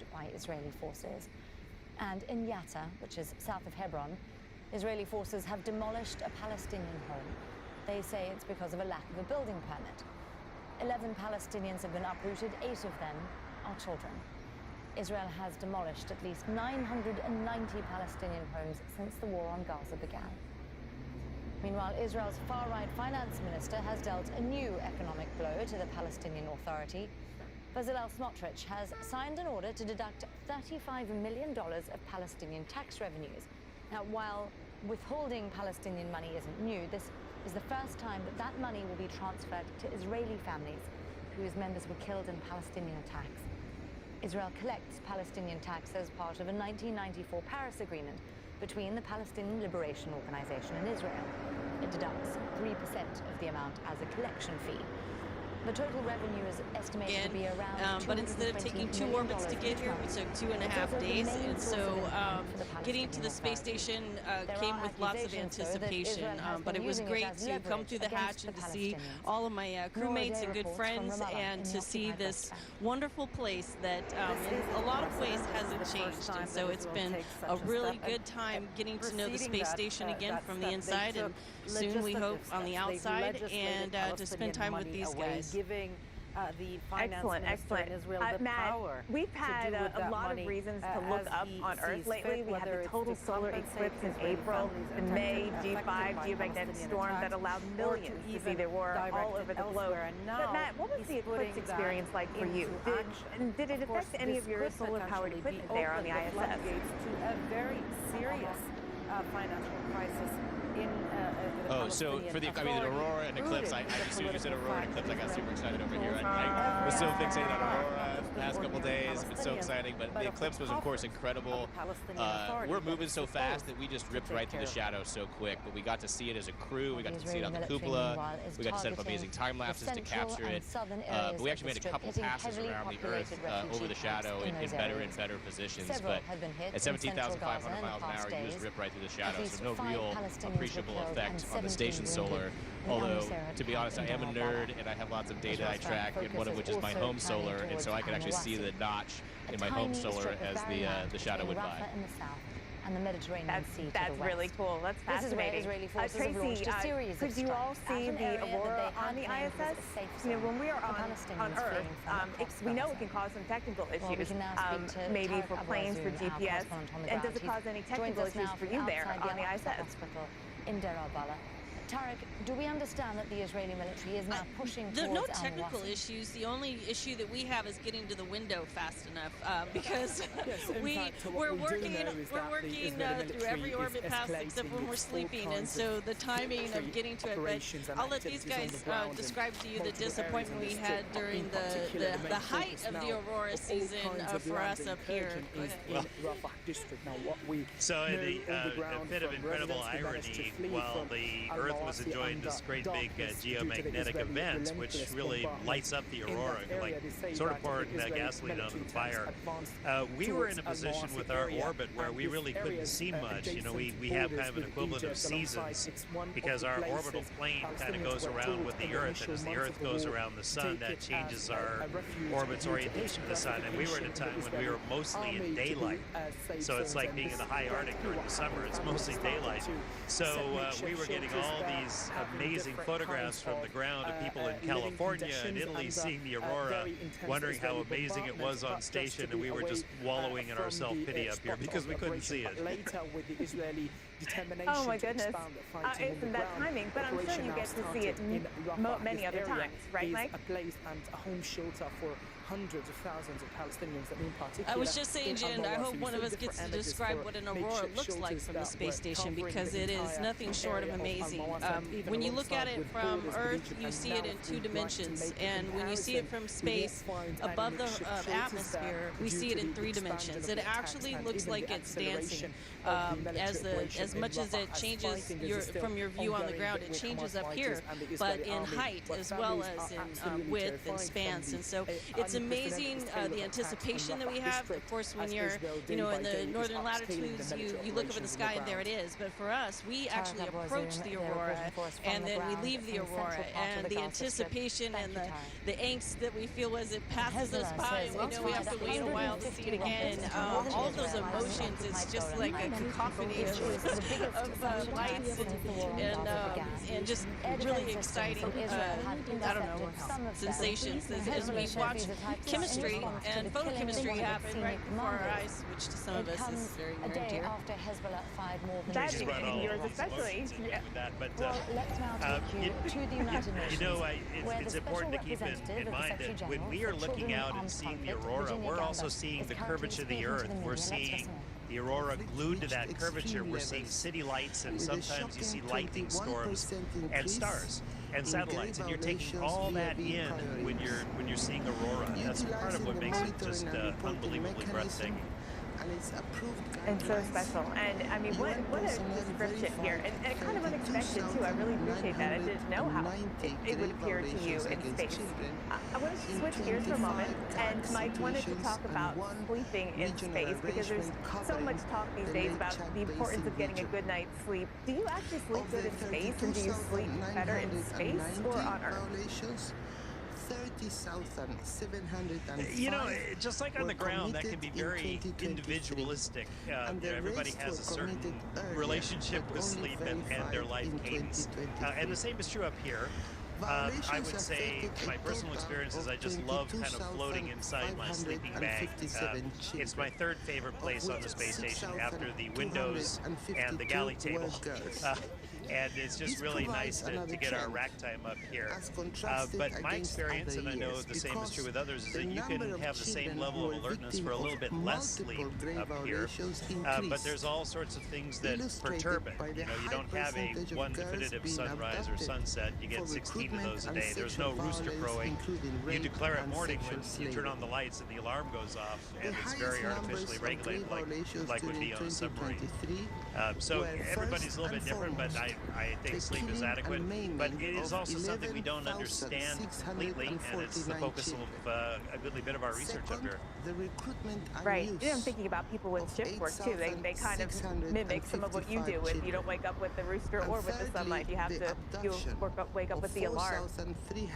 pursued by Israeli forces. And in Yatta, which is south of Hebron, Israeli forces have demolished a Palestinian home. They say it's because of a lack of a building permit. 11 Palestinians have been uprooted, 8 of them are children. Israel has demolished at least 990 Palestinian homes since the war on Gaza began. Meanwhile, Israel's far-right finance minister has dealt a new economic blow to the Palestinian Authority. Bezalel Smotrich has signed an order to deduct $35 million of Palestinian tax revenues. Now, while withholding Palestinian money isn't new, this is the first time that that money will be transferred to Israeli families whose members were killed in Palestinian attacks. Israel collects Palestinian tax as part of a 1994 Paris Agreement between the Palestinian Liberation Organization and Israel. It deducts 3% of the amount as a collection fee. The total revenue is estimated to be around but instead of taking 2 orbits to get here, we took 2.5 days. And so getting to the space station came with lots of anticipation. But it was great to come through the hatch and to see all of my crewmates and good friends and to see this wonderful place that in a lot of ways hasn't changed. And so it's been a really good time getting to know the space station again from the inside, and soon we hope on the outside, and to spend time with these guys. Giving the finance minister in Israel the power. We've had a lot of reasons to look up on Earth lately. We had the total solar eclipse in April, the May G5 geomagnetic storm that allowed millions to see the aurora all over the globe. But Matt, what was the eclipse experience like for you? Did it affect any of your solar-powered equipment there on the ISS? To a very serious financial crisis. So for the aurora and eclipse, as soon as you said aurora and eclipse, I got super excited over here. I was so fixated on aurora the past couple days. It's been so exciting, but the eclipse was, of course, incredible. We're moving so fast that we just ripped right through the shadows so quick, but we got to see it as a crew. We got to see it on the cupola. We got to set up amazing time lapses to capture it. But we actually made a couple passes around the Earth over the shadow in better and better positions. But at 17,500 miles an hour, you just rip right through the shadows. So no real appreciable effect on the station solar, although to be honest, I am a nerd and I have lots of data I track, and one of which is my home solar, and so I can actually see the notch in my home solar as the shadow went by. And the Mediterranean Sea to the west. That's really cool. That's fascinating. Tracy, could you all see the aurora on the ISS? You know, when we are on Earth, we know it can cause some technical issues, maybe for planes, for GPS. And does it cause any technical issues for you there on the ISS? In Deir al-Balah. Tarek, do we understand that the Israeli military is now pushing towards no technical issues. The only issue that we have is getting to the window fast enough because we're working through every orbit pass except when we're sleeping, and so the timing of getting to it. But I'll let these guys describe to you the disappointment we had during the height of the aurora season for us up here. So a bit of incredible irony, while the Earth was enjoying this great big geomagnetic event, which really lights up the aurora, like sort of pouring gasoline on the fire. We were in a position with our orbit where we really couldn't see much. You know, we have kind of an equivalent of seasons because our orbital plane kind of goes around with the Earth, and as the Earth goes around the sun, that changes our orbit's orientation to the sun. And we were at a time when we were mostly in daylight, so it's like being in the high Arctic during the summer. It's mostly daylight. So we were getting all these amazing photographs from the ground of people in California and Italy seeing the aurora, wondering how amazing it was on station, and we were just wallowing in our self-pity up here because we couldn't see it. Oh my goodness. Isn't that timing? But I'm sure you get to see it many other times, right, Mike? A place and a home shelter for hundreds of thousands of Palestinians that in particular. I was just saying, Jen, I hope one of us gets to describe what an aurora looks like from the space station, because it is nothing short of amazing. When you look at it from Earth, you see it in 2 dimensions, and when you see it from space above the atmosphere, we see it in 3 dimensions. It actually looks like it's dancing as as much as it changes from your view on the ground, it changes up here, but in height as well as in width and spans. And so it's amazing the anticipation that we have. Of course, when you're, in the northern latitudes, you look up at the sky and there it is. But for us, we actually approach the aurora and then we leave the aurora, and the anticipation and the angst that we feel as it passes us by, and we know we have to wait a while to see it again. All of those emotions, it's just like a cacophony of lights and just really exciting, I don't know, sensations as we watch chemistry and photochemistry happen right before our eyes, which to some of us is very near and dear. After Hezbollah fired more than That and yours especially. Yeah. With that, but let's now take you to the United Nations. It's important to keep in mind that when we are looking out and seeing the aurora, we're also seeing the curvature of the Earth. We're seeing the aurora glued to that curvature. We're seeing city lights, and sometimes you see lightning storms and stars and satellites, and you're taking all that in when you're seeing aurora. That's part of what makes it just unbelievably breathtaking. And so special. And I mean, what a description here. And kind of unexpected, too. I really appreciate that. I didn't know how it would appear to you in space. I want to switch gears for a moment. And Mike wanted to talk about sleeping in space, because there's so much talk these days about the importance of getting a good night's sleep. Do you actually sleep good in space? And do you sleep better in space or on Earth? 30,705. Just like on the ground, that can be very individualistic. Everybody has a certain relationship with sleep and their life cadence. And the same is true up here. I would say my personal experience is I just love kind of floating inside my sleeping bag. It's my third favorite place on the space station after the windows and the galley table. And it's just really nice to get our rack time up here. But my experience, and I know the same is true with others, is that you can have the same level of alertness for a little bit less sleep up here. But there's all sorts of things that perturb it. You don't have a one definitive sunrise or sunset. You get 16 of those a day. There's no rooster crowing. You declare it morning when you turn on the lights and the alarm goes off, and it's very artificially regulated, like would be on a submarine. So everybody's a little bit different, but I think sleep is adequate, but it is also something we don't understand completely, and it's the focus of a goodly bit of our research up here. Right. I'm thinking about people with shift work too. They kind of mimic some of what you do. If you don't wake up with the rooster or with the sunlight, you have to wake up with the alarm.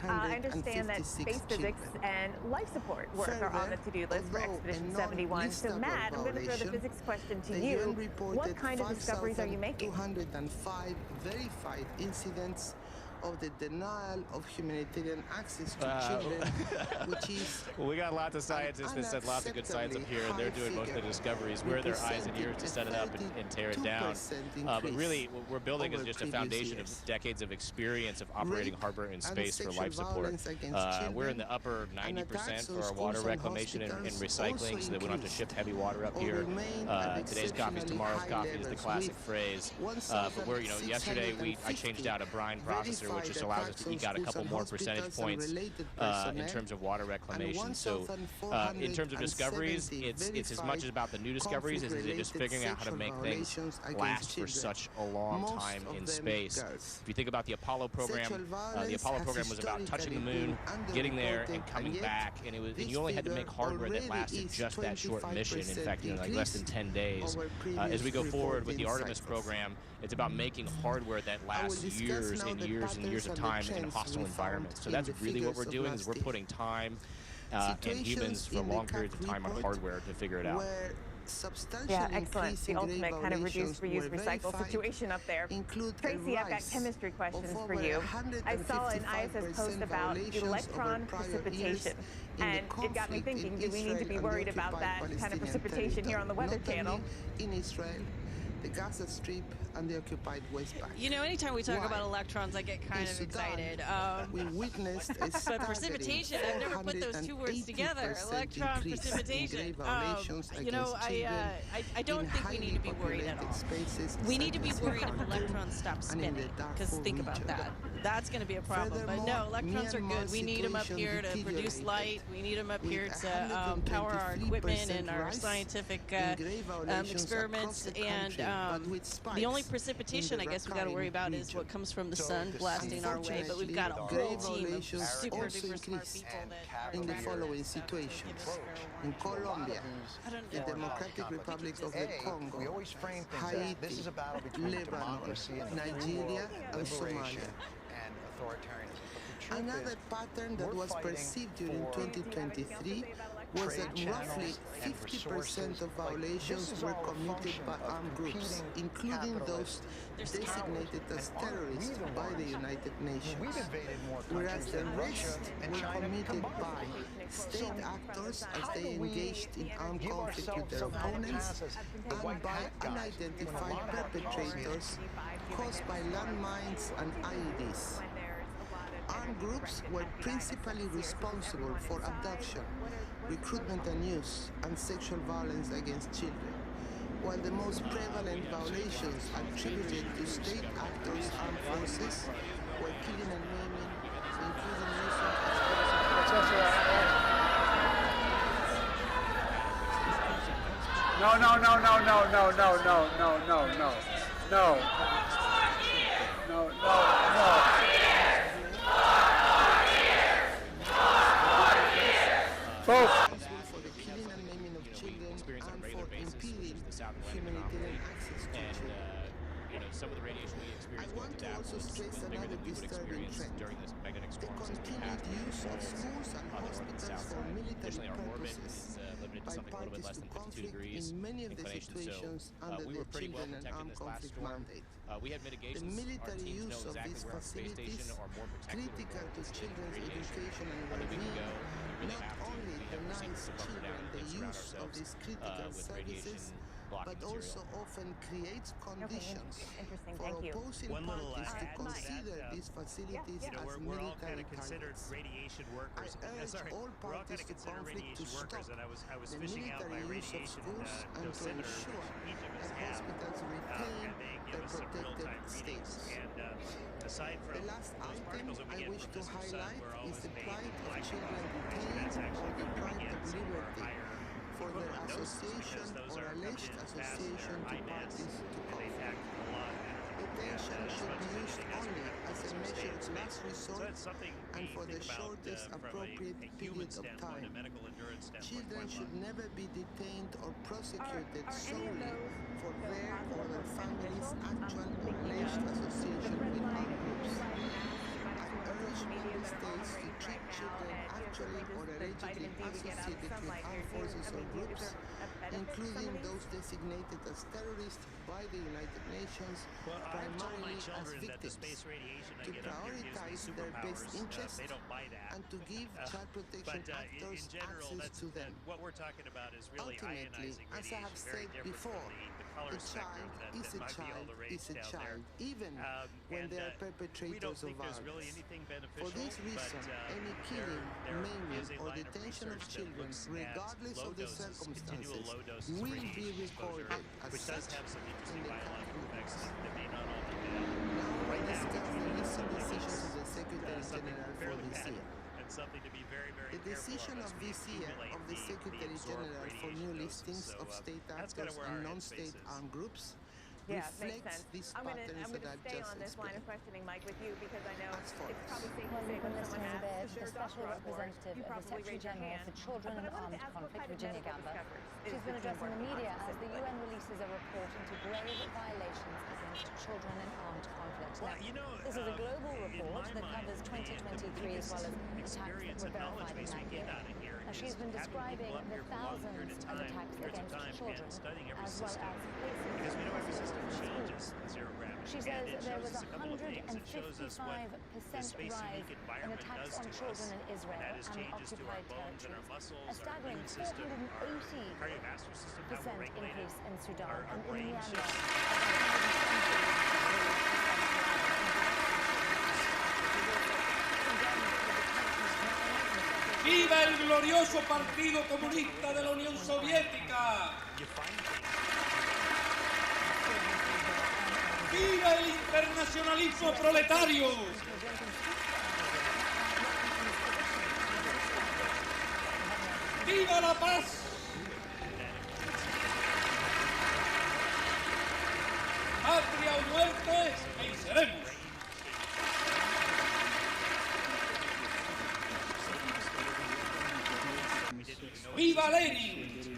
I understand that space physics and life support work are on the to-do list for Expedition 71. So Matt, I'm going to throw the physics question to you. What kind of discoveries are you making? 205 verified incidents of the denial of humanitarian access to children, which is... Well, we got lots of scientists that said lots of good science up here, and they're doing most of the discoveries. We're their eyes and ears to set it up and tear it down. But really, what we're building is just a foundation of decades of experience of operating harbor in space for life support. We're in the upper 90% for our water reclamation and recycling, so that we don't have to ship heavy water up here. Today's coffee is tomorrow's coffee is the classic phrase. But we're, yesterday I changed out a brine processor, which just allows us to eke out a couple more percentage points in terms of water reclamation. So in terms of discoveries, it's as much about the new discoveries as it is just figuring out how to make things last for such a long time in space. If you think about the Apollo program was about touching the moon, getting there, and coming back, and you only had to make hardware that lasted just that short mission. In fact, like less than 10 days. As we go forward with the Artemis program, it's about making hardware that lasts years and years and years of time in hostile environments. So that's really what we're doing, is we're putting time and humans for long periods of time on hardware to figure it out. Yeah, excellent. The ultimate kind of reduce, reuse, recycle situation up there. Tracy, I've got chemistry questions for you. I saw an ISS post about electron precipitation, and it got me thinking, do we need to be worried about that kind of precipitation here on the Weather Channel? In Israel, the Gaza Strip, and the occupied West Bank. Anytime we talk about electrons, I get kind of excited. We witnessed a but precipitation, I've never put those two words together. Electron precipitation. I don't think we need to be worried at all. We need to be worried if electrons stop spinning, because think about that. That's going to be a problem. But no, electrons are good. We need them up here to produce light. We need them up here to power our equipment and our scientific experiments. And The only precipitation I guess we got to worry about is what comes from the sun blasting our way, but we've got a whole team of super duper smart people that in the following situations. In Colombia, the Democratic Republic of the Congo, Haiti, Lebanon, Nigeria, and Somalia. Another pattern that was perceived during 2023 was that roughly 50% of violations were committed by armed groups, including those designated as terrorists by the United Nations, whereas the rest were committed by state actors as they engaged in armed conflict with their opponents and by unidentified perpetrators caused by landmines and IEDs. Armed groups were principally responsible for abduction, recruitment and use, and sexual violence against children, while the most prevalent violations attributed to state actors' armed forces were killing and maiming, including use of responsible for the killing and maiming of children and for impeding humanitarian access to children. Some of the radiation we experienced going to that was bigger than we would experience during this magnetic storms The continued use of schools and hospitals for military purposes by parties to conflict in many of the situations under the Children and Armed Conflict mandate. We had The mitigations. military use of these facilities, critical to children's education and well-being, not only denies children the use of these critical services, but also often creates conditions for opposing parties to consider these facilities as military targets. radiation I workers. urge all parties to conflict to stop the military use of schools and to ensure that hospitals retain their protected status. The last item I wish to highlight is the plight of children detained or deprived of liberty for their association or alleged association to parties to conflict. Detention should be used only as a measure of last resort and for the shortest appropriate period of time. Children should never be detained or prosecuted solely for their or their families' actual or alleged association with armed groups. I urge member states to treat children actually or allegedly associated with armed forces or groups, including those designated as terrorists by the United Nations, primarily as victims, to prioritize their best interests and to give child protection actors access to them. What we're talking about is really Ultimately, as I have said before, a child is a child is a child, even when they are perpetrators of violence. For this reason, any killing, maiming, or detention of children, regardless of the circumstances, will be recorded as such in the coming weeks. Now I discuss the recent decisions of the Secretary General for this year. The decision of this year of the Secretary General for new listings of state actors and non-state armed groups reflects these patterns that I've just explained. Questioning, Mike, with you because I know it's probably safe to Well, say we've been when someone listening asks to the Special Representative of the Secretary General for Children and Armed Conflict, Virginia Gamba. She's been addressing the media as the UN releases a report into grave violations against children in armed conflict. Now, this is a global report that covers 2023 as well as attacks that were verified in that year. Now, she's been describing the thousands of attacks against children as well as places. She says there was a 155% rise in attacks on children in Israel and occupied territories, a staggering 480% increase in Sudan and in Myanmar. ¡Viva el glorioso Partido Comunista de la Unión Soviética! ¡Viva el internacionalismo proletario! ¡Viva la paz! venceremos. ¡Viva Lenin!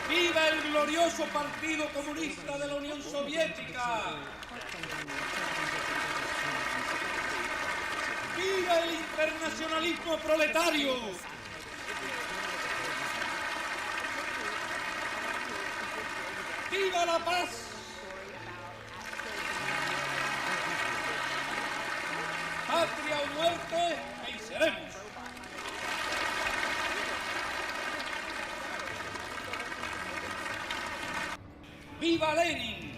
¡Viva el glorioso Partido Comunista de la Unión Soviética! ¡Viva el internacionalismo proletario! ¡Viva la paz! ¡Patria o muerte! ¡Venceremos! ¡Viva Lenin!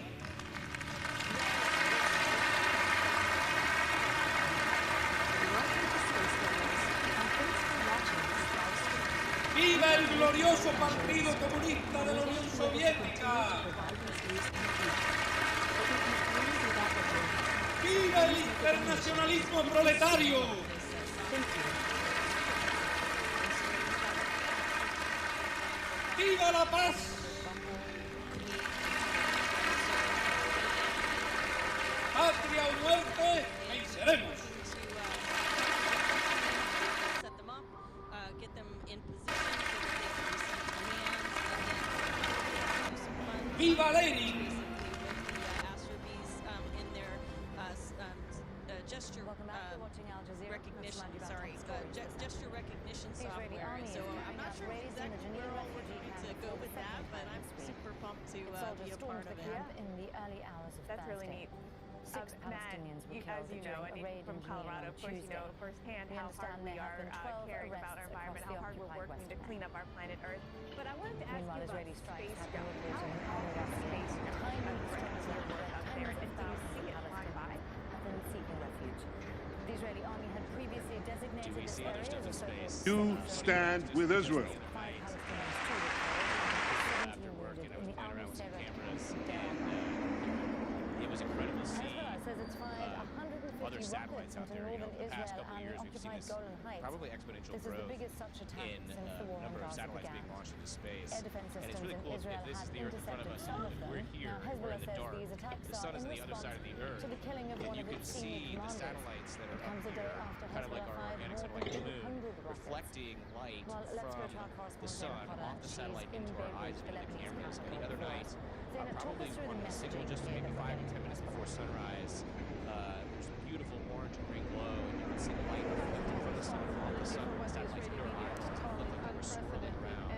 ¡Viva el glorioso Partido Comunista de la Unión Soviética! ¡Viva el internacionalismo proletario! ¡Viva la paz! ¡Patria o muerte! ¡Venceremos! Set them up, get them in position so that they can receive commands, and then do some fun. ¡Viva Lenin! In their gesture recognition, gesture recognition software. And so I'm not sure exactly where all we're going to go with that, but I'm super pumped to be a part of it. In the early hours of That's really neat. Six Palestinians were killed as you know, during a raid from in Colorado, Geneva of course, you know firsthand how hard we are caring about our environment, how hard we're working to clean up our planet Earth. But I wanted to ask you about Israeli strikes space have been junk. reported How in space junk up there, and do you see it flying by? have been seeking refuge. The Israeli army had previously designated Do we this see other area stuff in as a space? You stand with Israel. 5 Palestinians too were killed, After work, and I was in the playing around with some Army cameras, and it was incredible to see Hezbollah says it's fired 150 other satellites out rockets into there. You know, northern the past Israel couple of and the years, we've seen occupied this Golan Heights. probably exponential This is the growth biggest such attack in since the war on number of Gaza satellites began. being launched into space. Air defense And it's systems really in cool Israel if this is have the Earth in front of intercepted us, some of and them. we're here, Now, and we're Hezbollah in the says dark. these attacks The sun are is in on the other side of the response Earth, to the killing of and one you of can its see senior the commanders. satellites that It are comes up a day here, after kind of like Hezbollah our fired organic more satellite than moon, 200 rockets. reflecting light Well, let's go to our from the correspondent, sun Zainab off the She's satellite in into our Beirut, eyes the and the Lebanese cameras. And capital the other for night, us. Zainab, talk probably us through the wanted to signal messaging just here maybe that we're 5 to getting 10 minutes from before sunrise. There's beautiful orange and green glow, and you can see the light reflecting from the sun off the sun satellites into our eyes. It looked like they were swirling around.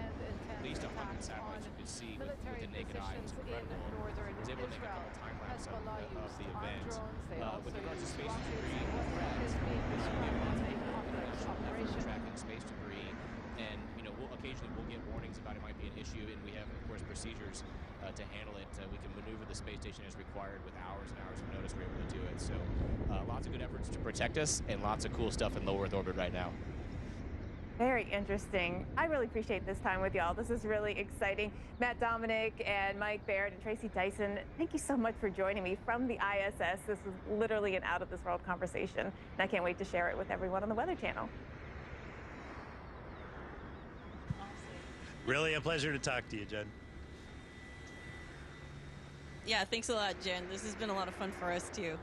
At least 100 satellites you could see with the naked eye. It was incredible. I was able to make a couple time lapse of the event. With regards to space debris, tracking space debris, and occasionally we'll get warnings about it might be an issue, and we have, of course, procedures to handle it. We can maneuver the space station as required with hours and hours of notice. We're able to do it. So lots of good efforts to protect us, and lots of cool stuff in low Earth orbit right now. Very interesting. I really appreciate this time with y'all. This is really exciting. Matt Dominic and Mike Baird and Tracy Dyson, thank you so much for joining me from the ISS. This is literally an out-of-this-world conversation, and I can't wait to share it with everyone on the Weather Channel. Really a pleasure to talk to you, Jen. Yeah, thanks a lot, Jen. This has been a lot of fun for us, too.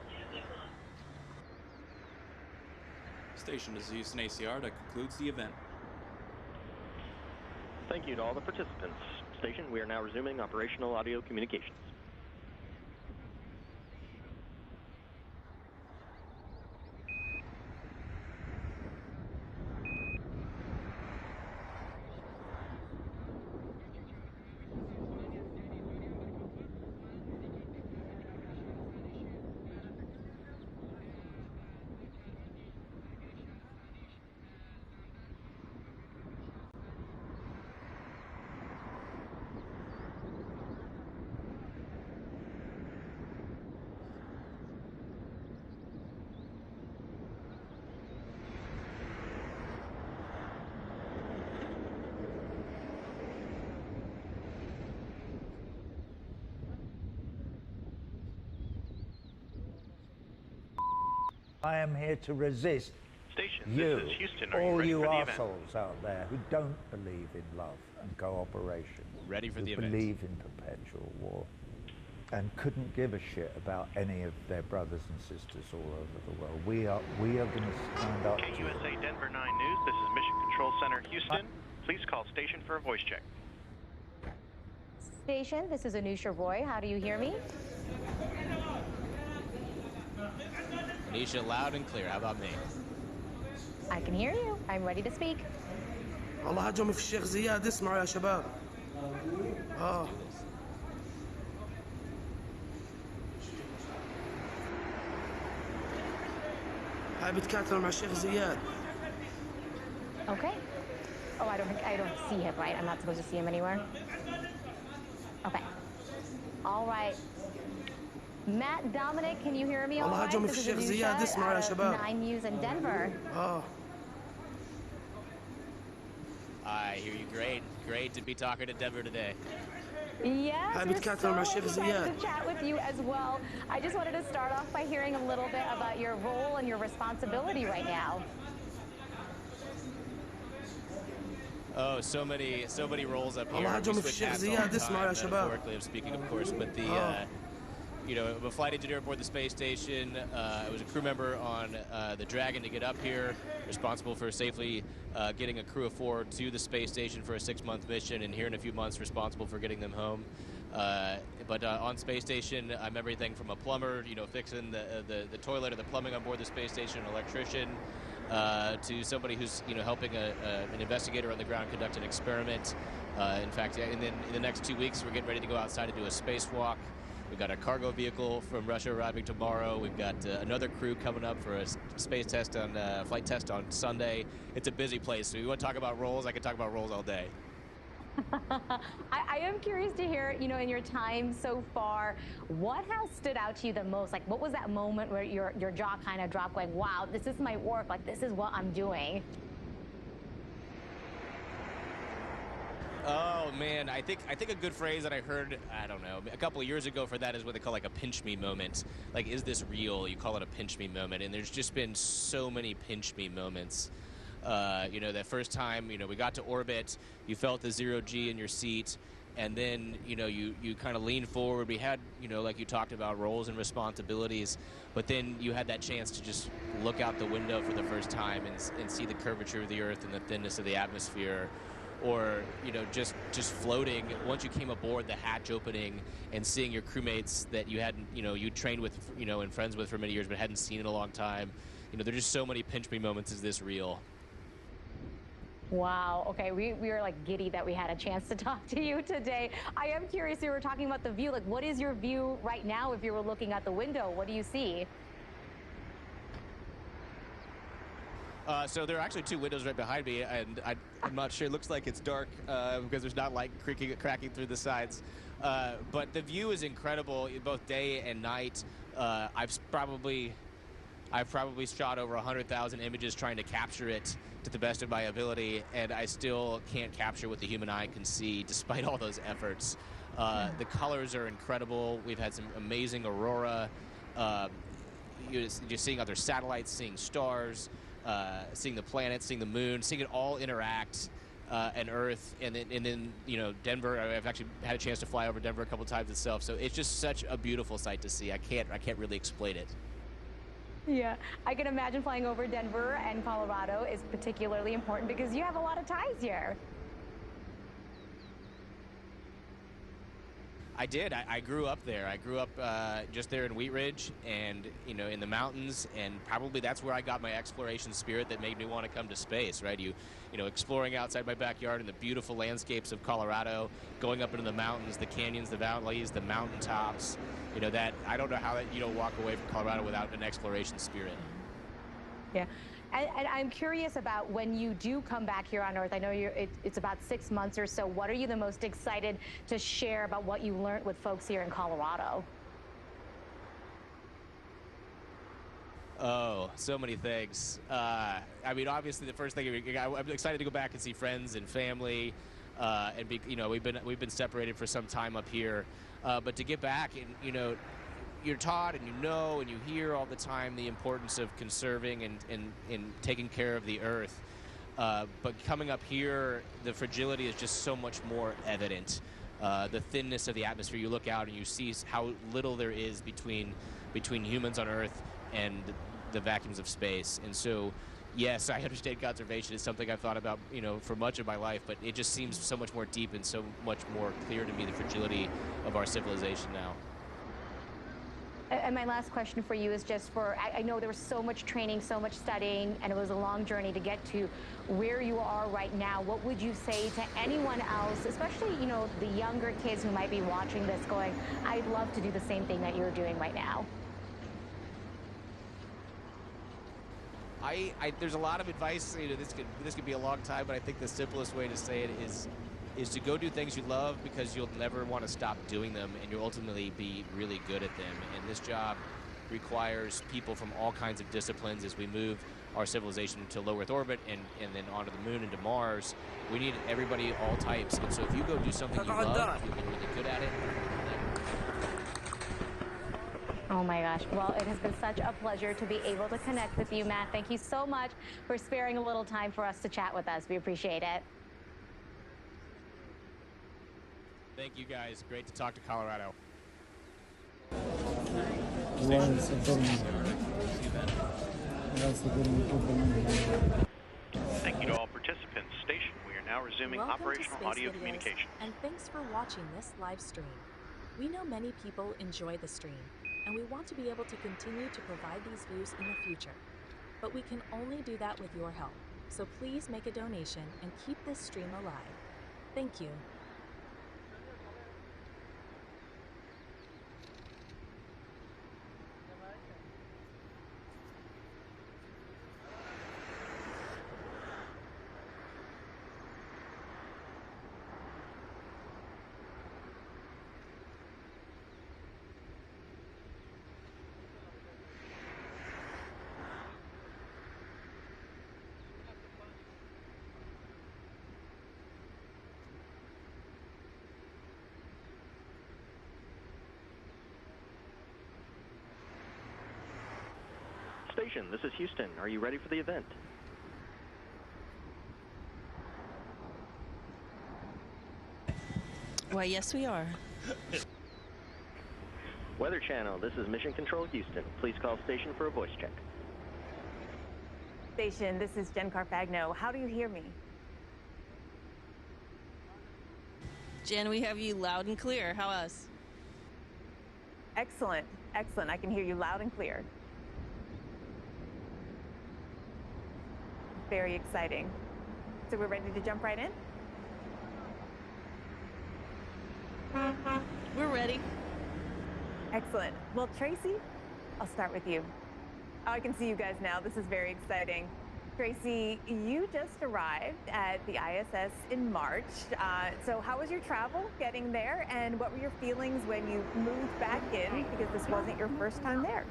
Station is Houston ACR. That concludes the event. Thank you to all the participants. Station, we are now resuming operational audio communications. I am here to resist station. You, this is Houston. Are all you ready you for the event? arseholes out there who don't believe in love and cooperation, ready for who the event. believe in perpetual war, and couldn't give a shit about any of their brothers and sisters all over the world. We are going to stand up to KUSA Denver 9 News. This is Mission Control Center, Houston. Please call station for a voice check. Station, this is Anusha Roy. How do you hear me? Anisha, loud and clear. How about me? I can hear you. I'm ready to speak. والله هجموا في الشيخ زياد اسمعوا يا شباب. هاي بتكاتلوا مع الشيخ زياد. Okay. Oh, I don't see him, right? I'm not supposed to see him anywhere. Okay. All right. Matt, Dominic, can you hear me all right? This is Anusha, 9 News in Denver. I hear you. Great to be talking to Denver today. Yes, we're so excited to chat with you as well. I just wanted to start off by hearing a little bit about your role and your responsibility right now. Oh, so many roles up here. We switch hats all the time, metaphorically I'm speaking, of course, but the you know, I'm a flight engineer aboard the space station. I was a crew member on the Dragon to get up here, responsible for safely getting a crew of 4 to the space station for a 6-month mission, and here in a few months responsible for getting them home. But on space station, I'm everything from a plumber, you know, fixing the toilet or the plumbing on board the space station, an electrician, to somebody who's, you know, helping an investigator on the ground conduct an experiment. In fact, and then in the next 2 weeks, we're getting ready to go outside and do a spacewalk. We've got a cargo vehicle from Russia arriving tomorrow. We've got another crew coming up for a space test on flight test on Sunday. It's a busy place. So you want to talk about roles? I could talk about roles all day. I am curious to hear, you know, in your time so far, what has stood out to you the most? Like, what was that moment where your jaw kind of dropped, going, wow, this is my work, like, this is what I'm doing? Oh man, I think a good phrase that I heard, I don't know, a couple of years ago for that is what they call like a pinch me moment. Like, is this real? You call it a pinch me moment, and there's just been so many pinch me moments. You know, that first time, you know, we got to orbit, you felt the 0G in your seat, and then, you know, you kind of leaned forward. We had, you know, like you talked about, roles and responsibilities, but then you had that chance to just look out the window for the first time and see the curvature of the Earth and the thinness of the atmosphere. Or, you know, just floating. Once you came aboard, the hatch opening and seeing your crewmates that you hadn't, you know, you trained with, you know, and friends with for many years but hadn't seen in a long time. You know, there's just so many pinch me moments. Is this real? Wow. Okay, we are like giddy that we had a chance to talk to you today. I am curious, you were talking about the view. Like, what is your view right now if you were looking out the window? What do you see? So there are actually 2 windows right behind me, and I'm not sure. It looks like it's dark because there's not light cracking through the sides. But the view is incredible, both day and night. I've probably shot over 100,000 images trying to capture it to the best of my ability, and I still can't capture what the human eye can see, despite all those efforts. The colors are incredible. We've had some amazing aurora. You're seeing other satellites, seeing stars. Seeing the planets, seeing the moon, seeing it all interact, and Earth, and then you know, Denver. I've actually had a chance to fly over Denver a couple times itself, so it's just such a beautiful sight to see. I can't really explain it. Yeah, I can imagine flying over Denver and Colorado is particularly important because you have a lot of ties here. I did. I grew up there. I grew up just there in Wheat Ridge, and, you know, in the mountains, and probably that's where I got my exploration spirit that made me want to come to space, right? You know, exploring outside my backyard in the beautiful landscapes of Colorado, going up into the mountains, the canyons, the valleys, the mountaintops. You know, that I don't know how that you don't walk away from Colorado without an exploration spirit. Yeah. And I'm curious about when you do come back here on Earth. I know it's about 6 months or so. What are you the most excited to share about what you learned with folks here in Colorado? Oh, so many things. I mean, obviously, the first thing, I'm excited to go back and see friends and family, and be, you know, we've been separated for some time up here, but to get back and, you know, you're taught and you know and you hear all the time the importance of conserving and taking care of the earth. But coming up here, the fragility is just so much more evident. The thinness of the atmosphere, you look out and you see how little there is between humans on Earth and the vacuums of space. And so, yes, I understand conservation is something I've thought about, for much of my life, but it just seems so much more deep and so much more clear to me, the fragility of our civilization now. And my last question for you is just I know there was so much training, so much studying, and it was a long journey to get to where you are right now. What would you say to anyone else, especially, the younger kids who might be watching this going, I'd love to do the same thing that you're doing right now? There's a lot of advice. This could be a long time, but I think the simplest way to say it is to go do things you love, because you'll never want to stop doing them, and you'll ultimately be really good at them. And this job requires people from all kinds of disciplines as we move our civilization to low Earth orbit and then onto the moon and to Mars. We need everybody, all types. And so if you go do something you love, you'll get really good at it. Oh my gosh. Well, it has been such a pleasure to be able to connect with you, Matt. Thank you so much for sparing a little time for us to chat with us. We appreciate it. Thank you, guys. Great to talk to Colorado. Thank you to all participants. Station, we are now resuming operational audio communication. And thanks for watching this live stream. We know many people enjoy the stream, and we want to be able to continue to provide these views in the future. But we can only do that with your help. So please make a donation and keep this stream alive. Thank you. Station, this is Houston. Are you ready for the event? Why, yes, we are. Weather Channel, this is Mission Control Houston. Please call station for a voice check. Station, this is Jen Carfagno. How do you hear me? Jen, we have you loud and clear. How us? Excellent. Excellent. I can hear you loud and clear. Very exciting. So we're ready to jump right in? We're ready. Excellent. Well, Tracy, I'll start with you. Oh, I can see you guys now. This is very exciting. Tracy, you just arrived at the ISS in March. So how was your travel getting there, and what were your feelings when you moved back in, because this wasn't your first time there?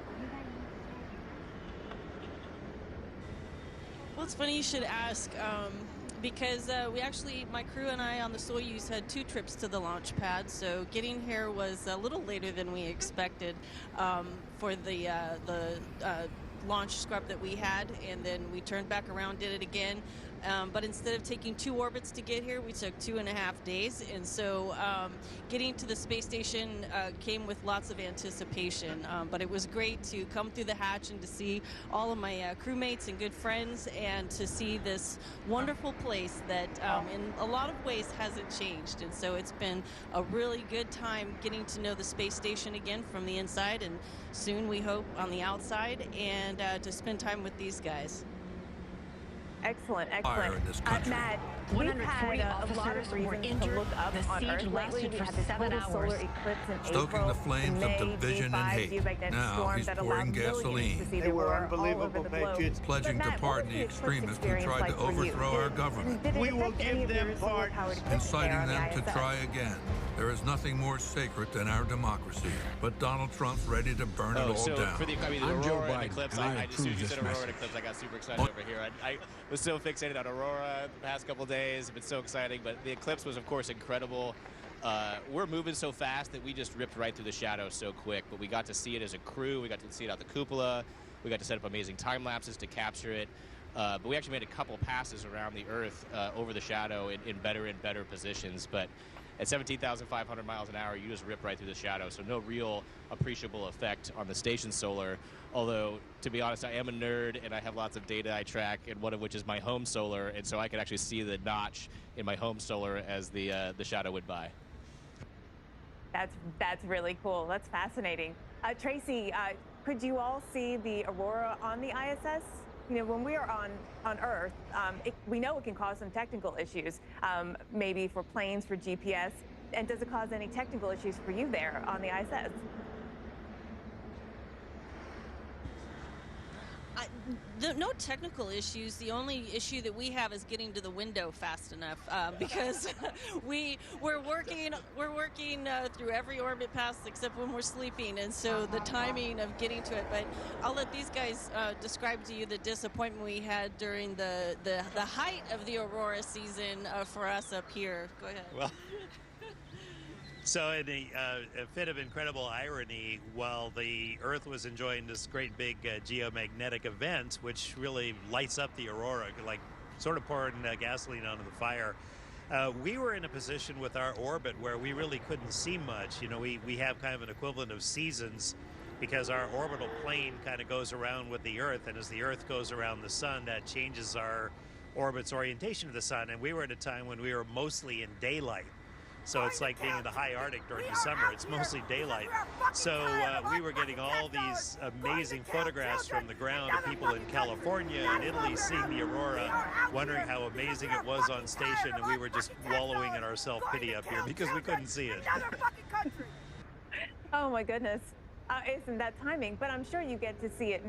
Well, it's funny you should ask, because my crew and I on the Soyuz had 2 trips to the launch pad, so getting here was a little later than we expected for the launch scrub that we had, and then we turned back around, did it again. But instead of taking 2 orbits to get here, we took 2.5 days. And so getting to the space station came with lots of anticipation. But it was great to come through the hatch and to see all of my crewmates and good friends, and to see this wonderful place that in a lot of ways hasn't changed. And so it's been a really good time getting to know the space station again from the inside, and soon we hope on the outside, and to spend time with these guys. Excellent, excellent. In this country. Matt, we've had a lot of reasons to look up on Earth lately. We had the total solar eclipse in Stoking April, the flames of division and hate. Now he's pouring gasoline. They were unbelievable patriots. Pledging to pardon the extremists who tried to overthrow our government. We will give them pardon. Inciting them to try again. There is nothing more sacred than our democracy. But Donald Trump's ready to burn it all down. For the Aurora and eclipse, as soon as you said Aurora and eclipse, I got super excited over here. I was so fixated on Aurora the past couple days. It's been so exciting, but the eclipse was, of course, incredible. we're moving so fast that we just ripped right through the shadow so quick. But we got to see it as a crew. We got to see it out the cupola. We got to set up amazing time lapses to capture it. But we actually made a couple passes around the Earth over the shadow in better and better positions. But at 17,500 miles an hour, you just rip right through the shadow. So no real appreciable effect on the station solar. Although, to be honest, I am a nerd and I have lots of data I track, and one of which is my home solar. And so I could actually see the notch in my home solar as the shadow went by. That's really cool. That's fascinating. Tracy, could you all see the aurora on the ISS? You know, when we are on Earth, we know it can cause some technical issues, maybe for planes, for GPS. And does it cause any technical issues for you there on the ISS? No technical issues. The only issue that we have is getting to the window fast enough because we're working through every orbit pass except when we're sleeping, and so the timing of getting to it. But I'll let these guys describe to you the disappointment we had during the height of the aurora season for us up here. Go ahead. Well. So in a fit of incredible irony, while the Earth was enjoying this great big geomagnetic event, which really lights up the aurora, like sort of pouring gasoline onto the fire, we were in a position with our orbit where we really couldn't see much. You know, we have kind of an equivalent of seasons because our orbital plane kind of goes around with the Earth, and as the Earth goes around the sun, that changes our orbit's orientation to the sun. And we were at a time when we were mostly in daylight. So it's like being in the high Arctic during the summer. It's mostly daylight. So we were getting all these amazing photographs from the ground of people in California and Italy seeing the aurora, wondering how amazing it was on station, and we were just wallowing in our self-pity up here because we couldn't see it. Oh my goodness. Isn't that timing? But I'm sure you get to see it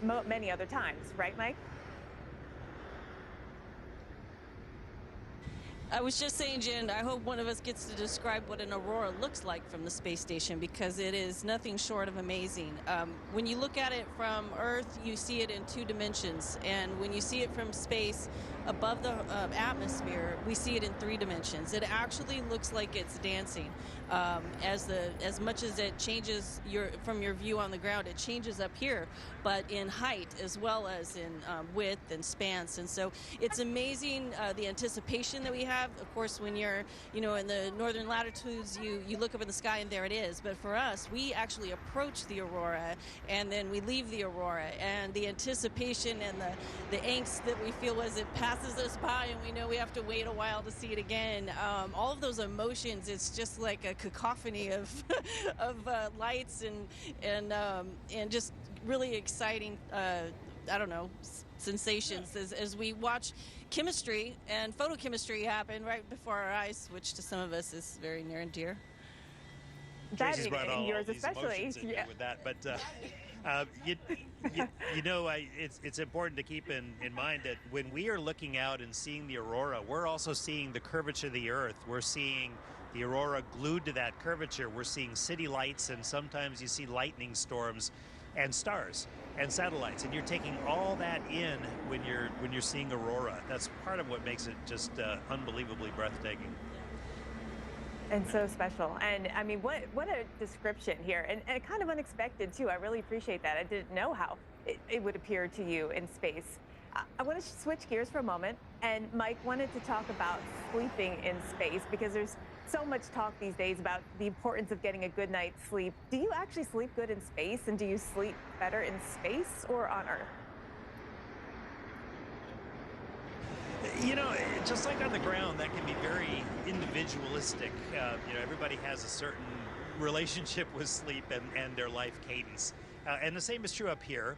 many other times, right, Mike? I was just saying, Jen, I hope one of us gets to describe what an aurora looks like from the space station, because it is nothing short of amazing. When you look at it from Earth, you see it in 2 dimensions. And when you see it from space above the atmosphere, we see it in 3 dimensions. It actually looks like it's dancing. As much as it changes from your view on the ground, it changes up here, but in height as well as in width and spans. And so it's amazing the anticipation that we have. Of course, when you're in the northern latitudes, you look up in the sky and there it is. But for us, we actually approach the aurora and then we leave the aurora, and the anticipation and the angst that we feel as it passes us by and we know we have to wait a while to see it again. All of those emotions, it's just like a cacophony of lights and just really exciting sensations as we watch chemistry and photochemistry happen right before our eyes, which to some of us is very near and dear. Tracy's brought all these emotions in with that, but it's important to keep in mind that when we are looking out and seeing the aurora, we're also seeing the curvature of the Earth. We're seeing the aurora glued to that curvature. We're seeing city lights, and sometimes you see lightning storms and stars and satellites, and you're taking all that in when you're seeing aurora. That's part of what makes it just unbelievably breathtaking. And so special. And I mean, what a description here, and kind of unexpected too. I really appreciate that. I didn't know how it would appear to you in space. I want to switch gears for a moment, and Mike wanted to talk about sleeping in space, because there's so much talk these days about the importance of getting a good night's sleep. Do you actually sleep good in space, and do you sleep better in space or on Earth? You know, just like on the ground, that can be very individualistic. Everybody has a certain relationship with sleep and their life cadence. And the same is true up here.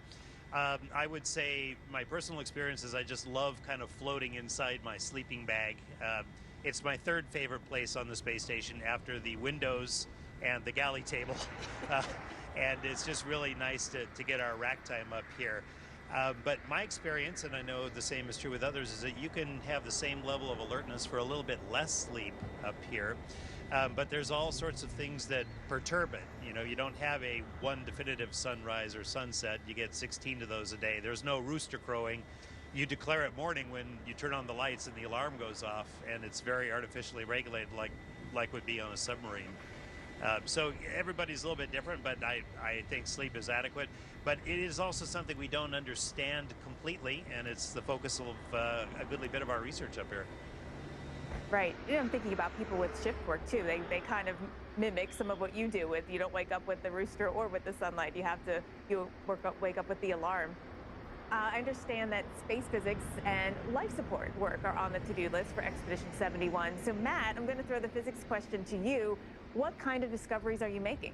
I would say my personal experience is I just love kind of floating inside my sleeping bag. It's my 3rd favorite place on the space station after the windows and the galley table. And it's just really nice to get our rack time up here. But my experience, and I know the same is true with others, is that you can have the same level of alertness for a little bit less sleep up here. But there's all sorts of things that perturb it. You don't have a one definitive sunrise or sunset. You get 16 of those a day. There's no rooster crowing. You declare it morning when you turn on the lights and the alarm goes off, and it's very artificially regulated, like like would be on a submarine. So everybody's a little bit different, but I think sleep is adequate. But it is also something we don't understand completely, and it's the focus of a goodly bit of our research up here. Right. I'm thinking about people with shift work too. They kind of mimic some of what you do with, you don't wake up with the rooster or with the sunlight. You wake up with the alarm. I understand that space physics and life support work are on the to-do list for Expedition 71. So Matt, I'm going to throw the physics question to you. What kind of discoveries are you making?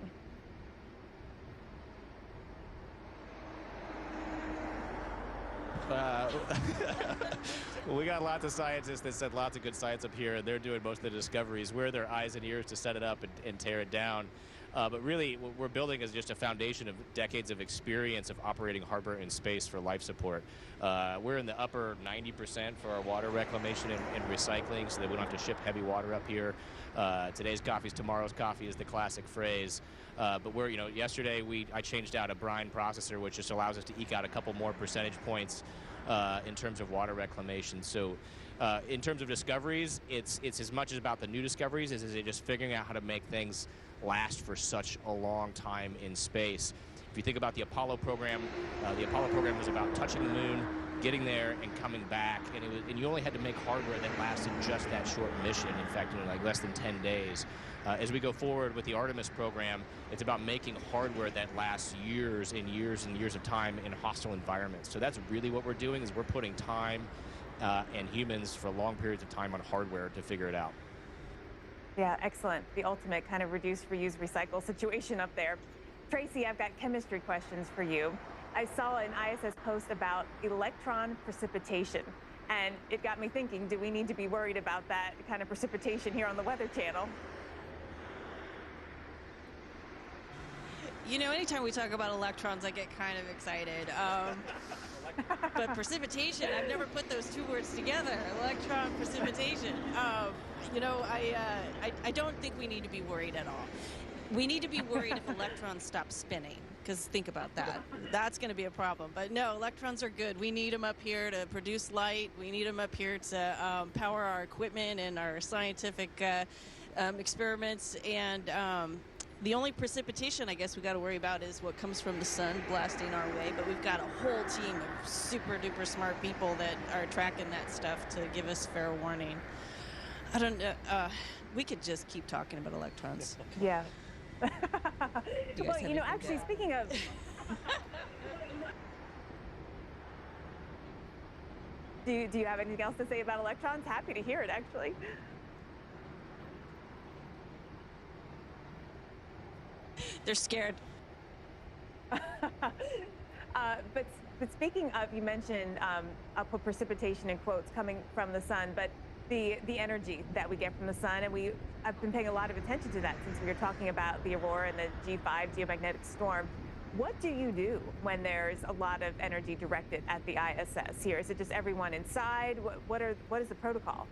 Well, we got lots of scientists that said lots of good science up here, and they're doing most of the discoveries. We're their eyes and ears to set it up and tear it down. But really, what we're building is just a foundation of decades of experience of operating harbor in space for life support. We're in the upper 90% for our water reclamation and recycling, so that we don't have to ship heavy water up here. Today's coffee is tomorrow's coffee is the classic phrase. But we're, yesterday I changed out a brine processor, which just allows us to eke out a couple more percentage points in terms of water reclamation. So in terms of discoveries, it's as much about the new discoveries as it just figuring out how to make things last for such a long time in space. If you think about the Apollo program was about touching the moon, getting there, and coming back, and you only had to make hardware that lasted just that short mission. In fact, like less than 10 days. As we go forward with the Artemis program, it's about making hardware that lasts years and years and years of time in hostile environments. So that's really what we're doing, is we're putting time and humans for long periods of time on hardware to figure it out. Yeah, excellent. The ultimate kind of reduce, reuse, recycle situation up there. Tracy, I've got chemistry questions for you. I saw an ISS post about electron precipitation, and it got me thinking, do we need to be worried about that kind of precipitation here on the Weather Channel? Anytime we talk about electrons, I get kind of excited. But precipitation, I've never put those two words together. Electron precipitation. I don't think we need to be worried at all. We need to be worried if electrons stop spinning, because think about that. That's going to be a problem. But no, electrons are good. We need them up here to produce light. We need them up here to power our equipment and our scientific experiments. And the only precipitation I guess we got to worry about is what comes from the sun blasting our way. But we've got a whole team of super duper smart people that are tracking that stuff to give us fair warning. I don't know. We could just keep talking about electrons. Yeah. Well, actually, speaking of... do you have anything else to say about electrons? Happy to hear it, actually. They're scared. But speaking of, you mentioned, I'll put precipitation in quotes, coming from the sun, but the energy that we get from the sun, and I've been paying a lot of attention to that since we were talking about the aurora and the G5 geomagnetic storm. What do you do when there's a lot of energy directed at the ISS here? Is it just everyone inside? What is the protocol?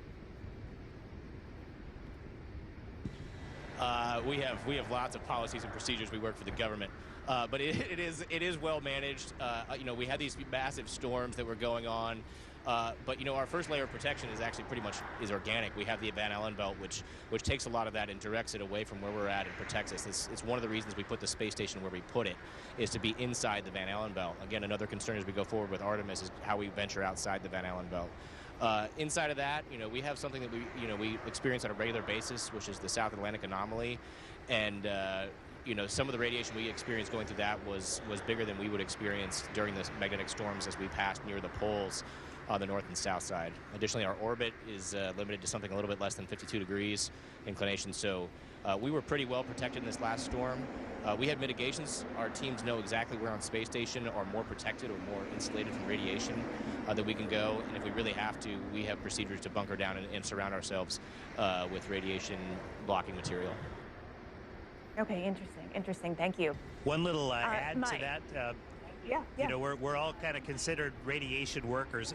We have lots of policies and procedures. We work for the government, but it is well managed. We had these massive storms that were going on. But our first layer of protection is actually pretty much organic. We have the Van Allen belt, which takes a lot of that and directs it away from where we're at and protects us. It's one of the reasons we put the space station where we put it, is to be inside the Van Allen belt. Again, another concern as we go forward with Artemis is how we venture outside the Van Allen belt. Inside of that, we have something that we experience on a regular basis, which is the South Atlantic anomaly, and some of the radiation we experienced going through that was bigger than we would experience during the magnetic storms as we passed near the poles on the north and south side. Additionally, our orbit is limited to something a little bit less than 52 degrees inclination, so we were pretty well protected in this last storm. We had mitigations. Our teams know exactly where on space station are more protected or more insulated from radiation that we can go, and if we really have to, we have procedures to bunker down and surround ourselves with radiation blocking material. Okay, interesting. Thank you. One little add Mike. to that. Yeah. We're all kind of considered radiation workers.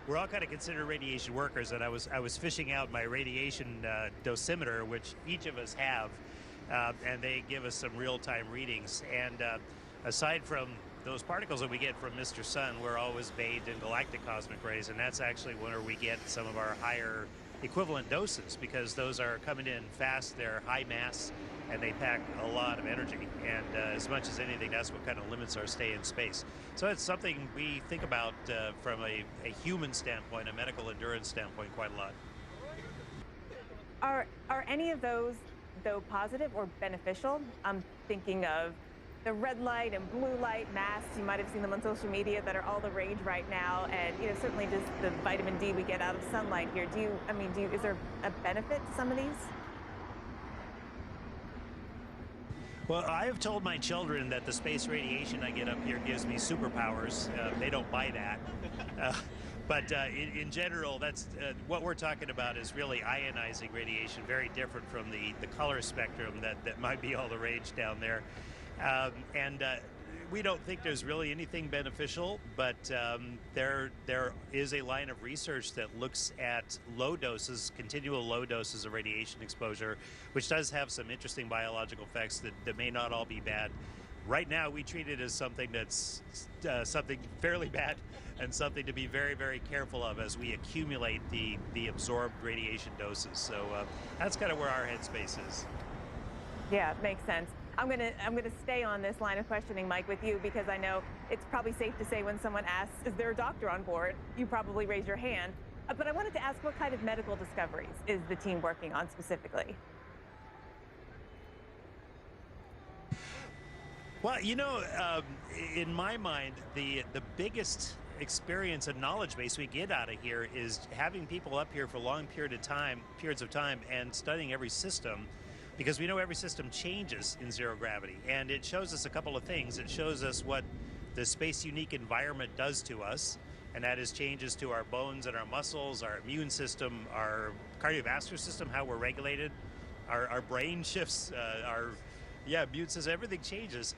We're all kind of considered radiation workers, and I was fishing out my radiation dosimeter, which each of us have, and they give us some real-time readings. And aside from those particles that we get from Mr. Sun, we're always bathed in galactic cosmic rays, and that's actually where we get some of our higher equivalent doses, because those are coming in fast, they're high mass, and they pack a lot of energy. And as much as anything, that's what kind of limits our stay in space. So it's something we think about from a human standpoint, a medical endurance standpoint, quite a lot. Are any of those, though, positive or beneficial? I'm thinking of the red light and blue light masks. You might have seen them on social media that are all the rage right now, and certainly just the vitamin D we get out of sunlight here. Is there a benefit to some of these? Well, I have told my children that the space radiation I get up here gives me superpowers. They don't buy that. But in general, that's what we're talking about is really ionizing radiation, very different from the color spectrum that might be all the rage down there. We don't think there's really anything beneficial, but there is a line of research that looks at low doses, continual low doses of radiation exposure, which does have some interesting biological effects that may not all be bad. Right now, we treat it as something that's something fairly bad and something to be very, very careful of as we accumulate the absorbed radiation doses. So that's kind of where our headspace is. Yeah, makes sense. I'm gonna stay on this line of questioning, Mike, with you, because I know it's probably safe to say when someone asks, is there a doctor on board? You probably raise your hand. But I wanted to ask, what kind of medical discoveries is the team working on specifically? Well, in my mind, the biggest experience and knowledge base we get out of here is having people up here for long periods of time and studying every system, because we know every system changes in zero gravity, and it shows us a couple of things. It shows us what the space unique environment does to us, and that is changes to our bones and our muscles, our immune system, our cardiovascular system, how we're regulated, our brain shifts, immune system, everything changes.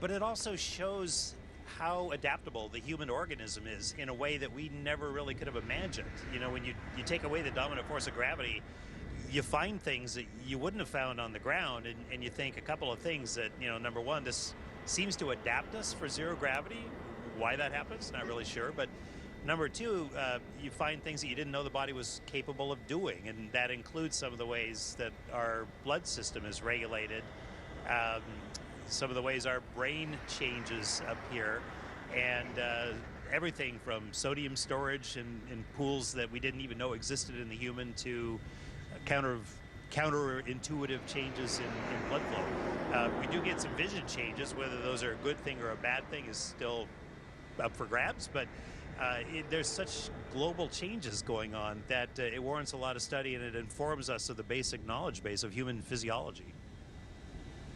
But it also shows how adaptable the human organism is in a way that we never really could have imagined. When you take away the dominant force of gravity, you find things that you wouldn't have found on the ground, and you think a couple of things that, number one, this seems to adapt us for zero gravity. Why that happens, not really sure. But number two, you find things that you didn't know the body was capable of doing, and that includes some of the ways that our blood system is regulated, some of the ways our brain changes up here, and everything from sodium storage in pools that we didn't even know existed in the human to counterintuitive changes in blood flow. We do get some vision changes. Whether those are a good thing or a bad thing is still up for grabs, but there's such global changes going on that it warrants a lot of study, and it informs us of the basic knowledge base of human physiology.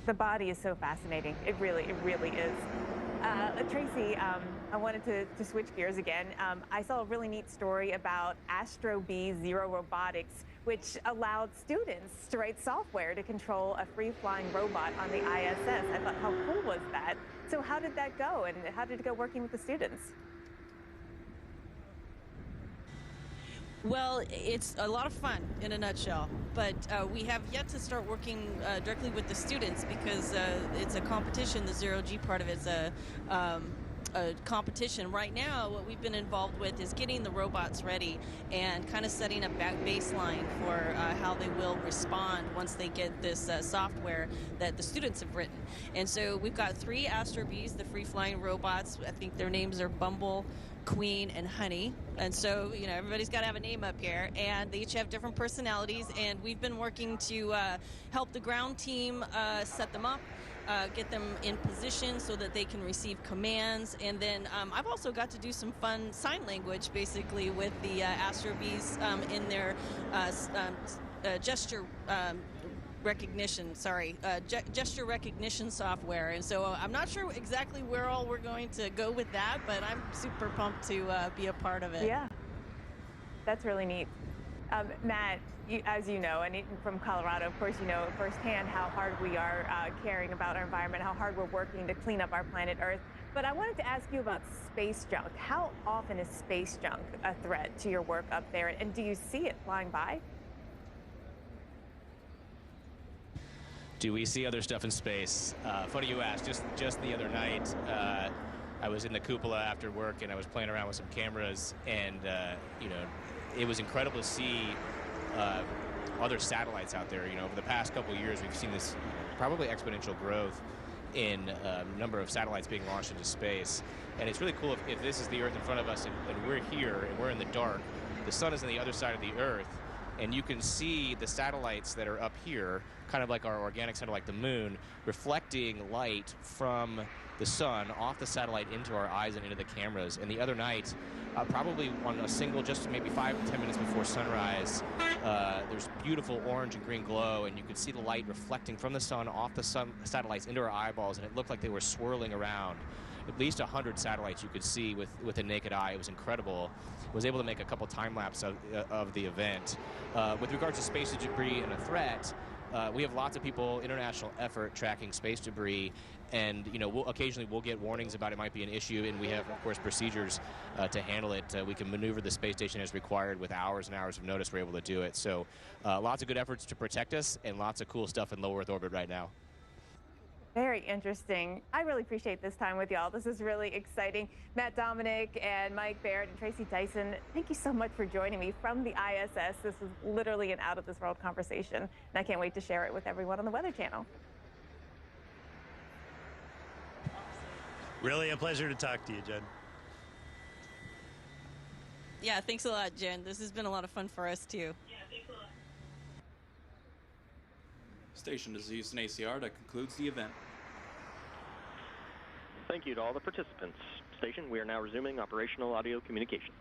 The body is so fascinating. It really is. Tracy, I wanted to switch gears again. I saw a really neat story about AstroBee Zero Robotics, which allowed students to write software to control a free-flying robot on the ISS. I thought, how cool was that? So how did that go, and how did it go working with the students? Well, it's a lot of fun in a nutshell, but we have yet to start working directly with the students, because it's a competition. The zero-G part of it's a competition. Right now, what we've been involved with is getting the robots ready and kind of setting a baseline for how they will respond once they get this software that the students have written. And so we've got 3 AstroBees, the free-flying robots. I think their names are Bumble, Queen, and Honey. And so, everybody's got to have a name up here, and they each have different personalities, and we've been working to help the ground team set them up, get them in position so that they can receive commands. And then I've also got to do some fun sign language, basically, with the AstroBees in their gesture gesture recognition software. And so I'm not sure exactly where all we're going to go with that, but I'm super pumped to be a part of it. Yeah, that's really neat. Matt, as you know, and from Colorado, of course, you know firsthand how hard we are caring about our environment, how hard we're working to clean up our planet Earth. But I wanted to ask you about space junk. How often is space junk a threat to your work up there, and do you see it flying by? Do we see other stuff in space? Funny you asked. Just the other night, I was in the cupola after work, and I was playing around with some cameras, and it was incredible to see other satellites out there. You know, over the past couple of years, we've seen this probably exponential growth in number of satellites being launched into space. And it's really cool if this is the Earth in front of us and we're here and we're in the dark, the sun is on the other side of the Earth, and you can see the satellites that are up here, kind of like our organic satellite, the moon, reflecting light from the sun off the satellite into our eyes and into the cameras. And the other night, probably on a single, just maybe 5 to 10 minutes before sunrise, there's beautiful orange and green glow, and you could see the light reflecting from the sun off the satellites into our eyeballs, and it looked like they were swirling around. At least 100 satellites you could see with a naked eye. It was incredible. Was able to make a couple time lapse of the event. With regards to space debris and a threat, we have lots of people, international effort tracking space debris, and you know, occasionally we'll get warnings about it might be an issue, and we have, of course, procedures to handle it. We can maneuver the space station as required with hours and hours of notice. We're able to do it. So lots of good efforts to protect us, and lots of cool stuff in low Earth orbit right now. Very interesting. I really appreciate this time with y'all. This is really exciting. Matt Dominic and Mike Baird and Tracy Dyson, thank you so much for joining me from the ISS. This is literally an out-of-this-world conversation, and I can't wait to share it with everyone on the Weather Channel. Really a pleasure to talk to you, Jen. Yeah, thanks a lot, Jen. This has been a lot of fun for us, too. Station is Houston ACR. That concludes the event. Thank you to all the participants. Station, we are now resuming operational audio communications.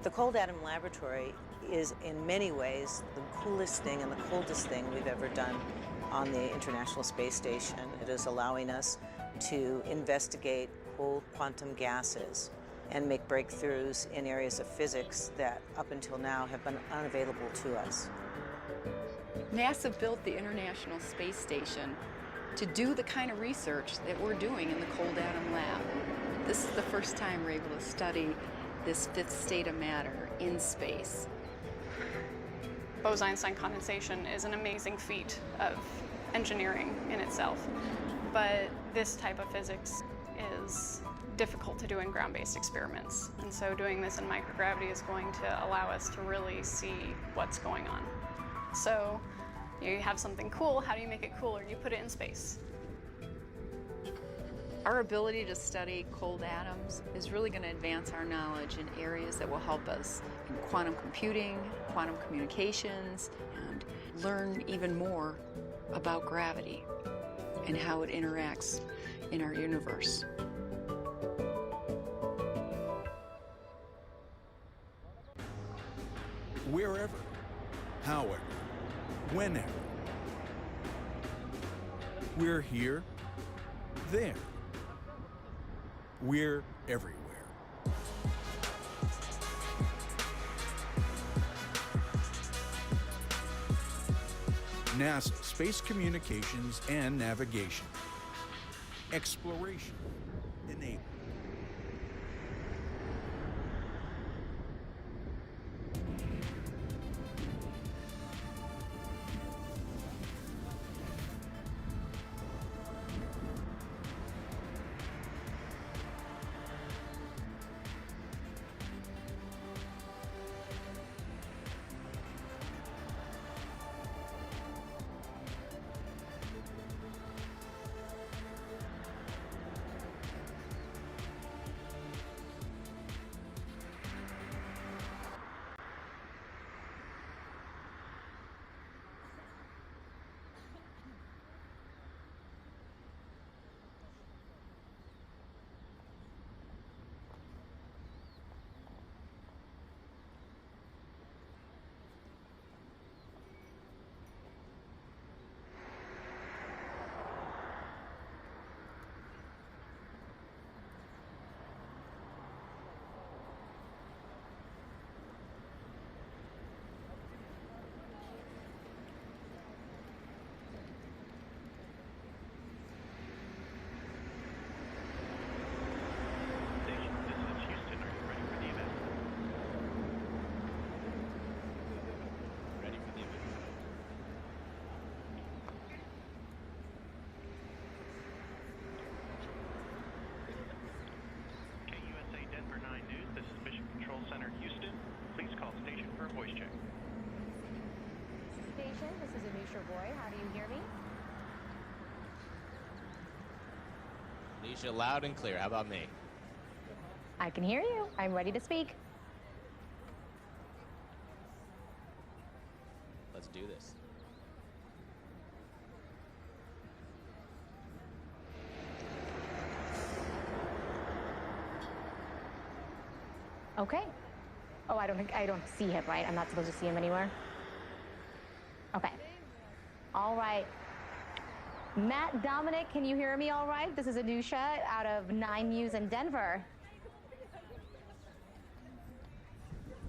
The Cold Atom Laboratory is in many ways the coolest thing and the coldest thing we've ever done on the International Space Station. It is allowing us to investigate cold quantum gases and make breakthroughs in areas of physics that up until now have been unavailable to us. NASA built the International Space Station to do the kind of research that we're doing in the Cold Atom Lab. This is the first time we're able to study this fifth state of matter in space. Bose-Einstein condensation is an amazing feat of engineering in itself, but this type of physics is difficult to do in ground-based experiments. And so doing this in microgravity is going to allow us to really see what's going on. So you have something cool, how do you make it cooler? You put it in space. Our ability to study cold atoms is really going to advance our knowledge in areas that will help us in quantum computing, quantum communications, and learn even more about gravity and how it interacts in our universe. Wherever, however, whenever. We're here, there. We're everywhere. NASA Space Communications and Navigation. Exploration enabled. How do you hear me? Nisha, loud and clear. How about me? I can hear you. I'm ready to speak. Let's do this. Okay. Oh, I don't see him, right? I'm not supposed to see him anywhere? Okay. All right. Matt, Dominic, can you hear me all right? This is Anusha out of 9 News in Denver.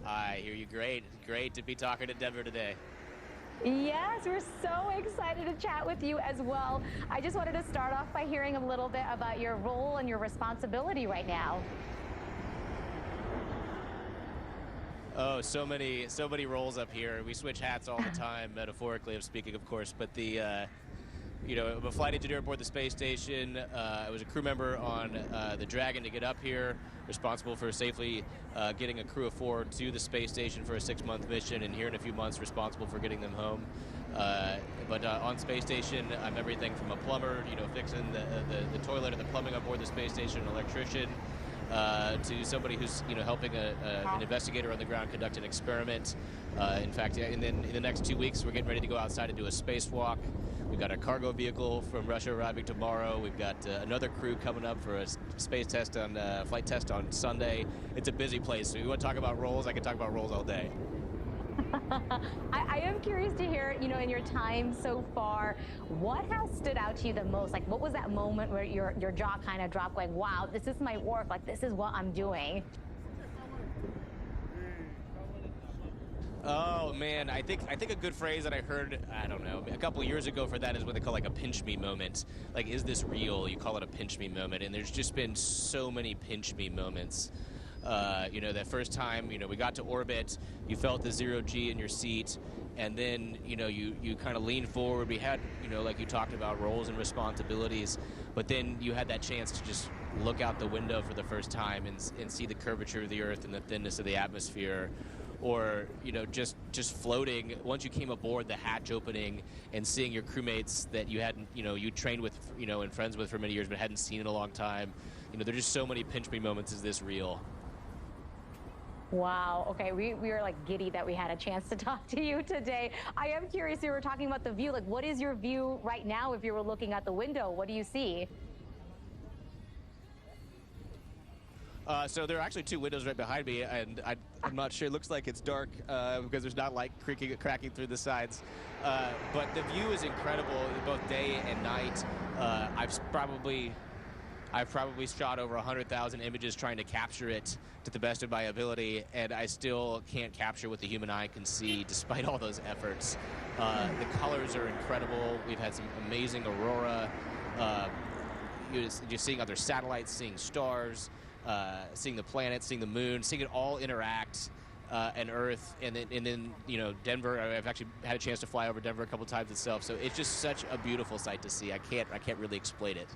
I hear you great. Great to be talking to Denver today. Yes, we're so excited to chat with you as well. I just wanted to start off by hearing a little bit about your role and your responsibility right now. Oh, so many roles up here. We switch hats all the time, metaphorically of speaking, of course. But the, I'm a flight engineer aboard the space station. I was a crew member on the Dragon to get up here, responsible for safely getting a crew of 4 to the space station for a 6-month mission, and here in a few months, responsible for getting them home. But on space station, I'm everything from a plumber, fixing the toilet or the plumbing on board the space station, an electrician, to somebody who's helping an investigator on the ground conduct an experiment. In fact, and then in the next 2 weeks, we're getting ready to go outside and do a spacewalk We've got a cargo vehicle from Russia arriving tomorrow. We've got another crew coming up for a space test on flight test on Sunday. It's a busy place. So you want to talk about roles? I can talk about roles all day. I am curious to hear, you know, in your time so far, what has stood out to you the most? Like, what was that moment where your jaw kind of dropped, going, wow, this is my work, like, this is what I'm doing? Oh man, I think a good phrase that I heard, I don't know, a couple of years ago for that is what they call like a pinch me moment. Like, is this real? You call it a pinch me moment, and there's just been so many pinch me moments. You know, that first time, you know, we got to orbit, you felt the 0G in your seat, and then, you know, you kind of leaned forward. We had, you know, like you talked about, roles and responsibilities, but then you had that chance to just look out the window for the first time and see the curvature of the Earth and the thinness of the atmosphere. Or, you know, just floating, once you came aboard, the hatch opening and seeing your crewmates that you hadn't, you know, you trained with, you know, and friends with for many years but hadn't seen in a long time. You know, there's just so many pinch me moments. Is this real? Wow. Okay. We are like giddy that we had a chance to talk to you today. I am curious, you were talking about the view. Like, what is your view right now if you were looking at the window? What do you see? So there are actually two windows right behind me, and I'm not sure. It looks like it's dark because there's not light cracking through the sides. But the view is incredible, both day and night. I've probably shot over 100,000 images trying to capture it to the best of my ability, and I still can't capture what the human eye can see despite all those efforts. The colors are incredible. We've had some amazing aurora. You're seeing other satellites, seeing stars, seeing the planets, seeing the moon, seeing it all interact, and Earth, and then you know, Denver. I've actually had a chance to fly over Denver a couple times itself, so it's just such a beautiful sight to see. I can't really explain it.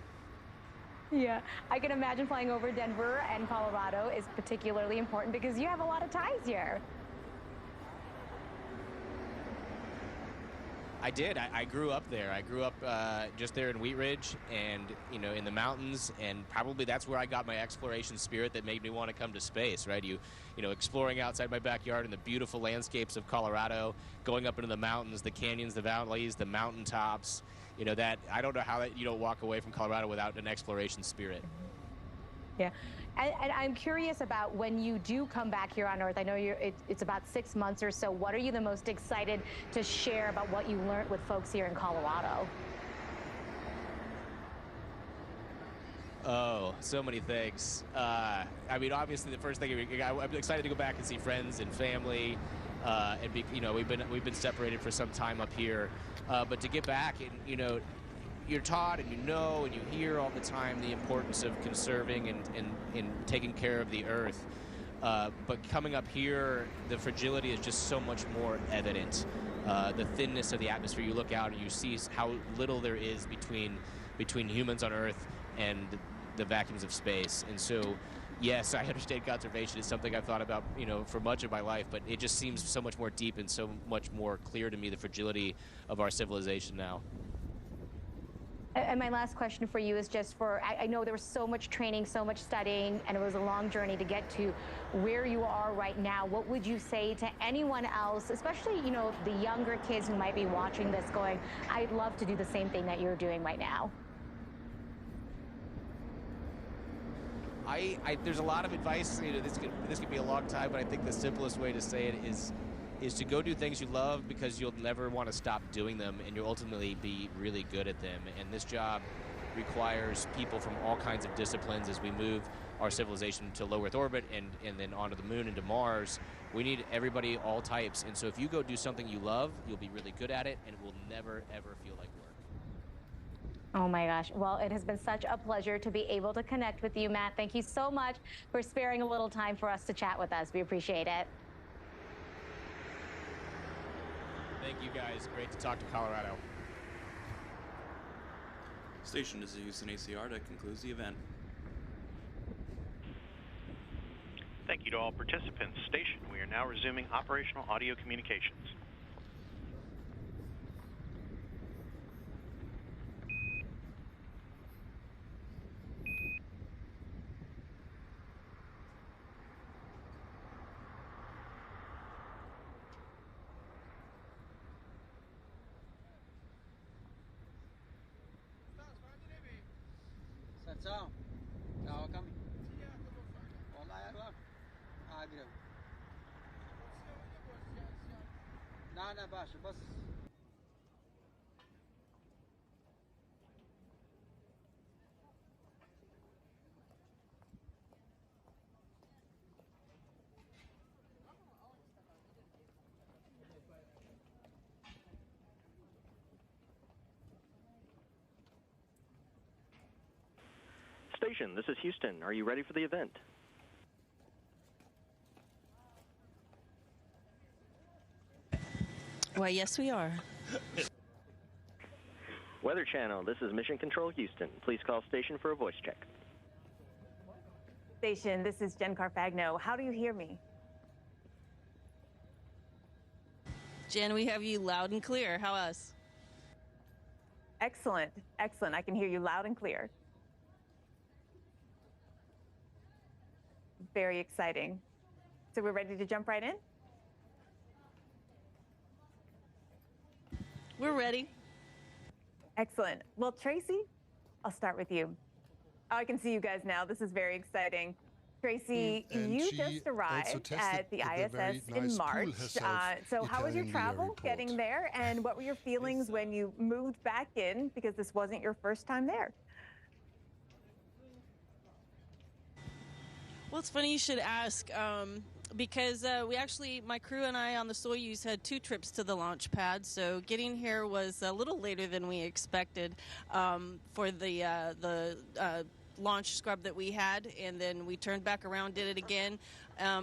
Yeah, I can imagine flying over Denver and Colorado is particularly important because you have a lot of ties here. I did. I grew up there. I grew up just there in Wheat Ridge, and you know, in the mountains, and probably that's where I got my exploration spirit that made me want to come to space. Right? You know, exploring outside my backyard in the beautiful landscapes of Colorado, going up into the mountains, the canyons, the valleys, the mountaintops. You know, that I don't know how that you don't walk away from Colorado without an exploration spirit. Yeah, and I'm curious about when you do come back here on Earth. I know it's about 6 months or so. What are you the most excited to share about what you learned with folks here in Colorado? Oh, so many things. I mean, obviously, the first thing I'm excited to go back and see friends and family, and be, you know, we've been separated for some time up here, but to get back and you know. You're taught and you know and you hear all the time the importance of conserving and taking care of the Earth. But coming up here, the fragility is just so much more evident. The thinness of the atmosphere, you look out and you see how little there is between humans on Earth and the vacuums of space. And so, yes, I understand conservation is something I've thought about, you know, for much of my life, but it just seems so much more deep and so much more clear to me, the fragility of our civilization now. And my last question for you is just I know there was so much training, so much studying, and it was a long journey to get to where you are right now. What would you say to anyone else, especially, you know, the younger kids who might be watching this going, I'd love to do the same thing that you're doing right now? There's a lot of advice. You know, this could be a long time, but I think the simplest way to say it is to go do things you love, because you'll never want to stop doing them, and you'll ultimately be really good at them. And this job requires people from all kinds of disciplines as we move our civilization to low Earth orbit and then onto the moon and to Mars. We need everybody, all types. And so if you go do something you love, you'll be really good at it, and it will never, ever feel like work. Oh my gosh. Well, it has been such a pleasure to be able to connect with you, Matt. Thank you so much for sparing a little time for us to chat with us. We appreciate it. Thank you, guys. Great to talk to Colorado. Station is Houston ACR. That concludes the event. Thank you to all participants. Station, we are now resuming operational audio communications. sao? Chào kami. Online lang. Agrew. Na baixo, bas. Station, this is Houston. Are you ready for the event? Why, yes, we are. Weather Channel, this is Mission Control Houston. Please call station for a voice check. Station, this is Jen Carfagno. How do you hear me? Jen, we have you loud and clear. How us? Excellent, excellent. I can hear you loud and clear. Very exciting. So we're ready to jump right in? We're ready. Excellent. Well, Tracy, I'll start with you. Oh, I can see you guys now. This is very exciting. Tracy, you just arrived at the ISS in March. So how was your travel getting there? And what were your feelings when you moved back in, because this wasn't your first time there? Well, it's funny you should ask, because we actually, my crew and I on the Soyuz had 2 trips to the launch pad, so getting here was a little later than we expected for the launch scrub that we had, and then we turned back around, did it again.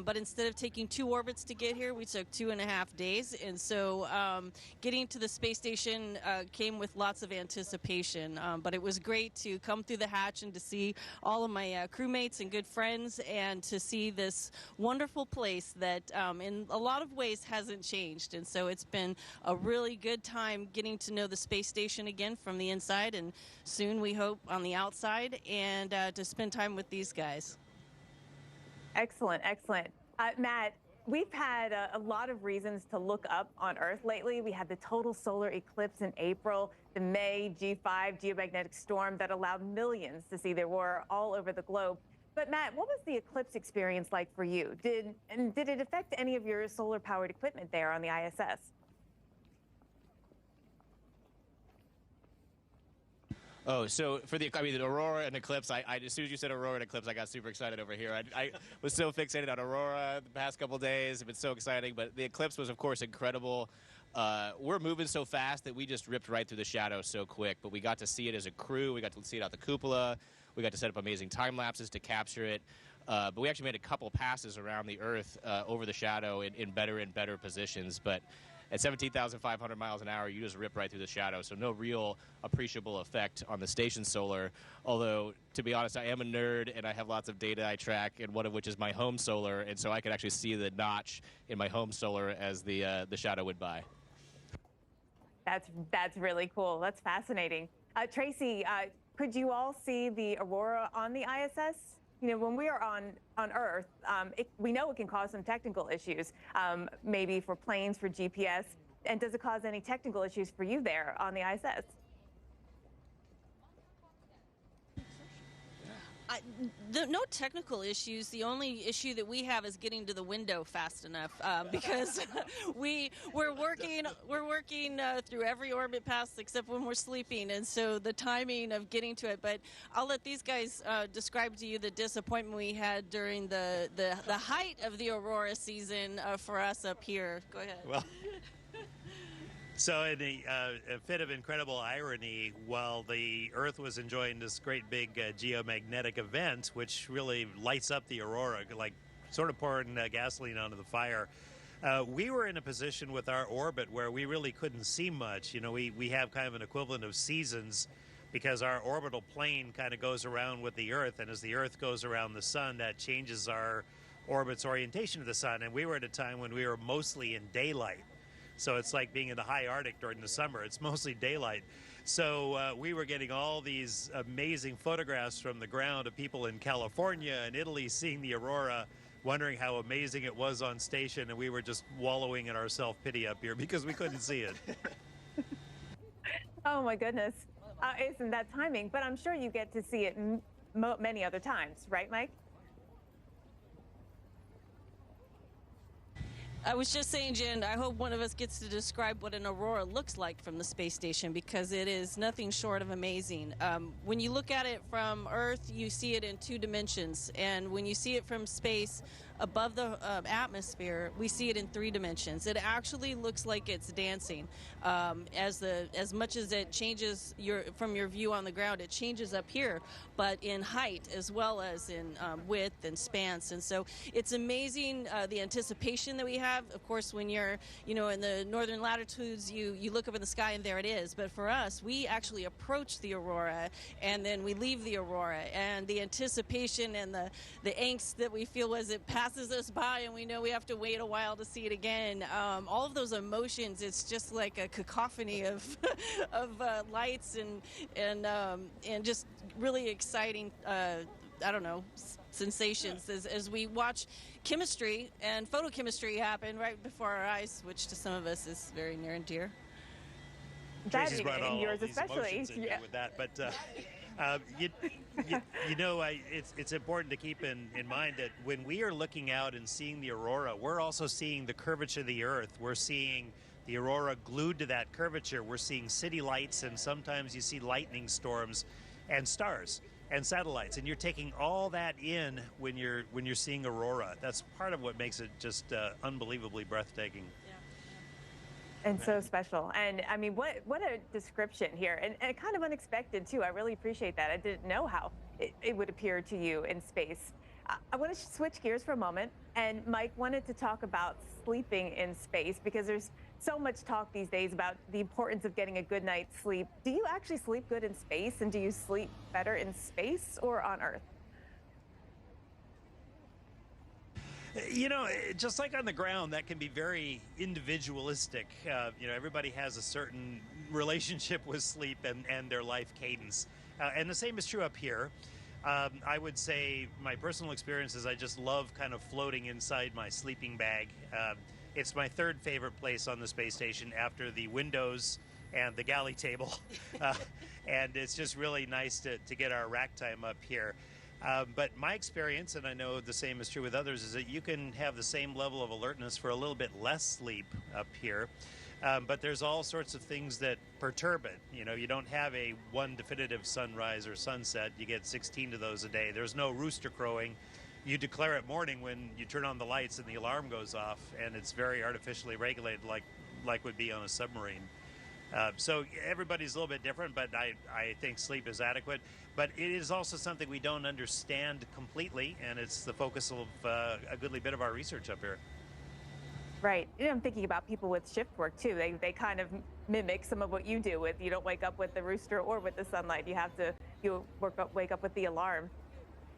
But instead of taking 2 orbits to get here, we took 2.5 days. And so getting to the space station came with lots of anticipation. But it was great to come through the hatch and to see all of my crewmates and good friends, and to see this wonderful place that in a lot of ways hasn't changed. And so it's been a really good time getting to know the space station again from the inside, and soon we hope on the outside, and to spend time with these guys. Excellent, excellent. Matt, we've had a lot of reasons to look up on Earth lately. We had the total solar eclipse in April, the May G5 geomagnetic storm that allowed millions to see the aurora all over the globe. But Matt, what was the eclipse experience like for you? Did it affect any of your solar-powered equipment there on the ISS? Oh, so for the aurora and eclipse, as soon as you said aurora and eclipse, I got super excited over here. I was so fixated on aurora the past couple days. It's been so exciting, but the eclipse was, of course, incredible. We're moving so fast that we just ripped right through the shadow so quick, but we got to see it as a crew. We got to see it out the cupola. We got to set up amazing time lapses to capture it. But we actually made a couple passes around the Earth over the shadow in better and better positions. But at 17,500 miles an hour, you just rip right through the shadow, so no real appreciable effect on the station solar. Although, to be honest, I am a nerd, and I have lots of data I track, and one of which is my home solar, and so I could actually see the notch in my home solar as the shadow went by. That's really cool. That's fascinating. Tracy, could you all see the aurora on the ISS? You know, when we are on Earth, we know it can cause some technical issues, maybe for planes, for GPS. And does it cause any technical issues for you there on the ISS? No technical issues. The only issue that we have is getting to the window fast enough, because we're working through every orbit pass except when we're sleeping, and so the timing of getting to it. But I'll let these guys describe to you the disappointment we had during the height of the aurora season for us up here. Go ahead. Well. So in a fit of incredible irony, while the Earth was enjoying this great big geomagnetic event, which really lights up the aurora, like sort of pouring gasoline onto the fire, we were in a position with our orbit where we really couldn't see much. You know, we have kind of an equivalent of seasons, because our orbital plane kind of goes around with the Earth, and as the Earth goes around the sun, that changes our orbit's orientation to the sun. And we were at a time when we were mostly in daylight. So it's like being in the high Arctic during the summer. It's mostly daylight. So we were getting all these amazing photographs from the ground of people in California and Italy seeing the aurora, wondering how amazing it was on station, and we were just wallowing in our self-pity up here because we couldn't see it. Oh my goodness. Isn't that timing? But I'm sure you get to see it many other times, right, Mike? I was just saying, Jen, I hope one of us gets to describe what an aurora looks like from the space station, because it is nothing short of amazing. When you look at it from Earth, you see it in 2 dimensions. And when you see it from space above the atmosphere, we see it in 3 dimensions. It actually looks like it's dancing. As much as it changes from your view on the ground, it changes up here, but in height as well as in width and spans. And so it's amazing the anticipation that we have. Of course, when you're, in the northern latitudes, you look up in the sky and there it is. But for us, we actually approach the aurora and then we leave the aurora, and the anticipation and the angst that we feel as it passes us by, and we know we have to wait a while to see it again. All of those emotions, it's just like a cacophony of lights and just really exciting, sensations as we watch chemistry and photochemistry happen right before our eyes, which to some of us is very near and dear. Tracy's brought all these emotions in with that, but it's important to keep in mind that when we are looking out and seeing the aurora, we're also seeing the curvature of the Earth. We're seeing the aurora glued to that curvature. We're seeing city lights, and sometimes you see lightning storms and stars and satellites, and you're taking all that in when you're seeing aurora. That's part of what makes it just unbelievably breathtaking. And so special. And I mean, what a description here, and kind of unexpected too. I really appreciate that. I didn't know how it would appear to you in space. I want to switch gears for a moment, and Mike wanted to talk about sleeping in space, because there's so much talk these days about the importance of getting a good night's sleep. Do you actually sleep good in space, and do you sleep better in space or on Earth? Just like on the ground, that can be very individualistic. Everybody has a certain relationship with sleep and their life cadence. And the same is true up here. I would say my personal experience is I just love kind of floating inside my sleeping bag. It's my 3rd favorite place on the space station after the windows and the galley table. And it's just really nice to get our rack time up here. But my experience, and I know the same is true with others, is that you can have the same level of alertness for a little bit less sleep up here. But there's all sorts of things that perturb it. You don't have a one definitive sunrise or sunset. You get 16 of those a day. There's no rooster crowing. You declare it morning when you turn on the lights and the alarm goes off, and it's very artificially regulated like would be on a submarine. So everybody's a little bit different, but I think sleep is adequate. But it is also something we don't understand completely, and it's the focus of a goodly bit of our research up here. Right. I'm thinking about people with shift work too. They kind of mimic some of what you do with, you don't wake up with the rooster or with the sunlight. You wake up with the alarm.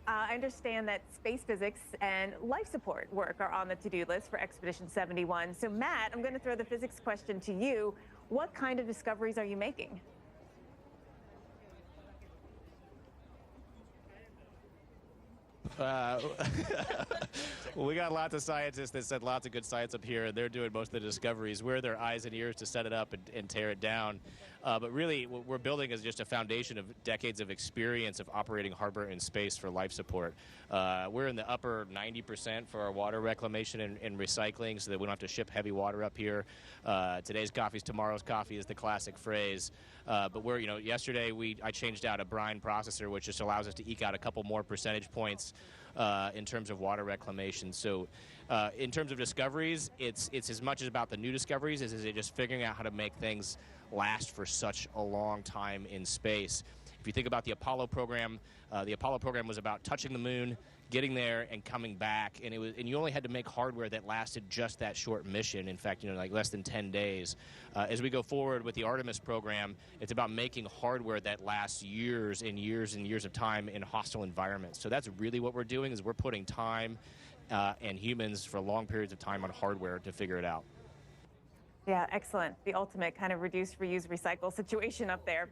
I understand that space physics and life support work are on the to-do list for Expedition 71. So Matt, I'm going to throw the physics question to you. What kind of discoveries are you making? Well, we got lots of scientists that said lots of good science up here, and they're doing most of the discoveries. We're their eyes and ears to set it up and tear it down. But really, what we're building is just a foundation of decades of experience of operating hardware in space for life support. We're in the upper 90% for our water reclamation and recycling, so that we don't have to ship heavy water up here. Today's coffee is tomorrow's coffee is the classic phrase. But yesterday I changed out a brine processor, which just allows us to eke out a couple more percentage points in terms of water reclamation. So in terms of discoveries, it's as much as about the new discoveries as it just figuring out how to make things last for such a long time in space. If you think about the Apollo program was about touching the moon, getting there, and coming back, and you only had to make hardware that lasted just that short mission. In fact, like less than 10 days. As we go forward with the Artemis program, it's about making hardware that lasts years and years and years of time in hostile environments. So that's really what we're doing, is we're putting time and humans for long periods of time on hardware to figure it out. Yeah, excellent. The ultimate kind of reduce, reuse, recycle situation up there.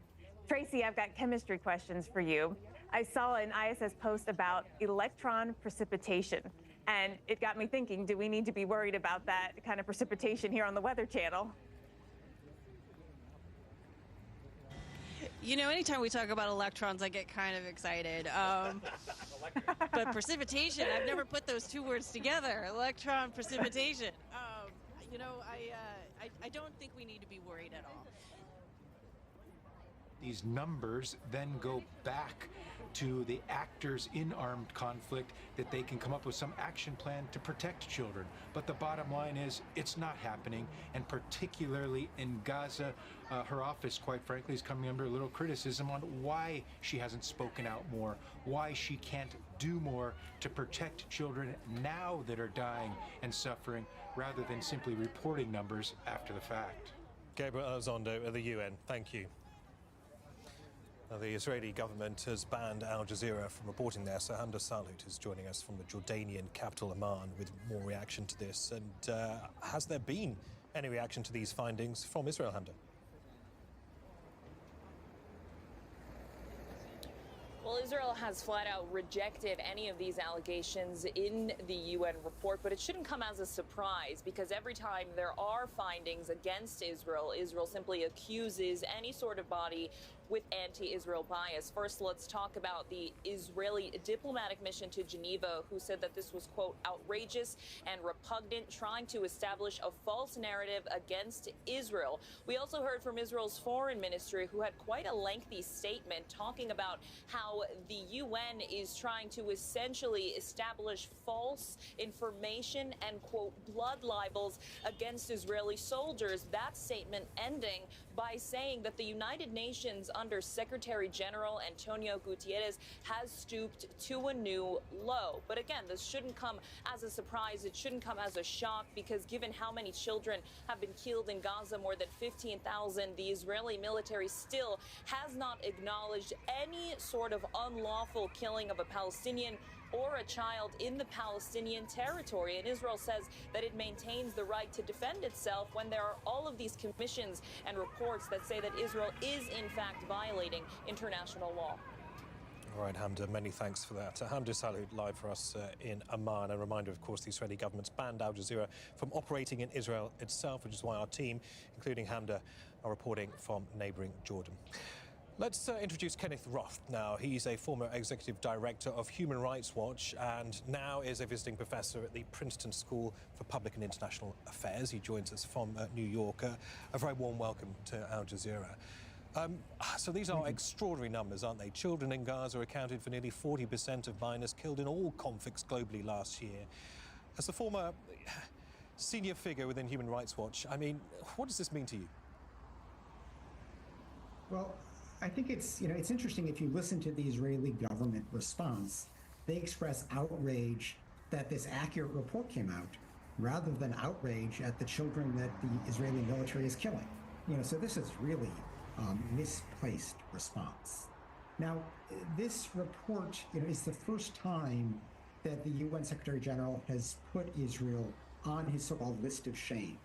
Tracy, I've got chemistry questions for you. I saw an ISS post about electron precipitation, and it got me thinking, do we need to be worried about that kind of precipitation here on the Weather Channel? You know, anytime we talk about electrons, I get kind of excited. But precipitation, I've never put those two words together. Electron precipitation. You know, I don't think we need to be worried at all. These numbers then go back to the actors in armed conflict that they can come up with some action plan to protect children. But the bottom line is it's not happening, and particularly in Gaza, her office, quite frankly, is coming under a little criticism on why she hasn't spoken out more, why she can't do more to protect children now that are dying and suffering, rather than simply reporting numbers after the fact. Gabriel Elizondo at the UN, thank you. The Israeli government has banned Al Jazeera from reporting there. So Hamda Salut is joining us from the Jordanian capital Amman with more reaction to this. And has there been any reaction to these findings from Israel, Hamda? Well, Israel has flat out rejected any of these allegations in the UN report, but it shouldn't come as a surprise because every time there are findings against Israel, Israel simply accuses any sort of body with anti-Israel bias. First, let's talk about the Israeli diplomatic mission to Geneva, who said that this was, quote, outrageous and repugnant, trying to establish a false narrative against Israel. We also heard from Israel's foreign ministry, who had quite a lengthy statement talking about how the UN is trying to essentially establish false information and, quote, blood libels against Israeli soldiers. That statement ending by saying that the United Nations under Secretary General Antonio Guterres has stooped to a new low. But again, this shouldn't come as a surprise. It shouldn't come as a shock because given how many children have been killed in Gaza, more than 15,000, the Israeli military still has not acknowledged any sort of unlawful killing of a Palestinian or a child in the Palestinian territory. And Israel says that it maintains the right to defend itself when there are all of these commissions and reports that say that Israel is in fact violating international law. All right, Hamda, many thanks for that. Hamda Salut live for us in Amman. A reminder, of course, the Israeli government's banned Al Jazeera from operating in Israel itself, which is why our team, including Hamda, are reporting from neighbouring Jordan. Let's introduce Kenneth Roth now. He's a former executive director of Human Rights Watch and now is a visiting professor at the Princeton School for Public and International Affairs. He joins us from New York. A very warm welcome to Al Jazeera. So these are extraordinary numbers, aren't they? Children in Gaza accounted for nearly 40% of minors killed in all conflicts globally last year. As a former senior figure within Human Rights Watch, I mean, what does this mean to you? Well, I think it's interesting if you listen to the Israeli government response, they express outrage that this accurate report came out rather than outrage at the children that the Israeli military is killing. So this is really misplaced response. Now, this report is the first time that the UN Secretary General has put Israel on his so-called list of shame,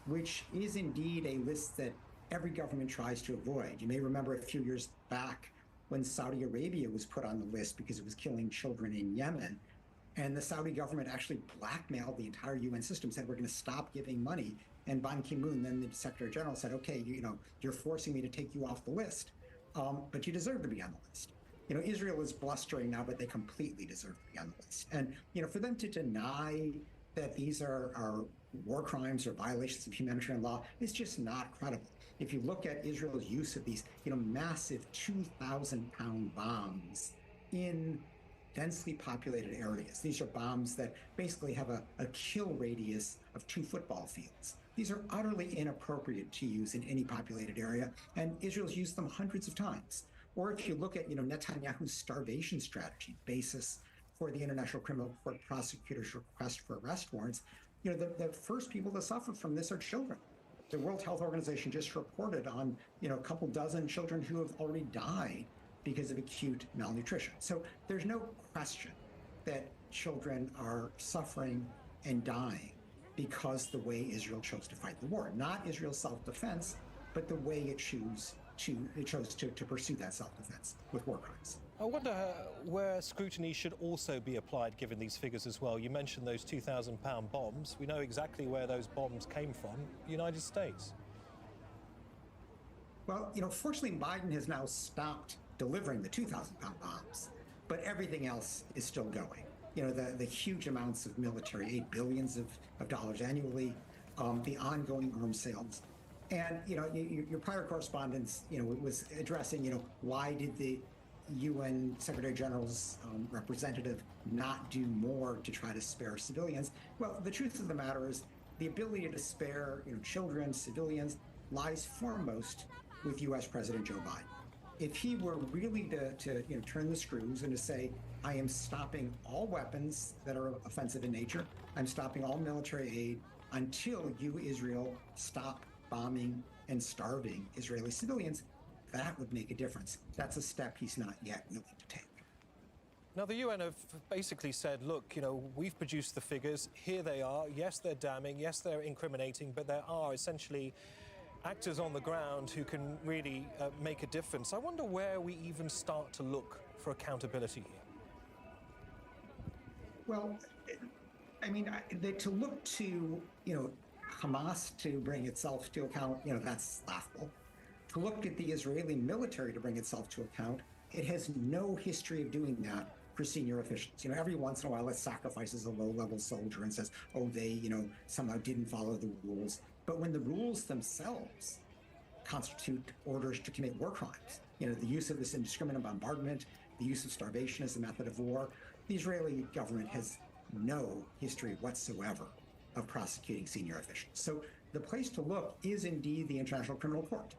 which is indeed a list that every government tries to avoid. You may remember a few years back when Saudi Arabia was put on the list because it was killing children in Yemen. And the Saudi government actually blackmailed the entire UN system, said, we're going to stop giving money. And Ban Ki-moon, then the Secretary General, said, okay, you're forcing me to take you off the list, but you deserve to be on the list. Israel is blustering now, but they completely deserve to be on the list. And, for them to deny that these are war crimes or violations of humanitarian law is just not credible. If you look at Israel's use of these, massive 2,000-pound bombs in densely populated areas, these are bombs that basically have a kill radius of 2 football fields. These are utterly inappropriate to use in any populated area, and Israel's used them hundreds of times. Or if you look at, Netanyahu's starvation strategy, basis for the International Criminal Court prosecutor's request for arrest warrants, the first people to suffer from this are children. The World Health Organization just reported on, a couple dozen children who have already died because of acute malnutrition. So there's no question that children are suffering and dying because the way Israel chose to fight the war, not Israel's self-defense, but the way it chose to pursue that self-defense with war crimes. I wonder where scrutiny should also be applied given these figures as well. You mentioned those 2,000-pound bombs. We know exactly where those bombs came from, the United States. Well, fortunately, Biden has now stopped delivering the 2,000-pound bombs, but everything else is still going. The huge amounts of military aid, billions of dollars annually, the ongoing arms sales. And, your prior correspondence, was addressing, why did the UN Secretary General's representative not do more to try to spare civilians? Well, the truth of the matter is the ability to spare, children, civilians, lies foremost with U.S. President Joe Biden. If he were really to turn the screws and to say, I am stopping all weapons that are offensive in nature, I'm stopping all military aid until you, Israel, stop bombing and starving Israeli civilians, that would make a difference. That's a step he's not yet willing to take. Now, the UN have basically said, look, we've produced the figures. Here they are. Yes, they're damning. Yes, they're incriminating. But there are essentially actors on the ground who can really make a difference. I wonder where we even start to look for accountability here. Well, to look to, Hamas to bring itself to account, that's laughable. To look at the Israeli military to bring itself to account, it has no history of doing that for senior officials. Every once in a while it sacrifices a low-level soldier and says, oh, they, somehow didn't follow the rules. But when the rules themselves constitute orders to commit war crimes, the use of this indiscriminate bombardment, the use of starvation as a method of war, the Israeli government has no history whatsoever of prosecuting senior officials. So the place to look is indeed the International Criminal Court.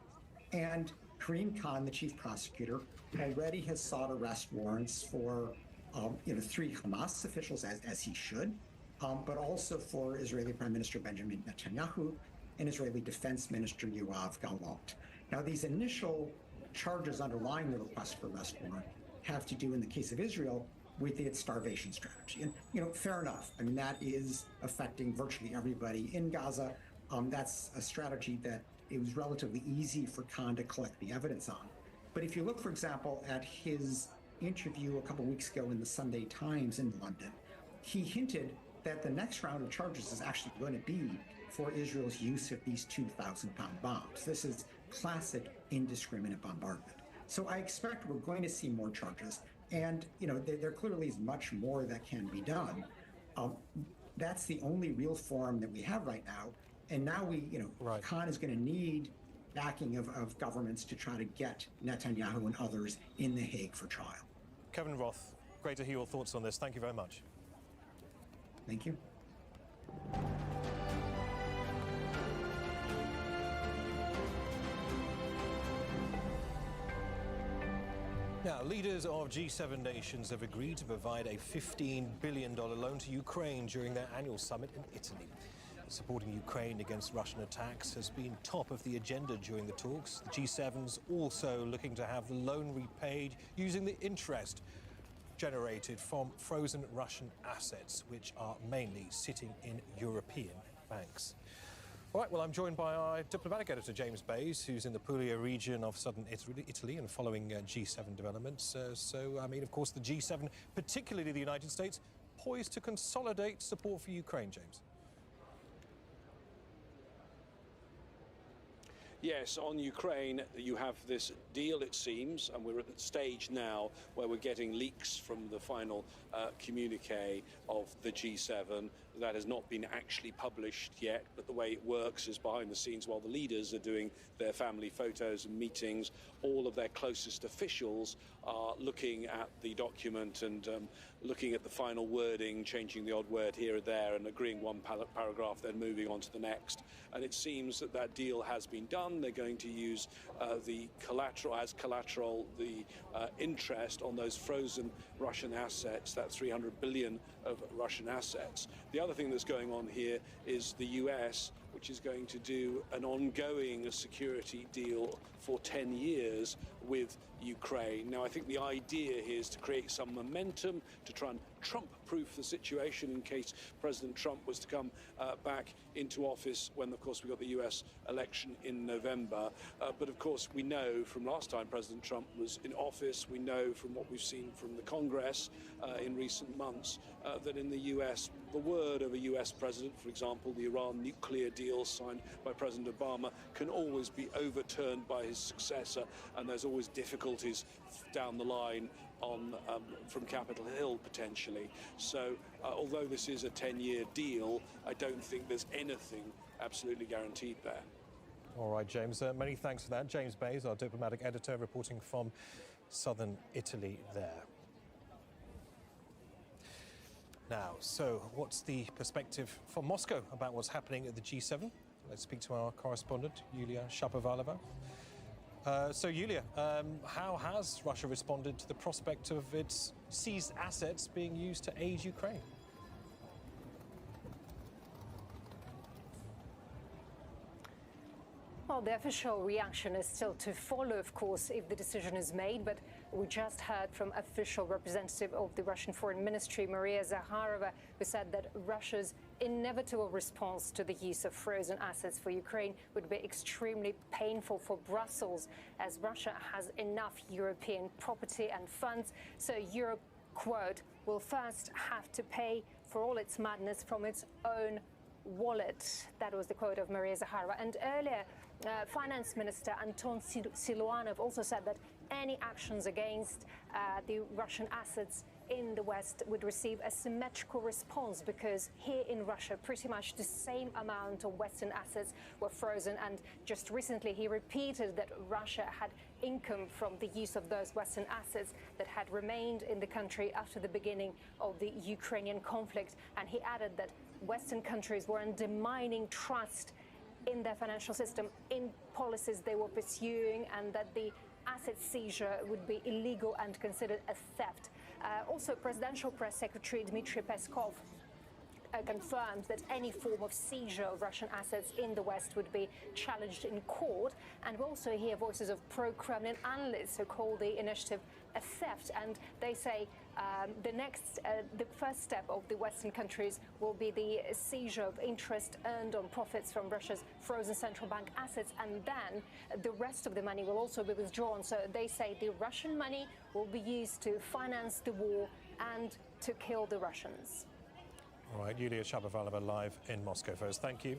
And Karim Khan, the chief prosecutor, already has sought arrest warrants for 3 Hamas officials, as he should, but also for Israeli Prime Minister Benjamin Netanyahu and Israeli Defense Minister Yoav Gallant. Now, these initial charges underlying the request for arrest warrant have to do, in the case of Israel, with its starvation strategy. And, fair enough. That is affecting virtually everybody in Gaza. That's a strategy that it was relatively easy for Khan to collect the evidence on. But if you look, for example, at his interview a couple weeks ago in the Sunday Times in London, he hinted that the next round of charges is actually going to be for Israel's use of these 2,000-pound bombs. This is classic indiscriminate bombardment. So I expect we're going to see more charges. And, there clearly is much more that can be done. That's the only real forum that we have right now. And now Khan is going to need backing of governments to try to get Netanyahu and others in The Hague for trial. Kevin Roth, great to hear your thoughts on this. Thank you very much. Thank you. Now, leaders of G7 nations have agreed to provide a $15 billion loan to Ukraine during their annual summit in Italy. Supporting Ukraine against Russian attacks has been top of the agenda during the talks. The G7's also looking to have the loan repaid using the interest generated from frozen Russian assets, which are mainly sitting in European banks. All right, well, I'm joined by our diplomatic editor, James Bays, who's in the Puglia region of southern Italy and following G7 developments. Of course, the G7, particularly the United States, poised to consolidate support for Ukraine, James. Yes, on Ukraine, you have this deal, it seems, and we're at the stage now where we're getting leaks from the final communique of the G7. That has not been actually published yet, but the way it works is behind the scenes while the leaders are doing their family photos and meetings, all of their closest officials are looking at the document and looking at the final wording, changing the odd word here or there and agreeing one paragraph, then moving on to the next. And it seems that that deal has been done. They're going to use the collateral, the interest on those frozen Russian assets, that 300 billion of Russian assets. The other thing that's going on here is the US, which is going to do an ongoing security deal for 10 years with Ukraine. Now, I think the idea here is to create some momentum, to try and Trump-proof the situation in case President Trump was to come back into office when, of course, we got the US election in November. But of course, we know from last time President Trump was in office, we know from what we've seen from the Congress in recent months that in the US, the word of a US president, for example, the Iran nuclear deal signed by President Obama, can always be overturned by his successor, and there's always difficulties down the line on from Capitol Hill potentially. So although this is a 10-year deal, I don't think there's anything absolutely guaranteed there. All right, James, many thanks for that. James Bays, our diplomatic editor, reporting from southern Italy there. Now, so what's the perspective from Moscow about what's happening at the G7? Let's speak to our correspondent, Yulia Shapovalova. So, Yulia, how has Russia responded to the prospect of its seized assets being used to aid Ukraine? Well, the official reaction is still to follow, of course, if the decision is made. But we just heard from official representative of the Russian Foreign Ministry, Maria Zakharova, who said that Russia's inevitable response to the use of frozen assets for Ukraine would be extremely painful for Brussels, as Russia has enough European property and funds. So Europe, quote, will first have to pay for all its madness from its own wallet. That was the quote of Maria Zakharova. And earlier, Finance Minister Anton Siluanov also said that any actions against the Russian assets in the West would receive a symmetrical response, because here in Russia, pretty much the same amount of Western assets were frozen. And just recently, he repeated that Russia had income from the use of those Western assets that had remained in the country after the beginning of the Ukrainian conflict. And he added that Western countries were undermining trust in their financial system, in policies they were pursuing, and that the asset seizure would be illegal and considered a theft. Also, Presidential Press Secretary Dmitry Peskov confirmed that any form of seizure of Russian assets in the West would be challenged in court. And we also hear voices of pro-Kremlin analysts who call the initiative a theft. And they say the first step of the Western countries will be the seizure of interest earned on profits from Russia's frozen central bank assets. And then the rest of the money will also be withdrawn. So they say the Russian money will be used to finance the war and to kill the Russians. All right, Yulia Shapovalova live in Moscow for us. Thank you.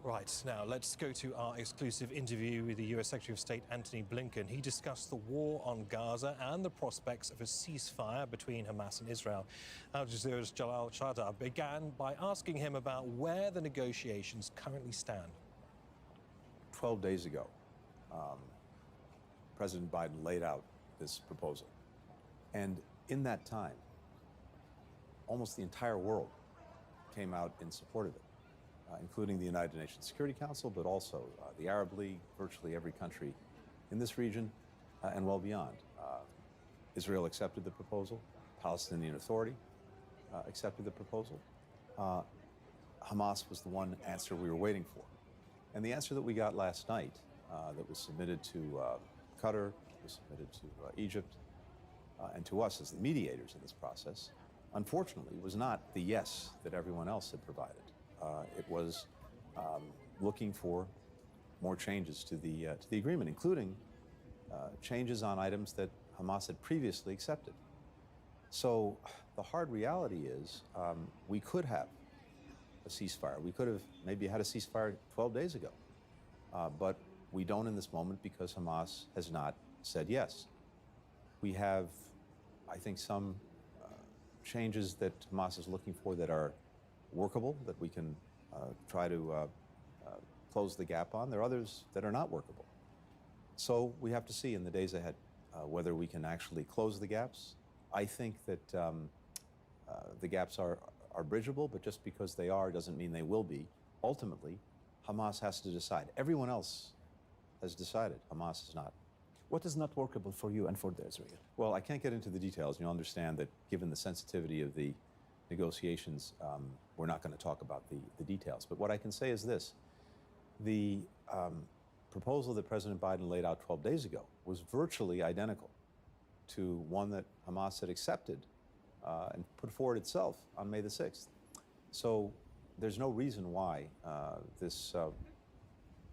Right, now let's go to our exclusive interview with the US Secretary of State Antony Blinken. He discussed the war on Gaza and the prospects of a ceasefire between Hamas and Israel. Al Jazeera's Jalal Shadab began by asking him about where the negotiations currently stand. 12 days ago, President Biden laid out this proposal. And in that time, almost the entire world came out in support of it, including the United Nations Security Council, but also the Arab League, virtually every country in this region and well beyond. Israel accepted the proposal. Palestinian Authority accepted the proposal. Hamas was the one answer we were waiting for. And the answer that we got last night that was submitted to Qatar, was submitted to Egypt, and to us as the mediators in this process, unfortunately, was not the yes that everyone else had provided. It was looking for more changes to the agreement, including changes on items that Hamas had previously accepted. So the hard reality is we could have a ceasefire. We could have maybe had a ceasefire 12 days ago, but we don't in this moment because Hamas has not said yes. We have, I think, some changes that Hamas is looking for that are workable, that we can try to close the gap on. There are others that are not workable. So we have to see in the days ahead whether we can actually close the gaps. I think that the gaps are bridgeable, but just because they are doesn't mean they will be. Ultimately, Hamas has to decide. Everyone else has decided. Hamas has not. What is not workable for you and for the Israel? Well, I can't get into the details. You'll understand that given the sensitivity of the negotiations, we're not going to talk about the details. But what I can say is this. The proposal that President Biden laid out 12 days ago was virtually identical to one that Hamas had accepted and put forward itself on May the 6th. So there's no reason why this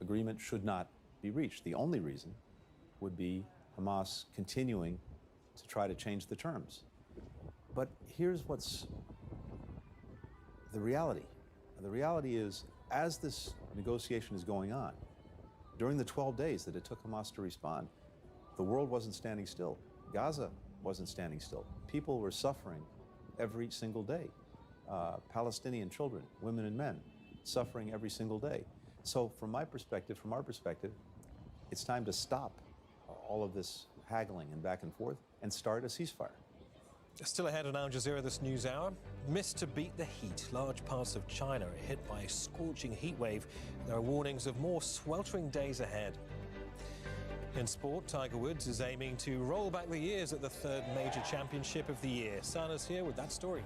agreement should not be reached. The only reason would be Hamas continuing to try to change the terms. But here's what's the reality. The reality is, as this negotiation is going on, during the 12 days that it took Hamas to respond, the world wasn't standing still. Gaza wasn't standing still. People were suffering every single day. Palestinian children, women and men, suffering every single day. So from our perspective, it's time to stop all of this haggling and back and forth and start a ceasefire. Still ahead on Al Jazeera this news hour. Missed to beat the heat. Large parts of China are hit by a scorching heat wave. There are warnings of more sweltering days ahead. In sport, Tiger Woods is aiming to roll back the years at the third major championship of the year. Sana's here with that story.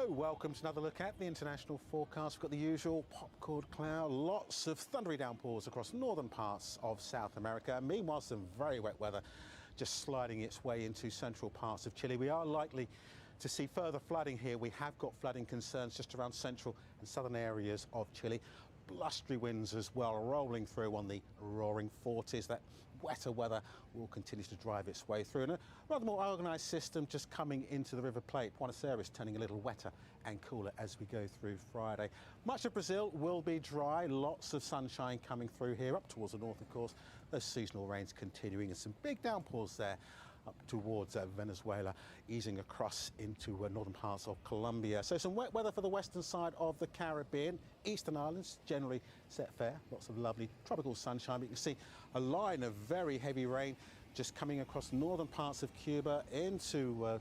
Welcome to another look at the international forecast. We've got the usual popcorn cloud, lots of thundery downpours across northern parts of South America. Meanwhile, some very wet weather just sliding its way into central parts of Chile. We are likely to see further flooding here. We have got flooding concerns just around central and southern areas of Chile. Blustery winds as well rolling through on the roaring 40s. That wetter weather will continue to drive its way through. And a rather more organised system just coming into the River Plate. Buenos Aires turning a little wetter and cooler as we go through Friday. Much of Brazil will be dry. Lots of sunshine coming through here up towards the north, of course. Those seasonal rains continuing and some big downpours there up towards Venezuela, easing across into northern parts of Colombia. So some wet weather for the western side of the Caribbean. Eastern islands generally set fair. Lots of lovely tropical sunshine. But you can see a line of very heavy rain just coming across northern parts of Cuba into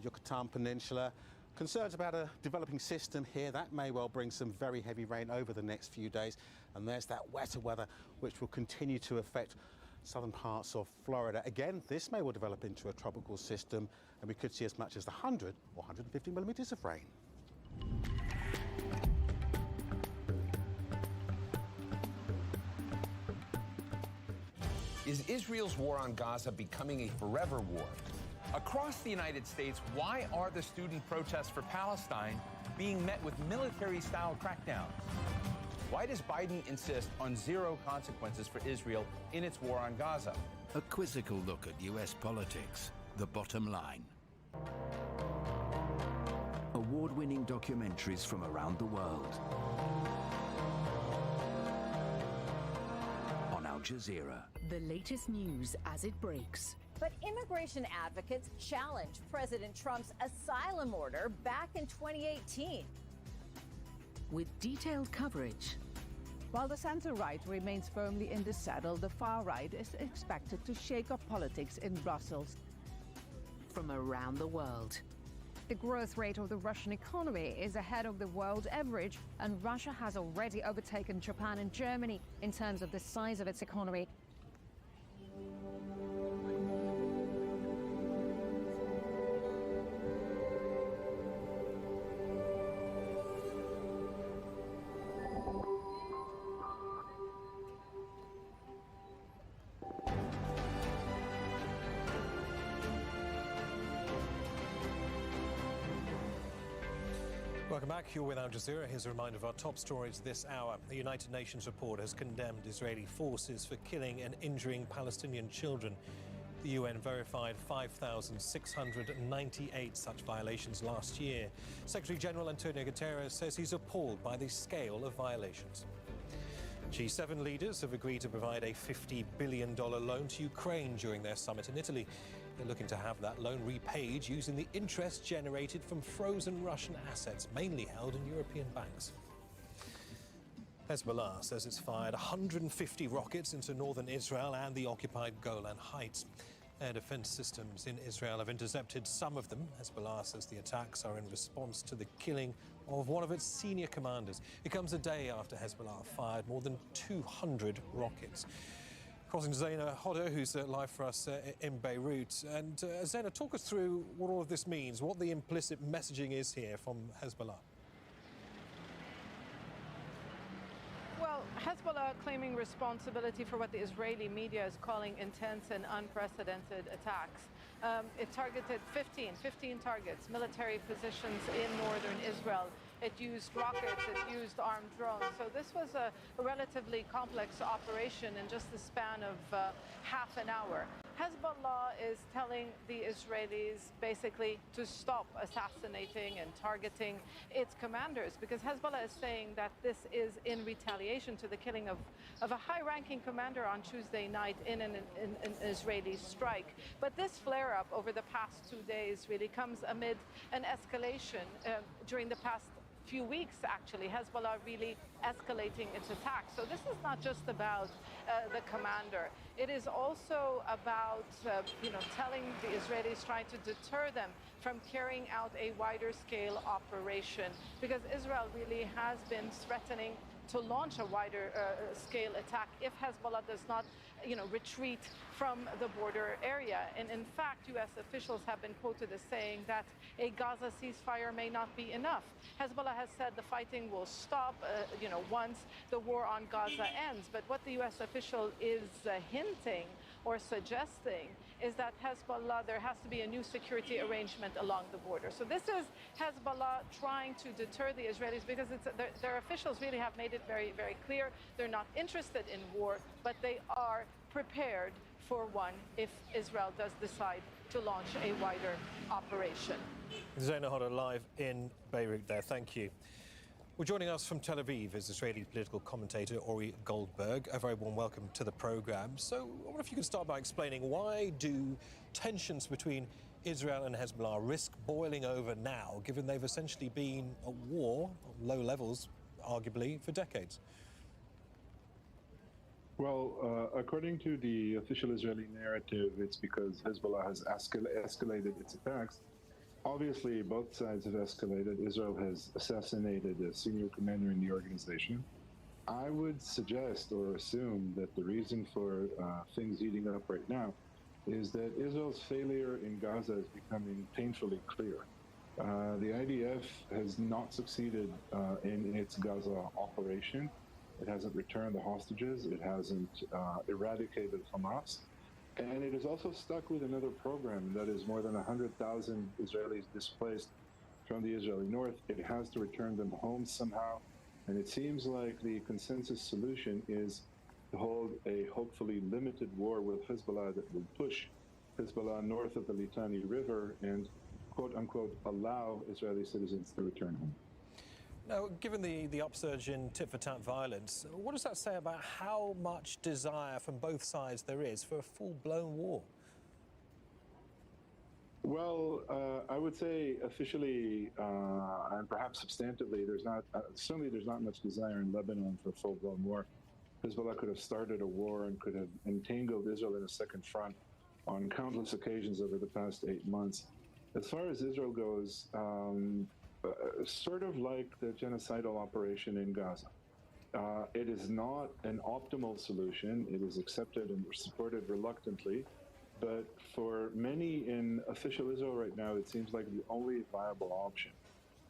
Yucatan Peninsula. Concerns about a developing system here. That may well bring some very heavy rain over the next few days. And there's that wetter weather which will continue to affect southern parts of Florida. Again, this may well develop into a tropical system, and we could see as much as 100 or 150 millimetres of rain. Is Israel's war on Gaza becoming a forever war? Across the United States, why are the student protests for Palestine being met with military-style crackdowns? Why does Biden insist on zero consequences for Israel in its war on Gaza? A quizzical look at U.S. politics, The Bottom Line. Award-winning documentaries from around the world. On Al Jazeera. The latest news as it breaks. But immigration advocates challenged President Trump's asylum order back in 2018. With detailed coverage. While the centre-right remains firmly in the saddle, the far-right is expected to shake up politics in Brussels. From around the world. The growth rate of the Russian economy is ahead of the world average, and Russia has already overtaken Japan and Germany in terms of the size of its economy. Welcome back. You're with Al Jazeera. Here's a reminder of our top stories this hour. The United Nations report has condemned Israeli forces for killing and injuring Palestinian children. The UN verified 5,698 such violations last year. Secretary General Antonio Guterres says he's appalled by the scale of violations. G7 leaders have agreed to provide a $50 billion loan to Ukraine during their summit in Italy. They're looking to have that loan repaid using the interest generated from frozen Russian assets, mainly held in European banks. Hezbollah says it's fired 150 rockets into northern Israel and the occupied Golan Heights. Air defense systems in Israel have intercepted some of them. Hezbollah says the attacks are in response to the killing of one of its senior commanders. It comes a day after Hezbollah fired more than 200 rockets. Crossing to Zaina Hodder, who's live for us in Beirut. And Zaina, talk us through what all of this means, what the implicit messaging is here from Hezbollah. Well, Hezbollah claiming responsibility for what the Israeli media is calling intense and unprecedented attacks. It targeted 15 targets, military positions in northern Israel. It used rockets, it used armed drones. So this was a relatively complex operation in just the span of half an hour. Hezbollah is telling the Israelis basically to stop assassinating and targeting its commanders, because Hezbollah is saying that this is in retaliation to the killing of a high-ranking commander on Tuesday night in an Israeli strike. But this flare-up over the past 2 days really comes amid an escalation during the past few weeks, actually. Hezbollah really escalating its attack. So this is not just about the commander. It is also about, telling the Israelis, trying to deter them from carrying out a wider scale operation, because Israel really has been threatening to launch a wider scale attack if Hezbollah does not, retreat from the border area. And in fact, U.S. officials have been quoted as saying that a Gaza ceasefire may not be enough. Hezbollah has said the fighting will stop, once the war on Gaza ends. But what the U.S. official is hinting or suggesting is that Hezbollah, there has to be a new security arrangement along the border. So this is Hezbollah trying to deter the Israelis, because their officials really have made it very, very clear they're not interested in war, but they are prepared for one if Israel does decide to launch a wider operation. Zaina Hodder live in Beirut there. Thank you. Well, joining us from Tel Aviv is Israeli political commentator Ori Goldberg. A very warm welcome to the programme. So I wonder if you could start by explaining, why do tensions between Israel and Hezbollah risk boiling over now, given they've essentially been at war, on low levels, arguably, for decades? Well, according to the official Israeli narrative, it's because Hezbollah has escalated its attacks. Obviously, both sides have escalated. Israel has assassinated a senior commander in the organization. I would suggest or assume that the reason for things heating up right now is that Israel's failure in Gaza is becoming painfully clear. The IDF has not succeeded in its Gaza operation. It hasn't returned the hostages. It hasn't eradicated Hamas. And it is also stuck with another program that is more than 100,000 Israelis displaced from the Israeli north. It has to return them home somehow. And it seems like the consensus solution is to hold a hopefully limited war with Hezbollah that will push Hezbollah north of the Litani River and, quote unquote, allow Israeli citizens to return home. Now, given the upsurge in tit-for-tat violence, what does that say about how much desire from both sides there is for a full-blown war? Well, I would say officially and perhaps substantively, there's not much desire in Lebanon for a full-blown war. Hezbollah could have started a war and could have entangled Israel in a second front on countless occasions over the past 8 months. As far as Israel goes, sort of like the genocidal operation in Gaza. It is not an optimal solution. It is accepted and supported reluctantly. But for many in official Israel right now, it seems like the only viable option.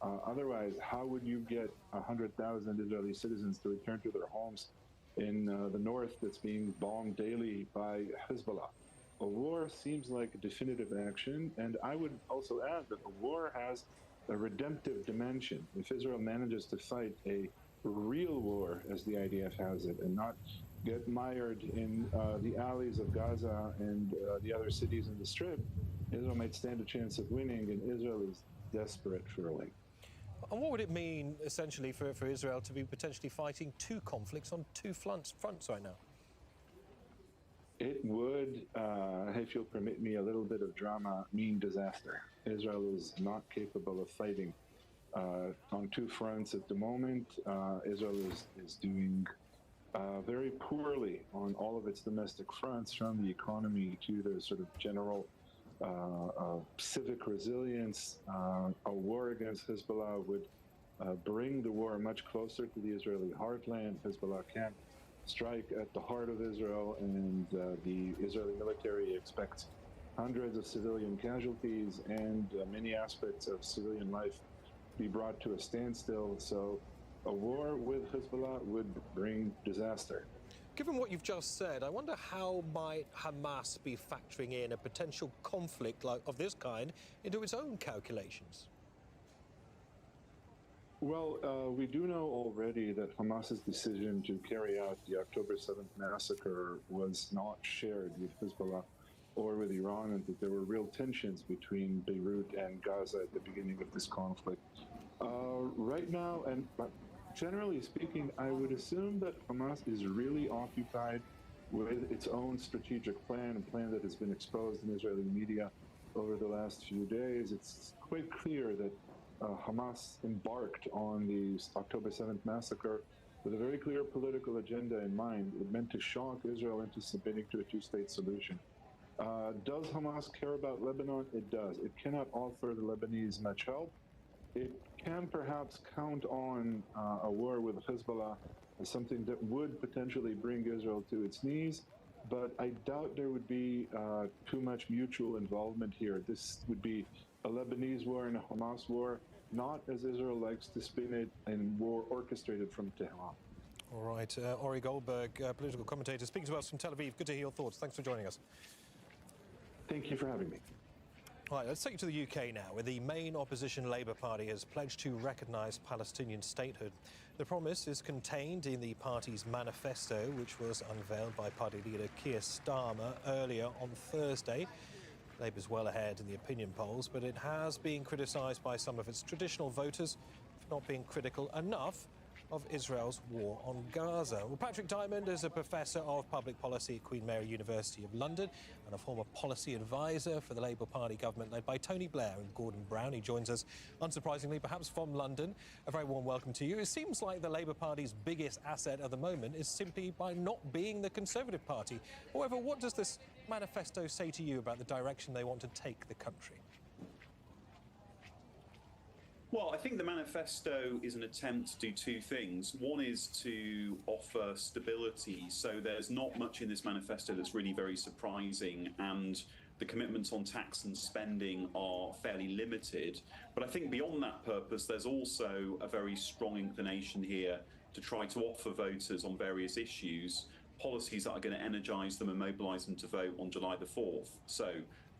Otherwise, how would you get 100,000 Israeli citizens to return to their homes in the north that's being bombed daily by Hezbollah? A war seems like a definitive action. And I would also add that a war has a redemptive dimension. If Israel manages to fight a real war, as the IDF has it, and not get mired in the alleys of Gaza and the other cities in the Strip, Israel might stand a chance of winning, and Israel is desperate for a win. And what would it mean, essentially, for Israel to be potentially fighting two conflicts on two fronts right now? It would, if you'll permit me a little bit of drama, mean disaster. Israel is not capable of fighting on two fronts at the moment. Israel is doing very poorly on all of its domestic fronts, from the economy to the sort of general civic resilience. A war against Hezbollah would bring the war much closer to the Israeli heartland. Hezbollah can't strike at the heart of Israel, and the Israeli military expects hundreds of civilian casualties and many aspects of civilian life be brought to a standstill. So a war with Hezbollah would bring disaster. Given what you've just said, I wonder how might Hamas be factoring in a potential conflict of this kind into its own calculations? Well, we do know already that Hamas's decision to carry out the October 7th massacre was not shared with Hezbollah or with Iran, and that there were real tensions between Beirut and Gaza at the beginning of this conflict. Right now, and generally speaking, I would assume that Hamas is really occupied with its own strategic plan, a plan that has been exposed in Israeli media over the last few days. It's quite clear that Hamas embarked on the October 7th massacre with a very clear political agenda in mind. It meant to shock Israel into submitting to a two-state solution. Does Hamas care about Lebanon? It does. It cannot offer the Lebanese much help. It can perhaps count on a war with Hezbollah as something that would potentially bring Israel to its knees, but I doubt there would be too much mutual involvement here. This would be a Lebanese war and a Hamas war, not as Israel likes to spin it, and war orchestrated from Tehran. All right, Ori Goldberg, political commentator, speaking to us from Tel Aviv. Good to hear your thoughts. Thanks for joining us. Thank you for having me. All right, let's take you to the UK now, where the main opposition Labour Party has pledged to recognise Palestinian statehood. The promise is contained in the party's manifesto, which was unveiled by party leader Keir Starmer earlier on Thursday. Labour's well ahead in the opinion polls, but it has been criticised by some of its traditional voters for not being critical enough of Israel's war on Gaza. Well, Patrick Diamond is a professor of public policy at Queen Mary University of London and a former policy advisor for the Labour Party government led by Tony Blair and Gordon Brown. He joins us, unsurprisingly, perhaps from London. A very warm welcome to you. It seems like the Labour Party's biggest asset at the moment is simply by not being the Conservative Party. However, what does this manifesto say to you about the direction they want to take the country? Well, I think the manifesto is an attempt to do two things. One is to offer stability, so there's not much in this manifesto that's really very surprising, and the commitments on tax and spending are fairly limited. But I think beyond that purpose, there's also a very strong inclination here to try to offer voters on various issues policies that are going to energise them and mobilise them to vote on July the 4th. So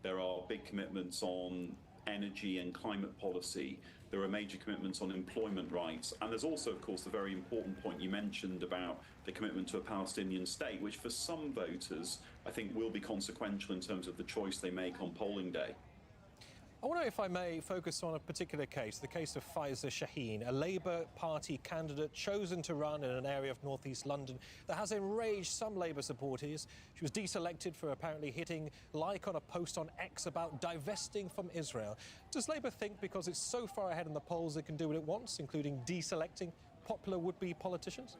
there are big commitments on energy and climate policy. There are major commitments on employment rights. And there's also, of course, the very important point you mentioned about the commitment to a Palestinian state, which for some voters, I think, will be consequential in terms of the choice they make on polling day. I wonder if I may focus on a particular case, the case of Faiza Shaheen, a Labour Party candidate chosen to run in an area of northeast London that has enraged some Labour supporters. She was deselected for apparently hitting like on a post on X about divesting from Israel. Does Labour think because it's so far ahead in the polls it can do what it wants, including deselecting popular would-be politicians?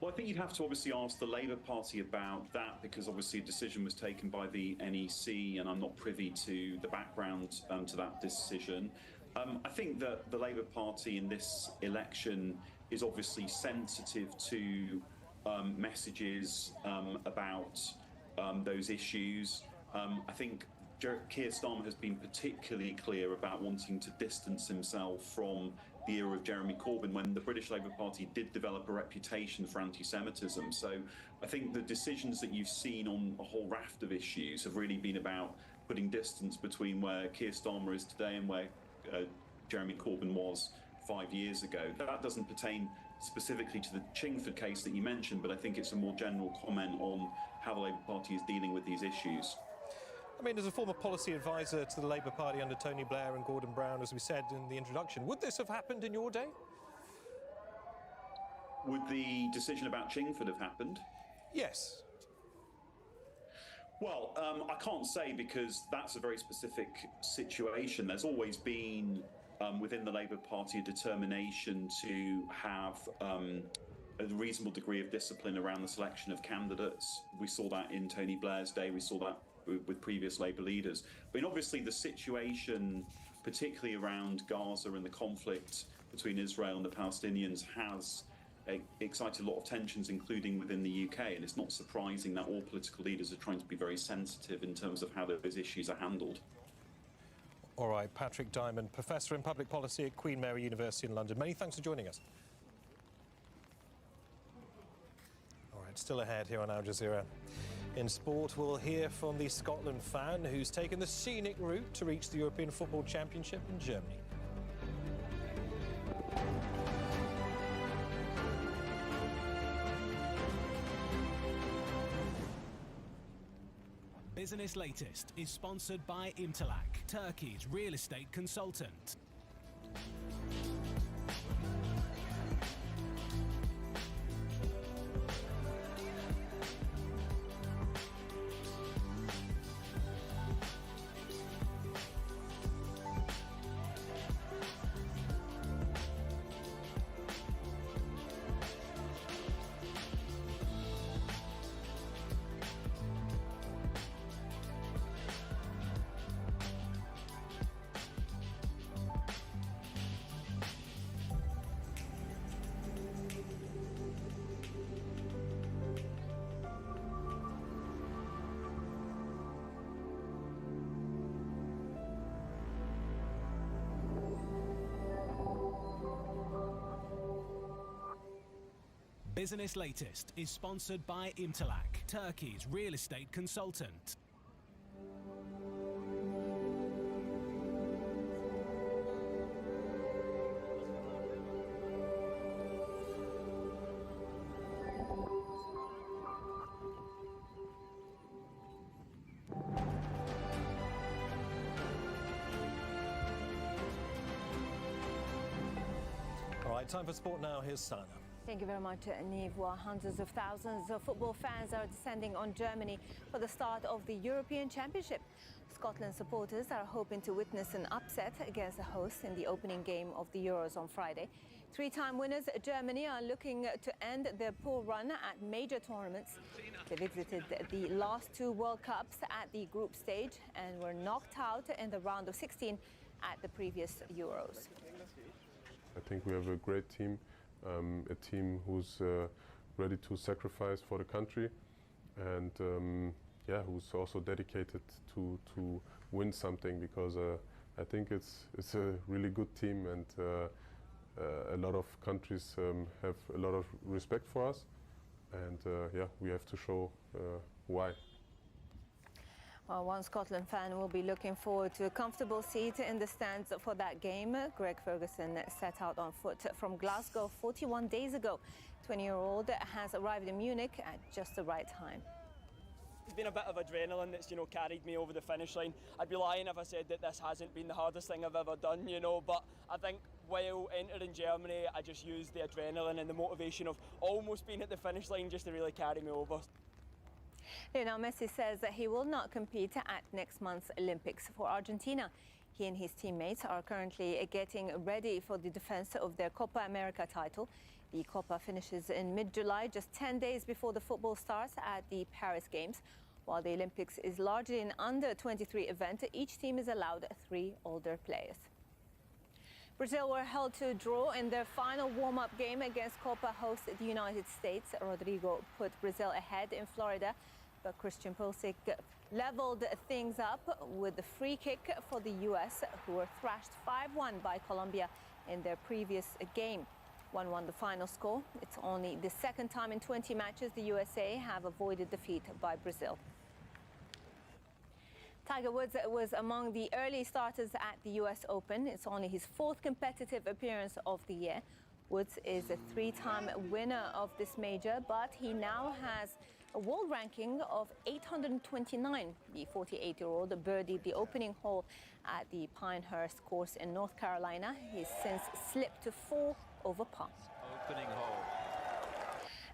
Well, I think you'd have to obviously ask the Labour Party about that, because obviously a decision was taken by the NEC and I'm not privy to the background to that decision. I think that the Labour Party in this election is obviously sensitive to messages about those issues. I think Keir Starmer has been particularly clear about wanting to distance himself from the era of Jeremy Corbyn, when the British Labour Party did develop a reputation for anti-Semitism. So I think the decisions that you've seen on a whole raft of issues have really been about putting distance between where Keir Starmer is today and where Jeremy Corbyn was 5 years ago. That doesn't pertain specifically to the Chingford case that you mentioned, but I think it's a more general comment on how the Labour Party is dealing with these issues. I mean, as a former policy advisor to the Labour Party under Tony Blair and Gordon Brown, as we said in the introduction, would this have happened in your day? Would the decision about Chingford have happened? Yes. Well, I can't say, because that's a very specific situation. There's always been, within the Labour Party, a determination to have a reasonable degree of discipline around the selection of candidates. We saw that in Tony Blair's day. We saw that with previous Labour leaders. I mean, obviously, the situation, particularly around Gaza and the conflict between Israel and the Palestinians, has excited a lot of tensions, including within the UK, and it's not surprising that all political leaders are trying to be very sensitive in terms of how those issues are handled. All right, Patrick Diamond, Professor in Public Policy at Queen Mary University in London. Many thanks for joining us. All right, still ahead here on Al Jazeera. In sport, we'll hear from the Scotland fan who's taken the scenic route to reach the European Football Championship in Germany. Business Latest is sponsored by Imtalak, Turkey's real estate consultant. Business Latest is sponsored by Imtalak, Turkey's real estate consultant. All right, time for sport now. Here's Sana. Thank you very much, Niamh. Well, hundreds of thousands of football fans are descending on Germany for the start of the European Championship. Scotland supporters are hoping to witness an upset against the hosts in the opening game of the Euros on Friday. Three-time winners Germany are looking to end their poor run at major tournaments. They visited the last two World Cups at the group stage and were knocked out in the round of 16 at the previous Euros. I think we have a great team. A team who's ready to sacrifice for the country, and who's also dedicated to win something, because I think it's a really good team, and a lot of countries have a lot of respect for us, and we have to show why. Well, one Scotland fan will be looking forward to a comfortable seat in the stands for that game. Greg Ferguson set out on foot from Glasgow 41 days ago. 20-year-old has arrived in Munich at just the right time. It's been a bit of adrenaline that's, carried me over the finish line. I'd be lying if I said that this hasn't been the hardest thing I've ever done, but I think while entering Germany, I just used the adrenaline and the motivation of almost being at the finish line just to really carry me over. Lionel Messi says that he will not compete at next month's Olympics for Argentina. He and his teammates are currently getting ready for the defense of their Copa America title. The Copa finishes in mid-July, just 10 days before the football starts at the Paris Games. While the Olympics is largely an under-23 event, each team is allowed 3 older players. Brazil were held to a draw in their final warm-up game against Copa host the United States. Rodrigo put Brazil ahead in Florida, but Christian Pulisic leveled things up with the free kick for the U.S., who were thrashed 5-1 by Colombia in their previous game. 1-1 the final score. It's only the second time in 20 matches the USA have avoided defeat by Brazil. Tiger Woods was among the early starters at the US Open. It's only his 4th competitive appearance of the year. Woods is a 3-time winner of this major, but he now has a world ranking of 829. The 48-year-old birdied the opening hole at the Pinehurst course in North Carolina. He's since slipped to 4 over par. Opening hole.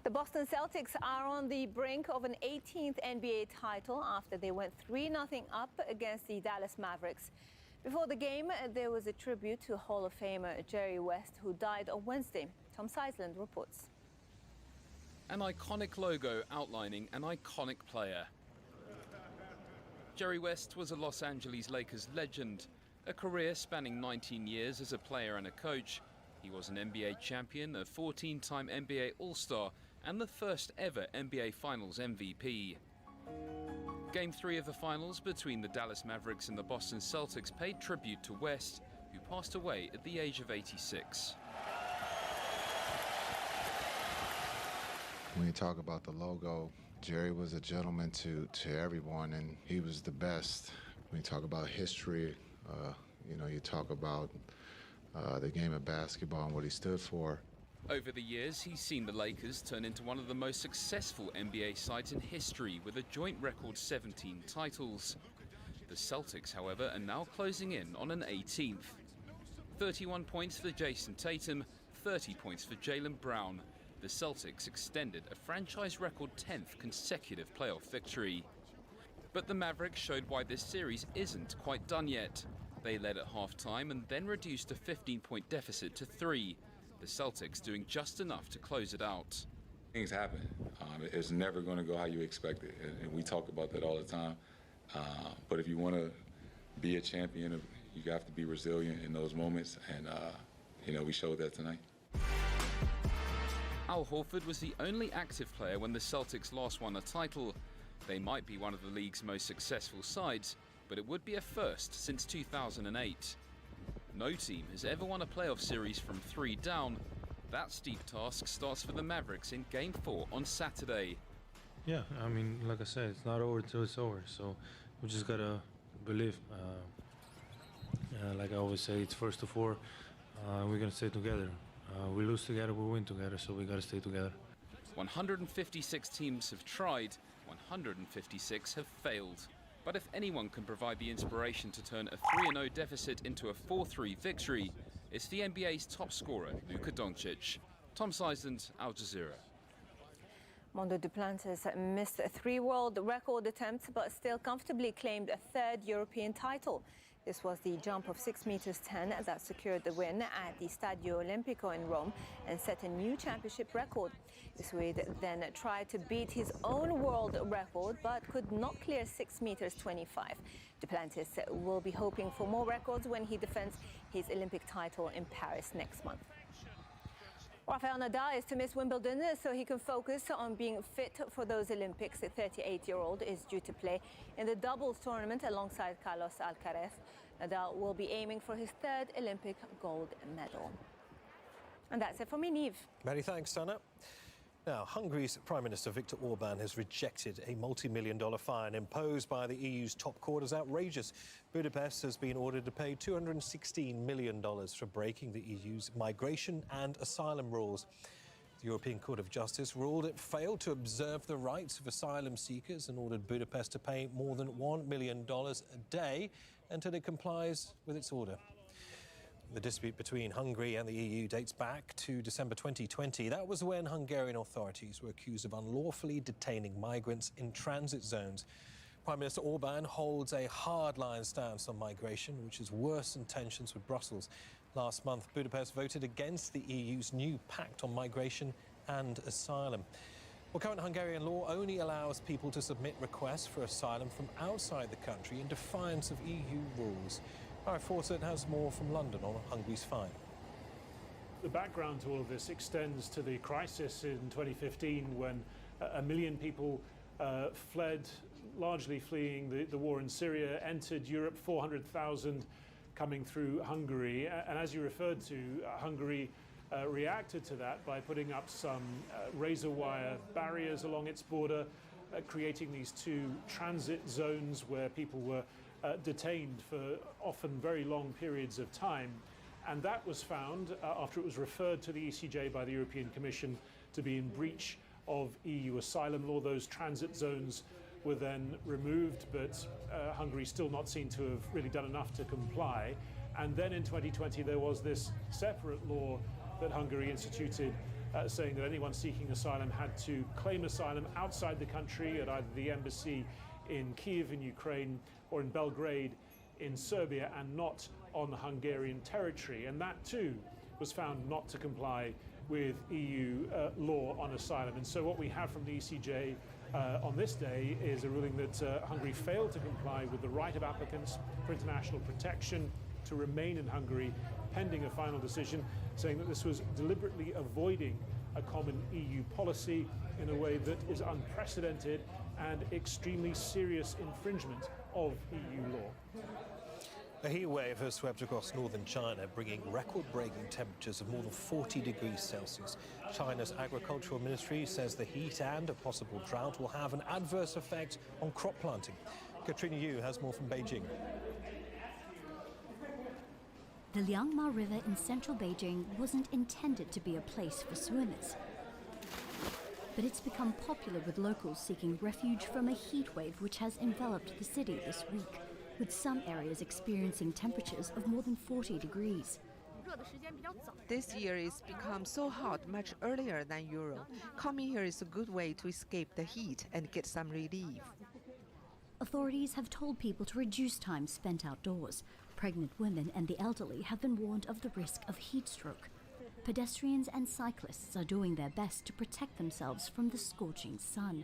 The Boston Celtics are on the brink of an 18th NBA title after they went 3-0 up against the Dallas Mavericks. Before the game, there was a tribute to Hall of Famer Jerry West, who died on Wednesday. Tom Seisland reports. An iconic logo outlining an iconic player. Jerry West was a Los Angeles Lakers legend, a career spanning 19 years as a player and a coach, He was an NBA champion, a 14-time NBA All-Star, and the first ever NBA Finals MVP. Game 3 of the finals between the Dallas Mavericks and the Boston Celtics paid tribute to West, who passed away at the age of 86. When you talk about the logo, Jerry was a gentleman to everyone, and he was the best. When you talk about history, you know, you talk about the game of basketball and what he stood for. Over the years, he's seen the Lakers turn into one of the most successful NBA sides in history with a joint record 17 titles. The Celtics, however, are now closing in on an 18th. 31 points for Jason Tatum, 30 points for Jaylen Brown. The Celtics extended a franchise record 10th consecutive playoff victory. But the Mavericks showed why this series isn't quite done yet. They led at half-time and then reduced a 15-point deficit to 3. The Celtics doing just enough to close it out. Things happen. It's never going to go how you expect it, and we talk about that all the time. But if you want to be a champion, you have to be resilient in those moments, and you know, we showed that tonight. Al Horford was the only active player when the Celtics last won a title. They might be one of the league's most successful sides, but it would be a first since 2008. No team has ever won a playoff series from 3 down. That steep task starts for the Mavericks in Game 4 on Saturday. Yeah, I mean, like I said, it's not over till it's over, so we just gotta believe. Like I always say, it's first to 4. We're gonna stay together. We lose together, we win together, so we gotta stay together. 156 teams have tried, 156 have failed. But if anyone can provide the inspiration to turn a 3-0 deficit into a 4-3 victory, it's the NBA's top scorer, Luka Doncic. Tom Seisland, Al Jazeera. Mondo Duplantis missed 3 world record attempts, but still comfortably claimed a 3rd European title. This was the jump of 6 meters 10 that secured the win at the Stadio Olimpico in Rome and set a new championship record. The Swede then tried to beat his own world record, but could not clear 6 meters 25. Duplantis will be hoping for more records when he defends his Olympic title in Paris next month. Rafael Nadal is to miss Wimbledon so he can focus on being fit for those Olympics. The 38-year-old is due to play in the doubles tournament alongside Carlos Alcaraz. Nadal will be aiming for his 3rd Olympic gold medal. And that's it for me, Niamh. Many thanks, Sana. Now, Hungary's Prime Minister Viktor Orban has rejected a multi-million-dollar fine imposed by the EU's top court as outrageous. Budapest has been ordered to pay $216 million for breaking the EU's migration and asylum rules. The European Court of Justice ruled it failed to observe the rights of asylum seekers and ordered Budapest to pay more than $1 million a day until it complies with its order. The dispute between Hungary and the EU dates back to December 2020. That was when Hungarian authorities were accused of unlawfully detaining migrants in transit zones. Prime Minister Orban holds a hardline stance on migration, which has worsened tensions with Brussels. Last month, Budapest voted against the EU's new pact on migration and asylum. Well, current Hungarian law only allows people to submit requests for asylum from outside the country in defiance of EU rules. Harry Fawcett has more from London on Hungary's fine. The background to all of this extends to the crisis in 2015 when 1 million people fled, largely fleeing the war in Syria, entered Europe, 400,000 coming through Hungary. And as you referred to, Hungary reacted to that by putting up some razor wire barriers along its border, creating these 2 transit zones where people were detained for often very long periods of time. And that was found, after it was referred to the ECJ by the European Commission, to be in breach of EU asylum law. Those transit zones were then removed, but Hungary still not seen to have really done enough to comply. And then in 2020, there was this separate law that Hungary instituted saying that anyone seeking asylum had to claim asylum outside the country at either the embassy in Kiev in Ukraine or in Belgrade in Serbia, and not on Hungarian territory. And that too was found not to comply with EU law on asylum. And so what we have from the ECJ on this day is a ruling that Hungary failed to comply with the right of applicants for international protection to remain in Hungary pending a final decision, saying that this was deliberately avoiding a common EU policy in a way that is unprecedented and extremely serious infringement of EU law. A heat wave has swept across northern China, bringing record-breaking temperatures of more than 40 degrees Celsius. China's agricultural ministry says the heat and a possible drought will have an adverse effect on crop planting. Katrina Yu has more from Beijing. The Liangma River in central Beijing wasn't intended to be a place for swimmers. But it's become popular with locals seeking refuge from a heat wave which has enveloped the city this week, with some areas experiencing temperatures of more than 40 degrees. This year it's become so hot much earlier than usual. Coming here is a good way to escape the heat and get some relief. Authorities have told people to reduce time spent outdoors. Pregnant women and the elderly have been warned of the risk of heat stroke. Pedestrians and cyclists are doing their best to protect themselves from the scorching sun.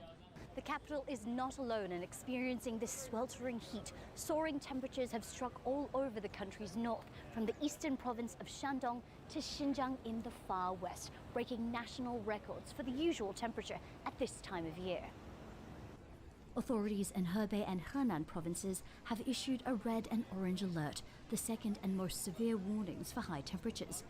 The capital is not alone in experiencing this sweltering heat. Soaring temperatures have struck all over the country's north, from the eastern province of Shandong to Xinjiang in the far west, breaking national records for the usual temperature at this time of year. Authorities in Hebei and Henan provinces have issued a red and orange alert, the second and most severe warnings for high temperatures.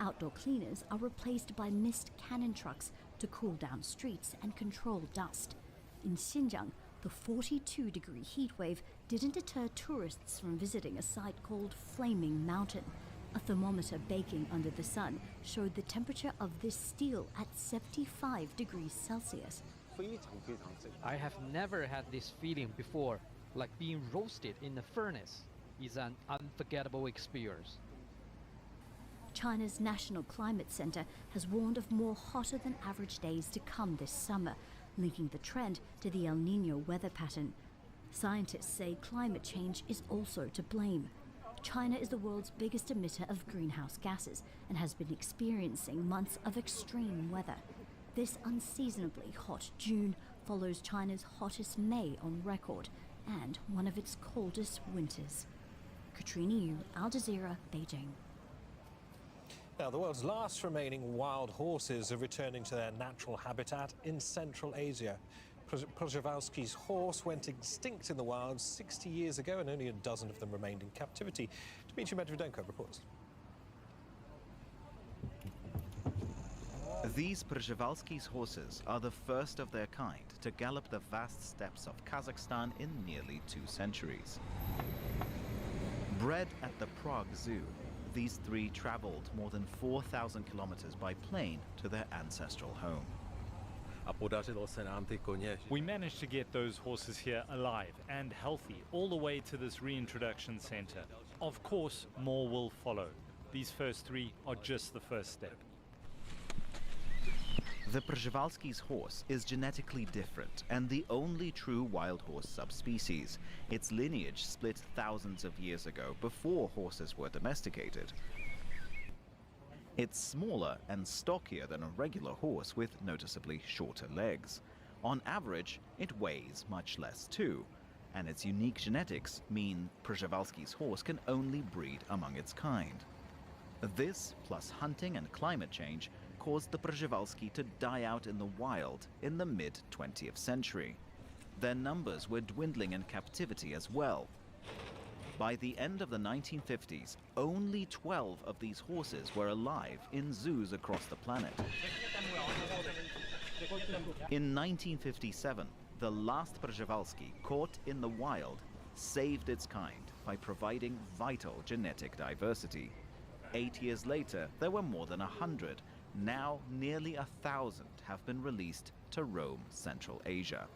Outdoor cleaners are replaced by mist cannon trucks to cool down streets and control dust. In Xinjiang, the 42-degree heat wave didn't deter tourists from visiting a site called Flaming Mountain. A thermometer baking under the sun showed the temperature of this steel at 75 degrees Celsius. I have never had this feeling before, like being roasted in a furnace. It's an unforgettable experience. China's National Climate Center has warned of more hotter than average days to come this summer, linking the trend to the El Niño weather pattern. Scientists say climate change is also to blame. China is the world's biggest emitter of greenhouse gases and has been experiencing months of extreme weather. This unseasonably hot June follows China's hottest May on record and one of its coldest winters. Katrina Yu, Al Jazeera, Beijing. Now, the world's last remaining wild horses are returning to their natural habitat in Central Asia. Przewalski's horse went extinct in the wild 60 years ago, and only a dozen of them remained in captivity. Dmitry Medvedenko reports. These Przewalski's horses are the first of their kind to gallop the vast steppes of Kazakhstan in nearly 2 centuries. Bred at the Prague Zoo, these three traveled more than 4,000 kilometers by plane to their ancestral home. We managed to get those horses here alive and healthy all the way to this reintroduction center. Of course, more will follow. These first 3 are just the first step. The Przewalski's horse is genetically different and the only true wild horse subspecies. Its lineage split thousands of years ago, before horses were domesticated. It's smaller and stockier than a regular horse, with noticeably shorter legs. On average, it weighs much less too, and its unique genetics mean Przewalski's horse can only breed among its kind. This, plus hunting and climate change, caused the Przewalski to die out in the wild in the mid-20th century. Their numbers were dwindling in captivity as well. By the end of the 1950s, only 12 of these horses were alive in zoos across the planet. In 1957, the last Przewalski caught in the wild saved its kind by providing vital genetic diversity. 8 years later, there were more than 100. Now, nearly 1,000 have been released to roam Central Asia,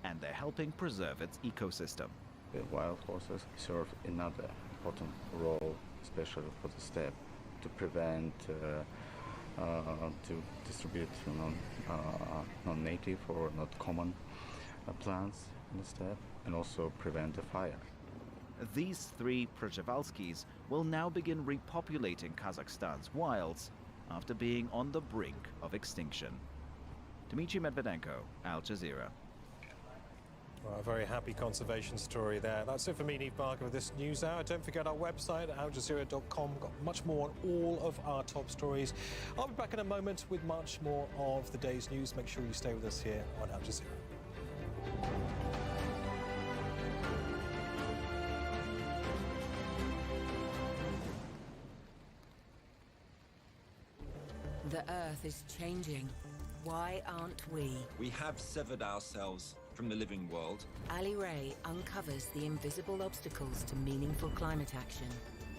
and they're helping preserve its ecosystem. The wild horses serve another important role, especially for the steppe, to prevent, to distribute non-native or not common plants in the steppe, and also prevent the fire. These 3 Przewalskis will now begin repopulating Kazakhstan's wilds after being on the brink of extinction. Dmitry Medvedenko, Al Jazeera. Well, a very happy conservation story there. That's it for me, Neve Barker, with this news hour. Don't forget our website, aljazeera.com. Got much more on all of our top stories. I'll be back in a moment with much more of the day's news. Make sure you stay with us here on Al Jazeera. The Earth is changing. Why aren't we? We have severed ourselves from the living world. Ali Ray uncovers the invisible obstacles to meaningful climate action.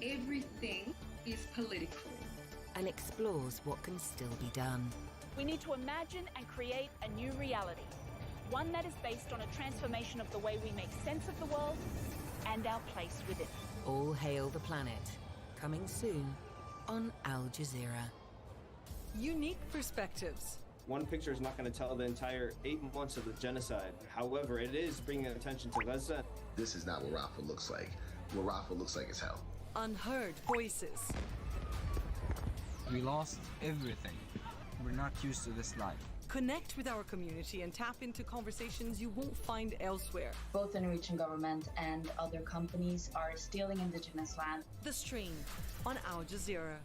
Everything is political. And explores what can still be done. We need to imagine and create a new reality. One that is based on a transformation of the way we make sense of the world and our place within it. All Hail the Planet. Coming soon on Al Jazeera. Unique perspectives. One picture is not going to tell the entire 8 months of the genocide. However, it is bringing attention to Gaza. This is not what Rafah looks like. What Rafah looks like is hell. Unheard voices. We lost everything. We're not used to this life. Connect with our community and tap into conversations you won't find elsewhere. Both the Norwegian government and other companies are stealing indigenous land. The Stream on Al Jazeera.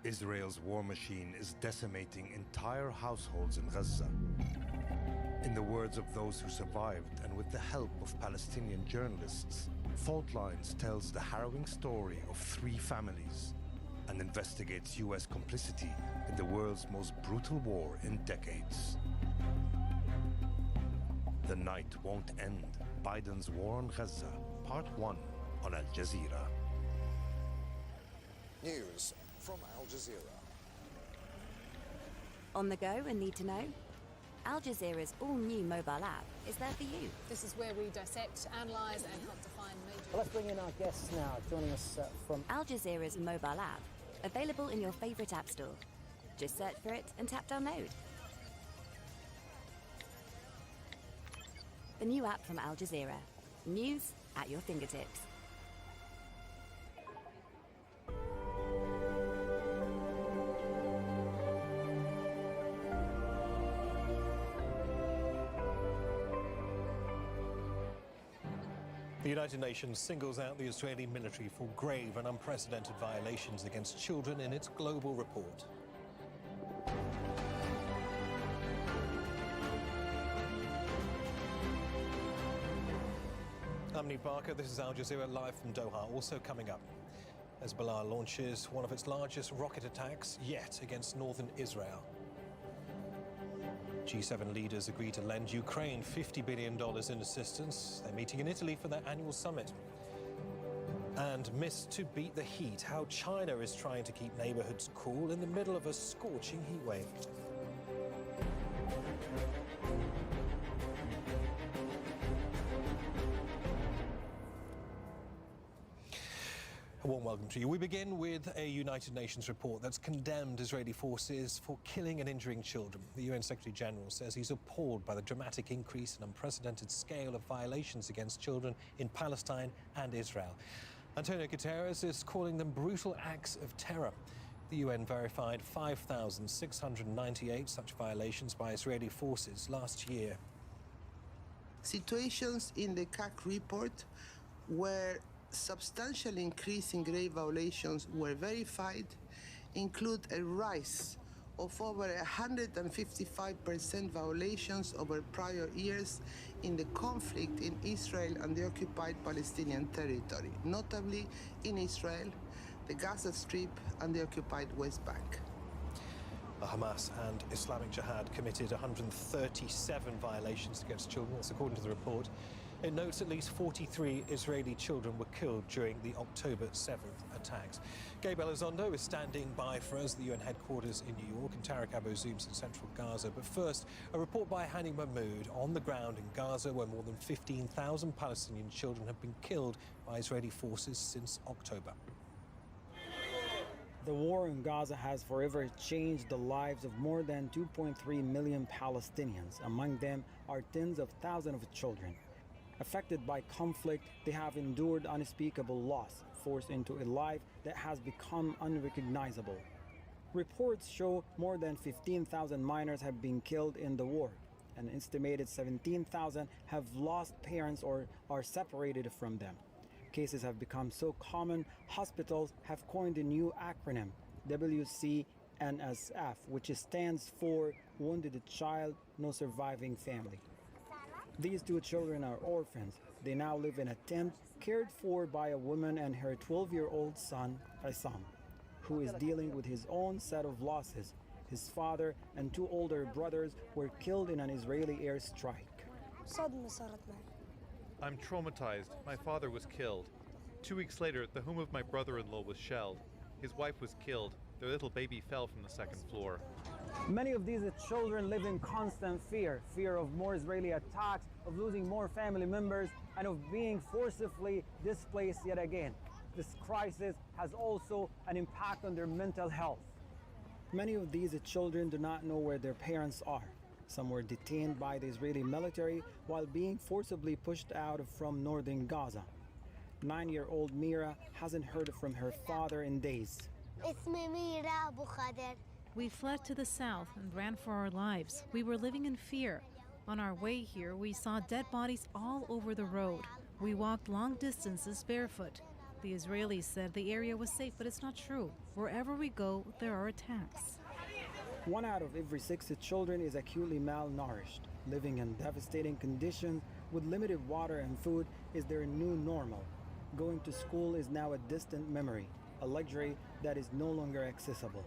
Israel's war machine is decimating entire households in Gaza. In the words of those who survived, and with the help of Palestinian journalists, Fault Lines tells the harrowing story of 3 families and investigates US complicity in the world's most brutal war in decades. The night won't end. Biden's War on Gaza, Part 1 on Al Jazeera. News from Al Jazeera. On the go and need to know? Al Jazeera's all-new mobile app is there for you. This is where we dissect, analyse and help define major... Well, let's bring in our guests now, joining us from... Al Jazeera's mobile app, available in your favourite app store. Just search for it and tap download. The new app from Al Jazeera. News at your fingertips. The United Nations singles out the Israeli military for grave and unprecedented violations against children in its global report. I'm Neve Barker, this is Al Jazeera live from Doha. Also coming up, Hezbollah launches one of its largest rocket attacks yet against northern Israel. G7 leaders agreed to lend Ukraine $50 billion in assistance. They're meeting in Italy for their annual summit. And missed to beat the heat, how China is trying to keep neighborhoods cool in the middle of a scorching heat wave. A warm welcome to you. We begin with a United Nations report that's condemned Israeli forces for killing and injuring children. The UN Secretary General says he's appalled by the dramatic increase and unprecedented scale of violations against children in Palestine and Israel. Antonio Guterres is calling them brutal acts of terror. The UN verified 5,698 such violations by Israeli forces last year. Situations in the CAC report where substantial increase in grave violations were verified include a rise of over 155% violations over prior years in the conflict in Israel and the occupied Palestinian territory, notably in Israel, the Gaza Strip and the occupied West Bank. Hamas and Islamic Jihad committed 137 violations against children, that's according to the report. It notes at least 43 Israeli children were killed during the October 7th attacks. Gabe Elizondo is standing by for us, the UN headquarters in New York, and Tarek Abu Zoom's in central Gaza. But first, a report by Hani Mahmoud on the ground in Gaza, where more than 15,000 Palestinian children have been killed by Israeli forces since October. The war in Gaza has forever changed the lives of more than 2.3 million Palestinians. Among them are tens of thousands of children. Affected by conflict, they have endured unspeakable loss, forced into a life that has become unrecognizable. Reports show more than 15,000 minors have been killed in the war. An estimated 17,000 have lost parents or are separated from them. Cases have become so common, hospitals have coined a new acronym, WCNSF, which stands for Wounded Child, No Surviving Family. These two children are orphans. They now live in a tent cared for by a woman and her 12-year-old son, Isam, who is dealing with his own set of losses. His father and two older brothers were killed in an Israeli airstrike. I'm traumatized. My father was killed. 2 weeks later, the home of my brother-in-law was shelled. His wife was killed. Their little baby fell from the second floor. Many of these children live in constant fear of more Israeli attacks, of losing more family members, and of being forcibly displaced yet again. This crisis has also an impact on their mental health. Many of these children do not know where their parents are. Some were detained by the Israeli military while being forcibly pushed out from northern Gaza. 9-year-old Mira hasn't heard from her father in days. We fled to the south and ran for our lives. We were living in fear. On our way here, we saw dead bodies all over the road. We walked long distances barefoot. The Israelis said the area was safe, but it's not true. Wherever we go, there are attacks. 1 out of every 6 children is acutely malnourished. Living in devastating conditions with limited water and food is their new normal. Going to school is now a distant memory, a luxury that is no longer accessible.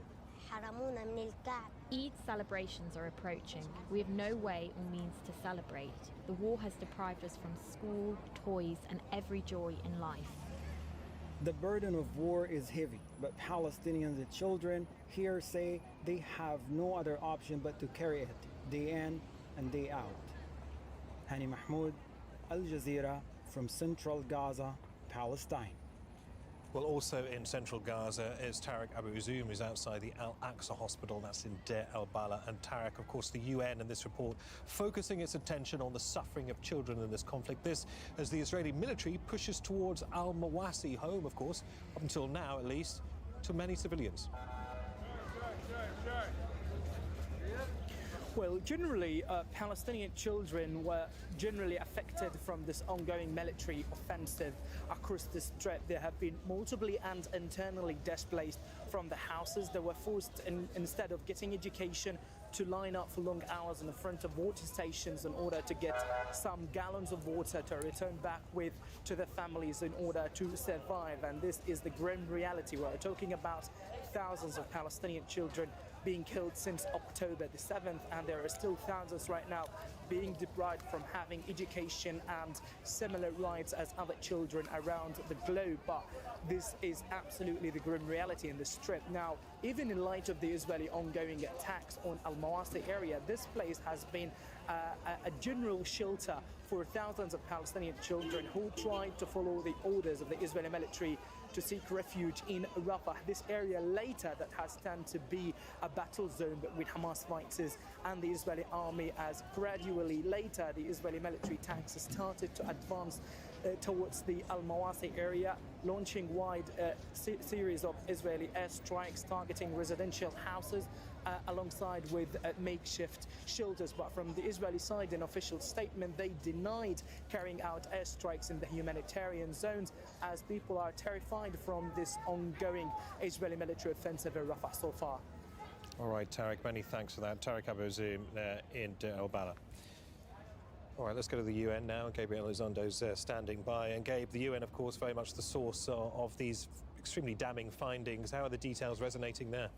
Eid celebrations are approaching. We have no way or means to celebrate. The war has deprived us from school, toys, and every joy in life. The burden of war is heavy, but Palestinian children here say they have no other option but to carry it day in and day out. Hani Mahmoud, Al Jazeera, from Central Gaza, Palestine. Well, also in central Gaza is Tariq Abu Uzoum, who's outside the Al-Aqsa hospital. That's in Deir el-Bala. And Tariq, of course, the UN in this report focusing its attention on the suffering of children in this conflict. This as the Israeli military pushes towards al-Mawasi, home, of course, up until now at least, to many civilians. Well, generally, Palestinian children were generally affected from this ongoing military offensive across the Strip. There have been multiply and internally displaced from the houses. They were forced, instead of getting education, to line up for long hours in the front of water stations in order to get some gallons of water to return back with to their families in order to survive. And this is the grim reality. We're talking about thousands of Palestinian children being killed since October the 7th, and there are still thousands right now being deprived from having education and similar rights as other children around the globe. But this is absolutely the grim reality in the Strip. Now, even in light of the Israeli ongoing attacks on Al-Mawasi area, this place has been a general shelter for thousands of Palestinian children who tried to follow the orders of the Israeli military to seek refuge in Rafah. This area later that has turned to be a battle zone between Hamas fighters and the Israeli army, as gradually later the Israeli military tanks started to advance towards the Al-Mawasi area, launching wide series of Israeli airstrikes targeting residential houses alongside with makeshift shelters. But from the Israeli side, in official statement, they denied carrying out airstrikes in the humanitarian zones, as people are terrified from this ongoing Israeli military offensive in Rafah so far. All right, Tariq, many thanks for that. Tariq Abu Uzoum in Deir el-Bala. All right, let's go to the UN now. Gabriel Elizondo's standing by. And Gabe, the UN, of course, very much the source of these extremely damning findings. How are the details resonating there?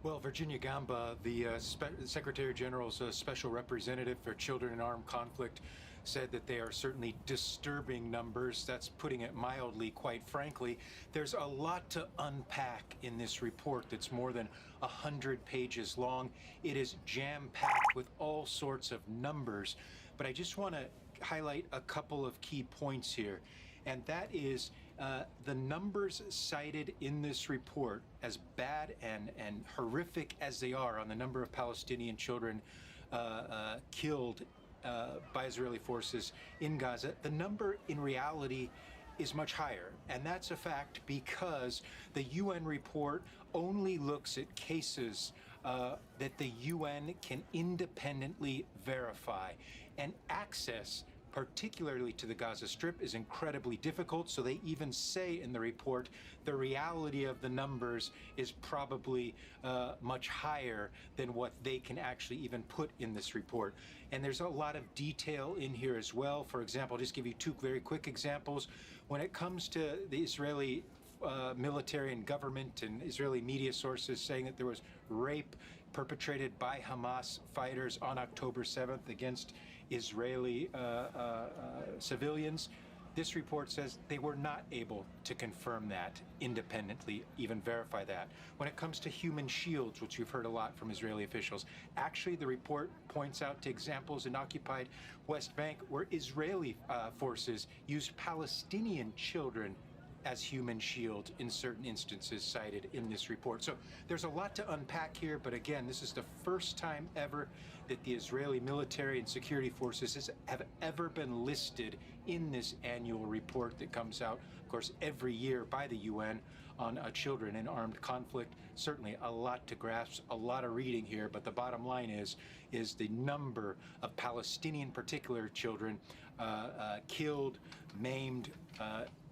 Well, Virginia Gamba, the Secretary General's special representative for children in armed conflict, said that they are certainly disturbing numbers. That's putting it mildly, quite frankly. There's a lot to unpack in this report that's more than 100 pages long. It is jam-packed with all sorts of numbers. But I just want to highlight a couple of key points here. And that is the numbers cited in this report, as bad and horrific as they are on the number of Palestinian children killed by Israeli forces in Gaza, the number in reality is much higher. And that's a fact because the UN report only looks at cases that the UN can independently verify, and access, particularly to the Gaza Strip, is incredibly difficult. So they even say in the report the reality of the numbers is probably much higher than what they can actually even put in this report. And there's a lot of detail in here as well. For example, I'll just give you two very quick examples. When it comes to the Israeli military and government and Israeli media sources saying that there was rape perpetrated by Hamas fighters on October 7th against Israeli civilians, this report says they were not able to confirm that independently, even verify that. When it comes to human shields, which we've heard a lot from Israeli officials, actually the report points out to examples in occupied West Bank where Israeli forces used Palestinian children as human shields in certain instances cited in this report. So there's a lot to unpack here, but again, this is the first time ever that the Israeli military and security forces have ever been listed in this annual report that comes out, of course, every year by the UN on children in armed conflict. Certainly a lot to grasp, a lot of reading here, but the bottom line is the number of Palestinian particular children killed, maimed,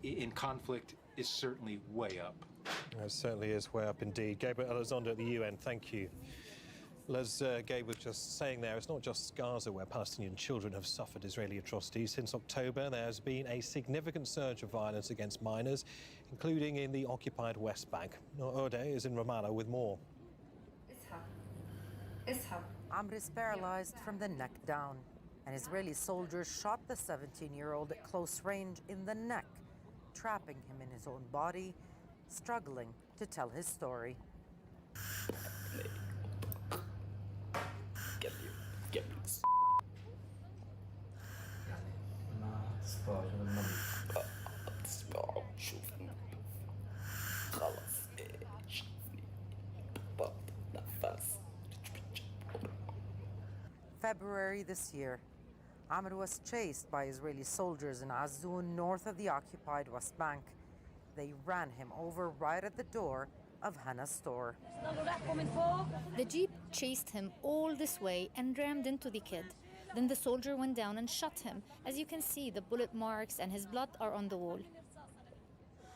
in conflict is certainly way up. It certainly is way up indeed. Gabriel Elizondo at the UN, thank you. As Gabe was just saying there, it's not just Gaza where Palestinian children have suffered Israeli atrocities. Since October, there's been a significant surge of violence against minors, including in the occupied West Bank. Ode is in Ramallah with more. Amr is paralyzed from the neck down. An Israeli soldier shot the 17-year-old at close range in the neck, trapping him in his own body, struggling to tell his story. February this year, Amr was chased by Israeli soldiers in Azzoun, north of the occupied West Bank. They ran him over right at the door of Hannah's store. The jeep chased him all this way and rammed into the kid. Then the soldier went down and shot him. As you can see, the bullet marks and his blood are on the wall.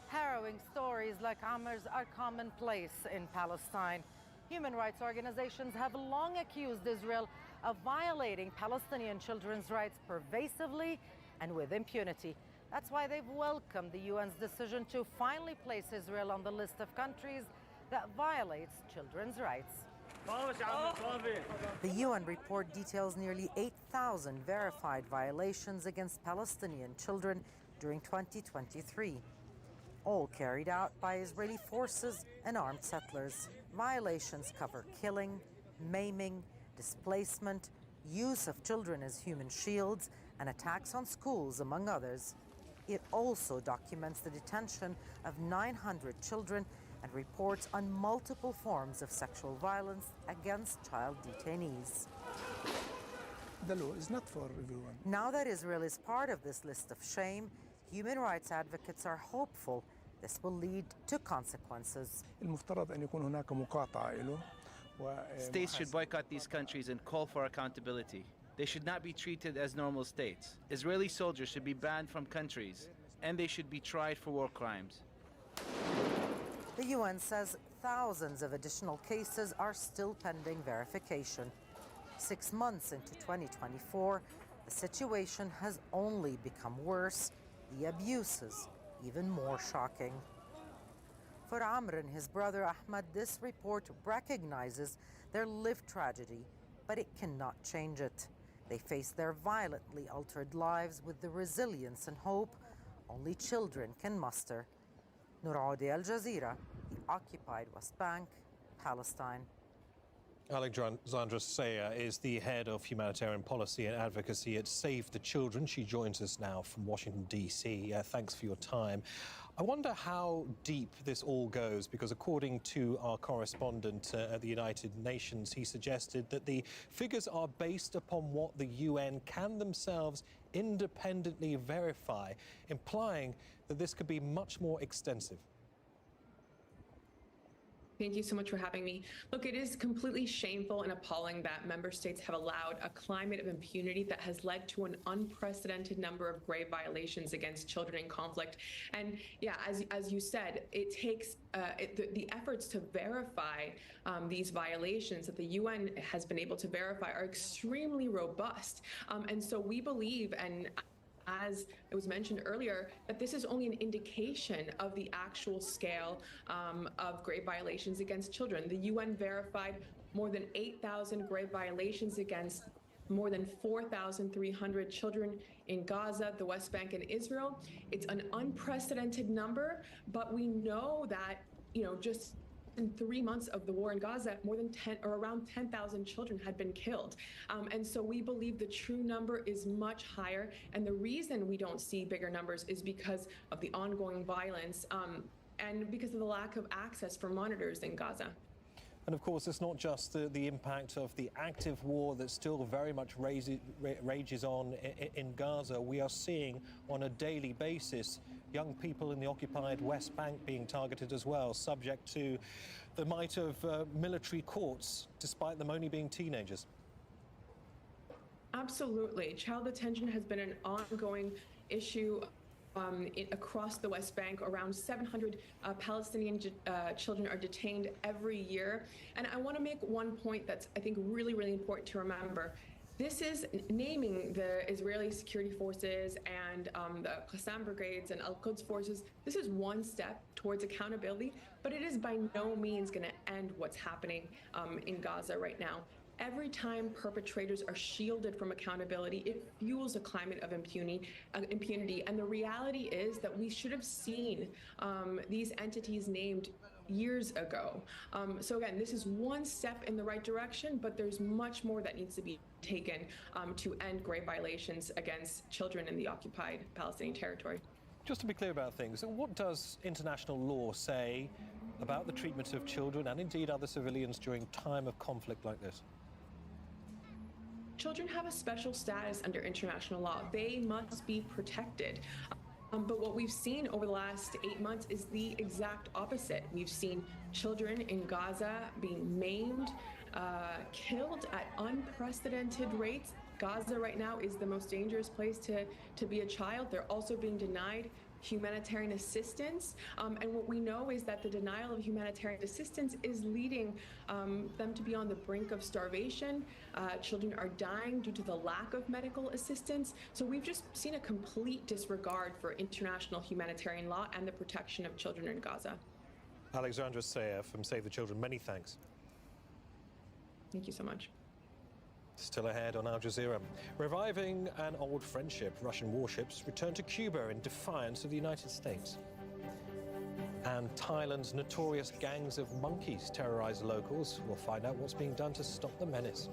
Harrowing stories like Amr's are commonplace in Palestine. Human rights organizations have long accused Israel of violating Palestinian children's rights pervasively and with impunity. That's why they've welcomed the UN's decision to finally place Israel on the list of countries that violates children's rights. The UN report details nearly 8,000 verified violations against Palestinian children during 2023, all carried out by Israeli forces and armed settlers. Violations cover killing, maiming, displacement, use of children as human shields, and attacks on schools, among others. It also documents the detention of 900 children and reports on multiple forms of sexual violence against child detainees. The law is not for everyone. Now that Israel is part of this list of shame, human rights advocates are hopeful this will lead to consequences. المفترض أن يكون هناك مقاطعة له. States should boycott these countries and call for accountability. They should not be treated as normal states. Israeli soldiers should be banned from countries, and they should be tried for war crimes. The UN says thousands of additional cases are still pending verification. 6 months into 2024, the situation has only become worse, the abuses even more shocking. For Amr and his brother Ahmad, this report recognizes their lived tragedy, but it cannot change it. They face their violently altered lives with the resilience and hope only children can muster. Noorodi, Al Jazeera, the occupied West Bank, Palestine. Alexandra Sayer is the head of humanitarian policy and advocacy at Save the Children. She joins us now from Washington, D.C. Thanks for your time. I wonder how deep this all goes, because according to our correspondent at the United Nations, he suggested that the figures are based upon what the UN can themselves independently verify, implying that this could be much more extensive. Thank you so much for having me. Look, it is completely shameful and appalling that member states have allowed a climate of impunity that has led to an unprecedented number of grave violations against children in conflict. And yeah, as you said, it takes the efforts to verify these violations that the UN has been able to verify are extremely robust. And so we believe, and as it was mentioned earlier, that this is only an indication of the actual scale of grave violations against children. The UN verified more than 8,000 grave violations against more than 4,300 children in Gaza, the West Bank, and Israel. It's an unprecedented number, but we know that, just in 3 months of the war in Gaza, more than around 10,000 children had been killed. And so we believe the true number is much higher. And the reason we don't see bigger numbers is because of the ongoing violence and because of the lack of access for monitors in Gaza. And of course, it's not just the impact of the active war that still very much rages on in Gaza. We are seeing on a daily basis young people in the occupied West Bank being targeted as well, subject to the might of military courts, despite them only being teenagers. Absolutely. Child detention has been an ongoing issue across the West Bank. Around 700 Palestinian children are detained every year. And I want to make one point that's, I think, really, really important to remember. This is naming the Israeli security forces and the Qassam brigades and Al-Quds forces. This is one step towards accountability, but it is by no means going to end what's happening in Gaza right now. Every time perpetrators are shielded from accountability, it fuels a climate of impunity. And the reality is that we should have seen these entities named years ago. So again, this is one step in the right direction, but there's much more that needs to be taken to end grave violations against children in the occupied Palestinian territory. Just to be clear about things, what does international law say about the treatment of children and indeed other civilians during time of conflict like this? Children have a special status under international law. They must be protected. But what we've seen over the last 8 months is the exact opposite. We've seen children in Gaza being maimed, killed at unprecedented rates. Gaza right now is the most dangerous place to be a child. They're also being denied humanitarian assistance. And what we know is that the denial of humanitarian assistance is leading them to be on the brink of starvation. Children are dying due to the lack of medical assistance. So we've just seen a complete disregard for international humanitarian law and the protection of children in Gaza. Alexandra Sayer from Save the Children, many thanks. Thank you so much. Still ahead on Al Jazeera. Reviving an old friendship, Russian warships return to Cuba in defiance of the United States. And Thailand's notorious gangs of monkeys terrorize locals. We'll find out what's being done to stop the menace.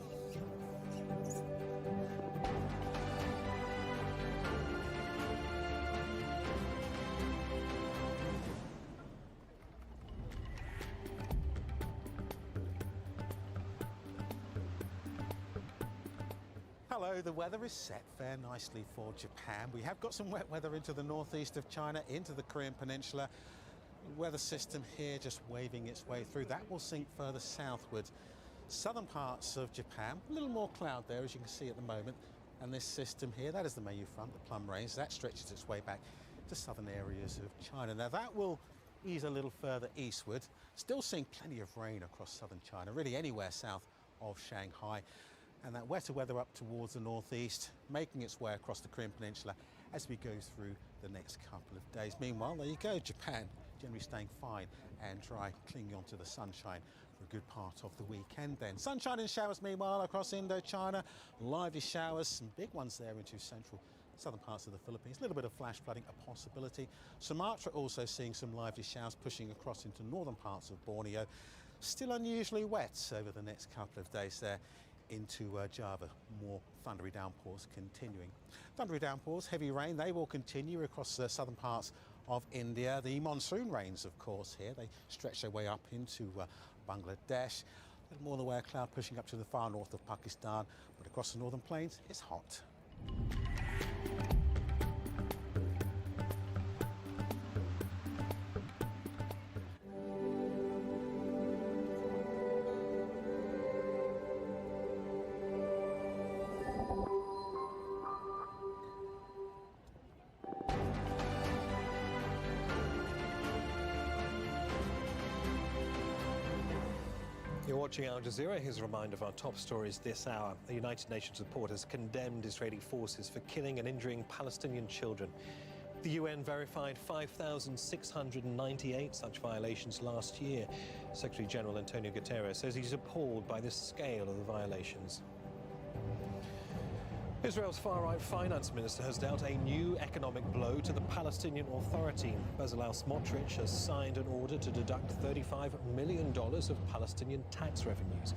Hello, the weather is set fair nicely for Japan. We have got some wet weather into the northeast of China, into the Korean Peninsula. Weather system here just waving its way through. That will sink further southward. Southern parts of Japan, a little more cloud there, as you can see at the moment. And this system here, that is the Mayu front, the plum range, that stretches its way back to southern areas of China. Now that will ease a little further eastward. Still seeing plenty of rain across southern China, really anywhere south of Shanghai. And that wetter weather up towards the northeast, making its way across the Korean Peninsula as we go through the next couple of days. Meanwhile, there you go, Japan generally staying fine and dry, clinging onto the sunshine for a good part of the weekend then. Sunshine and showers, meanwhile, across Indochina. Lively showers, some big ones there into central southern parts of the Philippines. A little bit of flash flooding, a possibility. Sumatra also seeing some lively showers pushing across into northern parts of Borneo. Still unusually wet over the next couple of days there into Java. More thundery downpours continuing. Thundery downpours, heavy rain, they will continue across the southern parts of India. The monsoon rains, of course, here, they stretch their way up into Bangladesh. A little more of the way of cloud pushing up to the far north of Pakistan, but across the northern plains, it's hot. watching Al Jazeera. Here's a reminder of our top stories this hour. A United Nations report has condemned Israeli forces for killing and injuring Palestinian children. The UN verified 5,698 such violations last year. Secretary General Antonio Guterres says he's appalled by the scale of the violations. Israel's far-right finance minister has dealt a new economic blow to the Palestinian Authority. Bezalel Smotrich has signed an order to deduct $35 million of Palestinian tax revenues.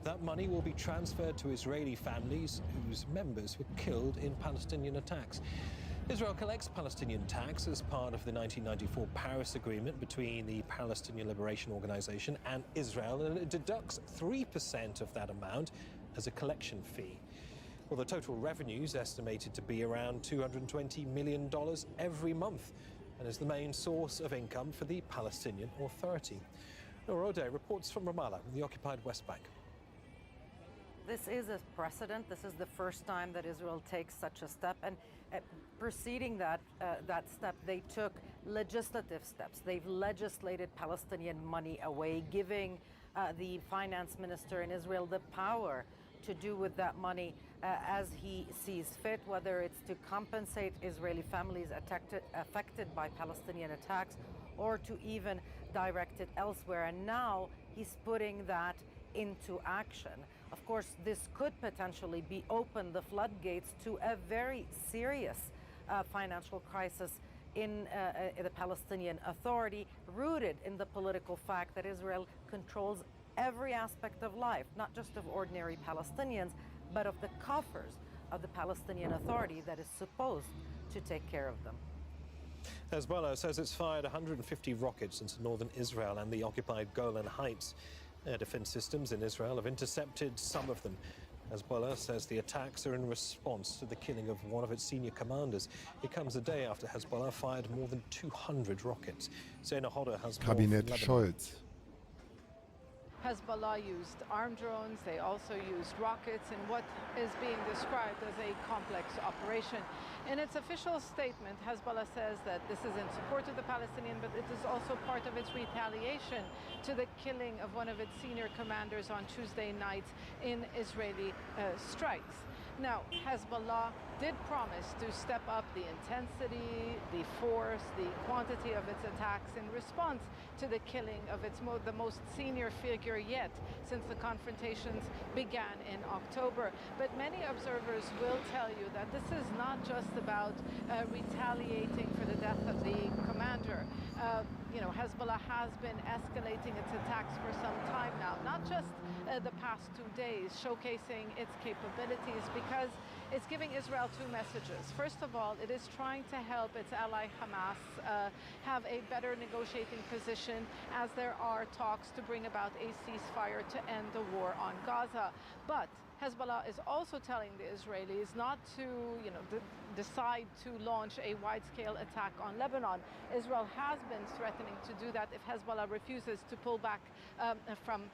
That money will be transferred to Israeli families whose members were killed in Palestinian attacks. Israel collects Palestinian tax as part of the 1994 Paris Agreement between the Palestinian Liberation Organization and Israel, and it deducts 3% of that amount as a collection fee. Well, the total revenue is estimated to be around $220 million every month and is the main source of income for the Palestinian Authority. Noor O'Day reports from Ramallah, the occupied West Bank. This is a precedent. This is the first time that Israel takes such a step. And preceding that step, they took legislative steps. They've legislated Palestinian money away, giving the finance minister in Israel the power to do with that money as he sees fit, whether it's to compensate Israeli families affected by Palestinian attacks or to even direct it elsewhere. And now he's putting that into action. Of course, this could potentially be open the floodgates to a very serious financial crisis in the Palestinian Authority, rooted in the political fact that Israel controls every aspect of life, not just of ordinary Palestinians, but of the coffers of the Palestinian Authority that is supposed to take care of them. Hezbollah says it's fired 150 rockets into northern Israel and the occupied Golan Heights. Air defense systems in Israel have intercepted some of them. Hezbollah says the attacks are in response to the killing of one of its senior commanders. It comes a day after Hezbollah fired more than 200 rockets. Zaina Hodder has more from Kabinett Lebanon. Scholz. Hezbollah used armed drones. They also used rockets in what is being described as a complex operation. In its official statement, Hezbollah says that this is in support of the Palestinian, but it is also part of its retaliation to the killing of one of its senior commanders on Tuesday night in Israeli strikes. Now, Hezbollah did promise to step up the intensity, the force, the quantity of its attacks in response to the killing of its the most senior figure yet since the confrontations began in October. But many observers will tell you that this is not just about retaliating for the death of the commander. Hezbollah has been escalating its attacks for some time now, not just the past 2 days, showcasing its capabilities, because it's giving Israel two messages. First of all, it is trying to help its ally Hamas have a better negotiating position as there are talks to bring about a ceasefire to end the war on Gaza. But Hezbollah is also telling the Israelis not to, decide to launch a wide-scale attack on Lebanon. Israel has been threatening to do that if Hezbollah refuses to pull back from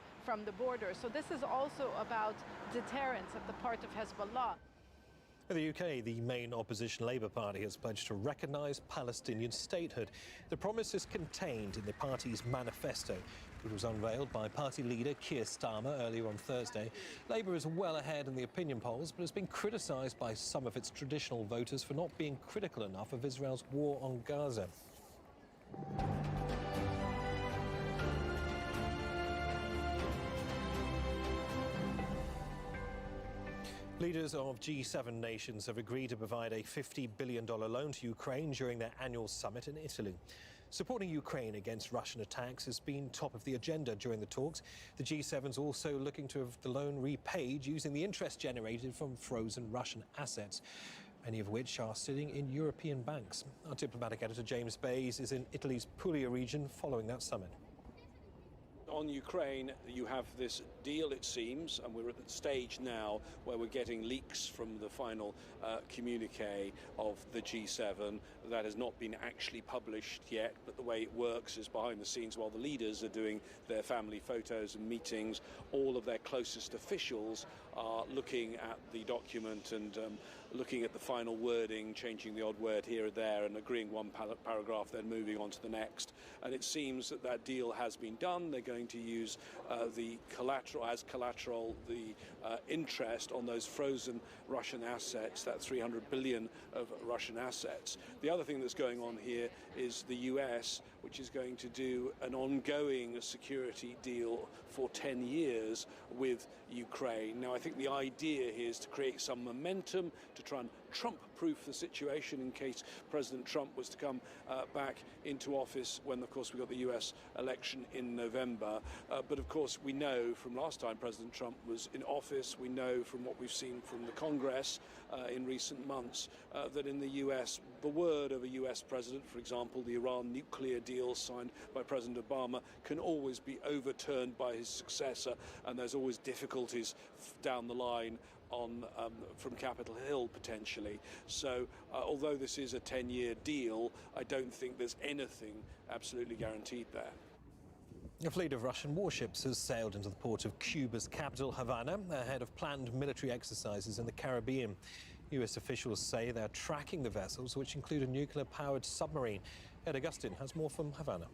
the border. So this is also about deterrence at the part of Hezbollah. In the UK, the main opposition Labour Party has pledged to recognise Palestinian statehood. The promise is contained in the party's manifesto, which was unveiled by party leader Keir Starmer earlier on Thursday. Labour is well ahead in the opinion polls, but has been criticised by some of its traditional voters for not being critical enough of Israel's war on Gaza. Leaders of G7 nations have agreed to provide a $50 billion loan to Ukraine during their annual summit in Italy. Supporting Ukraine against Russian attacks has been top of the agenda during the talks. The G7's also looking to have the loan repaid using the interest generated from frozen Russian assets, many of which are sitting in European banks. Our diplomatic editor James Bays is in Italy's Puglia region following that summit. On Ukraine, you have this deal, it seems, and we're at the stage now where we're getting leaks from the final communique of the G7. That has not been actually published yet, but the way it works is behind the scenes while the leaders are doing their family photos and meetings, all of their closest officials are looking at the document and looking at the final wording, changing the odd word here or there and agreeing one paragraph, then moving on to the next. And it seems that that deal has been done. They're going to use the collateral, the interest on those frozen Russian assets, that 300 billion of Russian assets. The other thing that's going on here is the US, which is going to do an ongoing security deal for 10 years with Ukraine. Now, I think the idea here is to create some momentum, to try and Trump-proof the situation in case President Trump was to come back into office when, of course, we got the US election in November. But, of course, we know from last time President Trump was in office, we know from what we've seen from the Congress in recent months that in the US, the word of a US president, for example, the Iran nuclear deal signed by President Obama, can always be overturned by his successor, and there's always difficulties down the line on from Capitol Hill potentially. So although this is a 10-year deal, I don't think there's anything absolutely guaranteed there. A fleet of Russian warships has sailed into the port of Cuba's capital, Havana, ahead of planned military exercises in the Caribbean. US officials say they're tracking the vessels, which include a nuclear-powered submarine. Ed Augustin has more from Havana.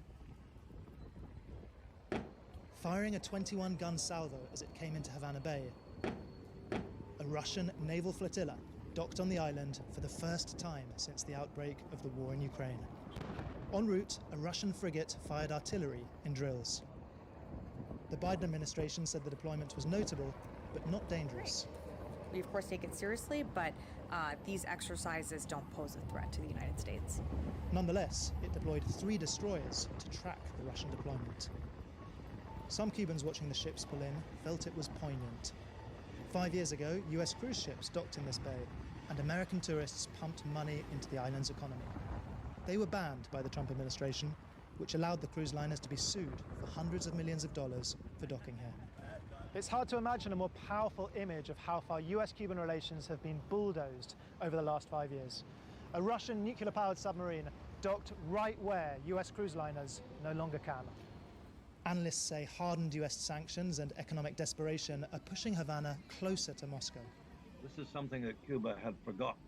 Firing a 21-gun salvo as it came into Havana Bay, a Russian naval flotilla docked on the island for the first time since the outbreak of the war in Ukraine. En route, a Russian frigate fired artillery in drills. The Biden administration said the deployment was notable, but not dangerous. We, of course, take it seriously, but these exercises don't pose a threat to the United States. Nonetheless, it deployed 3 destroyers to track the Russian deployment. Some Cubans watching the ships pull in felt it was poignant. 5 years ago, US cruise ships docked in this bay, and American tourists pumped money into the island's economy. They were banned by the Trump administration, which allowed the cruise liners to be sued for hundreds of millions of dollars for docking here. It's hard to imagine a more powerful image of how far US-Cuban relations have been bulldozed over the last 5 years. A Russian nuclear-powered submarine docked right where US cruise liners no longer can. Analysts say hardened US sanctions and economic desperation are pushing Havana closer to Moscow. This is something that Cuba had forgotten,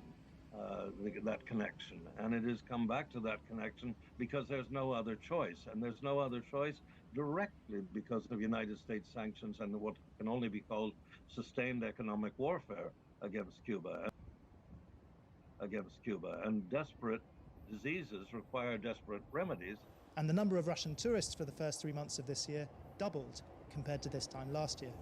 that connection, and it has come back to that connection because there's no other choice, and there's no other choice directly because of United States sanctions and what can only be called sustained economic warfare against Cuba. And desperate diseases require desperate remedies. And the number of Russian tourists for the first 3 months of this year doubled compared to this time last year.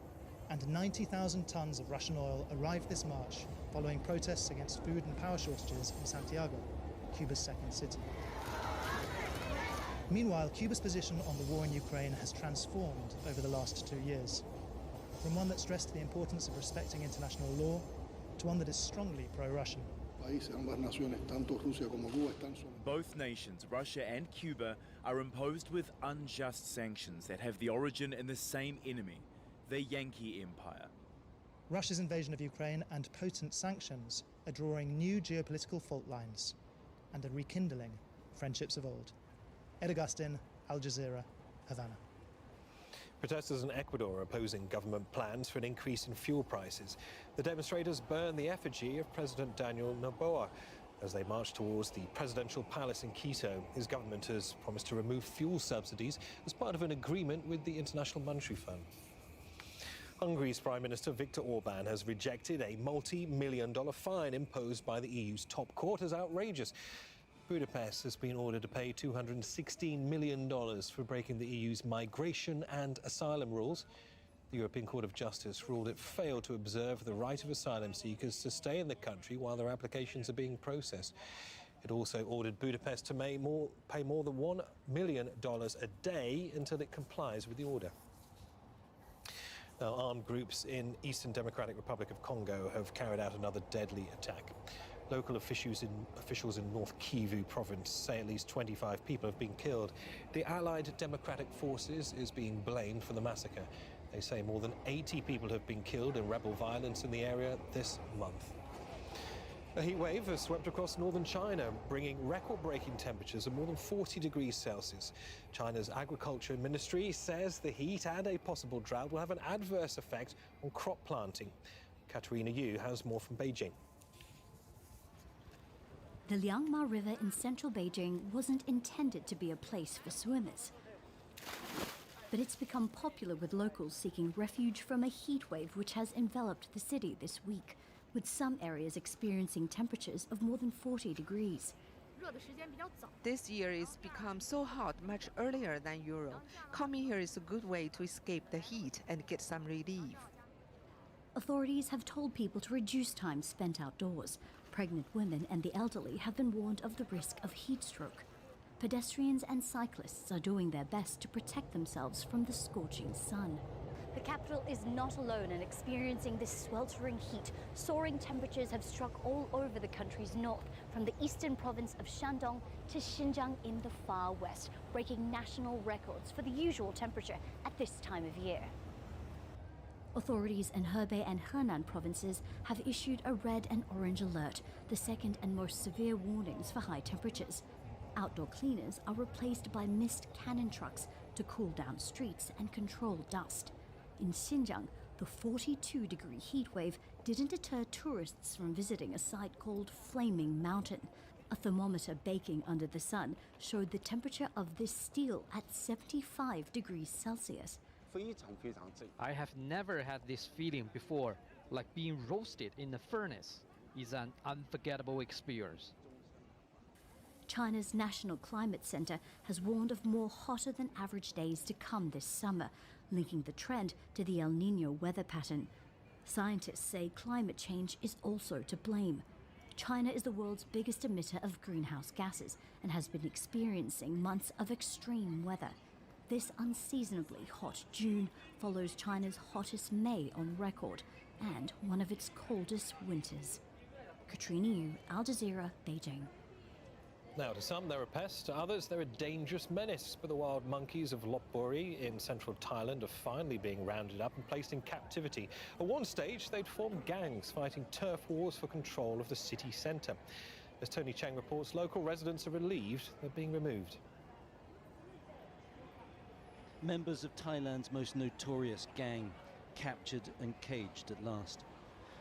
And 90,000 tons of Russian oil arrived this March following protests against food and power shortages in Santiago, Cuba's second city. Meanwhile, Cuba's position on the war in Ukraine has transformed over the last 2 years, from one that stressed the importance of respecting international law to one that is strongly pro-Russian. Both nations, Russia and Cuba, are imposed with unjust sanctions that have the origin in the same enemy, the Yankee Empire. Russia's invasion of Ukraine and potent sanctions are drawing new geopolitical fault lines and are rekindling friendships of old. Ed Augustin, Al Jazeera, Havana. Protesters in Ecuador are opposing government plans for an increase in fuel prices. The demonstrators burned the effigy of President Daniel Noboa as they march towards the presidential palace in Quito. His government has promised to remove fuel subsidies as part of an agreement with the International Monetary Fund. Hungary's Prime Minister Viktor Orban has rejected a multi-million-dollar fine imposed by the EU's top court as outrageous. Budapest has been ordered to pay $216 million for breaking the EU's migration and asylum rules. The European Court of Justice ruled it failed to observe the right of asylum seekers to stay in the country while their applications are being processed. It also ordered Budapest to pay more than $1 million a day until it complies with the order. Now, armed groups in Eastern Democratic Republic of Congo have carried out another deadly attack. Local officials in North Kivu province say at least 25 people have been killed. The Allied Democratic Forces is being blamed for the massacre. They say more than 80 people have been killed in rebel violence in the area this month. A heat wave has swept across northern China, bringing record-breaking temperatures of more than 40 degrees Celsius. China's Agriculture Ministry says the heat and a possible drought will have an adverse effect on crop planting. Katerina Yu has more from Beijing. The Liangma River in central Beijing wasn't intended to be a place for swimmers. But it's become popular with locals seeking refuge from a heat wave which has enveloped the city this week, with some areas experiencing temperatures of more than 40 degrees. This year it's become so hot much earlier than usual. Coming here is a good way to escape the heat and get some relief. Authorities have told people to reduce time spent outdoors. Pregnant women and the elderly have been warned of the risk of heat stroke. Pedestrians and cyclists are doing their best to protect themselves from the scorching sun. The capital is not alone in experiencing this sweltering heat. Soaring temperatures have struck all over the country's north, from the eastern province of Shandong to Xinjiang in the far west, breaking national records for the usual temperature at this time of year. Authorities in Hebei and Henan provinces have issued a red and orange alert, the second and most severe warnings for high temperatures. Outdoor cleaners are replaced by mist cannon trucks to cool down streets and control dust. In Xinjiang, the 42-degree heat wave didn't deter tourists from visiting a site called Flaming Mountain. A thermometer baking under the sun showed the temperature of this steel at 75 degrees Celsius. I have never had this feeling before, like being roasted in a furnace. It's an unforgettable experience. China's National Climate Center has warned of more hotter than average days to come this summer, linking the trend to the El Niño weather pattern. Scientists say climate change is also to blame. China is the world's biggest emitter of greenhouse gases and has been experiencing months of extreme weather. This unseasonably hot June follows China's hottest May on record and one of its coldest winters. Katrina Yu, Al Jazeera, Beijing. Now, to some, they're a pest. To others, they're a dangerous menace. But the wild monkeys of Lopburi in central Thailand are finally being rounded up and placed in captivity. At one stage, they'd formed gangs fighting turf wars for control of the city centre. As Tony Chang reports, local residents are relieved they're being removed. Members of Thailand's most notorious gang, captured and caged at last.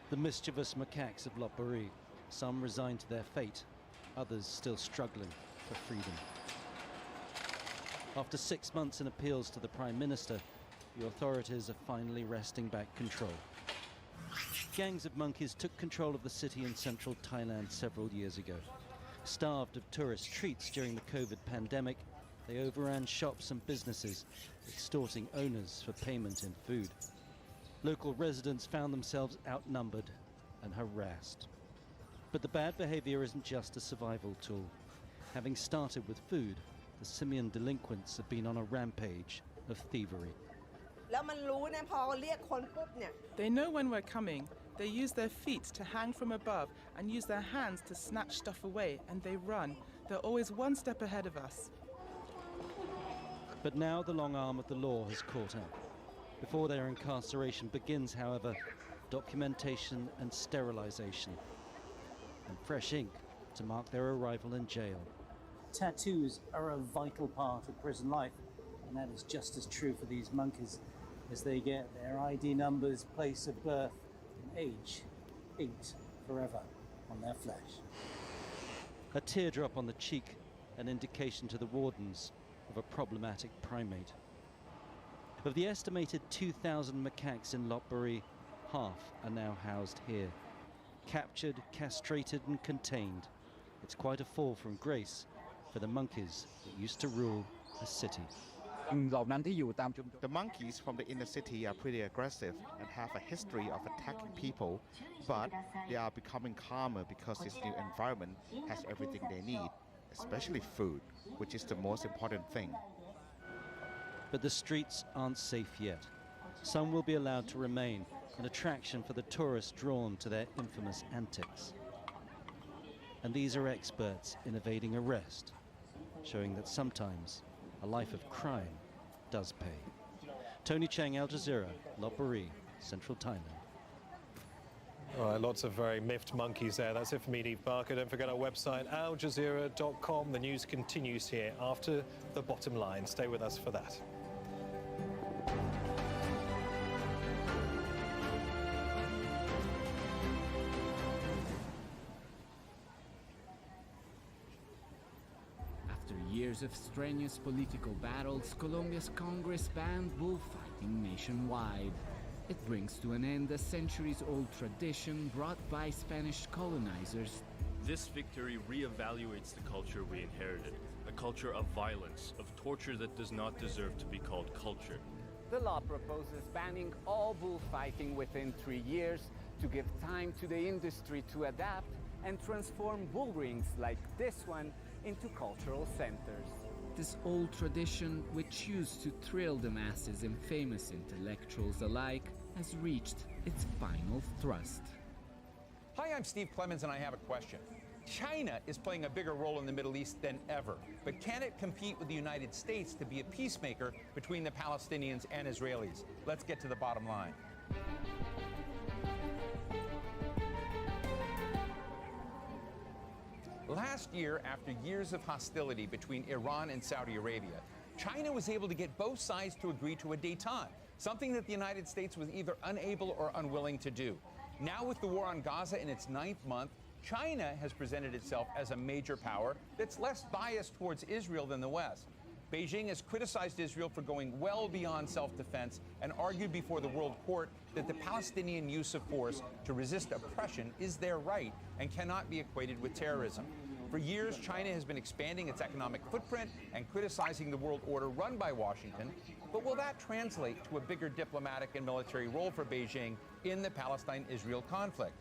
The mischievous macaques of Lopburi, some resigned to their fate, others still struggling for freedom. After 6 months in appeals to the Prime Minister, the authorities are finally wresting back control. Gangs of monkeys took control of the city in central Thailand several years ago. Starved of tourist treats during the COVID pandemic, they overran shops and businesses, extorting owners for payment in food. Local residents found themselves outnumbered and harassed. But the bad behavior isn't just a survival tool. Having started with food, the simian delinquents have been on a rampage of thievery. They know when we're coming. They use their feet to hang from above and use their hands to snatch stuff away, and they run. They're always one step ahead of us. But now the long arm of the law has caught up. Before their incarceration begins, however, documentation and sterilization, and fresh ink to mark their arrival in jail. Tattoos are a vital part of prison life, and that is just as true for these monkeys as they get their ID numbers, place of birth, and age inked forever on their flesh. A teardrop on the cheek, an indication to the wardens of a problematic primate. Of the estimated 2,000 macaques in Lopburi, half are now housed here. Captured, castrated and contained. It's quite a fall from grace for the monkeys that used to rule the city. The monkeys from the inner city are pretty aggressive and have a history of attacking people, but they are becoming calmer because this new environment has everything they need, especially food, which is the most important thing. But the streets aren't safe yet. Some will be allowed to remain, an attraction for the tourists drawn to their infamous antics. And these are experts in evading arrest, showing that sometimes a life of crime does pay. Tony Chang, Al Jazeera, Lopburi, Central Thailand. All right, lots of very miffed monkeys there. That's it for me, Neve Barker. Don't forget our website, aljazeera.com. The news continues here after the bottom line. Stay with us for that. years of strenuous political battles, Colombia's Congress banned bullfighting nationwide. It brings to an end a centuries-old tradition brought by Spanish colonizers. This victory reevaluates the culture we inherited, a culture of violence, of torture that does not deserve to be called culture. The law proposes banning all bullfighting within 3 years to give time to the industry to adapt and transform bull rings like this one into cultural centers. This old tradition, which used to thrill the masses and famous intellectuals alike, has reached its final thrust. Hi, I'm Steve Clemens, and I have a question. China is playing a bigger role in the Middle East than ever, but can it compete with the United States to be a peacemaker between the Palestinians and Israelis? Let's get to the bottom line. Last year, after years of hostility between Iran and Saudi Arabia, China was able to get both sides to agree to a détente, something that the United States was either unable or unwilling to do. Now, with the war on Gaza in its 9th month, China has presented itself as a major power that's less biased towards Israel than the West. Beijing has criticized Israel for going well beyond self-defense and argued before the World Court that the Palestinian use of force to resist oppression is their right and cannot be equated with terrorism. For years, China has been expanding its economic footprint and criticizing the world order run by Washington. But will that translate to a bigger diplomatic and military role for Beijing in the Palestine-Israel conflict?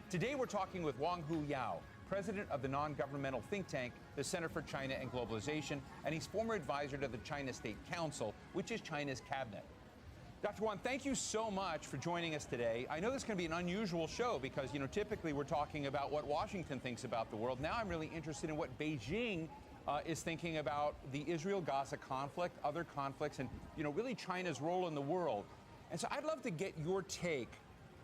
Today, we're talking with Wang Huyao, president of the non-governmental think tank, the Center for China and Globalization, and he's former advisor to the China State Council, which is China's cabinet. Dr. Wang, thank you so much for joining us today. I know this is going to be an unusual show because, typically we're talking about what Washington thinks about the world. Now I'm really interested in what Beijing is thinking about the Israel-Gaza conflict, other conflicts, and, really China's role in the world. And so I'd love to get your take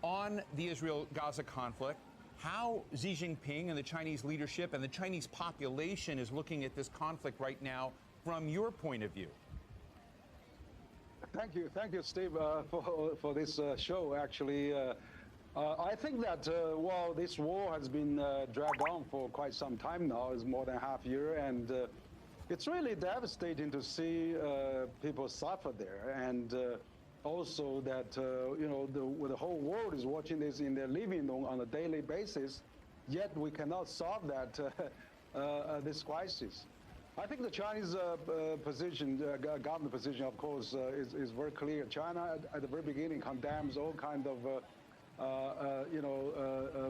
on the Israel-Gaza conflict, how Xi Jinping and the Chinese leadership and the Chinese population is looking at this conflict right now from your point of view. Thank you, Steve, for this show. Actually, I think that while this war has been dragged on for quite some time now, it's more than half a year, and it's really devastating to see people suffer there, and also that the whole world is watching this in their living room on a daily basis. Yet we cannot solve that this crisis. I think the Chinese position, government position, of course, is very clear. China, at the very beginning, condemns all kind of,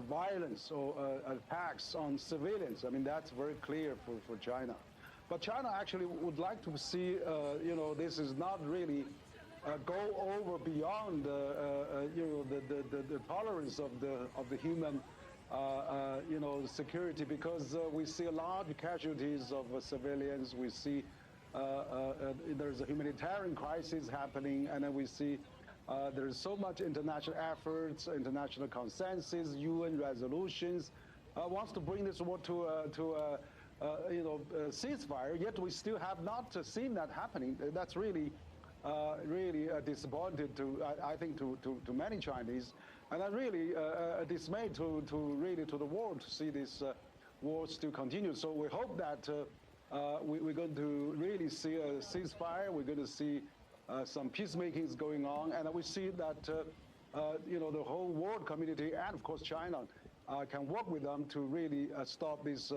violence or attacks on civilians. I mean, that's very clear for China. But China actually would like to see, this is not really go over beyond, the tolerance of the human. Security, because we see large casualties of civilians. We see there's a humanitarian crisis happening, and then we see there's so much international efforts, international consensus, UN resolutions wants to bring this war to a ceasefire. Yet we still have not seen that happening. That's really disappointed I think to many Chinese. And I'm really dismayed to the world to see this war still continue. So we hope that we're going to really see a ceasefire. We're going to see some peacemakings going on, and we see that the whole world community and of course China can work with them to really stop this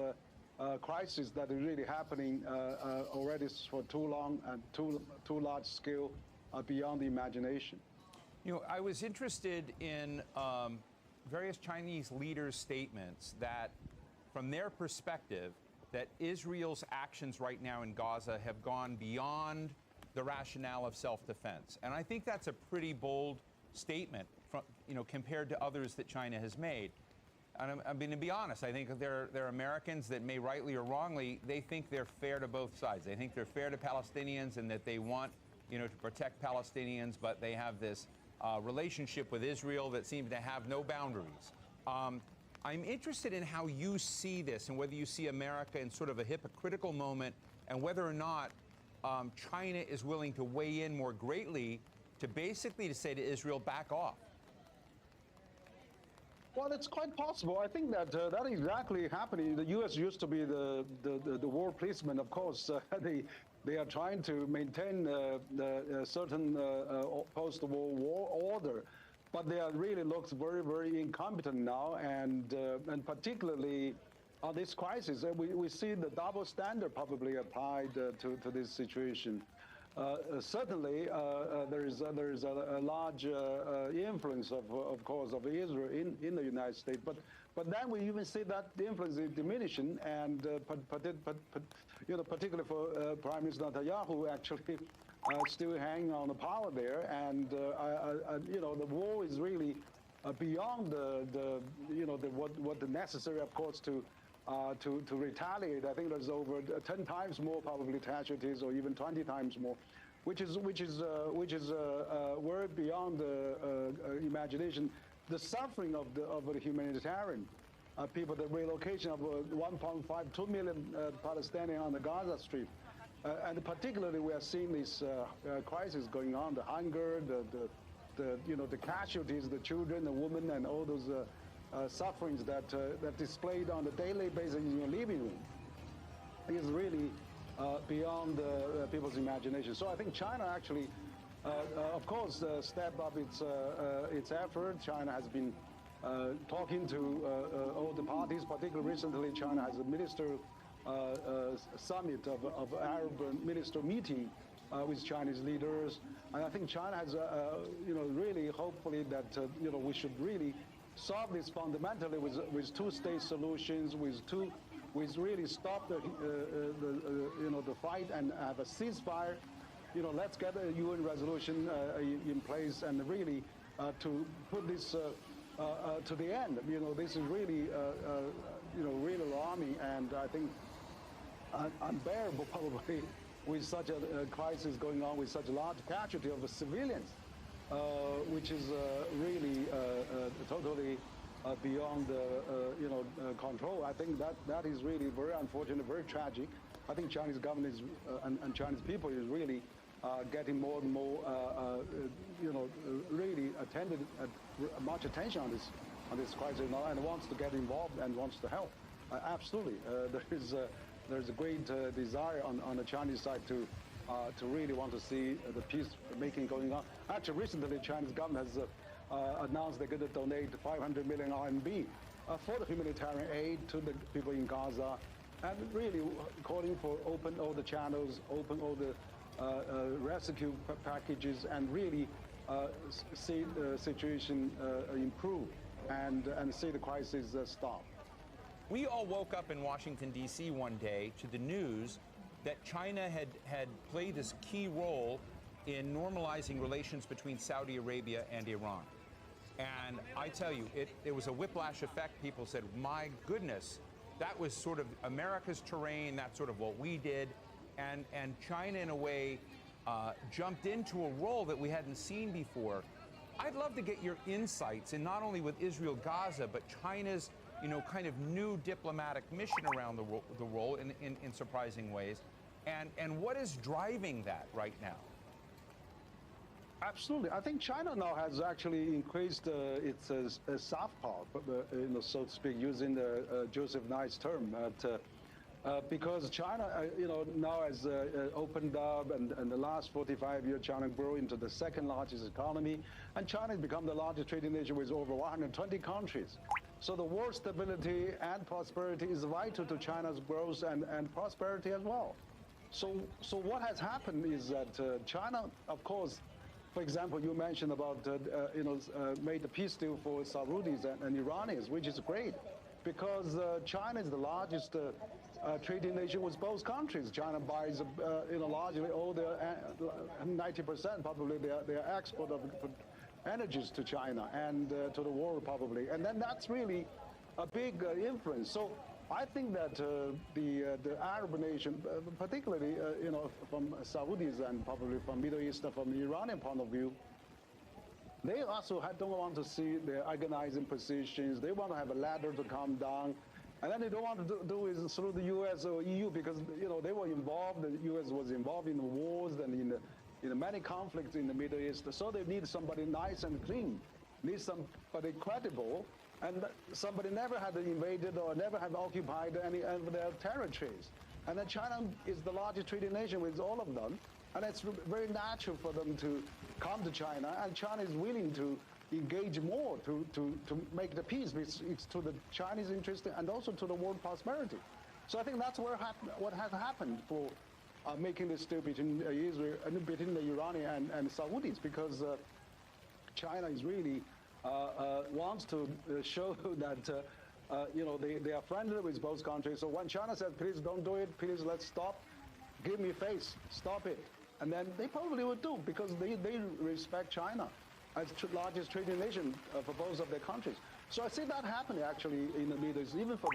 crisis that is really happening already for too long and too large scale, beyond the imagination. I was interested in various Chinese leaders' statements that, from their perspective, that Israel's actions right now in Gaza have gone beyond the rationale of self-defense. And I think that's a pretty bold statement, from, compared to others that China has made. And I mean, to be honest, I think there are Americans that may rightly or wrongly, they think they're fair to both sides. They think they're fair to Palestinians and that they want, to protect Palestinians, but they have this relationship with Israel that seems to have no boundaries. I'm interested in how you see this and whether you see America in sort of a hypocritical moment and whether or not China is willing to weigh in more greatly to basically to say to Israel, back off. Well, it's quite possible. I think that that is exactly happening. The U.S. used to be the war policeman. Of course, they are trying to maintain the certain post-war war order, but they are really looks very, very incompetent now, and particularly on this crisis, we see the double standard probably applied to this situation. Certainly, there is a large influence of course, of Israel in the United States, but then we even see that the influence is diminishing, and particularly for Prime Minister Netanyahu, actually still hanging on the power there, and the war is really beyond what the necessary, of course, to retaliate. I think there's over 10 times more probably casualties, or even 20 times more, which is way beyond imagination. The suffering of the humanitarian people, the relocation of 1.52 million Palestinians on the Gaza Strip, and particularly we are seeing this crisis going on, the hunger, the casualties, the children, the women, and all those sufferings that displayed on a daily basis in your living room is really beyond people's imagination. So I think China actually, of course, stepped up its effort. China has been talking to all the parties, particularly recently. China has a minister summit of Arab minister meeting with Chinese leaders, and I think China has, really hopefully that we should really solve this fundamentally with two-state solutions, with really stop the fight and have a ceasefire. Let's get a UN resolution in place, and really to put this to the end. This is really really alarming, and I think unbearable probably with such a crisis going on, with such a large casualty of the civilians. Which is really totally beyond control. I think that is really very unfortunate, very tragic. I think Chinese government is, and Chinese people is really getting more and more, really attended much attention on this crisis now, and wants to get involved and wants to help. Absolutely, there's a great desire on the Chinese side to really want to see the peace-making going on. Actually, recently, the Chinese government has announced they're going to donate 500 million RMB for the humanitarian aid to the people in Gaza, and really calling for open all the channels, open all the rescue packages, and really see the situation improve and see the crisis stop. We all woke up in Washington, D.C. one day to the news that China had played this key role in normalizing relations between Saudi Arabia and Iran. And I tell you, it was a whiplash effect. People said, my goodness, that was sort of America's terrain, that's sort of what we did. And China, in a way, jumped into a role that we hadn't seen before. I'd love to get your insights in not only with Israel-Gaza, but China's kind of new diplomatic mission around the role in surprising ways. And what is driving that right now? Absolutely. I think China now has actually increased its soft power, so to speak, using the Joseph Nye's term. Because China, now has opened up, and the last 45 years, China grew into the second largest economy, and China has become the largest trading nation with over 120 countries. So the world stability and prosperity is vital to China's growth and prosperity as well. So what has happened is that China, of course, for example, you mentioned about, made a peace deal for Saudis and Iranians, which is great, because China is the largest trading nation with both countries. China buys, largely all their 90% probably their export of energies to China and to the world probably, and then that's really a big influence. So I think that the Arab nation, particularly from Saudis and probably from Middle East, from the Iranian point of view, they also don't want to see their organizing positions. They want to have a ladder to come down. And then they don't want to do it through the U.S. or EU, because they were involved. The U.S. was involved in the wars and in the many conflicts in the Middle East. So they need somebody nice and clean, need somebody credible, and somebody never had invaded or never had occupied any of their territories. And then China is the largest trading nation with all of them, and it's very natural for them to come to China, and China is willing to engage more to make the peace. It's to the Chinese interest and also to the world prosperity. So I think that's what has happened for making this deal between Israel and between the Iranian and Saudis, because China is really wants to show that they are friendly with both countries. So when China says, please don't do it, please let's stop, give me face, stop it, and then they probably would do, because they respect China as the largest trading nation for both of their countries. So I see that happening actually in the Middle East, even for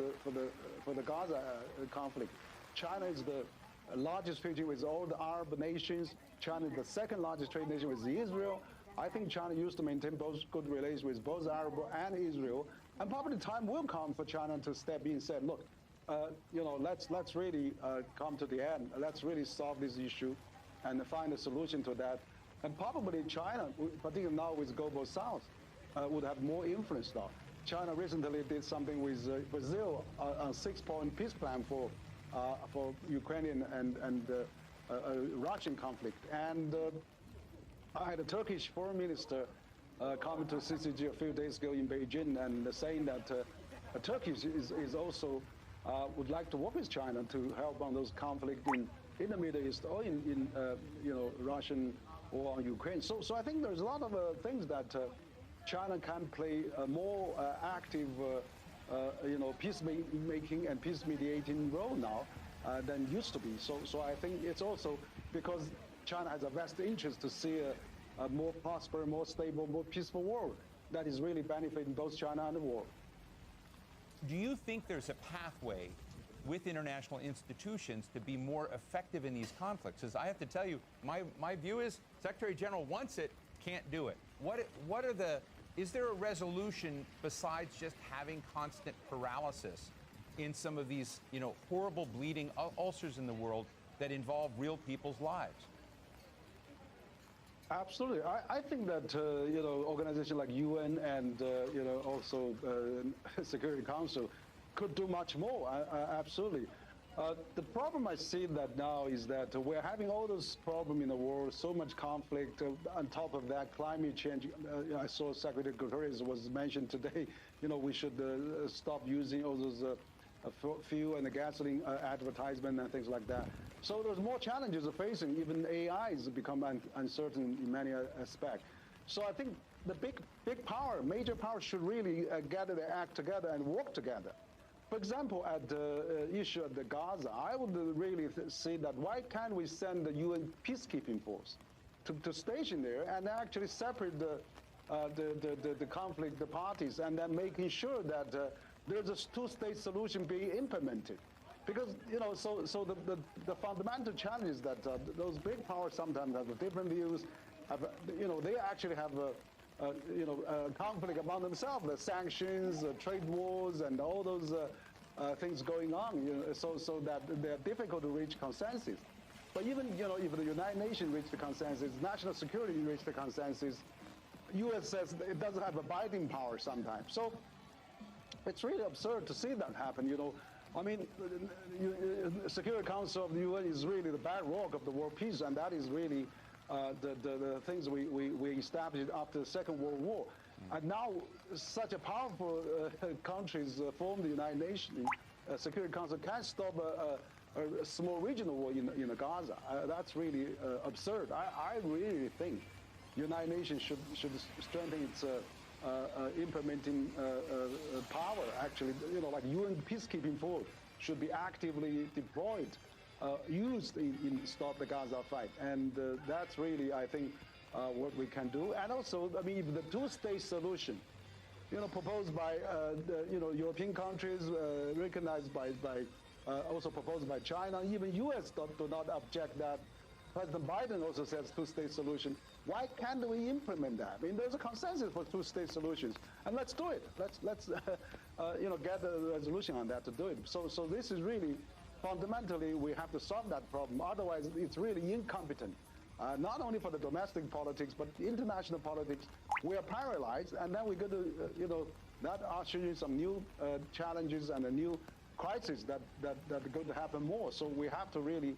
the Gaza conflict. China is the largest trading with all the Arab nations. China is the second largest trade nation with Israel. I think China used to maintain both good relations with both Arab and Israel, and probably time will come for China to step in and say, look, let's really come to the end. Let's really solve this issue and find a solution to that. And probably China, particularly now with Global South, would have more influence now. China recently did something with Brazil, a 6-point peace plan for Ukrainian and Russian conflict. And I had a Turkish foreign minister coming to CCG a few days ago in Beijing and saying that Turkey is also would like to work with China to help on those conflicts in the Middle East or in Russian or on Ukraine. So I think there's a lot of things that China can play a more active peacemaking and peace mediating role now than used to be. So I think it's also because China has a vested interest to see a more prosperous, more stable, more peaceful world that is really benefiting both China and the world. Do you think there's a pathway with international institutions to be more effective in these conflicts? As I have to tell you, my view is Secretary General wants it, can't do it. Is there a resolution besides just having constant paralysis in some of these, horrible bleeding ulcers in the world that involve real people's lives? Absolutely. I think that, organizations like UN and, also Security Council could do much more, absolutely. The problem I see that now is that we're having all those problems in the world, so much conflict. On top of that, climate change. I saw Secretary Guterres was mentioned today, we should stop using all those fuel and the gasoline advertisement and things like that. So there's more challenges facing. Even AI has become uncertain in many aspects. So I think the big power, major power, should really gather their act together and work together. For example, at the issue of the Gaza, I would really say that why can't we send the UN peacekeeping force to station there and actually separate the conflict, the parties, and then making sure that there's a two-state solution being implemented. Because, so the fundamental challenge is that those big powers sometimes have different views. They actually have conflict among themselves, the sanctions, trade wars, and all those things going on, so that they're difficult to reach consensus. But even, if the United Nations reach the consensus, national security reach the consensus, U.S. says it doesn't have a binding power sometimes. So it's really absurd to see that happen, I mean, the Security Council of the UN is really the bedrock of the world peace, and that is really the things we established after the Second World War. And now such a powerful countries form the United Nations Security Council can't stop a small regional war in Gaza. That's really absurd. I really think the United Nations should strengthen its implementing power. Actually, like UN peacekeeping force should be actively deployed, used in stop the Gaza fight, and that's really, I think, what we can do. And also, I mean, the two-state solution, proposed by the European countries, recognized by also proposed by China, even U.S. do not object that. President Biden also says two-state solution. Why can't we implement that? I mean, there's a consensus for two-state solutions, and let's do it. Let's get a resolution on that to do it. So this is really fundamentally we have to solve that problem. Otherwise, it's really incompetent. Not only for the domestic politics, but international politics. We are paralyzed, and then we go to that ushers in some new challenges and a new crisis that are going to happen more. So we have to really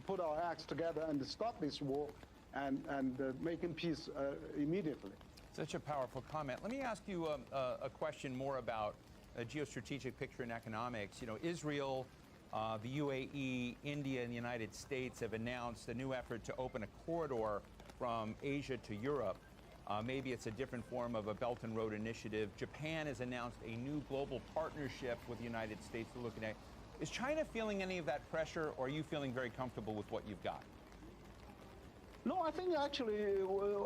put our acts together and stop this war and making peace immediately. Such a powerful comment. Let me ask you a question more about a geostrategic picture in economics. You know, Israel, the UAE, India, and the United States have announced a new effort to open a corridor from Asia to Europe. Maybe it's a different form of a Belt and Road initiative. Japan has announced a new global partnership with the United States we're looking at. Is China feeling any of that pressure, or are you feeling very comfortable with what you've got? No, I think actually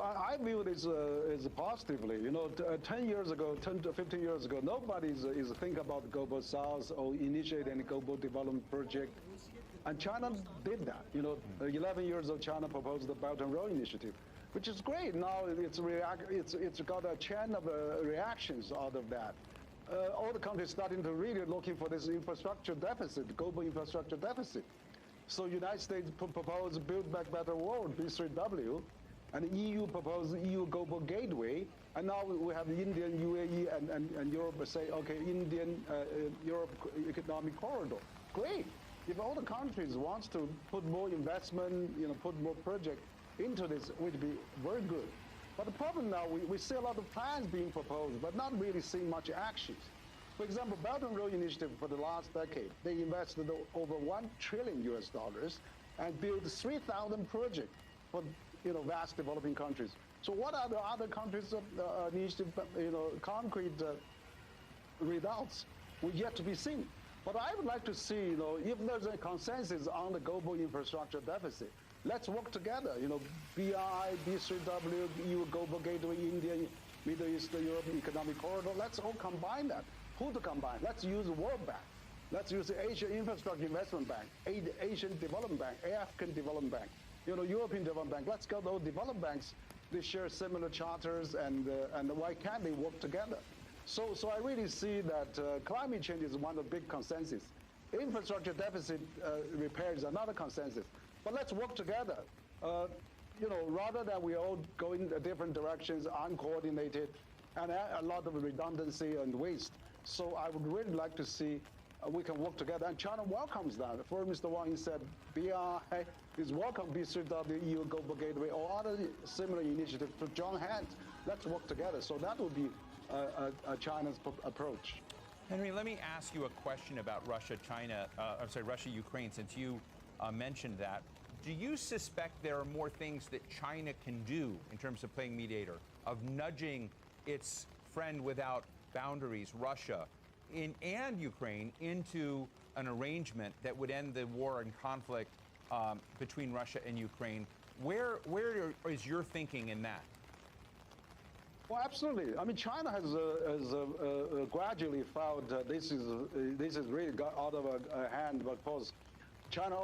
I view this as positively. You know, 10 years ago, 10 to 15 years ago, nobody is thinking about the global south or initiate any global development project. And China did that. You know, 11 years ago, China proposed the Belt and Road Initiative, which is great. Now it's got a chain of reactions out of that. All the countries starting to really looking for this infrastructure deficit, global infrastructure deficit. So United States proposed Build Back Better World, B3W, and the EU proposed EU Global Gateway, and now we have the Indian, UAE, and Europe say, okay, Indian, Europe Economic Corridor. Great. If all the countries wants to put more investment, you know, put more project into this, it would be very good. But the problem now, we see a lot of plans being proposed, but not really seeing much actions. For example, Belt and Road Initiative for the last decade, they invested over $1 trillion and built 3,000 projects for, you know, vast developing countries. So what are the other countries' initiative, you know, concrete results? We're yet to be seen. But I would like to see, you know, if there's a consensus on the global infrastructure deficit, let's work together. You know, BRI, B3W, EU Global Gateway, India, Middle East, Europe Economic Corridor. Let's all combine that. Who to combine? Let's use the World Bank. Let's use the Asian Infrastructure Investment Bank, Asian Development Bank, African Development Bank, you know, European Development Bank. Let's get those development banks. They share similar charters, and why can't they work together? So I really see that climate change is one of the big consensus. Infrastructure deficit repair is another consensus. But let's work together. You know, rather than we all go in different directions, uncoordinated, and a lot of redundancy and waste. So I would really like to see we can work together, and China welcomes that. For Mr. Wang, he said BRI is welcome B3W, EU Global Gateway, or other similar initiatives to join hands. Let's work together. So that would be China's approach. Henry, let me ask you a question about Russia-Ukraine, since you mentioned that. Do you suspect there are more things that China can do in terms of playing mediator, of nudging its friend without boundaries, Russia, and Ukraine, into an arrangement that would end the war and conflict between Russia and Ukraine? Where is your thinking in that? Well, absolutely. I mean, China has gradually found this is really got out of hand. But of course, China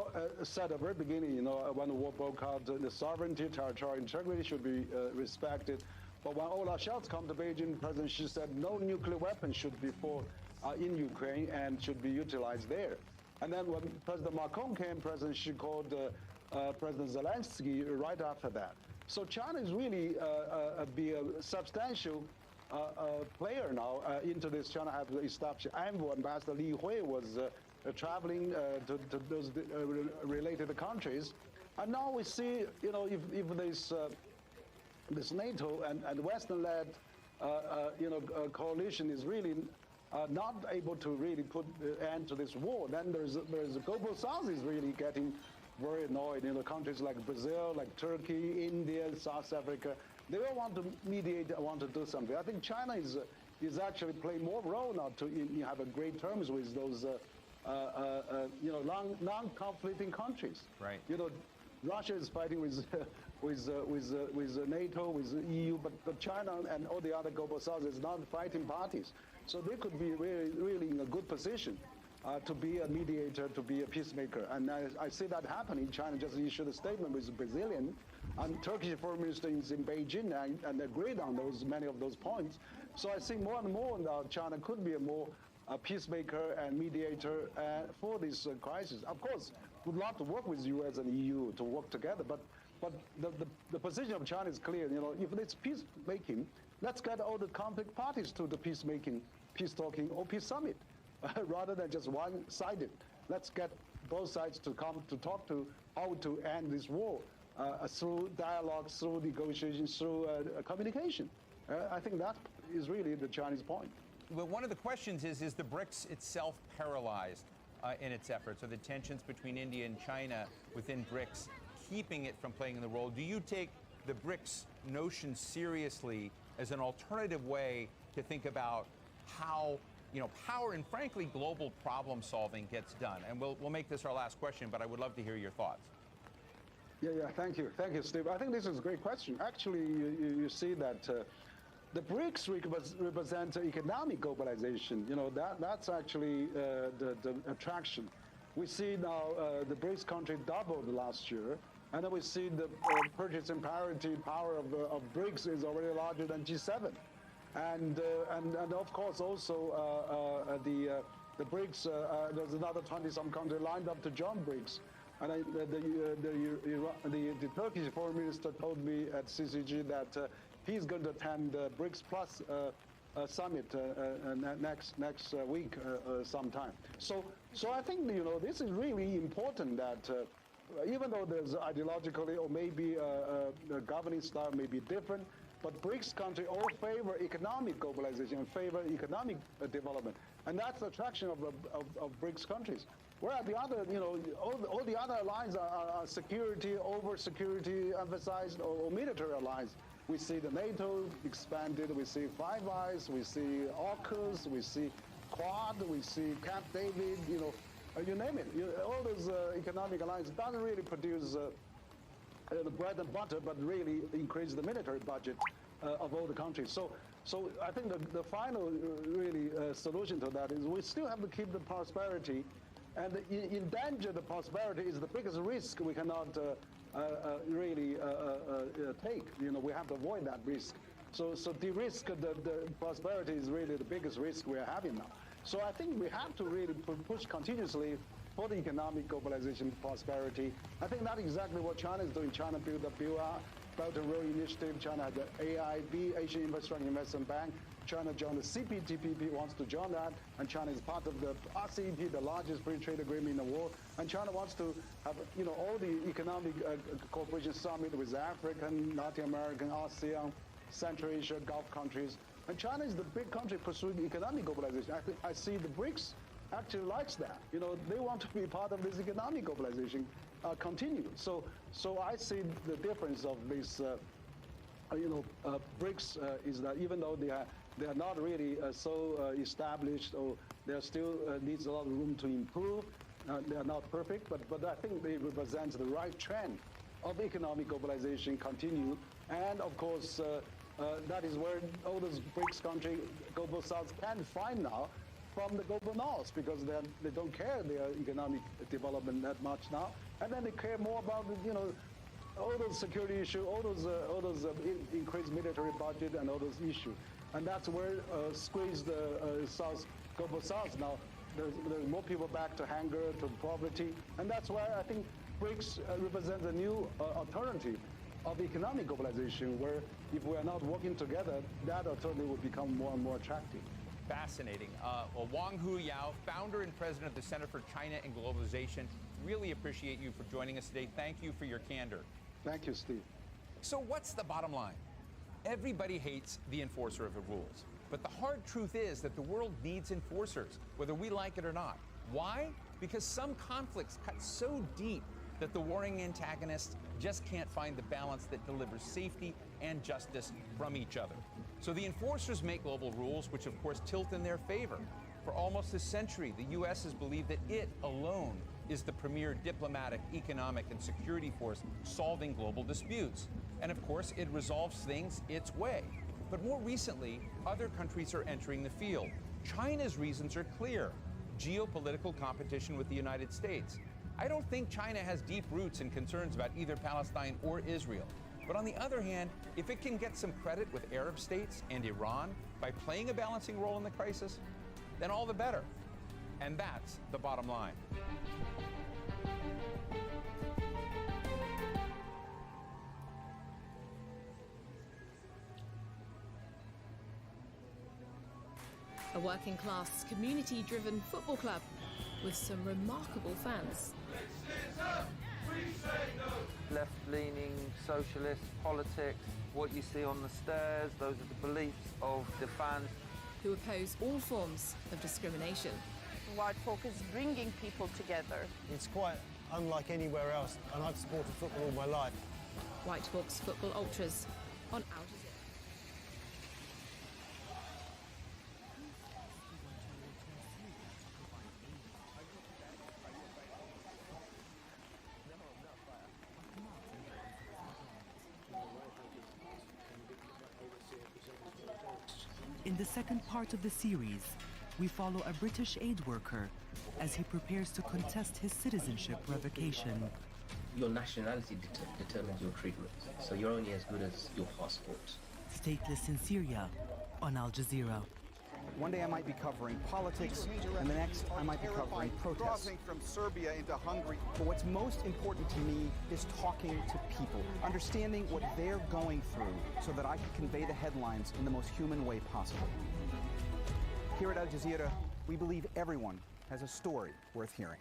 said at the very beginning, you know, when the war broke out, the sovereignty, territorial integrity should be respected. But when Olaf Scholz came to Beijing, President Xi said no nuclear weapons should be fought in Ukraine and should be utilized there. And then when President Macron came, President Xi called President Zelensky right after that. So China is really be a substantial player now into this. China has established envoy. Ambassador Li Hui was traveling to those related countries. And now we see, you know, if this NATO and Western-led, coalition is really not able to really put end to this war, then there's the global south is really getting very annoyed. You know, countries like Brazil, like Turkey, India, South Africa, they all want to mediate, want to do something. I think China is actually playing more role now to have a great terms with those, non-conflicting countries. Right. You know, Russia is fighting with NATO, with the EU, but China and all the other global south is not fighting parties. So they could be really in a good position to be a mediator, to be a peacemaker. And I see that happening. China just issued a statement with the Brazilian and Turkish foreign minister in Beijing and agreed on many of those points. So I see more and more now China could be a more peacemaker and mediator for this crisis. Of course, we'd love to work with US and EU to work together, but But the position of China is clear. If it's peacemaking, let's get all the conflict parties to the peacemaking, peace talking, or peace summit, rather than just one-sided. Let's get both sides to come to talk to how to end this war through dialogue, through negotiations, through communication. I think that is really the Chinese point. Well, one of the questions is the BRICS itself paralyzed in its efforts? Are the tensions between India and China within BRICS keeping it from playing the role? Do you take the BRICS notion seriously as an alternative way to think about how power and, frankly, global problem solving gets done? And we'll make this our last question, but I would love to hear your thoughts. Yeah, thank you, Steve. I think this is a great question. Actually, you see that the BRICS represent economic globalization. That's actually the attraction. We see now the BRICS country doubled last year, and then we see the purchasing power of BRICS is already larger than G7. And of course also the BRICS, there's another 20-some countries lined up to join BRICS. And the Turkish foreign minister told me at CCG that he's going to attend the BRICS Plus summit next week sometime. So I think this is really important that even though there's ideologically or maybe the governing style may be different, but BRICS countries all favor economic globalization and favor economic development, and that's the attraction of BRICS countries. Whereas the other, all the other alliances are security over security emphasized or military alliance. We see the NATO expanded, we see Five Eyes, we see AUKUS, we see Quad, we see Camp David, you name it. All those economic alliances doesn't really produce the bread and butter, but really increase the military budget of all the countries. So I think the final really solution to that is we still have to keep the prosperity, and endanger the prosperity is the biggest risk we cannot really take. We have to avoid that risk. So de-risk the prosperity is really the biggest risk we are having now. So I think we have to really push continuously for the economic globalization prosperity. I think that's exactly what China is doing. China built the Belt and Road Initiative. China had the AIB, Asian Infrastructure Investment Bank. China joined the CPTPP, wants to join that, and China is part of the RCEP, the largest free trade agreement in the world. And China wants to have, all the economic cooperation summit with African, Latin American, ASEAN, Central Asia, Gulf countries. And China is the big country pursuing economic globalization. I see the BRICS actually likes that. They want to be part of this economic globalization continue. So I see the difference of this, BRICS is that even though they are not really so established, or there still needs a lot of room to improve. They are not perfect, but I think they represent the right trend of economic globalization continue. And of course, that is where all those BRICS countries, global South, can find now from the global North, because they don't care their economic development that much now, and then they care more about all those security issues, all those increased military budget and all those issues, and that's where squeeze the global South now. There's more people back to hunger, to poverty, and that's why I think BRICS represents a new alternative of economic globalization, where if we are not working together, that alternative will become more and more attractive. Fascinating. Well, Wang Hu Yao, founder and president of the Center for China and Globalization, really appreciate you for joining us today. Thank you for your candor. Thank you, Steve. So what's the bottom line? Everybody hates the enforcer of the rules. But the hard truth is that the world needs enforcers, whether we like it or not. Why? Because some conflicts cut so deep that the warring antagonists just can't find the balance that delivers safety and justice from each other. So the enforcers make global rules, which of course tilt in their favor. For almost a century, the U.S. has believed that it alone is the premier diplomatic, economic, and security force solving global disputes. And of course, it resolves things its way. But more recently, other countries are entering the field. China's reasons are clear: geopolitical competition with the United States. I don't think China has deep roots and concerns about either Palestine or Israel. But on the other hand, if it can get some credit with Arab states and Iran by playing a balancing role in the crisis, then all the better. And that's the bottom line. a working-class, community-driven football club with some remarkable fans. Left-leaning socialist politics, what you see on the stairs, those are the beliefs of the fans. Who oppose all forms of discrimination. White folk is bringing people together. It's quite unlike anywhere else, and I've supported football all my life. White Hawks Football Ultras on Al Jazeera. In the second part of the series, we follow a British aid worker as he prepares to contest his citizenship revocation. Your nationality determines your treatment, so you're only as good as your passport. Stateless in Syria on Al Jazeera. One day I might be covering politics, and the next I might be covering protests. Crossing from Serbia into Hungary. But what's most important to me is talking to people, understanding what they're going through so that I can convey the headlines in the most human way possible. Here at Al Jazeera, we believe everyone has a story worth hearing.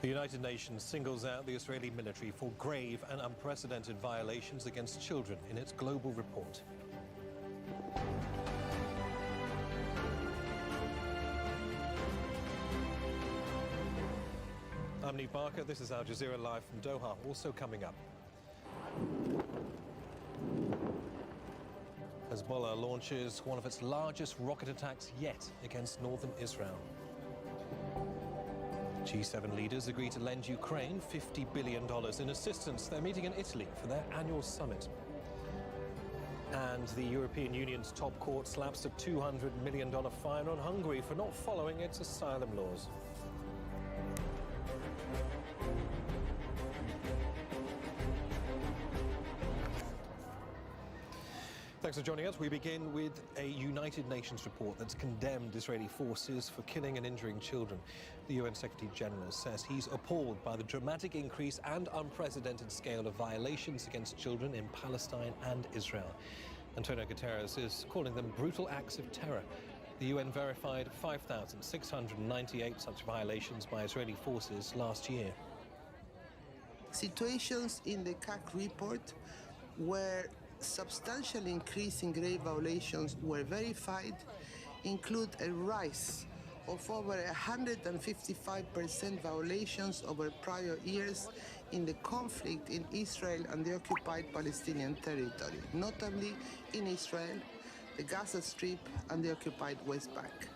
The United Nations singles out the Israeli military for grave and unprecedented violations against children in its global report. I'm Neve Barker. This is Al Jazeera Live from Doha. Also coming up, Hezbollah launches one of its largest rocket attacks yet against northern Israel. G7 leaders agree to lend Ukraine $50 billion in assistance. They're meeting in Italy for their annual summit. And the European Union's top court slaps a $200 million fine on Hungary for not following its asylum laws. Thanks for joining us. We begin with a United Nations report that's condemned Israeli forces for killing and injuring children. The UN Secretary General says he's appalled by the dramatic increase and unprecedented scale of violations against children in Palestine and Israel. Antonio Guterres is calling them brutal acts of terror. The UN verified 5,698 such violations by Israeli forces last year. Situations in the CAC report where substantial increase in grave violations were verified include a rise of over 155% violations over prior years in the conflict in Israel and the occupied Palestinian territory, notably in Israel, the Gaza Strip and the occupied West Bank.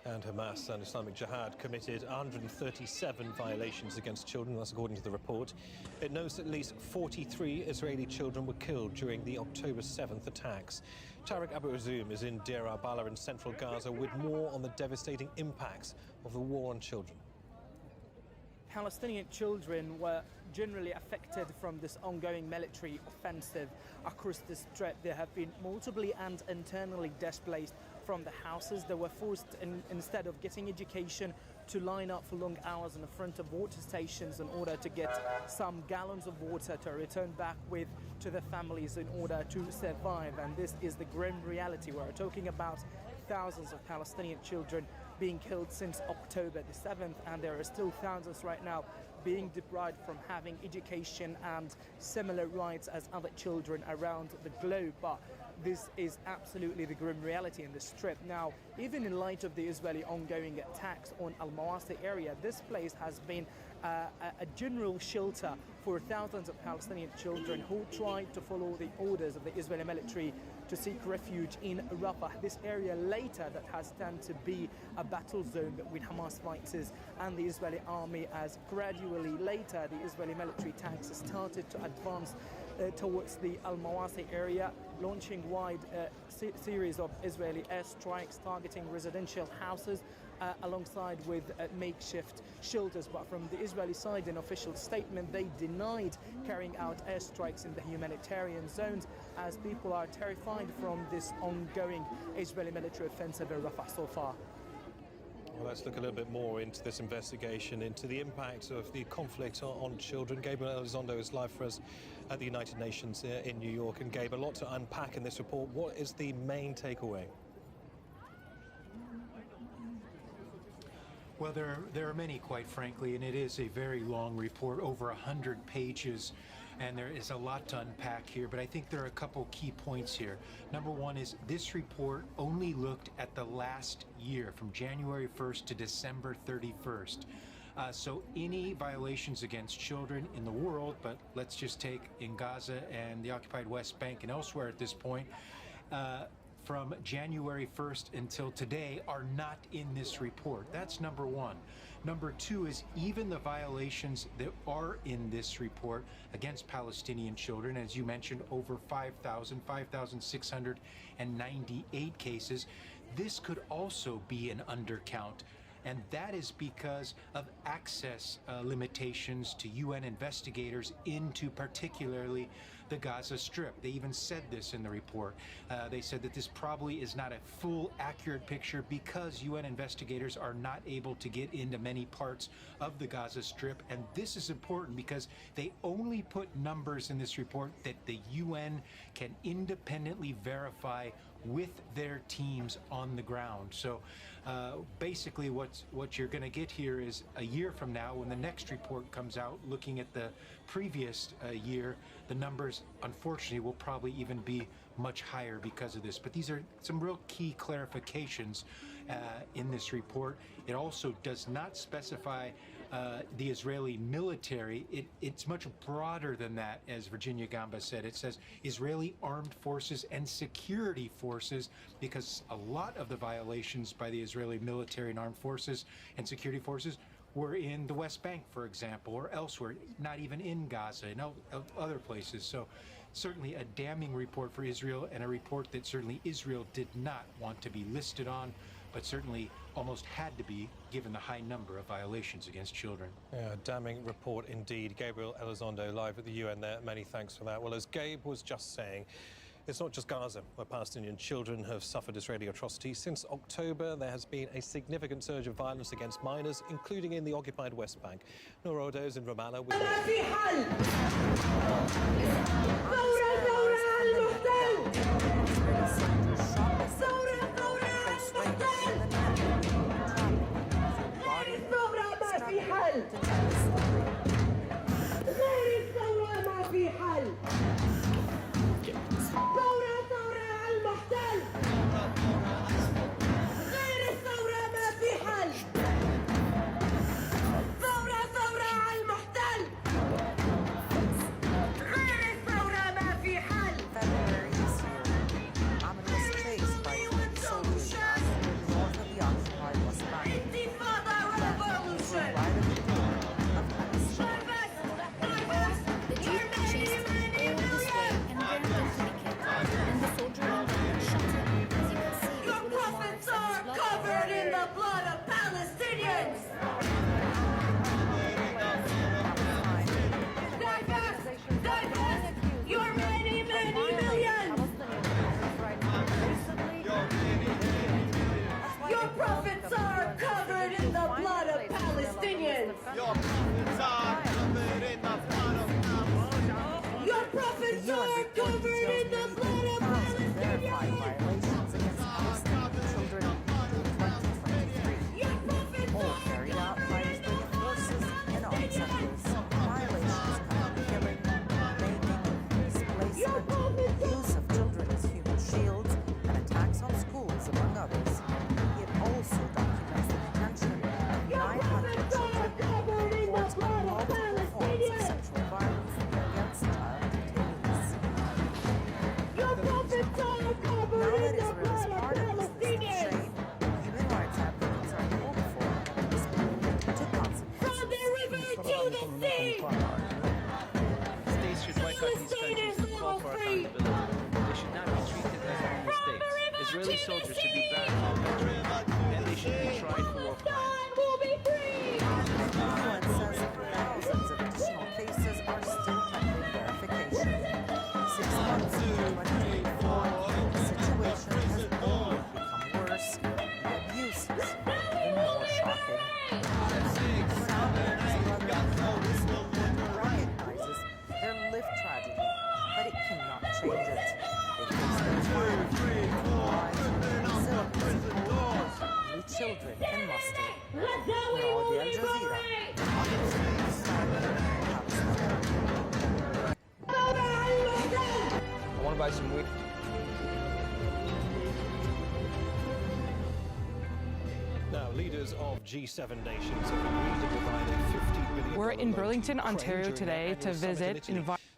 And Hamas and Islamic Jihad committed 137 violations against children, that's according to the report. It knows at least 43 Israeli children were killed during the October 7th attacks. Tariq Abu Azum is in Deir al-Balah in central Gaza with more on the devastating impacts of the war on children. Palestinian children were generally affected from this ongoing military offensive across the Strip. There have been multiply and internally displaced from the houses. They were forced, instead of getting education, to line up for long hours in the front of water stations in order to get some gallons of water to return back with to their families in order to survive. And this is the grim reality. We're talking about thousands of Palestinian children being killed since October the 7th, and there are still thousands right now being deprived from having education and similar rights as other children around the globe. But this is absolutely the grim reality in the Strip. Now, even in light of the Israeli ongoing attacks on Al-Mawasi area, this place has been a general shelter for thousands of Palestinian children who tried to follow the orders of the Israeli military to seek refuge in Rafah. This area later that has turned to be a battle zone between Hamas fighters and the Israeli army, as gradually later the Israeli military tanks started to advance towards the Al-Mawasi area, launching wide series of Israeli airstrikes targeting residential houses alongside with makeshift shelters. But from the Israeli side, in official statement, they denied carrying out airstrikes in the humanitarian zones, as people are terrified from this ongoing Israeli military offensive in Rafah so far. Well, let's look a little bit more into this investigation, into the impact of the conflict on children. Gabriel Elizondo is live for us at the United Nations in New York. And Gabe, a lot to unpack in this report. What is the main takeaway? Well, there are many, quite frankly, and it is a very long report, over 100 pages, and there is a lot to unpack here, but I think there are a couple key points here. Number one is this report only looked at the last year, from January 1st to December 31st. So any violations against children in the world, but let's just take in Gaza and the occupied West Bank and elsewhere at this point, from January 1st until today are not in this report. That's number one. Number two is even the violations that are in this report against Palestinian children, as you mentioned, over 5,698 cases, this could also be an undercount. And that is because of access limitations to UN investigators into particularly the Gaza Strip. They even said this in the report. They said that this probably is not a full, accurate picture because UN investigators are not able to get into many parts of the Gaza Strip. And this is important because they only put numbers in this report that the UN can independently verify with their teams on the ground. So basically what you're going to get here is a year from now, when the next report comes out looking at the previous year, the numbers unfortunately will probably even be much higher because of this. But these are some real key clarifications in this report. It also does not specify the Israeli military. It's much broader than that, as Virginia Gamba said. It says Israeli armed forces and security forces, because a lot of the violations by the Israeli military and armed forces and security forces were in the West Bank, for example, or elsewhere, not even in Gaza and other places. So certainly a damning report for Israel, and a report that certainly Israel did not want to be listed on, but certainly almost had to be, given the high number of violations against children. Yeah, a damning report indeed. Gabriel Elizondo live at the UN there. Many thanks for that. Well, as Gabe was just saying, it's not just Gaza where Palestinian children have suffered Israeli atrocities. Since October, there has been a significant surge of violence against minors, including in the occupied West Bank. Noor Odo is in Ramallah with Israeli soldiers should be back in the country, and they should be tried for war crimes. Says thousands of additional cases are still pending verification. 6 months into 2024, the situation has only become worse. The abuse is even more shocking. Recognizes their lived tragedy, but it cannot change it. They face their only children can muster. Al Jazeera. I want to buy some weed. Now, leaders of G7 nations have agreed to provide a $50 billion. We're in Burlington, Ontario today to visit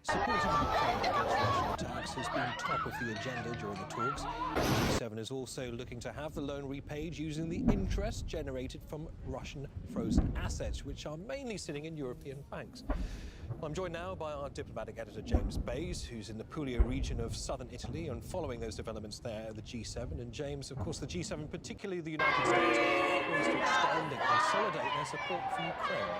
Supporting Ukraine against Russian attacks has been top of the agenda during the talks. G7 is also looking to have the loan repaid using the interest generated from Russian frozen assets, which are mainly sitting in European banks. I'm joined now by our diplomatic editor, James Bays, who's in the Puglia region of southern Italy and following those developments there at the G7. And James, of course, the G7, particularly the United States, wants to extend and consolidate their support for Ukraine.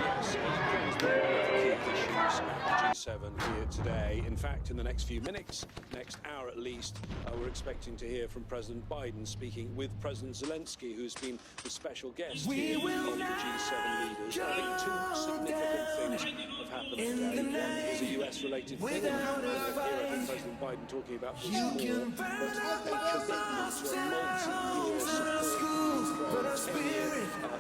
Yes, Ukraine has been one of the key issues at G7 here today. In fact, in the next few minutes, next hour at least, we're expecting to hear from President Biden speaking with President Zelensky, who's been the special guest here of the G7 leaders. I think two significant things have happened today. One is a US-related thing, and here I think President Biden talking about this more, but a commitment to a multi-year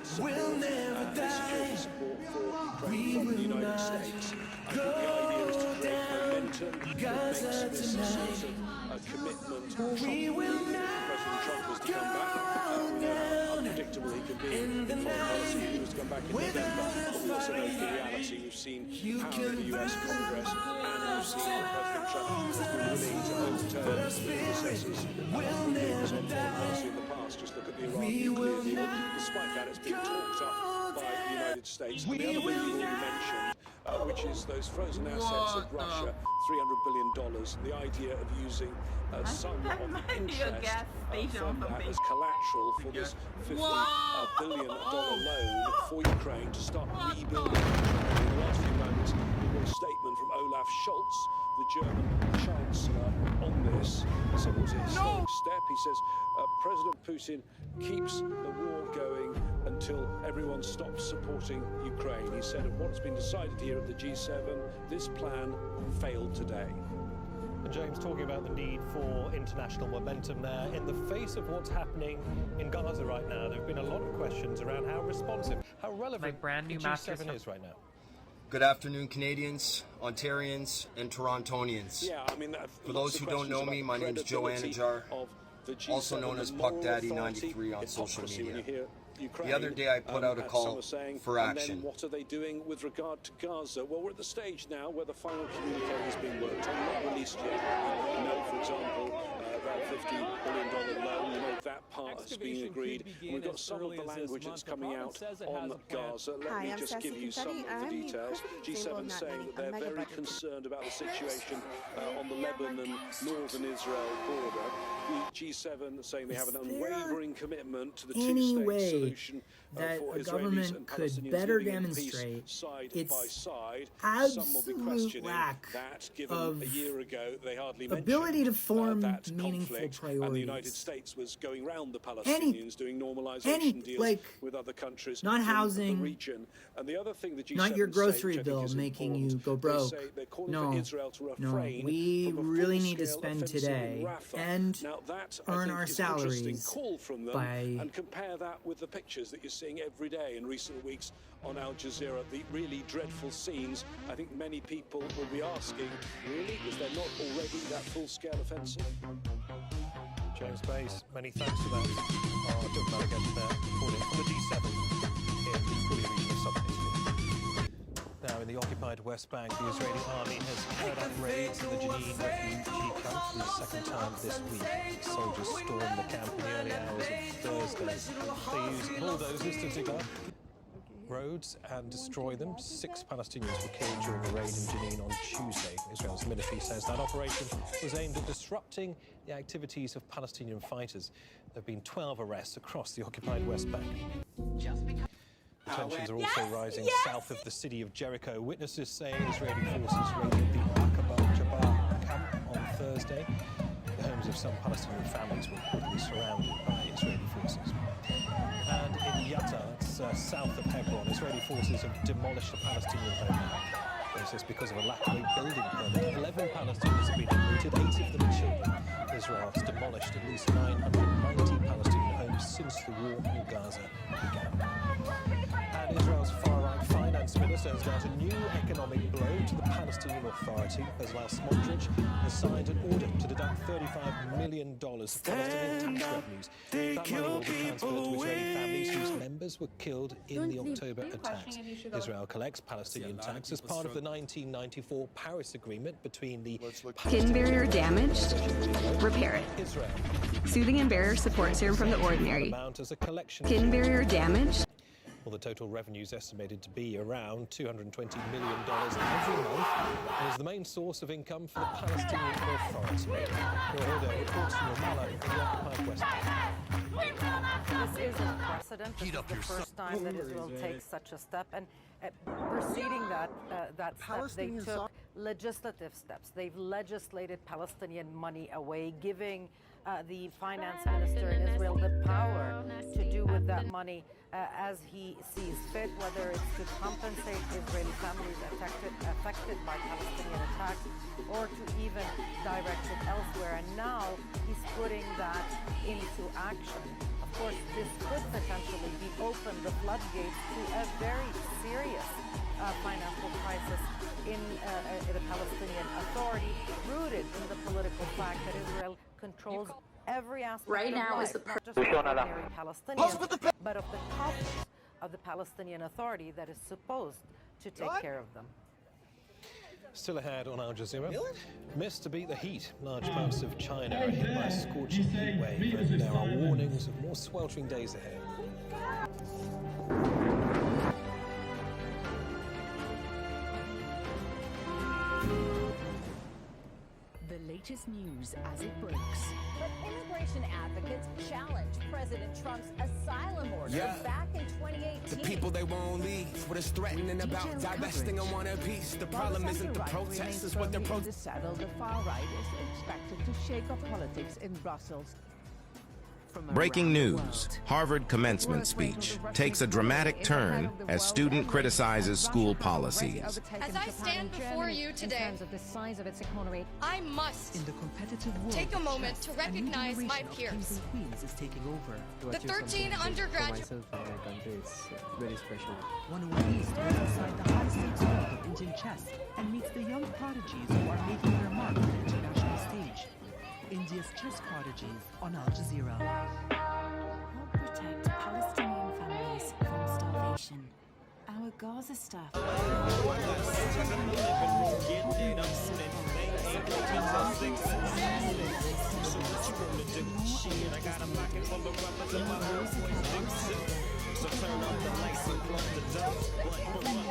support security support for Ukraine from the United States. I think the idea is to create momentum that makes this a sort of commitment. President Trump was to come back. Unpredictable he can be in foreign policy. He was to come back in November. But we also know the reality. We've seen power in the US Congress, and we've seen President Trump has been willing to overturn the processes on foreign policy in the past. Just look at the Iran nuclear deal. Despite that, it's been talked up by the United States. And the other thing you already mentioned, which is those frozen assets of Russia, $300 billion. The idea of using some of the interest from that as collateral for this $50 billion loan for Ukraine to start rebuilding. In the last few moments, we've got a statement from Olaf Scholz, the German Chancellor, on this. So it was a historic step. He says President Putin keeps the war going until everyone stops supporting Ukraine. He said what's been decided here at the G7, this plan failed today. And James, talking about the need for international momentum there, in the face of what's happening in Gaza right now, there have been a lot of questions around how responsive, how relevant the G7 is right now. Good afternoon, Canadians, Ontarians, and Torontonians. Yeah, I mean, for those who don't know me, my name is Joe Anajar, also known as Puck Daddy 93 on social media. The other day I put out a call for action. And then what are they doing with regard to Gaza? Well, we're at the stage now where the final communique is being worked on, not released yet. You know, for example, that $50 billion loan, you know, that part has been agreed. And we've got some of the language that's coming out on Gaza. Let me just give you some of the details. G7 saying that they're very concerned about the situation on the Lebanon, northern Israel border. The G7 saying they have an unwavering commitment to the two-state solution that for a Israelis government and could Palestinians better living in peace demonstrate side its by side. Some will be absolute questioning lack that, given of a year ago they hardly ability to form that meaningful conflict, priorities. and the United States was going round the Palestinians, doing normalization deals with other countries not in housing, the region. And the other thing the G7 not your grocery say, bill making you go broke. they're calling No, for Israel to no, refrain we from a really need to full-scale spend offensive today in Rafah. and now that, earn I our think, is an interesting salaries call from them, by and compare that with the pictures that you're seeing every day in recent weeks on Al Jazeera, the really dreadful scenes. I think many people will be asking, really, is there not already that full-scale offensive? James Bays, many thanks for that. Our diplomatic editor reporting from the G7 in the Puglia region of southern Italy. Now, in the occupied West Bank, the Israeli army has carried out raids in the Jenin refugee camp for the second time this week. Soldiers stormed the camp in the early hours of Thursday. They used bulldozers to dig up roads and destroy them. 6 Palestinians were killed during a raid in Jenin on Tuesday. Israel's military says that operation was aimed at disrupting the activities of Palestinian fighters. There have been 12 arrests across the occupied West Bank. Tensions are also rising south of the city of Jericho. Witnesses say Israeli forces raided the Aqaba Jabbar camp on Thursday. The homes of some Palestinian families were reportedly surrounded by Israeli forces. And in Yatta, it's south of Hebron, Israeli forces have demolished a Palestinian home. This is because of a lack of a building permit. 11 Palestinians have been uprooted, 8 of them are children. Israel has demolished at least 990 Palestinian homes since the war in Gaza began. And Israel's far-right finance minister has dealt a new economic blow to the Palestinian Authority. Bezalel Smotrich has signed an order to deduct $35 million of Palestinian tax revenues. That money will be transferred to Israeli families whose members were killed in the October attacks. Israel collects Palestinian tax as part of the 1994 Paris Agreement between the Skin barrier damaged? Repair it. Israel. Soothing and barrier support serum from The Ordinary. Skin barrier damaged? Well, the total revenue is estimated to be around $220 million every month and is the main source of income for the Palestinian Authority. Rohoda reports from Ramallah in the occupied West Bank. This is a precedent. This is the first time that Israel takes such a step. And preceding that step, they took legislative steps. They've legislated Palestinian money away, giving the finance minister in Israel the power to do with that money as he sees fit, whether it's to compensate Israeli families affected by Palestinian attacks or to even direct it elsewhere. And now he's putting that into action. Of course, this could potentially be open the floodgates to a very serious financial crisis in the Palestinian Authority, rooted in the political fact that Israel controls every aspect Right of now life, is the not just of ordinary Palestinians, but of the coffers of the Palestinian Authority that is supposed to take care of them. Still ahead on Al Jazeera. Missed to beat the heat. Large parts of China are hit by a scorching heat wave, and there are warnings of more sweltering days ahead. The latest news as it breaks. But immigration advocates challenge President Trump's asylum order back in 2018. The people, they won't leave. What is threatening about divesting them one piece. The problem isn't the protests, it's what they're protesting. The saddle, the far right is expected to shake up politics in Brussels. Breaking news. Harvard commencement speech takes a dramatic turn as student criticizes school policies. As I stand before you today, I must take a moment to recognize my peers. The 13 undergraduates. Very special. One who is inside the high-stakes world of Indian chess and meets the young prodigies who are making their mark on the international stage. India's chess prodigies on Al Jazeera. Help protect Palestinian families from starvation. Our Gaza staff.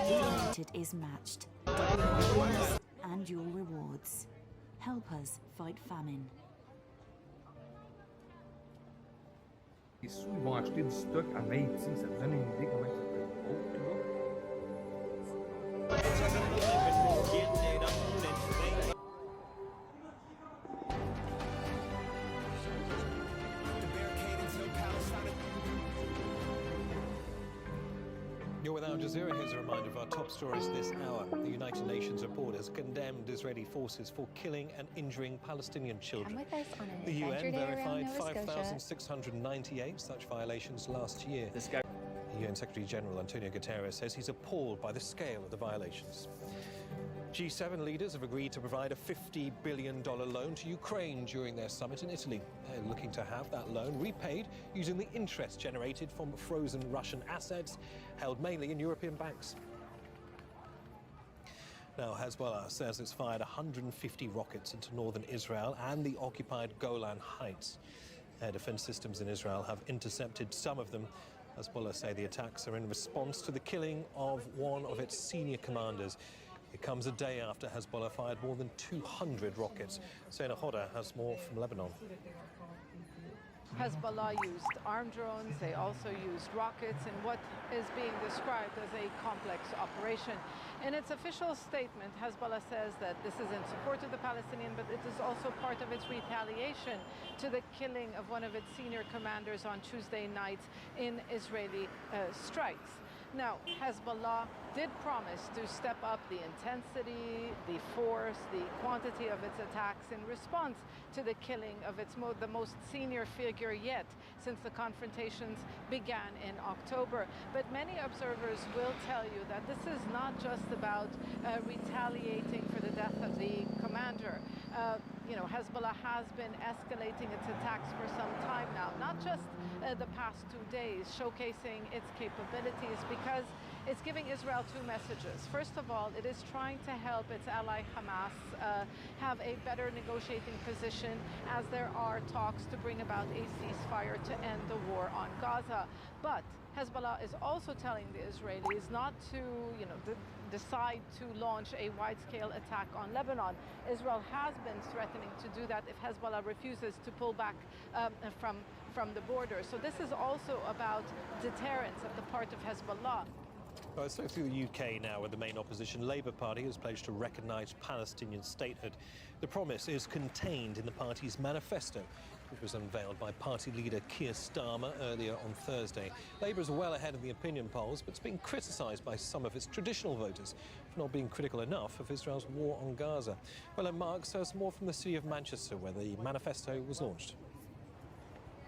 United is matched. And your rewards. Help us fight famine. Isso vão acheter de stock à Haïti, ça vous donne une idée comment ça peut être haut, tu vois. You're with Al Jazeera. Here's a reminder of our top stories this hour. The United Nations report has condemned Israeli forces for killing and injuring Palestinian children. The UN verified 5,698 such violations last year. The UN Secretary General Antonio Guterres says he's appalled by the scale of the violations. G7 leaders have agreed to provide a $50 billion loan to Ukraine during their summit in Italy. They're looking to have that loan repaid using the interest generated from frozen Russian assets held mainly in European banks. Now, Hezbollah says it's fired 150 rockets into northern Israel and the occupied Golan Heights. Air defense systems in Israel have intercepted some of them. Hezbollah say the attacks are in response to the killing of one of its senior commanders. It comes a day after Hezbollah fired more than 200 rockets. Sena Hoda has more from Lebanon. Hezbollah used armed drones. They also used rockets in what is being described as a complex operation. In its official statement, Hezbollah says that this is in support of the Palestinian, but it is also part of its retaliation to the killing of one of its senior commanders on Tuesday night in Israeli strikes. Now, Hezbollah did promise to step up the intensity, the force, the quantity of its attacks in response to the killing of the most senior figure yet since the confrontations began in October. But many observers will tell you that this is not just about retaliating for the death of the commander. Hezbollah has been escalating its attacks for some time now, not just the past 2 days, showcasing its capabilities, because it's giving Israel two messages. First of all, it is trying to help its ally Hamas have a better negotiating position as there are talks to bring about a ceasefire to end the war on Gaza. But Hezbollah is also telling the Israelis not to, decide to launch a wide-scale attack on Lebanon. Israel has been threatening to do that if Hezbollah refuses to pull back from the border. So this is also about deterrence at the part of Hezbollah. Well, let's look through the UK now, where the main opposition Labour Party has pledged to recognise Palestinian statehood. The promise is contained in the party's manifesto, which was unveiled by party leader Keir Starmer earlier on Thursday. Labour is well ahead of the opinion polls, but it's being criticised by some of its traditional voters for not being critical enough of Israel's war on Gaza. Well, Mark says more from the city of Manchester, where the manifesto was launched.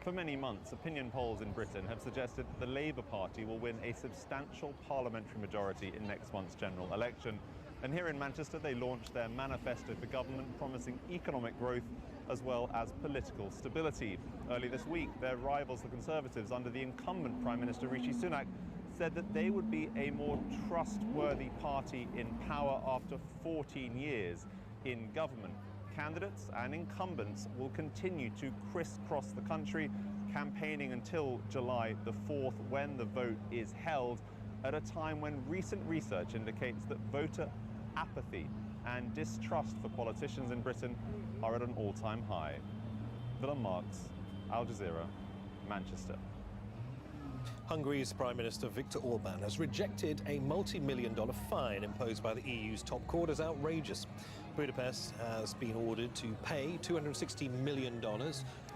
For many months, opinion polls in Britain have suggested that the Labour Party will win a substantial parliamentary majority in next month's general election. And here in Manchester, they launched their manifesto for government, promising economic growth as well as political stability. Early this week, their rivals, the Conservatives, under the incumbent Prime Minister Rishi Sunak, said that they would be a more trustworthy party in power after 14 years in government. Candidates and incumbents will continue to crisscross the country, campaigning until July the 4th, when the vote is held, at a time when recent research indicates that voter apathy and distrust for politicians in Britain are at an all-time high. Willem Marks, Al Jazeera, Manchester. Hungary's Prime Minister Viktor Orban has rejected a multi-million-dollar fine imposed by the EU's top court as outrageous. Budapest has been ordered to pay $260 million,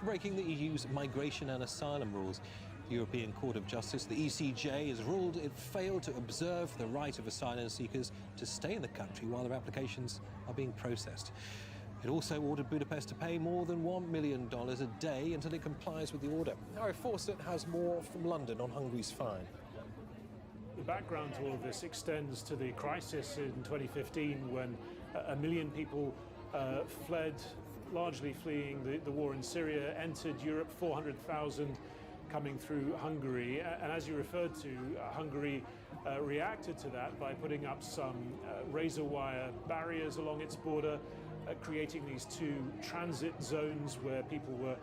breaking the EU's migration and asylum rules. The European Court of Justice, the ECJ, has ruled it failed to observe the right of asylum seekers to stay in the country while their applications are being processed. It also ordered Budapest to pay more than $1 million a day until it complies with the order. Harry Fawcett has more from London on Hungary's fine. The background to all of this extends to the crisis in 2015 when 1 million people fled, largely fleeing the war in Syria, entered Europe, 400,000 coming through Hungary. And as you referred to, Hungary reacted to that by putting up some razor wire barriers along its border, creating these two transit zones where people were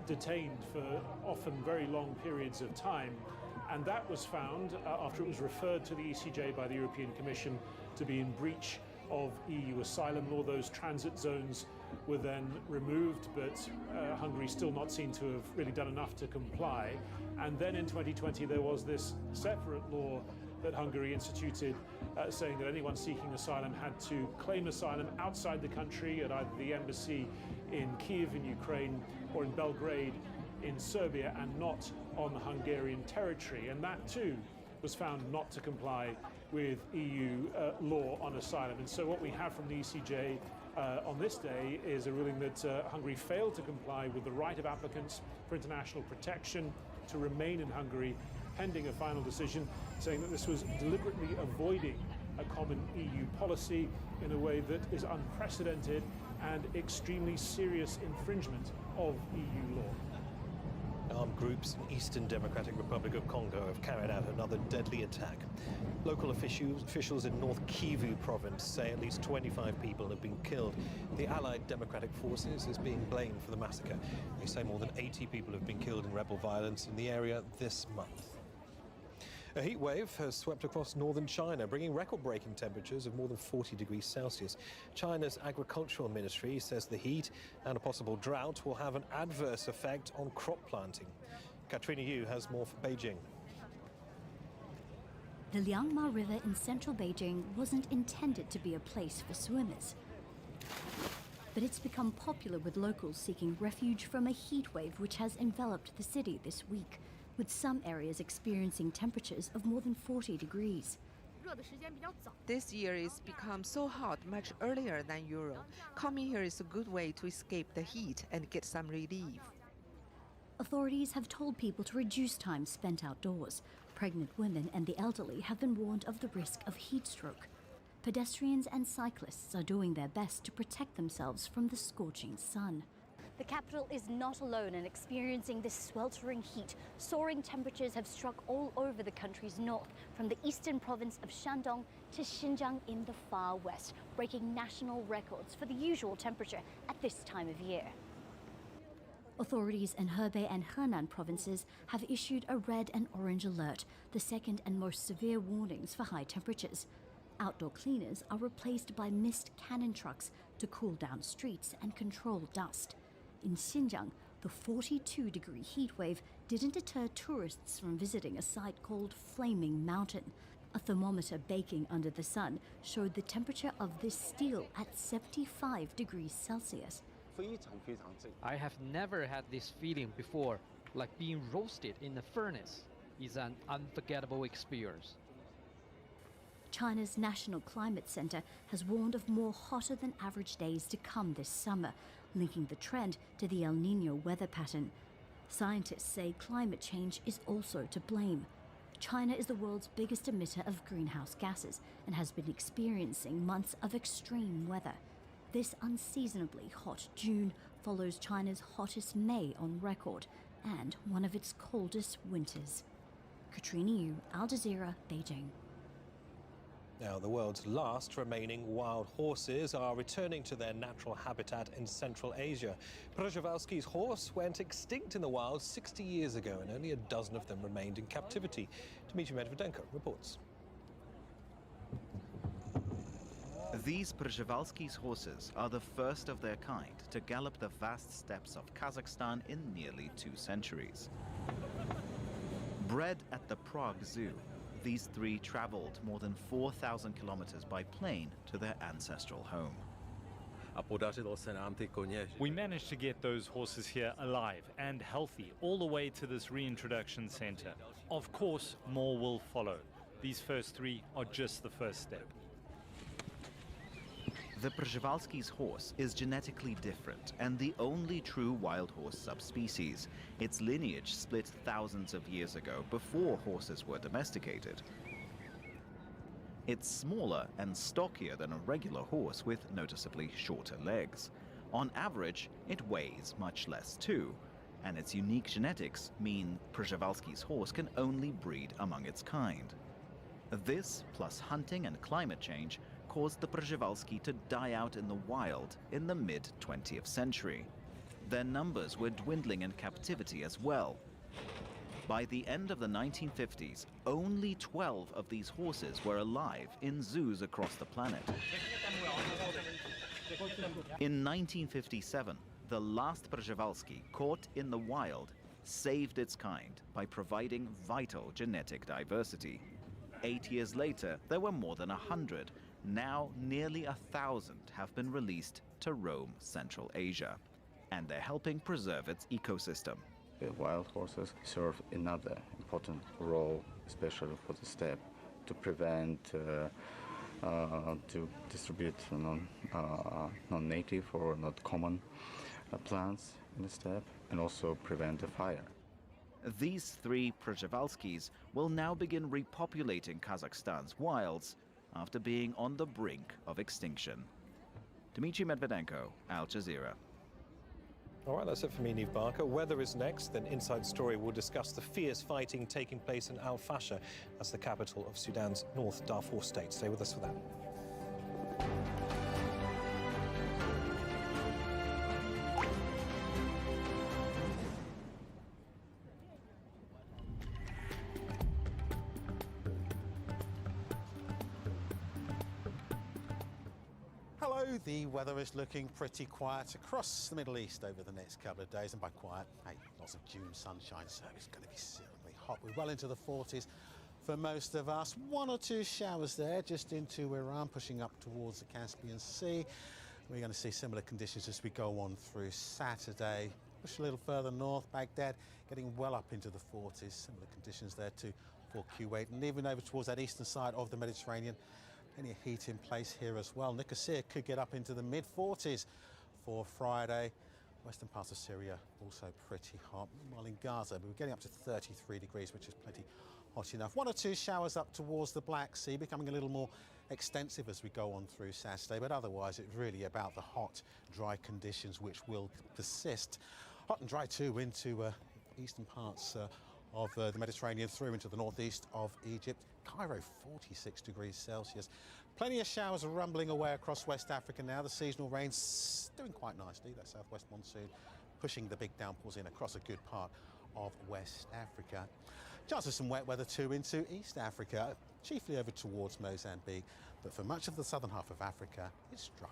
detained for often very long periods of time. And that was found, after it was referred to the ECJ by the European Commission, to be in breach of EU asylum law. Those transit zones were then removed, but Hungary still not seen to have really done enough to comply. And then in 2020 there was this separate law that Hungary instituted, saying that anyone seeking asylum had to claim asylum outside the country at either the embassy in Kiev in Ukraine or in Belgrade in Serbia, and not on Hungarian territory. And that too was found not to comply with EU law on asylum. And so what we have from the ECJ on this day is a ruling that Hungary failed to comply with the right of applicants for international protection to remain in Hungary, pending a final decision, saying that this was deliberately avoiding a common EU policy in a way that is unprecedented and extremely serious infringement of EU law. Armed groups in Eastern Democratic Republic of Congo have carried out another deadly attack. Local officials in North Kivu province say at least 25 people have been killed. The Allied Democratic Forces is being blamed for the massacre. They say more than 80 people have been killed in rebel violence in the area this month. A heat wave has swept across northern China, bringing record-breaking temperatures of more than 40 degrees Celsius. China's agricultural ministry says the heat and a possible drought will have an adverse effect on crop planting. Katrina Yu has more for Beijing. The Liangma River in central Beijing wasn't intended to be a place for swimmers. But it's become popular with locals seeking refuge from a heat wave which has enveloped the city this week, with some areas experiencing temperatures of more than 40 degrees. This year it's become so hot much earlier than usual. Coming here is a good way to escape the heat and get some relief. Authorities have told people to reduce time spent outdoors. Pregnant women and the elderly have been warned of the risk of heat stroke. Pedestrians and cyclists are doing their best to protect themselves from the scorching sun. The capital is not alone in experiencing this sweltering heat. Soaring temperatures have struck all over the country's north, from the eastern province of Shandong to Xinjiang in the far west, breaking national records for the usual temperature at this time of year. Authorities in Hebei and Henan provinces have issued a red and orange alert, the second and most severe warnings for high temperatures. Outdoor cleaners are replaced by mist cannon trucks to cool down streets and control dust. In Xinjiang, the 42-degree heat wave didn't deter tourists from visiting a site called Flaming Mountain. A thermometer baking under the sun showed the temperature of this steel at 75 degrees Celsius. I have never had this feeling before, like being roasted in a furnace. It's an unforgettable experience. China's National Climate Center has warned of more hotter than average days to come this summer, linking the trend to the El Niño weather pattern. Scientists say climate change is also to blame. China is the world's biggest emitter of greenhouse gases and has been experiencing months of extreme weather. This unseasonably hot June follows China's hottest May on record and one of its coldest winters. Katrina Yu, Al Jazeera, Beijing. Now, the world's last remaining wild horses are returning to their natural habitat in Central Asia. Przewalski's horse went extinct in the wild 60 years ago, and only a dozen of them remained in captivity. Dmitry Medvedenko reports. These Przewalski's horses are the first of their kind to gallop the vast steppes of Kazakhstan in nearly 2 centuries. Bred at the Prague Zoo, these three traveled more than 4,000 kilometers by plane to their ancestral home. We managed to get those horses here alive and healthy all the way to this reintroduction center. Of course, more will follow. These first 3 are just the first step. The Przewalski's horse is genetically different and the only true wild horse subspecies. Its lineage split thousands of years ago before horses were domesticated. It's smaller and stockier than a regular horse with noticeably shorter legs. On average, it weighs much less too, and its unique genetics mean Przewalski's horse can only breed among its kind. This, plus hunting and climate change, caused the Przewalski to die out in the wild in the mid-20th century. Their numbers were dwindling in captivity as well. By the end of the 1950s, only 12 of these horses were alive in zoos across the planet. In 1957, the last Przewalski caught in the wild saved its kind by providing vital genetic diversity. 8 years later, there were more than 100. Now, nearly 1,000 have been released to roam Central Asia, and they're helping preserve its ecosystem. Wild horses serve another important role, especially for the steppe, to prevent, to distribute non-native or not common plants in the steppe, and also prevent the fire. These 3 Przewalskis will now begin repopulating Kazakhstan's wilds after being on the brink of extinction. Dmitry Medvedenko, Al Jazeera. All right, that's it for me, Niamh Barker. Weather is next, then Inside Story will discuss the fierce fighting taking place in Al Fasher. That's the capital of Sudan's North Darfur state. Stay with us for that. So the weather is looking pretty quiet across the Middle East over the next couple of days, and by quiet, hey, lots of June sunshine, so it's going to be certainly hot. We're well into the 40s for most of us. 1 or 2 showers there just into Iran, pushing up towards the Caspian Sea. We're going to see similar conditions as we go on through Saturday. Push a little further north, Baghdad getting well up into the 40s. Similar conditions there too for Kuwait, and even over towards that eastern side of the Mediterranean. Plenty of heat in place here as well. Nicosia could get up into the mid-40s for Friday. Western parts of Syria also pretty hot. While in Gaza, we're getting up to 33 degrees, which is plenty hot enough. 1 or 2 showers up towards the Black Sea, becoming a little more extensive as we go on through Saturday, but otherwise it's really about the hot, dry conditions which will persist. Hot and dry too into eastern parts of the Mediterranean through into the northeast of Egypt. Cairo, 46 degrees Celsius. Plenty of showers rumbling away across West Africa now. The seasonal rain's doing quite nicely. That southwest monsoon pushing the big downpours in across a good part of West Africa. Chances of some wet weather too into East Africa, chiefly over towards Mozambique. But for much of the southern half of Africa, it's dry.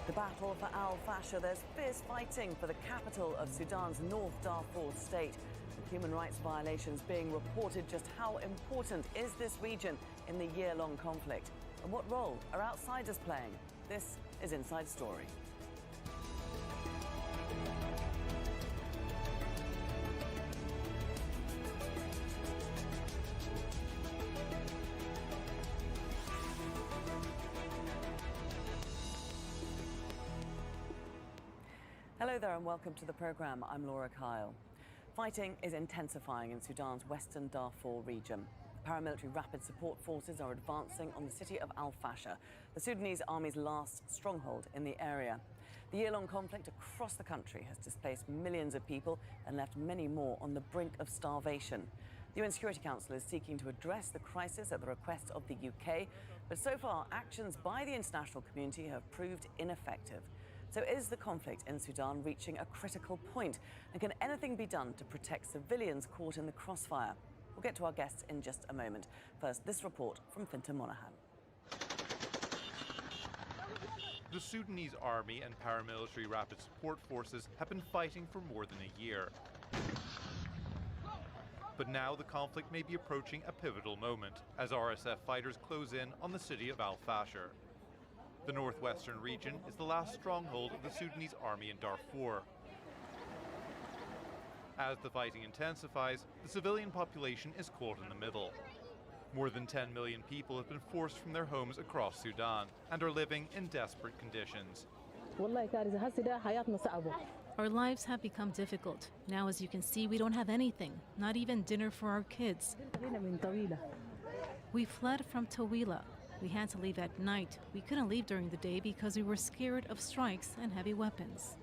The battle for Al Fasher. There's fierce fighting for the capital of Sudan's North Darfur state. With human rights violations being reported. Just how important is this region in the year-long conflict? And what role are outsiders playing? This is Inside Story. Hello there and welcome to the programme. I'm Laura Kyle. Fighting is intensifying in Sudan's western Darfur region. Paramilitary rapid support forces are advancing on the city of Al Fasher, the Sudanese army's last stronghold in the area. The year-long conflict across the country has displaced millions of people and left many more on the brink of starvation. The UN Security Council is seeking to address the crisis at the request of the UK, but so far actions by the international community have proved ineffective. So is the conflict in Sudan reaching a critical point? And can anything be done to protect civilians caught in the crossfire? We'll get to our guests in just a moment. First, this report from Fintan Monaghan. The Sudanese army and paramilitary rapid support forces have been fighting for more than a year. But now the conflict may be approaching a pivotal moment as RSF fighters close in on the city of Al Fasher. The northwestern region is the last stronghold of the Sudanese army in Darfur. As the fighting intensifies, the civilian population is caught in the middle. More than 10 million people have been forced from their homes across Sudan and are living in desperate conditions. Our lives have become difficult. Now, as you can see, we don't have anything, not even dinner for our kids. We fled from Tawila. We had to leave at night. We couldn't leave during the day because we were scared of strikes and heavy weapons.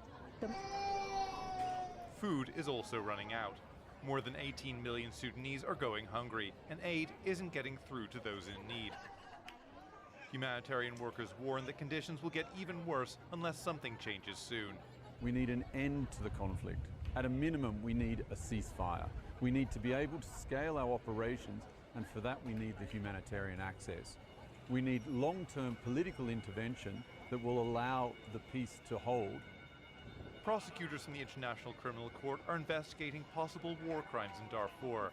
Food is also running out. More than 18 million Sudanese are going hungry, and aid isn't getting through to those in need. Humanitarian workers warn that conditions will get even worse unless something changes soon. We need an end to the conflict. At a minimum, we need a ceasefire. We need to be able to scale our operations, and for that we need the humanitarian access. We need long-term political intervention that will allow the peace to hold. Prosecutors from the International Criminal Court are investigating possible war crimes in Darfur.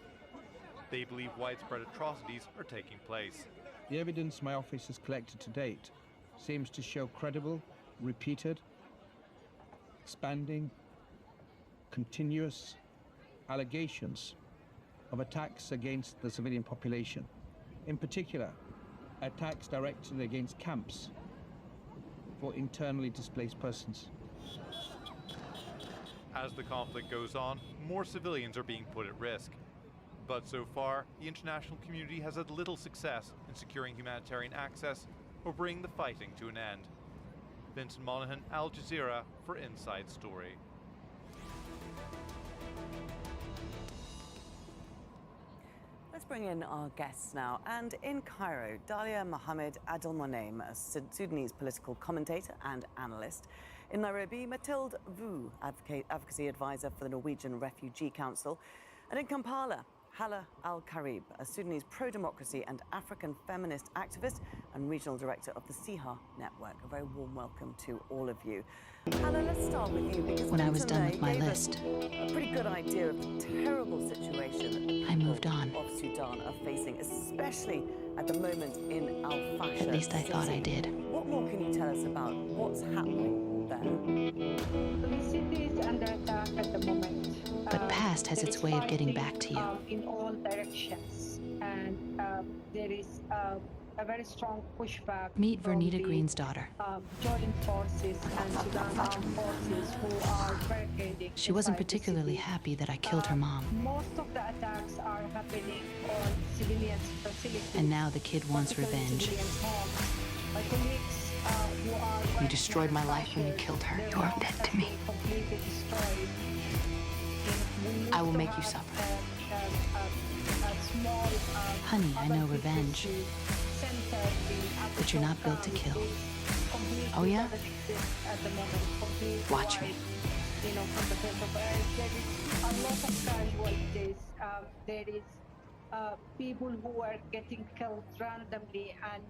They believe widespread atrocities are taking place. The evidence my office has collected to date seems to show credible, repeated, expanding, continuous allegations of attacks against the civilian population. In particular, attacks directed against camps for internally displaced persons. As the conflict goes on, more civilians are being put at risk. But so far, the international community has had little success in securing humanitarian access or bringing the fighting to an end. Vincent Monaghan, Al Jazeera for Inside Story. Let's bring in our guests now. And in Cairo, Dalia Mohammed Adel-Monem, a Sudanese political commentator and analyst. In Nairobi, Mathilde Vu, advocacy advisor for the Norwegian Refugee Council. And in Kampala, Hala Al-Karib, a Sudanese pro-democracy and African feminist activist and regional director of the SIHA network. A very warm welcome to all of you. Hala, let's start with you, because when I was done with my list, a pretty good idea of the terrible situation that the I moved on. people of Sudan are facing, especially at the moment in Al-Fasher. At least I thought I did. What more can you tell us about what's happening there? The city is under attack at the moment. But past has its way of getting back to you. In all directions, and there is a very strong pushback. Meet from Vernita the, Green's daughter. Joint forces and Sudan armed forces who are barricading. She wasn't particularly happy that I killed her mom. Most of the attacks are happening on civilians' facilities. And now the kid wants revenge. My colleagues who are You destroyed my life when you killed her. You are dead to me. completely destroyed. I will make you suffer. Honey, I know revenge. But you're not built to kill. Oh yeah? Watch me. You know, from the case of there is a lot of casualties. There is people who are getting killed randomly, and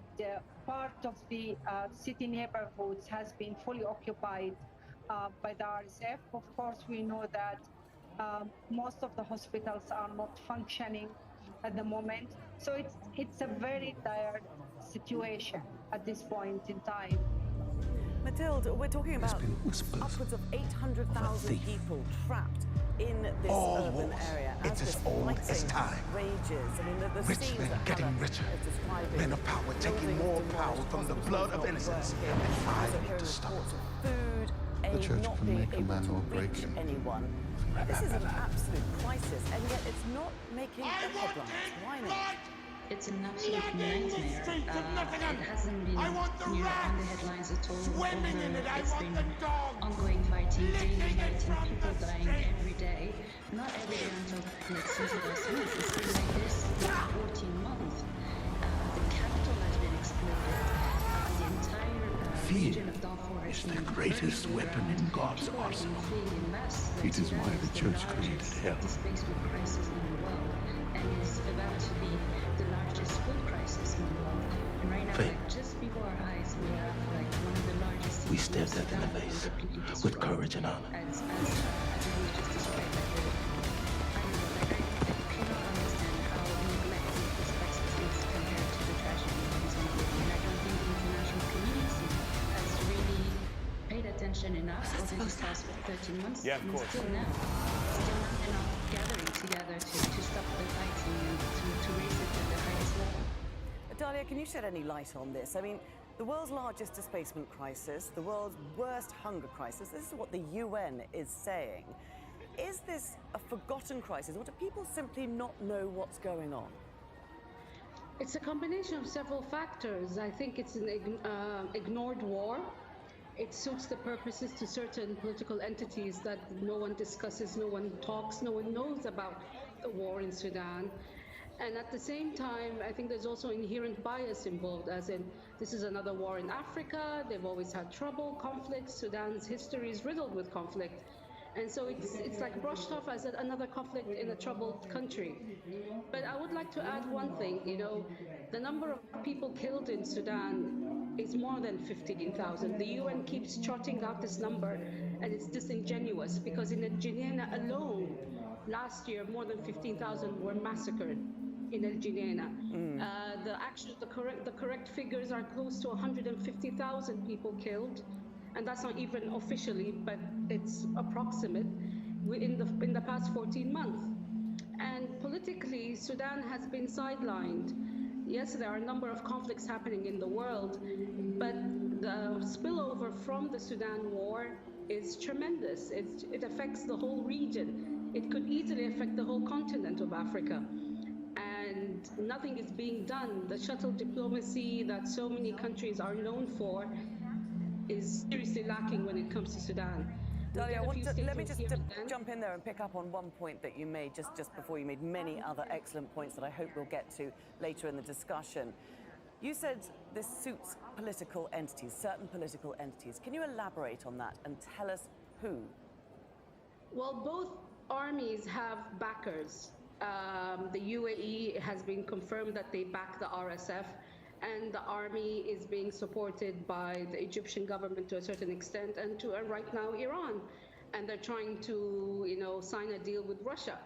part of the city neighborhoods has been fully occupied by the RSF. Of course, we know that most of the hospitals are not functioning at the moment. So it's a very dire situation at this point in time. Mathilde, we're talking about upwards of 800,000 people trapped in this urban area. It's as old as time. Rages. I mean, the Rich scenes men that getting Hala richer. is describing. Men of power taking more power from the blood of innocents. And I need to stop it. Food, The church not can being make a able man to or break reach him. anyone. This is an absolute crisis, and yet it's not making the headlines. Why not? It's an absolute nightmare. It hasn't been on the headlines at all. It's been ongoing fighting, daily fighting, people dying every day. Not every day until like since it was finished. It's been like this for 14 months. The capital has been exploded. The entire region of Darfur is the greatest weapon in God's arsenal. It is why the church created hell. Displacement crisis in the world, and it's about to be the largest food crisis in the world. And right now, like, just before our eyes, we have like one of the largest. We stare death in the face with courage and honor. As I think we just described, like I cannot understand how neglected this crisis is compared to the tragedy in Mozambique. And I don't think the international community has really paid attention enough over these past 13 months. Yeah, of course. Still not enough gathering together to stop the fighting and to raise it to the highest level. Dalia, can you shed any light on this? I mean, the world's largest displacement crisis, the world's worst hunger crisis, this is what the UN is saying. Is this a forgotten crisis, or do people simply not know what's going on? It's a combination of several factors. I think it's an ignored war. It suits the purposes to certain political entities that no one discusses, no one talks, no one knows about the war in Sudan. And at the same time, I think there's also inherent bias involved, as in this is another war in Africa, they've always had trouble, conflicts, Sudan's history is riddled with conflict. And so it's like brushed off as another conflict in a troubled country. But I would like to add one thing, you know, the number of people killed in Sudan is more than 15,000. The UN keeps trotting out this number, and it's disingenuous because in El Geneina alone, last year, more than 15,000 were massacred in El Geneina. The correct figures are close to 150,000 people killed, and that's not even officially, but it's approximate in the past 14 months. And politically, Sudan has been sidelined. Yes, there are a number of conflicts happening in the world, but the spillover from the Sudan war is tremendous. It affects the whole region. It could easily affect the whole continent of Africa. And nothing is being done. The shuttle diplomacy that so many countries are known for is seriously lacking when it comes to Sudan. Dalia, let me just jump in there and pick up on one point that you made just before. You made many other excellent points that I hope we'll get to later in the discussion. You said this suits political entities, certain political entities. Can you elaborate on that and tell us who? Well, both armies have backers. The UAE has been confirmed that they back the RSF, and the army is being supported by the Egyptian government to a certain extent, and right now Iran, and they're trying to, sign a deal with Russia.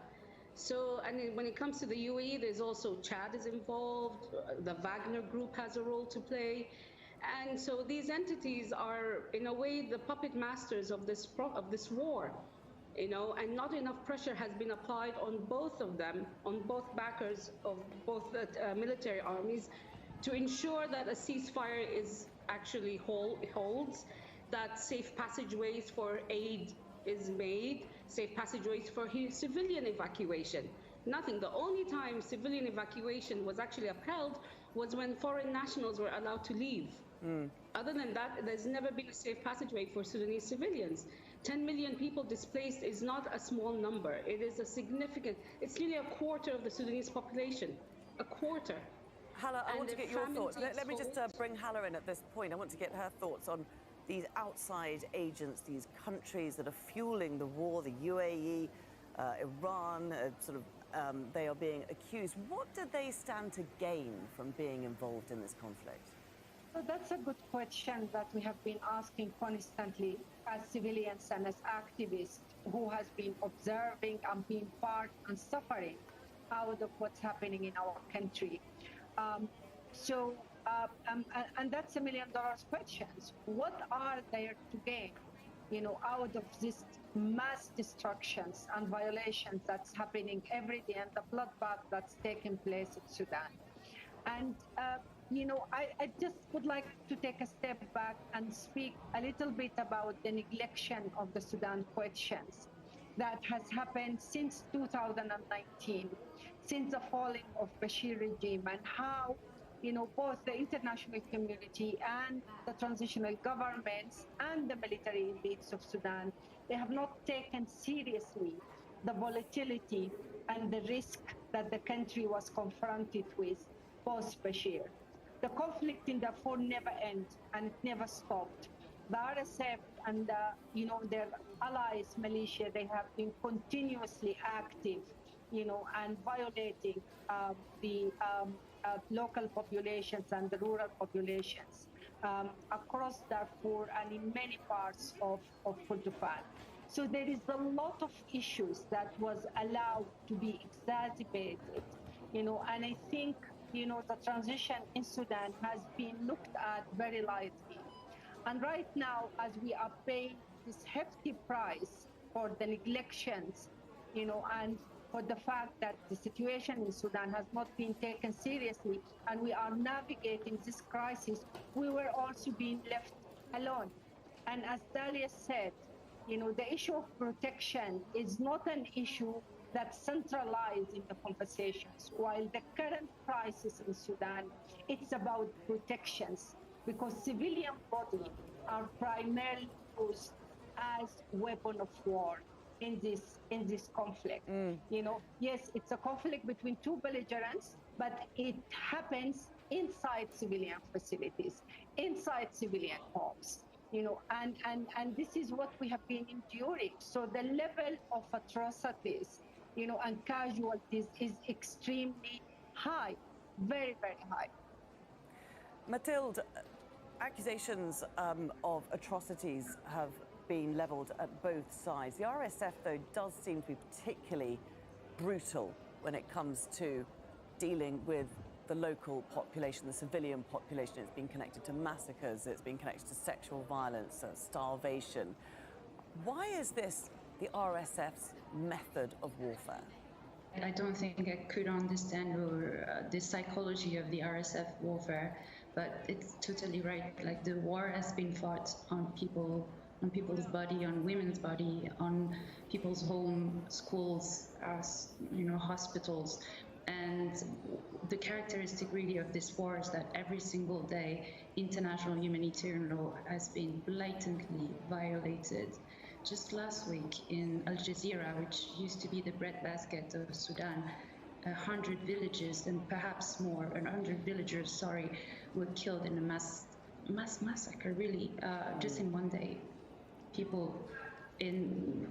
So, and when it comes to the UAE, there's also Chad is involved. The Wagner Group has a role to play, and so these entities are, in a way, the puppet masters of this war. And not enough pressure has been applied on both of them, on both backers of both military armies, to ensure that a ceasefire is actually holds, that safe passageways for aid is made, safe passageways for civilian evacuation. Nothing. The only time civilian evacuation was actually upheld was when foreign nationals were allowed to leave. Other than that, there's never been a safe passageway for Sudanese civilians. 10 million people displaced is not a small number. It is a significant, it's nearly a quarter of the Sudanese population, a quarter. Hala, I want to get your thoughts. Let me just bring Hala in at this point. I want to get her thoughts on these outside agents, these countries that are fueling the war, the UAE, Iran, they are being accused. What do they stand to gain from being involved in this conflict? So that's a good question that we have been asking constantly as civilians and as activists who has been observing and being part and suffering out of what's happening in our country. And that's $1 million questions. What are there to gain, out of this mass destructions and violations that's happening every day and the bloodbath that's taking place in Sudan? And, I just would like to take a step back and speak a little bit about the neglection of the Sudan questions that has happened since 2019, since the falling of Bashir regime, and how, both the international community and the transitional governments and the military elites of Sudan, they have not taken seriously the volatility and the risk that the country was confronted with post-Bashir. The conflict in Darfur never ended and it never stopped. The RSF and their allies, militia, they have been continuously active, and violating the local populations and the rural populations across Darfur and in many parts of Kordofan. So there is a lot of issues that was allowed to be exacerbated, and I think, the transition in Sudan has been looked at very lightly. And right now, as we are paying this hefty price for the neglections, and for the fact that the situation in Sudan has not been taken seriously, and we are navigating this crisis, we were also being left alone. And as Dalia said, the issue of protection is not an issue that's centralized in the conversations. While the current crisis in Sudan, it's about protections, because civilian bodies are primarily used as weapon of war in this conflict. Yes, it's a conflict between two belligerents, but it happens inside civilian facilities, inside civilian homes. And this is what we have been enduring. So the level of atrocities, and casualties is extremely high, very, very high. Mathilde, accusations of atrocities have been levelled at both sides. The RSF, though, does seem to be particularly brutal when it comes to dealing with the local population, the civilian population. It's been connected to massacres, it's been connected to sexual violence, starvation. Why is this the RSF's method of warfare? I don't think I could understand the psychology of the RSF warfare, but it's totally right. Like, the war has been fought on people on people's body, on women's body, on people's home, schools, hospitals. And the characteristic really of this war is that every single day, international humanitarian law has been blatantly violated. Just last week in Al Jazeera, which used to be the breadbasket of Sudan, 100 villages and perhaps more, 100 villagers, sorry, were killed in a mass massacre, really, just in one day. People in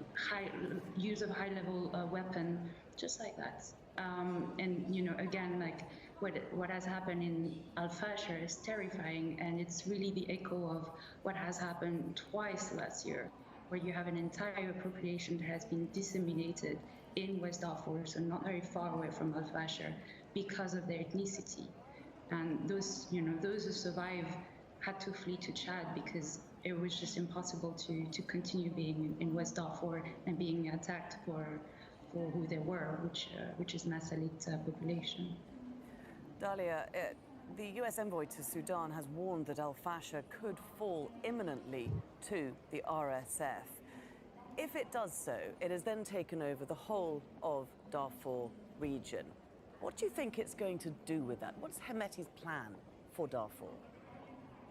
use of high-level weapon, just like that. And again, like what has happened in Al-Fashir is terrifying, and it's really the echo of what has happened twice last year, where you have an entire population that has been disseminated in West Darfur, so not very far away from Al-Fashir, because of their ethnicity. And those who survive had to flee to Chad because it was just impossible to continue being in West Darfur and being attacked for who they were, which is Masalit population. Dalia, the US envoy to Sudan has warned that Al-Fashir could fall imminently to the RSF. If it does so, it has then taken over the whole of Darfur region. What do you think it's going to do with that? What's Hemeti's plan for Darfur?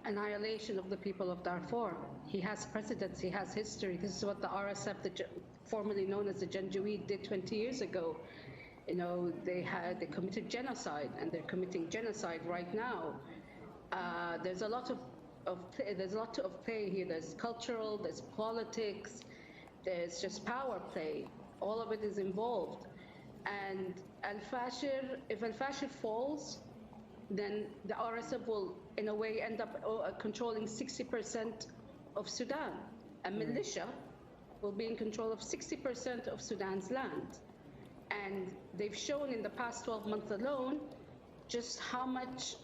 Annihilation of the people of Darfur. He has precedents, he has history. This is what the RSF, formerly known as the Janjaweed, did 20 years ago. They committed genocide, and they're committing genocide right now. There's a lot of play here. There's cultural, there's politics, there's just power play. All of it is involved. And if Al-Fashir falls, then the RSF will, in a way, end up controlling 60% of Sudan. A militia will be in control of 60% of Sudan's land. And they've shown in the past 12 months alone just how much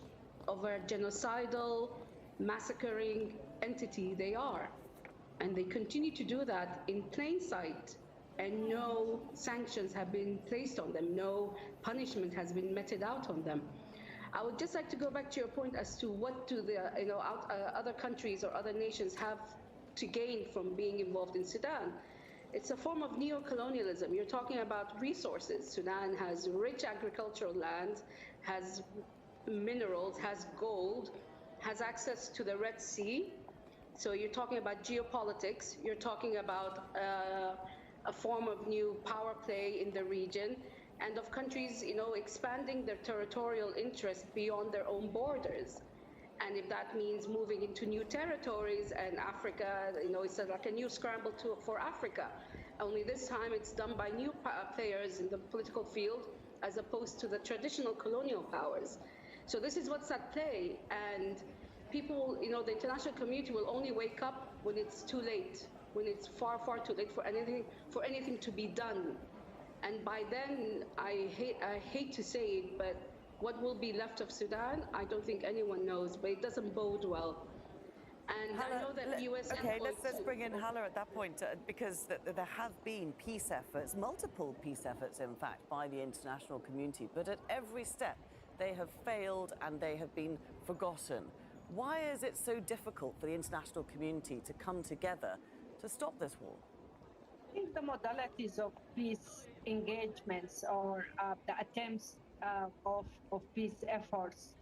of a genocidal, massacring entity they are. And they continue to do that in plain sight, and no sanctions have been placed on them, no punishment has been meted out on them. I would just like to go back to your point as to what do the other countries or other nations have to gain from being involved in Sudan. It's a form of neo-colonialism. You're talking about resources. Sudan has rich agricultural land, has minerals, has gold, has access to the Red Sea. So you're talking about geopolitics. You're talking about a form of new power play in the region, and of countries, expanding their territorial interest beyond their own borders. And if that means moving into new territories, and Africa, it's like a new scramble for Africa. Only this time it's done by new players in the political field, as opposed to the traditional colonial powers. So this is what's at play. And people, the international community will only wake up when it's too late, when it's far, far too late for anything to be done. And by then, I hate to say it, but what will be left of Sudan, I don't think anyone knows, but it doesn't bode well. And Hala, I know that the US... Okay, let's bring in Hala at that point, because there have been peace efforts, multiple peace efforts, in fact, by the international community, but at every step, they have failed and they have been forgotten. Why is it so difficult for the international community to come together to stop this war? I think the modalities of peace engagements or the attempts of peace efforts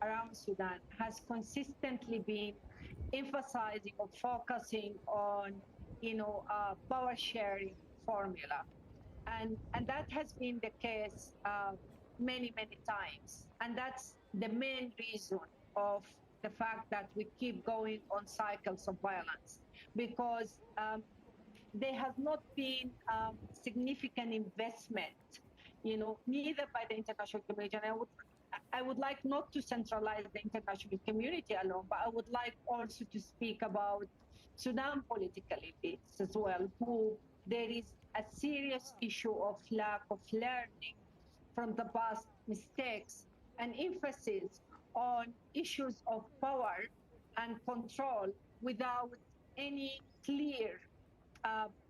around Sudan has consistently been emphasizing or focusing on, power sharing formula. And that has been the case many, many times. And that's the main reason of the fact that we keep going on cycles of violence, because there has not been significant investment, neither by the international community. And I would like not to centralize the international community alone, but I would like also to speak about Sudan political elites as well, who there is a serious issue of lack of learning from the past mistakes and emphasis on issues of power and control without any clear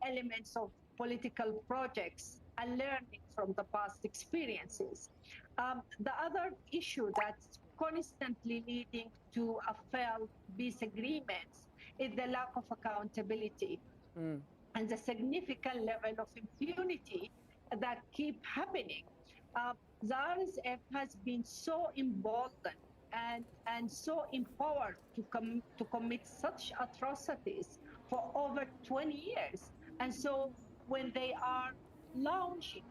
elements of political projects and learning from the past experiences. The other issue that's constantly leading to a failed peace agreements is the lack of accountability and the significant level of impunity that keep happening. The RSF has been so emboldened and so empowered to commit such atrocities for over 20 years. And so when they launched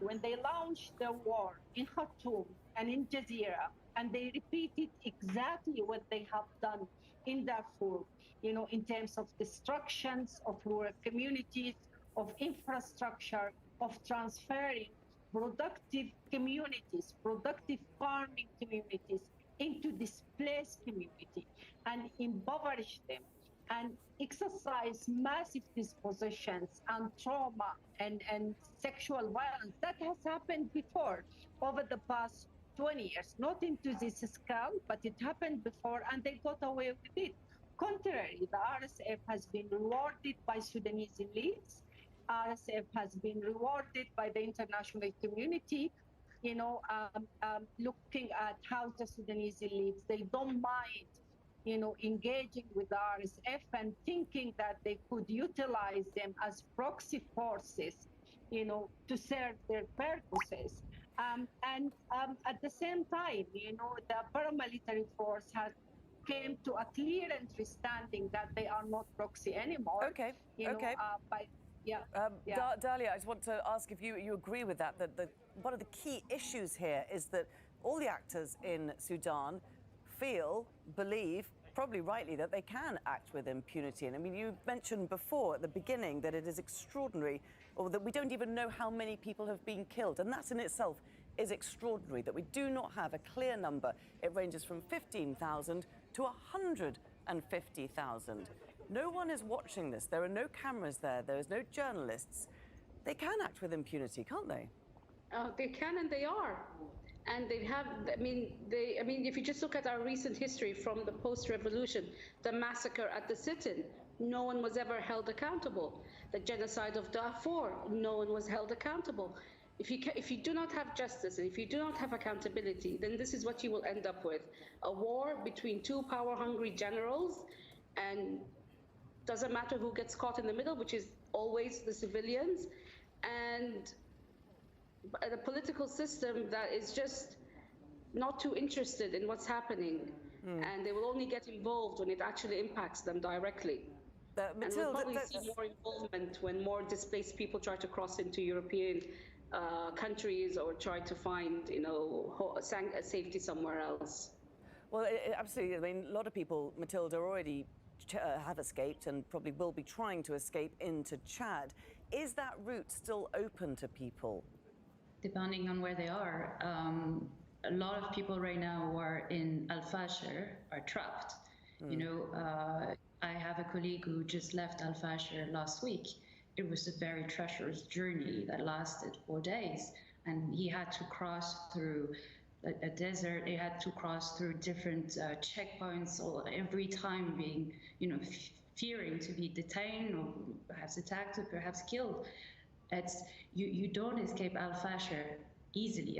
the war in Khartoum and in Jazeera, and they repeated exactly what they have done in Darfur, in terms of destructions of rural communities, of infrastructure, of transferring productive communities, productive farming communities into displaced community and impoverish them and exercise massive dispossessions and trauma and sexual violence. That has happened before over the past 20 years, not into this scale, but it happened before and they got away with it. Contrary, the RSF has been rewarded by Sudanese elites. RSF has been rewarded by the international community, looking at how the Sudanese elites, they don't mind, engaging with the RSF and thinking that they could utilize them as proxy forces, to serve their purposes. At the same time, the paramilitary force has came to a clear understanding that they are not proxy anymore. Okay. Dalia, I just want to ask if you agree with that one of the key issues here is that all the actors in Sudan believe, probably rightly, that they can act with impunity. And I mean, you mentioned before at the beginning that it is extraordinary, or that we don't even know how many people have been killed. And that in itself is extraordinary, that we do not have a clear number. It ranges from 15,000 to 150,000. No one is watching this. There are no cameras there. There is no journalists. They can act with impunity, can't they? They can, and they are. And they have, if you just look at our recent history from the post-revolution, the massacre at the sit-in, no one was ever held accountable. The genocide of Darfur, no one was held accountable. If you do not have justice and if you do not have accountability, then this is what you will end up with. A war between two power-hungry generals, and doesn't matter who gets caught in the middle, which is always the civilians, and a political system that is just not too interested in what's happening, and they will only get involved when it actually impacts them directly. And we'll probably see more involvement when more displaced people try to cross into European countries or try to find, safety somewhere else. Well, absolutely. I mean, a lot of people, Matilda, already have escaped and probably will be trying to escape into Chad. Is that route still open to people? Depending on where they are. A lot of people right now who are in Al-Fashir are trapped. I have a colleague who just left Al-Fashir last week. It was a very treacherous journey that lasted 4 days, and he had to cross through a desert. He had to cross through different checkpoints, or every time being, fearing to be detained or perhaps attacked or perhaps killed. You don't escape Al-Fashir easily.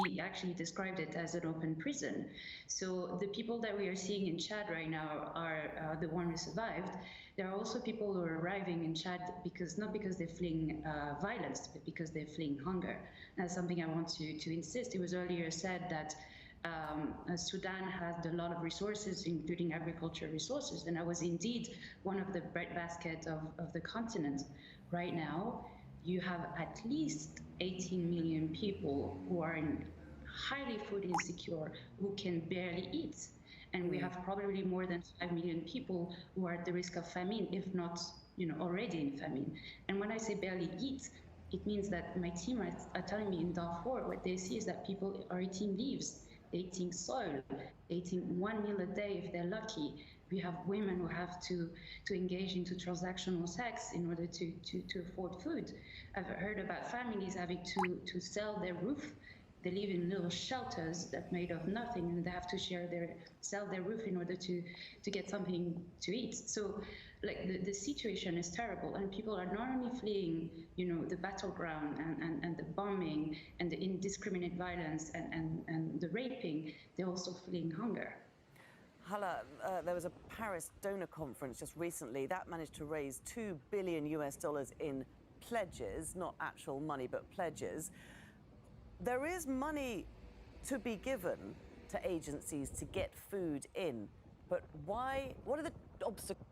He actually described it as an open prison. So the people that we are seeing in Chad right now are the ones who survived. There are also people who are arriving in Chad not because they're fleeing violence, but because they're fleeing hunger. That's something I want to insist. It was earlier said that Sudan has a lot of resources, including agricultural resources, and that was indeed one of the breadbasket of the continent. Right now, you have at least 18 million people who are highly food insecure, who can barely eat. And we have probably more than 5 million people who are at the risk of famine, if not already in famine. And when I say barely eat, it means that my team are telling me in Darfur, what they see is that people are eating leaves, they're eating soil, they're eating 1 meal a day if they're lucky. We have women who have to engage into transactional sex in order to afford food. I've heard about families having to sell their roof. They live in little shelters that made of nothing, and they have to sell their roof in order to get something to eat. So, the situation is terrible, and people are not only fleeing, the battleground and the bombing and the indiscriminate violence and the raping, they're also fleeing hunger. Hala, there was a Paris donor conference just recently that managed to raise $2 billion in pledges, not actual money, but pledges. There is money to be given to agencies to get food in, but why? What are the obstacles?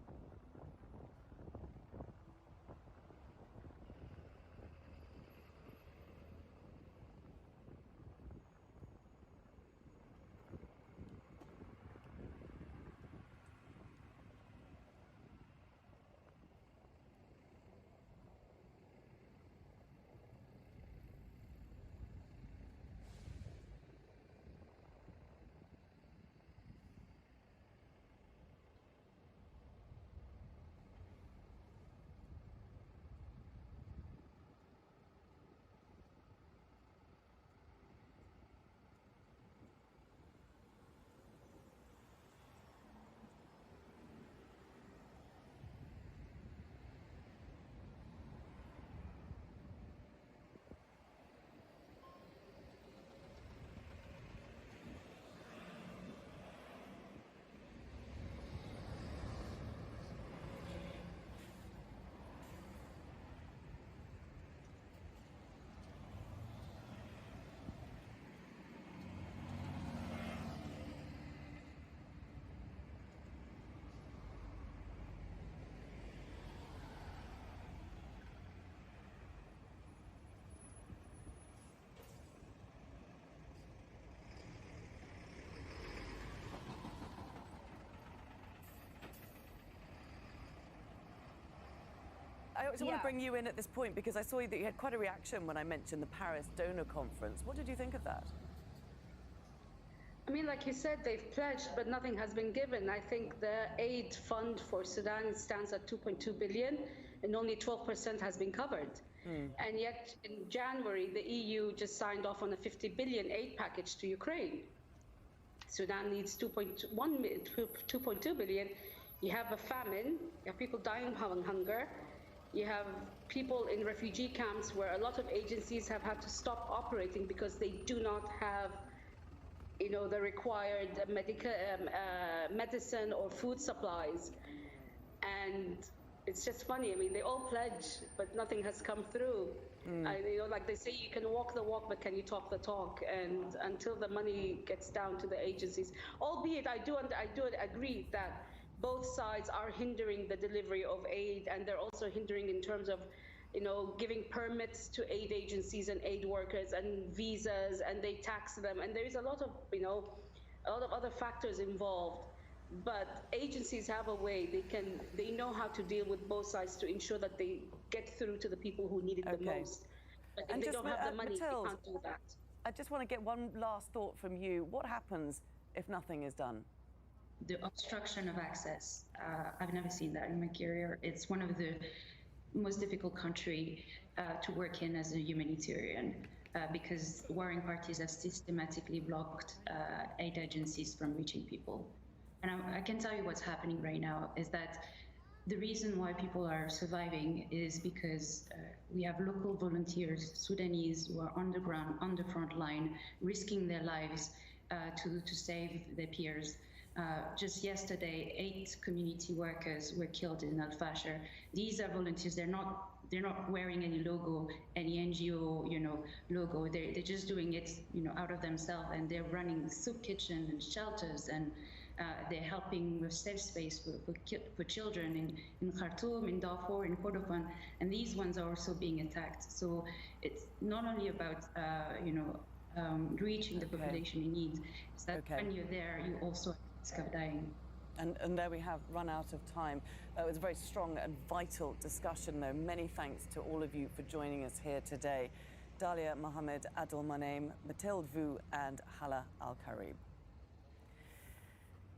I also want to bring you in at this point because I saw that you had quite a reaction when I mentioned the Paris Donor Conference. What did you think of that? I mean, like you said, they've pledged, but nothing has been given. I think the aid fund for Sudan stands at 2.2 billion, and only 12% has been covered. And yet, in January, the EU just signed off on a 50 billion aid package to Ukraine. Sudan needs 2.2 billion. You have a famine, you have people dying of hunger, you have people in refugee camps where a lot of agencies have had to stop operating because they do not have, you know, the required medicine or food supplies. And it's just funny. I mean, they all pledge, but nothing has come through. You know, like they say, you can walk the walk, but can you talk the talk? And until the money gets down to the agencies, albeit I do agree that both sides are hindering the delivery of aid, and they're also hindering in terms of, you know, giving permits to aid agencies and aid workers and visas, and they tax them. And there is a lot of, you know, a lot of other factors involved. But agencies have a way, they know how to deal with both sides to ensure that they get through to the people who need it the most. But if they don't have the money, Mathilde, they can't do that. I just want to get one last thought from you. What happens if nothing is done? The obstruction of access. I've never seen that in my career. It's one of the most difficult country to work in as a humanitarian because warring parties have systematically blocked aid agencies from reaching people. And I can tell you what's happening right now is that the reason why people are surviving is because we have local volunteers, Sudanese, who are on the ground, on the front line, risking their lives to save their peers. Just yesterday, 8 community workers were killed in Al Fasher. These are volunteers. They're not wearing any logo, any NGO, you know, logo. They're just doing it, you know, out of themselves, and they're running soup kitchen and shelters, and they're helping with safe space for children in Khartoum, in Darfur, in Kordofan, and these ones are also being attacked. So it's not only about you know, reaching the population in need. It's that when you're there, you also of dying. And there we have run out of time. It was a very strong and vital discussion, though. Many thanks to all of you for joining us here today. Dalia Mohammed Adel-Manem, Mathilde Vu, and Hala Al-Karib.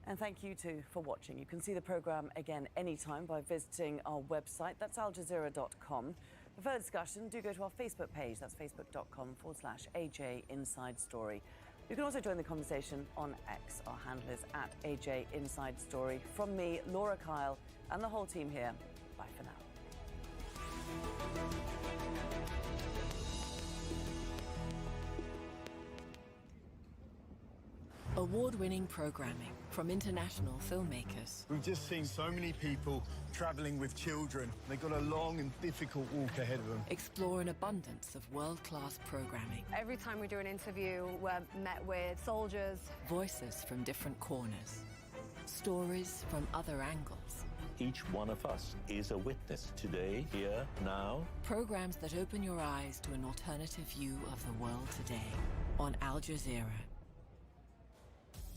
And thank you too for watching. You can see the programme again anytime by visiting our website. That's aljazeera.com. For further discussion, do go to our Facebook page. That's facebook.com/AJ Inside Story. You can also join the conversation on X. Our handle is @AJ Inside Story. From me, Laura Kyle, and the whole team here, bye for now. award-winning programming from international filmmakers. We've just seen so many people travelling with children. They've got a long and difficult walk ahead of them. Explore an abundance of world-class programming. Every time we do an interview, we're met with soldiers. Voices from different corners. Stories from other angles. Each one of us is a witness today, here, now. Programs that open your eyes to an alternative view of the world today on Al Jazeera.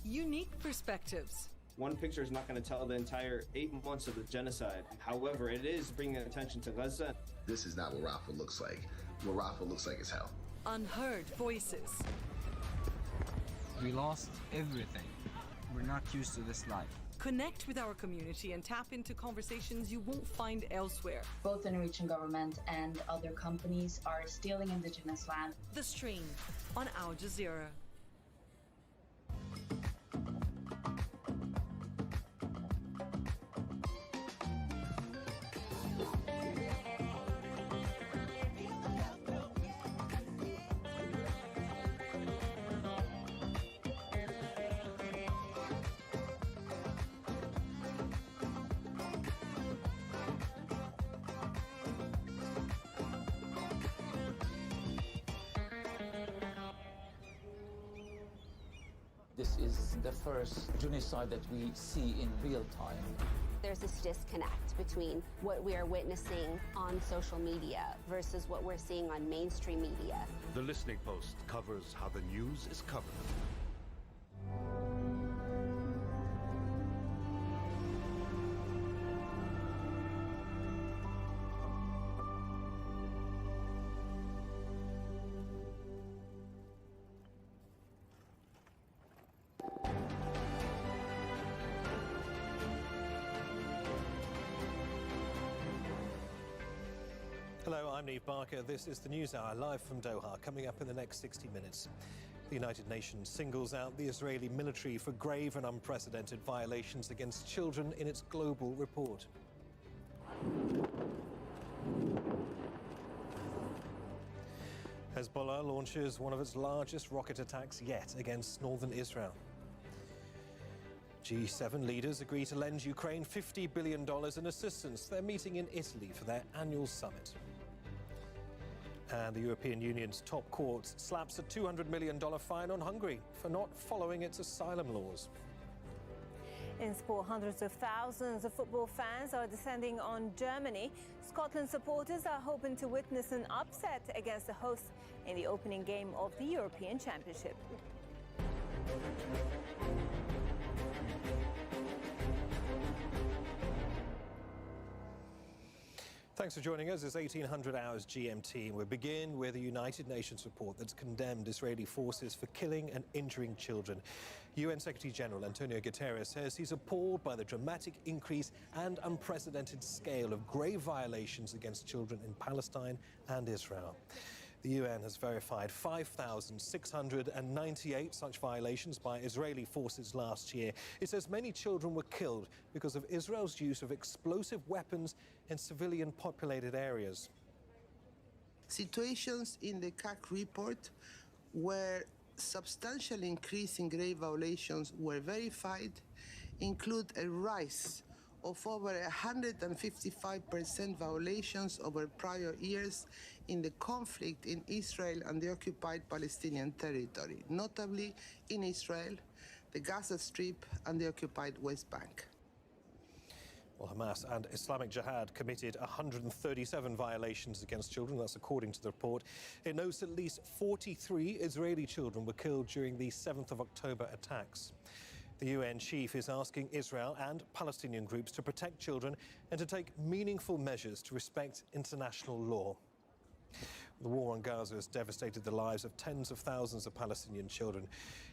Unique perspectives. One picture is not going to tell the entire 8 months of the genocide. However, it is bringing attention to Gaza. This is not what Rafah looks like. What Rafah looks like is hell. Unheard voices. We lost everything. We're not used to this life. Connect with our community and tap into conversations you won't find elsewhere. Both the Norwegian government and other companies are stealing indigenous land. The Stream on Al Jazeera. This is the first genocide that we see in real time. There's this disconnect between what we are witnessing on social media versus what we're seeing on mainstream media. The Listening Post covers how the news is covered. Hello, I'm Neve Barker. This is the News Hour, live from Doha, coming up in the next 60 minutes. The United Nations singles out the Israeli military for grave and unprecedented violations against children in its global report. Hezbollah launches one of its largest rocket attacks yet against northern Israel. G7 leaders agree to lend Ukraine $50 billion in assistance. They're meeting in Italy for their annual summit. And the European Union's top court slaps a $200 million fine on Hungary for not following its asylum laws. In sport, hundreds of thousands of football fans are descending on Germany. Scotland supporters are hoping to witness an upset against the hosts in the opening game of the European Championship. Thanks for joining us. It's 1800 hours GMT. We begin with a United Nations report that's condemned Israeli forces for killing and injuring children. UN Secretary General Antonio Guterres says he's appalled by the dramatic increase and unprecedented scale of grave violations against children in Palestine and Israel. The UN has verified 5,698 such violations by Israeli forces last year. It says many children were killed because of Israel's use of explosive weapons in civilian-populated areas. Situations in the CAC report where substantial increase in grave violations were verified include a rise of over 155% violations over prior years in the conflict in Israel and the occupied Palestinian territory, notably in Israel, the Gaza Strip and the occupied West Bank. Well, Hamas and Islamic Jihad committed 137 violations against children. That's according to the report. It notes at least 43 Israeli children were killed during the 7th of October attacks. The UN chief is asking Israel and Palestinian groups to protect children and to take meaningful measures to respect international law. The war on Gaza has devastated the lives of tens of thousands of Palestinian children.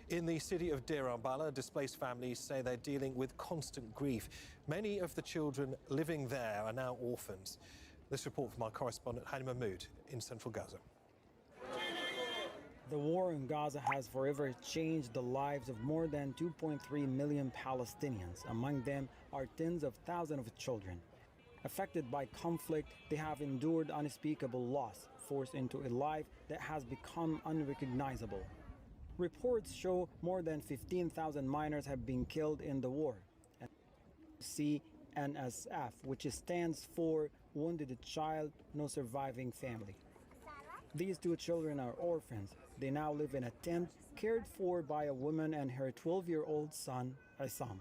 In the city of Deir al-Balah, displaced families say they're dealing with constant grief. Many of the children living there are now orphans. This report from our correspondent Hani Mahmoud in central Gaza. The war in Gaza has forever changed the lives of more than 2.3 million Palestinians. Among them are tens of thousands of children. Affected by conflict, they have endured unspeakable loss, forced into a life that has become unrecognizable. Reports show more than 15,000 minors have been killed in the war. CNSF, which stands for Wounded Child, No Surviving Family. These two children are orphans. They now live in a tent cared for by a woman and her 12-year-old son, Isam,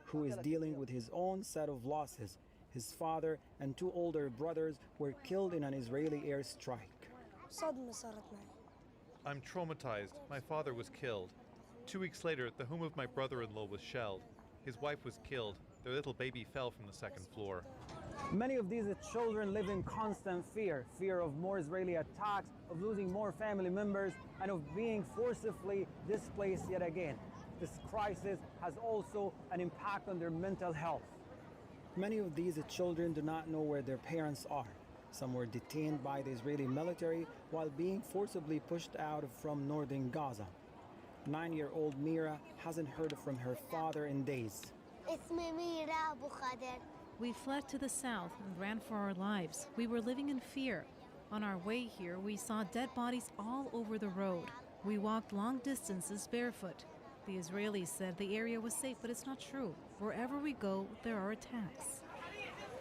who is dealing with his own set of losses. His father and two older brothers were killed in an Israeli airstrike. I'm traumatized. My father was killed. 2 weeks later, the home of my brother-in-law was shelled. His wife was killed. Their little baby fell from the second floor. Many of these children live in constant fear of more Israeli attacks, of losing more family members, and of being forcibly displaced yet again. This crisis has also an impact on their mental health. Many of these children do not know where their parents are. Some were detained by the Israeli military while being forcibly pushed out from northern Gaza. 9-year-old Mira hasn't heard from her father in days. We fled to the south and ran for our lives. We were living in fear. On our way here, we saw dead bodies all over the road. We walked long distances barefoot. The Israelis said the area was safe, but it's not true. Wherever we go, there are attacks.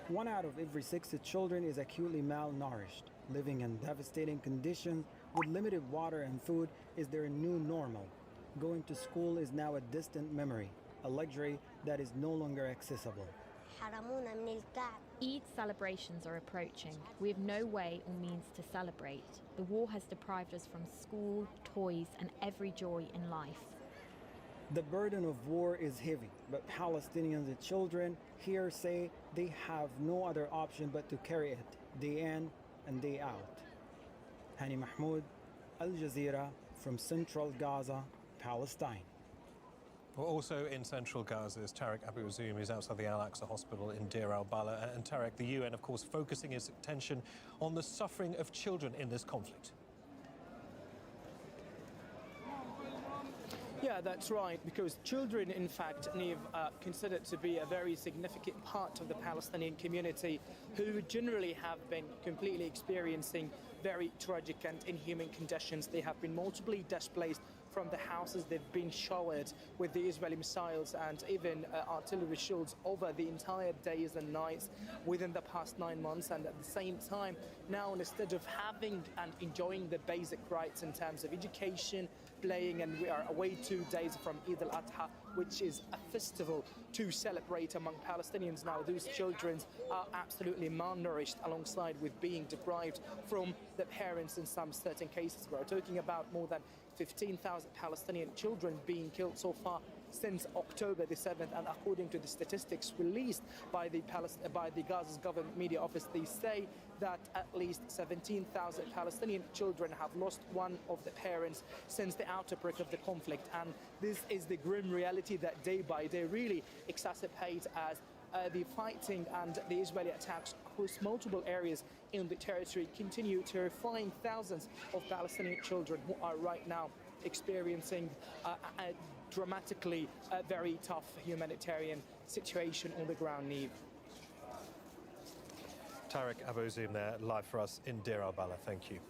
1 out of every 6 children is acutely malnourished. Living in devastating conditions with limited water and food is their new normal. Going to school is now a distant memory, a luxury that is no longer accessible. Eid celebrations are approaching. We have no way or means to celebrate. The war has deprived us from school, toys, and every joy in life. The burden of war is heavy, but Palestinians and children here say they have no other option but to carry it day in and day out. Hani Mahmoud, Al Jazeera, from Central Gaza, Palestine. Well, also in central Gaza is Tarek Abu Azoum, who's outside the Al-Aqsa hospital in Deir al-Balah. And Tarek, the UN, of course, focusing its attention on the suffering of children in this conflict. Yeah, that's right, because children, in fact, Neve, are considered to be a very significant part of the Palestinian community who generally have been completely experiencing very tragic and inhuman conditions. They have been multiply displaced from the houses. They've been showered with the Israeli missiles and even artillery shells over the entire days and nights within the past 9 months. And at the same time, now instead of having and enjoying the basic rights in terms of education, playing, and we are away 2 days from Eid al-Adha, which is a festival to celebrate among Palestinians. Now those children are absolutely malnourished alongside with being deprived from their parents in some certain cases. We're talking about more than 15,000 Palestinian children being killed so far since October the 7th, and according to the statistics released by the Gaza's government media office, they say that at least 17,000 Palestinian children have lost one of their parents since the outbreak of the conflict. And this is the grim reality that day by day really exacerbates as the fighting and the Israeli attacks across multiple areas in the territory continue, terrifying thousands of Palestinian children who are right now experiencing a dramatically very tough humanitarian situation on the ground, Neve. Tarek Abu Azoum there, live for us in Deir al-Balah. Thank you.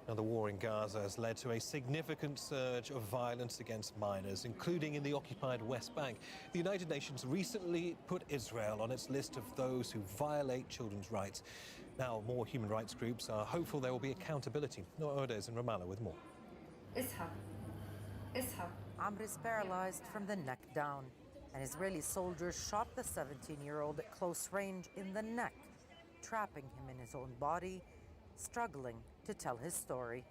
Now, the war in Gaza has led to a significant surge of violence against minors, including in the occupied West Bank. The United Nations recently put Israel on its list of those who violate children's rights. Now, more human rights groups are hopeful there will be accountability. Noah Oda is in Ramallah with more. Amr is paralyzed from the neck down. An Israeli soldier shot the 17-year-old at close range in the neck, trapping him in his own body, struggling to tell his story.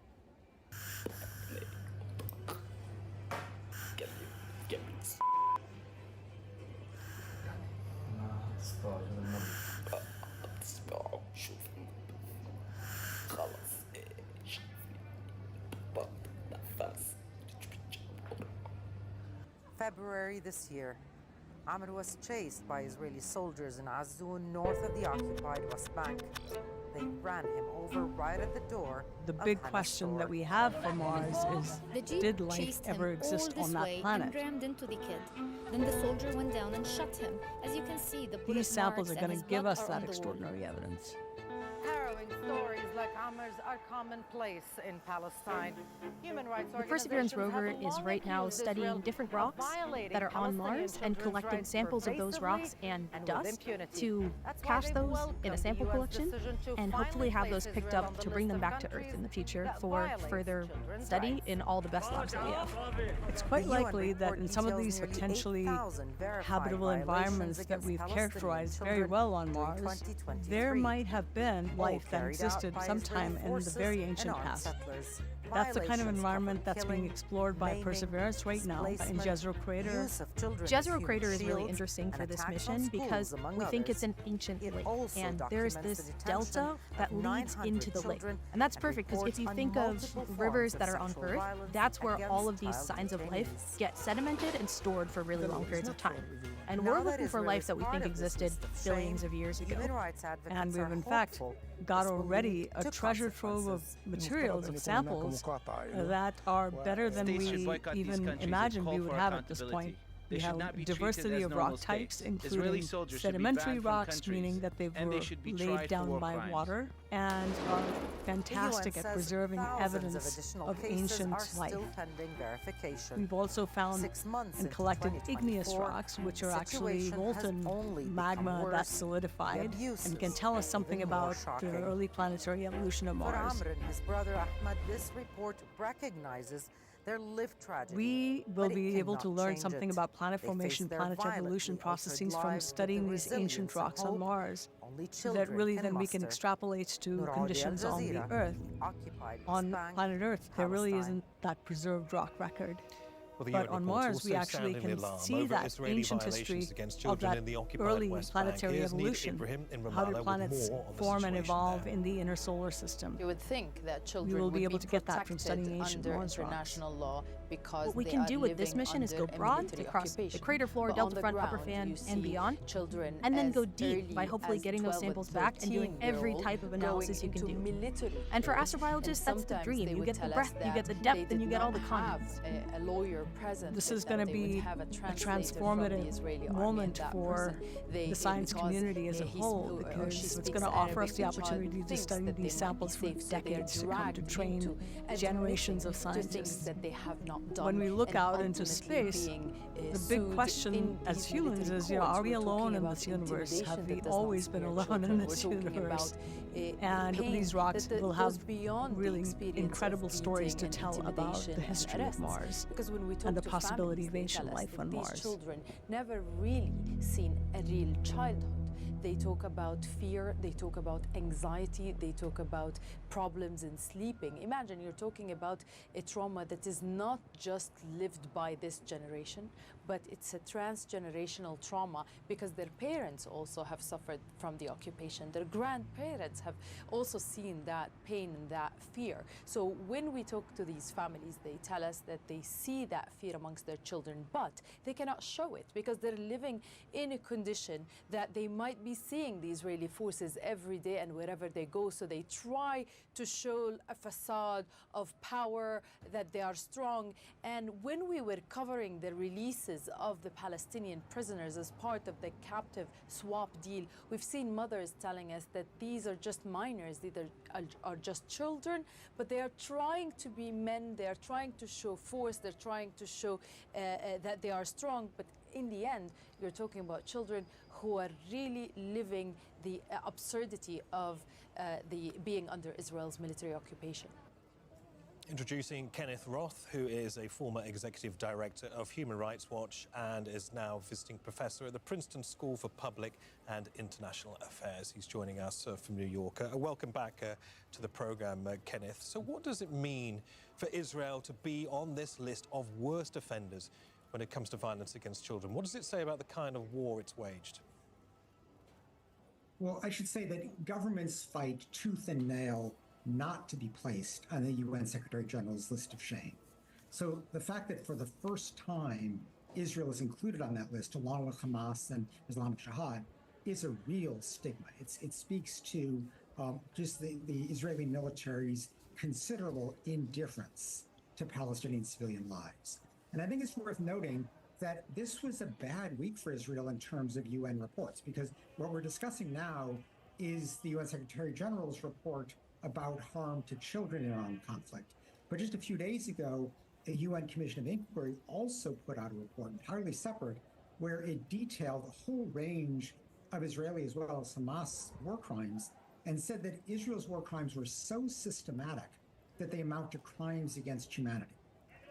February this year, Amr was chased by Israeli soldiers in Azun, north of the occupied West Bank. They ran him over right at the door. The big question that we have for Mars is, did life ever exist on that planet? And rammed into the kid. Then the soldier went down and shot him. As you can see, the bullet These samples are marks and going his to give blood us are that on the wall. extraordinary evidence. Harrowing stories like Hammers are commonplace in Palestine. Human rights The Perseverance rover is right now studying different rocks that are on Mars and collecting samples of those rocks and dust to cache those in a sample collection and hopefully have those picked up to bring them back to Earth in the future for further study in all the best labs that we have. It's quite likely that in some of these potentially habitable environments that we've characterized very well on Mars, there might have been life that existed sometime in the very ancient past. That's the kind of environment that's being explored by Perseverance right now in Jezero Crater. Jezero Crater is really interesting for this mission because we think it's an ancient lake, and there's this delta that leads into the lake. And that's perfect because if you think of rivers that are on Earth, that's where all of these signs of life get sedimented and stored for really long periods of time. And we're looking for life that we think existed billions of years ago. And we've in fact got already a treasure trove of materials, of samples, that are better than we even imagined we would have at this point. We have a diversity of rock types, including sedimentary rocks, meaning that they were laid down by water, and are fantastic at preserving evidence of ancient life. We've also found and collected igneous rocks, which are actually molten magma that solidified and can tell us something about the early planetary evolution of Mars. His brother Ahmad, this report recognizes their lived tragedy. We will be able to learn something about planet formation, planet evolution processes from studying these ancient rocks on Mars that really then we can extrapolate to conditions on the Earth. On planet Earth, there really isn't that preserved rock record. Well, but on Mars, we actually can see that ancient history of that early planetary evolution. How do planets form and evolve in the inner solar system? You would think that children we will be able would to get that from studying ancient under Mars international rocks. law because what we they can are do with this living mission is go under a broad military across the occupation. crater floor, But on delta the front, upper ground, fan, you see and beyond, children and then as go deep early by hopefully as getting those 12 and samples back and doing every 13-year-old type of analysis you can going do. into military And for training. astrobiologists, that's the sometimes dream. they You would get the tell us breadth, you that get the they depth, and you did get all the not context. have a lawyer present This with is them. going to They would be have a translator from the transformative Israeli army, moment and that for person, the science because community as a he's- whole, or because she it's speaks going to offer us Arabic, the the child opportunity to thinks study that they these might samples be for safe, so they are decades to come to dragged train into generations of admitting to things scientists. that they have not done, When we look and out into ultimately space, being, the sued big question in as these humans military is, you know, courts. are we We're alone talking in about this universe? Have intimidation we that does not always been spare alone children. in We're this talking universe? about, And pain these rocks that will goes have beyond the really experience incredible of stories to beating tell and about the intimidation history and of Mars arrests. Because when we talk and the to possibility families, of they ancient tell us life that on these Mars. children never really seen a real childhood. They talk about fear, they talk about anxiety, they talk about problems in sleeping. Imagine you're talking about a trauma that is not just lived by this generation, but it's a transgenerational trauma because their parents also have suffered from the occupation. Their grandparents have also seen that pain and that fear. So when we talk to these families, they tell us that they see that fear amongst their children, but they cannot show it because they're living in a condition that they might be seeing the Israeli forces every day and wherever they go. So they try to show a facade of power, that they are strong. And when we were covering the releases of the Palestinian prisoners as part of the captive swap deal, we've seen mothers telling us that these are just minors, these are just children, but they are trying to be men, they are trying to show force, they're trying to show that they are strong, but in the end, you're talking about children who are really living the absurdity of the being under Israel's military occupation. Introducing Kenneth Roth, who is a former executive director of Human Rights Watch and is now visiting professor at the Princeton School for Public and International Affairs. He's joining us from New York. Welcome back to the program, Kenneth. So what does it mean for Israel to be on this list of worst offenders when it comes to violence against children? What does it say about the kind of war it's waged? Well, I should say that governments fight tooth and nail not to be placed on the UN Secretary General's list of shame. So the fact that for the first time Israel is included on that list, along with Hamas and Islamic Jihad, is a real stigma. It speaks to just the Israeli military's considerable indifference to Palestinian civilian lives. And I think it's worth noting that this was a bad week for Israel in terms of UN reports, because what we're discussing now is the UN Secretary General's report about harm to children in armed conflict. But just a few days ago, a UN Commission of Inquiry also put out a report entirely separate where it detailed a whole range of Israeli as well as Hamas war crimes and said that Israel's war crimes were so systematic that they amount to crimes against humanity.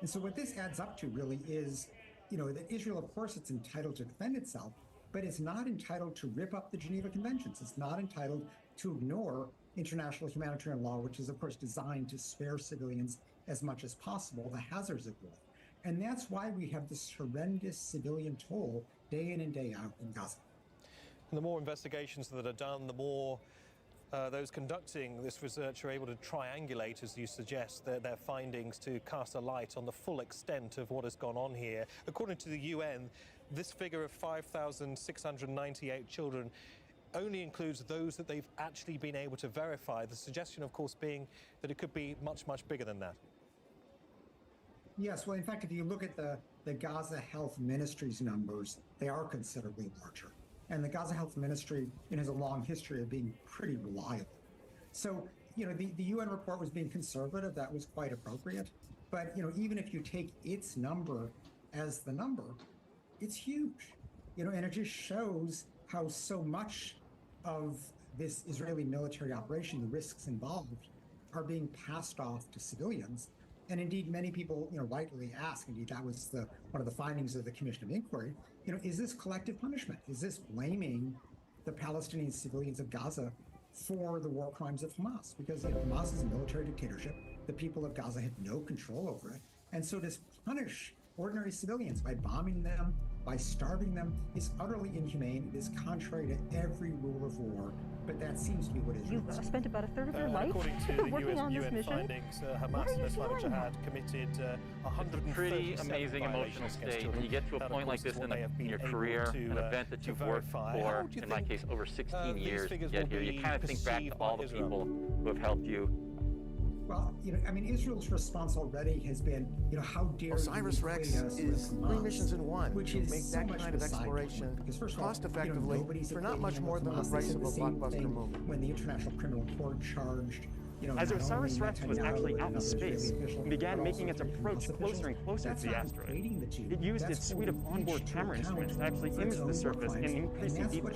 And so what this adds up to really is, that Israel, of course, it's entitled to defend itself, but it's not entitled to rip up the Geneva Conventions. It's not entitled to ignore international humanitarian law, which is, of course, designed to spare civilians as much as possible the hazards of war. And that's why we have this horrendous civilian toll day in and day out in Gaza. And the more investigations that are done, the more those conducting this research are able to triangulate, as you suggest, their findings to cast a light on the full extent of what has gone on here. According to the UN, this figure of 5,698 children only includes those that they've actually been able to verify. The suggestion, of course, being that it could be much, much bigger than that. Yes, well, in fact, if you look at the Gaza Health Ministry's numbers, they are considerably larger. And the Gaza Health Ministry has a long history of being pretty reliable. So, the UN report was being conservative. That was quite appropriate. But, even if you take its number as the number, it's huge. And it just shows how so much of this Israeli military operation, the risks involved, are being passed off to civilians. And indeed, many people, rightly ask, indeed, that was one of the findings of the Commission of Inquiry, is this collective punishment? Is this blaming the Palestinian civilians of Gaza for the war crimes of Hamas? Because Hamas is a military dictatorship. The people of Gaza have no control over it. And so to punish ordinary civilians by bombing them, by starving them, is utterly inhumane. It is contrary to every rule of war. But that seems to be what Israel You've spent about a third of your life according to the working on this UN mission. findings, Hamas and Islamic Jihad committed 137 pretty amazing emotional state when you get to a point like this in your career, an event that you've worked for, in my case, over 16 years to get here. You kind of think back to all the people who have helped you. Well, Israel's response already has been, how dare Osiris Rex is 3 missions in one to make that kind of exploration cost-effectively for not much more than the price of a blockbuster movie. When the International Criminal Court charged, As Osiris Rex was actually out in space and began making its approach closer and closer to the asteroid, it used its suite of onboard camera instruments to actually image the surface in increasing detail,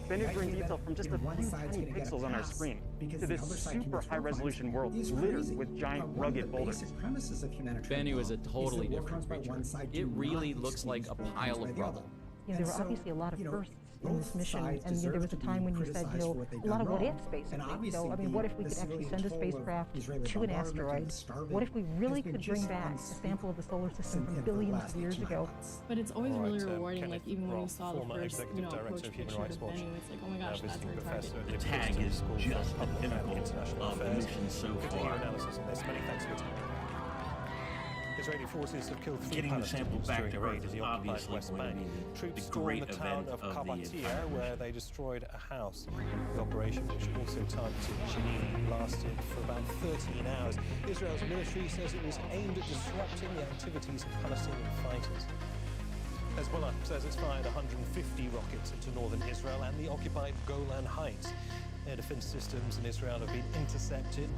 penetrating detail from just a few tiny pixels on our screen to this super high-resolution world littered with giant rugged boulders. Bennu is a totally different creature. It really looks like a pile of rubble. There were obviously a lot of firsts in this mission, and there was a time when you said, a lot of what-ifs, basically. So, what if we could actually send a spacecraft to an asteroid? What if we really could bring back a sample of the solar system from billions of years ago? But it's always really rewarding, even when you saw the first, approach picture of Bennu, it's like, oh my gosh, that's our target. The tag is just the pinnacle of the mission so far. Israeli forces have killed 3 Getting the sample Palestinians back during to a Earth raid in is the occupied obviously West going to Bank. be Troops the stormed great the town event of of the Qabatia, entire where they destroyed a house. The operation, which also targeted Jenin, lasted for about 13 hours. Israel's military says it was aimed at disrupting the activities of Palestinian fighters. Hezbollah says it's fired 150 rockets into northern Israel and the occupied Golan Heights. Air defense systems in Israel have been intercepted.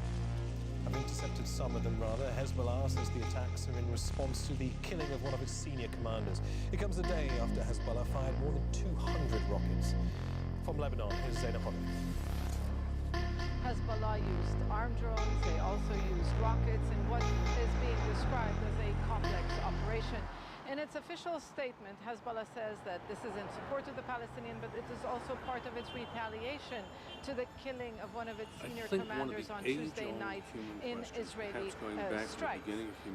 Have intercepted some of them, rather. Hezbollah says the attacks are in response to the killing of one of its senior commanders. It comes a day after Hezbollah fired more than 200 rockets. From Lebanon, here's Zainab Hodder. Hezbollah used armed drones. They also used rockets in what is being described as a complex operation. In its official statement, Hezbollah says that this is in support of the Palestinian, but it is also part of its retaliation to the killing of one of its senior commanders on Tuesday night in Israeli strikes.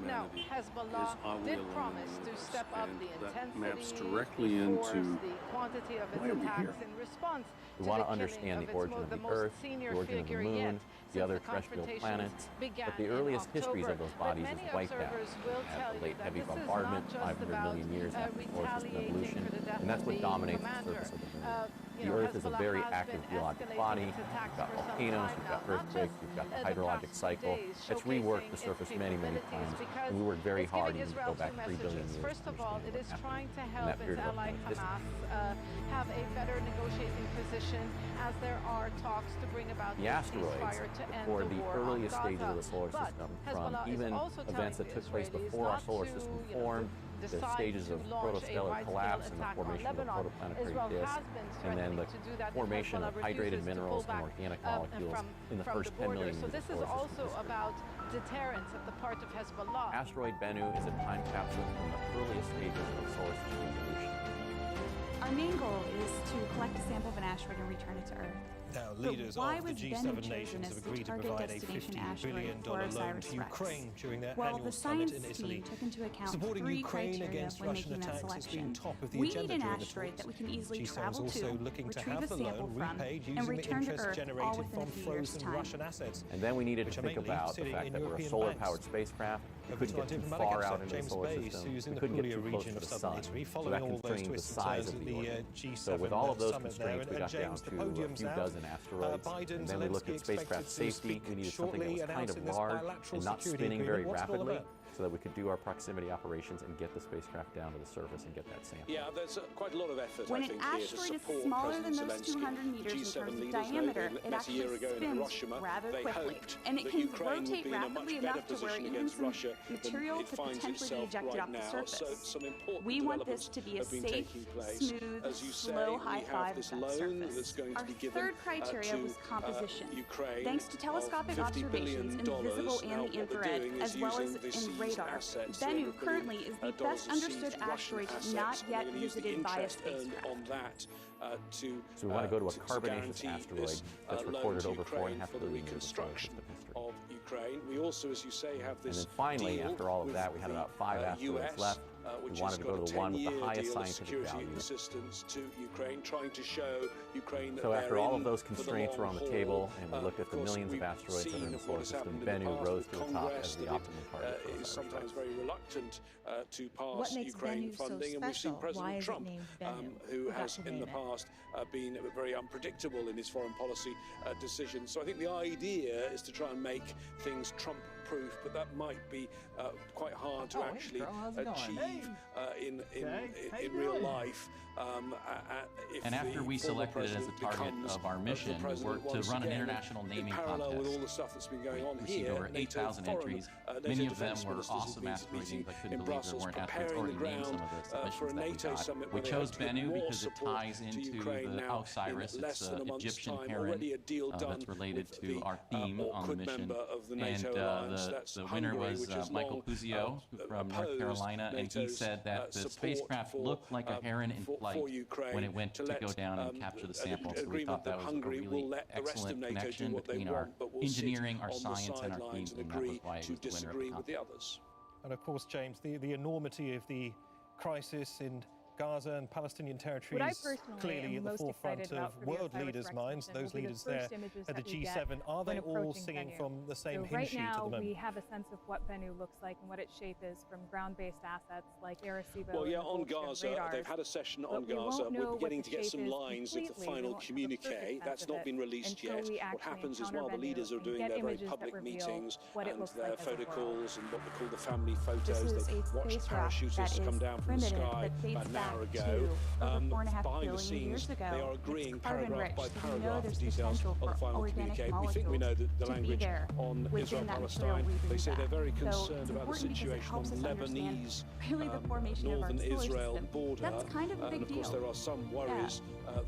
Now, Hezbollah did promise to step up the intensity, the force, the quantity of its attacks in response we want to understand the origin of the Earth, the origin of the Moon, the other terrestrial planets, but the earliest histories of those bodies is wiped out. At the late heavy bombardment, 500 million years after the forces of evolution, and that's what dominates the surface of the Moon. The Earth is a very active geologic body. You've got volcanoes, you've got earthquakes, you've got the hydrologic cycle. It's reworked the surface many, many times. And we worked very hard even to go back 3 billion years. First of all, it is trying to help its ally Hamas have a better negotiating position as there are talks to bring about the asteroids for the earliest stages of the solar system, from even events that took place before our solar system formed, the stages of protostellar collapse and the formation of the protoplanetary disk, and then the formation of hydrated minerals and organic molecules in the first 10 million years So this of is solar also system history. about deterrence at the part of Hezbollah. Asteroid Bennu is a time capsule from the earliest stages of solar system evolution. Our main goal is to collect a sample of an asteroid and return it to Earth. Now, leaders of the G7 nations have agreed to provide a $50 billion loan to Ukraine during their annual summit in Italy. Supporting Ukraine against Russian attacks has been top of the agenda during the talks. That we can easily G7 is travel also to, looking to retrieve have a the sample loan from, repaid and using the return to interest Earth all generated within from a few years' frozen time. Russian assets. And then we needed which to are think mainly about the sitting fact in that we're a European solar-powered banks. spacecraft. We Over couldn't to our get too diplomatic far expert out into the James solar Bayes, system. who's in We the couldn't get Puglia too close region to of the southern sun. Italy, So following that all those constrained the twists and size turns of at the the orbit. G7 So with all of those summit there. constraints, we got down James, the to a podium's few out. dozen asteroids. Biden And then we looked at Zelensky spacecraft expected to safety. speak We needed something that shortly, was kind of announcing this large bilateral and not security spinning very agreement. What's it all rapidly, about? so that we could do our proximity operations and get the spacecraft down to the surface and get that sample. Yeah, there's quite a lot of effort, When I an think, here to asteroid is support smaller than President those Zelensky. 200 meters in G7 terms of leaders know diameter, they it met a actually year ago in spins Hiroshima. rather They quickly, hoped and it that can Ukraine would rotate be in a much rapidly better enough to where position even against some Russia material than it could finds potentially be itself ejected right off the now. surface. So some important We want this developments to be a have been safe, taking place. smooth, As you say, slow we high have five this of that loan surface. that's going Our to be given third criteria to was composition. Ukraine. Thanks to telescopic $50 observations billion. in visible Now, and what the they're infrared, doing as is well as using the in seized radar. assets, Bennu $300 currently is the billion best understood Russian asteroid assets, not and yet they're going to use the visited by a interest earned spacecraft. on that So we want to go to a carbonaceous guarantee asteroid this, that's loan recorded to over Ukraine 4.5 for the billion years of solar reconstruction system history. of Ukraine. We also, as you say, have And this then finally, deal after all of with that, we had about 5 the asteroids US, left. which We wanted has to go got to a the one with the 10-year highest deal of scientific security value. assistance to Ukraine, trying to show Ukraine that So after they're all in of those for the constraints were on the long table, haul, and we looked at the of course, millions of we've asteroids that are in the seen solar what has system, happened in the Bennu past rose with to the top Congress as the that optimum target for is those sometimes asteroids. very reluctant to pass What makes Ukraine Bennu so funding, and we've seen special? President Why is it Trump, named Bennu? who Who got has to in the name it? past been very unpredictable in his foreign policy decisions. So I think the idea is to try and make things Trump-proof, but that might be quite hard to actually achieve in real life. And after we selected it as a target of our mission, we worked to run an international naming parallel with all the contest. stuff that's been going on We received here, over 8,000 entries. Many of them were awesome asteroids names. I couldn't believe there weren't asteroids already named some of the submissions that we got. We chose Bennu because it ties into the Osiris. It's an Egyptian heron that's related to our theme on the mission. And the winner was Michael Puzio from North Carolina, and he said that the spacecraft looked like a heron in flight when it went to go down and capture the sample. So we thought that was a really excellent connection between our engineering, our science, and our themes, and that was why it was the winner of the contest. And of course, James, the enormity of the crisis in Gaza and Palestinian territories clearly at the forefront of world leaders' minds. Those leaders there at the G7, are they all singing from the same hymn sheet at the moment? Right now, we have a sense of what Bennu looks like and what its shape is from ground-based assets like Arecibo. Well, yeah, and on Vulture Gaza, radars. they've had a session But on we Gaza. won't know We're what beginning the to get shape some is lines of the completely. We final won't have a communique. perfect That's sense not of been it released until yet. we What actually happens is encounter while the Bennu leaders are and doing get their very images that public reveal meetings what it and looks their like as a photo world. calls and what we call the family This photos, is they a watched spacecraft parachutists that come is down from the primitive, sky that dates about an hour back ago. to over 4.5 Behind the billion scenes, years ago. they are agreeing It's paragraph carbon-rich, by so we know paragraph the there's details potential of the for final organic communique. We think we know molecules the to be language there on within Israel-Palestine. that material They say they're very So concerned it's about the important because it situation on helps the us understand Lebanese really the formation of our northern solar Israel system. border. That's kind of a big and of course, deal. there are some worries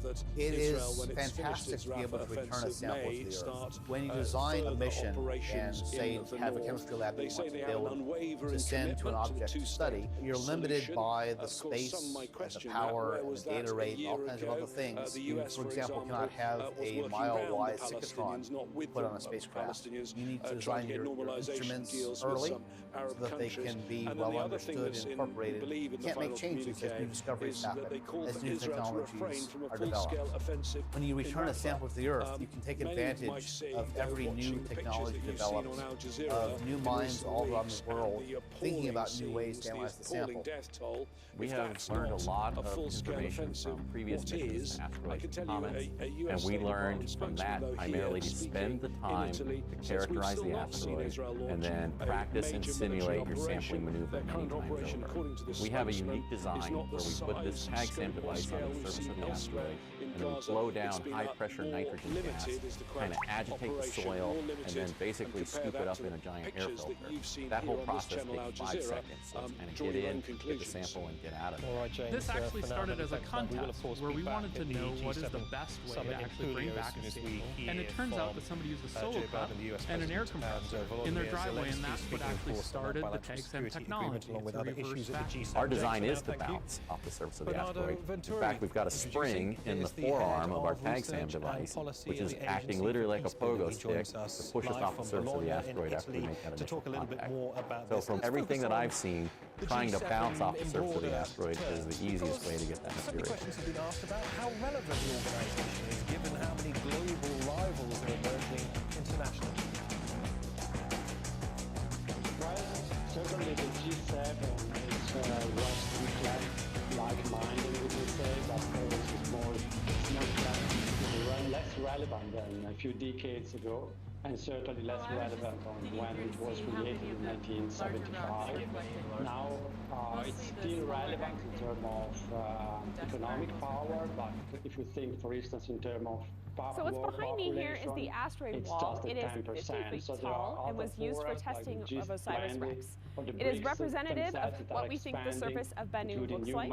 that It Israel, is when it's finished fantastic its to be able to return a offensive, sample may to the start Earth. When you design a further mission and operations say in the have a north. chemistry lab that They you say want they to have an build unwavering to send to an commitment object to to study, you're limited solution. by the Of course, space some might and the question power where and was the that data a rate and all year kinds of ago? other things. The You, US, for example, cannot was have a working mile-wide around the synchrotron Palestinians, not with put the on a spacecraft. Palestinians, You need to trying design to get your normalization instruments deals early, with some Arab that they countries. can be And well the other thing understood that's and in, incorporated. we believe in the Can't make final changes as new communique discoveries is happen, that they call as for new Israel to refrain technologies from a are developed. full-scale offensive. When you return a in sample to the Earth, you can take many advantage might say of they're every new watching the pictures technology that you've seen developed, on Al Jazeera of new in minds recent all around weeks the world and the thinking about new appalling ways to scenes, analyze the the appalling sample. death toll. We If have that's learned a not lot of full-scale information offensive, from previous what missions, is? I asteroids, can tell and you comets, a US and we State learned Department from spokesman, that though, primarily here to spend the speaking in time Italy, to says characterize we've the still not seen asteroid Israel and then launching a practice and major simulate military your sampling operation. maneuver Their many current times operation, over. according to this We have a spokesman, unique is design not where the we put this size, tag scope, SAM or device scale on the we've surface seen of the elsewhere asteroid in and then Gaza. blow It's down been high a pressure more nitrogen gas, limited, is the kind of quote, agitate the operation, soil, more and limited, then basically and compare scoop it that up to in a the giant air pictures that filter. you've seen That here whole on this process channel, Al takes 5 Jazeera. seconds, so it's kind of Draw get your in, own get the conclusions. sample, and get out of it. All right, James, This actually for now, started many as a thanks, man. We will, of contest course, where be we back wanted to at the know what is the G7 best way summit to in actually bring Puglia as back soon a as we sample. hear And it turns out from that somebody used a Joe solo Biden, cup the US and an air president, compressor in their Volodymyr driveway, and Zelensky that's what speaking, of actually course, on started the bilateral TEG SAM security agreement, technology. along with It's a other reverse issues at the vacuum. G7. Our design James, is to thank you. bounce off the surface of the Bernardo asteroid. Venturi, In fact, we've got a spring in the is the forearm head of our of tag SAM research and device, policy which at is the acting Agency literally for like a Peace Building. pogo He stick joins to us push us live off the from surface of the Bologna in asteroid after we Italy make that to initial talk a little bit contact. more about So this. from Let's everything focus that on I've seen, the trying to G7 bounce off the in surface of the broader asteroid is terms, the easiest because way to get that so many material. questions have been asked about how relevant the organisation is given how many global rivals are emerging internationally. Well, certainly the G7 is was like-minded, we can say, but it's less relevant than a few decades ago, and certainly less relevant on when it was created in 1975. Now it's still relevant in terms of economic power, but if you think, for instance, in terms of So what's behind me here is the asteroid wall. It is 50 feet tall and was used for testing of OSIRIS-REx. It is representative of what we think the surface of Bennu looks like.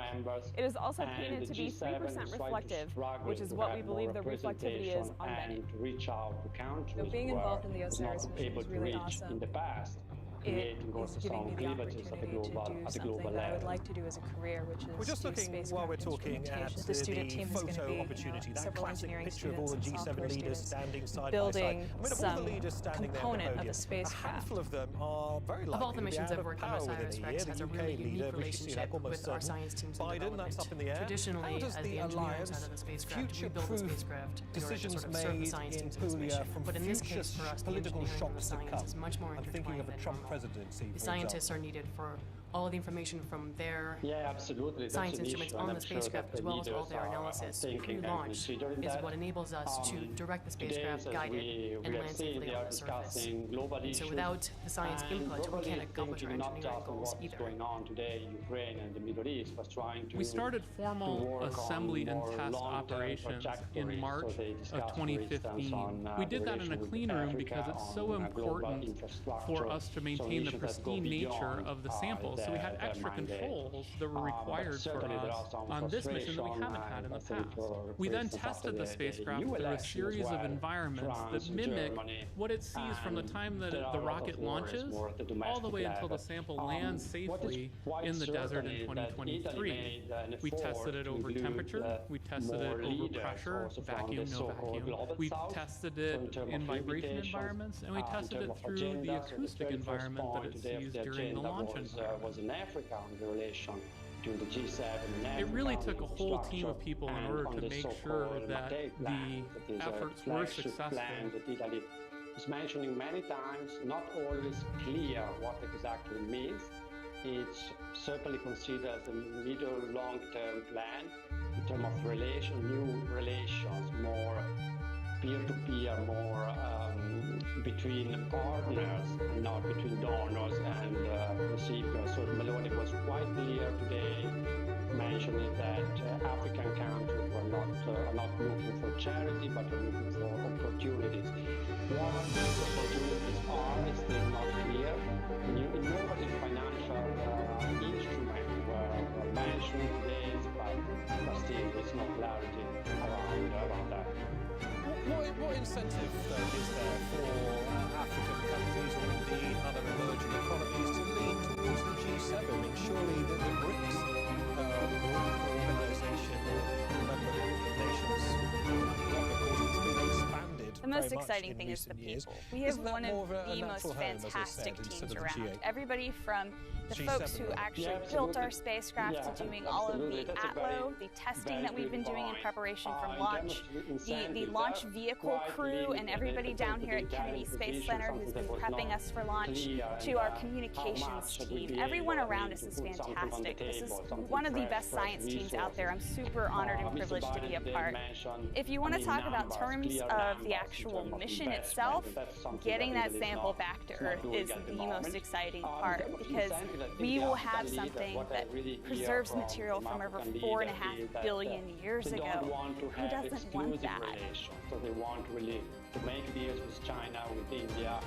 It is also painted to be 3% reflective, which is what we believe the reflectivity is on Bennu. So being involved in the OSIRIS mission is really awesome. In the past. It is giving me the opportunity to do something that I would like to do as a career, which is We're just looking, while we're talking, at the student team is going to photo be opportunity, that several classic engineering picture of all students the and G7 software leaders students standing side building by side. I mean, of all some the leaders standing there component at of the the podium, spacecraft. a handful of them are very likely Of all the to be missions out I've of worked on, power within OSIRIS-REx a year. has The a UK really unique leader, Rishi relationship Sunak, almost with our certain. science teams in Biden, development. that's up in the air. Traditionally, How does as the the engineering alliance side of the spacecraft, we build the future-proof spacecraft in order to decisions sort of serve the made science in teams of this Puglia mission. from But in this future case, for us, the political engineering and shocks the to science come? is much more I'm thinking of intertwined a than Trump normal. presidency, The for scientists example. are needed for all the information from their absolutely. science instruments on the spacecraft, as well as all their analysis pre-launch, is what enables us to direct the spacecraft, guide it, and land safely on the surface. And so without the science input, we can't accomplish our engineering goals either. Going on today in Ukraine and the Middle East was trying to We started formal assembly and test operations in March of 2015. We did that in a clean room because it's so important for us to maintain the pristine nature of the samples. So we had extra controls that were required for us on this mission that we haven't had in the past. We then tested the spacecraft through a series of environments that mimic what it sees from the time that the rocket launches all the way until the sample lands safely in the desert in 2023. We tested it over temperature, we tested it over pressure, vacuum, no vacuum. We tested it in vibration environments, and we tested it through the acoustic environment that it sees during the launch environment. Was in Africa on the relation to the G7 in Africa. It really took a whole team of people in order to make sure that the efforts were successful. That Italy is mentioning many times, not always clear what it exactly means. It's certainly considered as a middle long-term plan in terms of new relations, more peer-to-peer, more between partners and not between donors and recipients. So Meloni was quite clear today, mentioning that African countries are not looking for charity, but are looking for opportunities. What these opportunities are is still not clear. Innovative financial instruments were mentioned today, but still there's no clarity around that. What incentive, though, is there for African countries or indeed other emerging economies to lean towards the G7? I mean, surely the BRICS organisation or member nations, of course, it's been expanded. The most exciting thing is the people. We have one of the most fantastic teams around. Everybody from the folks who actually built our spacecraft to doing all of the ATLO, the testing that we've been doing in preparation from launch, the launch vehicle crew, and everybody down here at Kennedy Space Center who's been prepping us for launch, to our communications team. Everyone around us is fantastic. This is one of the best science teams out there. I'm super honored and privileged to be a part. If you want to talk about terms of the actual mission itself, getting that sample back to Earth is the most exciting part, because we will have something that preserves material from over 4.5 billion years ago. Who doesn't want that? So they want really to make deals with China, with India,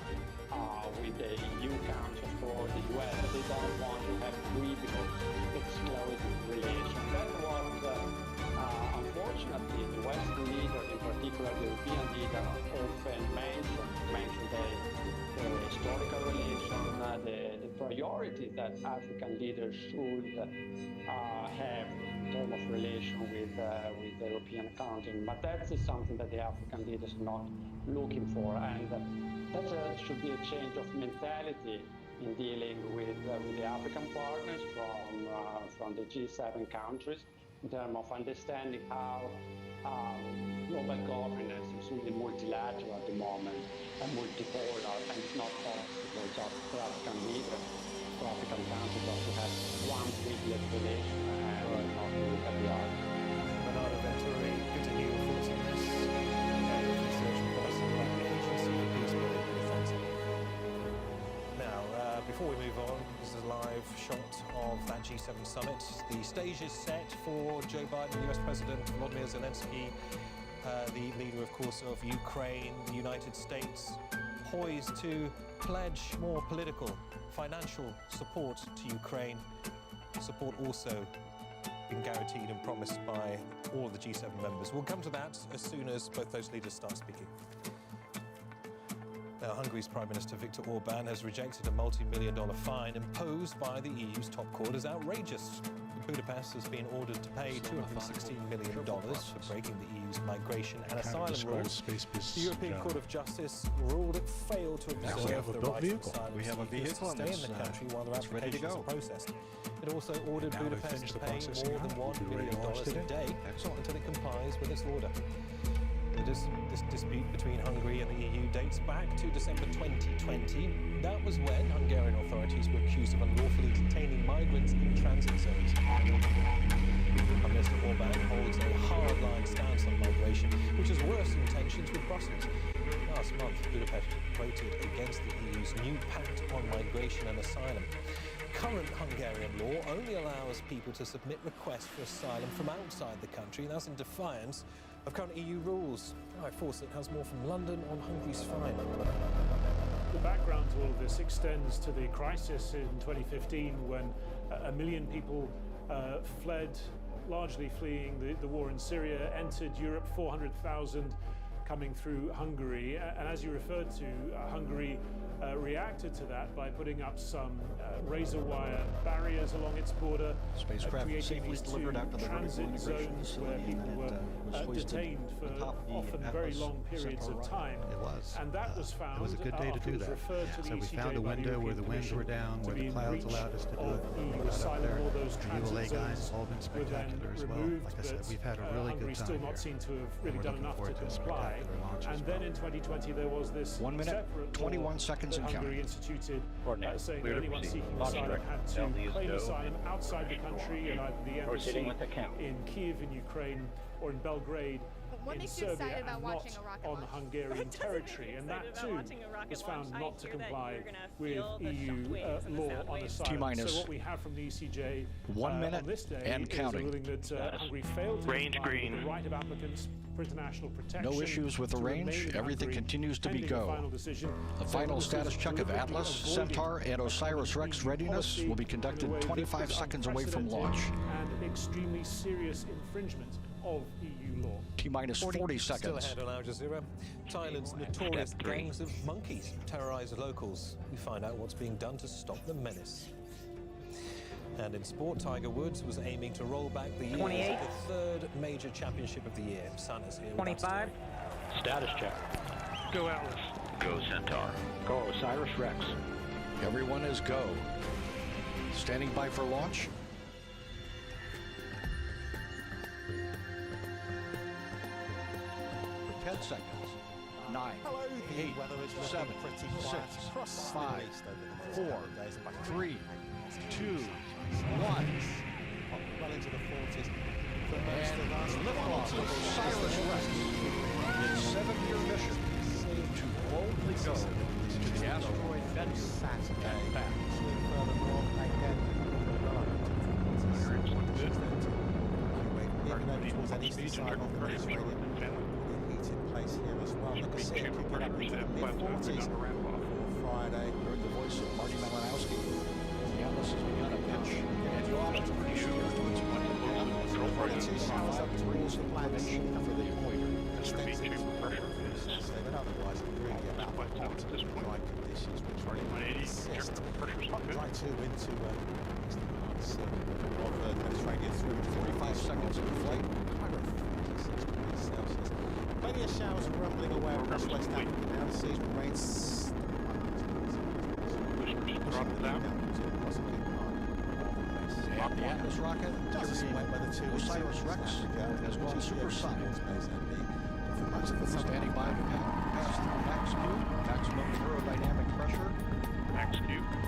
with the EU countries, for the US. They don't want to have free because exclusive relations. That's what, unfortunately, the Western leaders, in particular the European leaders, often mention the historical relation, the priorities that African leaders should have in terms of relation with the European country. But that's something that the African leaders are not looking for, and that should be a change of mentality in dealing with the African partners from the G7 countries, in terms of understanding how global governance is really multilateral at the moment and multipolar, and it's not possible just for African leaders, for African countries just to have one privileged relation and not to look at the other. Bernardo Venturi, good to hear your thoughts on this. Research and policy about the Agency for Peace Building. Thanks. Now, before we move on, this is a live shot of that G7 summit. The stage is set for Joe Biden, US President Volodymyr Zelensky, the leader, of course, of Ukraine, the United States, poised to pledge more political, financial support to Ukraine. Support also been guaranteed and promised by all of the G7 members. We'll come to that as soon as both those leaders start speaking. Now, Hungary's Prime Minister Viktor Orban has rejected a multi-million-dollar fine imposed by the EU's top court as outrageous. Budapest has been ordered to pay $216 million for breaking the EU's migration and asylum rules. The European Court of Justice ruled it failed to observe the right of asylum seekers to stay in the country while their applications are processed. It also ordered Budapest to pay more than $1 million a day until it complies with its order. This dispute between Hungary and the EU dates back to December 2020. That was when Hungarian authorities were accused of unlawfully detaining migrants in transit zones. Prime Minister Orban holds a hardline stance on migration, which has worsened tensions with Brussels. Last month, Budapest voted against the EU's new pact on migration and asylum. Current Hungarian law only allows people to submit requests for asylum from outside the country, and that's in defiance of current EU rules. All right, Fawcett has more from London on Hungary's fine. The background to all of this extends to the crisis in 2015 when 1 million people fled, largely fleeing the war in Syria, entered Europe, 400,000 coming through Hungary. And as you referred to, Hungary reacted to that by putting up some razor wire barriers along its border, creating these two transit zones where people were detained for often very long periods of time. And that was found. It was a good day to do that. So we found a window where the winds were down, where the clouds allowed us to do it. We got up there. The ULA guys have all been spectacular as well. Like I said, we've had a really good time still not seen to have really done enough to comply. And then in 2020 there was this 1 minute, 21 seconds and Hungary instituted saying that anyone seeking asylum had to claim asylum outside the country in either the embassy in Kiev in Ukraine or in Belgrade in Serbia, and not on Hungarian territory. And that too was found not to comply with EU law on asylum. So what we have from the ECJ 1 minute on this day and is counting. a ruling that Hungary failed to comply with the right of applicants for international protection. No issues with the range. Everything continues to be go. The final status check of Atlas, Centaur, and OSIRIS-REx readiness will be conducted 25 seconds away from launch. And extremely serious infringement of EU law. T-minus 40 seconds. Still ahead on Al Jazeera. Thailand's notorious gangs of monkeys terrorize locals. We find out what's being done to stop the menace. And in sport, Tiger Woods was aiming to roll back the years of the third major championship of the year. Sun is here. 25. Status check. Go Atlas. Go Centaur. Go Osiris-Rex. Everyone is go. Standing by for launch. For 10 seconds. 9, 8, 7, 6, 5, 4, 3, 2, 1. Well into the 40s. And liftoff of Osiris-Rex. Its 7-year mission to boldly go to the asteroid Bennu and back. Even over towards that eastern side of the Mediterranean, heat in place here as well. Like I said, it could get up into the mid-40s for Friday. Heard the voice of Marty Malinowski. The Atlas has begun a pitch and yaw pretty sure towards 1.5. Showers up towards the Black Sea for the equator. extensive pressure. But otherwise, really about hot, dry conditions, which really persist. Dry too into of the Mediterranean through 45 seconds of flight. 46 degrees Celsius. Plenty of showers rumbling away across West Africa now. The seasonal rains. And the Atlas rocket Osiris-Rex has gone supersonic. Standing by to pass through max Q, maximum aerodynamic pressure. Max Q,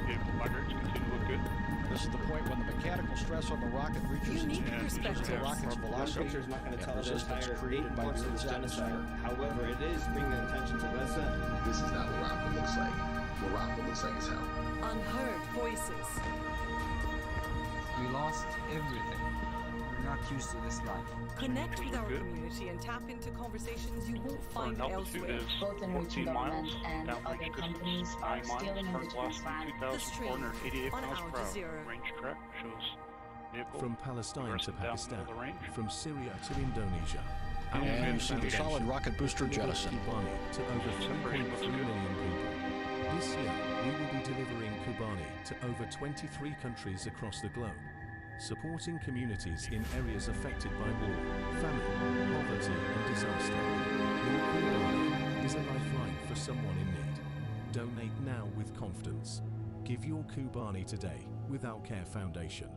if moderates continue to look good. This is the point when the mechanical stress on the rocket reaches the rocket's velocity is not going to tell us resistance created by the Earth's atmosphere. However, it is bringing attention to this. This is not what Morocco looks like. Morocco looks like as hell. Unheard voices. We lost everything. We're not used to this life. Connect with our community and tap into conversations you won't find elsewhere. Both the Norwegian government and other companies are stealing indigenous land. The stream on Al Jazeera. Range track shows from Palestine to Pakistan, from Syria to Indonesia. And you see the solid rocket booster jettison. To over 3.3 million people. This year, we will be delivering Kobani to over 23 countries across the globe, supporting communities in areas affected by war, famine, poverty, and disaster. Your Kobani is a lifeline for someone in need. Donate now with confidence. Give your Kobani today with Al Care Foundation.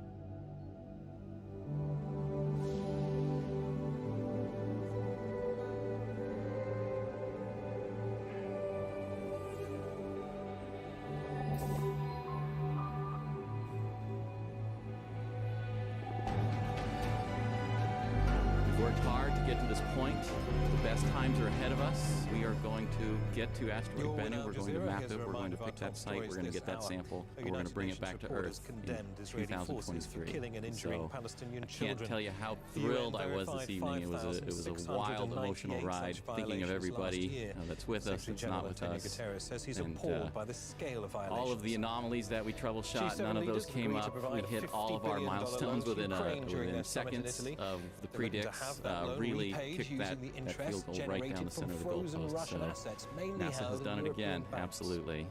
Times are ahead of us. We are going to get to asteroid Bennu. We're going to map it. We're going to pick that site. We're going to get that sample. And we're going to bring it back to Earth in 2023. So I can't tell you how thrilled I was this evening. It was a wild, emotional ride. Thinking of everybody that's with us, that's not with us, and all of the anomalies that we troubleshot. None of those came up. We hit all of our milestones within seconds of the predicts. Really kicked that field goal right down the center of the goalpost. So NASA has done it again, absolutely.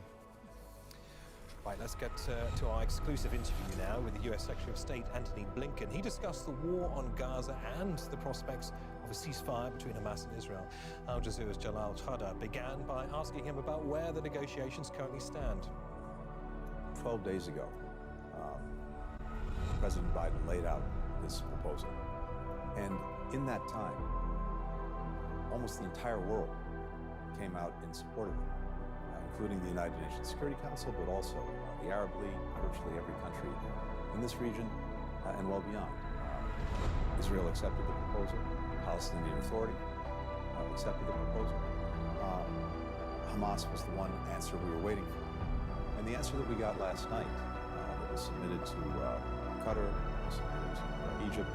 Right, let's get to our exclusive interview now with the US Secretary of State Antony Blinken. He discussed the war on Gaza and the prospects of a ceasefire between Hamas and Israel. Al Jazeera's Jalal Khadar began by asking him about where the negotiations currently stand. 12 days ago, President Biden laid out this proposal. And in that time, almost the entire world came out in support of it, including the United Nations Security Council, but also the Arab League, virtually every country in this region and well beyond. Israel accepted the proposal. Palestinian Authority accepted the proposal. Hamas was the one answer we were waiting for. And the answer that we got last night that was submitted to Qatar, submitted to Egypt,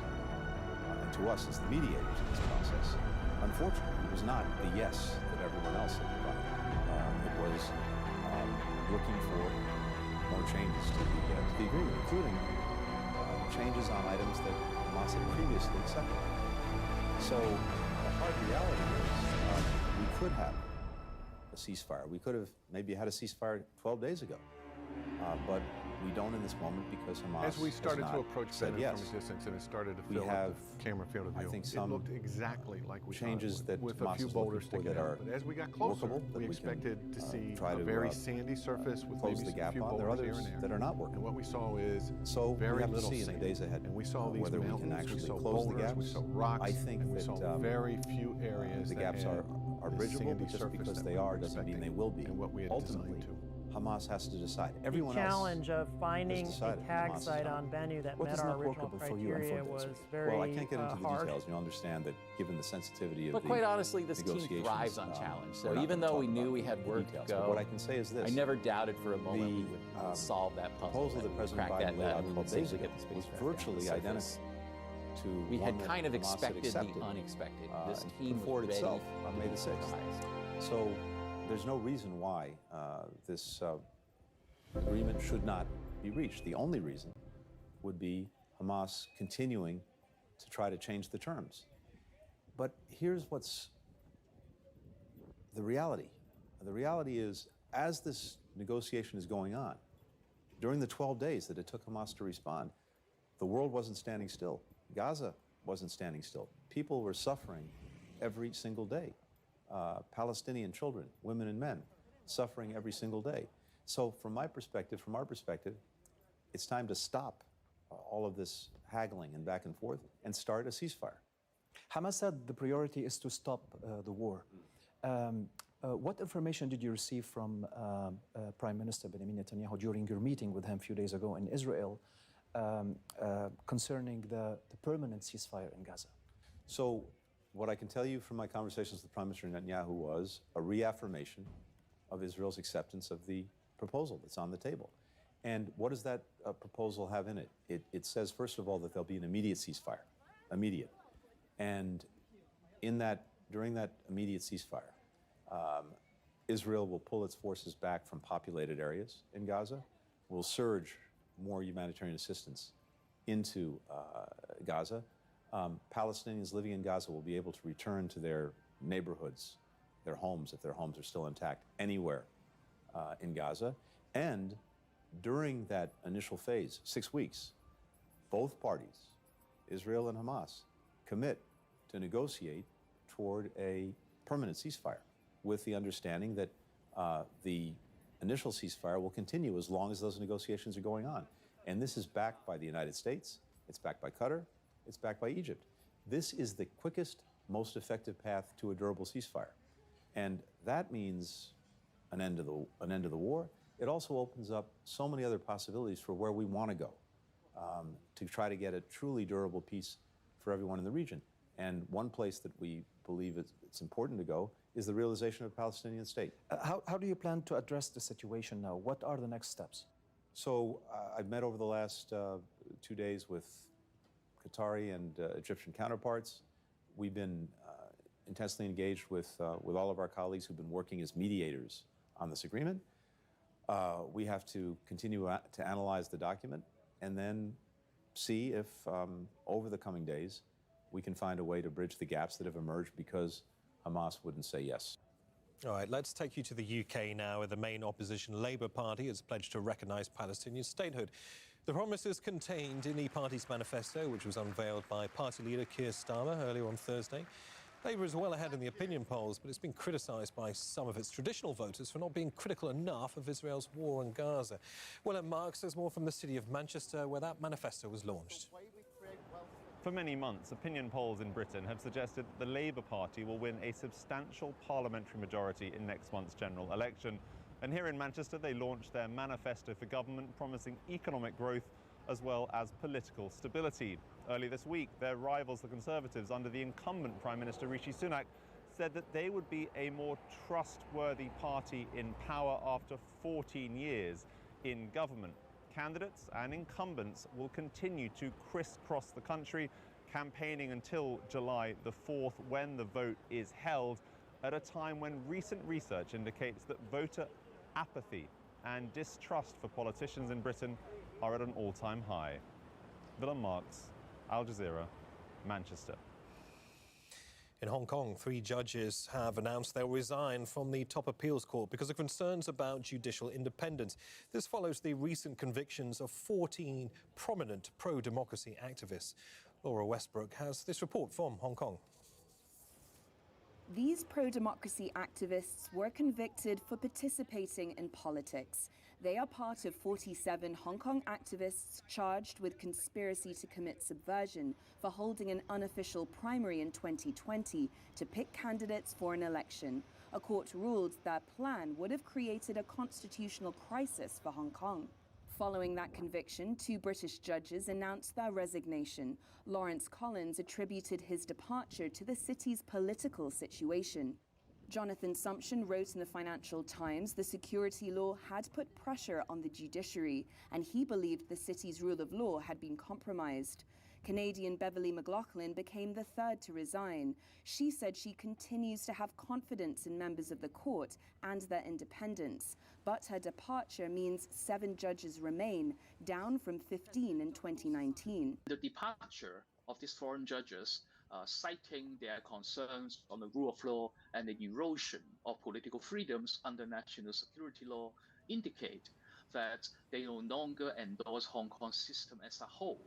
and to us as the mediators in this process, unfortunately, it was not the yes that everyone else had provided. It was looking for more changes to the agreement, including changes on items that Hamas had previously accepted. So the hard reality is we could have a ceasefire. We could have maybe had a ceasefire 12 days ago, but We don't in this moment because Hamas As we started to approach said Benin yes. from a distance and it started to We fill have, up the camera field of view, I think, it some looked exactly like we changes thought that with Hamas a few is boulders looking for sticking that out. are But as we got closer, workable, that we we expected can, to see try a to very sandy surface with close maybe the gap a few on. There are boulders here others and there. that are not working. And what we saw is so very we have to little see in sand. the days ahead. And we saw these whether we mountains, can actually we saw close the boulders, gaps. we saw rocks, I think and we that saw very few areas the that gaps had are this bridgeable, sandy but just surface because that they we were are doesn't mean they expecting will be. and what we had Ultimately, designed to. Hamas has to decide. The Everyone challenge else of finding a tag site on Bennu that met our original criteria was very Well, I can't get into the hard. details. You'll understand that given the sensitivity of But the quite honestly, this team negotiations, thrives on challenge. So we're not even gonna though we talk knew about we had the work to details. go, But what I can say is this. I never doubted for a moment we would solve that puzzle. proposal that we President crack Biden that laid nut out and we 12 would days safely ago get the space was craft down virtually the identical surface. to We one had that kind of Hamas had expected the accepted, unexpected. This team before was it ready itself on May the 6th. So there's no reason why this agreement should not be reached. The only reason would be Hamas continuing to try to change the terms. But here's what's the reality. The reality is, as this negotiation is going on, during the 12 days that it took Hamas to respond, the world wasn't standing still. Gaza wasn't standing still. People were suffering every single day. Palestinian children, women and men, suffering every single day. So from our perspective, it's time to stop all of this haggling and back and forth and start a ceasefire. Hamas said the priority is to stop the war. What information did you receive from Prime Minister Benjamin Netanyahu during your meeting with him a few days ago in Israel concerning the permanent ceasefire in Gaza? So what I can tell you from my conversations with Prime Minister Netanyahu was a reaffirmation of Israel's acceptance of the proposal that's on the table. And what does that proposal have in it? It says, first of all, that there'll be an immediate ceasefire, immediate. And during that immediate ceasefire, Israel will pull its forces back from populated areas in Gaza, will surge more humanitarian assistance into Gaza. Palestinians living in Gaza will be able to return to their neighborhoods, their homes, if their homes are still intact, anywhere in Gaza. And during that initial phase, 6 weeks, both parties, Israel and Hamas, commit to negotiate toward a permanent ceasefire with the understanding that the initial ceasefire will continue as long as those negotiations are going on. And this is backed by the United States, it's backed by Qatar, it's backed by Egypt. This is the quickest, most effective path to a durable ceasefire. And that means an end of the war. It also opens up so many other possibilities for where we want to go to try to get a truly durable peace for everyone in the region. And one place that we believe it's important to go is the realization of a Palestinian state. How do you plan to address the situation now? What are the next steps? So I've met over the last 2 days with Qatari and Egyptian counterparts. We've been intensely engaged with all of our colleagues who've been working as mediators on this agreement. We have to continue to analyze the document and then see if over the coming days we can find a way to bridge the gaps that have emerged because Hamas wouldn't say yes. All right, let's take you to the UK now, where the main opposition Labour Party has pledged to recognise Palestinian statehood. The promises contained in the party's manifesto, which was unveiled by party leader Keir Starmer earlier on Thursday. Labour is well ahead in the opinion polls, but it's been criticised by some of its traditional voters for not being critical enough of Israel's war in Gaza. Willem Marks has more from the city of Manchester, where that manifesto was launched. For many months, opinion polls in Britain have suggested the Labour Party will win a substantial parliamentary majority in next month's general election. And here in Manchester, they launched their manifesto for government, promising economic growth as well as political stability. Early this week, their rivals, the Conservatives, under the incumbent Prime Minister Rishi Sunak, said that they would be a more trustworthy party in power after 14 years in government. Candidates and incumbents will continue to crisscross the country, campaigning until July the 4th, when the vote is held, at a time when recent research indicates that voter apathy and distrust for politicians in Britain are at an all-time high. Willem Marks, Al Jazeera, Manchester. In Hong Kong, 3 judges have announced they'll resign from the top appeals court because of concerns about judicial independence. This follows the recent convictions of 14 prominent pro-democracy activists. Laura Westbrook has this report from Hong Kong. These pro-democracy activists were convicted for participating in politics. They are part of 47 Hong Kong activists charged with conspiracy to commit subversion for holding an unofficial primary in 2020 to pick candidates for an election. A court ruled their plan would have created a constitutional crisis for Hong Kong. Following that conviction, 2 British judges announced their resignation. Lawrence Collins attributed his departure to the city's political situation. Jonathan Sumption wrote in the Financial Times the security law had put pressure on the judiciary, and he believed the city's rule of law had been compromised. Canadian Beverly McLaughlin became the 3rd to resign. She said she continues to have confidence in members of the court and their independence, but her departure means 7 judges remain, down from 15 in 2019. The departure of these foreign judges, citing their concerns on the rule of law and the erosion of political freedoms under national security law, indicate that they no longer endorse Hong Kong's system as a whole.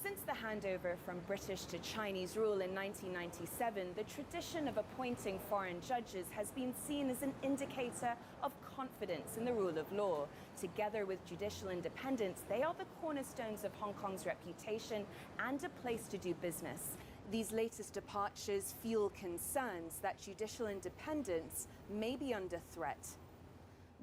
Since the handover from British to Chinese rule in 1997, the tradition of appointing foreign judges has been seen as an indicator of confidence in the rule of law. Together with judicial independence, they are the cornerstones of Hong Kong's reputation and a place to do business. These latest departures fuel concerns that judicial independence may be under threat.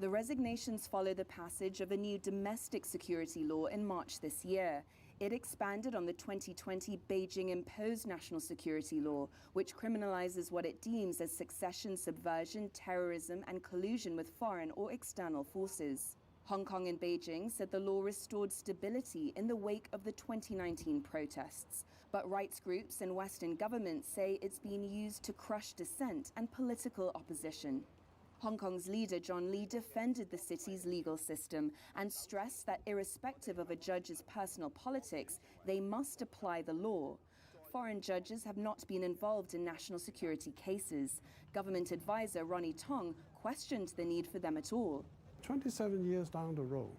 The resignations follow the passage of a new domestic security law in March this year. It expanded on the 2020 Beijing-imposed national security law, which criminalizes what it deems as succession, subversion, terrorism, and collusion with foreign or external forces. Hong Kong and Beijing said the law restored stability in the wake of the 2019 protests. But rights groups and Western governments say it's being used to crush dissent and political opposition. Hong Kong's leader, John Lee, defended the city's legal system and stressed that irrespective of a judge's personal politics, they must apply the law. Foreign judges have not been involved in national security cases. Government advisor Ronnie Tong questioned the need for them at all. 27 years down the road,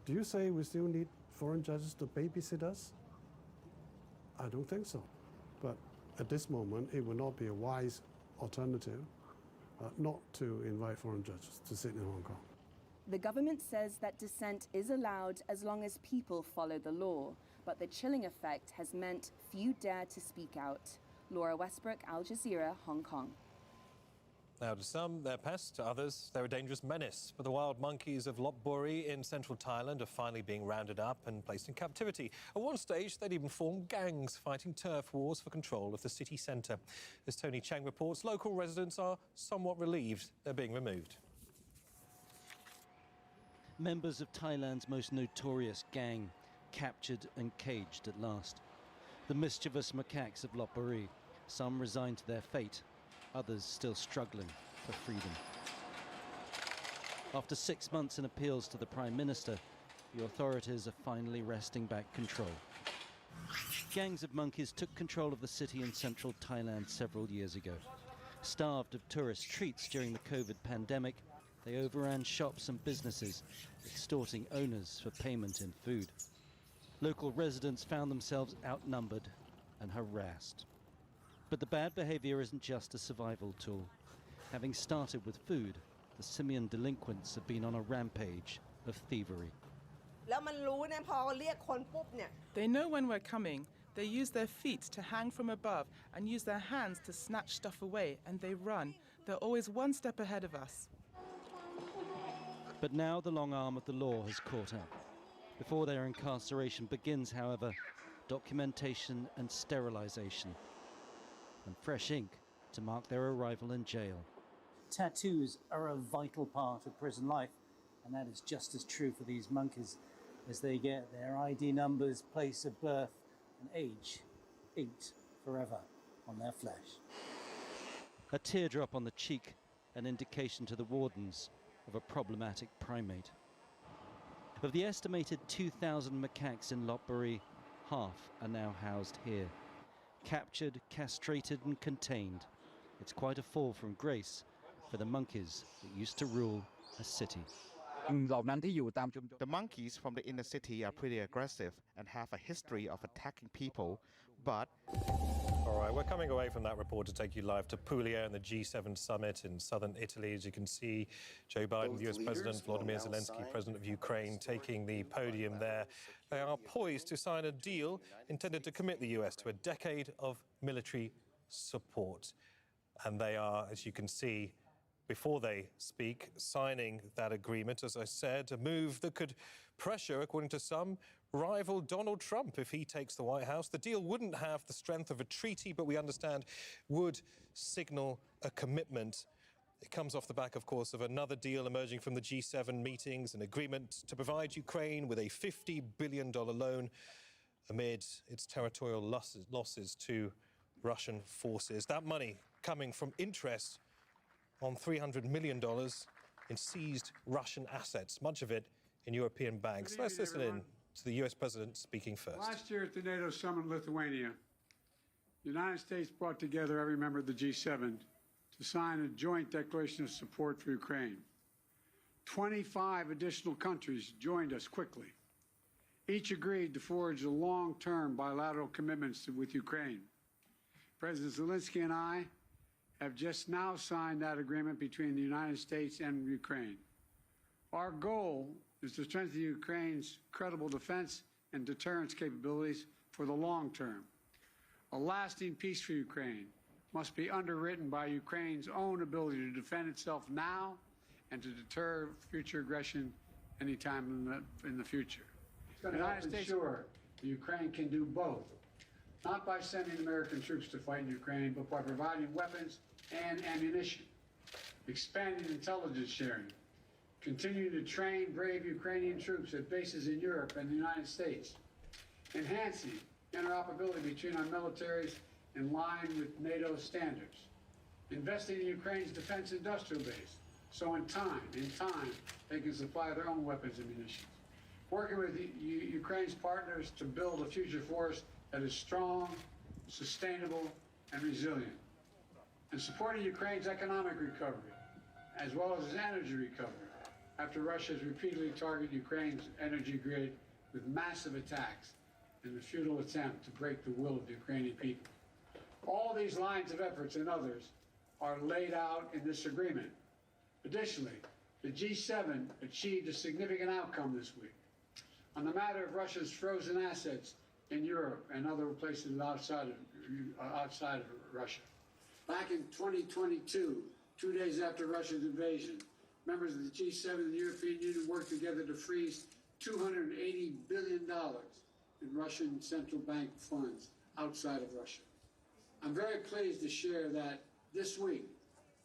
do you say we still need foreign judges to babysit us? I don't think so. But at this moment, it would not be a wise alternative not to invite foreign judges to sit in Hong Kong. The government says that dissent is allowed as long as people follow the law, but the chilling effect has meant few dare to speak out. Laura Westbrook, Al Jazeera, Hong Kong. Now, to some, they're pests. To others, they're a dangerous menace. But the wild monkeys of Lopburi in central Thailand are finally being rounded up and placed in captivity. At one stage, they'd even formed gangs fighting turf wars for control of the city centre. As Tony Chang reports, local residents are somewhat relieved they're being removed. Members of Thailand's most notorious gang, captured and caged at last. The mischievous macaques of Lopburi, some resigned to their fate, others still struggling for freedom. After 6 months in appeals to the Prime Minister, the authorities are finally wresting back control. Gangs of monkeys took control of the city in central Thailand several years ago. Starved of tourist treats during the COVID pandemic, they overran shops and businesses, extorting owners for payment in food. Local residents found themselves outnumbered and harassed. But the bad behavior isn't just a survival tool. Having started with food, the simian delinquents have been on a rampage of thievery. They know when we're coming. They use their feet to hang from above and use their hands to snatch stuff away, and they run. They're always one step ahead of us. But now the long arm of the law has caught up. Before their incarceration begins, however, documentation and sterilization, and fresh ink to mark their arrival in jail. Tattoos are a vital part of prison life, and that is just as true for these monkeys as they get their ID numbers, place of birth, and age inked forever on their flesh. A teardrop on the cheek, an indication to the wardens of a problematic primate. Of the estimated 2,000 macaques in Lopburi, half are now housed here. captured, castrated and contained. It's quite a fall from grace for the monkeys that used to rule a city. The monkeys from the inner city are pretty aggressive and have a history of attacking people, but... All right, we're coming away from that report to take you live to Puglia and the G7 summit in southern Italy. As you can see, Joe Biden, the US President, Volodymyr Zelensky, President of Ukraine, taking the podium there. They are poised to sign a deal intended to commit the US to a decade of military support. And they are, as you can see, before they speak, signing that agreement, as I said, a move that could pressure, according to some, rival Donald Trump if he takes the White House. The deal wouldn't have the strength of a treaty, but we understand would signal a commitment. It comes off the back, of course, of another deal emerging from the G7 meetings, an agreement to provide Ukraine with a $50 billion loan amid its territorial losses to Russian forces. That money coming from interest on $300 million in seized Russian assets, much of it in European banks. Let's listen in to the US President speaking first. Last year at the NATO summit in Lithuania, the United States brought together every member of the G7 to sign a joint declaration of support for Ukraine. 25 additional countries joined us quickly. Each agreed to forge a long-term bilateral commitments with Ukraine. President Zelensky and I have just now signed that agreement between the United States and Ukraine. Our goal is to strengthen Ukraine's credible defense and deterrence capabilities for the long term. A lasting peace for Ukraine must be underwritten by Ukraine's own ability to defend itself now and to deter future aggression anytime in the future. The United States ensure that Ukraine can do both, not by sending American troops to fight in Ukraine, but by providing weapons and ammunition, expanding intelligence sharing, continuing to train brave Ukrainian troops at bases in Europe and the United States, enhancing interoperability between our militaries in line with NATO standards, investing in Ukraine's defense industrial base, so in time, they can supply their own weapons and munitions, working with Ukraine's partners to build a future force that is strong, sustainable, and resilient, and supporting Ukraine's economic recovery, as well as its energy recovery, after Russia has repeatedly targeted Ukraine's energy grid with massive attacks in the futile attempt to break the will of the Ukrainian people. All these lines of efforts and others are laid out in this agreement. Additionally, the G7 achieved a significant outcome this week on the matter of Russia's frozen assets in Europe and other places outside of Russia. Back in 2022, 2 days after Russia's invasion, members of the G7 and the European Union worked together to freeze $280 billion in Russian central bank funds outside of Russia. I'm very pleased to share that this week,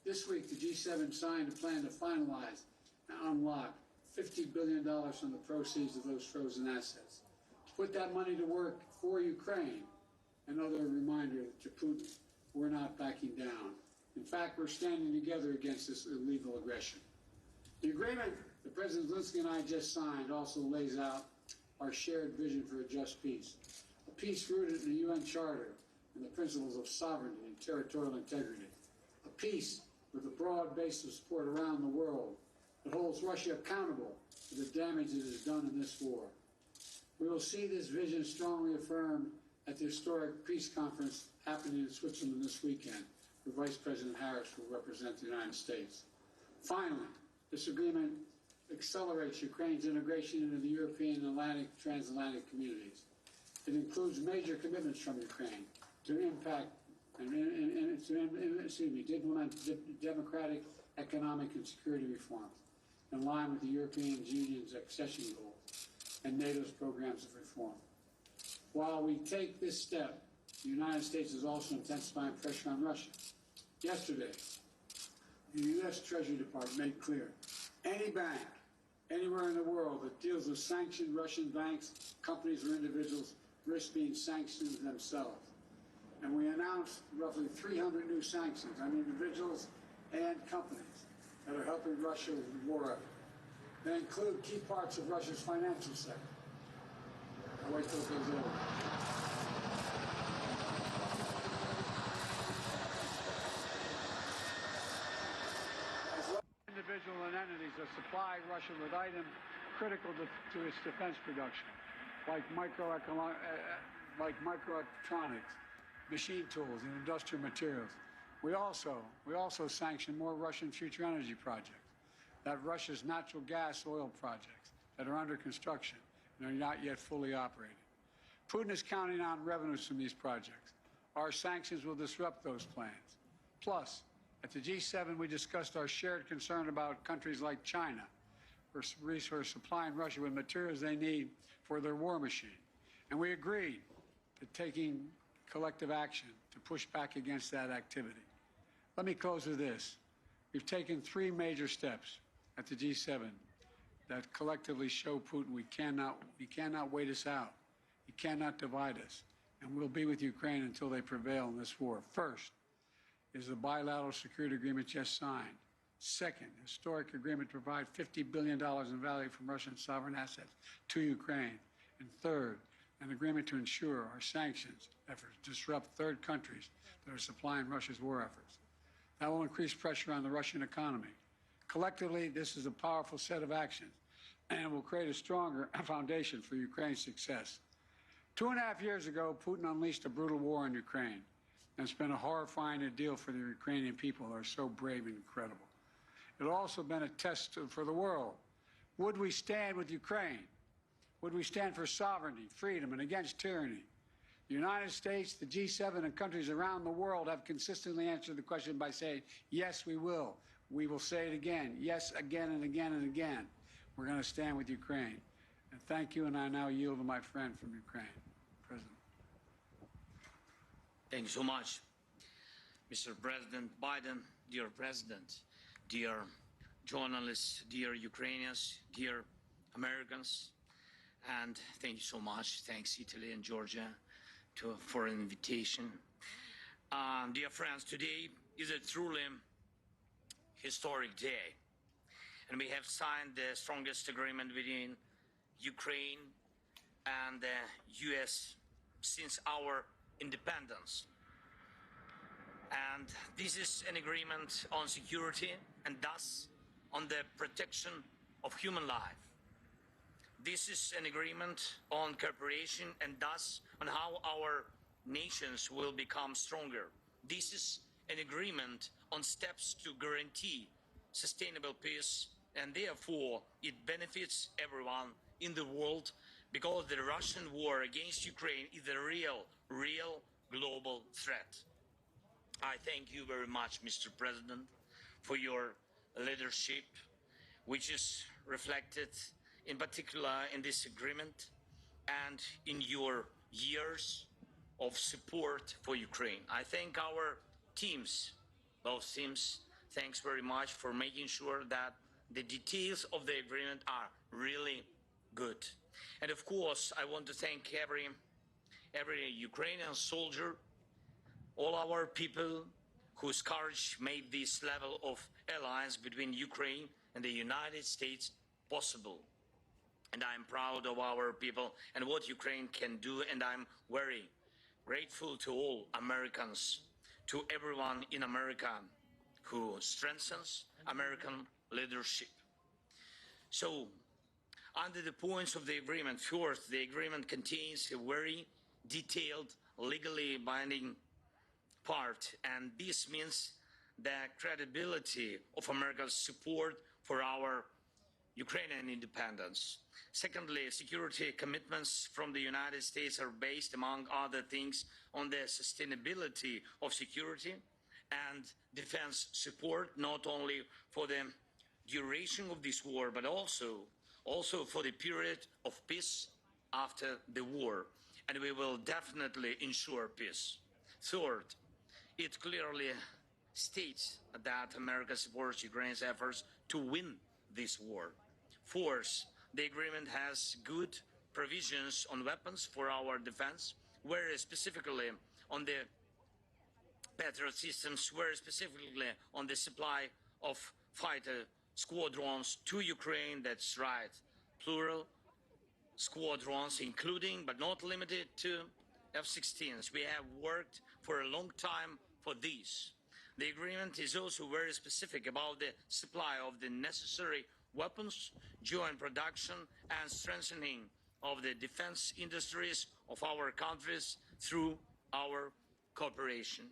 the G7 signed a plan to finalize and unlock $50 billion from the proceeds of those frozen assets. To put that money to work for Ukraine, another reminder to Putin, we're not backing down. In fact, we're standing together against this illegal aggression. The agreement that President Zelensky and I just signed also lays out our shared vision for a just peace, a peace rooted in the UN Charter and the principles of sovereignty and territorial integrity, a peace with a broad base of support around the world that holds Russia accountable for the damage it has done in this war. We will see this vision strongly affirmed at the historic peace conference happening in Switzerland this weekend, where Vice President Harris will represent the United States. Finally, this agreement accelerates Ukraine's integration into the European and transatlantic communities. It includes major commitments from Ukraine to implement democratic, economic, and security reforms in line with the European Union's accession goals and NATO's programs of reform. While we take this step, the United States is also intensifying pressure on Russia. Yesterday, the U.S. Treasury Department made clear any bank anywhere in the world that deals with sanctioned Russian banks, companies, or individuals risk being sanctioned themselves. And we announced roughly 300 new sanctions on individuals and companies that are helping Russia with the war effort. They include key parts of Russia's financial sector. I'll wait till it goes over. to supply Russia with items critical to its defense production, like microelectronics, machine tools, and industrial materials. We also sanction more Russian future energy projects, that Russia's natural gas oil projects that are under construction and are not yet fully operating. Putin is counting on revenues from these projects. Our sanctions will disrupt those plans. Plus, at the G7, we discussed our shared concern about countries like China, for supplying Russia with materials they need for their war machine. And we agreed to taking collective action to push back against that activity. Let me close with this. We've taken 3 major steps at the G7 that collectively show Putin we cannot wait us out. He cannot divide us. And we'll be with Ukraine until they prevail in this war. First is the bilateral security agreement just signed. Second, historic agreement to provide $50 billion in value from Russian sovereign assets to Ukraine. And third, an agreement to ensure our sanctions efforts disrupt third countries that are supplying Russia's war efforts. That will increase pressure on the Russian economy. Collectively, this is a powerful set of actions and will create a stronger foundation for Ukraine's success. 2.5 years ago, Putin unleashed a brutal war in Ukraine, and it's been a horrifying ordeal for the Ukrainian people who are so brave and incredible. It's also been a test for the world. Would we stand with Ukraine? Would we stand for sovereignty, freedom, and against tyranny? The United States, the G7, and countries around the world have consistently answered the question by saying, yes, we will. We will say it again. Yes, again and again and again. We're going to stand with Ukraine. And thank you, and I now yield to my friend from Ukraine, President. Thank you so much, Mr. President Biden, dear President, dear journalists, dear Ukrainians, dear Americans, and thank you so much. Thanks, Italy and Georgia, for an invitation. Dear friends, today is a truly historic day, and we have signed the strongest agreement between Ukraine and the U.S. since our independence. And this is an agreement on security and thus on the protection of human life. This is an agreement on cooperation and thus on how our nations will become stronger. This is an agreement on steps to guarantee sustainable peace, and therefore it benefits everyone in the world, because the Russian war against Ukraine is a real global threat. I thank you very much, Mr. President, for your leadership, which is reflected in particular in this agreement and in your years of support for Ukraine. I thank our teams, both teams, thanks very much for making sure that the details of the agreement are really good. And of course, I want to thank every Ukrainian soldier, all our people whose courage made this level of alliance between Ukraine and the United States possible. And I'm proud of our people and what Ukraine can do, and I'm very grateful to all Americans, to everyone in America who strengthens American leadership. So, under the points of the agreement, first, the agreement contains a very detailed, legally binding part, and this means the credibility of America's support for our Ukrainian independence. Secondly, security commitments from the United States are based, among other things, on the sustainability of security and defense support, not only for the duration of this war, but also for the period of peace after the war. And we will definitely ensure peace. Third, it clearly states that America supports Ukraine's efforts to win this war. Fourth, the agreement has good provisions on weapons for our defense, whereas specifically on the Patriot systems, whereas specifically on the supply of fighter squadrons to Ukraine. That's right, plural squadrons, including but not limited to F-16s. We have worked for a long time for this. The agreement is also very specific about the supply of the necessary weapons, joint production, and strengthening of the defense industries of our countries through our cooperation.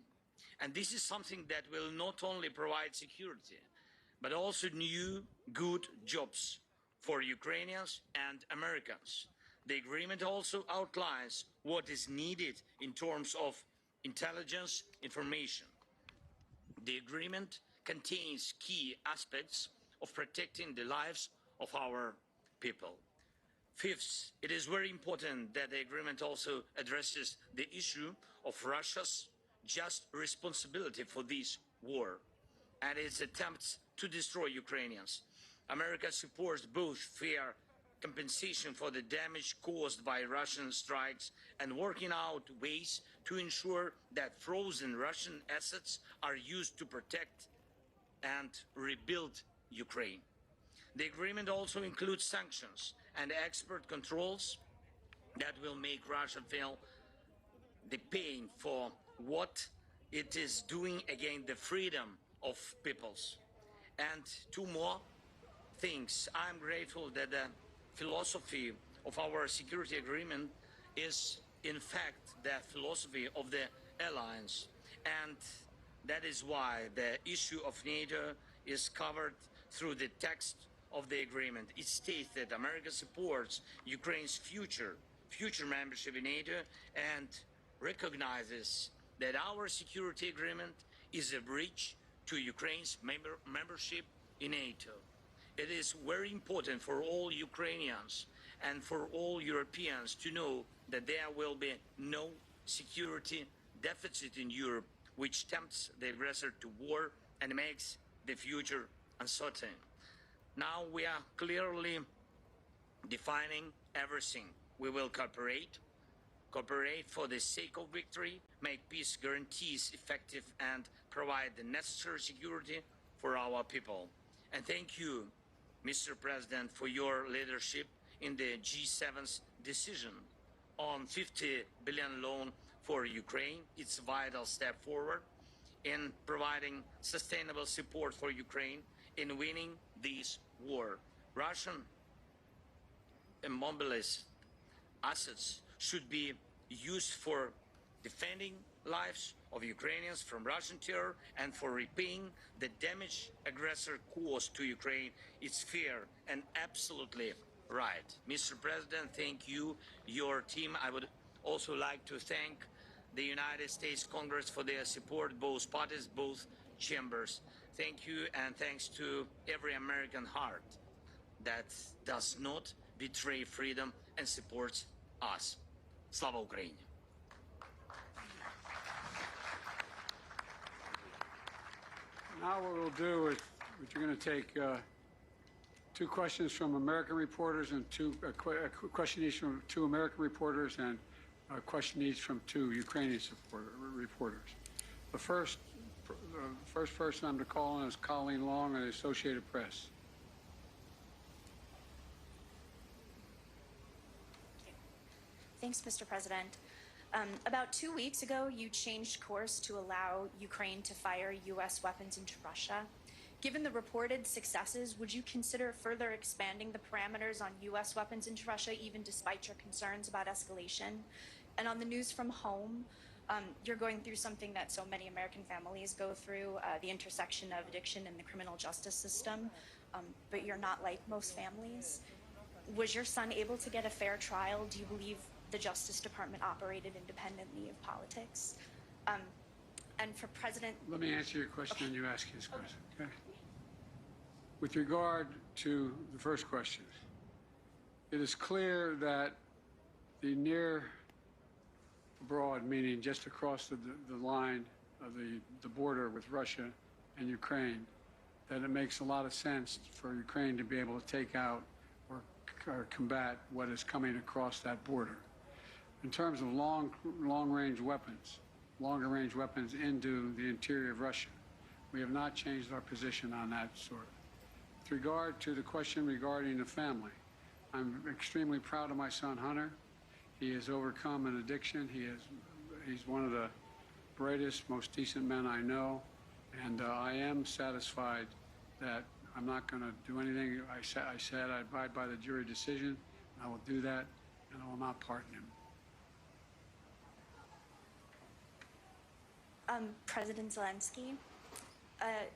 And this is something that will not only provide security, but also new good jobs for Ukrainians and Americans. The agreement also outlines what is needed in terms of intelligence information. The agreement contains key aspects of protecting the lives of our people. Fifth, it is very important that the agreement also addresses the issue of Russia's just responsibility for this war and its attempts to destroy Ukrainians. America supports both fair compensation for the damage caused by Russian strikes and working out ways to ensure that frozen Russian assets are used to protect and rebuild Ukraine. The agreement also includes sanctions and export controls that will make Russia feel the pain for what it is doing against the freedom of peoples. And two more things. I'm grateful that the philosophy of our security agreement is in fact the philosophy of the alliance, and that is why the issue of NATO is covered through the text of the agreement. It states that America supports Ukraine's future membership in NATO and recognizes that our security agreement is a bridge to Ukraine's membership in NATO. It is very important for all Ukrainians and for all Europeans to know that there will be no security deficit in Europe, which tempts the aggressor to war and makes the future uncertain. Now we are clearly defining everything. We will cooperate for the sake of victory, make peace guarantees effective, and provide the necessary security for our people. And thank you, Mr. President, for your leadership in the G7's decision on 50 billion loan for Ukraine. It's a vital step forward in providing sustainable support for Ukraine in winning this war. Russian immobilized assets should be used for defending lives of Ukrainians from Russian terror and for repaying the damage aggressor caused to Ukraine. It's fair and absolutely right. Mr. President, thank you, your team. I would also like to thank the United States Congress for their support, both parties, both chambers. Thank you, and thanks to every American heart that does not betray freedom and supports us. Slava Ukraini! Now what we'll do is we're going to take two questions from American reporters and a question each from two American reporters and a question each from two Ukrainian reporters. The first person I'm to call on is Colleen Long of the Associated Press. Thanks, Mr. President. About 2 weeks ago, you changed course to allow Ukraine to fire U.S. weapons into Russia. Given the reported successes, would you consider further expanding the parameters on U.S. weapons into Russia, even despite your concerns about escalation? And on the news from home, you're going through something that so many American families go through, the intersection of addiction and the criminal justice system, but you're not like most families. Was your son able to get a fair trial? Do you believe the Justice Department operated independently of politics? And for President... Let me answer your question and you ask his question, okay? With regard to the first question, it is clear that the near abroad, meaning just across the line of the border with Russia and Ukraine, that it makes a lot of sense for Ukraine to be able to take out or combat what is coming across that border. In terms of long-range weapons, longer-range weapons into the interior of Russia, we have not changed our position on that sort. With regard to the question regarding the family, I'm extremely proud of my son Hunter. He has overcome an addiction. He's one of the brightest, most decent men I know, and I am satisfied that I'm not going to do anything. I said I abide by the jury decision. I will do that, and I will not pardon him. President Zelensky,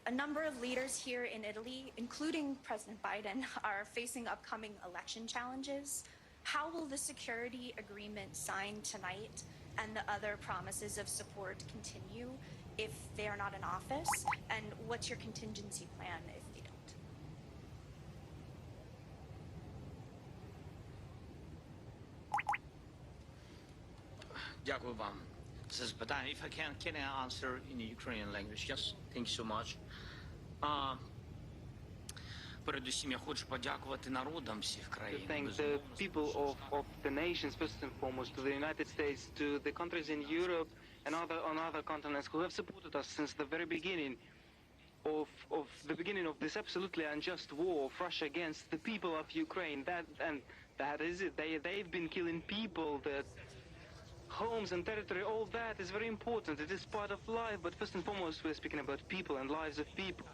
a number of leaders here in Italy, including President Biden, are facing upcoming election challenges. How will the security agreement signed tonight and the other promises of support continue if they are not in office? And what's your contingency plan if they don't? Дякую вам за запитання. If I can I answer in the Ukrainian language? Yes, thank you so much. Передусім, я хочу подякувати народам всіх країн. To thank the people of the nations, first and foremost, to the United States, to the countries in Europe and other continents who have supported us since the very beginning of this absolutely unjust war of Russia against the people of Ukraine. That is it. They've been killing people, that homes and territory, all that is very important. It is part of life, but first and foremost, we're speaking about people and lives of people.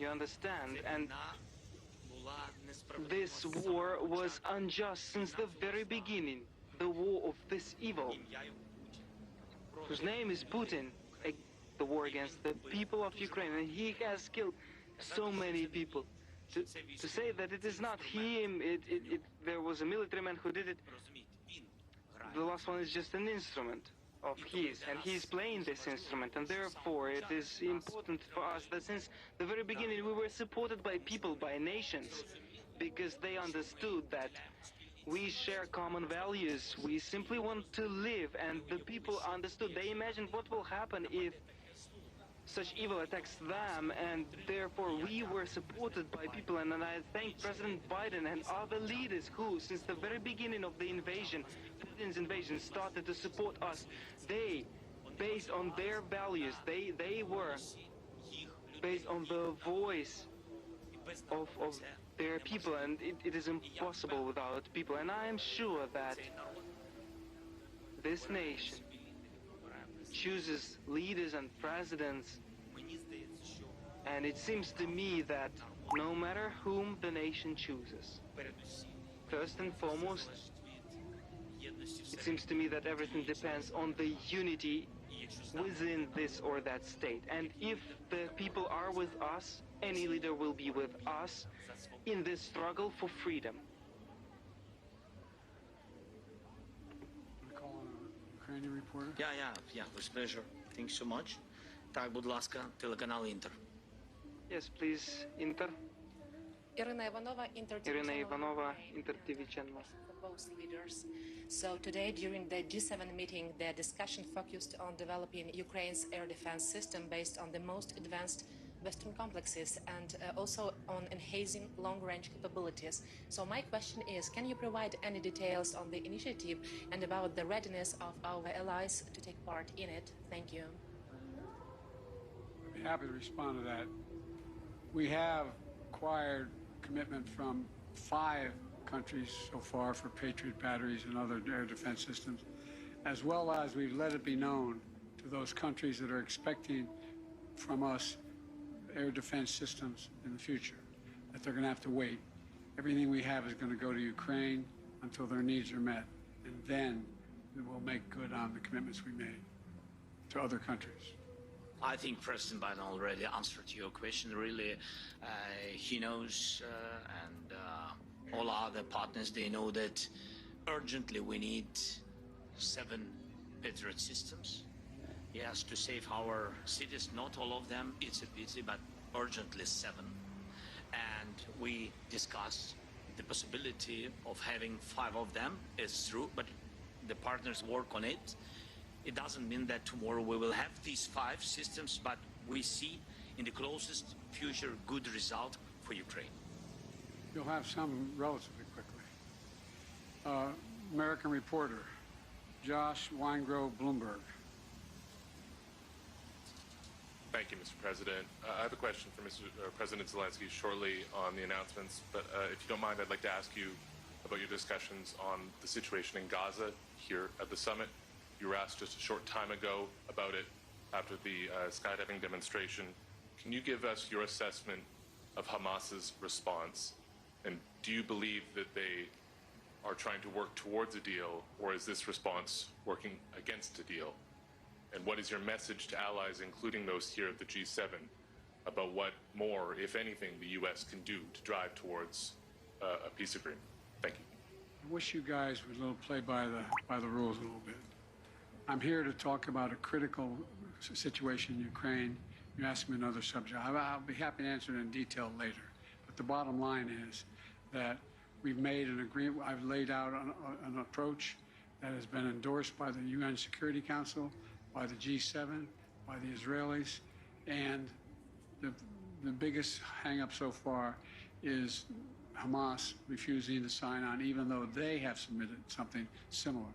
You understand? And this war was unjust since the very beginning. The war of this evil, whose name is Putin, the war against the people of Ukraine. And he has killed so many people. To say that it is not him, there was a military man who did it. The last one is just an instrument of his, and he's playing this instrument, and therefore it is important for us that since the very beginning we were supported by people, by nations, because they understood that we share common values. We simply want to live, and the people understood. They imagined what will happen if such evil attacks them, and therefore we were supported by people. And I thank President Biden and other leaders who, since the very beginning of the invasion, Putin's invasion, started to support us. They, based on their values, they were based on the voice of their people, and it is impossible without people. And I am sure that this nation chooses leaders and presidents, and it seems to me that no matter whom the nation chooses, first and foremost, it seems to me that everything depends on the unity within this or that state. And if the people are with us, any leader will be with us in this struggle for freedom. Ukrainian reporter? Yeah, with pleasure. Thanks so much. Так, будь ласка, телеканал Інтер. Yes, please, Inter. Irina Ivanova, Inter TV channel. Both leaders. So today, during the G7 meeting, the discussion focused on developing Ukraine's air defense system based on the most advanced Western complexes and also on enhancing long-range capabilities. So my question is, can you provide any details on the initiative and about the readiness of our allies to take part in it? Thank you. I'd be happy to respond to that. We have acquired commitment from 5 countries so far for Patriot batteries and other air defense systems, as well as we've let it be known to those countries that are expecting from us air defense systems in the future that they're going to have to wait. Everything we have is going to go to Ukraine until their needs are met, and then we will make good on the commitments we made to other countries. I think President Biden already answered your question. Really, he knows, and all other partners, they know that urgently we need 7 Patriot systems. Yes, to save our cities, not all of them, it's a pity, but urgently 7. And we discussed the possibility of having 5 of them. It's true, but the partners work on it. It doesn't mean that tomorrow we will have these 5 systems, but we see in the closest future good result for Ukraine. You'll have some relatively quickly. American reporter, Josh Weingrove, Bloomberg. Thank you, Mr. President. I have a question for President Zelensky shortly on the announcements, but if you don't mind, I'd like to ask you about your discussions on the situation in Gaza here at the summit. You were asked just a short time ago about it after the skydiving demonstration. Can you give us your assessment of Hamas's response? And do you believe that they are trying to work towards a deal, or is this response working against a deal? And what is your message to allies, including those here at the G7, about what more, if anything, the U.S. can do to drive towards a peace agreement? Thank you. I wish you guys would play by the rules a little bit. I'm here to talk about a critical situation in Ukraine. You asked me another subject. I'll be happy to answer it in detail later. But the bottom line is that we've made an agreement. I've laid out an approach that has been endorsed by the UN Security Council, by the G7, by the Israelis, and the biggest hang-up so far is Hamas refusing to sign on, even though they have submitted something similar.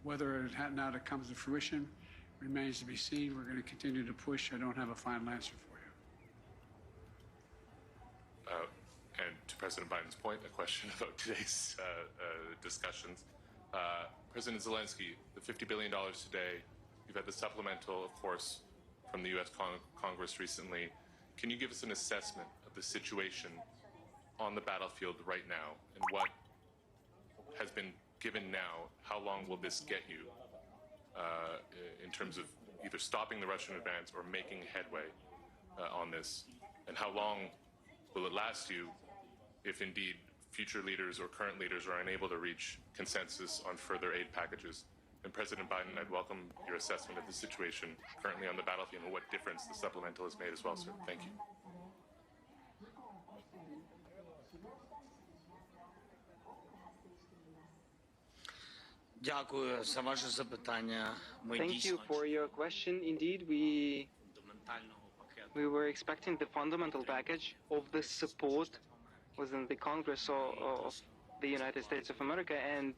Whether it now that comes to fruition remains to be seen. We're going to continue to push. I don't have a final answer for you. And to President Biden's point, a question about today's discussions. President Zelensky, the $50 billion today, you've had the supplemental, of course, from the U.S. Congress recently. Can you give us an assessment of the situation on the battlefield right now, and what has been given now? How long will this get you in terms of either stopping the Russian advance or making headway on this? And how long will it last you if indeed future leaders or current leaders are unable to reach consensus on further aid packages? And President Biden, I'd welcome your assessment of the situation currently on the battlefield and what difference the supplemental has made as well, sir. Thank you. Thank you for your question. Indeed, we were expecting the fundamental package of the support within the Congress of the United States of America, and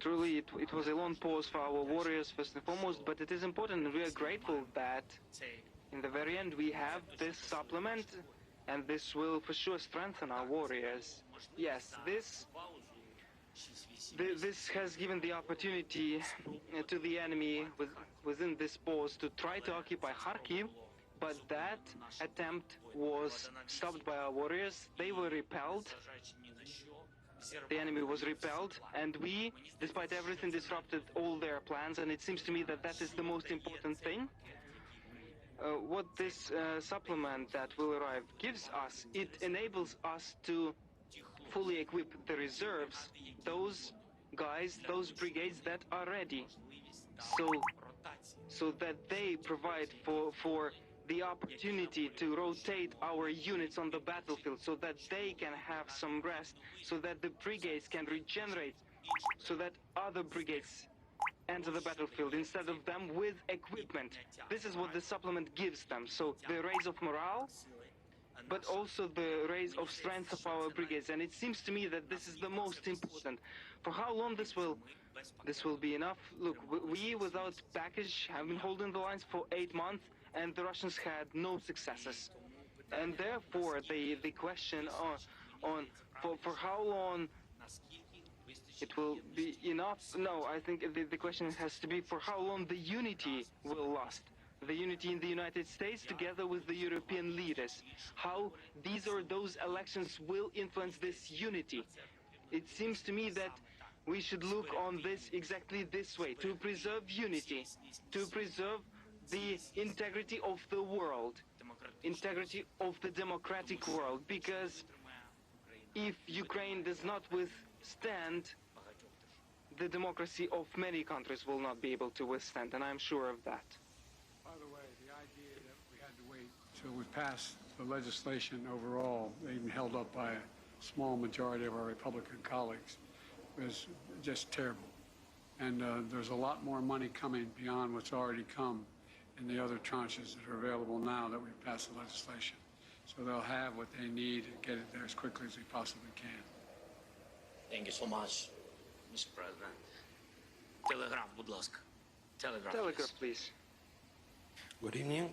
truly it was a long pause for our warriors first and foremost, but it is important, and we are grateful that in the very end we have this supplement, and this will for sure strengthen our warriors. Yes, this has given the opportunity to the enemy within this pause to try to occupy Kharkiv, but that attempt was stopped by our warriors. They were repelled. The enemy was repelled, and we, despite everything, disrupted all their plans, and it seems to me that that is the most important thing. What this supplement that will arrive gives us, it enables us to fully equip the reserves, those guys, those brigades that are ready, so that they provide for the opportunity to rotate our units on the battlefield, so that they can have some rest, so that the brigades can regenerate, so that other brigades enter the battlefield instead of them with equipment. This is what the supplement gives them. So the raise of morale, but also the raise of strength of our brigades. And it seems to me that this is the most important. For how long this will be enough? Look, we without package have been holding the lines for 8 months, and the Russians had no successes. And therefore, the question on for how long it will be enough? No, I think the question has to be for how long the unity will last. The unity in the United States together with the European leaders. How these or those elections will influence this unity. It seems to me that we should look on this exactly this way, to preserve unity, to preserve the integrity of the world, integrity of the democratic world, because if Ukraine does not withstand, the democracy of many countries will not be able to withstand, and I'm sure of that. By the way, the idea that we had to wait till we passed the legislation overall, even held up by a small majority of our Republican colleagues, was just terrible. And there's a lot more money coming beyond what's already come in the other tranches that are available now that we've passed the legislation. So they'll have what they need and get it there as quickly as we possibly can. Thank you so much, Mr. President. Telegraph, будь ласка. Telegraph, Telegraph, please. Good evening.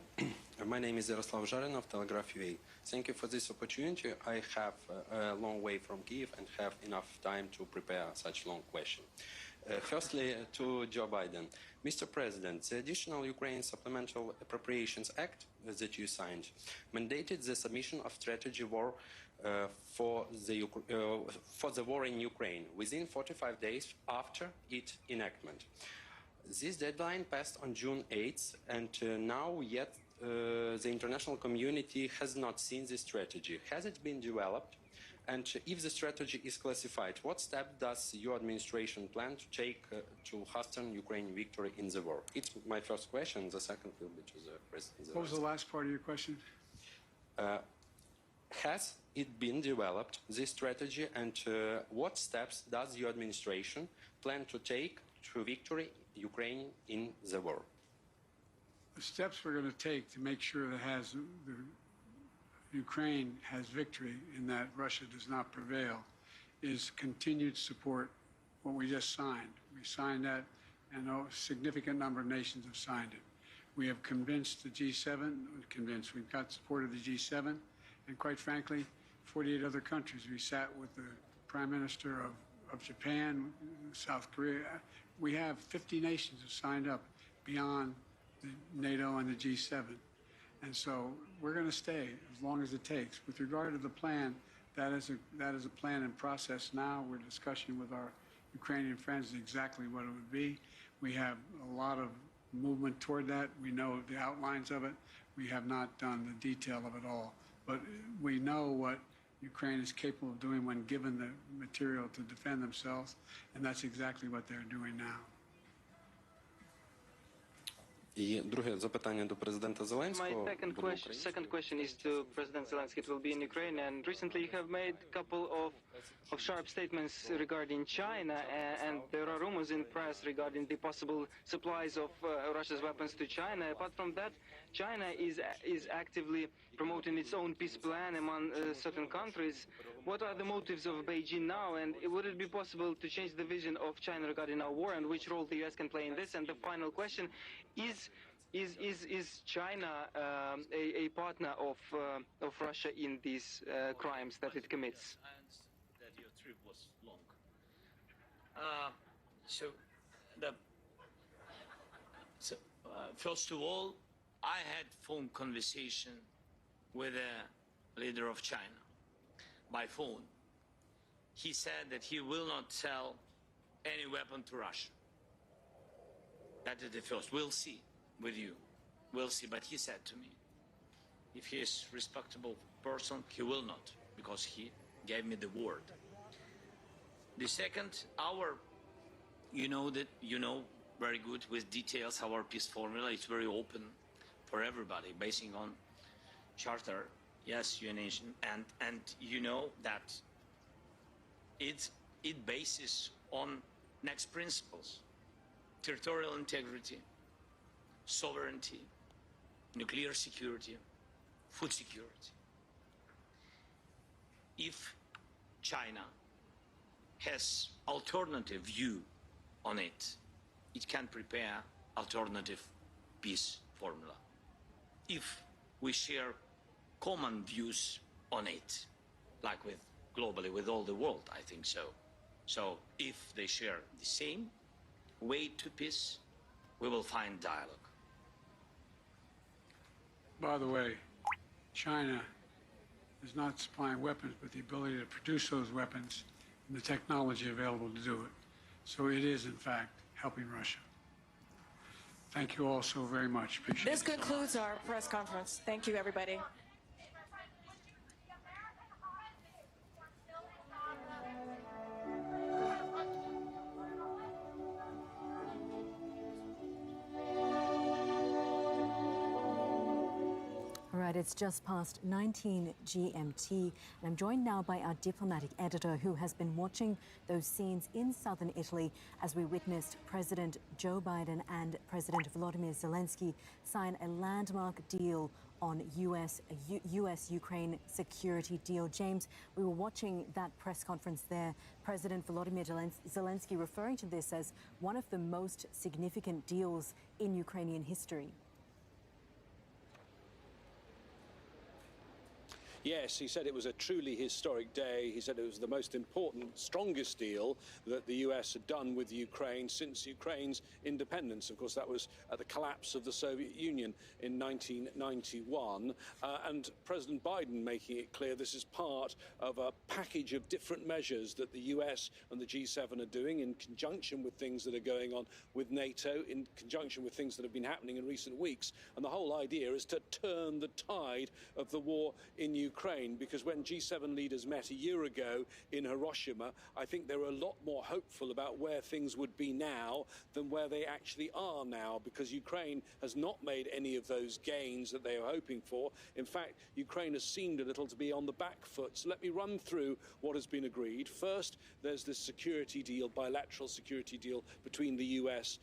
My name is Yaroslav Zharin of Telegraph UA. Thank you for this opportunity. I have a long way from Kyiv and have enough time to prepare such long question. Firstly, to Joe Biden. Mr. President, the additional Ukraine Supplemental Appropriations Act that you signed mandated the submission of strategy war for the war in Ukraine within 45 days after its enactment. This deadline passed on June 8th, and now yet the international community has not seen this strategy. Has it been developed? And if the strategy is classified, what step does your administration plan to take to hasten Ukraine victory in the war? It's my first question. The second will be to the President. What was the last part of your question? Has it been developed, this strategy, and what steps does your administration plan to take to victory Ukraine in the war? The steps we're going to take to make sure that Ukraine has victory and that Russia does not prevail is continued support, what we just signed. We signed that, and a significant number of nations have signed it. We have convinced the G7, we've got support of the G7, and quite frankly, 48 other countries. We sat with the Prime Minister of Japan, South Korea. We have 50 nations have signed up beyond the NATO and the G7. And so we're going to stay as long as it takes. With regard to the plan, that is a plan in process now. We're discussing with our Ukrainian friends exactly what it would be. We have a lot of movement toward that. We know the outlines of it. We have not done the detail of it all. But we know what Ukraine is capable of doing when given the material to defend themselves, and that's exactly what they're doing now. І друге запитання до президента Зеленського. My second question is to President Zelensky. It will be in Ukraine, and recently you have made a couple of sharp statements regarding China, and there are rumors in press regarding the possible supplies of Russia's weapons to China. Apart from that, China is actively promoting its own peace plan among certain countries. What are the motives of Beijing now, and would it be possible to change the vision of China regarding our war, and which role the U.S. can play in this? And the final question is China a partner of Russia in these crimes that it commits? That your trip was long. First of all, I had phone conversation with the leader of China by phone. He said that he will not sell any weapon to Russia. That is the first. We'll see with you. We'll see. But he said to me, if he is a respectable person, he will not, because he gave me the word. The second, you know very good with details our peace formula. It's very open for everybody, basing on charter, yes, UN nation, and you know that it bases on next principles: territorial integrity, sovereignty, nuclear security, food security. If China has alternative view on it, it can prepare alternative peace formula. If we share common views on it, like with globally with all the world, I think so. So if they share the same way to peace, we will find dialogue. By the way, China is not supplying weapons, but the ability to produce those weapons and the technology available to do it. So it is, in fact, helping Russia. Thank you all so very much. Appreciate it. This concludes our press conference. Thank you, everybody. All right, it's just past 19 GMT, and I'm joined now by our diplomatic editor who has been watching those scenes in southern Italy as we witnessed President Joe Biden and President Volodymyr Zelensky sign a landmark deal on U.S.-Ukraine security deal. James, we were watching that press conference there. President Volodymyr Zelensky referring to this as one of the most significant deals in Ukrainian history. Yes, he said it was a truly historic day. He said it was the most important, strongest deal that the US had done with Ukraine since Ukraine's independence. Of course, that was at the collapse of the Soviet Union in 1991. And President Biden making it clear this is part of a package of different measures that the US and the G7 are doing in conjunction with things that are going on with NATO, in conjunction with things that have been happening in recent weeks. And the whole idea is to turn the tide of the war in Ukraine, because when G7 leaders met a year ago in Hiroshima, I think they were a lot more hopeful about where things would be now than where they actually are now, because Ukraine has not made any of those gains that they were hoping for. In fact, Ukraine has seemed a little to be on the back foot. So let me run through what has been agreed. First, there's this security deal, bilateral security deal between the US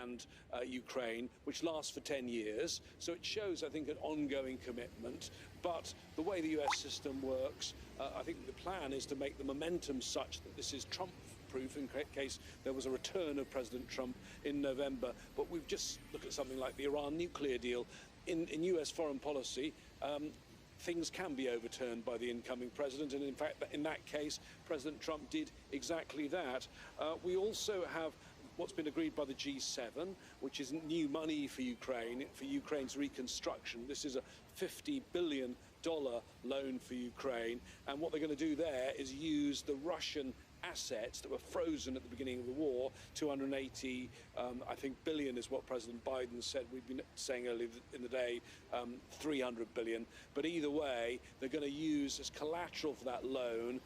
and Ukraine, which lasts for 10 years. So it shows, I think, an ongoing commitment. But the way the US system works, I think the plan is to make the momentum such that this is Trump-proof in case there was a return of President Trump in November. But we've just looked at something like the Iran nuclear deal. In US foreign policy, things can be overturned by the incoming president, and in fact, in that case, President Trump did exactly that. We also have what's been agreed by the G7, which is new money for Ukraine, for Ukraine's reconstruction. This is a $50 billion loan for Ukraine, and what they're going to do there is use the Russian assets that were frozen at the beginning of the war. 280, I think, billion is what President Biden said. We've been saying earlier in the day 300 billion. But either way, they're going to use as collateral for that loan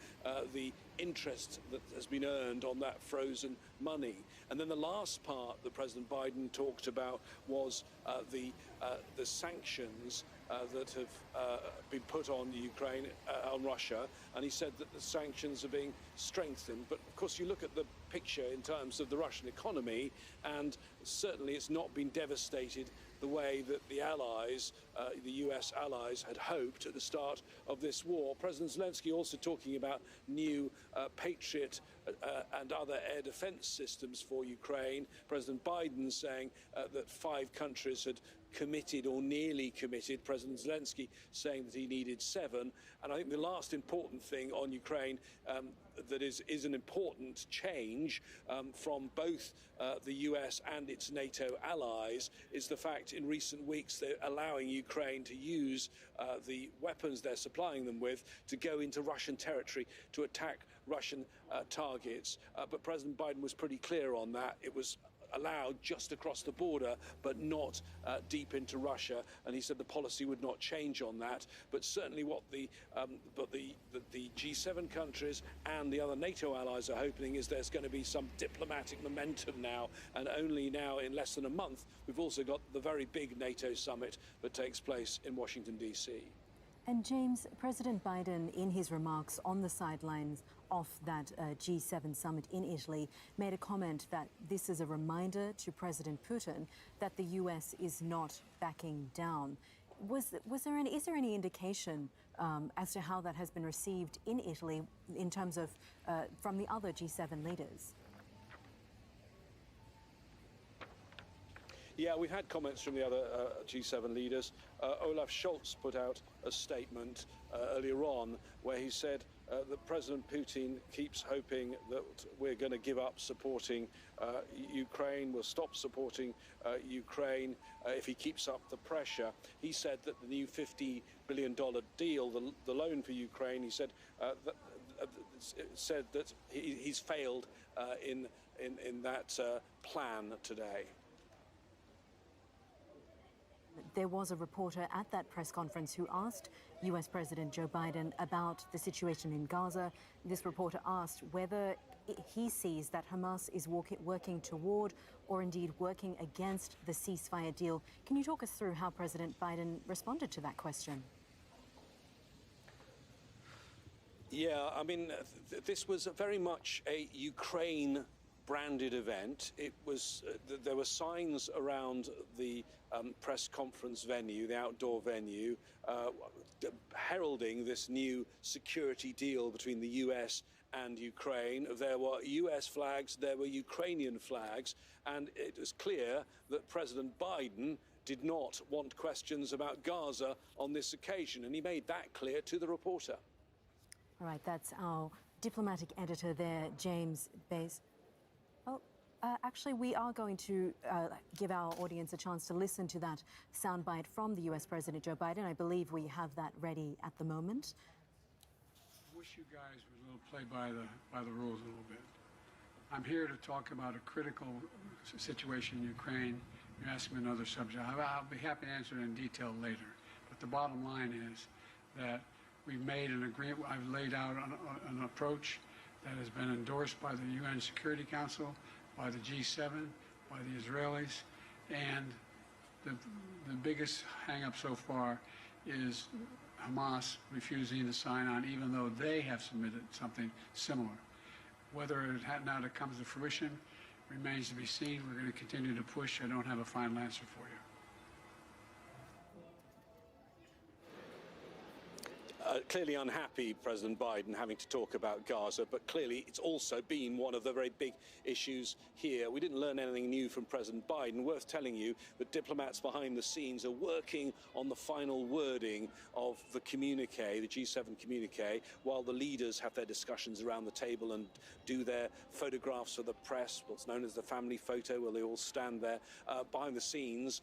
the interest that has been earned on that frozen money. And then the last part that President Biden talked about was the sanctions that have been put on Ukraine, on Russia, and he said that the sanctions are being strengthened. But of course, you look at the picture in terms of the Russian economy, and certainly it's not been devastated the way that the allies, the US allies, had hoped at the start of this war. President Zelensky also talking about new Patriot and other air defense systems for Ukraine. President Biden saying that 5 countries had committed or nearly committed. President Zelensky saying that he needed 7. And I think the last important thing on Ukraine that is an important change from both the US and its NATO allies is the fact in recent weeks they're allowing Ukraine to use the weapons they're supplying them with to go into Russian territory to attack Russian targets. But President Biden was pretty clear on that. It was allowed just across the border, but not deep into Russia. And he said the policy would not change on that. But certainly what the G7 countries and the other NATO allies are hoping is there's going to be some diplomatic momentum now. And only now, in less than a month, we've also got the very big NATO summit that takes place in Washington, D.C. And James, President Biden, in his remarks on the sidelines of that G7 summit in Italy, made a comment that this is a reminder to President Putin that the US is not backing down. Is there any indication as to how that has been received in Italy in terms of from the other G7 leaders? Yeah, we've had comments from the other G7 leaders. Olaf Scholz put out a statement earlier on where he said that President Putin keeps hoping that we're going to give up supporting Ukraine, we'll stop supporting Ukraine if he keeps up the pressure. He said that the new $50 billion deal, the loan for Ukraine, he said that he's failed in that plan today. There was a reporter at that press conference who asked US President Joe Biden about the situation in Gaza. This reporter asked whether he sees that Hamas is working toward or indeed working against the ceasefire deal. Can you talk us through how President Biden responded to that question? Yeah, I mean, this was very much a Ukraine branded event. It was there were signs around the press conference venue, the outdoor venue, heralding this new security deal between the US and Ukraine. There were US flags, there were Ukrainian flags, and it was clear that President Biden did not want questions about Gaza on this occasion, and he made that clear to the reporter. All right, that's our diplomatic editor there, James Bays. Oh, actually, we are going to give our audience a chance to listen to that soundbite from the US President Joe Biden. I believe we have that ready at the moment. I wish you guys would a little play by the rules a little bit. I'm here to talk about a critical situation in Ukraine. You're asking me another subject. I'll be happy to answer it in detail later. But the bottom line is that we've made an agreement. I've laid out an approach that has been endorsed by the UN Security Council, by the G7, by the Israelis, and the biggest hang-up so far is Hamas refusing to sign on, even though they have submitted something similar. Whether it now that comes to fruition remains to be seen. We're going to continue to push. I don't have a final answer for you. Clearly unhappy, President Biden, having to talk about Gaza, but clearly it's also been one of the very big issues here. We didn't learn anything new from President Biden. Worth telling you that diplomats behind the scenes are working on the final wording of the communique, the G7 communique, while the leaders have their discussions around the table and do their photographs for the press, what's known as the family photo, where they all stand there. Behind the scenes,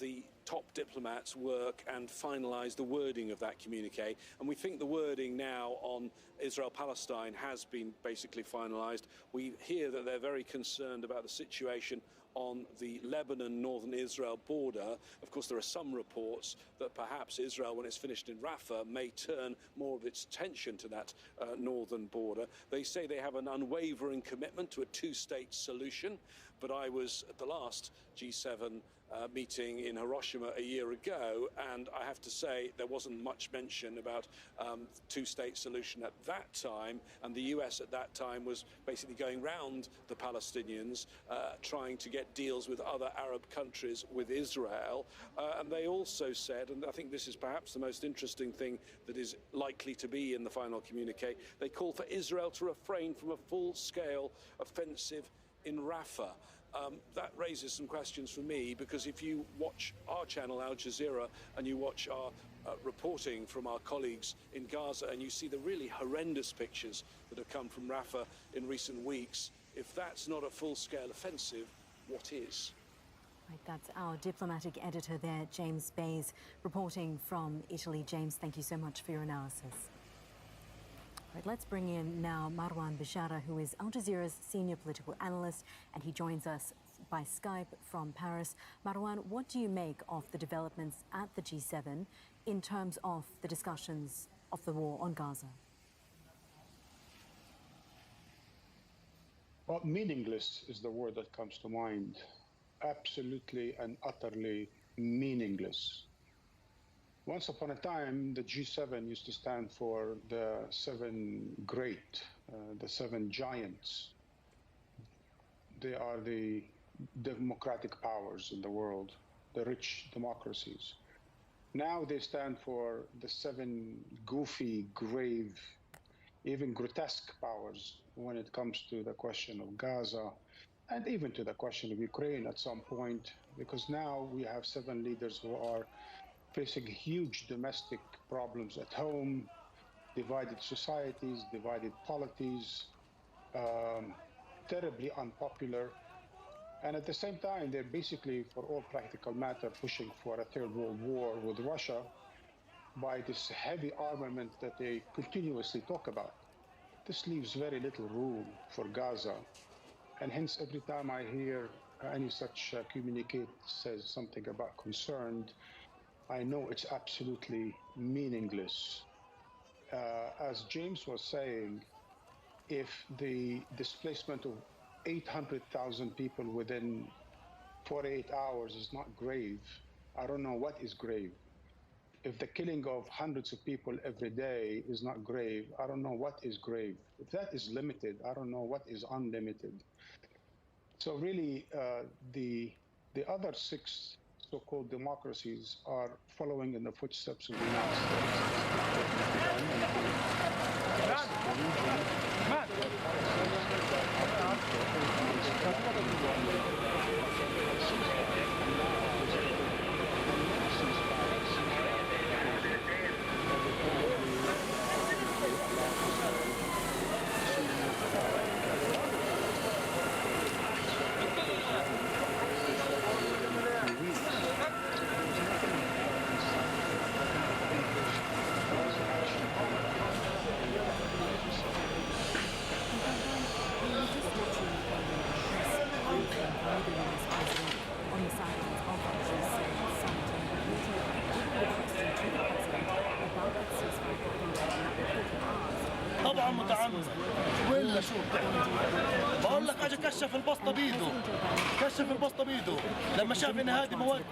the top diplomats work and finalise the wording of that communique. And we think the wording now on Israel-Palestine has been basically finalised. We hear that they're very concerned about the situation on the Lebanon-northern Israel border. Of course, there are some reports that perhaps Israel, when it's finished in Rafah, may turn more of its attention to that northern border. They say they have an unwavering commitment to a two-state solution, but I was at the last G7 meeting in Hiroshima a year ago, and I have to say there wasn't much mention about two-state solution at that time, and the US at that time was basically going round the Palestinians, trying to get deals with other Arab countries with Israel. And they also said, and I think this is perhaps the most interesting thing that is likely to be in the final communique, they call for Israel to refrain from a full-scale offensive in Rafah. That raises some questions for me, because if you watch our channel, Al Jazeera, and you watch our reporting from our colleagues in Gaza, and you see the really horrendous pictures that have come from Rafah in recent weeks, if that's not a full-scale offensive, what is? Right, that's our diplomatic editor there, James Bays, reporting from Italy. James, thank you so much for your analysis. Right, let's bring in now Marwan Bishara, who is Al Jazeera's senior political analyst, and he joins us by Skype from Paris. Marwan, what do you make of the developments at the G7 in terms of the discussions of the war on Gaza? Well, meaningless is the word that comes to mind. Absolutely and utterly meaningless. Once upon a time, the G7 used to stand for the seven great, the seven giants. They are the democratic powers in the world, the rich democracies. Now they stand for the seven goofy, grave, even grotesque powers when it comes to the question of Gaza, and even to the question of Ukraine at some point, because now we have seven leaders who are facing huge domestic problems at home, divided societies, divided polities, terribly unpopular. And at the same time, they're basically, for all practical matter, pushing for a third world war with Russia by this heavy armament that they continuously talk about. This leaves very little room for Gaza. And hence, every time I hear any such communique says something about concerned, I know it's absolutely meaningless. As James was saying, if the displacement of 800,000 people within 48 hours is not grave, I don't know what is grave. If the killing of hundreds of people every day is not grave, I don't know what is grave. If that is limited, I don't know what is unlimited. So really, the other six so-called democracies are following in the footsteps of the United States. the US president on the sidelines of the G7 summit and repeated a question to the president about that ceasefire happened طبعا متعمد ولا شو بقول لك اجى كشف البسطه بايده لما شاف ان هذه مواد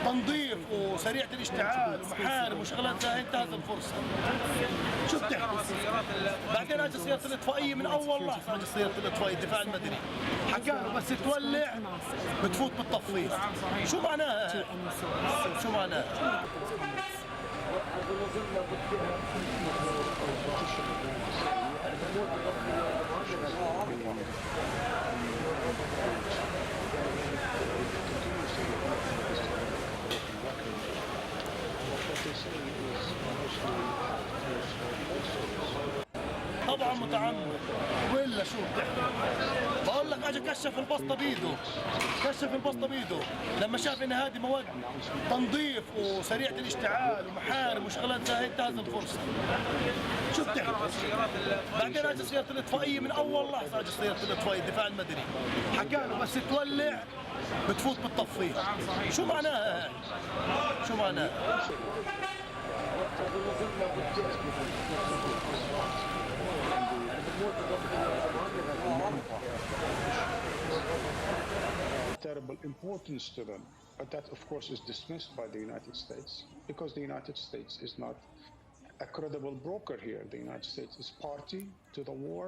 تنظيف وسريعه الاشتعال ومحارم وشغلات زي انتهز الفرصه. شو بتحكي؟ بعدين اجى سياره الاطفائيه من اول لحظه، اجى سياره الاطفائيه الدفاع المدني حكى له بس تولع بتفوت بالتطفيش. شو معناها؟ شو معناها؟ طبعا متعمد ولا شو بتحكي؟ بقول لك اجى كشف البسطه بايده لما شاف ان هذه مواد تنظيف وسريعه الاشتعال ومحارم وشغلات زي انتهز الفرصه. شو بتحكي؟ بعدين اجى سياره الاطفائيه من اول لحظه، اجى سياره الاطفائيه الدفاع المدني حكى له بس تولع بتفوت بالتطفيش. شو معناها؟ شو معناها؟ Terrible importance to them, but that of course is dismissed by the United States because the United States is not a credible broker here. The United States is party to the war.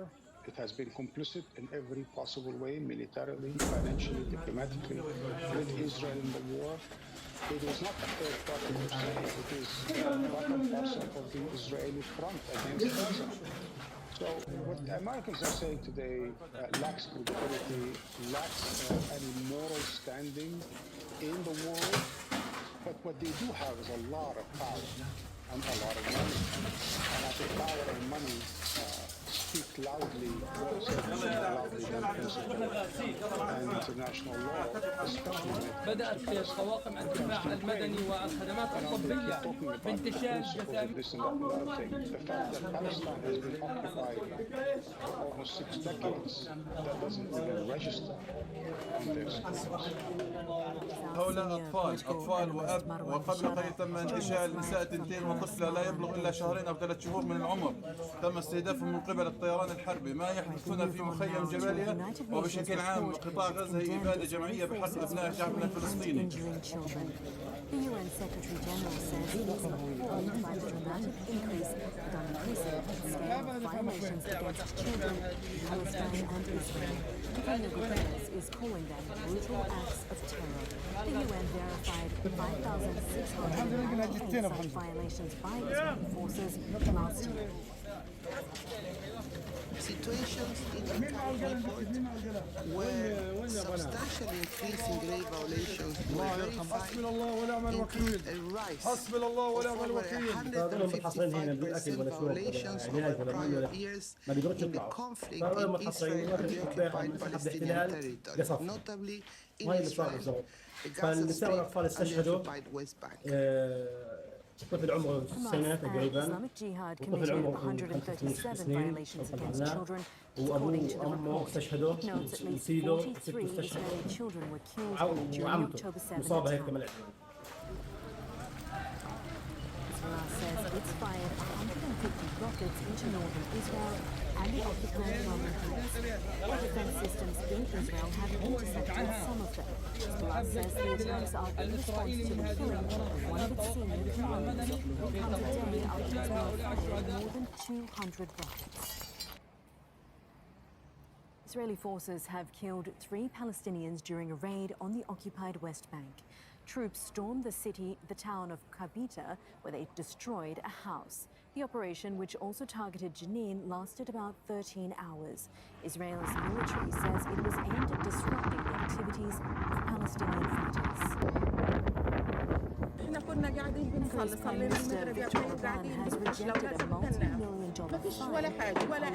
It has been complicit in every possible way, militarily, financially, diplomatically, with Israel in the war. It is not a third party per se, it is part and parcel of the Israeli front against Gaza. So what the Americans are saying today lacks credibility, lacks any moral standing in the world, but what they do have is a lot of power and a lot of money. And I think power and money speak loudly, more loudly than principle and international law, especially when it comes بدأت طواقم الدفاع المدني والخدمات الطبية بانتشال جثامين. The fact that Palestine has been occupied for almost 6 decades, that doesn't even register on their screens. هؤلاء أطفال وأب، وقبل قليل تم انتشال نساء تنتين وطفلة لا يبلغ إلا 2 أو 3 شهور من العمر، تم استهدافهم من قبل الطيران الحربي. ما يحدث هنا في مخيم جباليا وبشكل عام قطاع غزة هي إبادة جماعية بحق أبناء شعبنا الفلسطيني. The UN Secretary General says he is appalled by the dramatic increase and unprecedented scale of violations against children in Palestine and Israel. Antonio Guterres is calling them brutal acts of terror. The UN verified 5,698 such violations by Israeli forces last year. Situations in the report where substantial increase in grave violations were verified increased a rise of over 155% violations over prior years in the conflict in Israel and the occupied Palestinian territory, notably in Israel, the Gaza Strip and the occupied West Bank. طفل عمره سنة تقريبا وطفل عمره 137 violations against children. According to the report, it notes at least 43 Israeli children were killed during the October 7th attack. Israel says it's fired 150 rockets into northern Israel and the occupied Roman heights. The defense systems in Israel have intercepted some of them. Israel says the attacks are in response to the killing of one of its senior commanders, who comes a day after Israel fired more than 200 rockets. Israeli forces have killed 3 Palestinians during a raid on the occupied West Bank. Troops stormed the town of Kabita, where they destroyed a house. The operation, which also targeted Jenin, lasted about 13 hours. Israel's military says it was aimed at disrupting the activities of Palestinian fighters. Greece Prime Minister Victor Orban has rejected a multi-million-dollar fine imposed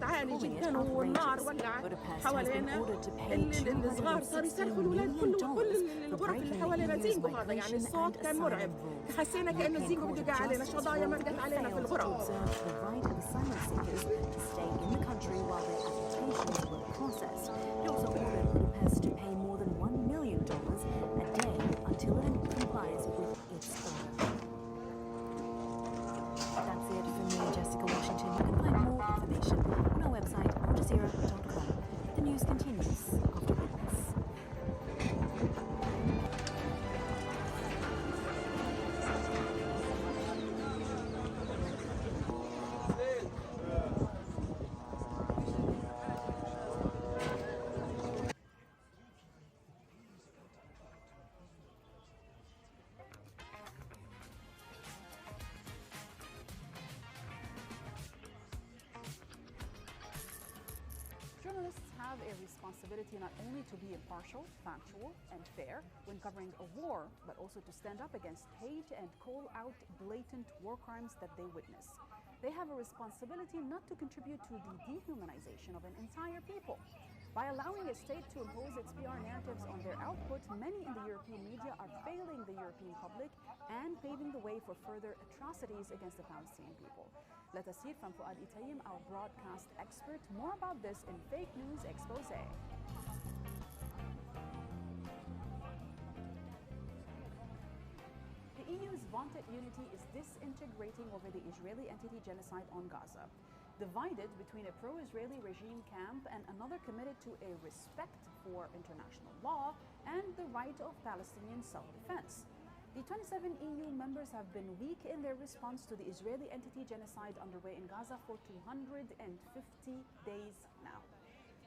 by the EU to support calling it outrageous. Budapest has been ordered to pay $216 million for breaking the EU's migration and asylum rules. حسينا كأنه الزينجو بده يقع علينا شظايا مرقت علينا في الغرف. The right of asylum seekers to stay in the country while their applications were processed. It also ordered responsibility not only to be impartial, factual, and fair when covering a war, but also to stand up against hate and call out blatant war crimes that they witness. They have a responsibility not to contribute to the dehumanization of an entire people. By allowing a state to impose its PR narratives on their output, many in the European media are failing the European public and paving the way for further atrocities against the Palestinian people. Let us hear from Fuad Itayim, our broadcast expert, more about this in Fake News Expose. The EU's vaunted unity is disintegrating over the Israeli entity genocide on Gaza, divided between a pro-Israeli regime camp and another committed to a respect for international law and the right of Palestinian self-defense. The 27 EU members have been weak in their response to the Israeli entity genocide underway in Gaza for 250 days now.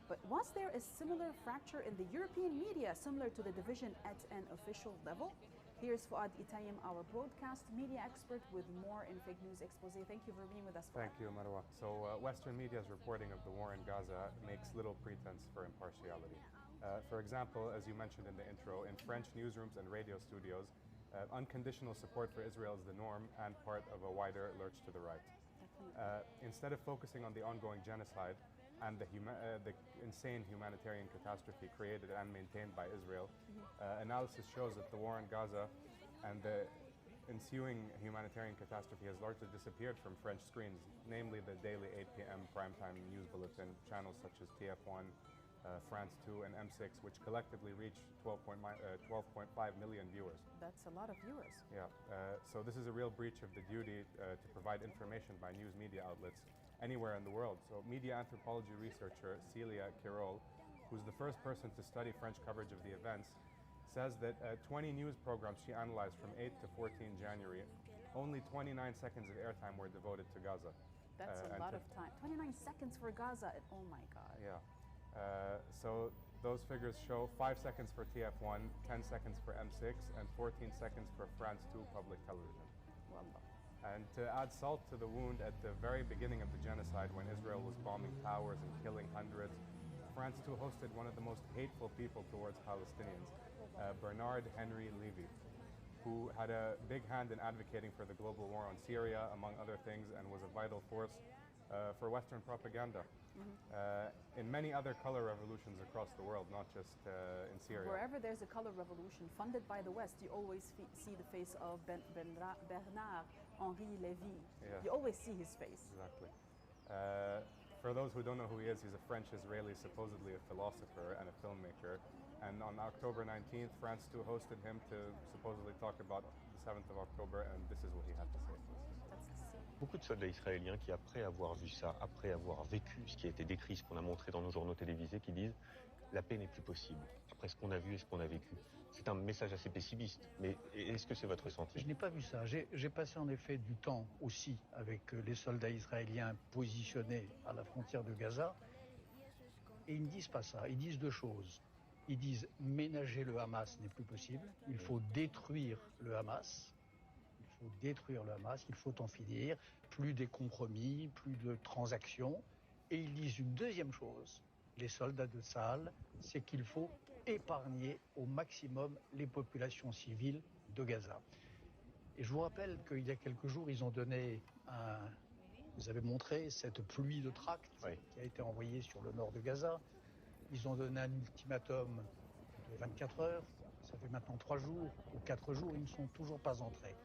But was there a similar fracture in the European media, similar to the division at an official level? Here's Fuad Itayim, our broadcast media expert, with more in Fake News Expose. Thank you for being with us, Fuad. Thank you, Marwa. So Western media's reporting of the war in Gaza makes little pretense for impartiality. For example, as you mentioned in the intro, in French newsrooms and radio studios, unconditional support for Israel is the norm and part of a wider lurch to the right. Instead of focusing on the ongoing genocide and the insane humanitarian catastrophe created and maintained by Israel, analysis shows that the war in Gaza and the ensuing humanitarian catastrophe has largely disappeared from French screens, namely the daily 8 p.m. primetime news bulletin channels such as TF1, France 2, and M6, which collectively reach 12.5 million viewers. That's a lot of viewers. Yeah, so this is a real breach of the duty to provide information by news media outlets anywhere in the world. So media anthropology researcher Celia Kirol, who's the first person to study French coverage of the events, says that 20 news programs she analyzed from 8 to 14 January, only 29 seconds of airtime were devoted to Gaza. That's a lot of time. 29 seconds for Gaza, oh my God. Yeah. So those figures show 5 seconds for TF1, 10 seconds for M6, and 14 seconds for France 2 public television. Wallah. And to add salt to the wound, at the very beginning of the genocide, when Israel was bombing towers and killing hundreds, France 2 hosted one of the most hateful people towards Palestinians, Bernard Henry Levy, who had a big hand in advocating for the global war on Syria, among other things, and was a vital force for Western propaganda. In many other color revolutions across the world, not just in Syria. Wherever there's a color revolution funded by the West, you always see the face of Bernard Henri Lévy. Yeah. You always see his face. Exactly. For those who don't know who he is, he's a French-Israeli, supposedly a philosopher and a filmmaker. And on October 19th, France 2 hosted him to supposedly talk about the 7th of October, and this is what he had to say. Beaucoup de soldats israéliens qui, après avoir vu ça, après avoir vécu ce qui a été décrit, ce qu'on a montré dans nos journaux télévisés, qui disent la paix n'est plus possible, après ce qu'on a vu et ce qu'on a vécu. C'est un message assez pessimiste, mais est-ce que c'est votre ressenti? Je n'ai pas vu ça. J'ai passé en effet du temps aussi avec les soldats israéliens positionnés à la frontière de Gaza, et ils ne disent pas ça. Ils disent deux choses. Ils disent ménager le Hamas n'est plus possible, il faut détruire le Hamas. Il faut détruire le Hamas, il faut en finir, plus des compromis, plus de transactions. Et ils disent une deuxième chose, les soldats de Tsahal, c'est qu'il faut épargner au maximum les populations civiles de Gaza. Et je vous rappelle qu'il y a quelques jours, ils ont donné vous avez montré cette pluie de tracts qui a été envoyée sur le nord de Gaza. Ils ont donné un ultimatum de 24 heures, ça fait maintenant 3 jours ou 4 jours, ils ne sont toujours pas entrés.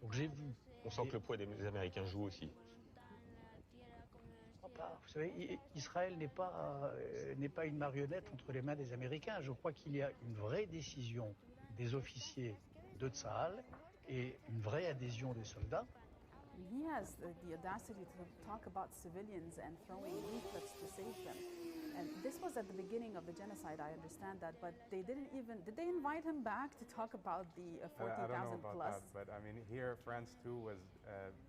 Donc j'ai vu. On sent que le poids des Américains joue aussi. Je crois pas. Vous savez, Israël n'est pas une marionnette entre les mains des Américains. Je crois qu'il y a une vraie décision des officiers de Tsahal et une vraie adhésion des soldats. He has the audacity to talk about civilians and throwing leaflets to save them. And this was at the beginning of the genocide, I understand that, but they didn't even, did they invite him back to talk about the 40,000 I don't know about plus? that, but I mean, here France too was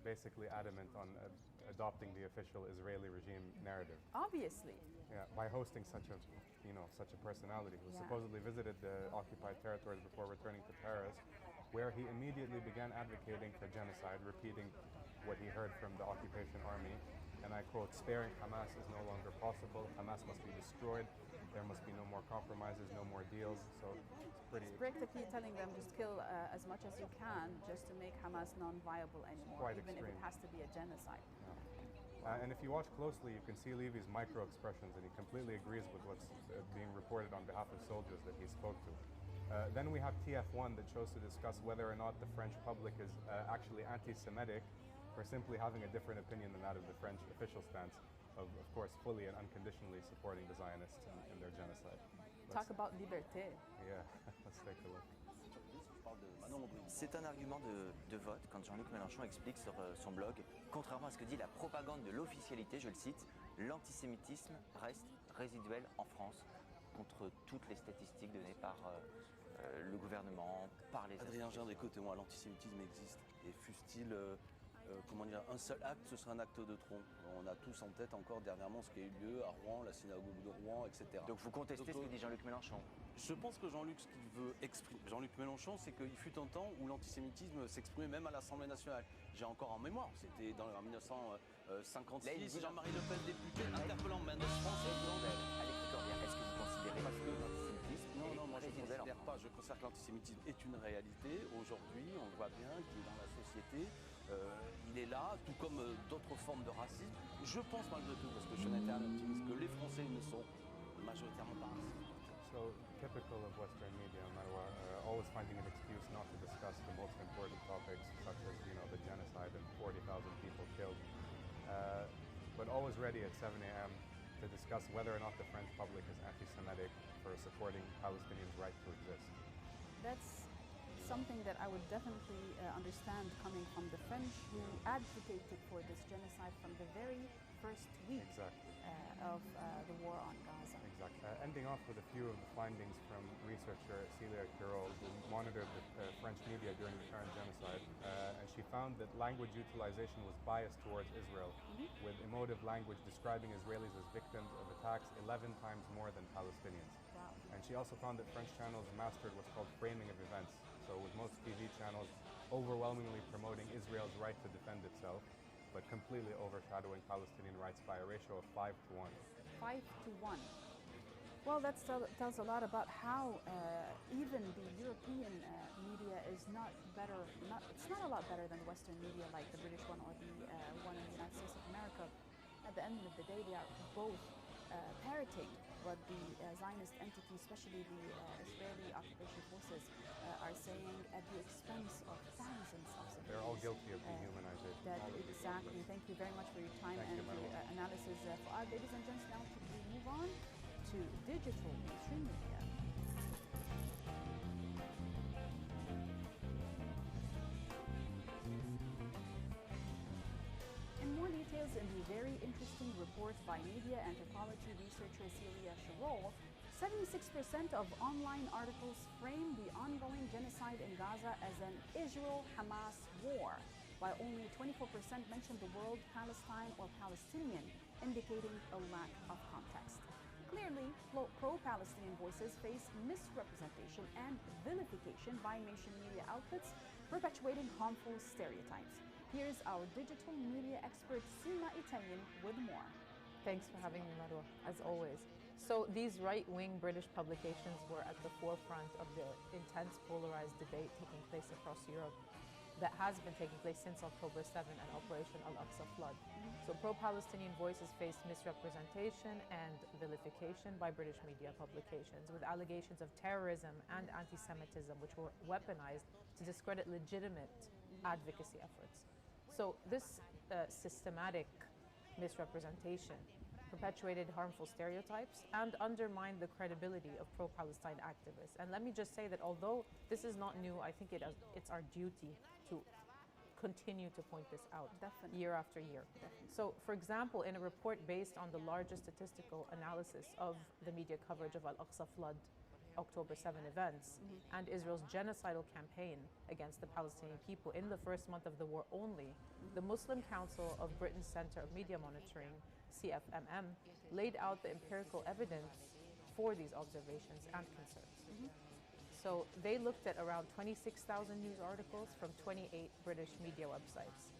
basically adamant on adopting the official Israeli regime narrative. Obviously. Yeah, by hosting such a personality who supposedly visited the occupied territories before returning to Paris, where he immediately began advocating for genocide, repeating what he heard from the occupation army. And I quote, sparing Hamas is no longer possible, Hamas must be destroyed, there must be no more compromises, no more deals. So it's pretty... It's practically telling them just kill as much as you can just to make Hamas non-viable anymore, quite even extreme. if it has to be a genocide. Yeah. And if you watch closely, you can see Levy's micro-expressions, and he completely agrees with what's being reported on behalf of soldiers that he spoke to. Then we have TF1 that chose to discuss whether or not the French public is actually anti-Semitic for simply having a different opinion than that of the French official stance of course, fully and unconditionally supporting the Zionists in their genocide. Talk about liberté. Yeah, let's take a look. C'est un argument de vote quand Jean-Luc Mélenchon explique sur son blog, contrairement à ce que dit la propagande de l'officialité, je le cite, l'antisémitisme reste résiduel en France contre toutes les statistiques données par le gouvernement, par les... Adrien Gendre, écoutez-moi, l'antisémitisme existe et fût-il comment dire, un seul acte, ce serait un acte de tronc. On a tous en tête encore dernièrement ce qui a eu lieu à Rouen, la synagogue de Rouen, etc. Donc vous contestez ce que dit Jean-Luc Mélenchon? Je pense que Jean-Luc, ce qu'il veut exprimer, Jean-Luc Mélenchon, c'est qu'il fut un temps où l'antisémitisme s'exprimait même à l'Assemblée nationale. J'ai encore en mémoire, c'était en 1956, Jean-Marie Le Pen, député, interpellant Mendes France. Est-ce que vous considérez parce que l'antisémitisme, non, moi je ne considère pas. Je considère que l'antisémitisme est une réalité. Aujourd'hui, on voit bien qu'il est dans la société. Il est là, tout comme d'autres formes de racisme. Je pense malgré tout, parce que je suis un interne optimiste, que les Français ne sont majoritairement pas racistes. So typical of Western media, Marwa, always finding an excuse not to discuss the most important topics, such as the genocide and 40,000 people killed, but always ready at 7 a.m. to discuss whether or not the French public is anti-Semitic for supporting Palestinians' right to exist. That's something that I would definitely understand coming from the French, who advocated for this genocide from the very first week of the war on Gaza. Exactly. Ending off with a few of the findings from researcher Celia Carroll, who monitored the French media during the current genocide, and she found that language utilization was biased towards Israel, with emotive language describing Israelis as victims of attacks 11 times more than Palestinians. Wow. And she also found that French channels mastered what's called framing of events. So with most TV channels overwhelmingly promoting Israel's right to defend itself, but completely overshadowing Palestinian rights by a ratio of 5 to 1. 5 to 1. Well, that tells a lot about how even the European media is not better. It's not a lot better than the Western media, like the British one or the one in the United States of America. At the end of the day, they are both parroting what the Zionist entity, especially the Israeli occupation forces, are saying at the expense of thousands of civilians. They're all guilty of dehumanization. Exactly. Thank you very much for your time and your analysis. For our ladies and gents, now we move on to digital mainstream media. More details in the very interesting report by media anthropology researcher Celia Carroll. 76% of online articles frame the ongoing genocide in Gaza as an Israel-Hamas war, while only 24% mention the word Palestine or Palestinian, indicating a lack of context. Clearly, pro-Palestinian voices face misrepresentation and vilification by mainstream media outlets, perpetuating harmful stereotypes. Here's our digital media expert, Sima Italian, with more. Thanks for having me, Marwa, as always. So these right-wing British publications were at the forefront of the intense polarized debate taking place across Europe that has been taking place since October 7 and Operation Al-Aqsa Flood. So pro-Palestinian voices faced misrepresentation and vilification by British media publications, with allegations of terrorism and anti-Semitism, which were weaponized to discredit legitimate advocacy efforts. So this systematic misrepresentation perpetuated harmful stereotypes and undermined the credibility of pro-Palestine activists. And let me just say that although this is not new, I think it's our duty to continue to point this out year after year. So, for example, in a report based on the largest statistical analysis of the media coverage of Al-Aqsa Flood October 7 events and Israel's genocidal campaign against the Palestinian people in the first month of the war only, the Muslim Council of Britain's Center of Media Monitoring, CFMM, laid out the empirical evidence for these observations and concerns. So they looked at around 26,000 news articles from 28 British media websites.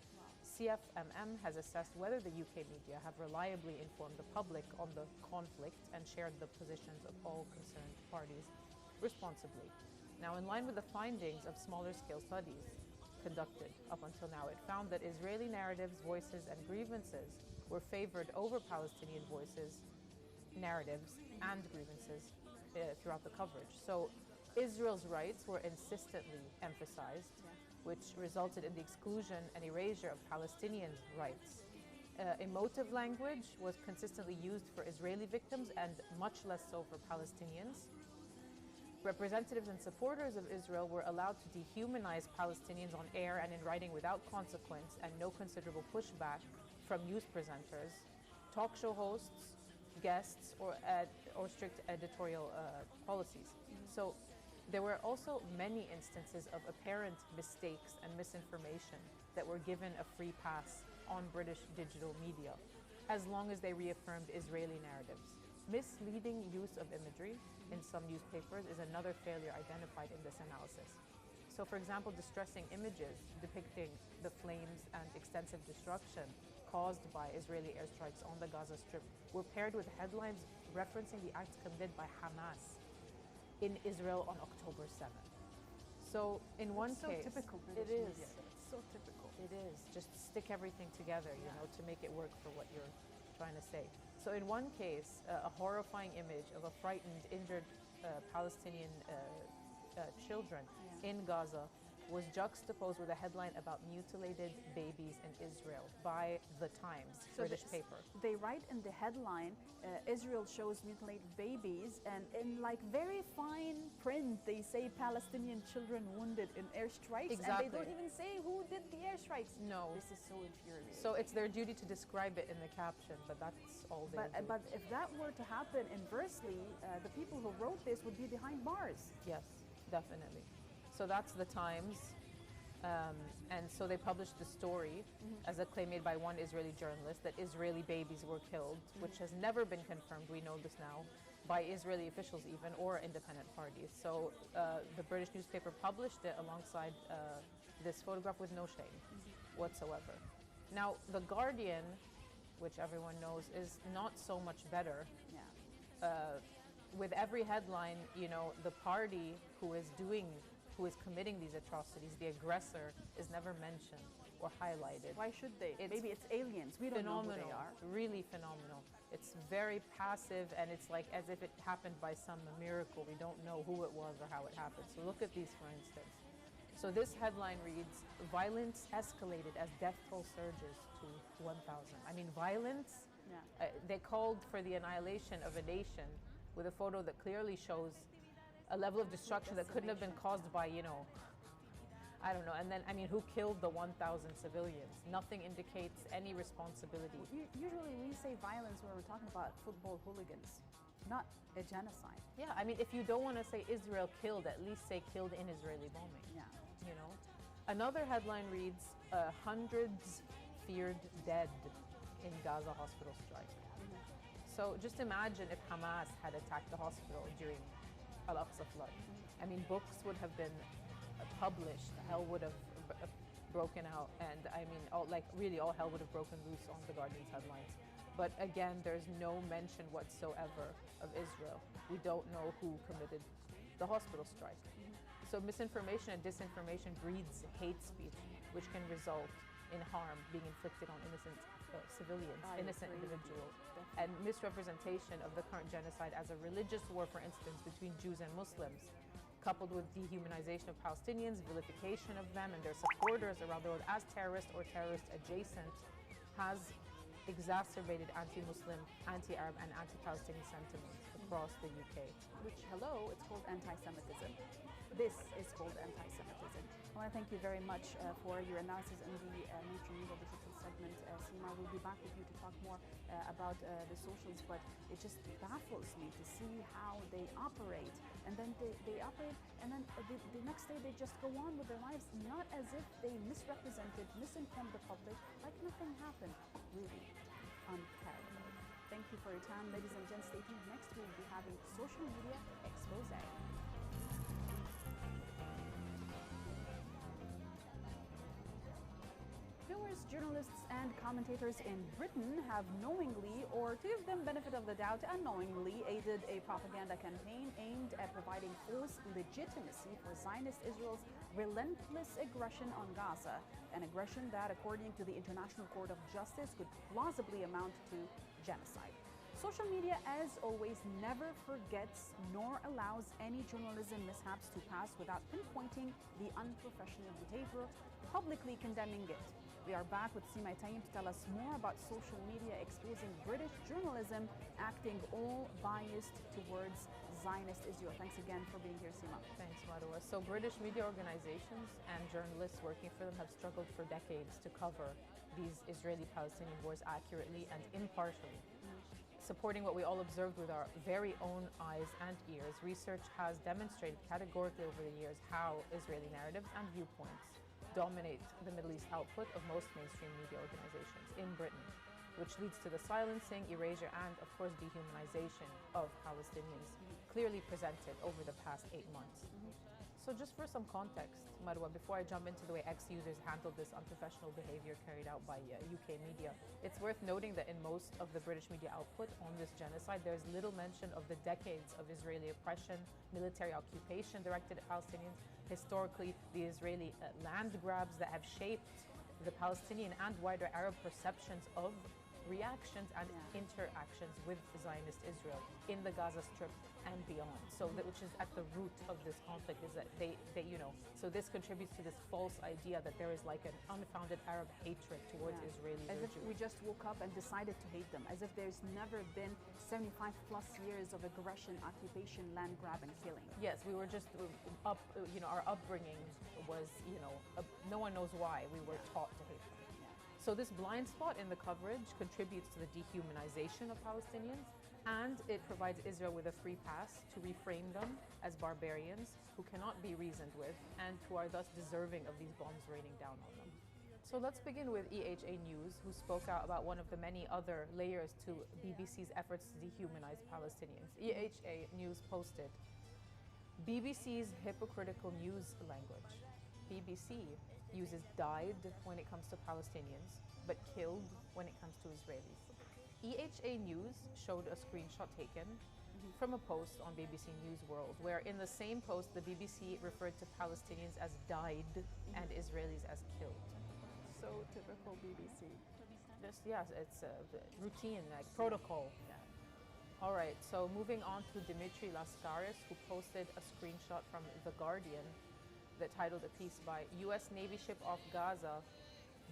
CFMM has assessed whether the UK media have reliably informed the public on the conflict and shared the positions of all concerned parties responsibly. Now, in line with the findings of smaller scale studies conducted up until now, it found that Israeli narratives, voices, and grievances were favored over Palestinian voices, narratives, and grievances throughout the coverage. So Israel's rights were insistently emphasized, which resulted in the exclusion and erasure of Palestinians' rights. Emotive language was consistently used for Israeli victims and much less so for Palestinians. Representatives and supporters of Israel were allowed to dehumanize Palestinians on air and in writing without consequence and no considerable pushback from news presenters, talk show hosts, guests, or strict editorial policies. So there were also many instances of apparent mistakes and misinformation that were given a free pass on British digital media, as long as they reaffirmed Israeli narratives. Misleading use of imagery in some newspapers is another failure identified in this analysis. So, for example, distressing images depicting the flames and extensive destruction caused by Israeli airstrikes on the Gaza Strip were paired with headlines referencing the acts committed by Hamas in Israel on October 7th. So, in one case, typical it British is. media. It's so typical. It is. Just stick everything together, you know, to make it work for what you're trying to say. So in one case, a horrifying image of a frightened, injured Palestinian children in Gaza was juxtaposed with a headline about mutilated babies in Israel by The Times, British paper. They write in the headline, Israel shows mutilated babies, and in like very fine print, they say Palestinian children wounded in airstrikes, Exactly. and they don't even say who did the airstrikes. No. This is so infuriating. So it's their duty to describe it in the caption, but that's all they do. But if that were to happen inversely, the people who wrote this would be behind bars. Yes, definitely. So that's The Times. And so they published the story as a claim made by one Israeli journalist that Israeli babies were killed, which has never been confirmed, we know this now, by Israeli officials even, or independent parties. So the British newspaper published it alongside this photograph with no shame whatsoever. Now, The Guardian, which everyone knows, is not so much better. With every headline, you know, the party who is committing these atrocities, the aggressor, is never mentioned or highlighted. Why should they? Maybe it's aliens. We don't know who they are. Really phenomenal. It's very passive, and it's like as if it happened by some miracle. We don't know who it was or how it happened. So look at these, for instance. So this headline reads, "Violence escalated as death toll surges to 1,000." I mean, violence? They called for the annihilation of a nation with a photo that clearly shows a level of destruction that couldn't have been caused by, you know, I don't know. And then, I mean, who killed the 1,000 civilians? Nothing indicates any responsibility. Usually we say violence when we're talking about football hooligans, not a genocide. Yeah, I mean, if you don't want to say Israel killed, at least say killed in Israeli bombing. Yeah. You know? Another headline reads, hundreds feared dead in Gaza hospital strike. So just imagine if Hamas had attacked the hospital during Al-Aqsa flood. I mean, books would have been published, hell would have broken out, and I mean, all hell would have broken loose on The Guardian's headlines. But again, there's no mention whatsoever of Israel. We don't know who committed the hospital strike. So misinformation and disinformation breeds hate speech, which can result in harm being inflicted on innocent civilians, innocent individuals, and misrepresentation of the current genocide as a religious war, for instance, between Jews and Muslims, coupled with dehumanization of Palestinians, vilification of them and their supporters around the world as terrorist or terrorist adjacent, has exacerbated anti-Muslim, anti-Arab, and anti-Palestinian sentiments across the UK. Which, hello, it's called anti-Semitism. This is called anti-Semitism. I want to thank you very much for your analysis in the Mainstream Media Digital segment. Seema, we'll be back with you to talk more about the socials, but it just baffles me to see how they operate. And then they operate, and then the next day they just go on with their lives, not as if they misrepresented, misinformed the public, like nothing happened. Really unparalleled. Thank you for your time, ladies and gents. Stay tuned. Next we'll be having social media expose. Viewers, journalists and commentators in Britain have knowingly, or to give them benefit of the doubt, unknowingly aided a propaganda campaign aimed at providing false legitimacy for Zionist Israel's relentless aggression on Gaza, an aggression that, according to the International Court of Justice, could plausibly amount to genocide. Social media, as always, never forgets nor allows any journalism mishaps to pass without pinpointing the unprofessional behavior, publicly condemning it. We are back with Sima Tayyim to tell us more about social media exposing British journalism acting all biased towards Zionist Israel. Thanks again for being here, Sima. Thanks, Marwa. So British media organizations and journalists working for them have struggled for decades to cover these Israeli-Palestinian wars accurately and impartially. Supporting what we all observed with our very own eyes and ears, research has demonstrated categorically over the years how Israeli narratives and viewpoints dominate the Middle East output of most mainstream media organizations in Britain, which leads to the silencing, erasure, and, of course, dehumanization of Palestinians, clearly presented over the past 8 months. So just for some context, Marwa, before I jump into the way ex-users handled this unprofessional behavior carried out by UK media, it's worth noting that in most of the British media output on this genocide, there's little mention of the decades of Israeli oppression, military occupation directed at Palestinians, historically the Israeli land grabs that have shaped the Palestinian and wider Arab perceptions of reactions and interactions with Zionist Israel in the Gaza Strip and beyond. So that, which is at the root of this conflict, is that they so this contributes to this false idea that there is like an unfounded Arab hatred towards Israelis. As if we just woke up and decided to hate them, as if there's never been 75 plus years of aggression, occupation, land grab, and killing. Yes, we were just our upbringing was, no one knows why we were taught to hate them. So this blind spot in the coverage contributes to the dehumanization of Palestinians, and it provides Israel with a free pass to reframe them as barbarians who cannot be reasoned with and who are thus deserving of these bombs raining down on them. So let's begin with EHA News, who spoke out about one of the many other layers to BBC's efforts to dehumanize Palestinians. EHA News posted, BBC's hypocritical news language. BBC uses died when it comes to Palestinians, but killed when it comes to Israelis. EHA News showed a screenshot taken from a post on BBC News World, where in the same post, the BBC referred to Palestinians as died and Israelis as killed. So typical BBC. Yes, it's routine, like protocol. All right, so moving on to Dimitri Laskaris, who posted a screenshot from The Guardian that titled a piece by U.S. Navy ship off Gaza,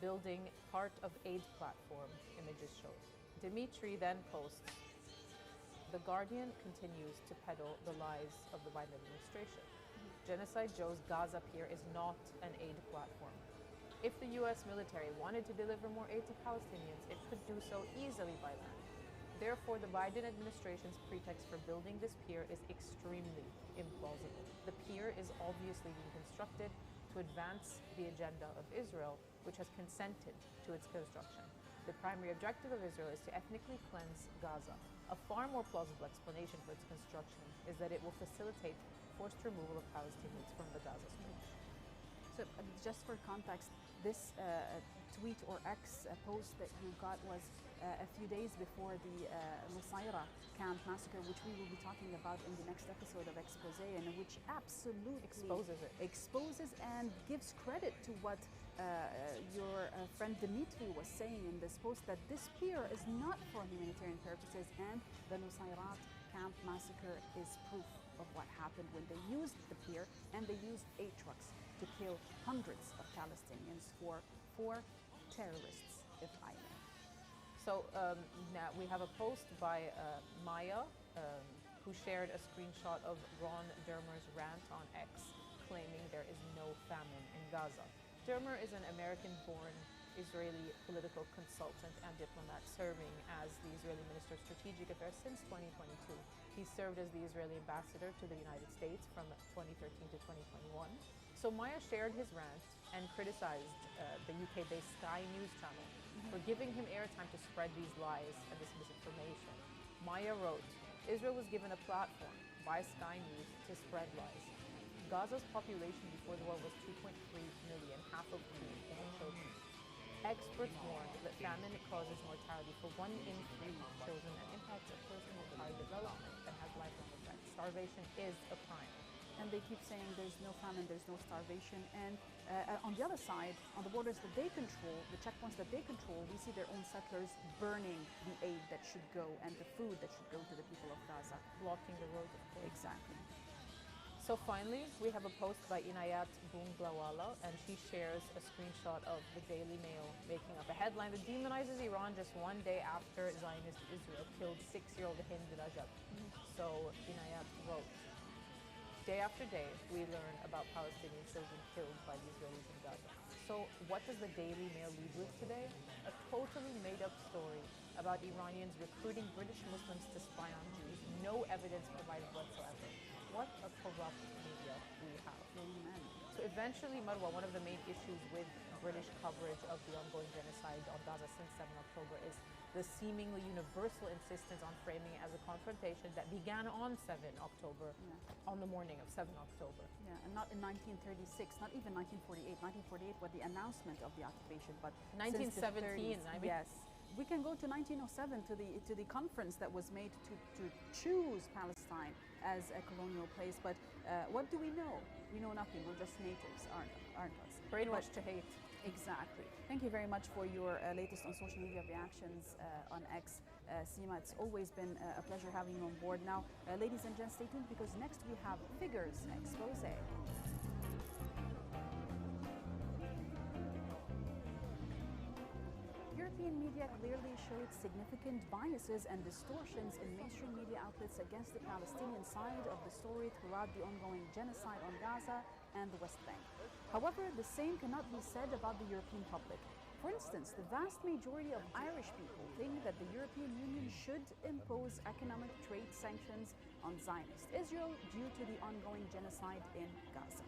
building part of aid platform, images shows. Dimitri then posts, The Guardian continues to peddle the lies of the Biden administration. Genocide Joe's Gaza pier is not an aid platform. If the U.S. military wanted to deliver more aid to Palestinians, it could do so easily by land. Therefore, the Biden administration's pretext for building this pier is extremely implausible. The pier is obviously being constructed to advance the agenda of Israel, which has consented to its construction. The primary objective of Israel is to ethnically cleanse Gaza. A far more plausible explanation for its construction is that it will facilitate forced removal of Palestinians from the Gaza Strip. So just for context, this tweet or X post that you got was a few days before the Nusayra camp massacre, which we will be talking about in the next episode of Expose, and which absolutely exposes and gives credit to what your friend Dimitri was saying in this post, that this pier is not for humanitarian purposes, and the Nusayra camp massacre is proof of what happened when they used the pier and they used aid trucks to kill hundreds of Palestinians for terrorists, if I may. So now we have a post by Maya, who shared a screenshot of Ron Dermer's rant on X, claiming there is no famine in Gaza. Dermer is an American-born Israeli political consultant and diplomat serving as the Israeli Minister of Strategic Affairs since 2022. He served as the Israeli ambassador to the United States from 2013 to 2021. So Maya shared his rant and criticized the UK-based Sky News channel for giving him airtime to spread these lies and this misinformation. Maya wrote, Israel was given a platform by Sky News to spread lies. Gaza's population before the war was 2.3 million, half of whom were children. Experts warn that famine causes mortality for 1 in 3 children and impacts a person's entire development and has lifelong effects. Starvation is a crime. And they keep saying there's no famine, there's no starvation. And on the other side, on the borders that they control, the checkpoints that they control, we see their own settlers burning the aid that should go and the food that should go to the people of Gaza. Blocking the road, of course. Exactly. So finally, we have a post by Inayat Boonglawala, and she shares a screenshot of the Daily Mail making up a headline that demonizes Iran just one day after Zionist Israel killed 6-year-old Hind Rajab. So Inayat wrote, "Day after day, we learn about Palestinian children killed by the Israelis in Gaza. So what does the Daily Mail lead with today? A totally made-up story about Iranians recruiting British Muslims to spy on Jews. No evidence provided whatsoever. What a corrupt media we have." Amen. So eventually, Marwa, one of the main issues with British coverage of the ongoing genocide on Gaza since 7 October is the seemingly universal insistence on framing it as a confrontation that began on 7 October, on the morning of 7 October. Yeah, and not in 1936, not even 1948. 1948 was the announcement of the occupation, but 1917, I mean, yes. We can go to 1907 to the conference that was made to choose Palestine as a colonial place. But what do we know? We know nothing. We're just natives, aren't us? Brainwashed to hate. Exactly. Thank you very much for your latest on social media reactions on X. Sima, it's always been a pleasure having you on board. Now, ladies and gents, stay tuned because next we have Figures Expose. European media clearly showed significant biases and distortions in mainstream media outlets against the Palestinian side of the story throughout the ongoing genocide on Gaza and the West Bank. However, the same cannot be said about the European public. For instance, the vast majority of Irish people think that the European Union should impose economic trade sanctions on Zionist Israel due to the ongoing genocide in Gaza.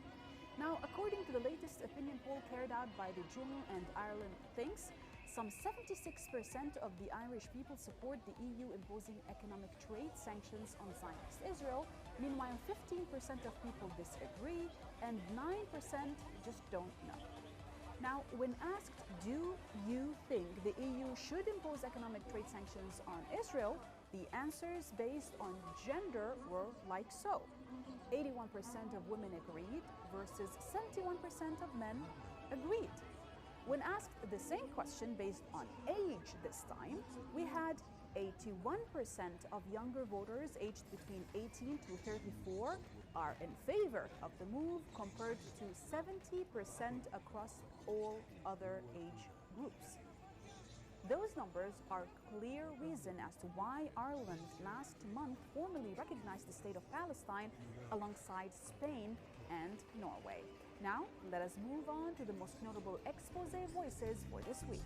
Now, according to the latest opinion poll carried out by the Journal and Ireland Thinks, some 76% of the Irish people support the EU imposing economic trade sanctions on Zionist Israel. Meanwhile, 15% of people disagree and 9% just don't know. Now, when asked, do you think the EU should impose economic trade sanctions on Israel, the answers based on gender were like so. 81% of women agreed versus 71% of men agreed. When asked the same question based on age this time, we had 81% of younger voters aged between 18 to 34 are in favor of the move compared to 70% across all other age groups. Those numbers are clear reason as to why Ireland last month formally recognized the state of Palestine alongside Spain and Norway. Now, let us move on to the most notable expose voices for this week.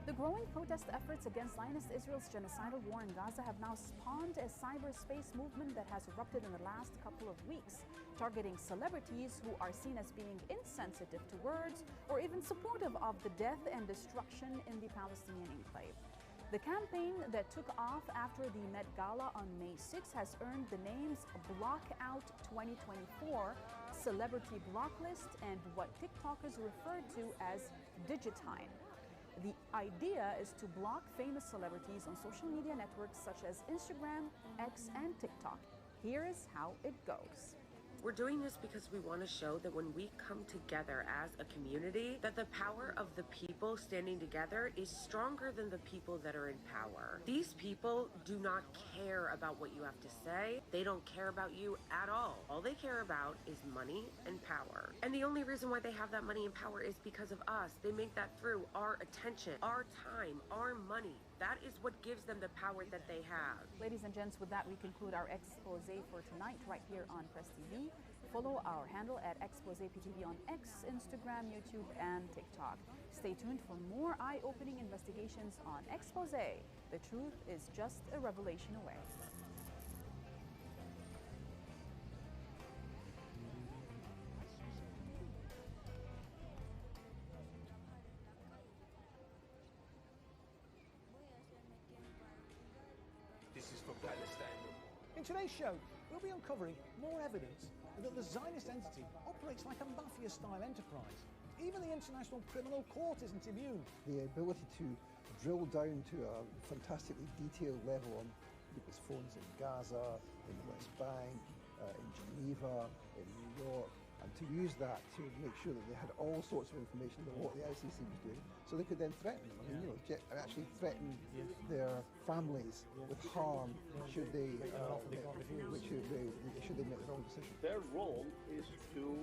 The growing protest efforts against Zionist Israel's genocidal war in Gaza have now spawned a cyberspace movement that has erupted in the last couple of weeks, targeting celebrities who are seen as being insensitive to words or even supportive of the death and destruction in the Palestinian enclave. The campaign that took off after the Met Gala on May 6 has earned the names Blockout 2024, Celebrity Blocklist, and what TikTokers refer to as Digitine. The idea is to block famous celebrities on social media networks such as Instagram, X, and TikTok. Here is how it goes. We're doing this because we want to show that when we come together as a community, that the power of the people standing together is stronger than the people that are in power. These people do not care about what you have to say. They don't care about you at all. All they care about is money and power. And the only reason why they have that money and power is because of us. They make that through our attention, our time, our money. That is what gives them the power that they have. Ladies and gents, with that, we conclude our expose for tonight right here on Press TV. Follow our handle at ExposePTV on X, Instagram, YouTube, and TikTok. Stay tuned for more eye-opening investigations on Expose. The truth is just a revelation away. This is for Palestine. In today's show, we'll be uncovering more evidence that the Zionist entity operates like a mafia-style enterprise. Even the International Criminal Court isn't immune. The ability to drill down to a fantastically detailed level on people's phones in Gaza, in the West Bank, in Geneva, in New York, and to use that to make sure that they had all sorts of information about what the ICC was doing, so they could then threaten them. I mean, actually threaten their families with harm should they should they make the wrong decision. Their role is to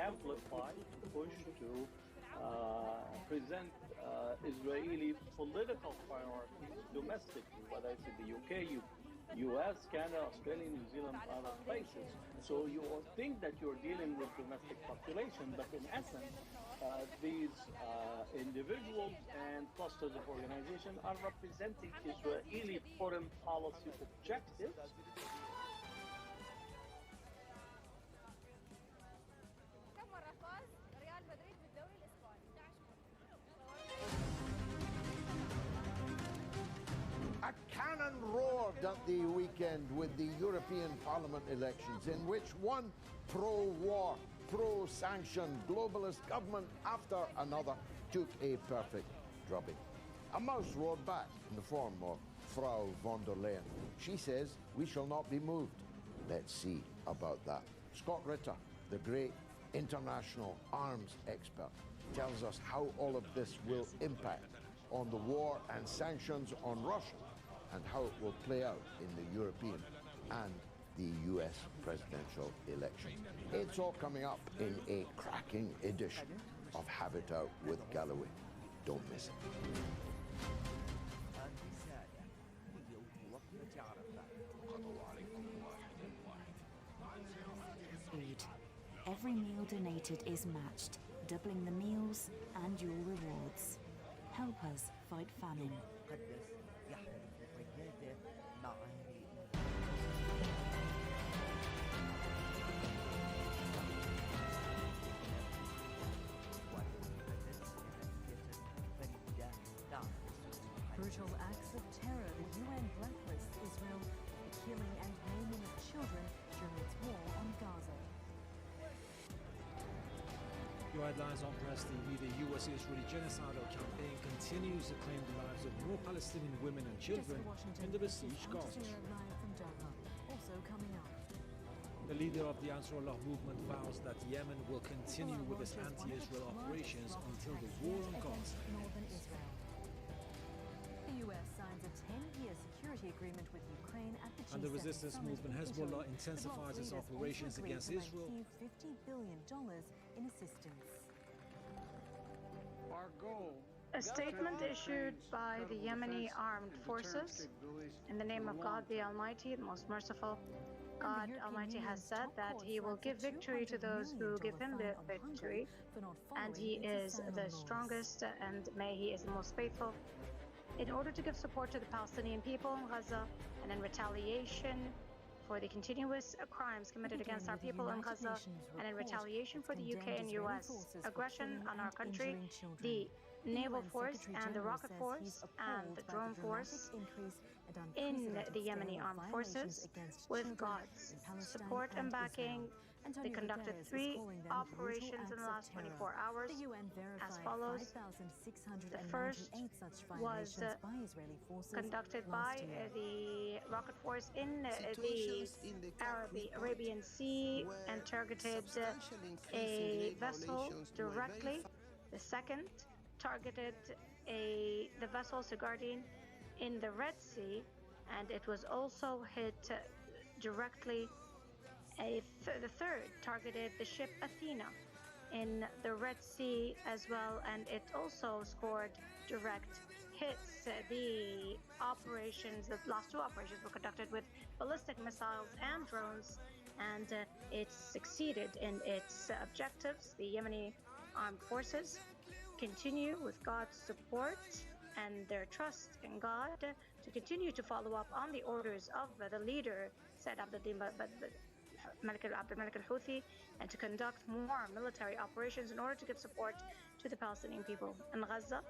amplify, to push, to present Israeli political priorities domestically, whether it's in the UK, US, Canada, Australia, New Zealand, other places. So you think that you're dealing with domestic population, but in essence, these individuals and clusters of organization are representing Israeli foreign policy objectives. A cannon roared at the weekend with the European Parliament elections, in which one pro-war, pro-sanction globalist government after another took a perfect drubbing. A mouse roared back in the form of Frau von der Leyen. She says we shall not be moved. Let's see about that. Scott Ritter, the great international arms expert, tells us how all of this will impact on the war and sanctions on Russia, and how it will play out in the European and the US presidential election. It's all coming up in a cracking edition of Have It Out with Galloway. Don't miss it. Every meal donated is matched, doubling the meals and your rewards. Help us fight famine. Brutal acts of terror. The UN blacklists Israel for the killing and maiming of children during its war on Gaza. Your headlines on Press TV. The US Israeli genocidal campaign continues to claim the lives of more Palestinian women and children in the besieged Gaza. Also coming up. The leader of the Ansarullah movement vows that Yemen will continue with its anti-Israel operations until the war on Gaza ends. The US signs a 10-year security agreement with Ukraine at the G7 And the resistance summit movement in Hezbollah Italy. intensifies its The bloc operations leaders against also Israel. agreed to lend Kyiv $50 billion in assistance. A statement issued by the Yemeni armed forces in the name of God the Almighty, the most merciful. God Almighty has said that He will give victory to those who give Him the victory, and He is the strongest, and may He is the most faithful. In order to give support to the Palestinian people in Gaza, and in retaliation for the continuous crimes committed against our people in Gaza, and in retaliation for the UK and US aggression on our country, the naval force and the rocket force and the drone force in the Yemeni armed forces, with God's support and backing, they conducted 3 operations in the last 24 hours as follows. The first was conducted by the rocket force in the Arabian Sea and targeted a vessel directly. The second targeted the vessel Sigardin in the Red Sea, and it was also hit directly. The third targeted the ship Athena in the Red Sea as well, and it also scored direct hits. The last 2 operations were conducted with ballistic missiles and drones, and it succeeded in its objectives. The Yemeni armed forces continue, with God's support and their trust in God, to continue to follow up on the orders of the leader, Said Abdel Malik al-Houthi, and to conduct more military operations in order to give support to the Palestinian people in Gaza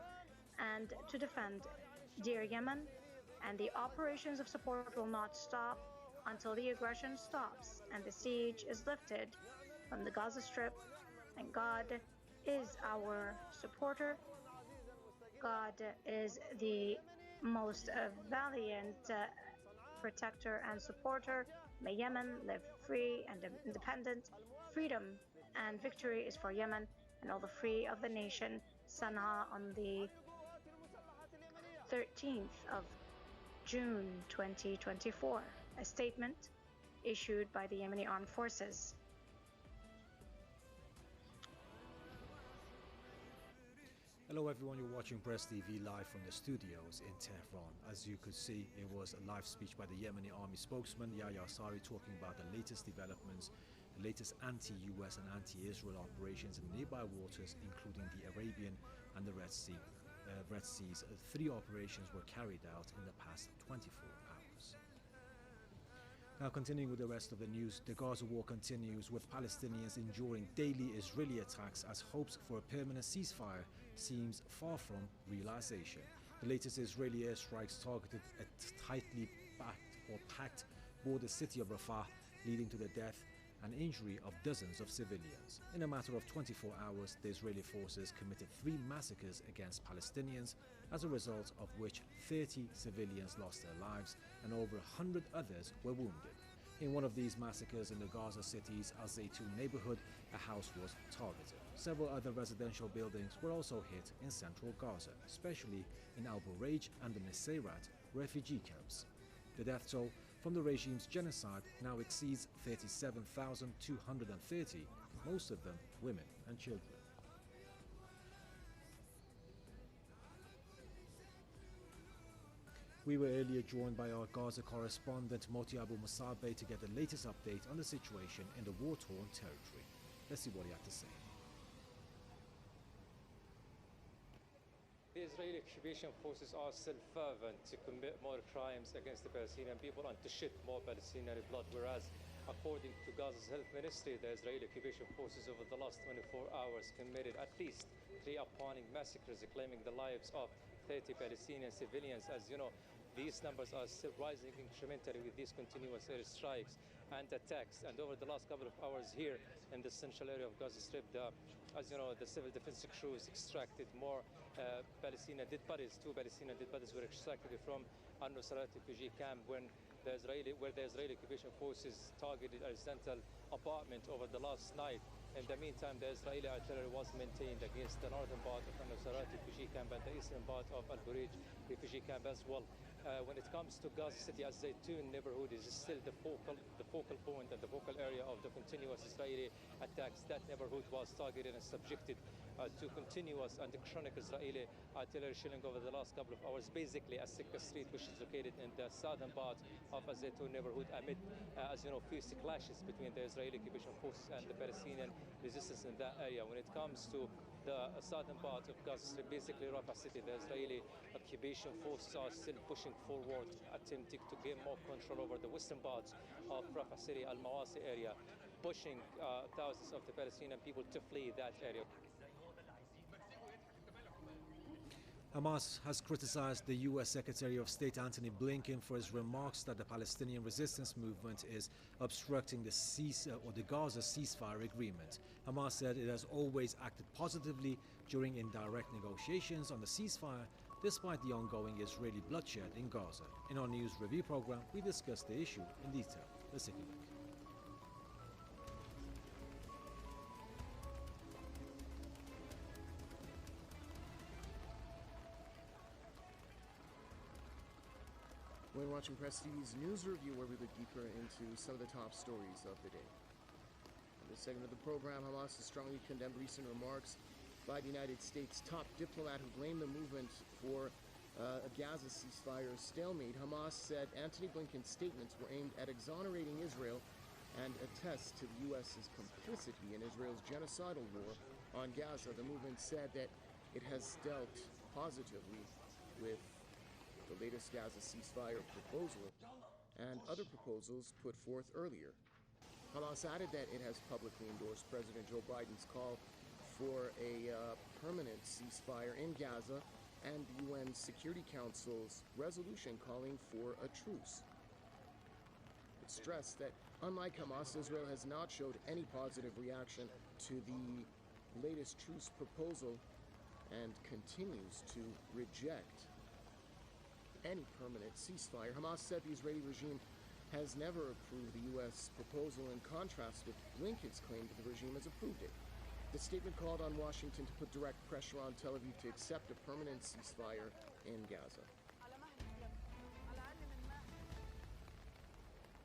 and to defend dear Yemen. And the operations of support will not stop until the aggression stops and the siege is lifted from the Gaza Strip. And God is our supporter. God is the most valiant protector and supporter. May Yemen live free and independent. Freedom and victory is for Yemen and all the free of the nation. Sana'a on the 13th of June 2024. A statement issued by the Yemeni Armed Forces. Hello everyone, you're watching Press TV live from the studios in Tehran. As you could see, it was a live speech by the Yemeni army spokesman Yahya Sari talking about the latest developments, the latest anti-US and anti-Israel operations in nearby waters, including the Arabian and the Red Seas. 3 operations were carried out in the past 24 hours. Now continuing with the rest of the news, the Gaza war continues with Palestinians enduring daily Israeli attacks as hopes for a permanent ceasefire seems far from realization. The latest Israeli airstrikes targeted a tightly packed border city of Rafah, leading to the death and injury of dozens of civilians. In a matter of 24 hours, the Israeli forces committed 3 massacres against Palestinians, as a result of which 30 civilians lost their lives and over 100 others were wounded. In one of these massacres in the Gaza city's Al-Zaytun neighborhood, a house was targeted. Several other residential buildings were also hit in central Gaza, especially in Al-Bureij and the Nusayrat refugee camps. The death toll from the regime's genocide now exceeds 37,230, most of them women and children. We were earlier joined by our Gaza correspondent Moti Abu Musabe to get the latest update on the situation in the war-torn territory. Let's see what he had to say. The Israeli occupation forces are still fervent to commit more crimes against the Palestinian people and to shed more Palestinian blood, whereas according to Gaza's health ministry, the Israeli occupation forces over the last 24 hours committed at least 3 appalling massacres, claiming the lives of 30 Palestinian civilians. As you know, these numbers are still rising incrementally with these continuous airstrikes and attacks. And over the last couple of hours here in the central area of Gaza Strip, as you know, the civil defense crews extracted more Palestinian dead bodies. 2 Palestinian dead bodies were extracted from Al-Nusayrat refugee camp where the Israeli occupation forces targeted a residential apartment over the last night. In the meantime, the Israeli artillery was maintained against the northern part of Al-Nusayrat refugee camp and the eastern part of Al-Bureij refugee camp as well. When it comes to Gaza City, Al-Zaytun neighborhood is still the focal point and the focal area of the continuous Israeli attacks. That neighborhood was targeted and subjected to continuous and chronic Israeli artillery shelling over the last couple of hours. Basically, As-Sikka Street, which is located in the southern part of Al-Zaytun neighborhood, amid, as you know, fierce clashes between the Israeli occupation forces and the Palestinian resistance in that area. When it comes to the southern part of Gaza Strip, basically Rafah City, the Israeli occupation forces are still pushing forward, attempting to gain more control over the western parts of Rafah City, Al-Mawasi area, pushing thousands of the Palestinian people to flee that area. Hamas has criticized the U.S. Secretary of State Antony Blinken for his remarks that the Palestinian resistance movement is obstructing the Gaza ceasefire agreement. Hamas said it has always acted positively during indirect negotiations on the ceasefire, despite the ongoing Israeli bloodshed in Gaza. In our news review program, we discussed the issue in detail. Let's take a look. We're watching Press TV's news review, where we look deeper into some of the top stories of the day. In this segment of the program, Hamas has strongly condemned recent remarks by the United States top diplomat who blamed the movement for a Gaza ceasefire stalemate. Hamas said Antony Blinken's statements were aimed at exonerating Israel and attest to the U.S.'s complicity in Israel's genocidal war on Gaza. The movement said that it has dealt positively with the latest Gaza ceasefire proposal and other proposals put forth earlier. Hamas added that it has publicly endorsed President Joe Biden's call for a permanent ceasefire in Gaza and the UN Security Council's resolution calling for a truce. stressed that, unlike Hamas, Israel has not showed any positive reaction to the latest truce proposal and continues to reject any permanent ceasefire. Hamas said the Israeli regime has never approved the U.S. proposal, in contrast with Blinken's claim that the regime has approved it. The statement called on Washington to put direct pressure on Tel Aviv to accept a permanent ceasefire in Gaza.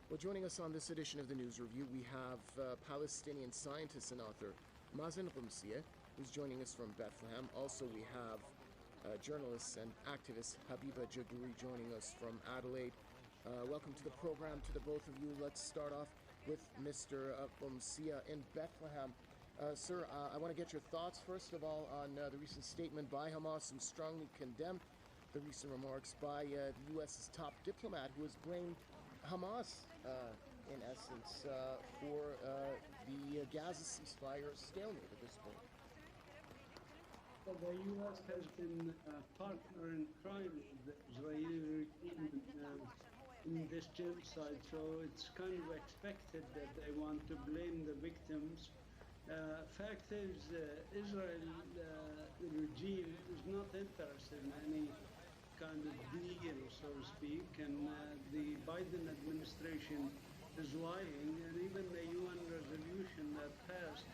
Well, joining us on this edition of the News Review, we have Palestinian scientist and author Mazen Qumsiyeh, who's joining us from Bethlehem. Also, we have journalist and activist Habiba Jagouri joining us from Adelaide. Welcome to the program to the both of you. Let's start off with Mr. Qumsiyeh in Bethlehem. Sir, I want to get your thoughts, first of all, on the recent statement by Hamas, who strongly condemned the recent remarks by the U.S.'s top diplomat, who has blamed Hamas, in essence, for the Gaza ceasefire stalemate at this point. Well, the U.S. has been a partner in crime with the Israeli regime in this genocide, so it's kind of expected that they want to blame the victims. Fact is, Israel regime is not interested in any kind of deal, so to speak, and the Biden administration is lying, and even the UN resolution that passed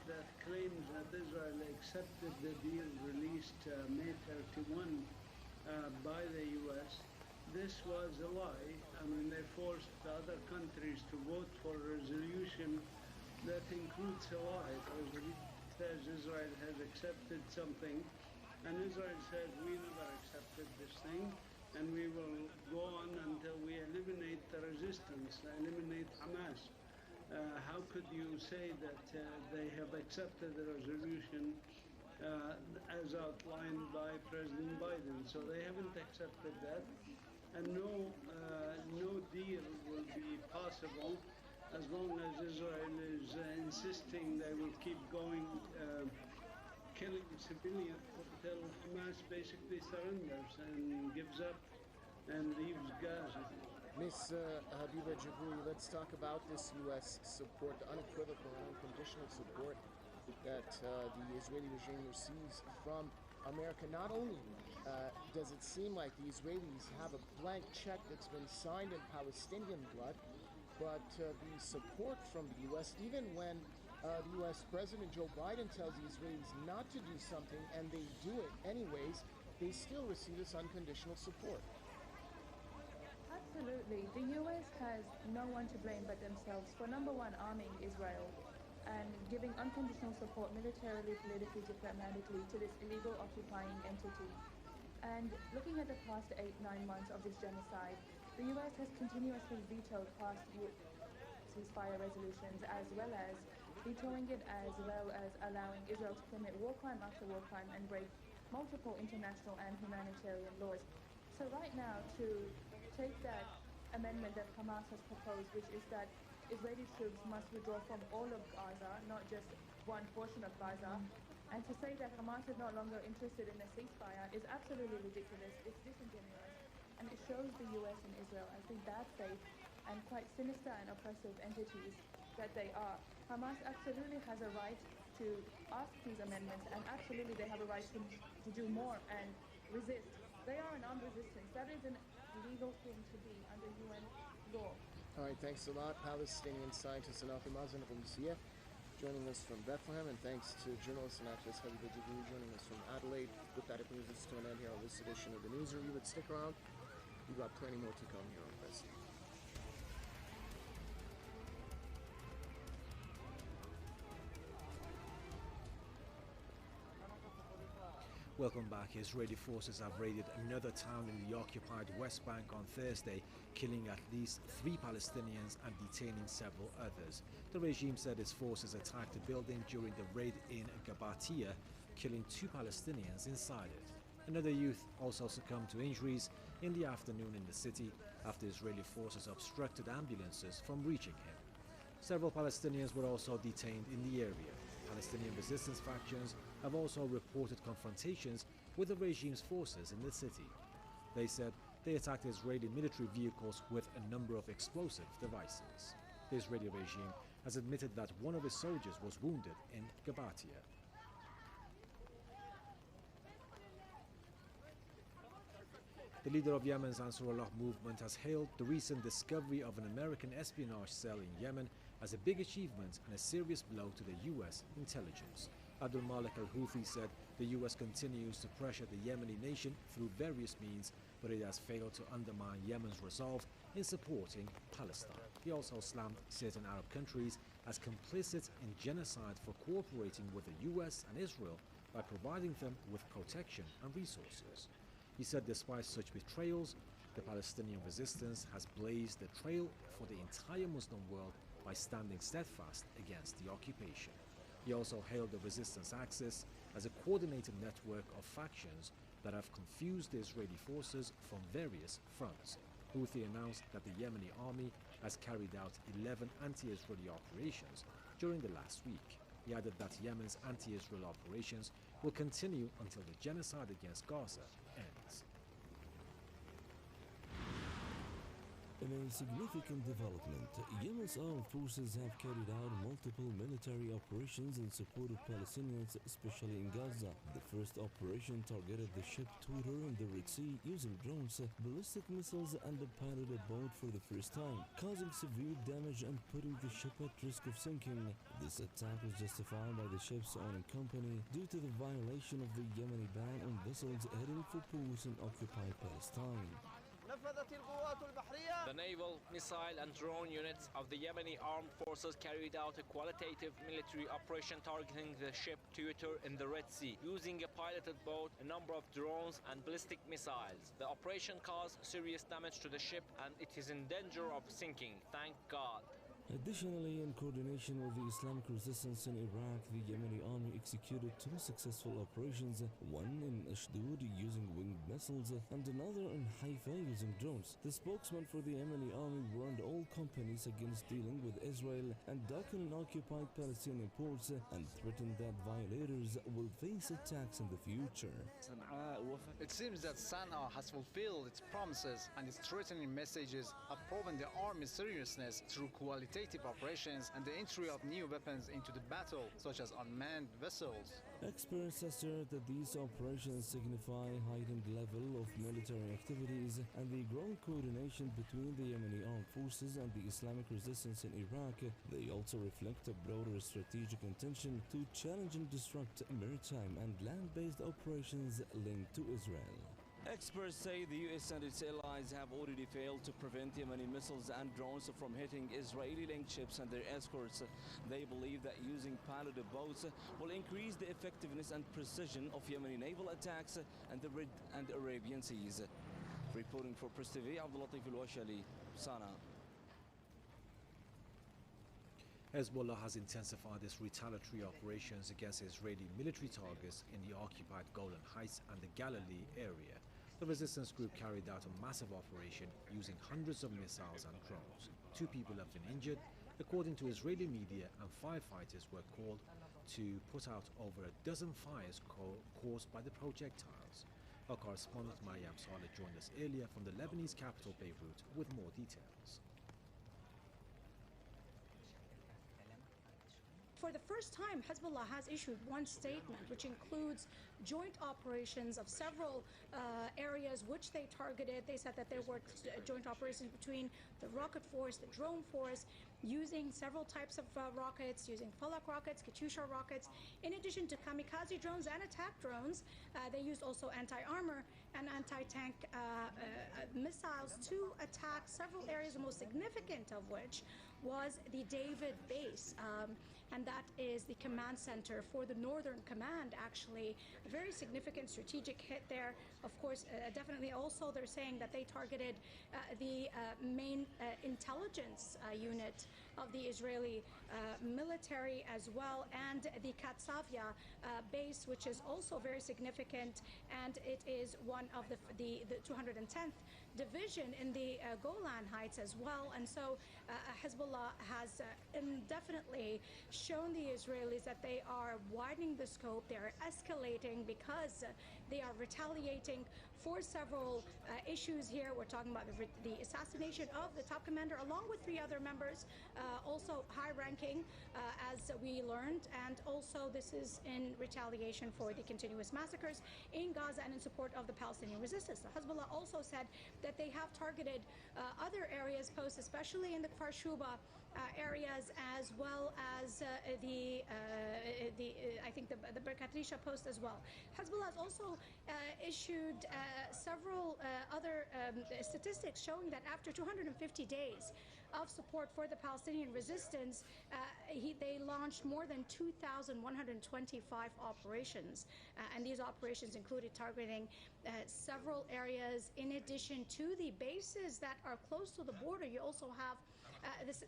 that claims that Israel accepted the deal released May 31 by the U.S., this was a lie. I mean, they forced other countries to vote for a resolution that includes a lie. It says Israel has accepted something, and Israel says we never accepted this thing, and we will go on until we eliminate the resistance, eliminate Hamas. How could you say that they have accepted the resolution as outlined by President Biden? So they haven't accepted that, and no deal will be possible as long as Israel is insisting they will keep going, killing civilians until Hamas basically surrenders and gives up and leaves Gaza. Ms. Habiba Jagouri, let's talk about this U.S. support, the unequivocal and unconditional support that the Israeli regime receives from America. Not only does it seem like the Israelis have a blank check that's been signed in Palestinian blood, but the support from the U.S., even when the U.S. President Joe Biden tells the Israelis not to do something and they do it anyways, they still receive this unconditional support. Absolutely. The U.S. has no one to blame but themselves for, number one, arming Israel and giving unconditional support militarily, politically, diplomatically to this illegal occupying entity. And looking at the past 8-9 months of this genocide, the U.S. has continuously vetoed past ceasefire resolutions, as well as vetoing it, as well as allowing Israel to commit war crime after war crime and break multiple international and humanitarian laws. So right now, to take that amendment that Hamas has proposed, which is that Israeli troops must withdraw from all of Gaza, not just one portion of Gaza, and to say that Hamas is no longer interested in a ceasefire is absolutely ridiculous. It's disingenuous, and it shows the U.S. and Israel as the bad faith and quite sinister and oppressive entities that they are. Hamas absolutely has a right to ask these amendments, and absolutely they have a right to do more and resist. They are an armed resistance. That is an legal thing to be under UN law. All right, thanks a lot, Palestinian scientist and author Mazen Qumsiyeh, joining us from Bethlehem, and thanks to journalist and activist Habiba Jagouri joining us from Adelaide. With that, it brings us to an end here on this edition of the News Review. But stick around, we've got plenty more to come here on Press TV. Welcome back. Israeli forces have raided another town in the occupied West Bank on Thursday, killing at least 3 Palestinians and detaining several others. The regime said its forces attacked a building during the raid in Gabatia, killing 2 Palestinians inside it. Another youth also succumbed to injuries in the afternoon in the city after Israeli forces obstructed ambulances from reaching him. Several Palestinians were also detained in the area. Palestinian resistance factions have also reported confrontations with the regime's forces in the city. They said they attacked Israeli military vehicles with a number of explosive devices. The Israeli regime has admitted that one of its soldiers was wounded in Gabatia. The leader of Yemen's Ansarullah movement has hailed the recent discovery of an American espionage cell in Yemen as a big achievement and a serious blow to the U.S. intelligence. Abdul Malik al-Houthi said the U.S. continues to pressure the Yemeni nation through various means, but it has failed to undermine Yemen's resolve in supporting Palestine. He also slammed certain Arab countries as complicit in genocide for cooperating with the U.S. and Israel by providing them with protection and resources. He said despite such betrayals, the Palestinian resistance has blazed the trail for the entire Muslim world by standing steadfast against the occupation. He also hailed the resistance axis as a coordinated network of factions that have confused the Israeli forces from various fronts. Houthi announced that the Yemeni army has carried out 11 anti-Israeli operations during the last week. He added that Yemen's anti-Israel operations will continue until the genocide against Gaza ends. In a significant development, Yemen's armed forces have carried out multiple military operations in support of Palestinians, especially in Gaza. The first operation targeted the ship Twitter in the Red Sea using drones, ballistic missiles, and a piloted boat for the first time, causing severe damage and putting the ship at risk of sinking. This attack was justified by the ship's owning company due to the violation of the Yemeni ban on vessels heading for ports in occupied Palestine. The naval, missile and drone units of the Yemeni armed forces carried out a qualitative military operation targeting the ship Twitter in the Red Sea, using a piloted boat, a number of drones and ballistic missiles. The operation caused serious damage to the ship and it is in danger of sinking, thank God. Additionally, in coordination with the Islamic resistance in Iraq, the Yemeni army executed two successful operations, one in Ashdod using winged missiles and another in Haifa using drones. The spokesman for the Yemeni army warned all companies against dealing with Israel and docking in occupied Palestinian ports and threatened that violators will face attacks in the future. It seems that Sana'a has fulfilled its promises and its threatening messages have proven the army's seriousness through qualitative operations and the entry of new weapons into the battle, such as unmanned vessels. Experts assert that these operations signify a heightened level of military activities and the growing coordination between the Yemeni armed forces and the Islamic resistance in Iraq. They also reflect a broader strategic intention to challenge and disrupt maritime and land-based operations linked to Israel. Experts say the U.S. and its allies have already failed to prevent Yemeni missiles and drones from hitting Israeli-linked ships and their escorts. They believe that using piloted boats will increase the effectiveness and precision of Yemeni naval attacks in the Red and Arabian Seas. Reporting for Press TV, Abdul Latif Al-Washali, Sana'a. Hezbollah has intensified its retaliatory operations against Israeli military targets in the occupied Golan Heights and the Galilee area. The resistance group carried out a massive operation using hundreds of missiles and drones. 2 people have been injured. According to Israeli media, and firefighters were called to put out over a dozen fires caused by the projectiles. Our correspondent Mariam Saleh joined us earlier from the Lebanese capital Beirut with more details. For the first time, Hezbollah has issued one statement, which includes joint operations of several areas which they targeted. They said that there were joint operations between the rocket force, the drone force, using several types of rockets, using Falak rockets, Katyusha rockets, in addition to kamikaze drones and attack drones. They used also anti-armor and anti-tank missiles to attack several areas, the most significant of which was the David base. And that is the command center for the Northern Command, actually. A very significant strategic hit there. Of course, definitely also they're saying that they targeted the main intelligence unit of the Israeli military as well, and the Katsavia base, which is also very significant, and it is one of the 210th division in the Golan Heights as well. And so Hezbollah has indefinitely shown the Israelis that they are widening the scope, they are escalating because they are retaliating for several issues here. We're talking about the assassination of the top commander along with 3 other members, also high-ranking, as we learned, and also this is in retaliation for the continuous massacres in Gaza and in support of the Palestinian resistance. So Hezbollah also said that they have targeted other areas posts, especially in the Kfar Shuba areas, as well as I think the Birkat Risha post as well. Hezbollah has also issued several other statistics showing that after 250 days of support for the Palestinian resistance, they launched more than 2,125 operations, and these operations included targeting several areas in addition to the bases that are close to the border. You also have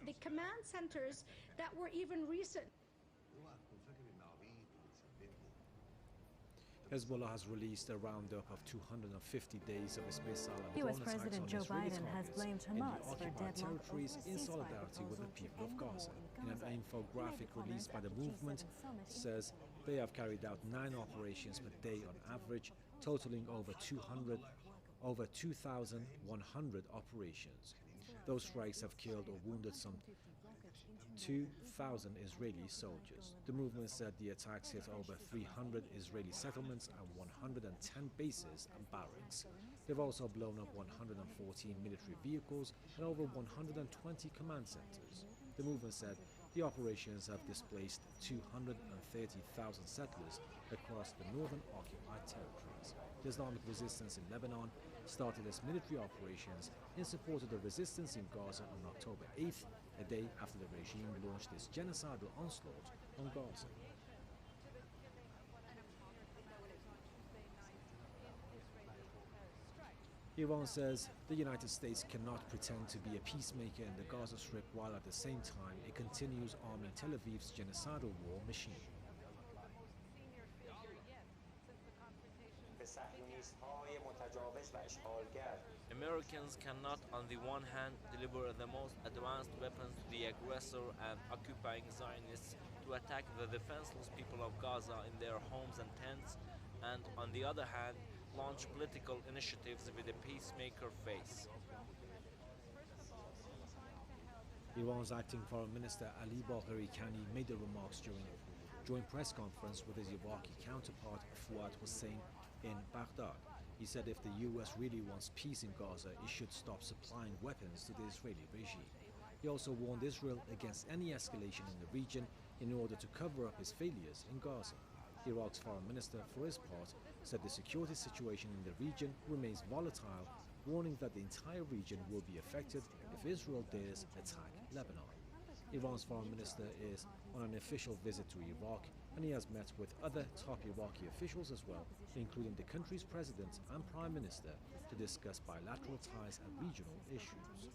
the command centers that were even recent. Hezbollah has released a roundup of 250 days of its missile and US drone President attacks Joe on Israeli Biden has targets blamed in the Hamas for occupied deadlock territories over in ceasefire solidarity with the proposal people of to end war Gaza. in In an Gaza. infographic released by the movement, says they have carried out 9 operations per day on average, totaling over 2,100 operations. Those strikes have killed or wounded some 2,000 Israeli soldiers. The movement said the attacks hit over 300 Israeli settlements and 110 bases and barracks. They've also blown up 114 military vehicles and over 120 command centers. The movement said the operations have displaced 230,000 settlers across the northern occupied territories. The Islamic resistance in Lebanon started its military operations in support of the resistance in Gaza on October 8th, a day after the regime launched its genocidal onslaught on Gaza. Iran says the United States cannot pretend to be a peacemaker in the Gaza Strip while at the same time it continues arming Tel Aviv's genocidal war machine. Americans cannot, on the one hand, deliver the most advanced weapons to the aggressor and occupying Zionists to attack the defenseless people of Gaza in their homes and tents, and on the other hand, launch political initiatives with a peacemaker face. Iran's acting foreign minister Ali Bagheri Kani made the remarks during a joint press conference with his Iraqi counterpart Fuad Hussein in Baghdad. He said if the US really wants peace in Gaza, it should stop supplying weapons to the Israeli regime. He also warned Israel against any escalation in the region in order to cover up his failures in Gaza. Iraq's foreign minister, for his part, said the security situation in the region remains volatile, warning that the entire region will be affected if Israel dares attack Lebanon. Iran's foreign minister is on an official visit to Iraq, and he has met with other top Iraqi officials as well, including the country's president and prime minister, to discuss bilateral ties and regional issues.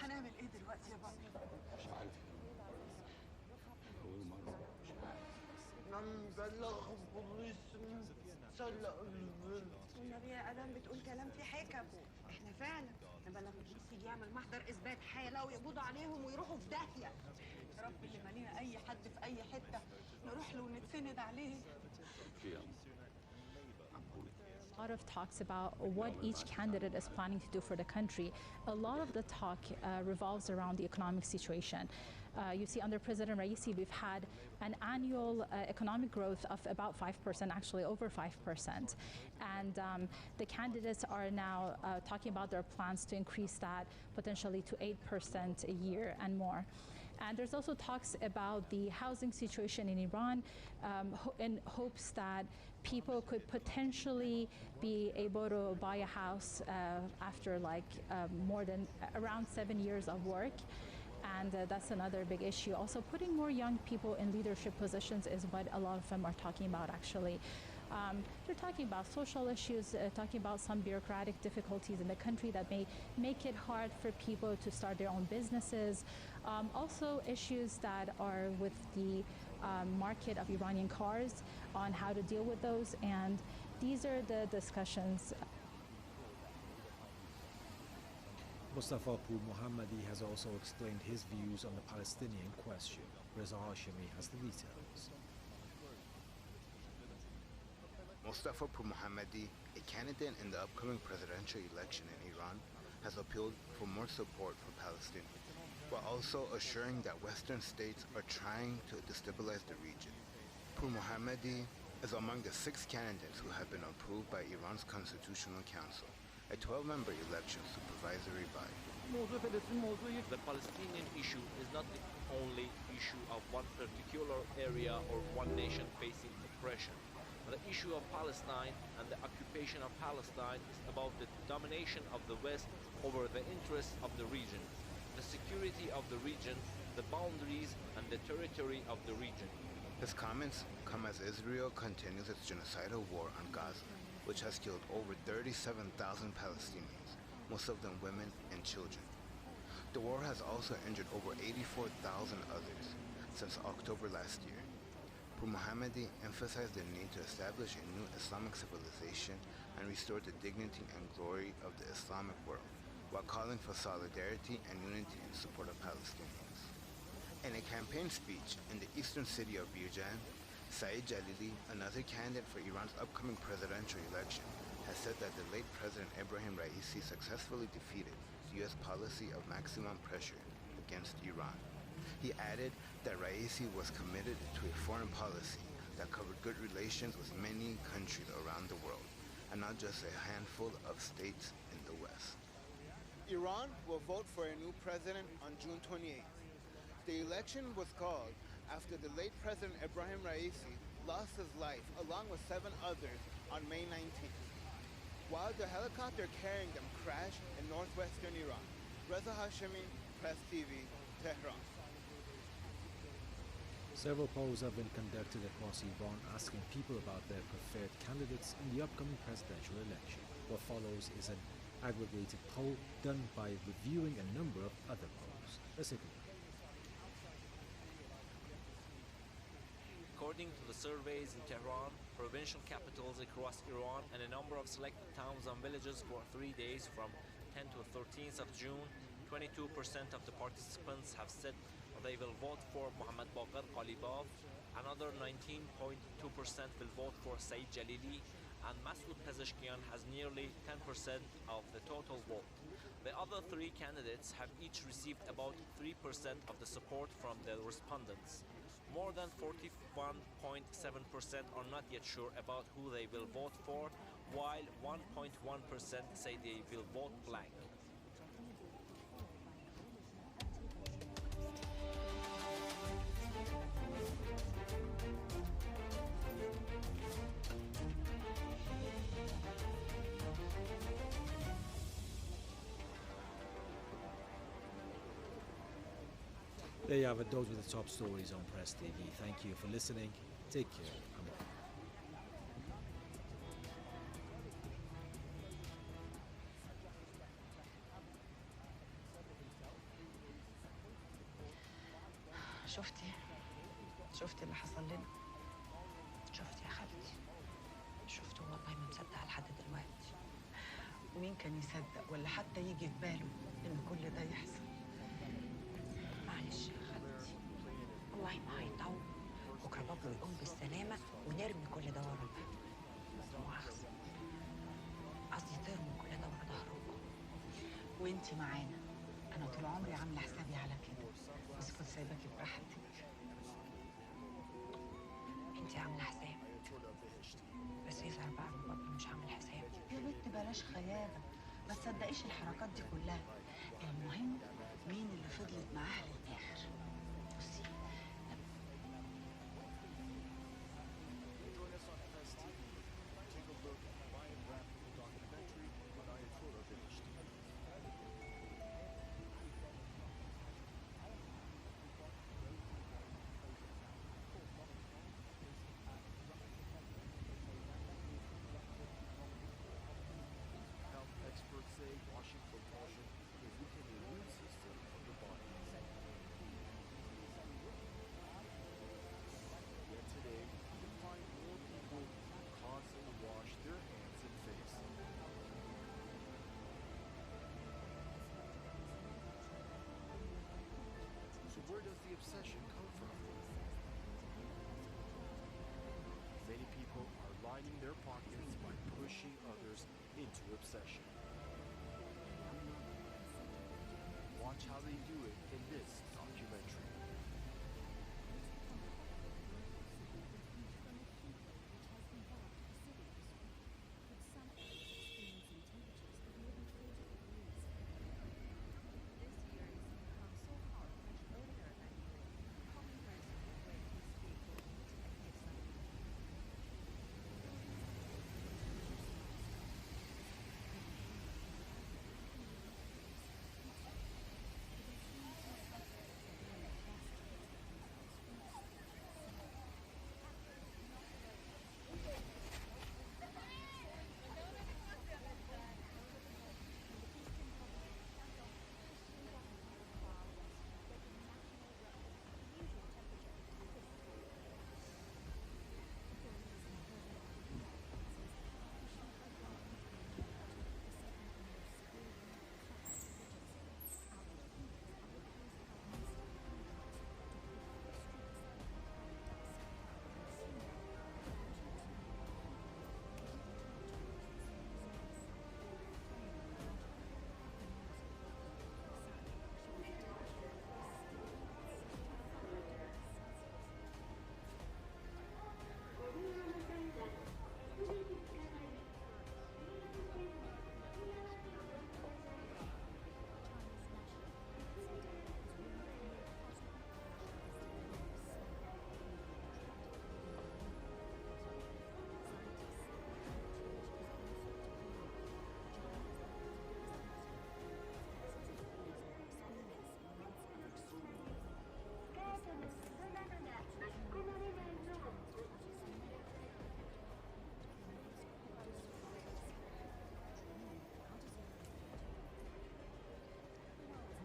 هنعمل ايه دلوقتي يا بابا؟ مش عارف. أول مرة مش عارف. نبلغ البوليس نسلق والنبي يا ادم بتقول كلام فيه حكم. احنا فعلا نبلغ البوليس يجي يعمل محضر اثبات حاله ويقبضوا عليهم ويروحوا في داهيه. يا رب اللي مالينا اي حد في اي حته نروح له ونتسند عليه. A lot of talks about what each candidate is planning to do for the country. A lot of the talk revolves around the economic situation. You see, under President Raisi, we've had an annual economic growth of about 5%, actually over 5%. And the candidates are now talking about their plans to increase that potentially to 8% a year and more. And there's also talks about the housing situation in Iran in hopes that people could potentially be able to buy a house after like more than around 7 years of work. And that's another big issue. Also, putting more young people in leadership positions is what a lot of them are talking about, actually. They're talking about social issues, talking about some bureaucratic difficulties in the country that may make it hard for people to start their own businesses. Also, issues that are with the market of Iranian cars, on how to deal with those. And these are the discussions. Mustafa Pur Mohammadi has also explained his views on the Palestinian question. Reza Hashemi has the details. Mustafa Pur Mohammadi, a candidate in the upcoming presidential election in Iran, has appealed for more support for Palestinians, while also assuring that Western states are trying to destabilize the region. Pur Mohammadi is among the 6 candidates who have been approved by Iran's Constitutional Council, a 12-member election supervisory body. The Palestinian issue is not the only issue of one particular area or one nation facing oppression. The issue of Palestine and the occupation of Palestine is about the domination of the West over the interests of the region, the security of the region, the boundaries and the territory of the region. His comments come as Israel continues its genocidal war on Gaza, which has killed over 37,000 Palestinians, most of them women and children. The war has also injured over 84,000 others since October last year. Pur Mohammadi emphasized the need to establish a new Islamic civilization and restore the dignity and glory of the Islamic world, while calling for solidarity and unity in support of Palestinians. In a campaign speech in the eastern city of Bijan, Saeed Jalili, another candidate for Iran's upcoming presidential election, has said that the late President Ebrahim Raisi successfully defeated the U.S. policy of maximum pressure against Iran. He added that Raisi was committed to a foreign policy that covered good relations with many countries around the world, and not just a handful of states in the West. Iran will vote for a new president on June 28th. The election was called after the late President Ebrahim Raisi lost his life along with 7 others on May 19th, while the helicopter carrying them crashed in northwestern Iran. Reza Hashemi, Press TV, Tehran. Several polls have been conducted across Iran asking people about their preferred candidates in the upcoming presidential election. What follows is an aggregated poll done by reviewing a number of other polls. Let's take a look. According to the surveys in Tehran, provincial capitals across Iran, and a number of selected towns and villages for 3 days from 10 to 13th of June, 22% of the participants have said they will vote for Mohammad Baqir Qalibaf, another 19.2% will vote for Saeed Jalili, and Masoud Pezeshkian has nearly 10% of the total vote. The other 3 candidates have each received about 3% of the support from the respondents. More than 41.7% are not yet sure about who they will vote for, while 1.1% say they will vote blank. There you have it. Those were the top stories on Press TV. Thank you for listening. Take care. I'm off. شفتي اللي حصل لنا؟ شفتي يا خالتي؟ شفته والله ما مصدقه لحد دلوقتي. ومين كان يصدق ولا حتى يجي في باله ان كل ده يحصل؟ معلش يا خالتي، والله ما هيطول. بكره بابا يقوم بالسلامه ونرمي كل ده ورا الباب. لا مؤاخذه، قصدي ترموا كل ده ورا ظهركم. وانتي معانا. انا طول عمري عامله حسابي على كده، بس كنت سايباكي براحتك. انتي عامله حساب، بس يظهر بقى ان بابا مش عامل حساب. يا بنت بلاش خيابه، ما تصدقيش الحركات دي كلها. المهم مين اللي فضلت معاها للاخر. بصي، Watch how they do it in this documentary.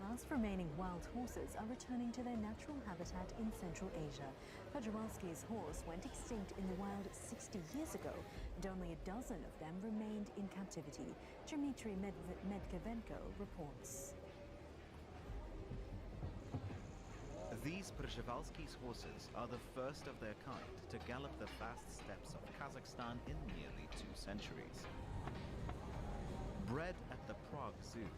Last remaining wild horses are returning to their natural habitat in Central Asia. Przewalski's horse went extinct in the wild 60 years ago, and only a dozen of them remained in captivity. Dmitry Medvedenko reports. These Przewalski's horses are the first of their kind to gallop the vast steppes of Kazakhstan in nearly 2 centuries. Bred at the Prague Zoo,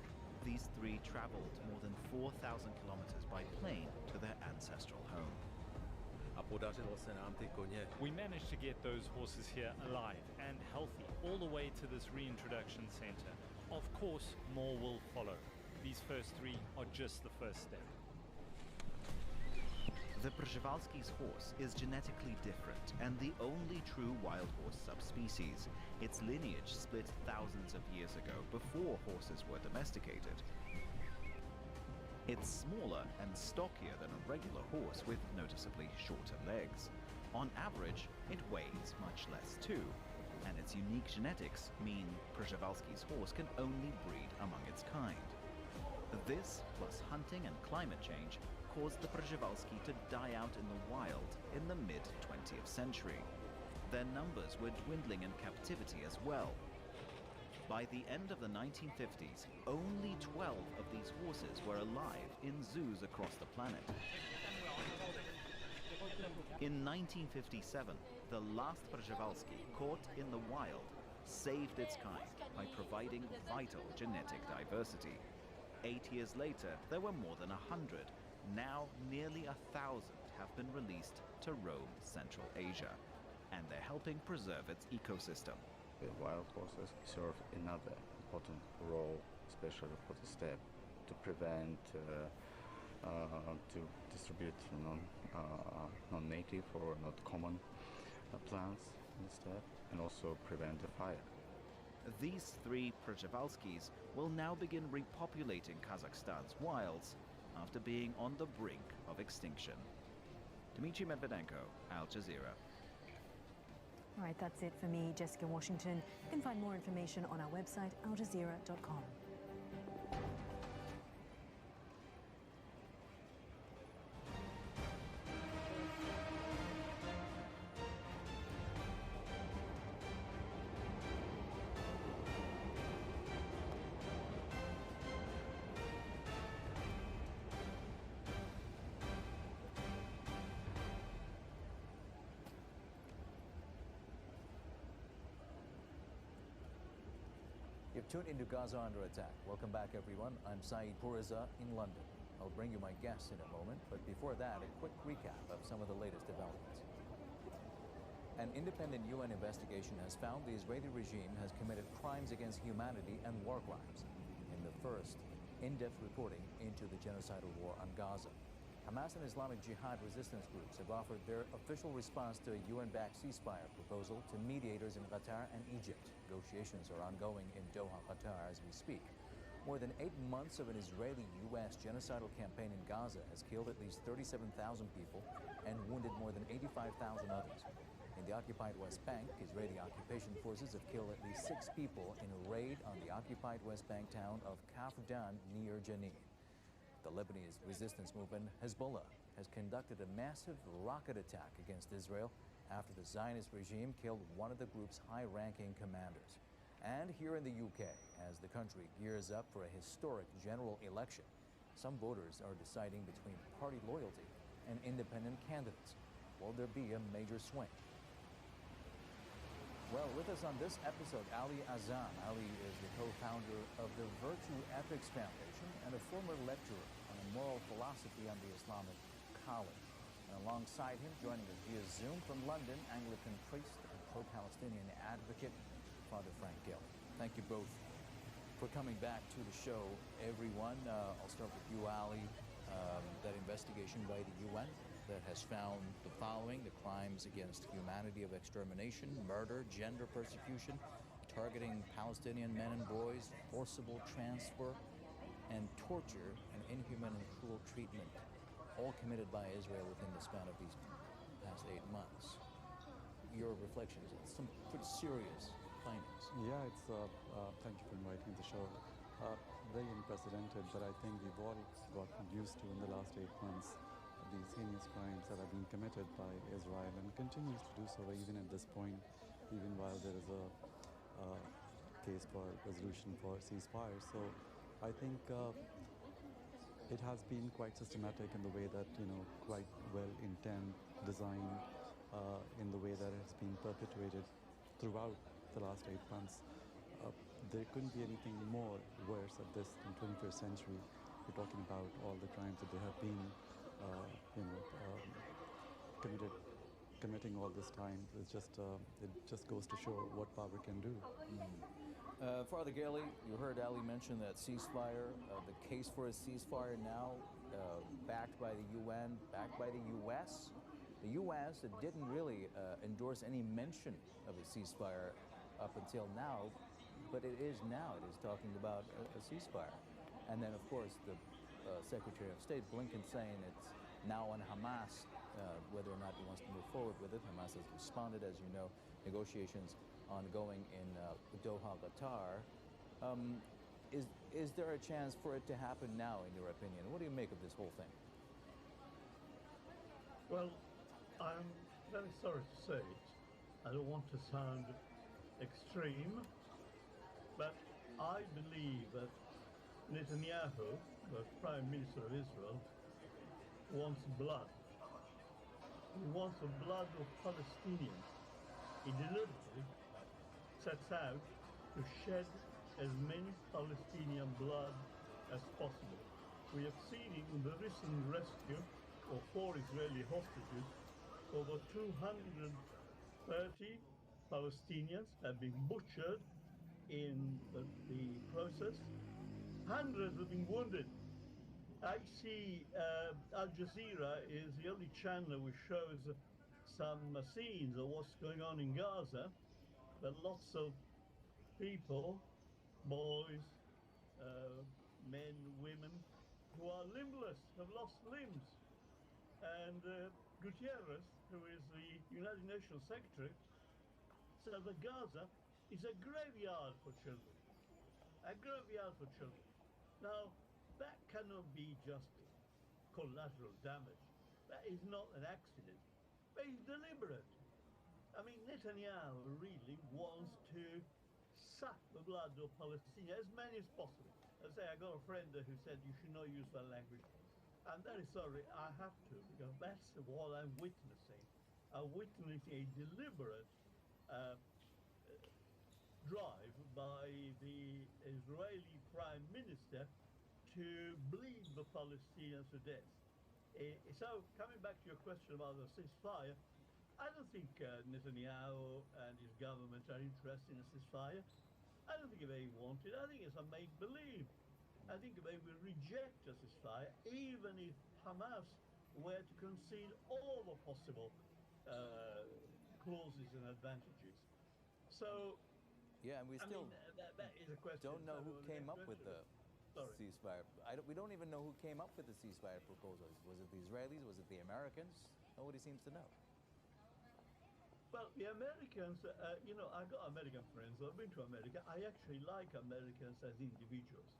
these three traveled more than 4,000 kilometers by plane to their ancestral home. We managed to get those horses here alive and healthy all the way to this reintroduction center. Of course, more will follow. These first 3 are just the first step. The Przewalski's horse is genetically different and the only true wild horse subspecies. Its lineage split thousands of years ago before horses were domesticated. It's smaller and stockier than a regular horse with noticeably shorter legs. On average, it weighs much less too, and its unique genetics mean Przewalski's horse can only breed among its kind. This, plus hunting and climate change, caused the Przewalski to die out in the wild in the mid-20th century. Their numbers were dwindling in captivity as well. By the end of the 1950s, only 12 of these horses were alive in zoos across the planet. In 1957, the last Przewalski caught in the wild saved its kind by providing vital genetic diversity. 8 years later, there were more than 100. Now, nearly 1,000 have been released to roam Central Asia, and they're helping preserve its ecosystem. The wild horses serve another important role, especially for the steppe, to prevent, to distribute non-native or not common plants in the steppe, and also prevent the fire. These 3 Przewalskis will now begin repopulating Kazakhstan's wilds after being on the brink of extinction. Dmitry Medvedenko, Al Jazeera. All right, that's it for me, Jessica Washington. You can find more information on our website, aljazeera.com. You've tuned into Gaza Under Attack. Welcome back, everyone. I'm Saeed Pourreza in London. I'll bring you my guests in a moment, but before that, a quick recap of some of the latest developments. An independent UN investigation has found the Israeli regime has committed crimes against humanity and war crimes in the first in-depth reporting into the genocidal war on Gaza. Hamas and Islamic Jihad resistance groups have offered their official response to a UN-backed ceasefire proposal to mediators in Qatar and Egypt. Negotiations are ongoing in Doha, Qatar, as we speak. More than 8 months of an Israeli-U.S. genocidal campaign in Gaza has killed at least 37,000 people and wounded more than 85,000 others. In the occupied West Bank, Israeli occupation forces have killed at least 6 people in a raid on the occupied West Bank town of Kafr near Jenin. The Lebanese resistance movement Hezbollah has conducted a massive rocket attack against Israel after the Zionist regime killed one of the group's high-ranking commanders. And here in the UK, as the country gears up for a historic general election, some voters are deciding between party loyalty and independent candidates. Will there be a major swing? Well, with us on this episode, Ali Azam. Ali is the co-founder of the Virtue Ethics Foundation and a former lecturer on moral philosophy on the Islamic College. And alongside him, joining us via Zoom from London, Anglican priest and pro-Palestinian advocate, Father Frank Gill. Thank you both for coming back to the show, everyone. I'll start with you, Ali. That investigation by the UN that has found the following: the crimes against humanity of extermination, murder, gender persecution, targeting Palestinian men and boys, forcible transfer, and torture and inhuman and cruel treatment, all committed by Israel within the span of these past 8 months. Your reflections on some pretty serious findings. Yeah, it's thank you for inviting the show. Very unprecedented, but I think we've all gotten used to in the last 8 months these heinous crimes that have been committed by Israel and continues to do so even at this point, even while there is a case for resolution for ceasefire. So I think it has been quite systematic in the way that, quite well designed in the way that it has been perpetuated throughout the last 8 months. There couldn't be anything more worse at this in 21st century. We're talking about all the crimes that they have been, committing all this time. It's just, it just goes to show what power can do. Father Gailey, you heard Ali mention that ceasefire, the case for a ceasefire now backed by the UN, backed by the U.S. The U.S. didn't really endorse any mention of a ceasefire up until now, but it is now. It is talking about a ceasefire. And then, of course, the Secretary of State, Blinken, saying it's now on Hamas whether or not he wants to move forward with it. Hamas has responded, as you know, negotiations ongoing in Doha, Qatar. Is there a chance for it to happen now, in your opinion? What do you make of this whole thing? Well, I'm very sorry to say it. I don't want to sound extreme, but I believe that Netanyahu, the Prime Minister of Israel, wants blood. He wants the blood of Palestinians. He deliberately sets out to shed as many Palestinian blood as possible. We have seen it in the recent rescue of 4 Israeli hostages. Over 230 Palestinians have been butchered in the process. Hundreds have been wounded. I see Al Jazeera is the only channel which shows some scenes of what's going on in Gaza, but lots of people, boys, men, women, who are limbless, have lost limbs. And Gutierrez, who is the United Nations Secretary, said that Gaza is a graveyard for children. A graveyard for children. Now, that cannot be just collateral damage. That is not an accident. But it's deliberate. I mean, Netanyahu really wants to suck the blood of Palestinians, as many as possible. I say, I got a friend who said you should not use that language. I'm very sorry, I have to, because that's what I'm witnessing. I'm witnessing a deliberate drive by the Israeli Prime Minister to bleed the Palestinians to death. So, coming back to your question about the ceasefire, I don't think Netanyahu and his government are interested in a ceasefire. I don't think they want it. I think it's a make-believe. I think they will reject a ceasefire even if Hamas were to concede all the possible clauses and advantages. So, yeah, and we still that is a question. Don't know who came up with the ceasefire. We don't even know who came up with the ceasefire proposals. Was it the Israelis? Was it the Americans? Nobody seems to know. Well, the Americans, I've got American friends. I've been to America. I actually like Americans as individuals.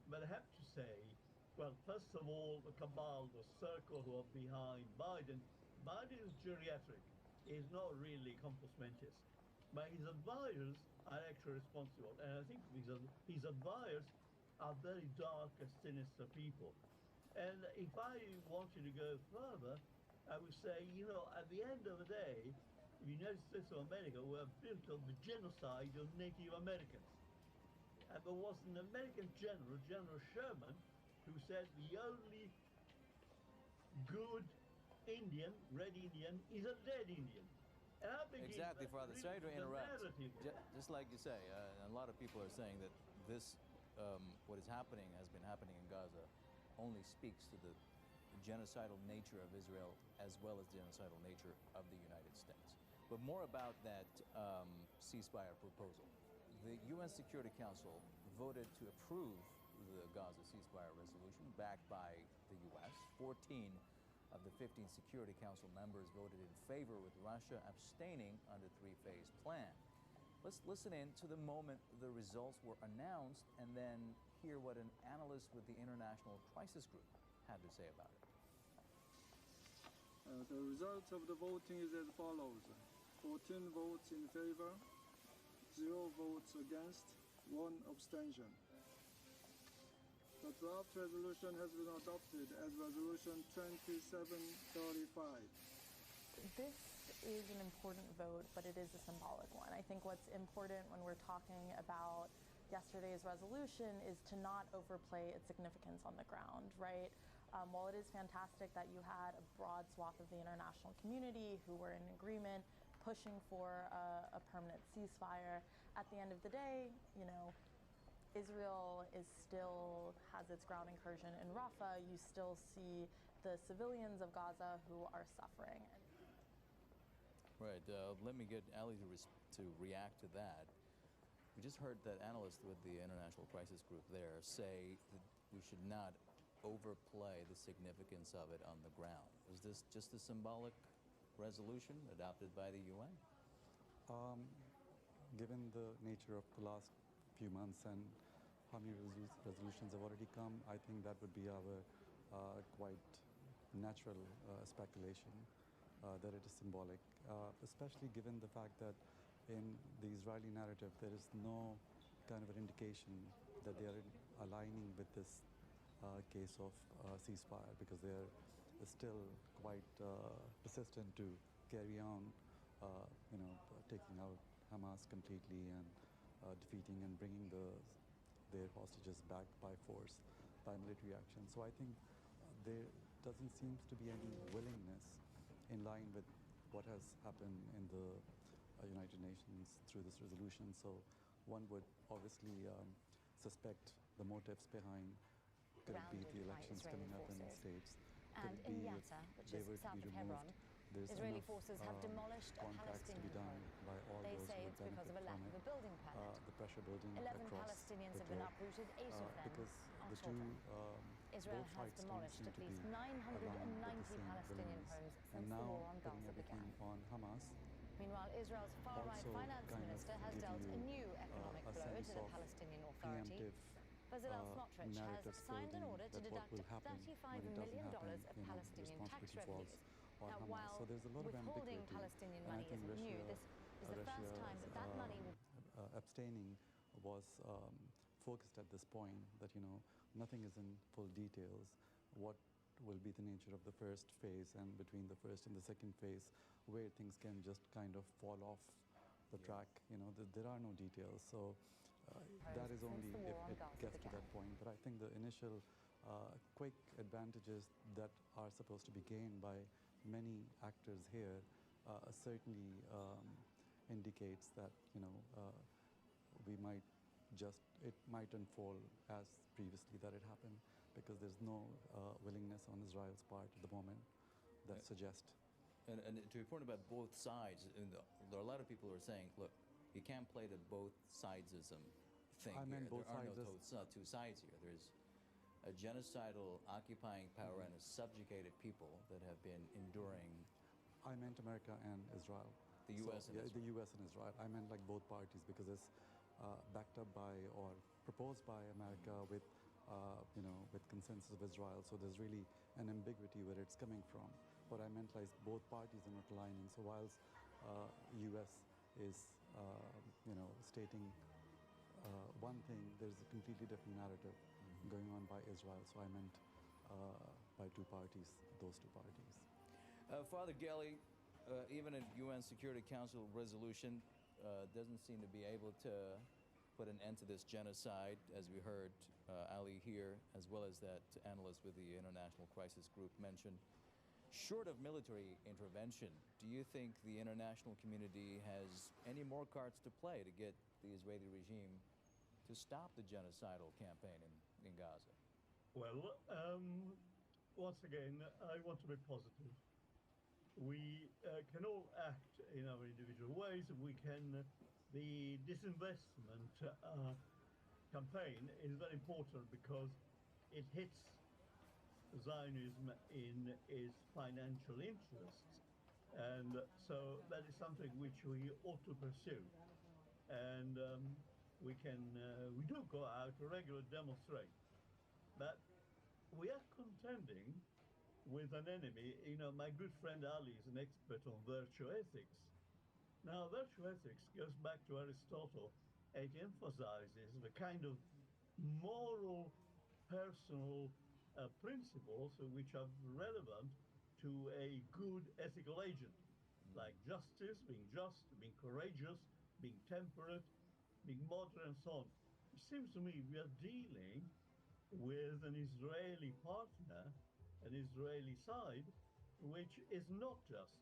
But I have to say, well, first of all, the cabal, the circle who are behind Biden, Biden is geriatric. He's not really compos mentis. But his advisors are actually responsible. And I think his advisors are very dark and sinister people. And if I wanted to go further, I would say, at the end of the day, the United States of America were built on the genocide of Native Americans. And there was an American general, General Sherman, who said the only good Indian, red Indian, is a dead Indian. And I begin Exactly, Father. Sorry to interrupt. Just like you say, a lot of people are saying that this, what is happening, has been happening in Gaza, only speaks to the genocidal nature of Israel as well as the genocidal nature of the United States. But more about that ceasefire proposal. The UN Security Council voted to approve the Gaza ceasefire resolution backed by the US. 14 of the 15 Security Council members voted in favor, with Russia abstaining on the three-phase plan. Let's listen in to the moment the results were announced and then hear what an analyst with the International Crisis Group had to say about it. The result of the voting is as follows. 14 votes in favor, 0 votes against, 1 abstention. The draft resolution has been adopted as Resolution 2735. This is an important vote, but it is a symbolic one. I think what's important when we're talking about yesterday's resolution is to not overplay its significance on the ground, right? While it is fantastic that you had a broad swath of the international community who were in agreement pushing for a permanent ceasefire, at the end of the day, Israel still has its ground incursion in Rafah. You still see the civilians of Gaza who are suffering. Right. Let me get Ali to react to that. We just heard that analyst with the International Crisis Group there say that we should not overplay the significance of it on the ground. Is this just a symbolic resolution adopted by the UN? Given the nature of the last few months and how many resolutions have already come, I think that would be our quite natural speculation that it is symbolic, especially given the fact that in the Israeli narrative there is no kind of an indication that they are aligning with this case of ceasefire, because they are still quite persistent to carry on, taking out Hamas completely and defeating and bringing their hostages back by force, by military action. So I think there doesn't seem to be any willingness in line with what has happened in the United Nations through this resolution. So one would obviously suspect the motives behind. Could it be the elections coming up in the states? And in Yatta, which is south of Hebron, Israeli forces have demolished a Palestinian home. They say it's because of a lack of a building permit. The pressure building 11 Palestinians have been uprooted, 8 of them are children. Israel has demolished at least 990 Palestinian homes since the war on Gaza began. On Hamas. Meanwhile, Israel's far-right finance minister has dealt a new economic blow to the Palestinian Authority. Bezalel Smotrich has signed an order to deduct $35 million of Palestinian tax revenues. Now, while withholding Palestinian money isn't new, this is the first time that money will... Abstaining was focused at this point that, nothing is in full details. What will be the nature of the first phase, and between the first and the second phase, where things can just kind of fall off the track. You know, there are no details. So that is only if it gets to that point. But I think the initial quick advantages that are supposed to be gained by many actors here certainly indicates that, you know, it might unfold as previously that it happened, because there's no willingness on Israel's part at the moment that suggests. And to your point about both sides, there are a lot of people who are saying, look, you can't play the both sidesism thing here. There are no two sides here. There's a genocidal occupying power and a subjugated people that have been enduring. I meant America and Israel. The U.S. and Israel. The U.S. and Israel. I meant like both parties, because it's backed up by or proposed by America with, you know, with consensus of Israel. So there's really an ambiguity where it's coming from. What I meant like both parties are not aligning. So whilst U.S. is, you know, stating one thing, there's a completely different narrative going on by Israel. So I meant by two parties, those two parties. Father Gelli, even a UN Security Council resolution doesn't seem to be able to put an end to this genocide, as we heard Ali here, as well as that analyst with the International Crisis Group mentioned. Short of military intervention, do you think the international community has any more cards to play to get the Israeli regime to stop the genocidal campaign in Gaza? Well, once again, I want to be positive. We can all act in our individual ways. The disinvestment campaign is very important because it hits Zionism in its financial interests. And so that is something which we ought to pursue. And we do go out to regularly demonstrate that we are contending with an enemy. You know, my good friend Ali is an expert on virtue ethics. Now, virtue ethics goes back to Aristotle. It emphasizes the kind of moral, personal principles which are relevant to a good ethical agent, like justice, being just, being courageous, being temperate, being moderate, and so on. It seems to me we are dealing with an Israeli partner, an Israeli side, which is not just,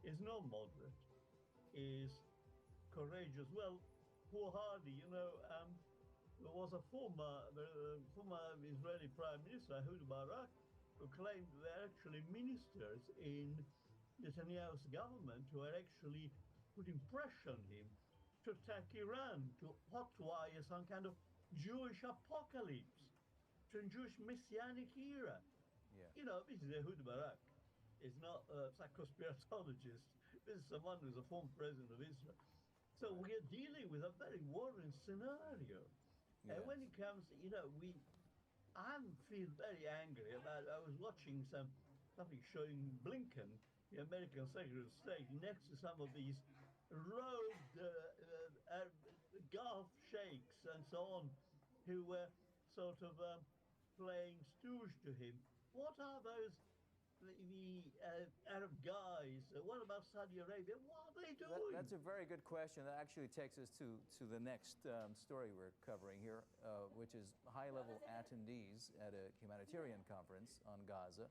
is not moderate, is courageous. Well, foolhardy, you know, there was a former Israeli Prime Minister, Ehud Barak, who claimed they're actually ministers in Netanyahu's government who are actually putting pressure on him to attack Iran, to hotwire some kind of Jewish apocalypse, to a Jewish messianic era. Yeah. You know, this is Ehud Barak. It's not a psychospiritologist. This is someone who's a former president of Israel. So we are dealing with a very worrying scenario. Yes. And when it comes, you know, I feel very angry about, I was watching something showing Blinken, the American Secretary of State, next to some of these robed Gulf sheikhs and so on, who were sort of playing stooge to him. What are those, the Arab guys? What about Saudi Arabia? What are they doing? That's a very good question. That actually takes us to the next story we're covering here, which is high-level attendees at a humanitarian conference on Gaza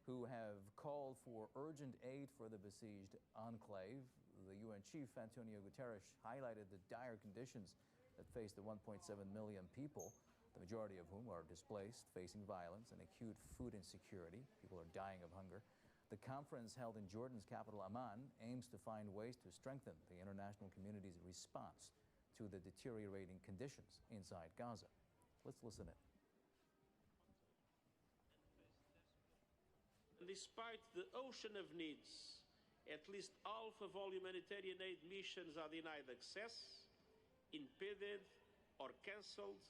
who have called for urgent aid for the besieged enclave. The UN chief, Antonio Guterres, highlighted the dire conditions that face the 1.7 million people, the majority of whom are displaced, facing violence and acute food insecurity. People are dying of hunger. The conference held in Jordan's capital, Amman, aims to find ways to strengthen the international community's response to the deteriorating conditions inside Gaza. Let's listen in. Despite the ocean of needs, at least half of all humanitarian aid missions are denied access, impeded, or cancelled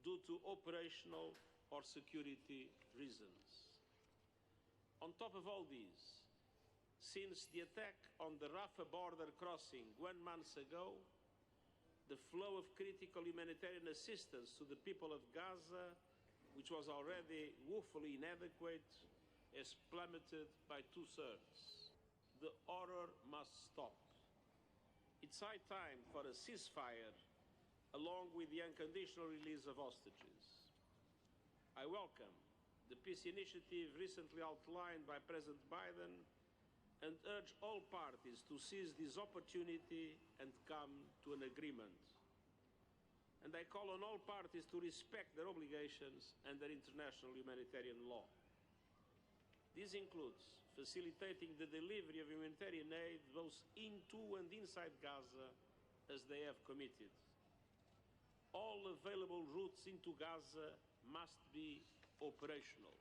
due to operational or security reasons. On top of all these, since the attack on the Rafah border crossing 1 month ago, the flow of critical humanitarian assistance to the people of Gaza, which was already woefully inadequate, has plummeted by 2/3. The horror must stop. It's high time for a ceasefire along with the unconditional release of hostages. I welcome the peace initiative recently outlined by President Biden and urge all parties to seize this opportunity and come to an agreement. And I call on all parties to respect their obligations under international humanitarian law. This includes facilitating the delivery of humanitarian aid both into and inside Gaza as they have committed. All available routes into Gaza must be operational.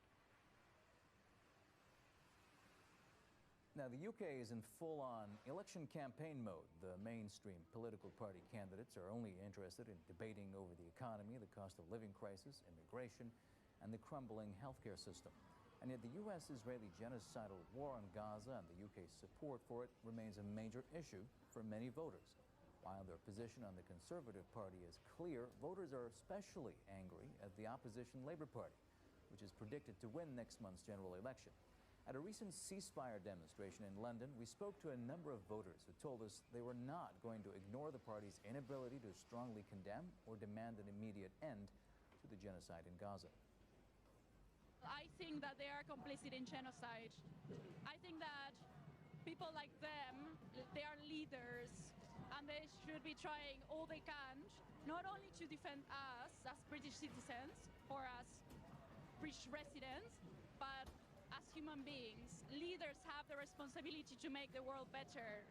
Now, the UK is in full-on election campaign mode. The mainstream political party candidates are only interested in debating over the economy, the cost of living crisis, immigration, and the crumbling healthcare system. And yet the U.S.-Israeli genocidal war on Gaza and the UK's support for it remains a major issue for many voters. While their position on the Conservative Party is clear, voters are especially angry at the opposition Labour Party, which is predicted to win next month's general election. At a recent ceasefire demonstration in London, we spoke to a number of voters who told us they were not going to ignore the party's inability to strongly condemn or demand an immediate end to the genocide in Gaza. I think that they are complicit in genocide. I think that people like them, they are leaders, and they should be trying all they can, not only to defend us as British citizens or as British residents, but as human beings. Leaders have the responsibility to make the world better.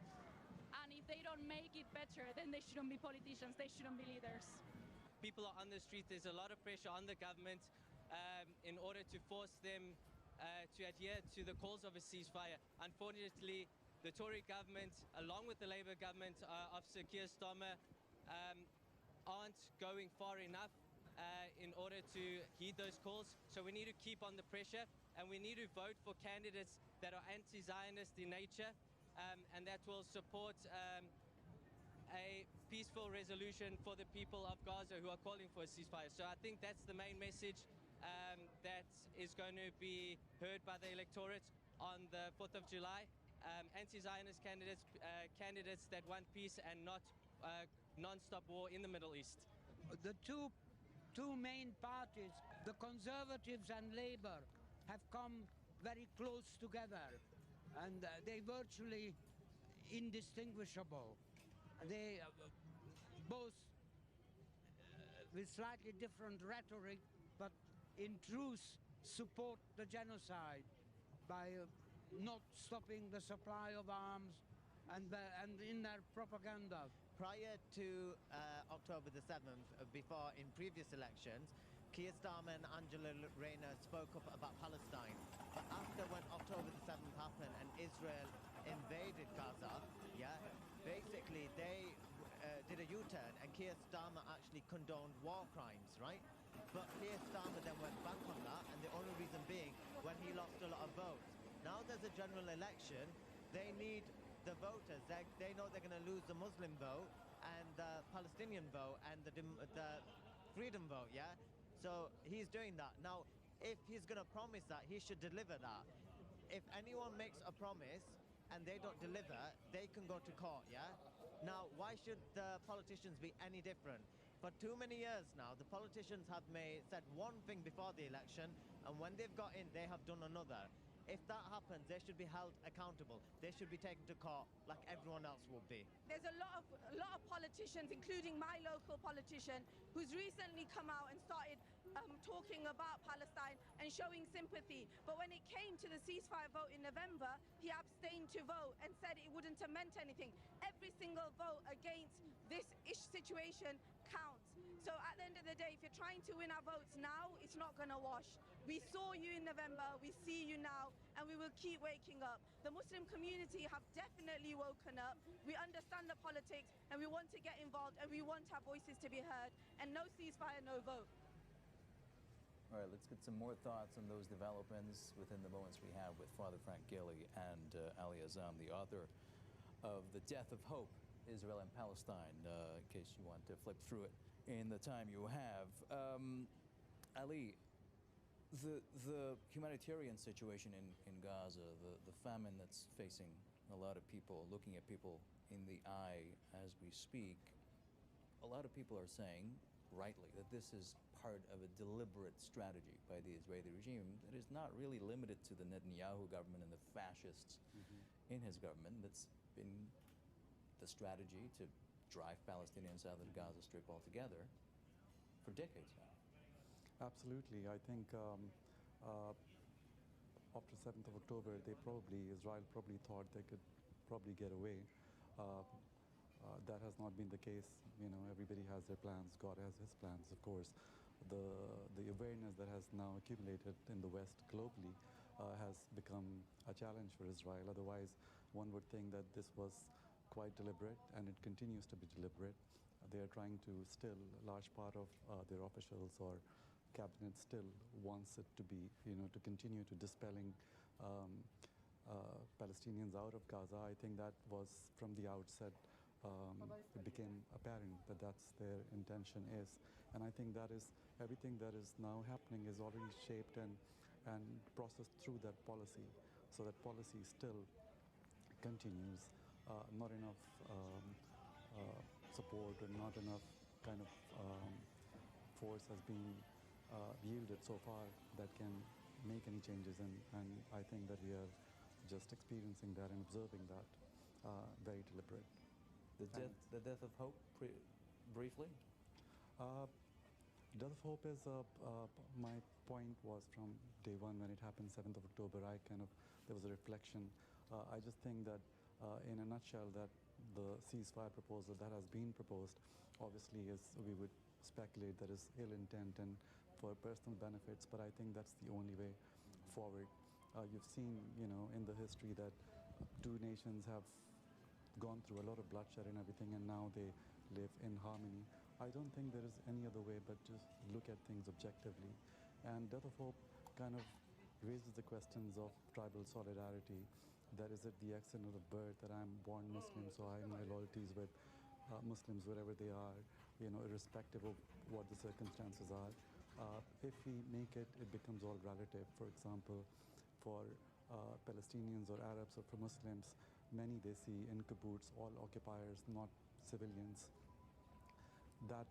And if they don't make it better, then they shouldn't be politicians, they shouldn't be leaders. People are on the street, there's a lot of pressure on the government in order to force them to adhere to the calls of a ceasefire. Unfortunately, the Tory government, along with the Labour government of Sir Keir Starmer, aren't going far enough in order to heed those calls. So we need to keep on the pressure, and we need to vote for candidates that are anti-Zionist in nature and that will support a peaceful resolution for the people of Gaza who are calling for a ceasefire. So I think that's the main message that is going to be heard by the electorate on the 4th of July. Anti-Zionist candidates, candidates that want peace and not non-stop war in the Middle East. The two main parties, the Conservatives and Labour, have come very close together, and they're virtually indistinguishable. They both with slightly different rhetoric, but in truth support the genocide by not stopping the supply of arms and in their propaganda. Prior to October the 7th, before in previous elections, Keir Starmer and Angela Rayner spoke up about Palestine. But after when October the 7th happened and Israel invaded Gaza, basically they did a U-turn and Keir Starmer actually condoned war crimes, right? But Keir Starmer then went back on that, and the only reason being when he lost a lot of votes. Now there's a general election, they need the voters. They know they're going to lose the Muslim vote and the Palestinian vote and the freedom vote, So he's doing that. Now, if he's going to promise that, he should deliver that. If anyone makes a promise and they don't deliver, they can go to court, Now, why should the politicians be any different? For too many years now, the politicians have said one thing before the election, and when they've got in, they have done another. If that happens, they should be held accountable. They should be taken to court like everyone else would be. There's a lot of politicians, including my local politician, who's recently come out and started talking about Palestine and showing sympathy. But when it came to the ceasefire vote in November, he abstained to vote and said it wouldn't have meant anything. Every single vote against this situation counts. So at the end of the day, if you're trying to win our votes now, it's not going to wash. We saw you in November, we see you now, and we will keep waking up. The Muslim community have definitely woken up. We understand the politics, and we want to get involved, and we want our voices to be heard. And no ceasefire, no vote. All right, let's get some more thoughts on those developments within the moments we have with Father Frank Gilly and Ali Azam, the author of The Death of Hope, Israel and Palestine, in case you want to flip through it in the time you have. Ali, the humanitarian situation in Gaza, the famine that's facing a lot of people, looking at people in the eye as we speak, a lot of people are saying, rightly, that this is part of a deliberate strategy by the Israeli regime that is not really limited to the Netanyahu government and the fascists in his government. That's been the strategy to drive Palestinians out of the Gaza Strip altogether for decades now. Absolutely. I think after 7th of October, Israel probably thought they could probably get away. That has not been the case. You know, everybody has their plans. God has his plans, of course. The awareness that has now accumulated in the West globally has become a challenge for Israel. Otherwise, one would think that this was quite deliberate, and it continues to be deliberate. They are trying to still, a large part of their officials or cabinet still wants it to be, to continue to dispelling Palestinians out of Gaza. I think that was from the outset. It became apparent that that's their intention is. And I think that is everything that is now happening is already shaped and processed through that policy. So that policy still continues. Not enough support or not enough kind of force has been yielded so far that can make any changes. And I think that we are just experiencing that and observing that very deliberate. The death of hope, briefly? Death of hope is, my point was from day one when it happened, 7th of October, there was a reflection. I just think that in a nutshell that the ceasefire proposal that has been proposed, obviously we would speculate that is ill intent and for personal benefits, but I think that's the only way forward. You've seen, in the history that two nations have gone through a lot of bloodshed and everything, and now they live in harmony. I don't think there is any other way but just look at things objectively. And Death of Hope kind of raises the questions of tribal solidarity. That is at the accident of birth, that I'm born Muslim, so I have my loyalties with Muslims wherever they are, irrespective of what the circumstances are. If we make it, it becomes all relative. For example, for Palestinians or Arabs or for Muslims, many they see in kibbutz all occupiers, not civilians. That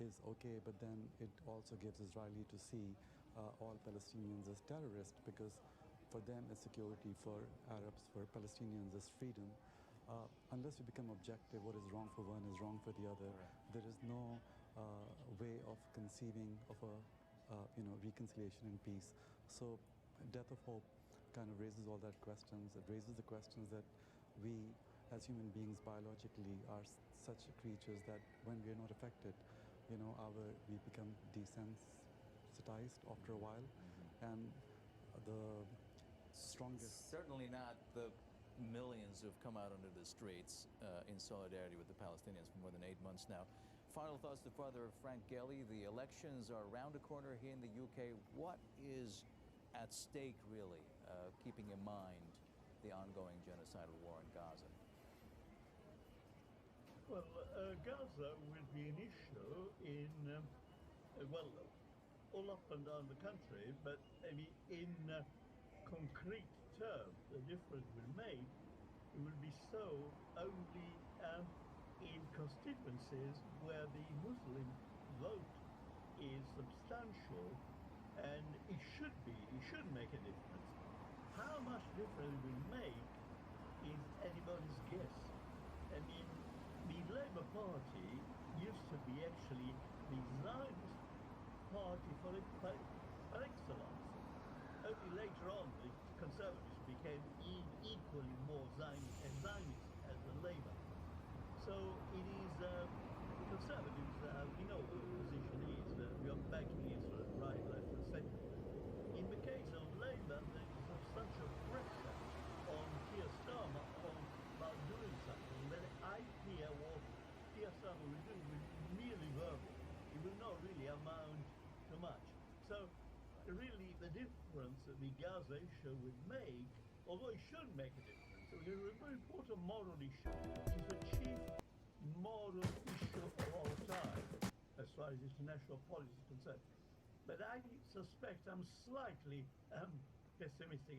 is okay, but then it also gives Israeli to see all Palestinians as terrorists, because for them it's security, for Arabs, for Palestinians is freedom. Unless you become objective, what is wrong for one is wrong for the other. There is no way of conceiving of a reconciliation and peace. So Death of Hope kind of raises all that questions. It raises the questions that we as human beings biologically are such creatures that when we are not affected, we become desensitized after a while. And the strongest... Certainly not the millions who've come out onto the streets in solidarity with the Palestinians for more than 8 months now. Final thoughts to Father Frank Gelly. The elections are around the corner here in the UK. What is at stake, really, keeping in mind the ongoing genocidal war in Gaza? Well, Gaza will be an issue in, all up and down the country, but I mean, in concrete terms, the difference will make, it will be so only in constituencies where the Muslim vote is substantial, and it should make a difference. How much difference it will make is anybody's guess. I mean, the Labour Party used to be actually the Zionist party par excellence. Only later on the Conservatives became equally more Zionist as the Labour. So it is the Conservatives, we know what the position is, we are backing Israel right, left and centre. In the case of Labour, there is substantial pressure on Keir Starmer about doing something, but I fear what Keir Starmer will do will be merely verbal. It will not really amount to much. So really the difference that the Gaza issue would make, although it should make a difference, it is a very important moral issue. It's the chief moral issue of all time, as far as international policy is concerned. But I suspect I'm slightly pessimistic.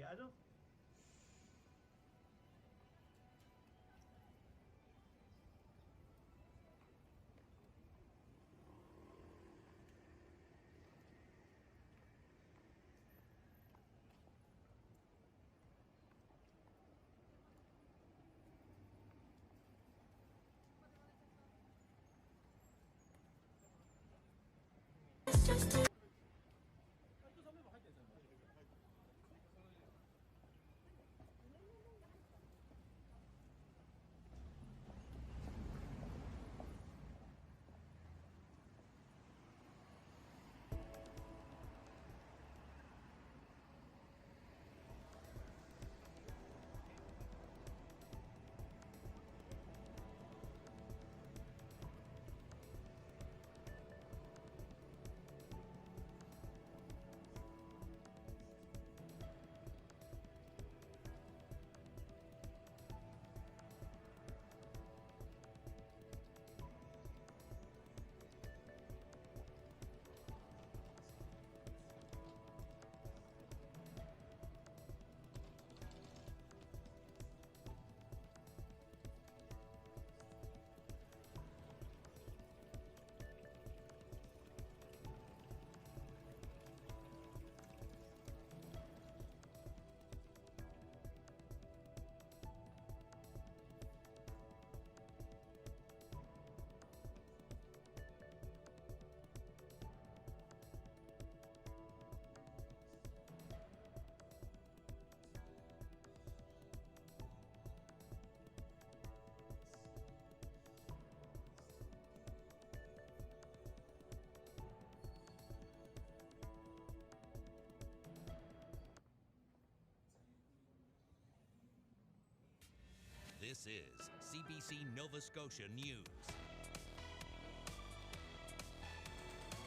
This is CBC Nova Scotia News.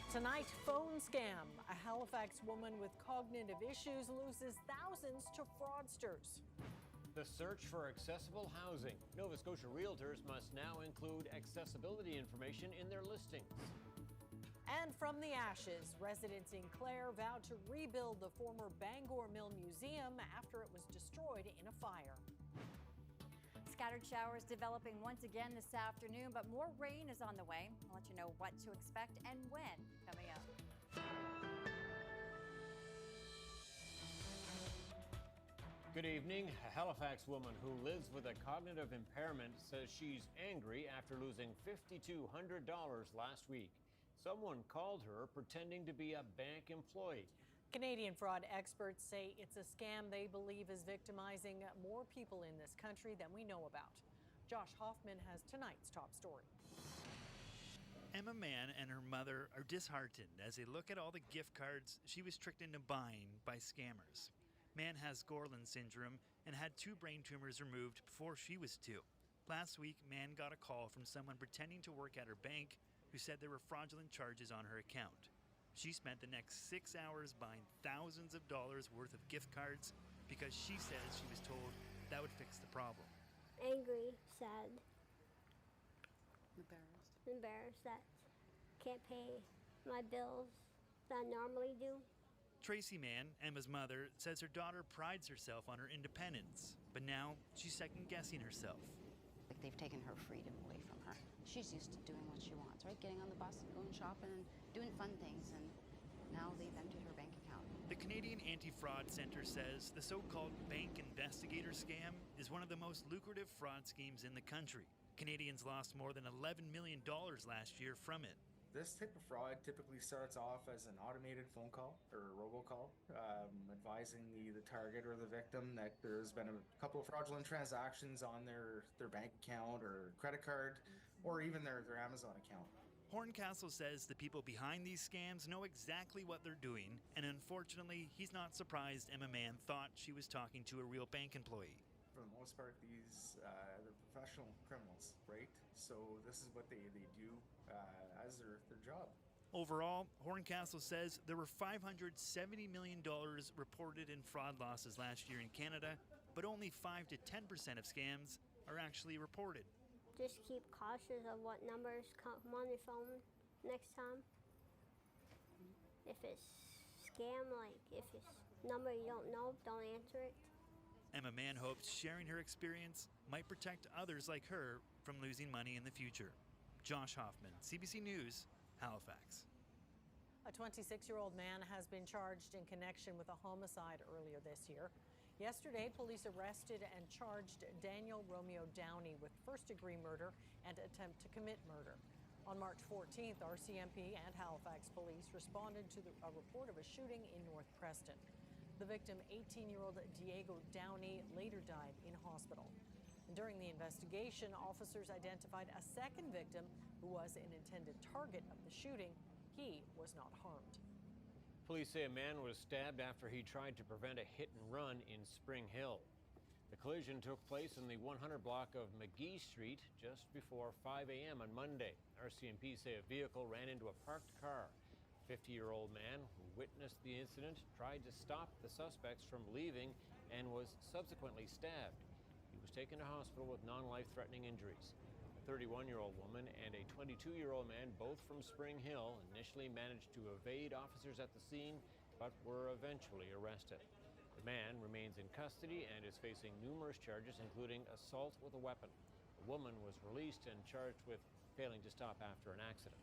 Tonight, phone scam. A Halifax woman with cognitive issues loses thousands to fraudsters. The search for accessible housing. Nova Scotia realtors must now include accessibility information in their listings. And from the ashes, residents in Clare vowed to rebuild the former Bangor Mill Museum after it was destroyed in a fire. Scattered showers developing once again this afternoon, but more rain is on the way. I'll let you know what to expect and when coming up. Good evening. A Halifax woman who lives with a cognitive impairment says she's angry after losing $5,200 last week. Someone called her pretending to be a bank employee. Canadian fraud experts say it's a scam they believe is victimizing more people in this country than we know about. Josh Hoffman has tonight's top story. Emma Mann and her mother are disheartened as they look at all the gift cards she was tricked into buying by scammers. Mann has Gorlin syndrome and had 2 brain tumors removed before she was 2. Last week, Mann got a call from someone pretending to work at her bank who said there were fraudulent charges on her account. She spent the next 6 hours buying thousands of dollars worth of gift cards because she says she was told that would fix the problem. Angry, sad, embarrassed that can't pay my bills that I normally do. Tracy Mann, Emma's mother, says her daughter prides herself on her independence, but now she's second-guessing herself. They've taken her freedom away from her. She's used to doing what she wants, right? Getting on the bus and going shopping and doing fun things, and now they've emptied her bank account. The Canadian Anti-Fraud Centre says the so-called bank investigator scam is one of the most lucrative fraud schemes in the country. Canadians lost more than $11 million last year from it. This type of fraud typically starts off as an automated phone call or a robocall, advising the target or the victim that there's been a couple of fraudulent transactions on their bank account or credit card or even their Amazon account. Horncastle says the people behind these scams know exactly what they're doing, and unfortunately, he's not surprised Emma Mann thought she was talking to a real bank employee. For the most part, these they're professional criminals, right? So this is what they do as their job. Overall, Horncastle says there were $570 million reported in fraud losses last year in Canada, but only 5 to 10% of scams are actually reported. Just keep cautious of what numbers come on your phone next time. If it's scam, like if it's number you don't know, don't answer it. Emma Mann hopes sharing her experience might protect others like her from losing money in the future. Josh Hoffman, CBC News, Halifax. A 26-year-old man has been charged in connection with a homicide earlier this year. Yesterday, police arrested and charged Daniel Romeo Downey with first-degree murder and attempt to commit murder. On March 14th, RCMP and Halifax police responded to a report of a shooting in North Preston. The victim, 18-year-old Diego Downey, later died in hospital. And during the investigation, officers identified a second victim who was an intended target of the shooting. He was not harmed. Police say a man was stabbed after he tried to prevent a hit and run in Spring Hill. The collision took place in the 100 block of McGee Street just before 5 a.m. on Monday. RCMP say a vehicle ran into a parked car. A 50-year-old man who witnessed the incident tried to stop the suspects from leaving and was subsequently stabbed. He was taken to hospital with non-life-threatening injuries. A 31-year-old woman and a 22-year-old man, both from Spring Hill, initially managed to evade officers at the scene, but were eventually arrested. The man remains in custody and is facing numerous charges, including assault with a weapon. The woman was released and charged with failing to stop after an accident.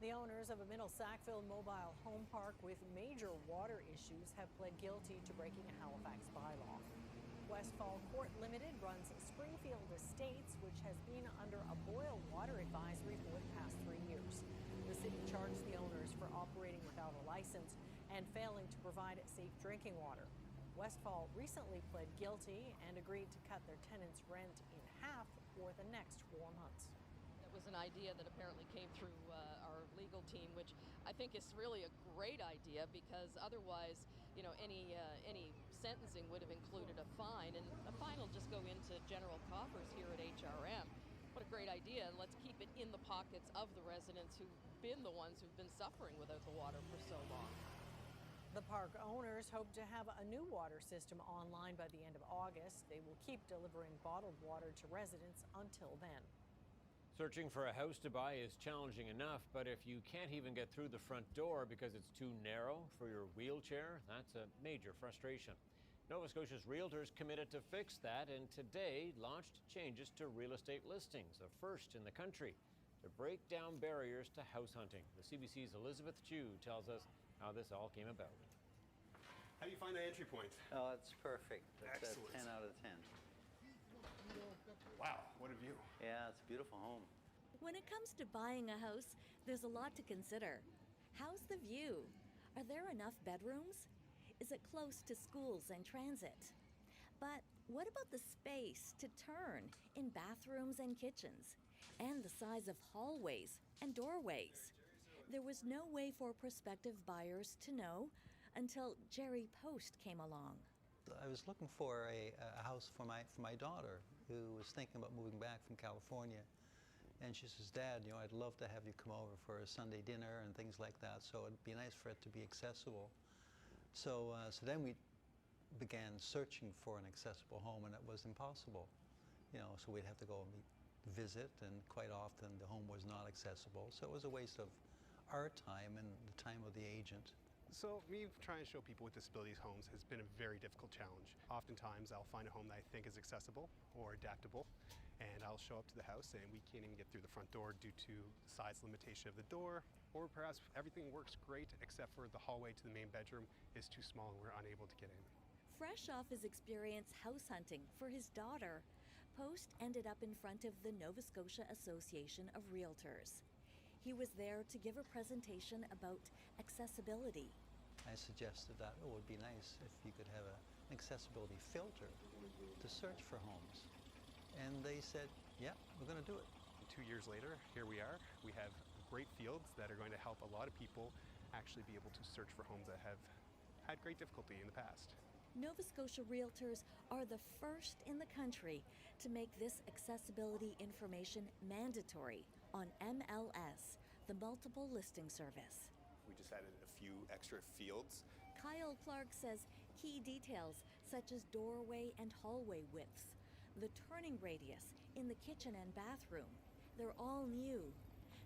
The owners of a Middle Sackville mobile home park with major water issues have pled guilty to breaking a Halifax bylaw. Westfall Court Limited runs Springfield Estates, which has been under a boil water advisory for the past 3 years. The city charged the owners for operating without a license and failing to provide safe drinking water. Westfall recently pled guilty and agreed to cut their tenants' rent in half for the next 4 months. It was an idea that apparently came through our legal team, which I think is really a great idea, because otherwise, you know, any sentencing would have included a fine, and a fine will just go into general coffers here at HRM. What a great idea. Let's keep it in the pockets of the residents who've been the ones who've been suffering without the water for so long. The park owners hope to have a new water system online by the end of August. They will keep delivering bottled water to residents until then. Searching for a house to buy is challenging enough, but if you can't even get through the front door because it's too narrow for your wheelchair, that's a major frustration. Nova Scotia's realtors committed to fix that, and today launched changes to real estate listings, a first in the country, to break down barriers to house hunting. The CBC's Elizabeth Chu tells us how this all came about. How do you find the entry point? Oh, it's perfect. It's Excellent. a 10 out of 10. Wow, what a view. Yeah, it's a beautiful home. When it comes to buying a house, there's a lot to consider. How's the view? Are there enough bedrooms? Is it close to schools and transit? But what about the space to turn in bathrooms and kitchens? And the size of hallways and doorways? There was no way for prospective buyers to know until Jerry Post came along. I was looking for a house for my daughter, who was thinking about moving back from California. And she says, Dad, you know, I'd love to have you come over for a Sunday dinner and things like that, so it'd be nice for it to be accessible. So then we began searching for an accessible home, and it was impossible. You know, so we'd have to go and visit, and quite often the home was not accessible. So it was a waste of our time and the time of the agent. So me trying to show people with disabilities homes has been a very difficult challenge. Oftentimes I'll find a home that I think is accessible or adaptable, and I'll show up to the house and we can't even get through the front door due to the size limitation of the door, or perhaps everything works great except for the hallway to the main bedroom is too small and we're unable to get in. Fresh off his experience house hunting for his daughter, Post ended up in front of the Nova Scotia Association of Realtors. He was there to give a presentation about accessibility. I suggested that it would be nice if you could have an accessibility filter to search for homes. And they said, yeah, we're going to do it. 2 years later, here we are. We have great fields that are going to help a lot of people actually be able to search for homes that have had great difficulty in the past. Nova Scotia Realtors are the first in the country to make this accessibility information mandatory on MLS, the multiple listing service. We just added a few extra fields. Kyle Clark says key details such as doorway and hallway widths, the turning radius in the kitchen and bathroom, they're all new.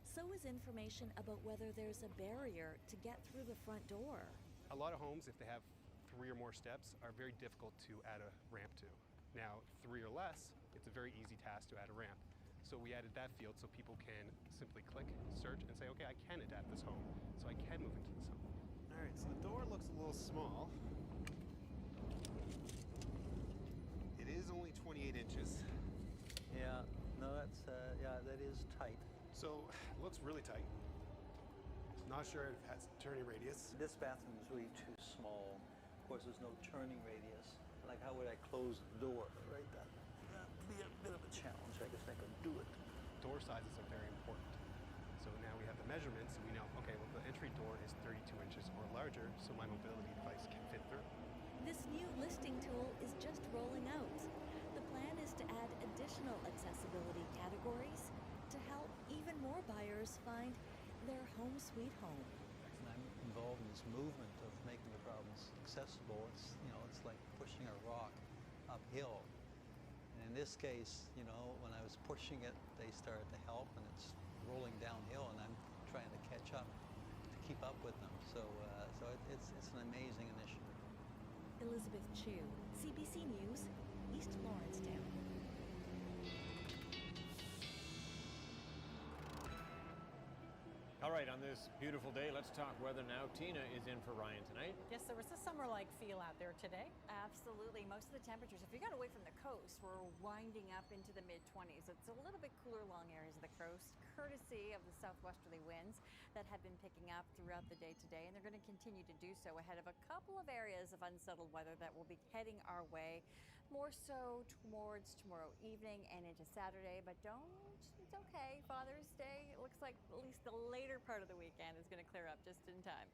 So is information about whether there's a barrier to get through the front door. A lot of homes, if they have 3 or more steps, are very difficult to add a ramp to. Now, 3 or less, it's a very easy task to add a ramp. So we added that field so people can simply click, search, and say, okay, I can adapt this home, so I can move into this home. All right, so the door looks a little small. It is only 28 inches. Yeah, no, that is tight. So it looks really tight. Not sure if it has turning radius. This bathroom is really too small. Of course, there's no turning radius. Like, how would I close the door, right? That'd be a bit of a challenge. I guess I could do it. Door sizes are very important. So now we have the measurements, and we know, okay, well, the entry door is 32 inches or larger, so my mobility device can fit through. This new listing tool is just rolling out. The plan is to add additional accessibility categories to help even more buyers find their home sweet home. And I'm involved in this movement of making the province accessible. It's, you know, it's like pushing a rock uphill. And in this case, you know, when I was pushing it, they started to help, and it's rolling downhill, and I'm trying to catch up to keep up with them. So it's an amazing initiative. Elizabeth Chu, CBC News, East Lawrencetown. All right, on this beautiful day, let's talk weather now. Tina is in for Ryan tonight. Yes, there was a summer-like feel out there today. Absolutely. Most of the temperatures, if you got away from the coast, we're winding up into the mid-20s. It's a little bit cooler along areas of the coast, courtesy of the southwesterly winds that have been picking up throughout the day today, and they're going to continue to do so ahead of a couple of areas of unsettled weather that will be heading our way, more so towards tomorrow evening and into Saturday. But it's okay. Father's Day, it looks like at least the later part of the weekend is going to clear up just in time.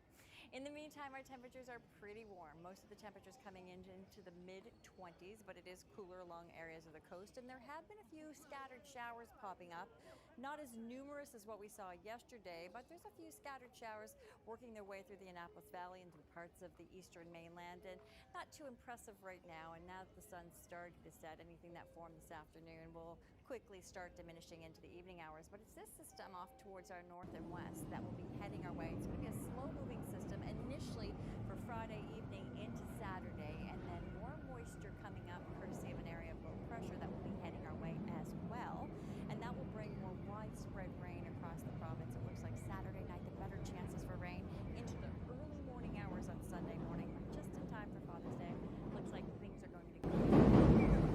In the meantime, our temperatures are pretty warm. Most of the temperatures coming into the mid-20s, but it is cooler along areas of the coast, and there have been a few scattered showers popping up. Not as numerous as what we saw yesterday, but there's a few scattered showers working their way through the Annapolis Valley and through parts of the eastern mainland, and not too impressive right now. And now that the sun's started to set, anything that formed this afternoon will quickly start diminishing into the evening hours. But it's this system off towards our north and west that will be heading our way. It's going to be a slow-moving system initially for Friday evening into Saturday, and then more moisture coming up courtesy of an area of low pressure that will be heading our way as well. And that will bring more widespread rain across the province. It looks like Saturday night, the better chances for rain into the early morning hours on Sunday morning, just in time for Father's Day. Looks like things are going to go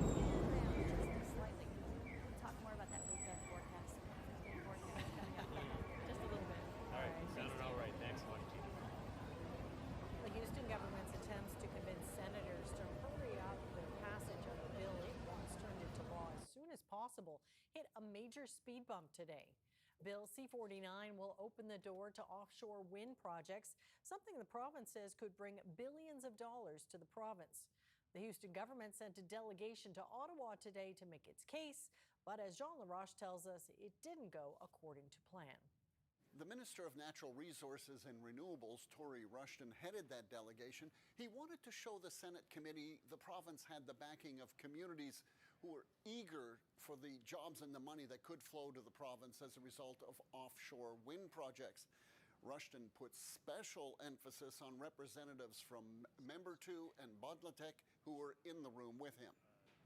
just slightly. We'll talk more about that weekend forecast. Forecast coming up just a little bit. All right, sounded all right. Thanks a lot, Tina. The Houston government's attempts to convince senators to hurry up the passage of a bill it wants turned into law as soon as possible hit a major speed bump today. Bill C-49 will open the door to offshore wind projects, something the province says could bring billions of dollars to the province. The Houston government sent a delegation to Ottawa today to make its case, but as Jean Laroche tells us, it didn't go according to plan. The Minister of Natural Resources and Renewables, Tory Rushton, headed that delegation. He wanted to show the Senate committee the province had the backing of communities who were eager for the jobs and the money that could flow to the province as a result of offshore wind projects. Rushton put special emphasis on representatives from Member 2 and Bodlatek who were in the room with him.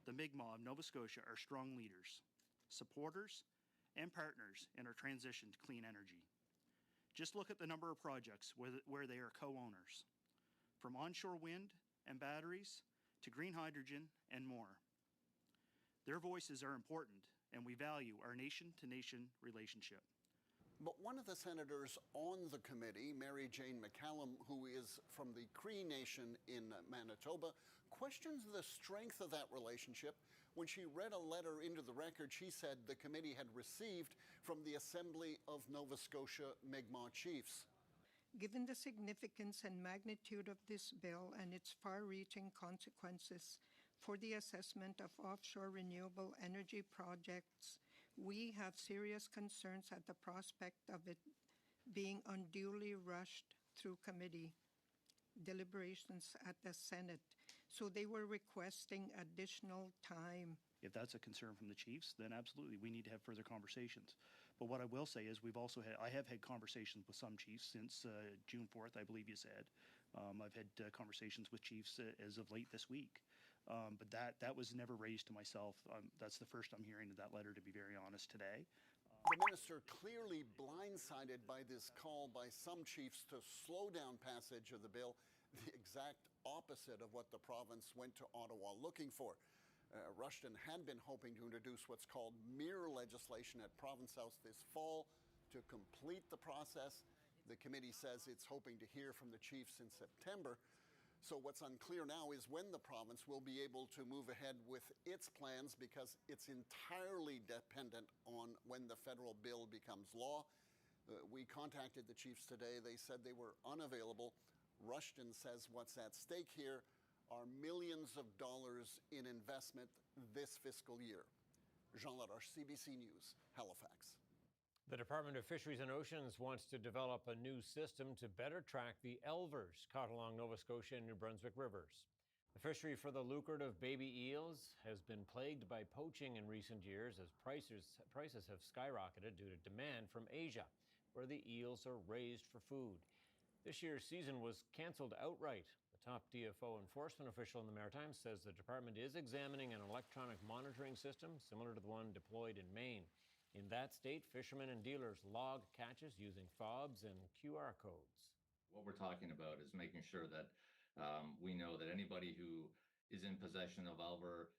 The Mi'kmaq of Nova Scotia are strong leaders, supporters, and partners in our transition to clean energy. Just look at the number of projects where they are co-owners, from onshore wind and batteries to green hydrogen and more. Their voices are important, and we value our nation-to-nation relationship. But one of the senators on the committee, Mary Jane McCallum, who is from the Cree Nation in Manitoba, questions the strength of that relationship. When she read a letter into the record she said the committee had received from the Assembly of Nova Scotia Mi'kmaq Chiefs. Given the significance and magnitude of this bill and its far-reaching consequences for the assessment of offshore renewable energy projects, we have serious concerns at the prospect of it being unduly rushed through committee deliberations at the Senate. So they were requesting additional time. If that's a concern from the chiefs, then absolutely we need to have further conversations. But what I will say is I have had conversations with some chiefs since June 4th, I believe you said. I've had conversations with chiefs as of late this week. But that was never raised to myself. That's the first I'm hearing of that letter, to be very honest, today. The minister clearly blindsided by this call by some chiefs to slow down passage of the bill, the exact opposite of what the province went to Ottawa looking for. Rushton had been hoping to introduce what's called mirror legislation at Province House this fall to complete the process. The committee says it's hoping to hear from the chiefs in September. So what's unclear now is when the province will be able to move ahead with its plans, because it's entirely dependent on when the federal bill becomes law. We contacted the chiefs today. They said they were unavailable. Rushton says what's at stake here are millions of dollars in investment this fiscal year. Jean Laroche, CBC News, Halifax. The Department of Fisheries and Oceans wants to develop a new system to better track the elvers caught along Nova Scotia and New Brunswick rivers. The fishery for the lucrative baby eels has been plagued by poaching in recent years as prices have skyrocketed due to demand from Asia, where the eels are raised for food. This year's season was canceled outright. The top DFO enforcement official in the Maritimes says the department is examining an electronic monitoring system similar to the one deployed in Maine. In that state, fishermen and dealers log catches using fobs and QR codes. What we're talking about is making sure that we know that anybody who is in possession of elver,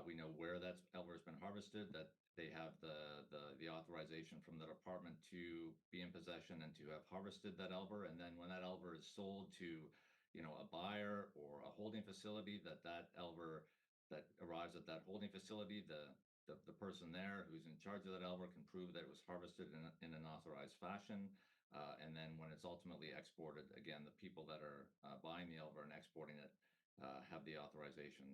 we know where that elver has been harvested, that they have the authorization from the department to be in possession and to have harvested that elver. And then when that elver is sold to, a buyer or a holding facility, that elver that arrives at that holding facility, the person there who's in charge of that elver can prove that it was harvested in an authorized fashion. And then when it's ultimately exported, again, the people that are buying the elver and exporting it have the authorization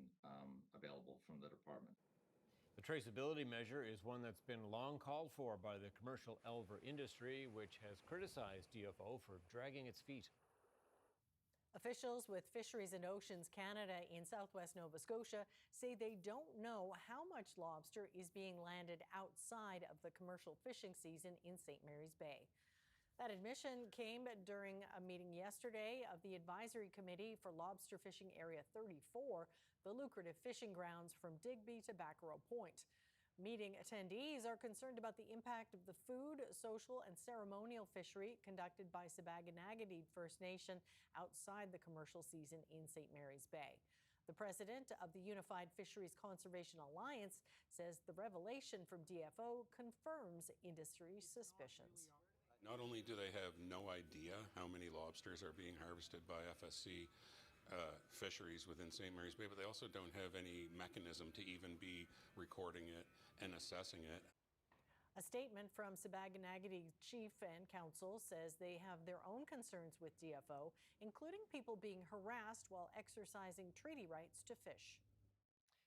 available from the department. The traceability measure is one that's been long called for by the commercial elver industry, which has criticized DFO for dragging its feet. Officials with Fisheries and Oceans Canada in southwest Nova Scotia say they don't know how much lobster is being landed outside of the commercial fishing season in St. Mary's Bay. That admission came during a meeting yesterday of the Advisory Committee for Lobster Fishing Area 34, the lucrative fishing grounds from Digby to Bacquareau Point. Meeting attendees are concerned about the impact of the food, social, and ceremonial fishery conducted by Sipekne'katik First Nation outside the commercial season in St. Mary's Bay. The president of the Unified Fisheries Conservation Alliance says the revelation from DFO confirms industry suspicions. Not only do they have no idea how many lobsters are being harvested by FSC fisheries within St. Mary's Bay, but they also don't have any mechanism to even be recording it and assessing it. A statement from Sipekne'katik Chief and Council says they have their own concerns with DFO, including people being harassed while exercising treaty rights to fish.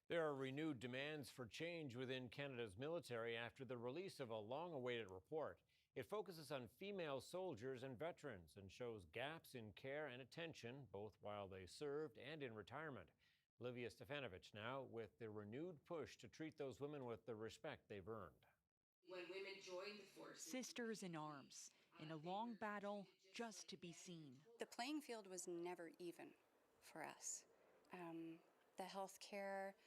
There are renewed demands for change within Canada's military after the release of a long-awaited report. It focuses on female soldiers and veterans and shows gaps in care and attention, both while they served and in retirement. Olivia Stefanovich now with the renewed push to treat those women with the respect they've earned. When women joined the force, sisters in arms, in a long battle just to be seen. The playing field was never even for us. The healthcare,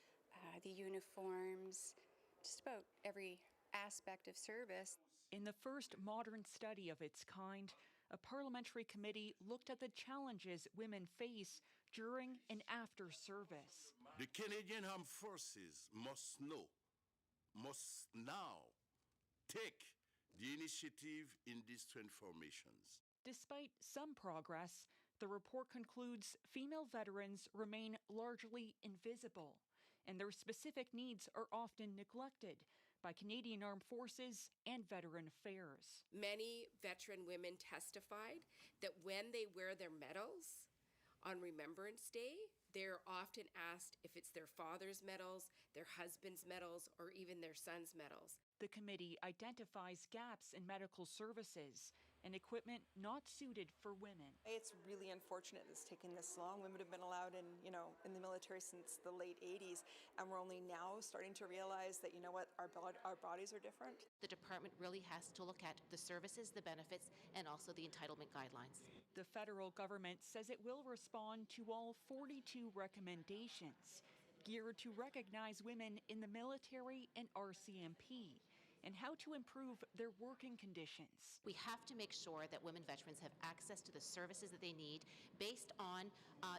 the uniforms, just about every aspect of service. In the first modern study of its kind, a parliamentary committee looked at the challenges women face during and after service. The Canadian Armed Forces must now take the initiative in these transformations. Despite some progress, the report concludes female veterans remain largely invisible, and their specific needs are often neglected by Canadian Armed Forces and Veteran Affairs. Many veteran women testified that when they wear their medals on Remembrance Day, they're often asked if it's their father's medals, their husband's medals, or even their son's medals. The committee identifies gaps in medical services and equipment not suited for women. It's really unfortunate it's taken this long. Women have been allowed in the military since the late 80s, and we're only now starting to realize that, our bodies are different. The department really has to look at the services, the benefits, and also the entitlement guidelines. The federal government says it will respond to all 42 recommendations geared to recognize women in the military and RCMP and how to improve their working conditions. We have to make sure that women veterans have access to the services that they need based on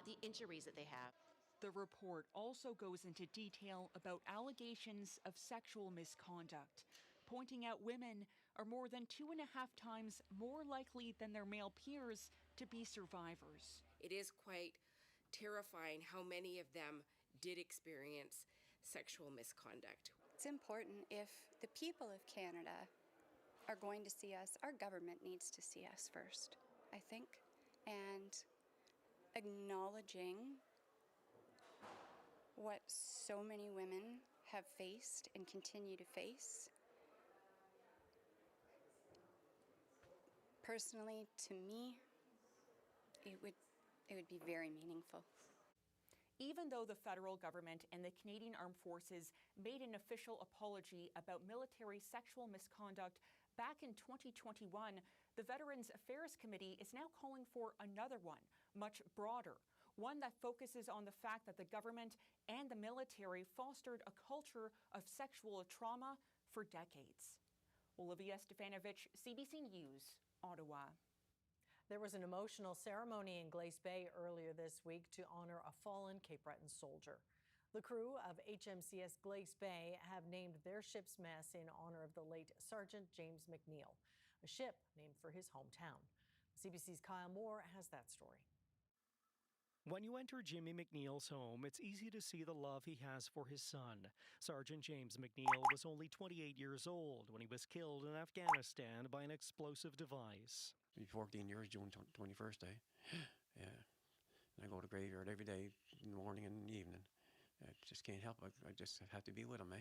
the injuries that they have. The report also goes into detail about allegations of sexual misconduct, pointing out women are more than 2.5 times more likely than their male peers to be survivors. It is quite terrifying how many of them did experience sexual misconduct. It's important if the people of Canada are going to see us, our government needs to see us first, I think, and acknowledging what so many women have faced and continue to face. Personally, to me, it would be very meaningful. Even though the federal government and the Canadian Armed Forces made an official apology about military sexual misconduct back in 2021, the Veterans Affairs Committee is now calling for another one, much broader, one that focuses on the fact that the government and the military fostered a culture of sexual trauma for decades. Olivia Stefanovich, CBC News, Ottawa. There was an emotional ceremony in Glace Bay earlier this week to honor a fallen Cape Breton soldier. The crew of HMCS Glace Bay have named their ship's mess in honor of the late Sergeant James McNeil, a ship named for his hometown. CBC's Kyle Moore has that story. When you enter Jimmy McNeil's home, it's easy to see the love he has for his son. Sergeant James McNeil was only 28 years old when he was killed in Afghanistan by an explosive device. 14 years, June 21st, yeah. And I go to graveyard every day in the morning and in the evening. I just can't help it. I just have to be with him,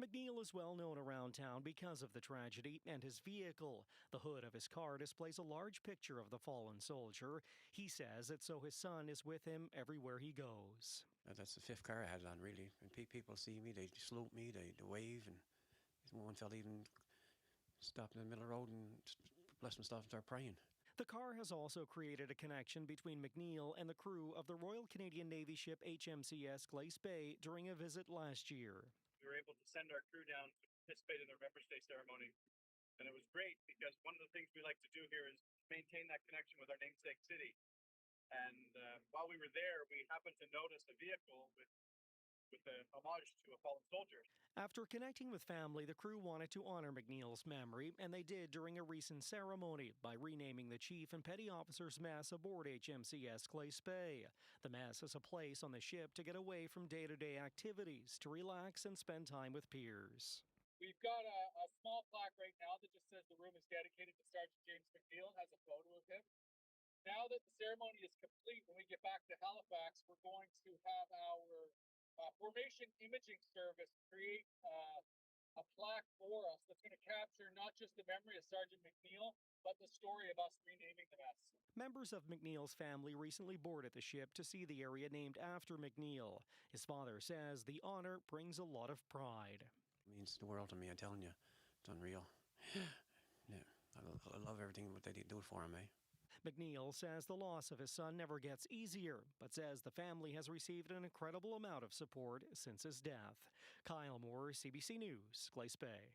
McNeil is well known around town because of the tragedy and his vehicle. The hood of his car displays a large picture of the fallen soldier. He says it's so his son is with him everywhere he goes. That's the fifth car I had on, really. When people see me, they salute me, they wave, and one fella even stopped in the middle of the road and blessed my stuff and started praying. The car has also created a connection between McNeil and the crew of the Royal Canadian Navy ship HMCS Glace Bay during a visit last year. We were able to send our crew down to participate in the Remembrance Day ceremony. And it was great because one of the things we like to do here is maintain that connection with our namesake city. And while we were there, we happened to notice a vehicle with an homage to a fallen soldier. After connecting with family, the crew wanted to honor McNeil's memory, and they did during a recent ceremony by renaming the Chief and Petty Officers Mess aboard HMCS Glace Bay. The Mess is a place on the ship to get away from day-to-day activities, to relax and spend time with peers. We've got a small plaque right now that just says the room is dedicated to Sergeant James McNeil, has a photo of him. Now that the ceremony is complete, when we get back to Halifax, we're going to have our formation imaging service create a plaque for us that's going to capture not just the memory of Sergeant McNeil, but the story of us renaming the mess. Members of McNeil's family recently boarded the ship to see the area named after McNeil. His father says the honor brings a lot of pride. It means the world to me, I'm telling you. It's unreal. Yeah, I love everything what they do for him, McNeil says the loss of his son never gets easier, but says the family has received an incredible amount of support since his death. Kyle Moore, CBC News, Glace Bay.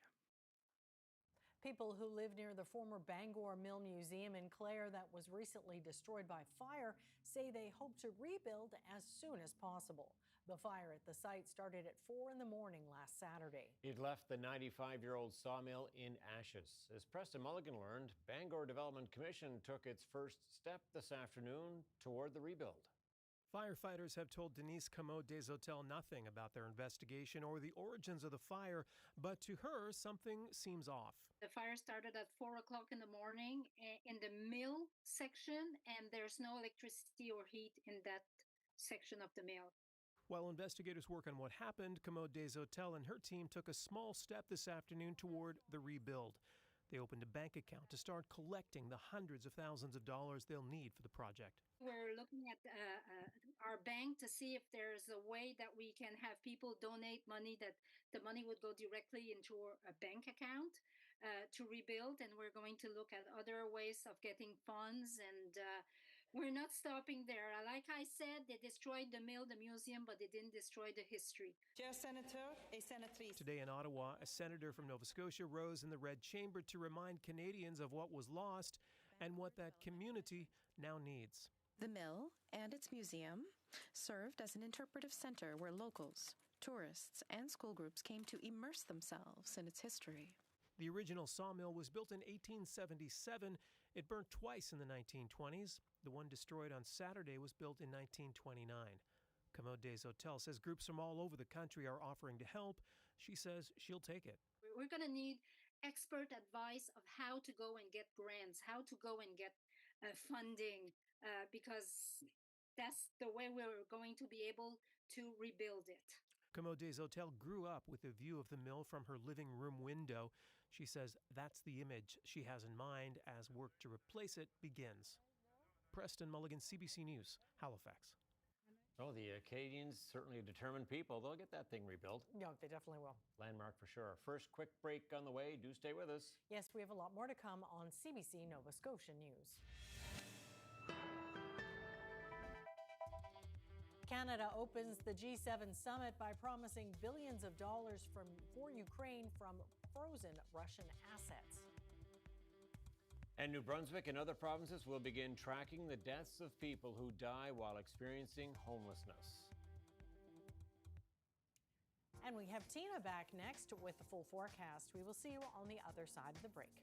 People who live near the former Bangor Mill Museum in Clare that was recently destroyed by fire say they hope to rebuild as soon as possible. The fire at the site started at 4 in the morning last Saturday. It left the 95-year-old sawmill in ashes. As Preston Mulligan learned, Bangor Development Commission took its first step this afternoon toward the rebuild. Firefighters have told Denise Comeau des Hotels nothing about their investigation or the origins of the fire, but to her, something seems off. The fire started at 4 o'clock in the morning in the mill section, and there's no electricity or heat in that section of the mill. While investigators work on what happened, Comeau des Hotels and her team took a small step this afternoon toward the rebuild. They opened a bank account to start collecting the hundreds of thousands of dollars they'll need for the project. We're looking at our bank to see if there's a way that we can have people donate money, that the money would go directly into a bank account to rebuild. And we're going to look at other ways of getting funds, and we're not stopping there. Like I said, they destroyed the mill, the museum, but they didn't destroy the history. Today in Ottawa, a senator from Nova Scotia rose in the Red Chamber to remind Canadians of what was lost and what that community now needs. The mill and its museum served as an interpretive center where locals, tourists, and school groups came to immerse themselves in its history. The original sawmill was built in 1877. It burnt twice in the 1920s. The one destroyed on Saturday was built in 1929. Commode des Hotels says groups from all over the country are offering to help. She says she'll take it. We're going to need expert advice of how to go and get grants, how to go and get funding, because that's the way we're going to be able to rebuild it. Commode des Hotels grew up with a view of the mill from her living room window. She says that's the image she has in mind as work to replace it begins. Preston Mulligan, CBC News, Halifax. Oh, the Acadians, certainly a determined people. They'll get that thing rebuilt. No, they definitely will. Landmark for sure. First quick break on the way. Do stay with us. Yes, we have a lot more to come on CBC Nova Scotia News. Canada opens the G7 summit by promising billions of dollars for Ukraine from frozen Russian assets. And New Brunswick and other provinces will begin tracking the deaths of people who die while experiencing homelessness. And we have Tina back next with the full forecast. We will see you on the other side of the break.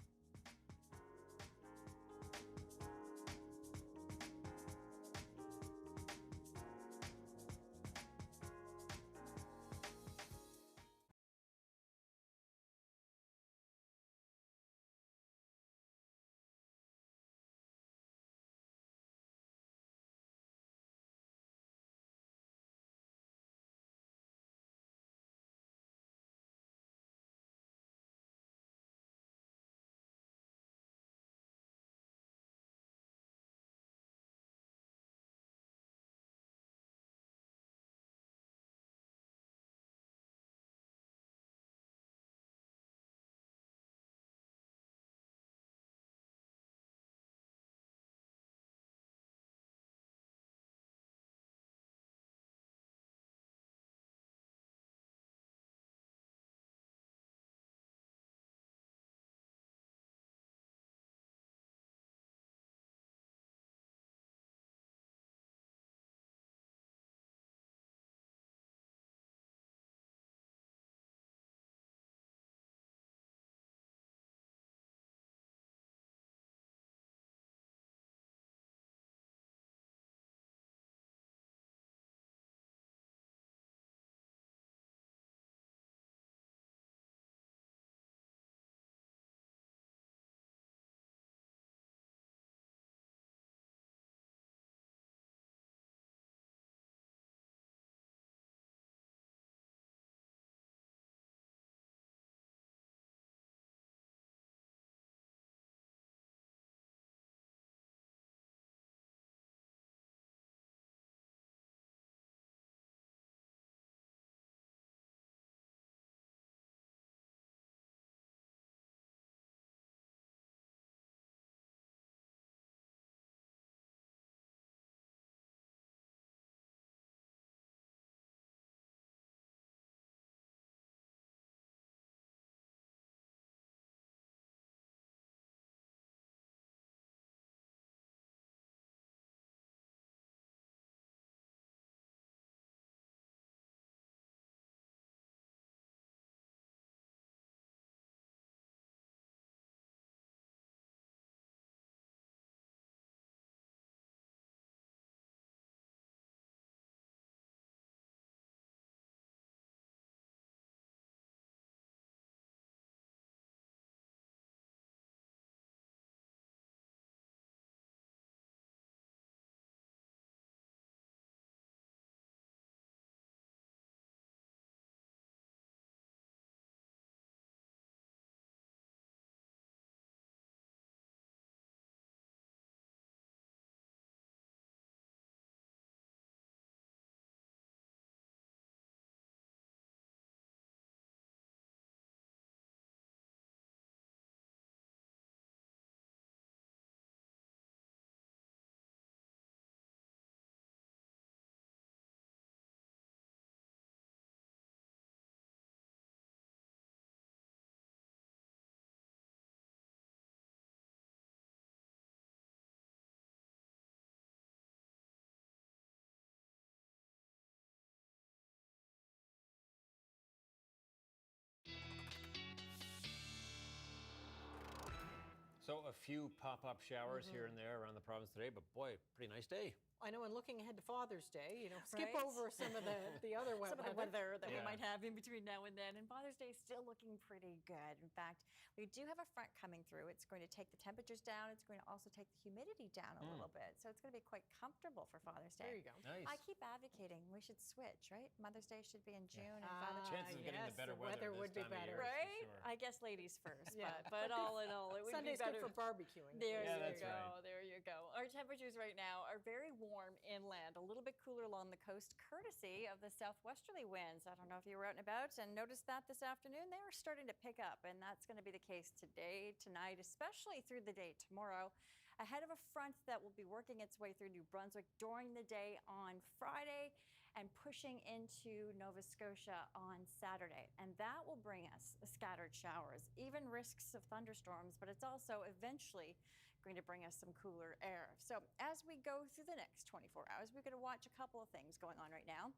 So a few pop-up showers here and there around the province today, but boy, pretty nice day. I know, and looking ahead to Father's Day, skip Right? over some of the other Some of the weather that we Yeah. might have in between now and then. And Father's Day is still looking pretty good. In fact, we do have a front coming through. It's going to take the temperatures down. It's going to also take the humidity down a little bit. So it's going to be quite comfortable for Father's Day. There you go. Nice. I keep advocating we should switch, right? Mother's Day should be in June and Ah, Father's Chances of getting the yes, better the weather weather this would be time of better. year, for Right? sure. I guess ladies first, Yeah. but all in all, it would Sunday's be better. good for barbecuing. There Yeah, you that's go. right. There you go. Our temperatures right now are very warm inland, a little bit cooler along the coast, courtesy of the southwesterly winds. I don't know if you were out and about and noticed that this afternoon. They are starting to pick up, and that's going to be the case today, tonight, especially through the day tomorrow, ahead of a front that will be working its way through New Brunswick during the day on Friday and pushing into Nova Scotia on Saturday. And that will bring us scattered showers, even risks of thunderstorms, but it's also eventually going to bring us some cooler air. So as we go through the next 24 hours, we're going to watch a couple of things going on right now.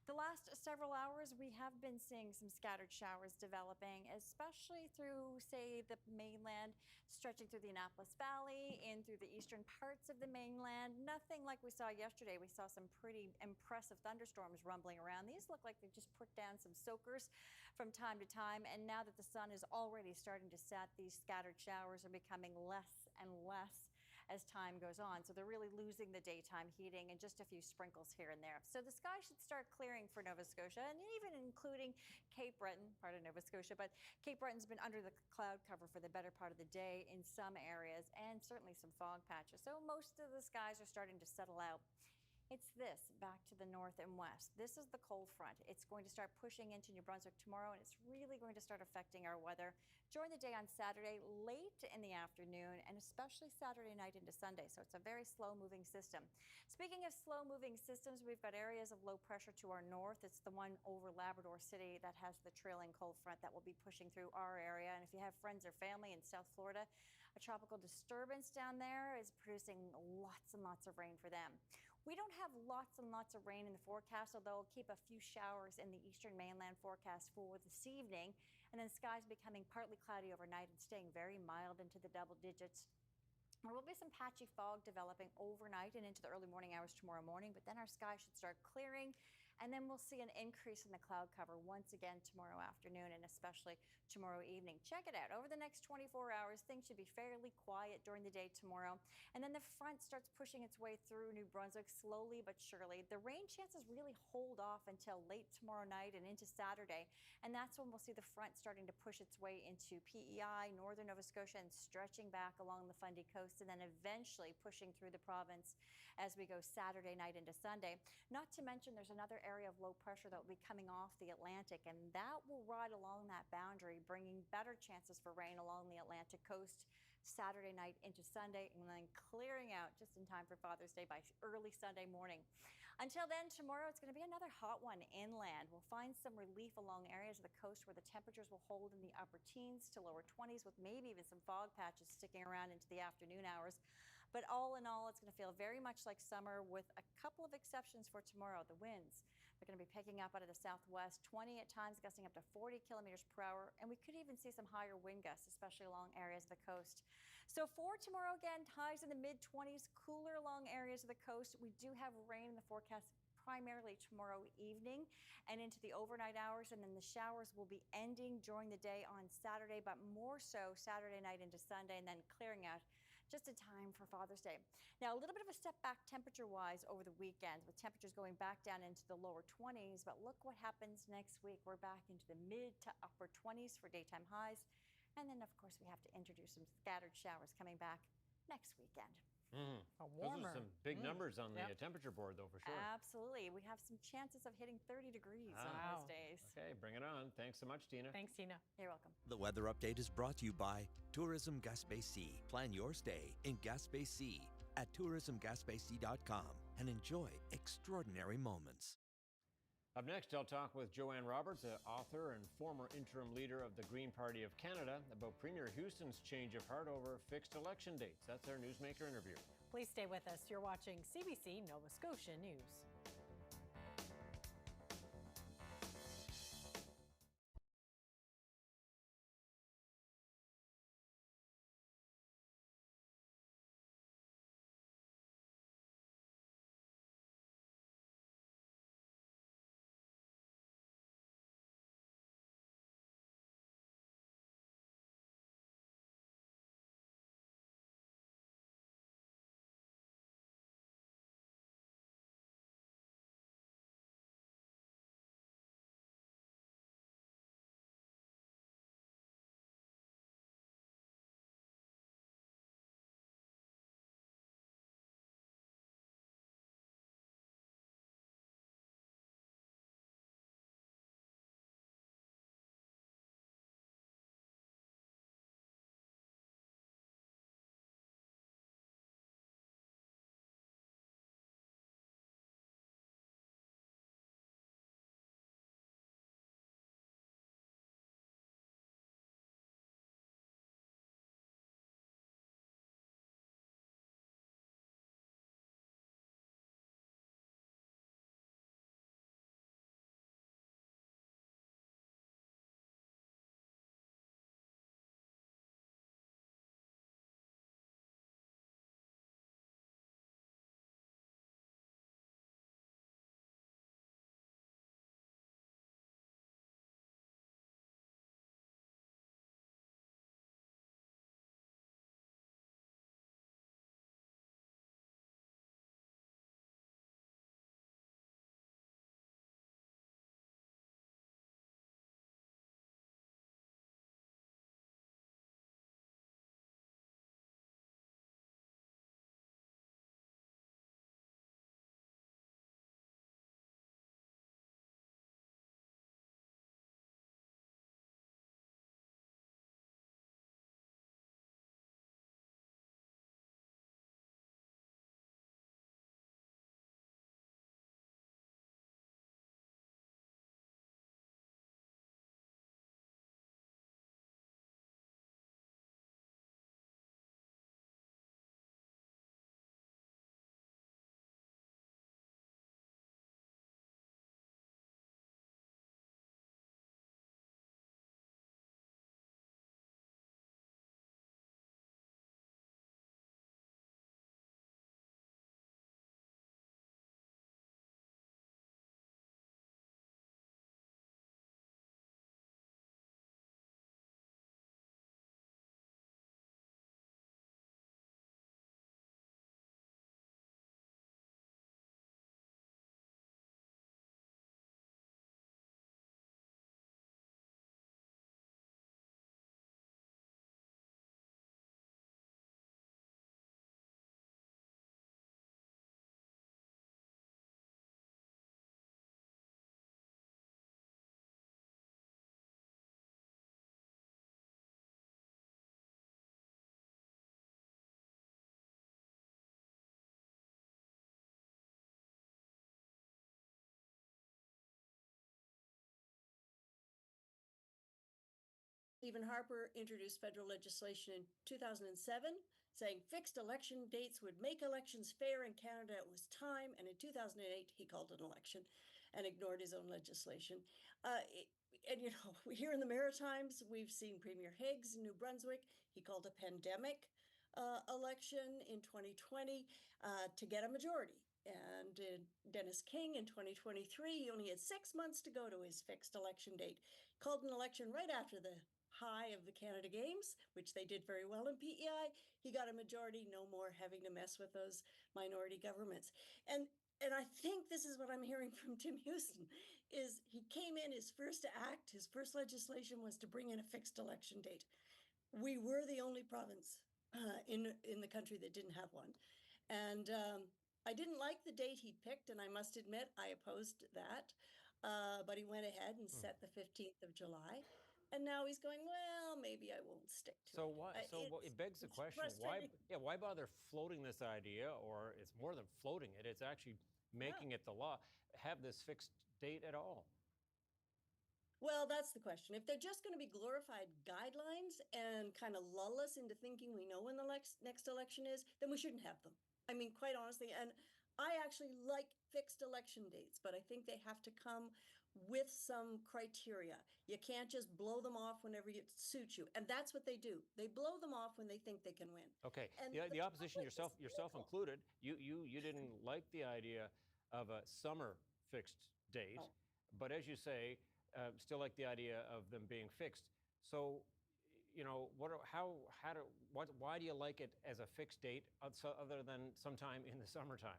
The last several hours, we have been seeing some scattered showers developing, especially through, say, the mainland, stretching through the Annapolis Valley, in through the eastern parts of the mainland. Nothing like we saw yesterday. We saw some pretty impressive thunderstorms rumbling around. These look like they just put down some soakers from time to time. And now that the sun is already starting to set, these scattered showers are becoming less and less as time goes on. So they're really losing the daytime heating and just a few sprinkles here and there. So the sky should start clearing for Nova Scotia, and even including Cape Breton, part of Nova Scotia, but Cape Breton's been under the cloud cover for the better part of the day in some areas, and certainly some fog patches. So most of the skies are starting to settle out. It's this, back to the north and west. This is the cold front. It's going to start pushing into New Brunswick tomorrow, and it's really going to start affecting our weather during the day on Saturday, late in the afternoon, and especially Saturday night into Sunday. So it's a very slow-moving system. Speaking of slow-moving systems, we've got areas of low pressure to our north. It's the one over Labrador City that has the trailing cold front that will be pushing through our area. And if you have friends or family in South Florida, a tropical disturbance down there is producing lots and lots of rain for them. We don't have lots and lots of rain in the forecast, although we'll keep a few showers in the eastern mainland forecast for this evening, and then skies becoming partly cloudy overnight and staying very mild into the double digits. There will be some patchy fog developing overnight and into the early morning hours tomorrow morning, but then our sky should start clearing, and then we'll see an increase in the cloud cover once again tomorrow afternoon and especially tomorrow evening. Check it out. Over the next 24 hours, things should be fairly quiet during the day tomorrow, and then the front starts pushing its way through New Brunswick slowly but surely. The rain chances really hold off until late tomorrow night and into Saturday, and that's when we'll see the front starting to push its way into PEI, northern Nova Scotia, and stretching back along the Fundy Coast, and then eventually pushing through the province as we go Saturday night into Sunday. Not to mention there's another area of low pressure that will be coming off the Atlantic, and that will ride along that boundary, bringing better chances for rain along the Atlantic coast Saturday night into Sunday, and then clearing out just in time for Father's Day by early Sunday morning. Until then, tomorrow it's going to be another hot one inland. We'll find some relief along areas of the coast where the temperatures will hold in the upper teens to lower 20s, with maybe even some fog patches sticking around into the afternoon hours. But all in all, it's going to feel very much like summer, with a couple of exceptions for tomorrow. The winds, they're going to be picking up out of the southwest, 20 at times, gusting up to 40 kilometers per hour. And we could even see some higher wind gusts, especially along areas of the coast. So for tomorrow, again, highs in the mid-20s, cooler along areas of the coast. We do have rain in the forecast primarily tomorrow evening and into the overnight hours, and then the showers will be ending during the day on Saturday, but more so Saturday night into Sunday, and then clearing out just in time for Father's Day. Now, a little bit of a step back temperature-wise over the weekend, with temperatures going back down into the lower 20s, but look what happens next week. We're back into the mid to upper 20s for daytime highs, and then, of course, we have to introduce some scattered showers coming back next weekend. Those are some big numbers on the temperature board, though, for sure. Absolutely. We have some chances of hitting 30 degrees on those days. Okay, bring it on. Thanks so much, Tina. Thanks, Tina. You're welcome. The weather update is brought to you by Tourism Gaspésie. Plan your stay in Gaspésie at tourismgaspésie.com and enjoy extraordinary moments. Up next, I'll talk with Joanne Roberts, an author and former interim leader of the Green Party of Canada, about Premier Houston's change of heart over fixed election dates. That's our Newsmaker interview. Please stay with us. You're watching CBC Nova Scotia News. Stephen Harper introduced federal legislation in 2007 saying fixed election dates would make elections fair in Canada. It was time. And in 2008, he called an election and ignored his own legislation. And, you know, here in the Maritimes, we've seen Premier Higgs in New Brunswick. He called a pandemic election in 2020 to get a majority. And Dennis King in 2023, he only had 6 months to go to his fixed election date. Called an election right after the high of the Canada Games, which they did very well in PEI. He got a majority, no more having to mess with those minority governments. And I think this is what I'm hearing from Tim Houston, is he came in, his first act, his first legislation was to bring in a fixed election date. We were the only province in the country that didn't have one. And I didn't like the date he picked, and I must admit I opposed that. But he went ahead and set the 15th of July. And now he's going, well, maybe I won't stick to it. It begs the question, why bother floating this idea, or it's more than floating it, it's actually making it the law, have this fixed date at all? Well, that's the question. If they're just going to be glorified guidelines and kind of lull us into thinking we know when the next election is, then we shouldn't have them. I mean, quite honestly, and I actually like fixed election dates, but I think they have to come with some criteria. You can't just blow them off whenever it suits you. And that's what they do. They blow them off when they think they can win. Okay. And the opposition, yourself included, you didn't like the idea of a summer fixed date, but as you say, still like the idea of them being fixed. So, you know, why do you like it as a fixed date other than sometime in the summertime?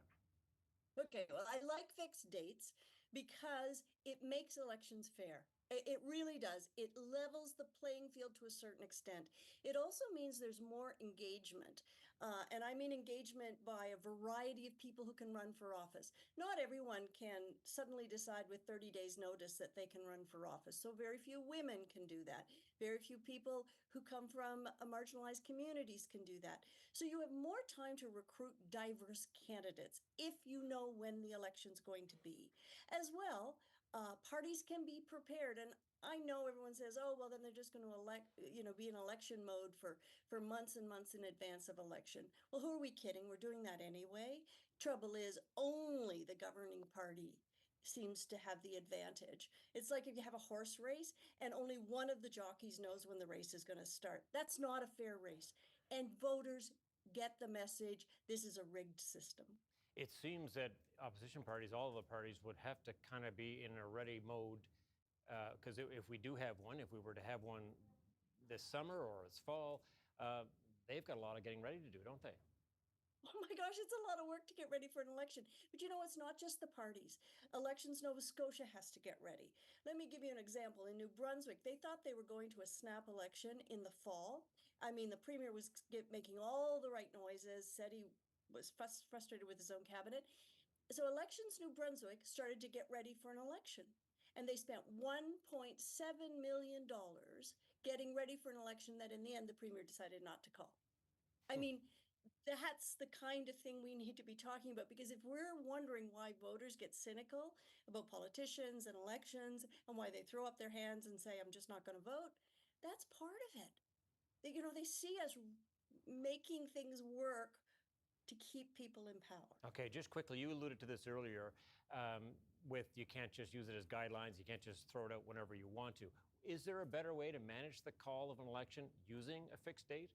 Okay, well, I like fixed dates because it makes elections fair. It really does. It levels the playing field to a certain extent. It also means there's more engagement. And I mean engagement by a variety of people who can run for office. Not everyone can suddenly decide with 30 days notice that they can run for office. So very few women can do that. Very few people who come from marginalized communities can do that. So you have more time to recruit diverse candidates if you know when the election's going to be. As well, parties can be prepared. And I know everyone says, oh, well, then they're just going to be in election mode for months and months in advance of election. Well, who are we kidding? We're doing that anyway. Trouble is, only the governing party seems to have the advantage. It's like if you have a horse race and only one of the jockeys knows when the race is going to start. That's not a fair race. And voters get the message, this is a rigged system. It seems that opposition parties, all of the parties, would have to kind of be in a ready mode, because if we do have one, if we were to have one this summer or this fall, they've got a lot of getting ready to do, don't they? Oh my gosh, it's a lot of work to get ready for an election. But you know, it's not just the parties. Elections Nova Scotia has to get ready. Let me give you an example. In New Brunswick, they thought they were going to a snap election in the fall. I mean, the premier was making all the right noises, said he was frustrated with his own cabinet. So Elections New Brunswick started to get ready for an election. And they spent $1.7 million getting ready for an election that in the end, the premier decided not to call. I mean, that's the kind of thing we need to be talking about, because if we're wondering why voters get cynical about politicians and elections and why they throw up their hands and say, I'm just not going to vote, that's part of it. They see us making things work to keep people in power. Okay, just quickly, you alluded to this earlier with you can't just use it as guidelines, you can't just throw it out whenever you want to. Is there a better way to manage the call of an election using a fixed date?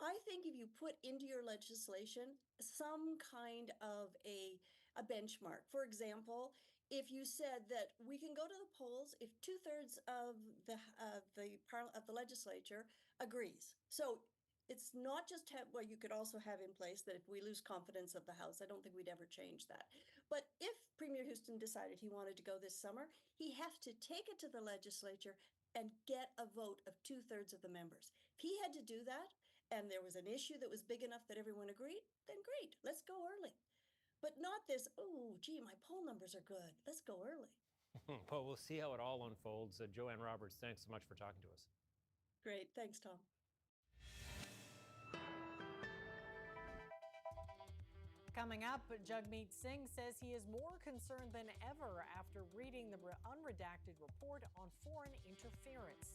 I think if you put into your legislation some kind of a benchmark, for example, if you said that we can go to the polls if 2/3 of the legislature agrees. So it's not just you could also have in place that if we lose confidence of the House, I don't think we'd ever change that. But if Premier Houston decided he wanted to go this summer, he has to take it to the legislature and get a vote of 2/3 of the members. If he had to do that, and there was an issue that was big enough that everyone agreed, then great, let's go early. But not this, oh, gee, my poll numbers are good, let's go early. Well, we'll see how it all unfolds. Joanne Roberts, thanks so much for talking to us. Great, thanks, Tom. Coming up, Jagmeet Singh says he is more concerned than ever after reading the unredacted report on foreign interference.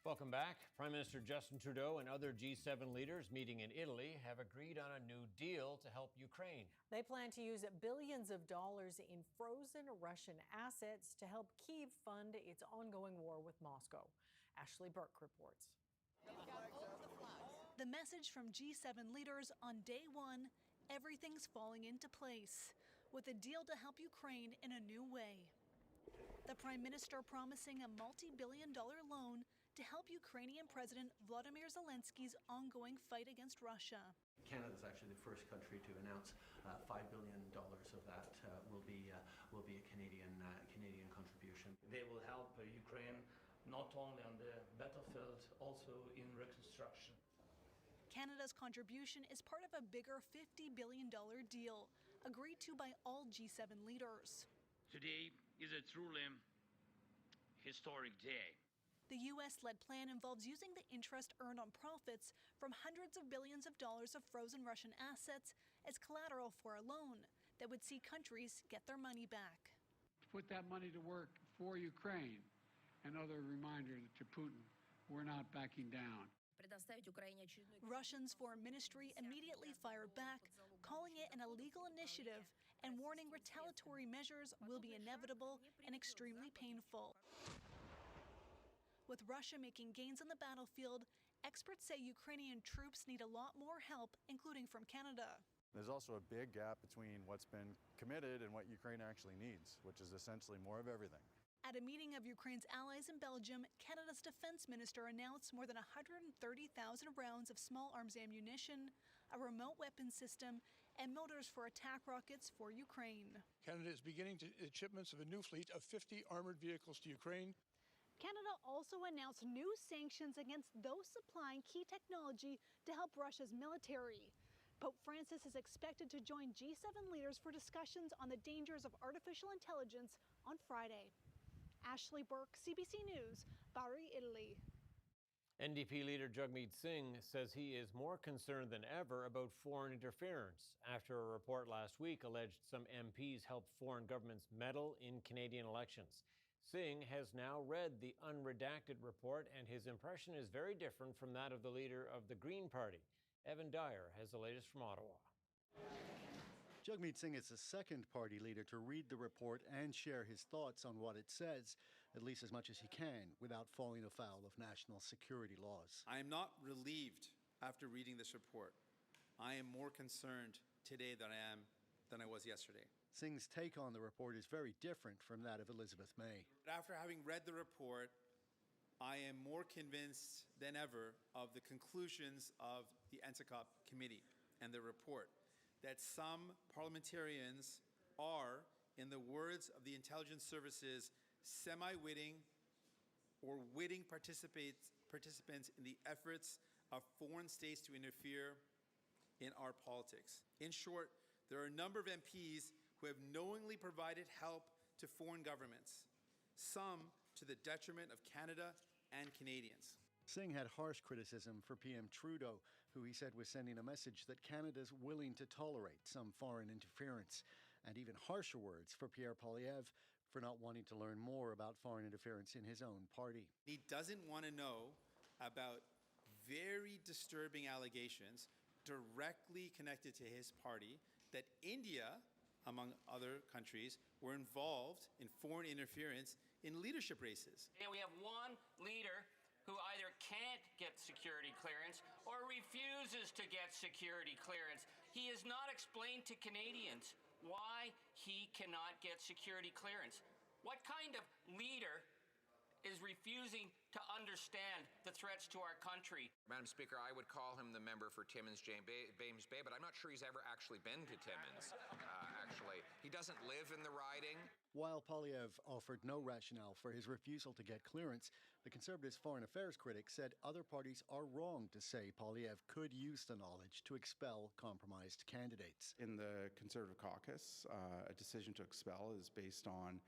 Welcome back. Prime Minister Justin Trudeau and other G7 leaders meeting in Italy have agreed on a new deal to help Ukraine. They plan to use billions of dollars in frozen Russian assets to help Kyiv fund its ongoing war with Moscow. Ashley Burke reports. The message from G7 leaders on day one, everything's falling into place, with a deal to help Ukraine in a new way. The Prime Minister promising a multi-billion-dollar loan to help Ukrainian President Volodymyr Zelensky's ongoing fight against Russia. Canada is actually the first country to announce $5 billion of that will be a Canadian contribution. They will help Ukraine not only on the battlefield, also in reconstruction. Canada's contribution is part of a bigger $50 billion deal agreed to by all G7 leaders. Today is a truly historic day. The U.S.-led plan involves using the interest earned on profits from hundreds of billions of dollars of frozen Russian assets as collateral for a loan that would see countries get their money back. To put that money to work for Ukraine, another reminder to Putin, we're not backing down. Russia's foreign ministry immediately fired back, calling it an illegal initiative and warning retaliatory measures will be inevitable and extremely painful. With Russia making gains on the battlefield, experts say Ukrainian troops need a lot more help, including from Canada. There's also a big gap between what's been committed and what Ukraine actually needs, which is essentially more of everything. At a meeting of Ukraine's allies in Belgium, Canada's defense minister announced more than 130,000 rounds of small arms ammunition, a remote weapon system, and motors for attack rockets for Ukraine. Canada is beginning shipments of a new fleet of 50 armored vehicles to Ukraine. Canada also announced new sanctions against those supplying key technology to help Russia's military. Pope Francis is expected to join G7 leaders for discussions on the dangers of artificial intelligence on Friday. Ashley Burke, CBC News, Bari, Italy. NDP leader Jagmeet Singh says he is more concerned than ever about foreign interference after a report last week alleged some MPs helped foreign governments meddle in Canadian elections. Singh has now read the unredacted report, and his impression is very different from that of the leader of the Green Party. Evan Dyer has the latest from Ottawa. Jagmeet Singh is the second party leader to read the report and share his thoughts on what it says, at least as much as he can, without falling afoul of national security laws. I am not relieved after reading this report. I am more concerned today than I was yesterday. Singh's take on the report is very different from that of Elizabeth May. After having read the report, I am more convinced than ever of the conclusions of the NCCOP committee and the report, that some parliamentarians are, in the words of the intelligence services, semi-witting or witting participants in the efforts of foreign states to interfere in our politics. In short, there are a number of MPs who have knowingly provided help to foreign governments, some to the detriment of Canada and Canadians. Singh had harsh criticism for PM Trudeau, who he said was sending a message that Canada's willing to tolerate some foreign interference, and even harsher words for Pierre Poilievre for not wanting to learn more about foreign interference in his own party. He doesn't want to know about very disturbing allegations directly connected to his party that India, among other countries, were involved in foreign interference in leadership races. And we have one leader who either can't get security clearance or refuses to get security clearance. He has not explained to Canadians why he cannot get security clearance. What kind of leader is refusing to understand the threats to our country? Madam Speaker, I would call him the member for Timmins James Bay, but I'm not sure he's ever actually been to Timmins. He doesn't live in the riding. While Poilievre offered no rationale for his refusal to get clearance, the Conservatives' foreign affairs critic said other parties are wrong to say Poilievre could use the knowledge to expel compromised candidates. In the Conservative caucus, a decision to expel is based on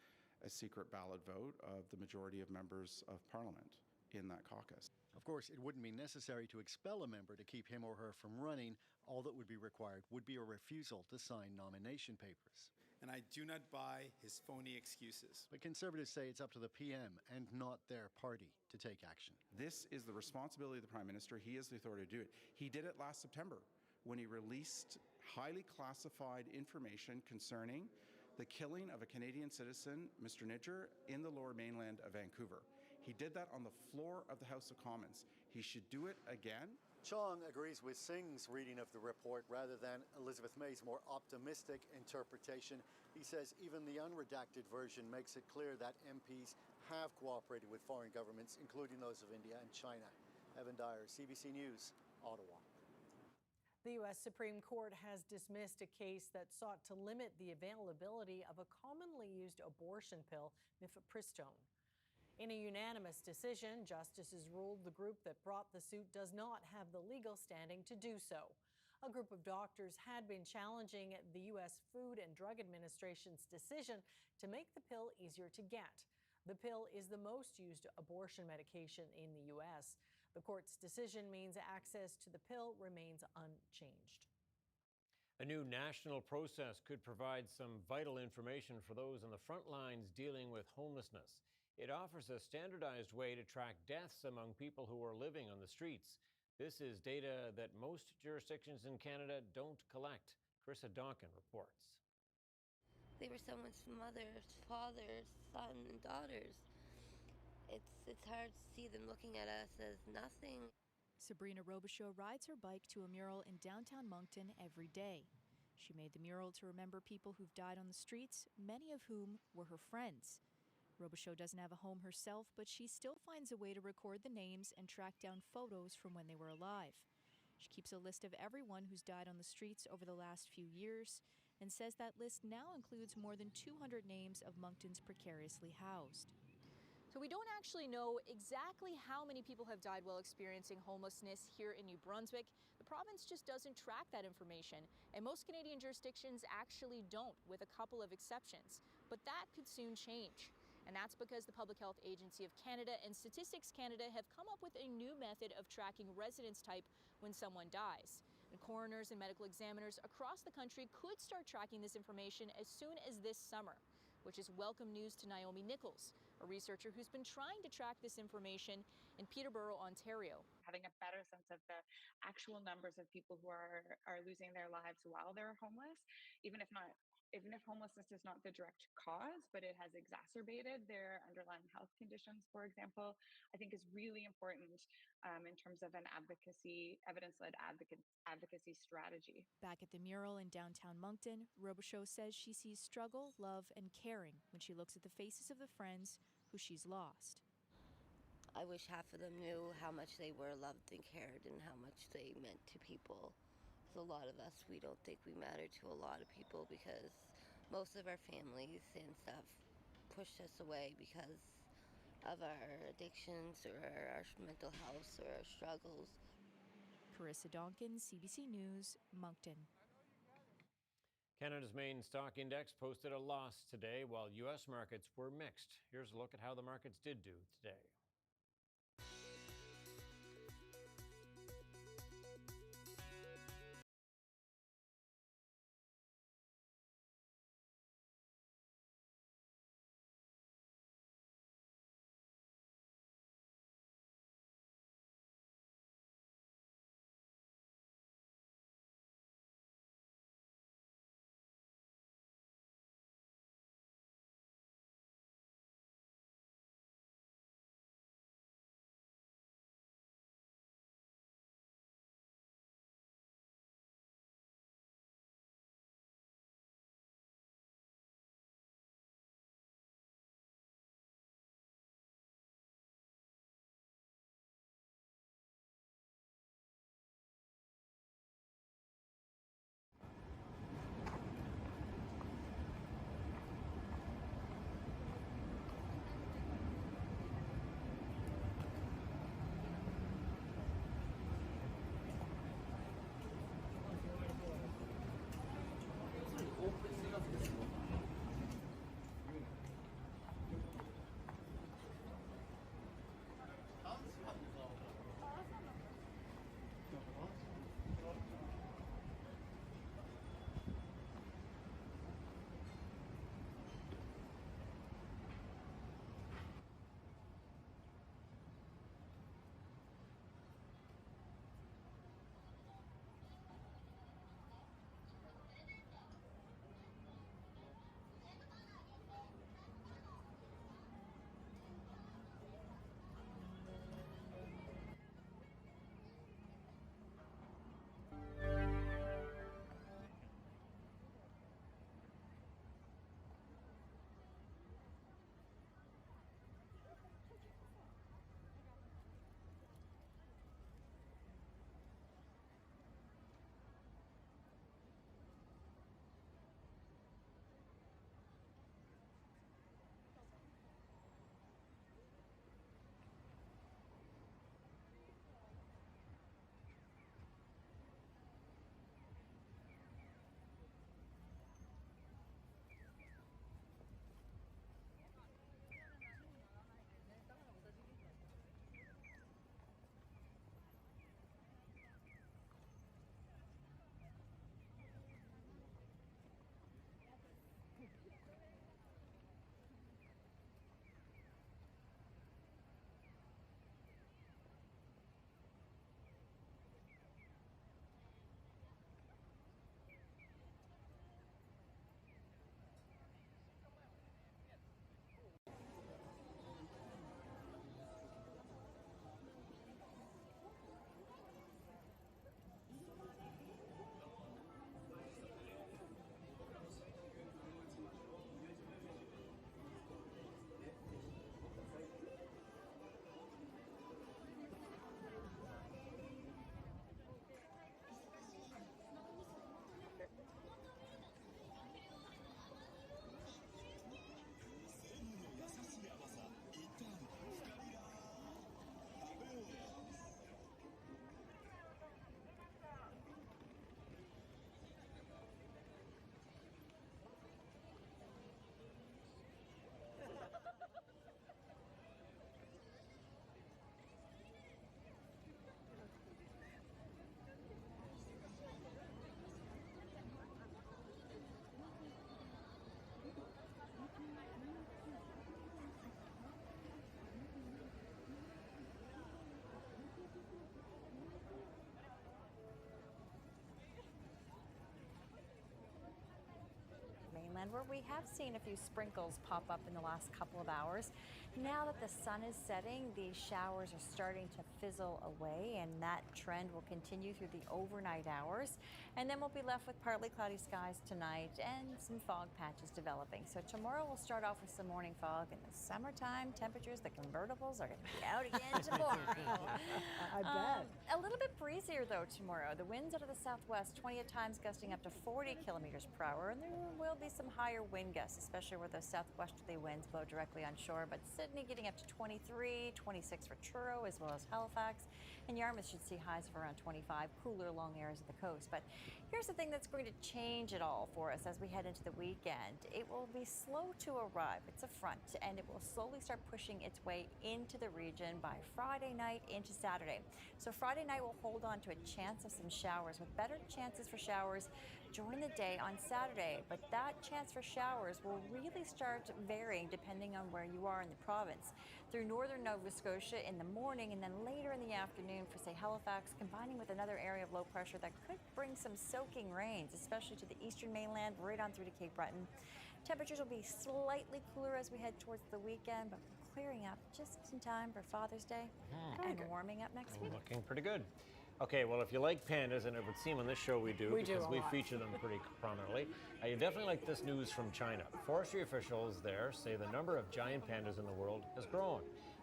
a secret ballot vote of the majority of members of Parliament in that caucus. Of course, it wouldn't be necessary to expel a member to keep him or her from running. All that would be required would be a refusal to sign nomination papers. and I do not buy his phony excuses. But Conservatives say it's up to the PM and not their party to take action. This is the responsibility of the Prime Minister. He has the authority to do it. He did it last September when he released highly classified information concerning the killing of a Canadian citizen, Mr. Nidger, in the Lower Mainland of Vancouver. He did that on the floor of the House of Commons. He should do it again. Chong agrees with Singh's reading of the report rather than Elizabeth May's more optimistic interpretation. He says even the unredacted version makes it clear that MPs have cooperated with foreign governments, including those of India and China. Evan Dyer, CBC News, Ottawa. The U.S. Supreme Court has dismissed a case that sought to limit the availability of a commonly used abortion pill, mifepristone. In a unanimous decision, justices ruled the group that brought the suit does not have the legal standing to do so. A group of doctors had been challenging the U.S. Food and Drug Administration's decision to make the pill easier to get. The pill is the most used abortion medication in the U.S. The court's decision means access to the pill remains unchanged. A new national process could provide some vital information for those on the front lines dealing with homelessness. It offers a standardized way to track deaths among people who are living on the streets. This is data that most jurisdictions in Canada don't collect. Carissa Donkin reports. They were someone's mothers, fathers, son, and daughters. It's hard to see them looking at us as nothing. Sabrina Robichaud rides her bike to a mural in downtown Moncton every day. She made the mural to remember people who've died on the streets, many of whom were her friends. Robichaud doesn't have a home herself, but she still finds a way to record the names and track down photos from when they were alive. She keeps a list of everyone who's died on the streets over the last few years and says that list now includes more than 200 names of Moncton's precariously housed. So we don't actually know exactly how many people have died while experiencing homelessness here in New Brunswick. The province just doesn't track that information, and most Canadian jurisdictions actually don't, with a couple of exceptions. But that could soon change. And that's because the Public Health Agency of Canada and Statistics Canada have come up with a new method of tracking residence type when someone dies. And coroners and medical examiners across the country could start tracking this information as soon as this summer, which is welcome news to Naomi Nichols, a researcher who's been trying to track this information in Peterborough, Ontario. Having a better sense of the actual numbers of people who are losing their lives while they're homeless, even if homelessness is not the direct cause, but it has exacerbated their underlying health conditions, for example, I think is really important in terms of an evidence-led advocacy strategy. Back at the mural in downtown Moncton, Robichaud says she sees struggle, love, and caring when she looks at the faces of the friends who she's lost. I wish half of them knew how much they were loved and cared and how much they meant to people. A lot of us, we don't think we matter to a lot of people because most of our families and stuff pushed us away because of our addictions or our mental health or our struggles. Carissa Donkin, CBC News, Moncton. Canada's main stock index posted a loss today, while U.S. markets were mixed. Here's a look at how the markets did do today. weekend where we have seen a few sprinkles pop up in the last couple of hours. Now that the sun is setting, these showers are starting to fizzle away, and that trend will continue through the overnight hours. And then we'll be left with partly cloudy skies tonight and some fog patches developing. So tomorrow we'll start off with some morning fog. In the summertime temperatures, the convertibles are going to be out again tomorrow. I bet. A little bit breezier though tomorrow. The winds out of the southwest, 20 at times gusting up to 40 kilometers per hour, and there will be some higher wind gusts, especially where the southwesterly winds blow directly on shore. But Sydney getting up to 23, 26 for Truro, as well as Halifax, and Yarmouth should see highs of around 25, cooler along areas of the coast. But here's the thing that's going to change it all for us as we head into the weekend. It will be slow to arrive. It's a front, and it will slowly start pushing its way into the region by Friday night into Saturday. So Friday night we'll hold on to a chance of some showers, with better chances for showers during the day on Saturday. But that chance for showers will really start varying depending on where you are in the province. Through northern Nova Scotia in the morning, and then later in the afternoon for, say, Halifax, combining with another area of low pressure that could bring some soaking rains, especially to the eastern mainland, right on through to Cape Breton. Temperatures will be slightly cooler as we head towards the weekend, but clearing up just in time for Father's Day and warming up next week. Looking pretty good. Okay, well, if you like pandas, and it would seem on this show we do, because we feature them pretty prominently, you definitely like this news from China. Forestry officials there say the number of giant pandas in the world has grown.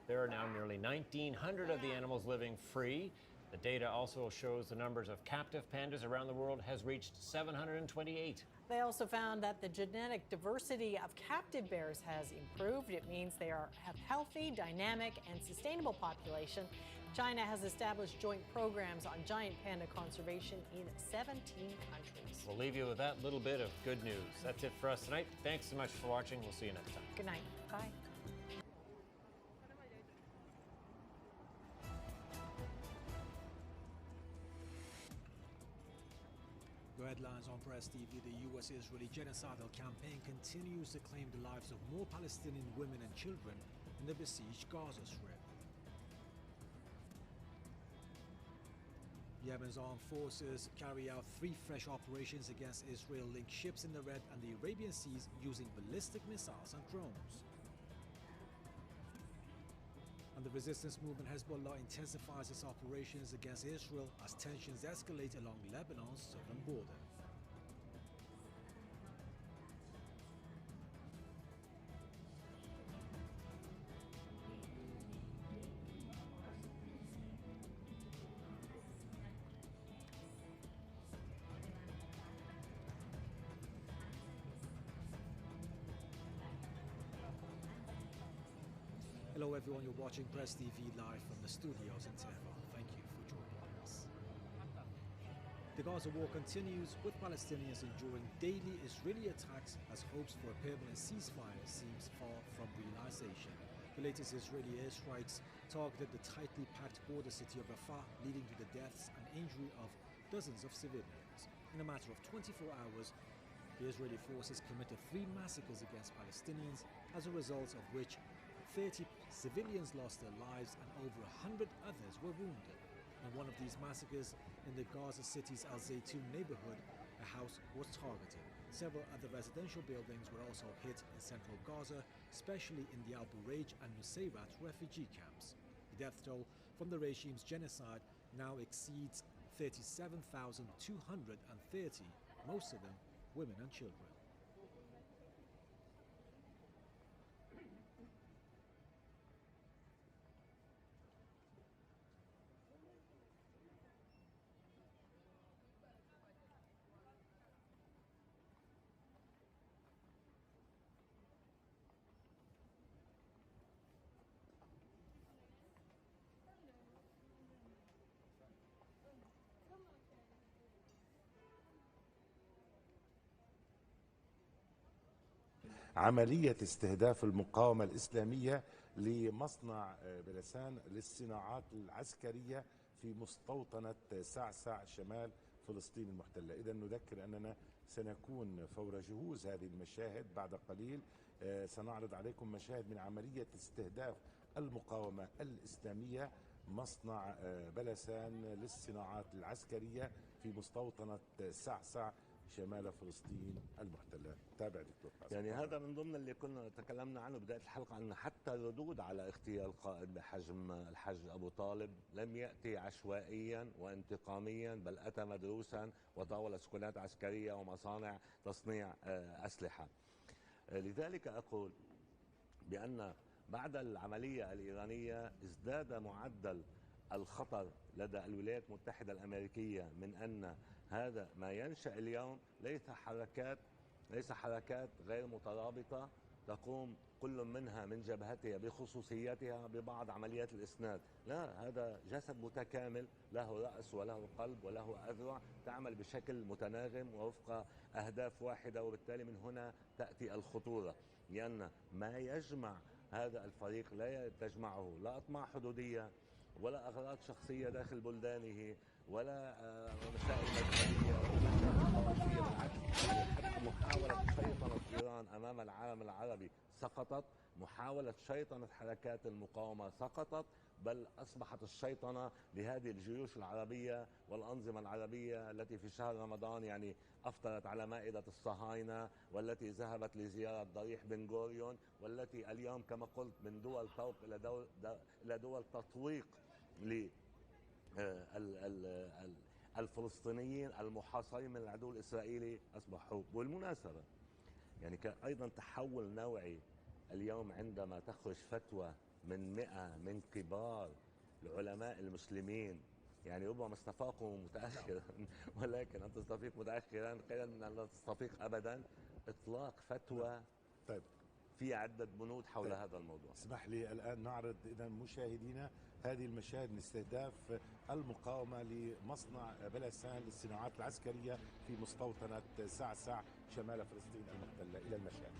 There are now nearly 1,900 of the animals living free. The data also shows the numbers of captive pandas around the world has reached 728. They also found that the genetic diversity of captive bears has improved. It means they have healthy, dynamic, and sustainable population. China has established joint programs on giant panda conservation in 17 countries. We'll leave you with that little bit of good news. That's it for us tonight. Thanks so much for watching. We'll see you next time. Good night. Bye. Your headlines on Press TV. The U.S.-Israeli genocidal campaign continues to claim the lives of more Palestinian women and children in the besieged Gaza Strip. Yemen's armed forces carry out 3 fresh operations against Israel-linked ships in the Red and the Arabian Seas using ballistic missiles and drones. And the resistance movement Hezbollah intensifies its operations against Israel as tensions escalate along Lebanon's southern border. Hello everyone, you're watching Press TV live from the studios in Tehran. Thank you for joining us. The Gaza war continues, with Palestinians enduring daily Israeli attacks as hopes for a permanent ceasefire seems far from realization. The latest Israeli airstrikes targeted the tightly packed border city of Rafah, leading to the deaths and injury of dozens of civilians. In a matter of 24 hours, the Israeli forces committed 3 massacres against Palestinians, as a result of which 30 civilians lost their lives and over 100 others were wounded. In one of these massacres in the Gaza City's Al Zaytun neighborhood, a house was targeted. Several other residential buildings were also hit in central Gaza, especially in the Al Bureij and Nusayrat refugee camps. The death toll from the regime's genocide now exceeds 37,230, most of them women and children. عملية استهداف المقاومة الإسلامية لمصنع بلسان للصناعات العسكرية في مستوطنة سعسع شمال فلسطين المحتلة. إذا نذكر أننا سنكون فور جهوز هذه المشاهد بعد قليل سنعرض عليكم مشاهد من عملية استهداف المقاومة الإسلامية مصنع بلسان للصناعات العسكرية في مستوطنة سعسع شمال فلسطين المحتلة. تابع دكتور قاسم. يعني هذا من ضمن اللي كنا تكلمنا عنه بداية الحلقة، أن حتى الردود على اغتيال قائد بحجم الحج أبو طالب لم يأتي عشوائيا وانتقاميا، بل أتى مدروسا وطاول سكونات عسكرية ومصانع تصنيع أسلحة. لذلك أقول بأن بعد العملية الإيرانية ازداد معدل الخطر لدى الولايات المتحدة الأمريكية من أن هذا ما ينشأ اليوم ليس حركات غير مترابطة تقوم كل منها من جبهتها بخصوصياتها ببعض عمليات الإسناد، لا، هذا جسد متكامل له رأس وله قلب وله أذرع تعمل بشكل متناغم ووفق أهداف واحدة، وبالتالي من هنا تأتي الخطورة، لأن ما يجمع هذا الفريق لا تجمعه لا أطماع حدودية ولا أغراض شخصية داخل بلدانه ولا مسائل مذهبية ولا مسائل طائفية. بالعكس، حتى محاولة شيطنة إيران أمام العالم العربي سقطت، محاولة شيطنة حركات المقاومة سقطت، بل أصبحت الشيطنة لهذه الجيوش العربية والأنظمة العربية التي في شهر رمضان يعني أفطرت على مائدة الصهاينة، والتي ذهبت لزيارة ضريح بن غوريون، والتي اليوم كما قلت من دول طوق إلى دول تطويق للفلسطينيين المحاصرين من العدو الإسرائيلي أصبحوا. والمناسبة يعني أيضا تحول نوعي اليوم عندما تخرج فتوى من 100 من كبار العلماء المسلمين، يعني ربما استفاقوا متأخرا ولكن أن تستفيق متأخرا خيرا من أن لا تستفيق أبدا، إطلاق فتوى في عدة بنود حول هذا الموضوع. اسمح لي الآن نعرض إذا مشاهدينا هذه المشاهد من استهداف المقاومة لمصنع بلسان للصناعات العسكرية في مستوطنة سعسع شمال فلسطين المحتلة. إلى المشاهد.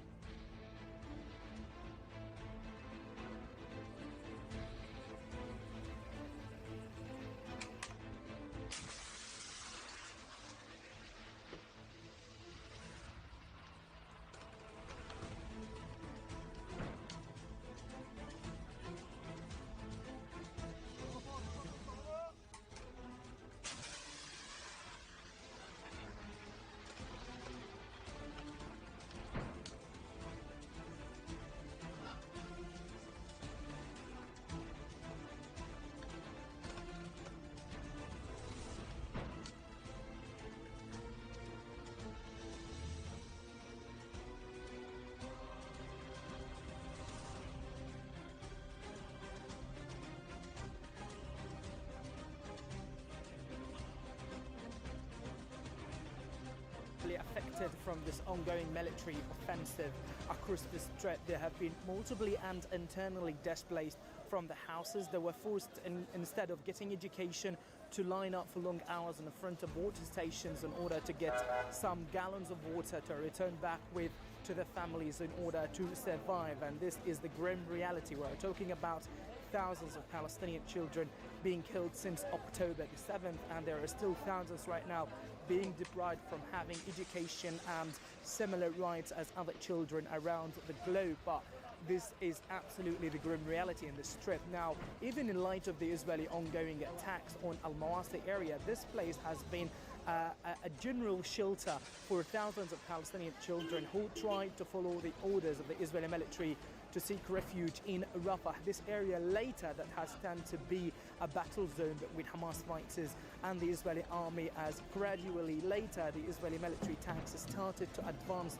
Affected from this ongoing military offensive across the Strait. There have been multiply and internally displaced from the houses. They were forced, instead of getting education, to line up for long hours in the front of water stations in order to get some gallons of water to return back with to their families in order to survive. And this is the grim reality. We're talking about thousands of Palestinian children being killed since October the 7th, and there are still thousands right now being deprived from having education and similar rights as other children around the globe. But this is absolutely the grim reality in the Strip. Now, even in light of the Israeli ongoing attacks on Al-Mawasi area, this place has been a general shelter for thousands of Palestinian children who tried to follow the orders of the Israeli military to seek refuge in Rafah. This area later that has turned to be a battle zone between Hamas fighters and the Israeli army, as gradually later the Israeli military tanks started to advance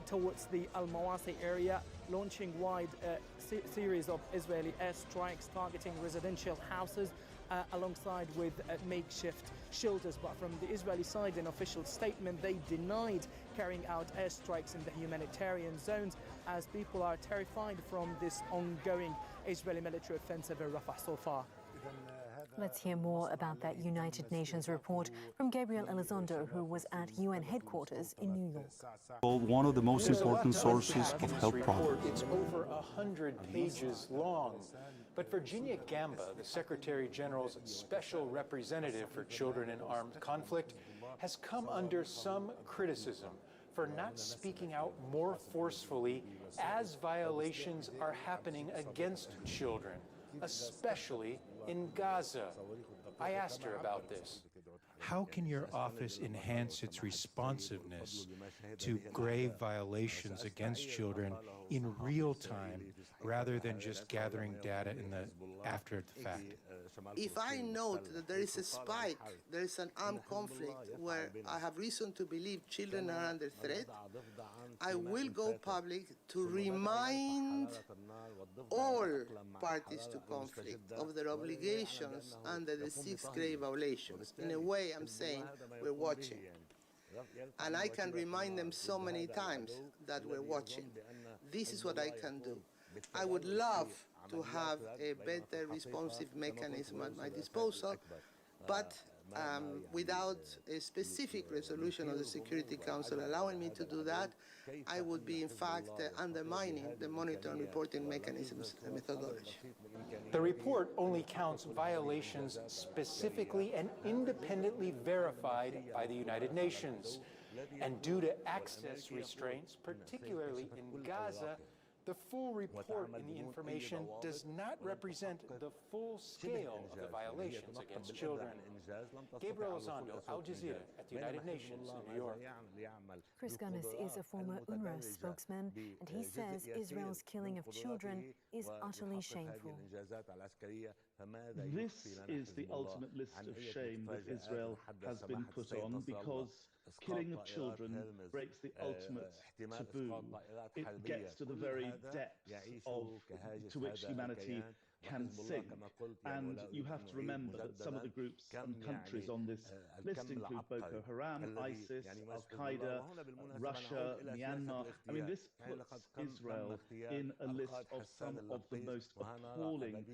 towards the Al-Mawasi area, launching wide series of Israeli airstrikes targeting residential houses alongside with makeshift shelters. But from the Israeli side, in official statement, they denied carrying out airstrikes in the humanitarian zones, as people are terrified from this ongoing Israeli military offensive in Rafah so far. Let's hear more about that United Nations report from Gabriel Elizondo, who was at UN headquarters in New York. One of the most important sources of health problems. It's over 100 pages long. But Virginia Gamba, the Secretary General's special representative for children in armed conflict, has come under some criticism for not speaking out more forcefully as violations are happening against children, especially in Gaza. I asked her about this. how can your office enhance its responsiveness to grave violations against children in real time rather than just gathering data after the fact? If I note that there is a spike, there is an armed conflict where I have reason to believe children are under threat, I will go public to remind all parties to conflict of their obligations under the 6 grave violations. In a way, I'm saying we're watching. And I can remind them so many times that we're watching. This is what I can do. I would love to have a better responsive mechanism at my disposal, but without a specific resolution of the Security Council allowing me to do that, I would be in fact undermining the monitoring and reporting mechanisms and methodology. The report only counts violations specifically and independently verified by the United Nations. And due to access restraints, particularly in Gaza, the full report in the information does not represent the full scale of the violations against children. Gabriel Elizondo, Al Jazeera, at the United Nations in New York. Chris Gunness is a former UNRWA spokesman, and he says Israel's killing of children is utterly shameful. This is the ultimate list of shame that Israel has been put on, because killing of children breaks the ultimate taboo. It gets to the very depths to which humanity can sink. And you have to remember that some of the groups and countries on this list include Boko Haram, ISIS, Al-Qaeda, Russia, Myanmar. I mean, this puts Israel in a list of some of the most appalling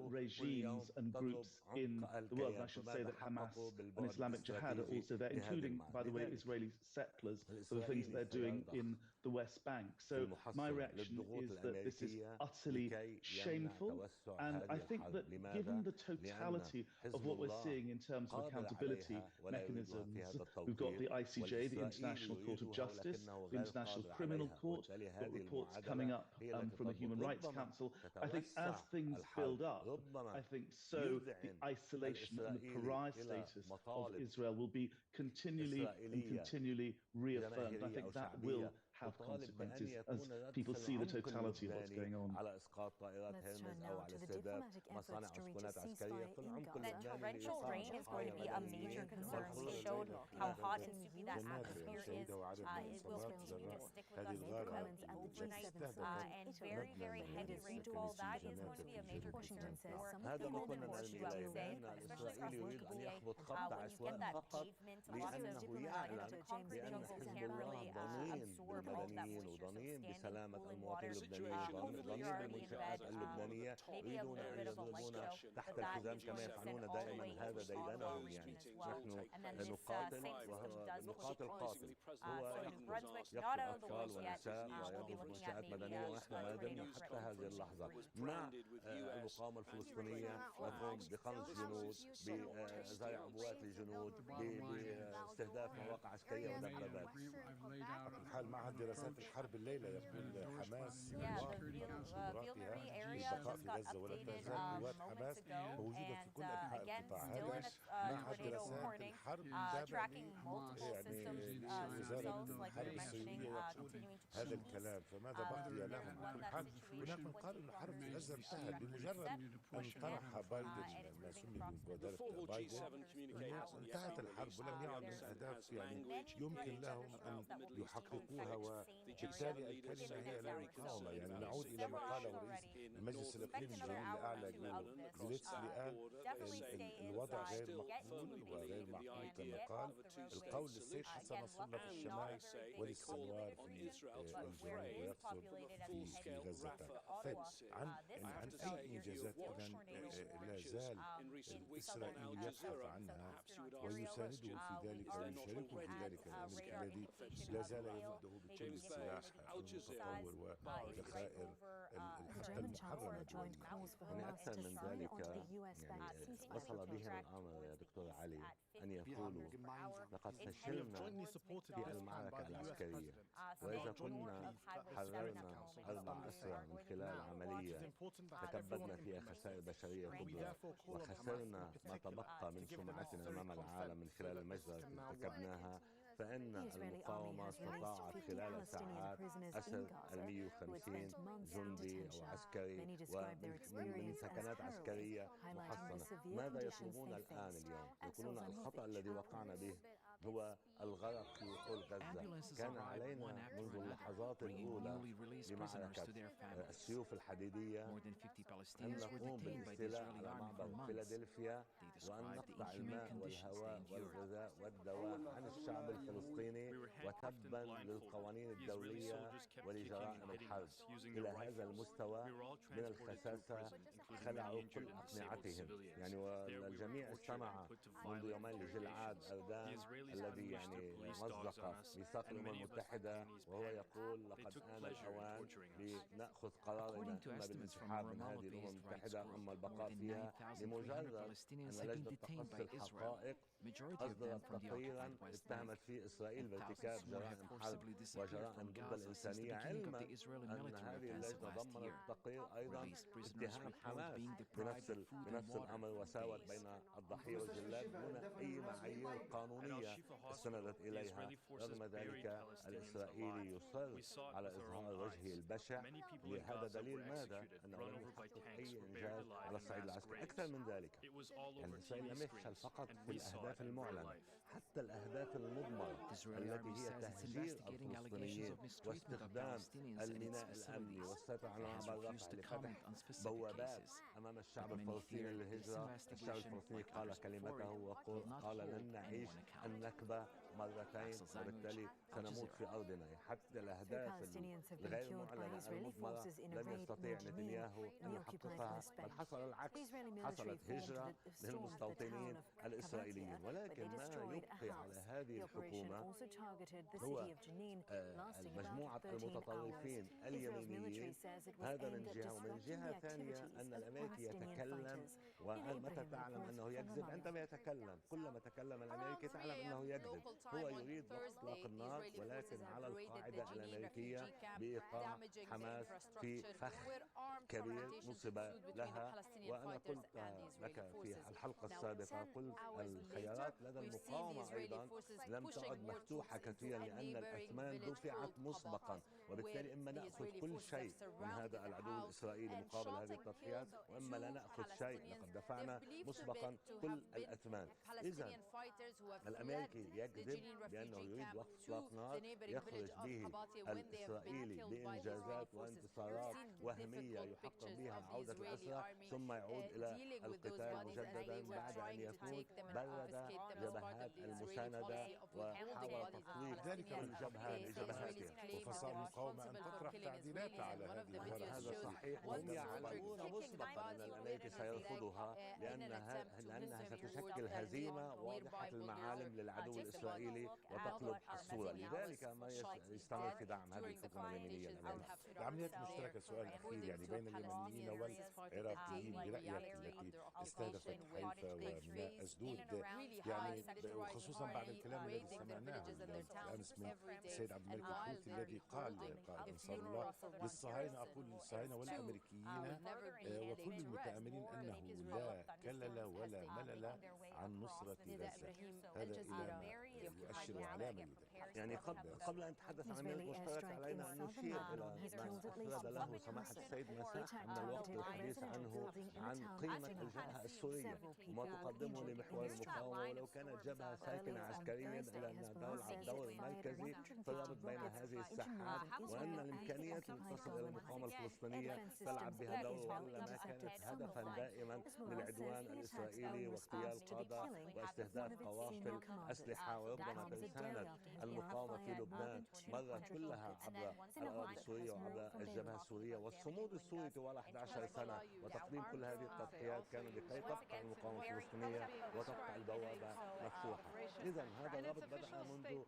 regimes and groups in the world. And I should say that Hamas and Islamic Jihad are also there, including, by the way, Israeli settlers for the things they're doing in the West Bank. So my reaction is that this is utterly shameful. And I think that given the totality of what we're seeing in terms of accountability mechanisms, we've got the ICJ, the International Court of Justice, the International Criminal Court, we've got reports coming up from the Human Rights Council. I think as things build up, I think so the isolation and the pariah status of Israel will be continually reaffirmed. I think that will have consequences as people see the totality of what's going on. Let's turn now to the diplomatic efforts to reach a ceasefire in Gaza. That torrential rain is going to be a major concern. We showed how hot and soupy that atmosphere is. It will continue to stick with us throughout the overnight, and very, very heavy rainfall. That is going to be a major concern for the whole portion, I would say, especially across the Gaza. When you get that pavement, lots of concrete jungles can't really absorb all of that moisture, so standing cooling water. Hopefully you're already in bed. Maybe a little bit of a light show, but that is going to extend all the way into tomorrow evening as well. And then this same system does push across. So New Brunswick, not out of the woods yet. We'll be looking at maybe a tornado مع المقاومة الفلسطينية تقوم بقمع جنود بزرع أبوات لجنود باستهداف مواقع عسكرية ودبابات. الحال معهد دراسات الحرب الليلة يقول حماس Villeneuve area just got updated moments ago, and again, still in a tornado warning, tracking multiple systems themselves, like we were mentioning, continuing to هذا الكلام فماذا بقي لهم؟ هناك من قال أن الحرب في غزة انتهت بمجرد أن طرح بايدن ما سمي بمبادرة بايدن انتهت الحرب ولم يعد من أهداف يعني يمكن لهم أن يحققوها، وبالتالي الكلمة هي المقاومة. يعني نعود إلى ما قاله رئيس المجلس الإقليمي الجنوبي الأعلى زيليتسكي الآن الوضع غير مقبول وغير معقول كما قال. القول للسيف حسن نصرنا في الشمال وللسنوار في الجنوب ويقصد في غزة. طيب عن أي إنجازات إذا لا زال إسرائيل يبحث عنها ويسانده في ذلك ويشاركه في ذلك الأمريكي الذي لا زال يمده بكل السلاح المتطور وذخائر حتى المحرمة. يعني أكثر من ذلك يعني وصل بهم الأمر يا دكتور علي أن يقولوا لقد فشلنا في المعركة العسكرية، وإذا كنا حررنا 4 أسرى من خلال عملية تكبدنا فيها خسائر بشرية كبرى، وخسرنا ما تبقى من سمعتنا أمام العالم من خلال المجزرة التي ارتكبناها، فإن المقاومة استطاعت خلال ساعات أسر 150 جندي أو عسكري ومن سكنات عسكرية محصنة. ماذا يطلبون الآن اليوم؟ يقولون الخطأ الذي وقعنا به هو الغرق في وحول غزة. كان علينا منذ اللحظات الأولى لمعركة السيوف الحديدية أن نقوم بالاستيلاء على معبر فيلادلفيا وأن نقطع الماء والهواء والغذاء والدواء عن الشعب الفلسطيني وتبا للقوانين الدولية ولجرائم الحرب. إلى هذا المستوى من الخساسة خلعوا كل أقنعتهم، يعني والجميع استمع منذ يومين لجلعاد أردان الذي يعني مصدق ميثاق الأمم المتحدة، وهو يقول لقد آن الأوان لنأخذ قرارنا إما بالانسحاب من هذه الأمم المتحدة أما البقاء فيها، لمجرد أن لجنة تقصي الحقائق أصدرت تقريرا اتهمت فيه إسرائيل بارتكاب جرائم حرب وجرائم ضد الإنسانية، علما أن هذه اللجنة ضمنت التقرير أيضا اتهام حماس بنفس الأمر، وساوت بين الضحية والجلاد دون أي معايير قانونية استندت إليها. رغم ذلك الإسرائيلي يصر على إظهار وجهه البشع. لهذا دليل ماذا؟ أنه لم يحقق أي إنجاز على الصعيد العسكري. أكثر من ذلك، يعني إسرائيل لم يفشل فقط في الأهداف المعلنة، حتى الأهداف المضمرة التي هي تهجير الفلسطينيين واستخدام الميناء الأمني والسيطرة على معبر رفح لفتح بوابات أمام الشعب الفلسطيني للهجرة. الشعب الفلسطيني قال كلمته وقال لن نعيش النكبة مرتين، وبالتالي سنموت في أرضنا. حتى الأهداف الغير معلنة المضمرة لم يستطيع نتنياهو أن يحققها، بل حصل العكس، حصلت هجرة للمستوطنين الإسرائيليين. ولكن ما يبقي على هذه الحكومة هو مجموعة المتطرفين اليمينيين، هذا من جهة، ومن جهة ثانية أن الأمريكي يتكلم، ومتى تعلم أنه يكذب؟ عندما يتكلم. كلما تكلم الأمريكي تعلم أنه يكذب. هو يريد وقف إطلاق النار، ولكن على القاعدة الأمريكية بإيقاع حماس في فخ كبير نصب لها. وأنا قلت لك في الحلقة السابقة، قلت الخيارات لدى المقاومة أيضا لم تعد مفتوحة كثيرا، لأن الأثمان دفعت مسبقا، وبالتالي إما نأخذ كل شيء من هذا العدو الإسرائيلي مقابل هذه التضحيات، وإما لا نأخذ شيء. لقد دفعنا مسبقا كل الأثمان. إذا الأمريكي يكذب بأنه يريد وقف إطلاق نار يخرج به الإسرائيلي بإنجازات وانتصارات وهمية يحقق بها عودة الأسرى، ثم يعود إلى القتال مجددا بعد أن يكون برد جبهات المساندة وحاول تطويق الجبهة لجبهاتها، وفصائل المقاومة أن تطرح تعديلات على هذه. هذا صحيح، وهم يعلمون مسبقا أن الأمريكي سيرفضها لأنها ستشكل هزيمة واضحة المعالم للعدو الإسرائيلي وتقلب الصورة. لذلك ما يستمر في دعم هذه الحكومة اليمينية الأمريكية. العمليات المشتركة، السؤال الأخير يعني بين اليمنيين والعراقيين برأيك التي استهدفت حيفا وميناء أسدود، يعني وخصوصا بعد الكلام الذي سمعناه أمس من السيد عبد الملك الحوثي الذي قال قائد أنصار الله للصهاينة، أقول للصهاينة والأمريكيين وكل المتآمرين أنه لا كلل ولا ملل عن نصرة غزة. هذا إلى يؤشر علامة يعني قبل أن نتحدث عن عمليات مشتركة علينا أن نشير إلى ما أفرد له سماحة السيد مساح من الوقت للحديث عنه عن قيمة الجبهة السورية وما تقدمه لمحور المقاومة. ولو كانت جبهة ساكنة عسكريا إلا أنها تلعب دور مركزي في الربط بين هذه الساحات، وأن الإمكانية أن تصل إلى المقاومة الفلسطينية تلعب بها دور، وإلا ما كانت هدفا دائما للعدوان الإسرائيلي واغتيال قادة واستهداف قوافل أسلحة. وربما تنسانت المقاومة في لبنان مرت كلها عبر الأراضي السورية وعبر الجبهة السورية والصمود السوري طوال 11 سنة، وتقديم كل هذه التضحيات كان لكي تبقى المقاومة الفلسطينية وتبقى البوابة مفتوحة. إذا هذا الربط بدأ منذ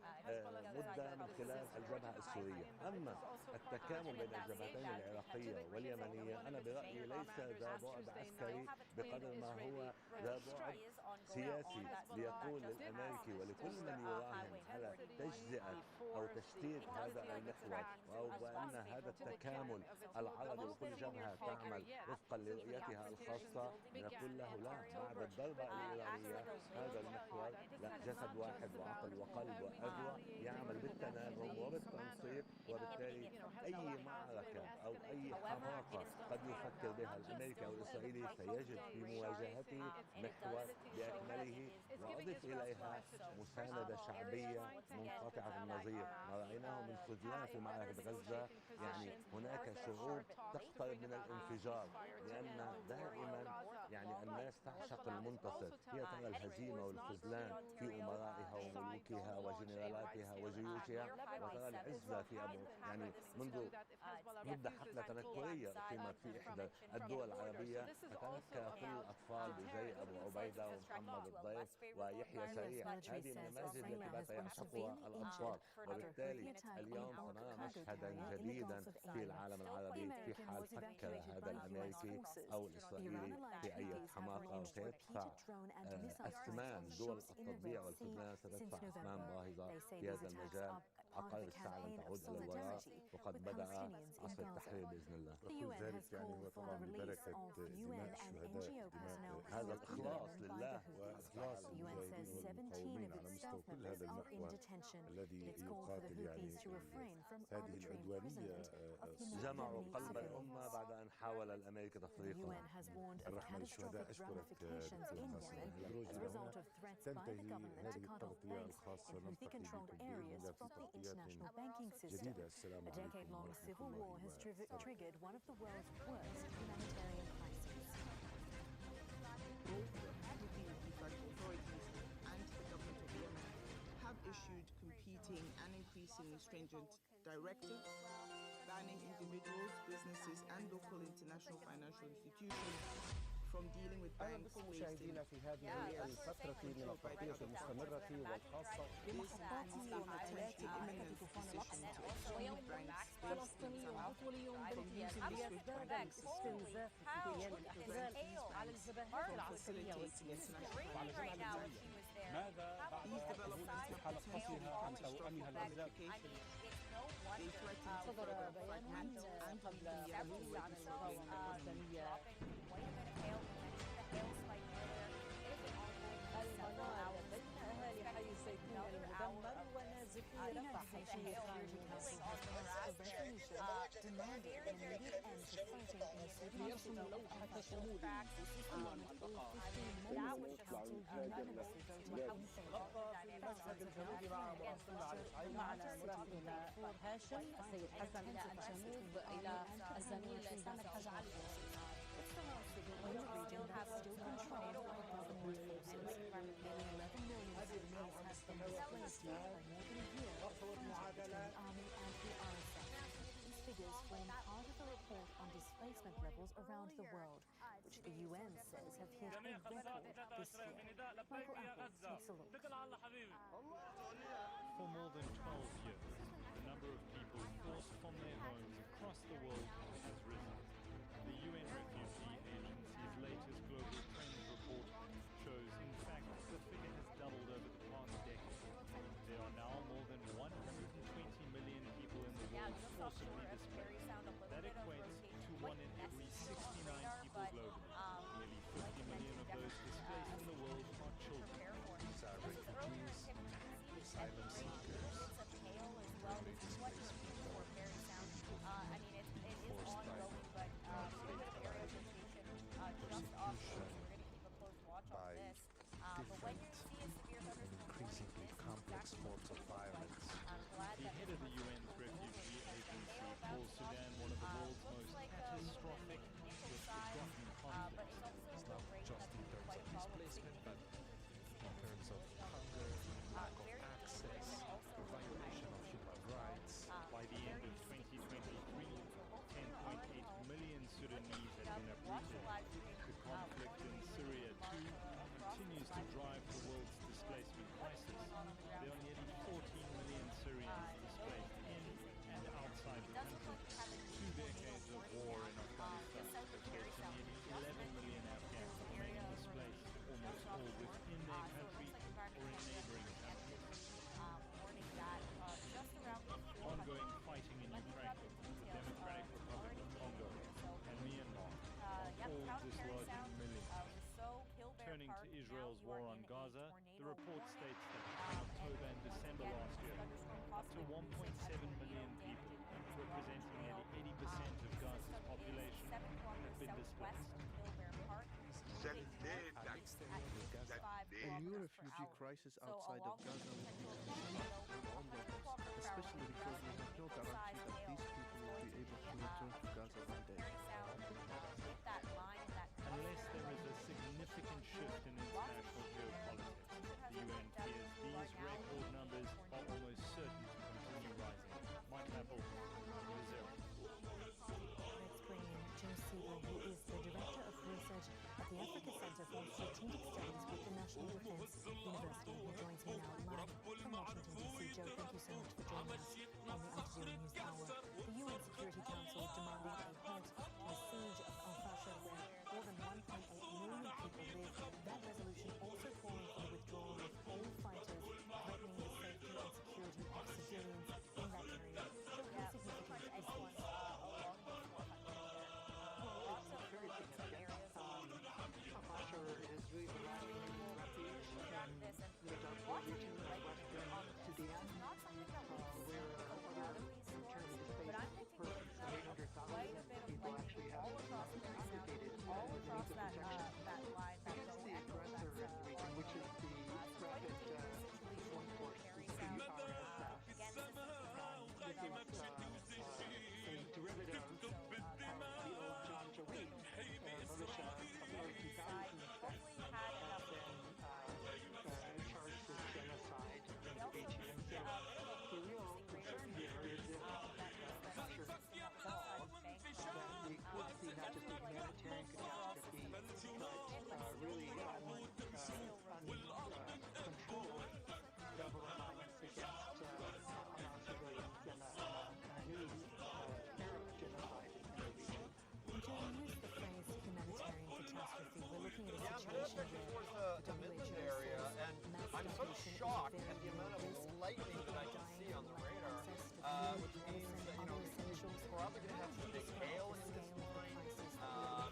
مدة من خلال الجبهة السورية. أما التكامل بين الجبهتين العراقية واليمنية أنا برأيي ليس ذا بعد عسكري بقدر ما هو ذا بعد سياسي، ليقول للأمريكي ولكل من يراهن على تجزئة أو تشتيت هذا المحور أو بأن هذا التكامل العربي وكل جبهة تعمل وفقا لرؤيتها الخاصة، نقول له لا، بعد الضربة الإيرانية هذا المحور لا، جسد واحد وعقل وقلب وأذوى يعمل بالتناغم وبالتنسيق، وبالتالي أي معركة أو أي حماقة قد يفكر بها الأمريكي أو الإسرائيلي سيجد في مواجهته محور بأكمله، وأضف إليها مساندة شعبية منقطعة النظير. ما رأيناه من خذلان في معركة غزة، يعني هناك شعوب تقترب من الانفجار، لأن دائما يعني الناس تعشق المنتصر، هي ترى الهزيمة والخذلان في أمرائها وملوكها وجنرالاتها وجيوشها، وترى العزة في يعني منذ مدة حفلة تنكرية أقيمت في إحدى الدول العربية، فتنكر كل الأطفال بزي أبو عبيدة ومحمد الضيف ويحيى سريع. هذه النماذج التي بات يعشقها الأطفال، وبالتالي اليوم سنرى مشهدا جديدا في العالم العربي في حال فكر هذا الأمريكي أو الإسرائيلي في أي حماقة، وسيدفع أثمان دول التطبيع والخذلان، ستدفع أثمان باهظة في هذا المجال. عقارب الساعة لن تعود إلى الوراء، وقد بدأ عصر التحرير بإذن الله. وكل ذلك يعني هو طبعا ببركة دماء الشهداء، دماء هذا الإخلاص لله وإخلاص المجاهدين والمقاومين على مستوى كل هذا المحور الذي يقاتل يعني هذه العدوانية. جمعوا قلب الأمة بعد أن حاول الأمريكي تفريقها. الرحمة للشهداء. أشكرك دكتور قاسم. الخروج إلى هنا تنتهي هذه التغطية الخاصة، نلتقي بكم بإذن الله في تغطيات جديدة. السلام عليكم ورحمة الله have issued competing and increasingly stringent directives banning individuals, businesses, and local international financial institutions from dealing with banks based in في هذه الفترة من التغطية المستمرة والخاصة بمحطات والمعاملات التي تفصل فلسطيني عطولي باستخدام استنزاف كيان الاحتلال على الجبهات العسكرية والسياسية. ماذا بعد حلقتها عن توأمها الأزرق؟ صدر بيان قبل يومين عن المقاومة الوطنية. المنار بين أهالي حي الزيتون المدمر ونازحي رفح في خارج ليرسموا لوحة صمود أمام المنطقة. غطى في المشهد الجنوبي مع مراسلنا على الحي معنا مراسلنا هاشم السيد حسن إلى الجنوب إلى الزميل سامر حاج علي. Figures form part of a report on displacement levels around the world, which the UN says have hit a record this year. Michael Apple takes a look. For more than 12 years, the number of people forced from their homes across the world has risen. The UN Refugee Agency's latest global trends report shows, in fact, the figure has doubled over the past decade. There are now more than 120 million people in the world forcibly displaced. That equates to 1 in every 69 people globally. Nearly 50 million of those displaced in the world are children. These are refugees, asylum seekers, by different and increasingly complex forms of violence. The head of the UN's Refugee Agency calls Sudan one of the world's most catastrophic with forgotten conflicts. It's not just in terms of displacement, but in terms of hunger, lack of access, violation of human rights. By the end of 2023, 10.8 million Sudanese had been uprooted. The conflict in Syria, too, continues to Israel's war on Gaza, the report states that between October and December last year, up to 1.7 million people, representing nearly 80% of Gaza's population, have been displaced. A new refugee crisis outside of Gaza will be difficult for all locals, especially because we have no guarantee that these people will be able to return to Gaza one day. Unless there is a significant shift in international geopolitics, the UN fears these record numbers are almost certain to continue rising. Mike Apple, News Zero. Let's bring in Joe Siegel, who is the Director of Research at the Africa Center for Strategic Studies with the National Defense University. He joins me now live from Washington, D.C. Joe, thank you so much for joining us on the Al Jazeera News Hour. The UN Security Council demanding a halt to the siege of al-Fashir, where more than 1.8 million people live. That resolution also calling for the withdrawal of all fighters, threatening the safety and security of civilians in that area. So how significant is this? Al-Fashir is really providing refuge in the Darfur region of western Sudan, where other internally displaced persons, 800,000 people actually have congregated all across beneath the that protection line, that against the aggressor in the region, which is the rapid joint force, the RSF. This is a derivative of the old John Jaweed militia of the early 2000s that have been charged with genocide in the region. And so the real concern here is if Al-Fashir falls, that we could see not just a humanitarian catastrophe, but really uncontrolled level of violence against unarmed civilians and a new era of genocide in the region. And Joe, you used the phrase humanitarian catastrophe. We're looking at a situation where the WHO area, says and I'm so shocked at the amount of lightning that I can see on the radar, which means that, we're probably going to have some big hail in this line,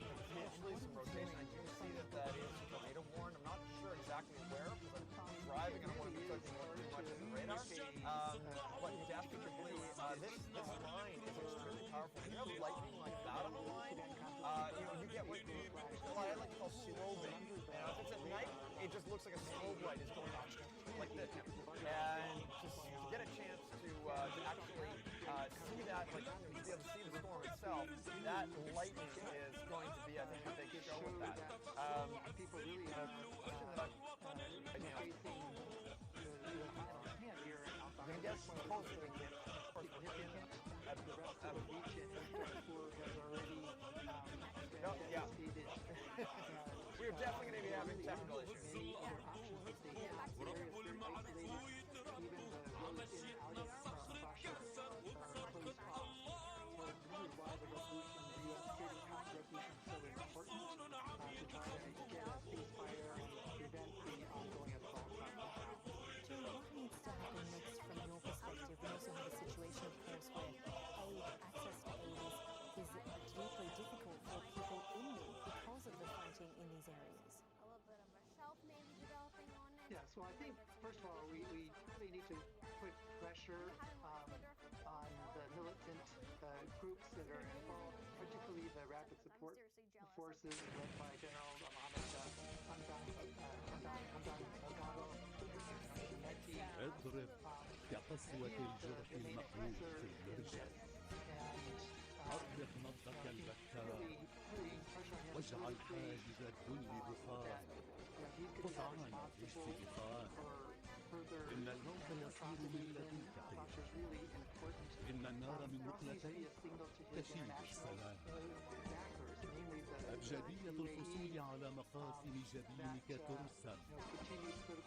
potentially some rotation. I do see that is tornado warned. I'm not sure exactly where, because I'm driving and I want to be touching too much of the radar. But definitely, this line is extremely powerful. When you have lightning like that on the line, you get what I like to call slowing. If it's at night, it just looks like a strobe light is going on like this. And just to get a chance to actually see that, like to be able to see the storm itself, that lightning is going to be, I think, a big show with that. People really are facing the violent hand here in Al-Fashir. I guess hopefully we can. Significant. The rest of the region in Darfur has already been devastated. We're definitely going to be having technical issues. Many other options that they have. The area is very isolated. Even the roads in and out of Al-Fashir are closed off. So this is why the resolution, the UN Security Council resolution, is so important to try to get a ceasefire and prevent the ongoing assaults on the ground. Joe, what needs to happen next from your perspective? We also have a situation, of course, where access to aid is deeply difficult for people in need because of the fighting in these areas. A little bit of a shelf maybe developing on it. Yeah, so I think, first of all, we really need to put pressure on the militant groups that are involved, particularly the Rapid Support Forces led by General Mohammed Hamdan اضرب كقسوة الجرح المقروء في المرجل أطلق نبضك البتار واجعل حاجز الذل بخار خذ عنا باستغفار إن الموت يصير من لدنك قيام إن النار من مقلتين تشيد السلام أبجدية الحصول على مقاسم جبينك ترسم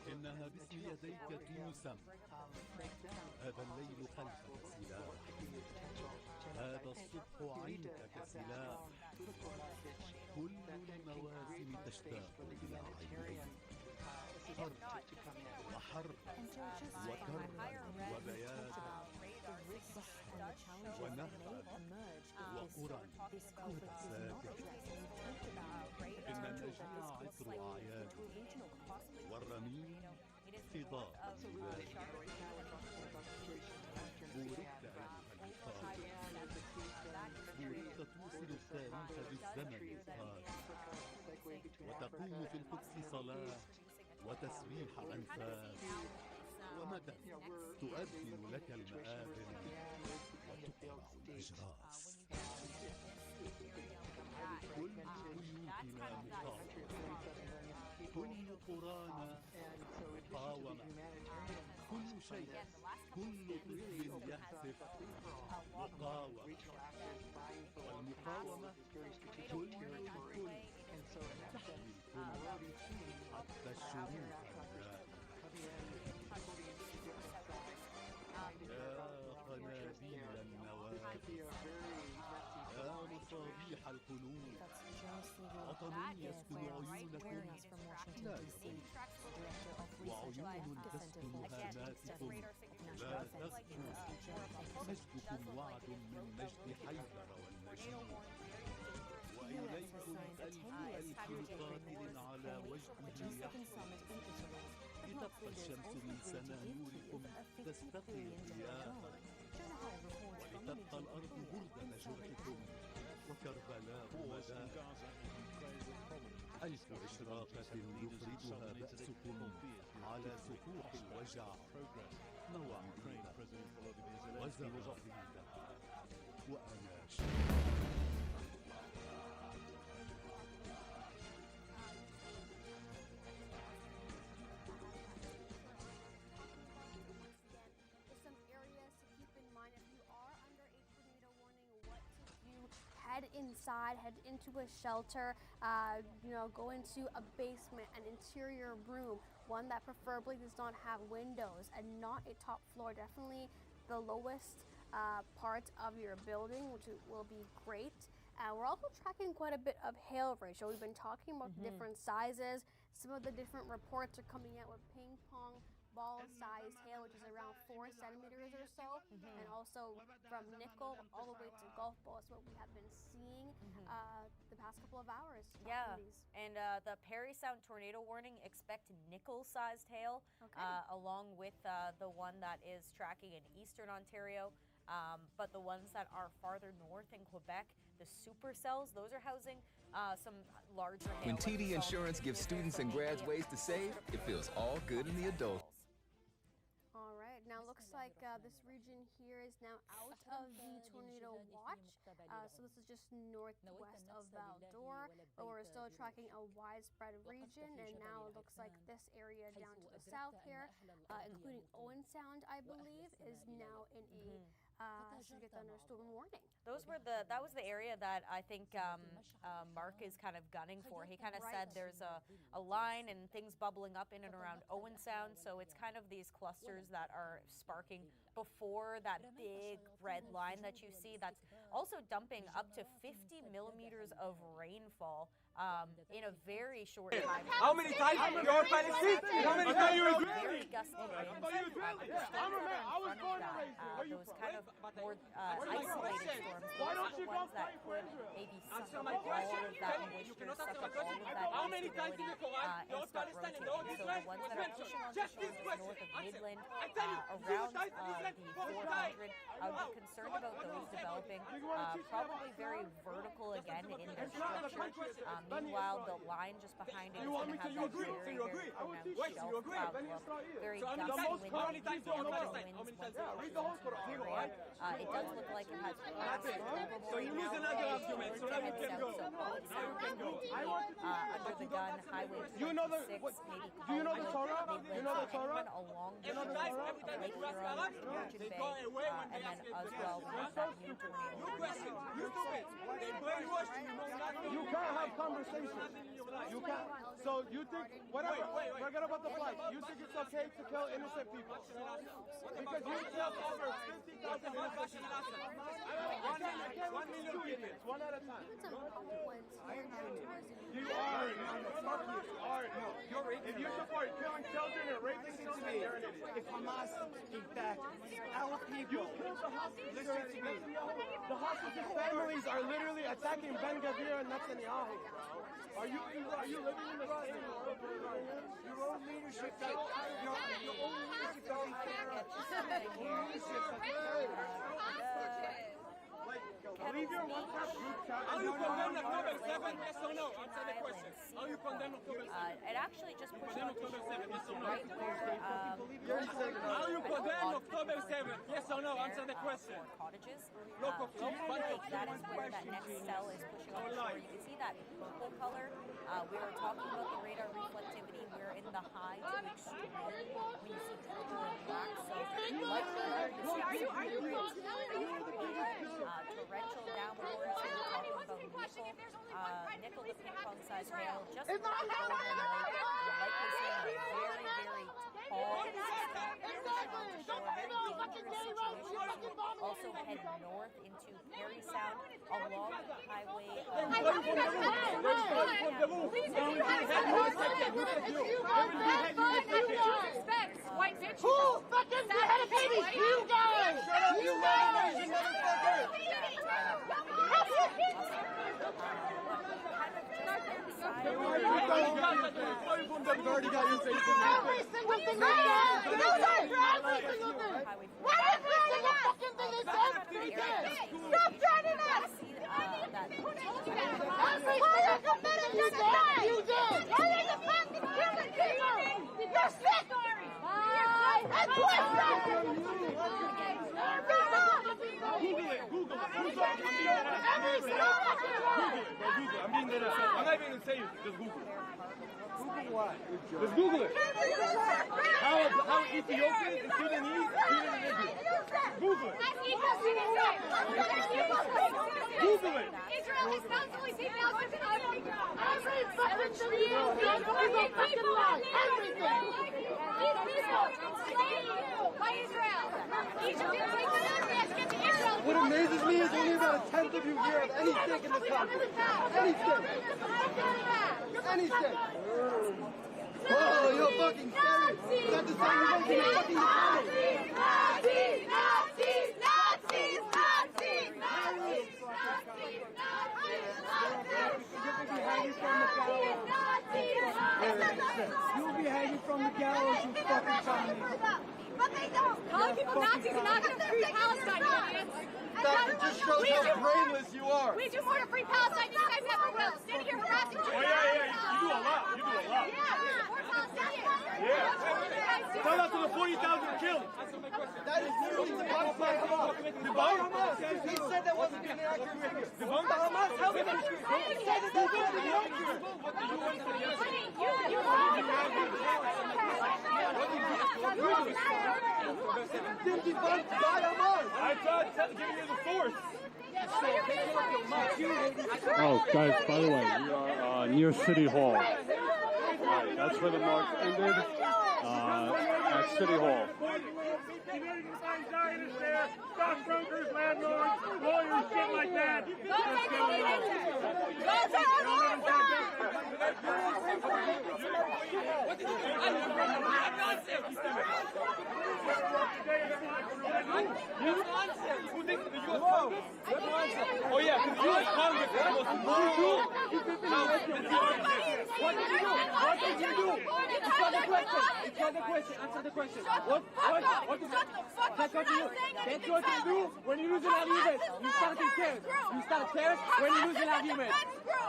إنها باسم يديك توسم هذا الليل خلفك سلاح هذا الصبح عندك سلاح كل المواسم تشتاق إلى عينيك حر وحر وكر وبياد ونهر وقرى وساكت إن المجيء عطر أعياد والرميم خضاب الميلاد. بوركت أيها المختار، بوركت توصل التاريخ بالزمن الهادي، وتقوم في القدس صلاة وتسبيح أنفاس، ومدى تؤذن لك المآذن وتقرع الأجراس. كل بيوتنا مقاومة، كل قرانا قاومة، كل شيء، كل طفل يهتف مقاومة، والمقاومة كل الكل تحمي الكل حتى الشروق النائمة. يا قناديل النوافذ، يا مصابيح القلوب، وطن يسكن عيونكم لا يغيب، وعيون تسكن هاماتكم لا تغفو. مجدكم وعد من مجد حيدر والنجيب، وإليكم ألف ألف مقاتل على وجهه يحمل، لتبقى الشمس من سنانوركم تستقي ضياءها، ولتبقى الأرض بردة جرحكم وكربلاء مداها. ألف إشراقة يفردها بأسكم على سفوح الوجع، مواعيدها وزواعيدها وأناشيدها. Head inside, head into a shelter, go into a basement, an interior room, one that preferably does not have windows and not a top floor, definitely the lowest part of your building, which will be great. We're also tracking quite a bit of hail ratio. We've been talking about the different sizes. Some of the different reports are coming out with ping pong ball-sized hail, which is around 4 centimeters or so, and also from nickel all the way to golf balls, what we have been seeing the past couple of hours. Yeah, and the Perry Sound tornado warning, expect nickel-sized hail, along with the one that is tracking in eastern Ontario. But the ones that are farther north in Quebec, the supercells, those are housing some larger hail. When TD Insurance gives students and grads ways to save, it feels all good in the adult. All right, now looks like this region here is now out of the tornado watch. So this is just northwest of Val-d'Or, but we're still tracking a widespread region, and now it looks like this area down to the south here, including Owen Sound, I believe, is now in a severe thunderstorm warning. That was the area that I think Mark is kind of gunning for. He kind of said there's a line and things bubbling up in and around Owen Sound, so it's kind of these clusters that are sparking before that big red line that you see that's also dumping up to 50 millimeters of rainfall in a very short time. How many times you're Palestine? How many times you agree? Very gusty winds. Those kind of more isolated storms, those are the ones that could maybe suck up all of that moisture, suck up all of that instability, and start rotating. So the ones that are pushing onto shores north of Midland, around the 400, I would be concerned about those developing probably very vertical again in their structure. Meanwhile, the line just behind it is going to have that very, very pronounced shelf cloud look, very gusty winds, damaging winds once it comes into the area. It does look like it has passed over more now, towards the head south, so Owen Sound will be under the gun, Highway 26, maybe Collingwood, Midland, anyone along the shore of Lake Huron, Georgian Bay, and then as well we have that new tornado. You can't have conversations. You can't. So you think, whatever, forget about the flight. You think it's okay to kill innocent people? Because you killed over 50,000 innocent people. 1 million idiots, one at a time. You are. If you support killing children and raping children, you're an idiot. If Hamas, in fact, our people, you killed the hostages. Listen to me. The hostages' families are literally attacking Ben Gvir and Netanyahu, bro. Are you living in the same world? Your own leadership doesn't care. Leave your WhatsApp group chat. How you condemn October 7? Yes or no? Answer the question. How you condemn October 7? It actually just pushed on October 7. Yes or no? right where How you condemn October 7? Yes or no? Answer the question. cottages. Block of That is where that next cell is pushing on the shore. You can see that purple color. We were talking about the radar reflectivity. We're in the high to extreme when you see purple and black. So like torrential downpours. We're talking about nickel to ping pong size hail just over the lake. You're likely seeing a very, very tall system pushing onto shore. Very dangerous situation. Also head north into Perry Sound along the highway. White bitch. Who fucking had babies? You guys! Shut up, you Asian motherfucker! I've already got your face. Every single thing they said! Every single thing! What is every single fucking thing they said? Stop threatening us! Why are you committed genocide? You did! Why are you fucking killing people? You're sick! And twisted! Google it. Every single Google. I'm being dead ass. I'm not even gonna say it. Just Google it. Google what? Just Google it. How Ethiopians and Sudanese treated in Israel. Google it. Google it. Israel is constantly taking out every fucking thing you do is a fucking lie. Everything. These people enslaved by Israel. Egypt didn't take them out. They had to get to Israel. What amazes me is only about a tenth of you here have any stake in this conflict. Any stake. Any stake. Oh, you're fucking scary. Is that the same as fucking Nazis! You'll be hanging from the gallows, you fucking communist. But they don't. Calling people Nazis are not going to free Palestine, idiots. That just shows how brainless you are. We do more to free Palestine. You guys never will. Stand here harassing Oh, yeah. You do a lot. Yeah, more Palestinians. Yeah. Tell that to the 40,000 killed. That is literally debunked by Hamas. Debunked? He said that wasn't being accurate. Debunked by Hamas? Tell me that. He said that wasn't being accurate. What did you want to say yesterday? It's been debunked by Hamas. I tried giving you the force. Oh, guys, by the way, we are near City Hall. Right, that's where the march ended, at City Hall. Stockbrokers, landlords, lawyers, shit like that. Who thinks the U.S. Congress? Oh yeah, because the U.S. Congress is the most brutal. What did you do? What did you do? Answer the question. Answer the question. What is that? That's what you do. That's what you do when you lose an argument. You start cares. You start cares when you lose an argument.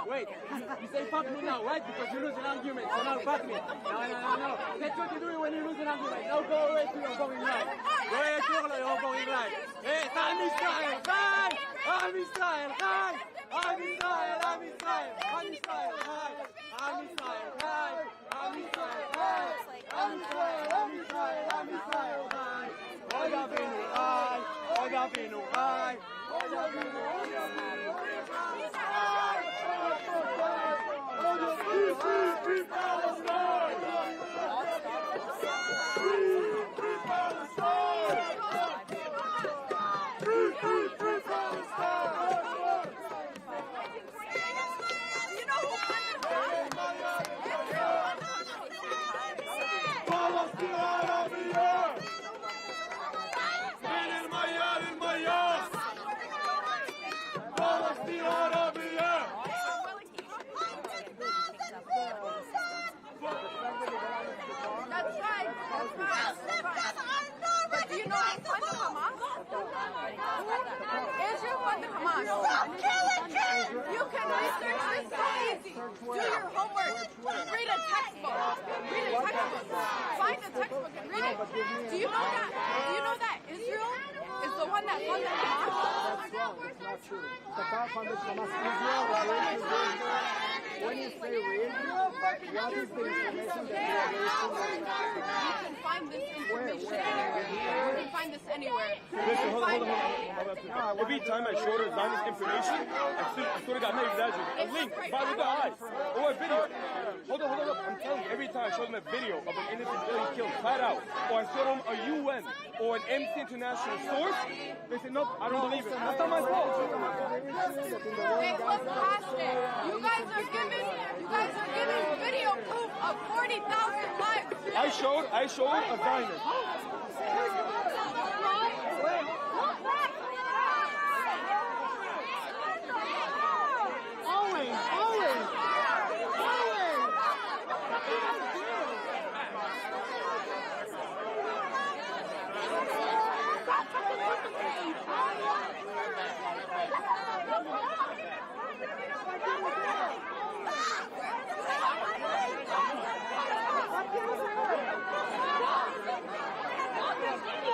Wait, you say fuck me now, right? Because you lose an argument. So now fuck me. No. That's what you do when you lose an argument. Now go away to your boring life. Go away to your boring life. Hey, Am Israel, hi! Am Israel, hi! Am Israel, Am Israel, Am Israel, hi! Am Israel, hi! Am Israel, hi! Am Israel, Am Israel, Am Israel, hi! Oy Avinu, hi! Oy Avinu, hi! Oy Avinu, Free Palestine! Free Palestine! Free Palestine! You know who Palestine of the earth! المياه Israel fund the Hamas. Stop killing kids! You can research this so easy. Do your homework. Read a textbook. Read a textbook. Find a textbook and read it. Do you know that? Do you know that Israel is the one that funded Hamas? That's wrong. It's not true. Qatar funded Hamas. Israel was raised Israel. When you say real, what is the information that you are raising? You can find this information anywhere. You can find this anywhere. Listen, hold on. Every time I showed her Zionist information, I sort of got not exaggerating. A link, by with the eyes, or a video. Hold on. I'm telling you, every time I showed them a video of an innocent being killed, flat out, or I showed them a UN or an MC International source, they said, nope, I don't believe it. That's not my fault. Hey, look past it. You guys are giving video proof of 40,000 lives. I showed a Zionist.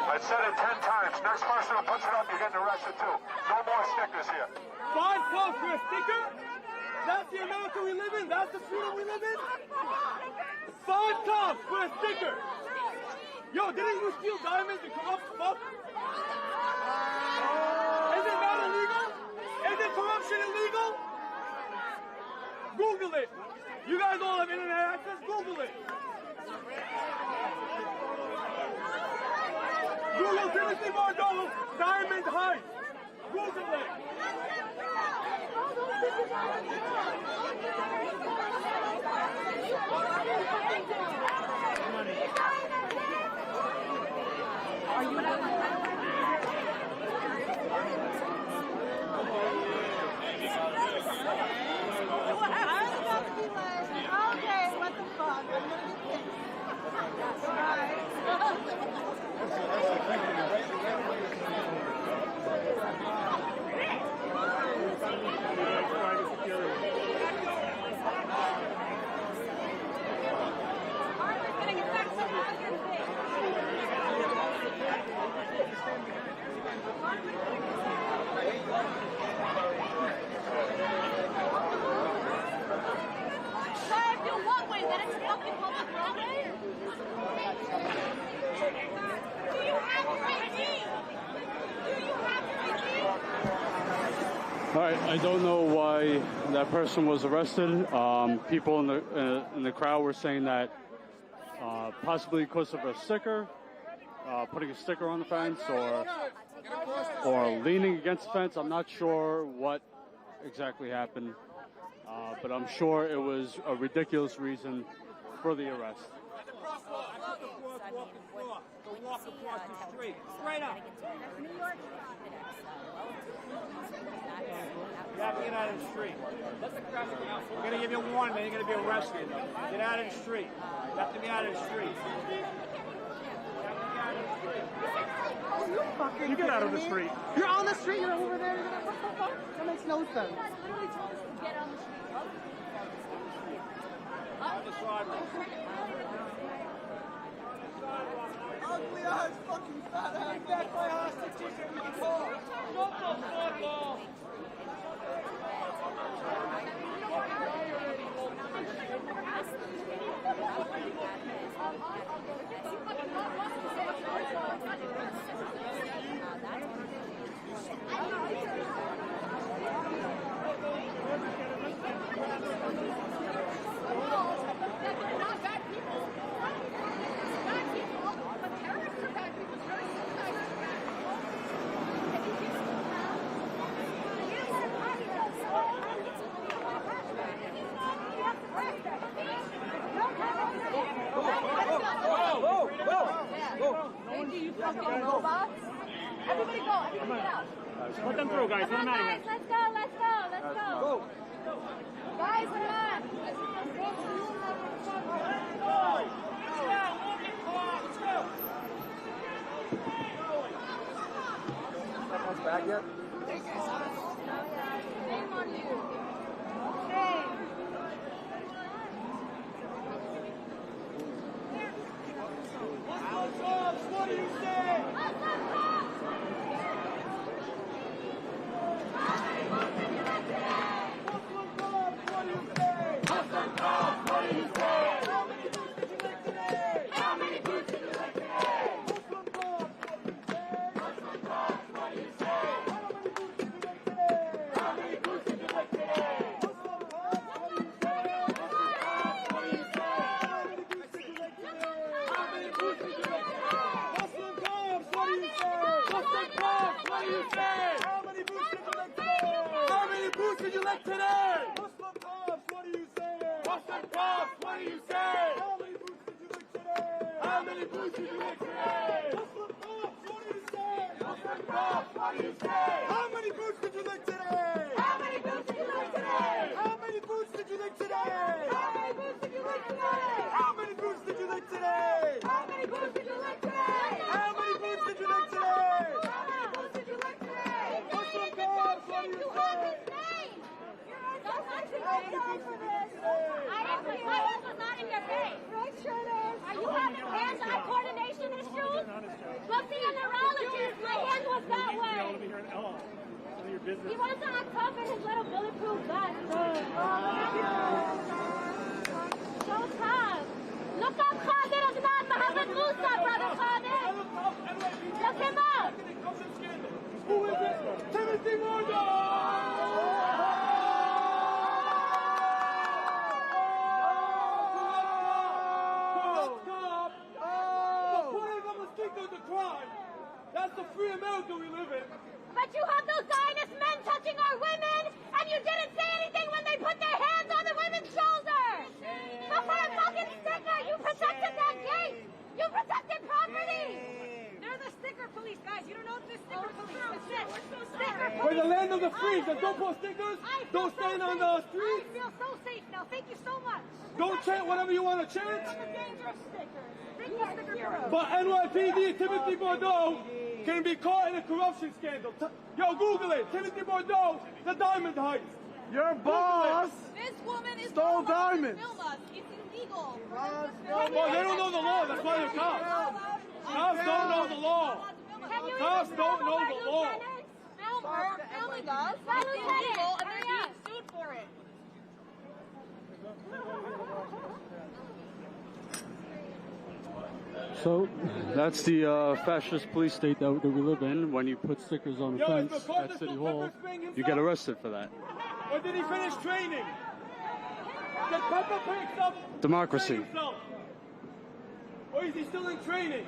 I said it 10 times. Next person who puts it up, you're getting arrested too. No more stickers here. 5 cops for a sticker? That's the America we live in? That's the freedom we live in? 5 cops for a sticker! Yo, didn't you steal diamonds and corrupt fuck? Isn't that illegal? Isn't corruption illegal? Google it. You guys all have internet access? Google it. Google Timothy Mardola, Diamond Heist. Google it. Are you okay, what the fuck? I'm gonna get kicked. Alright. All right, I don't know why that person was arrested. People in the crowd were saying that possibly because of a sticker, putting a sticker on the fence, or leaning against the fence. I'm not sure what exactly happened, but I'm sure it was a ridiculous reason for the arrest. Walk across the street. Straight up. New York. You have to get out of the street. We're going to give you a warning, then you're going to be arrested. Get out of the street. You have to be out of the street. You get out of the street. You're on the street, you're over there. What the fuck? That makes no sense. Get on the street. On the sidewalk. Ugly ass fucking fat ass. That's my hostage ticket we can call. Shut the fuck off. Everybody go. Everybody get out. Let them through, guys. Let them out of here. Let's go. Let's go. Let's go. Guys, come on. back yet? Shame on you. Shame. What do you say? He wants to uncover his little bulletproof vest. So tough. Look up Khalid Adnan Mohammed Musa, brother Khalid. Look him up. Who is it? Timothy Morgan! That's the free America we live in. But you have those Zionist men touching our women, and you didn't say anything when they put their hands on the women's shoulders. But for a fucking sticker, you protected that gate. You protected property. They're the sticker police, guys. You don't know what the sticker police. That's it. Sticker police. We're the land of the free. Then don't post stickers. Don't stand on the street. I feel so safe now. Thank you so much. Don't chant whatever you want to chant. The dangerous stickers. Thank you, sticker hero. But NYPD Timothy Bordeaux can be caught in a corruption scandal. Yo, Google it. Timothy Bordeaux, the diamond heist. Your boss This woman is stole diamonds. film us. It's illegal. Well, they don't know the law. That's why they're cops. Cops don't know the law. Cops don't know the law. Film her filming us. It's illegal, and they're being sued for it. So that's the fascist police state that we live in. When you put stickers on the fence at City Hall, you get arrested for that. Or did he finish training? Did Pepper pick up? Democracy. Or is he still in training?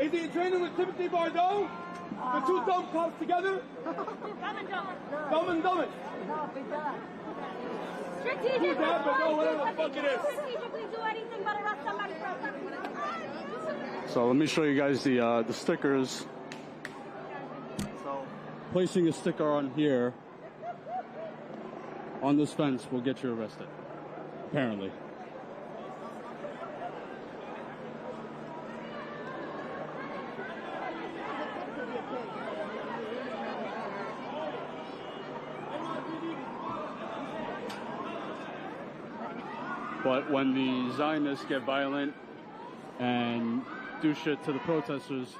Is he in training with Timothy Bordeaux? The two dumb cops together? Dumb and dumber. Dumb and dumber. Strategically, Who's that? But no, whatever the fuck it is. strategically do anything but arrest somebody for a So let me show you guys the stickers. So Placing a sticker on here, on this fence, will get you arrested. Apparently. But when the Zionists get violent and do shit to the protesters,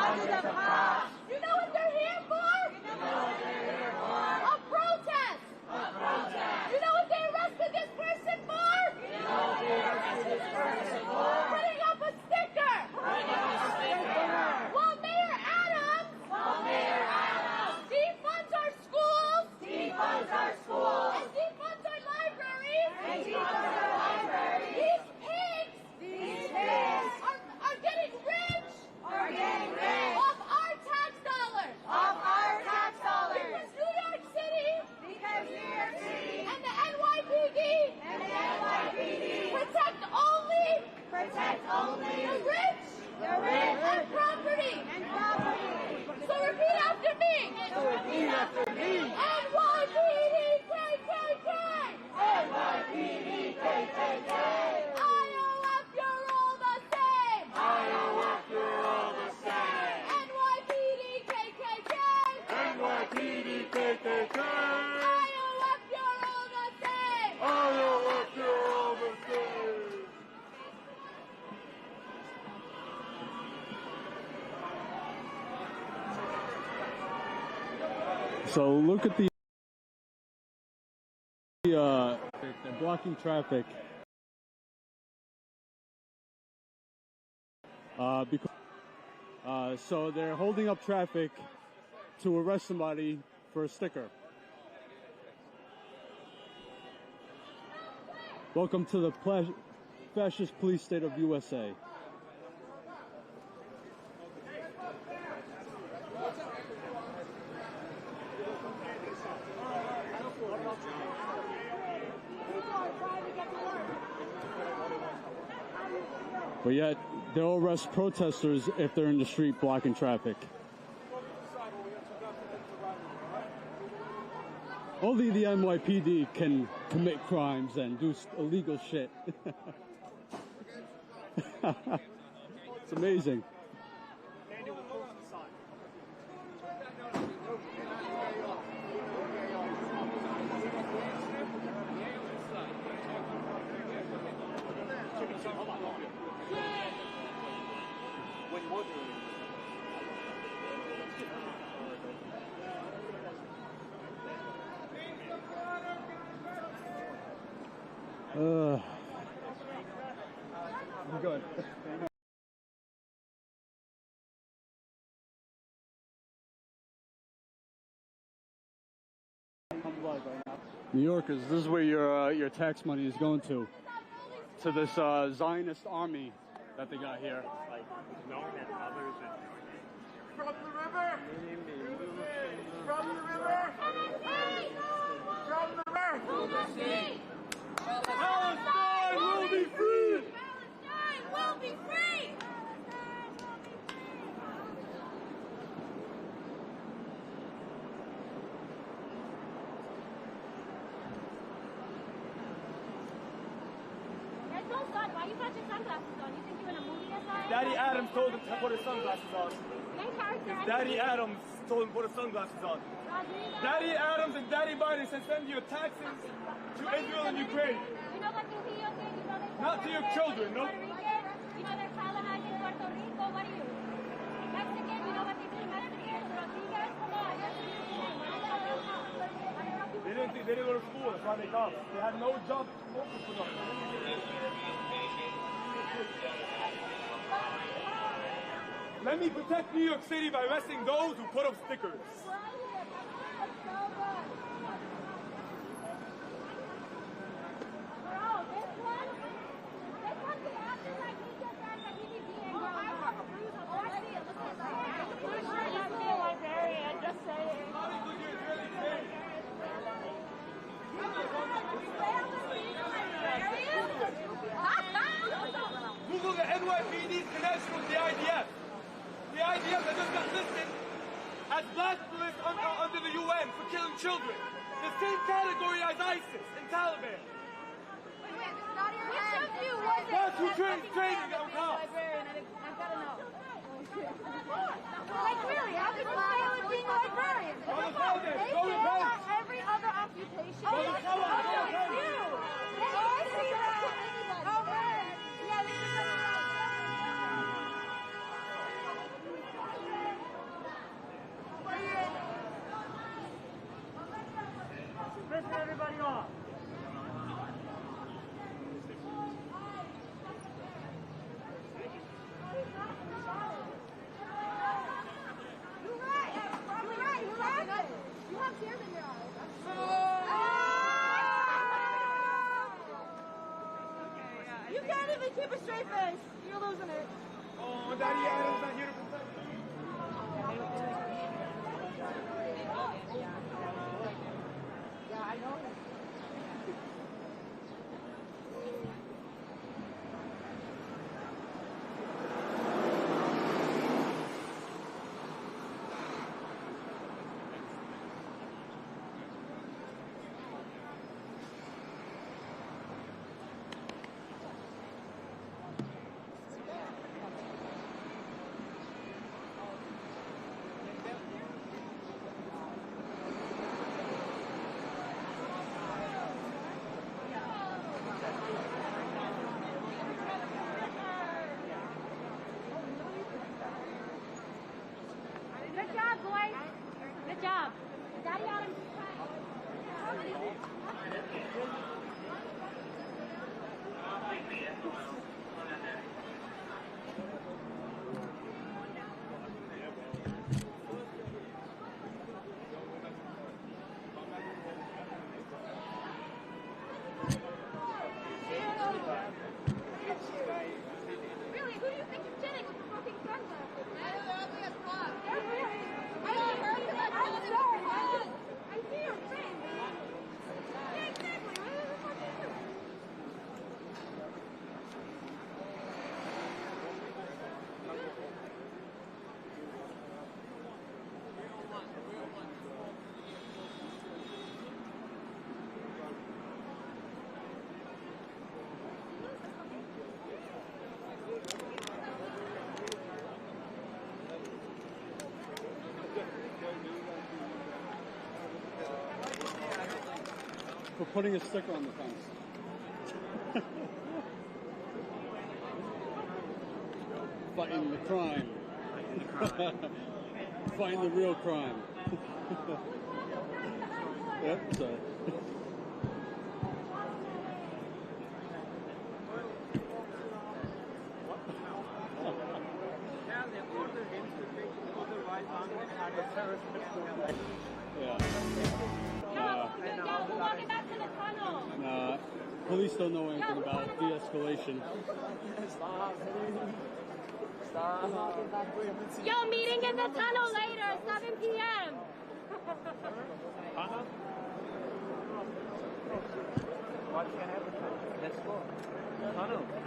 You know what they're here for? A protest. You know what they arrested this person for? Putting up a sticker. While Mayor Adams defunds our schools. And defunds our libraries. So look at the they're blocking traffic because so they're holding up traffic to arrest somebody for a sticker. Welcome to the fascist police state of USA. But yet, they'll arrest protesters if they're in the street blocking traffic. Only the NYPD can commit crimes and do illegal shit. It's amazing. I'm good. New Yorkers, this is where your tax money is going to this Zionist army that they got here. From the river! From the river! From the river! Palestine will be free! Palestine will be free! There's no sun. Why you got your sunglasses on? You think you're in a movie or something? Daddy Adams told him to put his sunglasses on. Daddy Adams told him to put his sunglasses on. Daddy Adams and Daddy Biden said send your taxes to Israel and Ukraine. You know what Trujillo did? You know they're Not to your children, no? Puerto Rican? You know they're colonizing Puerto Rico? What are you? Mexican? You know what they do to Mexicans? Rodriguez? Come on. They didn't go to school, that's why they come. They had no job open for them. Let me protect New York City by arresting those who put up stickers. Google the NYPD's connection with the IDF. The IDF that just got listed as blasphemous under the UN for killing children. The same category as ISIS and Taliban. Which of you was it? That's who training our cops. I've got to know. Like really, how could you fail at being a librarian? They fail at every other occupation. Oh, yes, you. Oh, I see that. Oh, man. Yeah, this is Listen everybody off. You have tears in your eyes. You can't even keep a straight face. You're losing it. Oh, Daddy Adams not here to protect you. Yeah, I know. Good job, boys. Good job. Daddy Adams. Really, who do you think you're kidding with the fucking guns up? They're the ugliest fuck. They're really. I see your face. Yeah, exactly. What the fuck is this? For putting a sticker on the fence. Fighting the crime. Fighting the real crime. Yep, so. Yeah. Police don't know anything about de-escalation. Yo, meeting in the tunnel later, 7 p.m.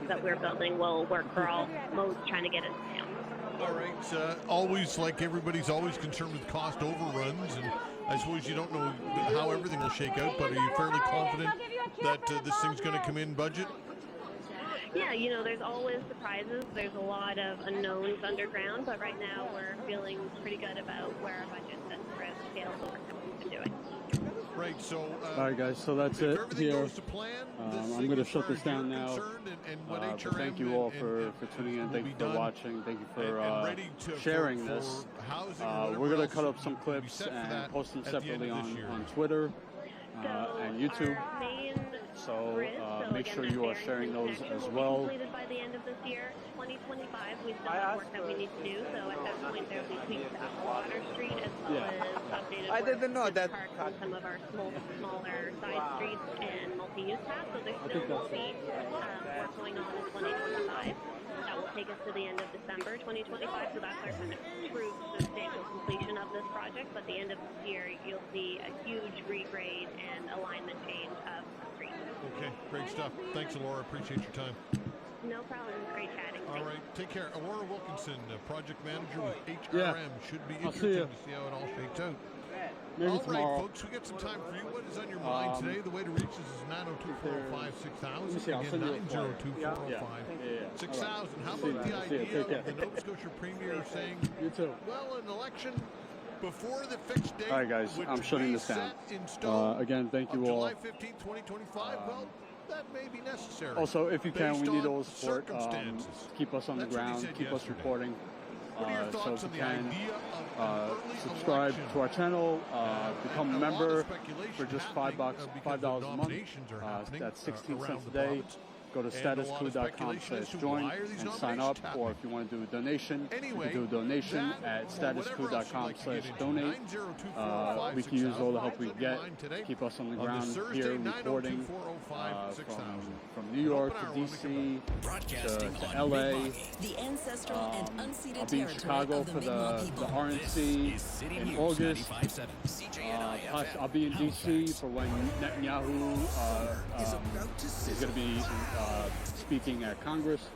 That we're building will work for all modes trying to get it down. All right. Always, like everybody's always concerned with cost overruns, and I suppose you don't know how everything will shake out, but are you fairly confident that this thing's going to come in budget? Yeah, there's always surprises. There's a lot of unknowns underground, but right now we're feeling pretty good about where our budget sits for the scale of the work that we've been doing. Right, so... all right, guys, so that's it here. Plan, I'm going to shut this down now. But thank you all for tuning in. Thank you for watching. Thank you for sharing this. We're going to cut up some clips and post them separately on Twitter and YouTube. So make sure you are sharing those as well. Completed by the end of this year, 2025. We still have work that we need to do. So at that point, there will be tweaks to Water Street as well as updated. I didn't know that. On some of our smaller side streets and multi-use paths. So there's still will be work going on in 2025. That will take us to the end of December 2025. So that's our kind of true substantial completion of this project. But at the end of this year, you'll see a huge regrade and alignment change of the street. Okay, great stuff. Thanks, Alora. Appreciate your time. No problem. It was great chatting. All right, take care. Alora Wilkinson, project manager with HRM, should be interesting to see how it all shakes out. Maybe all tomorrow. right, folks, we got some time for you. What is on your mind today? The way to reach us is 902-405-6000. Again, 902-405-6000. How about the idea of the Nova Scotia Premier saying, well, an election before the fixed date, all right, guys, I'm shutting this down. Again, thank you all. July 15, 2025, well, that may be necessary. Also, if you can, we need all the support. Keep us on the ground, keep us reporting. So if you can, subscribe to our channel, become a member for just $5 a month. That's 16 cents a day. Go to statusquo.com/join and sign up. Or if you want to do a donation, you can do a donation at statusquo.com/donate. We can use all the help we get. Keep us on the ground here reporting from New York to DC to LA. I'll be in Chicago for the RNC in August. I'll be in DC for when Netanyahu is going to be speaking at Congress.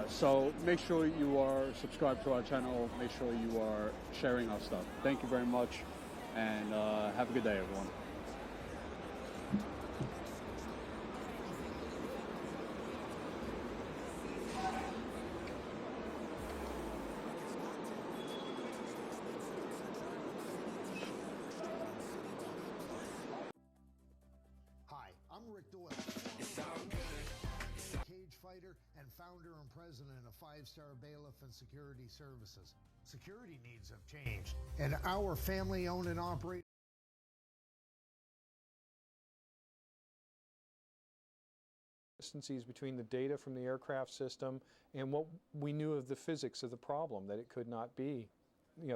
So make sure you are subscribed to our channel. Make sure you are sharing our stuff. Thank you very much, and have a good day, everyone. Founder and president of 5-Star Bailiff and Security Services. Security needs have changed, and our family-owned and operated Consistencies between the data from the aircraft system and what we knew of the physics of the problem, that it could not be,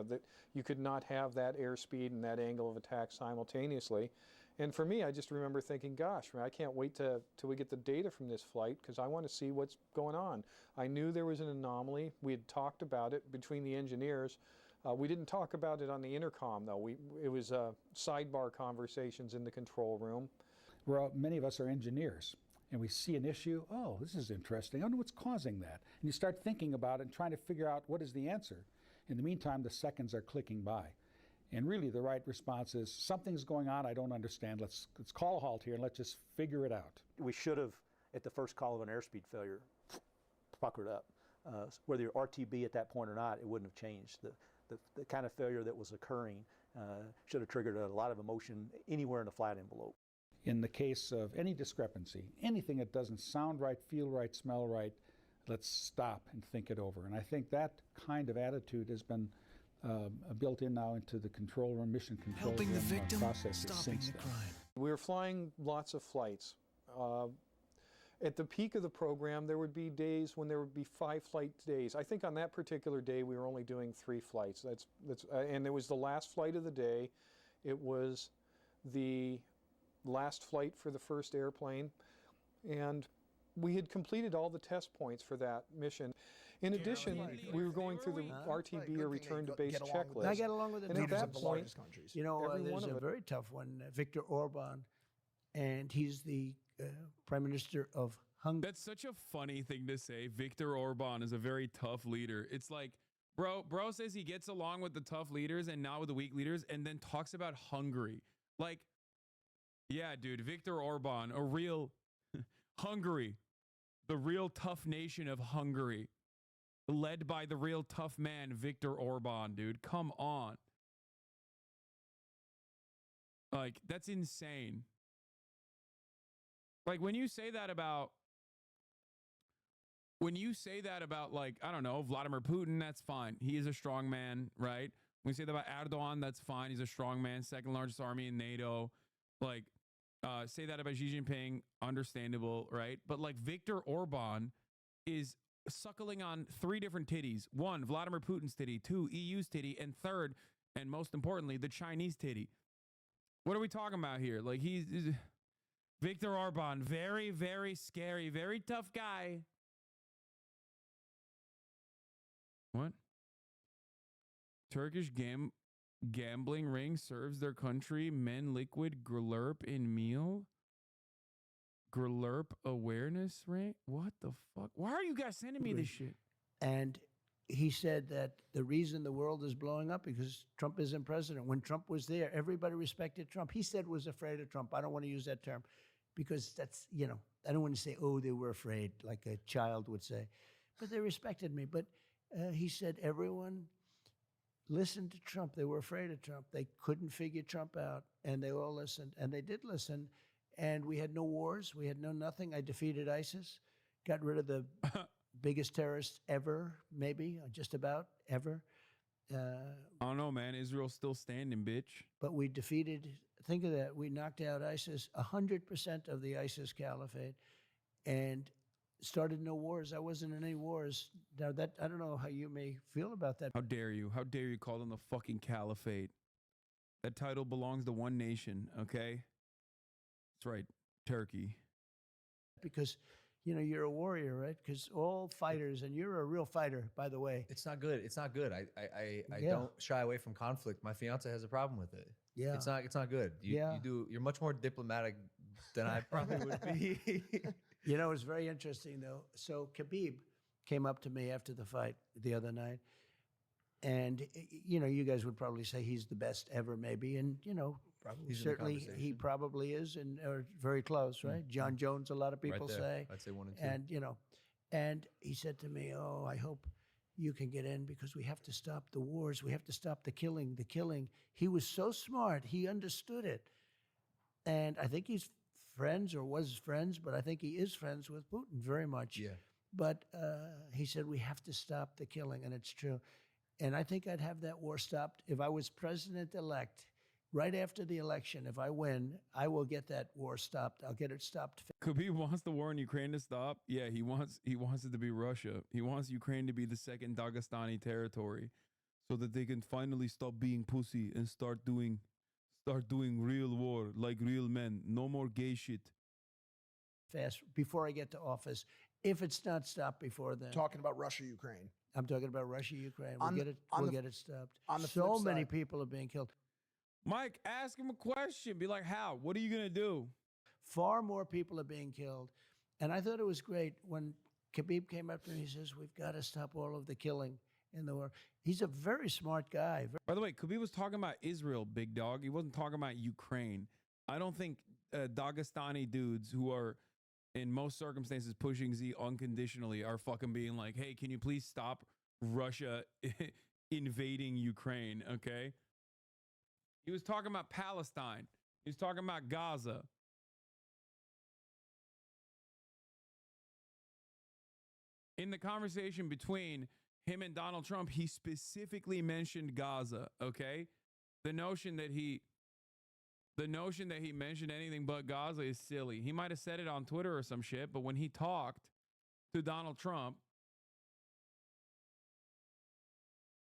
that you could not have that airspeed and that angle of attack simultaneously. And for me, I just remember thinking, gosh, I can't wait till we get the data from this flight, because I want to see what's going on. I knew there was an anomaly. We had talked about it between the engineers. We didn't talk about it on the intercom, though. It was sidebar conversations in the control room. Many of us are engineers, and we see an issue. Oh, this is interesting. I wonder what's causing that. And you start thinking about it and trying to figure out what is the answer. In the meantime, the seconds are clicking by. And really, the right response is, something's going on I don't understand. Let's call a halt here and let's just figure it out. We should have, at the first call of an airspeed failure, puckered up. Whether you're RTB at that point or not, it wouldn't have changed. The kind of failure that was occurring should have triggered a lot of emotion anywhere in the flight envelope. In the case of any discrepancy, anything that doesn't sound right, feel right, smell right, let's stop and think it over. And I think that kind of attitude has been built in now into the control room, mission control Helping room the victim, processes stopping since the then. crime. We were flying lots of flights. At the peak of the program, there would be days when there would be 5 flight days. I think on that particular day, we were only doing 3 flights. And it was the last flight of the day. It was the last flight for the first airplane. And we had completed all the test points for that mission. In addition, we were going through the RTB or return to base checklist. I get along with the and at leaders that of the point, largest countries. You know, there's a very tough one, Viktor Orban, and he's the Prime Minister of Hungary. That's such a funny thing to say. Viktor Orban is a very tough leader. It's like, bro says he gets along with the tough leaders and not with the weak leaders, and then talks about Hungary. Like, yeah, dude, Viktor Orban, a real Hungary, the real tough nation of Hungary, led by the real tough man, Viktor Orban, dude. Come on. Like, that's insane. Like, when you say that about, like, I don't know, Vladimir Putin, that's fine. He is a strong man, right? When you say that about Erdogan, that's fine. He's a strong man, second largest army in NATO. Like, say that about Xi Jinping, understandable, right? But like Viktor Orban is suckling on 3 different titties. 1, Vladimir Putin's titty. 2, EU's titty. And 3rd, and most importantly, the Chinese titty. What are we talking about here? Like, he's Viktor Orban, very, very scary, very tough guy. What? Turkish gambling ring serves their country men liquid grlurp in meal. Grlurp awareness rate? What the fuck? Why are you guys sending me this shit? And he said that the reason the world is blowing up because Trump isn't president. When Trump was there, everybody respected Trump. He said was afraid of Trump. I don't want to use that term because that's, you know, I don't want to say, oh, they were afraid, like a child would say. But they respected me. But he said everyone listened to Trump. They were afraid of Trump. They couldn't figure Trump out, and they all listened. And they did listen. And we had no wars. We had no nothing. I defeated ISIS, got rid of the biggest terrorists ever, maybe, just about ever. I don't know, man. Israel's still standing, bitch. But we defeated, think of that, we knocked out ISIS, 100% of the ISIS caliphate, and started no wars. I wasn't in any wars. Now, that I don't know how you may feel about that. How dare you? How dare you call them the fucking caliphate? That title belongs to one nation, okay? That's right, Turkey. Because, you know, you're a warrior, right? Because all fighters, and you're a real fighter, by the way. It's not good. It's not good. I don't shy away from conflict. My fiance has a problem with it. Yeah. It's not good. You're much more diplomatic than I probably would be. You know, it's very interesting, though. So Khabib came up to me after the fight the other night. And, you know, you guys would probably say he's the best ever, maybe. And, you know, certainly he probably is, and or very close, right? John Jones, a lot of people say. I'd say 1 and 2. And, you know, and he said to me, oh, I hope you can get in because we have to stop the wars. We have to stop the killing. He was so smart. He understood it. And I think he's friends or was friends, but I think he is friends with Putin very much. Yeah. But he said, we have to stop the killing, and it's true. And I think I'd have that war stopped if I was president-elect Right after the election, if I win, I will get that war stopped. I'll get it stopped. Khabib wants the war in Ukraine to stop. Yeah, he wants it to be Russia. He wants Ukraine to be the second Dagestani territory, so that they can finally stop being pussy and start doing real war like real men. No more gay shit. Fast before I get to office. If it's not stopped before then, Talking about Russia, Ukraine. I'm talking about Russia, Ukraine. We'll On get the- it. on We'll the- get it stopped. on the So flip many side- people are being killed. Mike, ask him a question. Be like, how? What are you gonna do? Far more people are being killed, and I thought it was great when Khabib came up to me. He says, "We've got to stop all of the killing in the world." He's a very smart guy. By the way, Khabib was talking about Israel, big dog. He wasn't talking about Ukraine. I don't think Dagestani dudes who are in most circumstances pushing Z unconditionally are fucking being like, hey, can you please stop Russia invading Ukraine, okay? He was talking about Palestine. He was talking about Gaza. In the conversation between him and Donald Trump, he specifically mentioned Gaza, okay? The notion that he mentioned anything but Gaza is silly. He might have said it on Twitter or some shit, but when he talked to Donald Trump,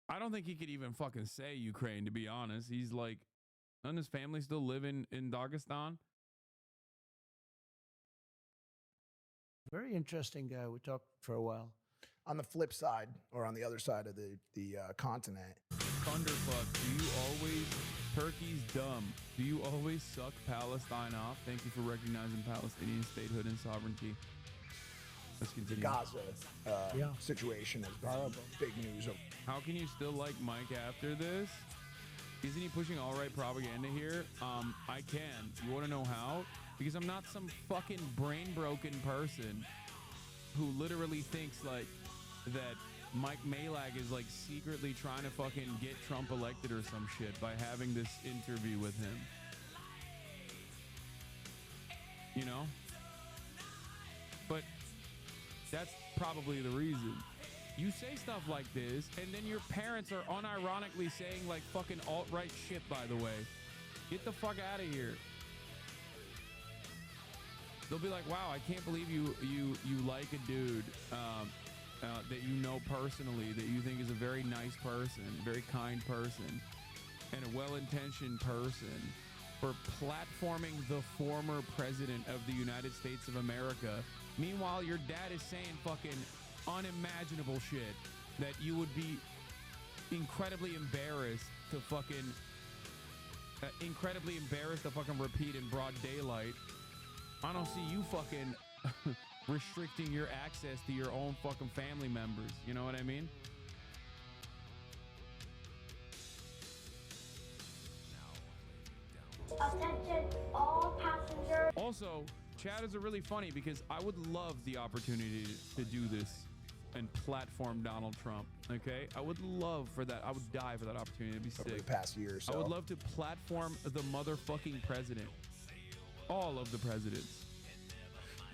I don't think he could even fucking say Ukraine, to be honest. He's like, doesn't his family still live in Dagestan? Very interesting guy. We talked for a while. On the flip side, or on the other side of the continent, Thunderfuck, do you always, Turkey's dumb, do you always suck Palestine off? Thank you for recognizing Palestinian statehood and sovereignty. Let's the continue. Gaza situation has been big news. How can you still like Mike after this? Isn't he pushing all-right propaganda here? I can. You want to know how? Because I'm not some fucking brain-broken person who literally thinks like that Mike Malag is like secretly trying to fucking get Trump elected or some shit by having this interview with him. You know? But that's probably the reason. You say stuff like this, and then your parents are unironically saying like fucking alt-right shit, by the way. Get the fuck out of here. They'll be like, wow, I can't believe you like a dude that you know personally, that you think is a very nice person, very kind person, and a well-intentioned person, for platforming the former president of the United States of America. Meanwhile, your dad is saying fucking unimaginable shit that you would be incredibly embarrassed to fucking repeat in broad daylight. I don't see you fucking restricting your access to your own fucking family members. You know what I mean? Attention, all passengers. Also, chatters are really funny because I would love the opportunity to do this and platform Donald Trump. Okay, I would love for that. I would die for that opportunity. It'd be sick. Over the past year or so. I would love to platform the motherfucking president. All of the presidents.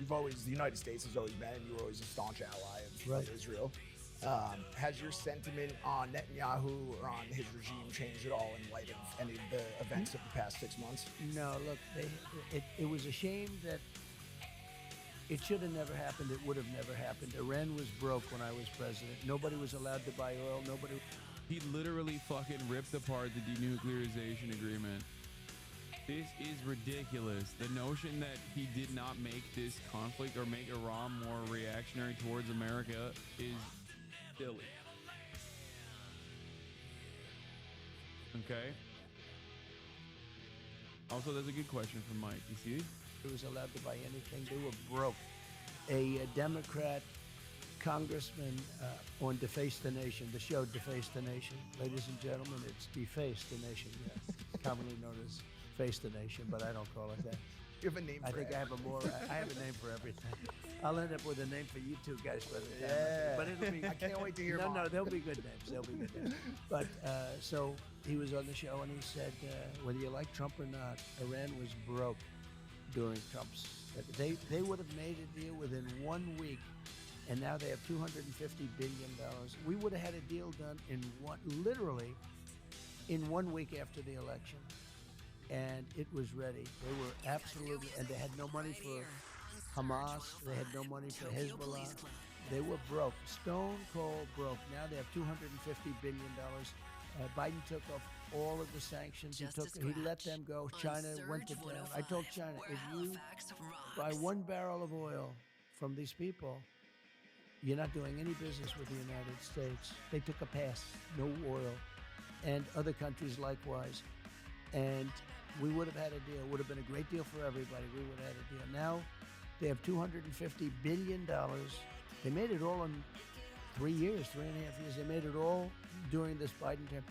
The United States has always been, and you were always a staunch ally of Israel. Has your sentiment on Netanyahu or on his regime changed at all in light of any of the events of the past 6 months? No, look, it was a shame that it should have never happened. It would have never happened. Iran was broke when I was president. Nobody was allowed to buy oil. Nobody. He literally fucking ripped apart the denuclearization agreement. This is ridiculous. The notion that he did not make this conflict or make Iran more reactionary towards America is silly. Okay. Also, that's a good question from Mike. You see? He was allowed to buy anything. They were broke. A Democrat congressman on Deface the Nation, the show Deface the Nation. Ladies and gentlemen, it's Deface the Nation, yes. Commonly known as Face the Nation, but I don't call it that. You have a name I for think it. I have a name for everything. I'll end up with a name for you two guys by the time. Yeah. But it'll be. I can't wait to hear No, mine. they'll be good names. They'll be good names. But so he was on the show and he said, whether you like Trump or not, Iran was broke during Trump's. They would have made a deal within 1 week, and now they have $250 billion. We would have had a deal done literally in 1 week after the election. and it was ready. They were absolutely, and they had no money for Hamas. They had no money for Hezbollah. They were broke, stone cold broke. Now they have $250 billion. Biden took off all of the sanctions. He let them go. China went to town. I told China, if you buy 1 barrel of oil from these people, you're not doing any business with the United States. They took a pass, no oil, and other countries likewise. And we would have had a deal. Would have been a great deal for everybody. We would have had a deal. Now they have $250 billion. They made it all in 3 years, 3.5 years. They made it all during this Biden term.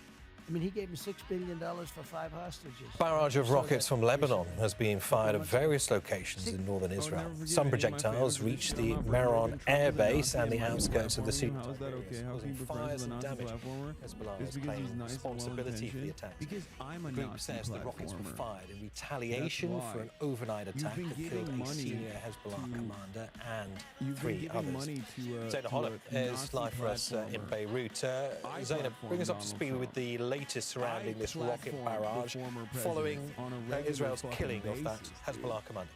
I mean, he gave him $6 billion for 5 hostages. A barrage of rockets from Lebanon has been fired at various locations in northern Israel. Some projectiles reached the Meron air base and the outskirts of the city, causing fires and damage. Hezbollah has claimed responsibility for the attack. The group says the rockets were fired in retaliation for an overnight attack that killed a senior Hezbollah commander and 3 others. Zainab Holland is live for us in Beirut. Zainab, bring us up to speed with the latest surrounding this rocket barrage following Israel's killing of that Hezbollah commander.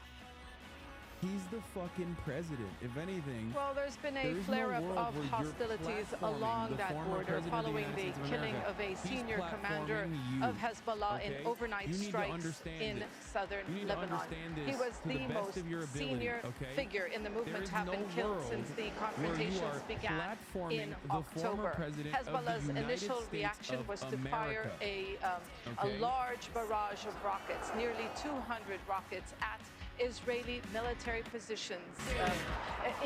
He's the fucking president. If anything, well, there's been a flare-up of hostilities along that border following the killing of a senior commander of Hezbollah in overnight strikes in southern Lebanon. He was the most senior figure in the movement, have been killed since the confrontations began in October. Hezbollah's initial reaction was to fire a large barrage of rockets, nearly 200 rockets at Israeli military positions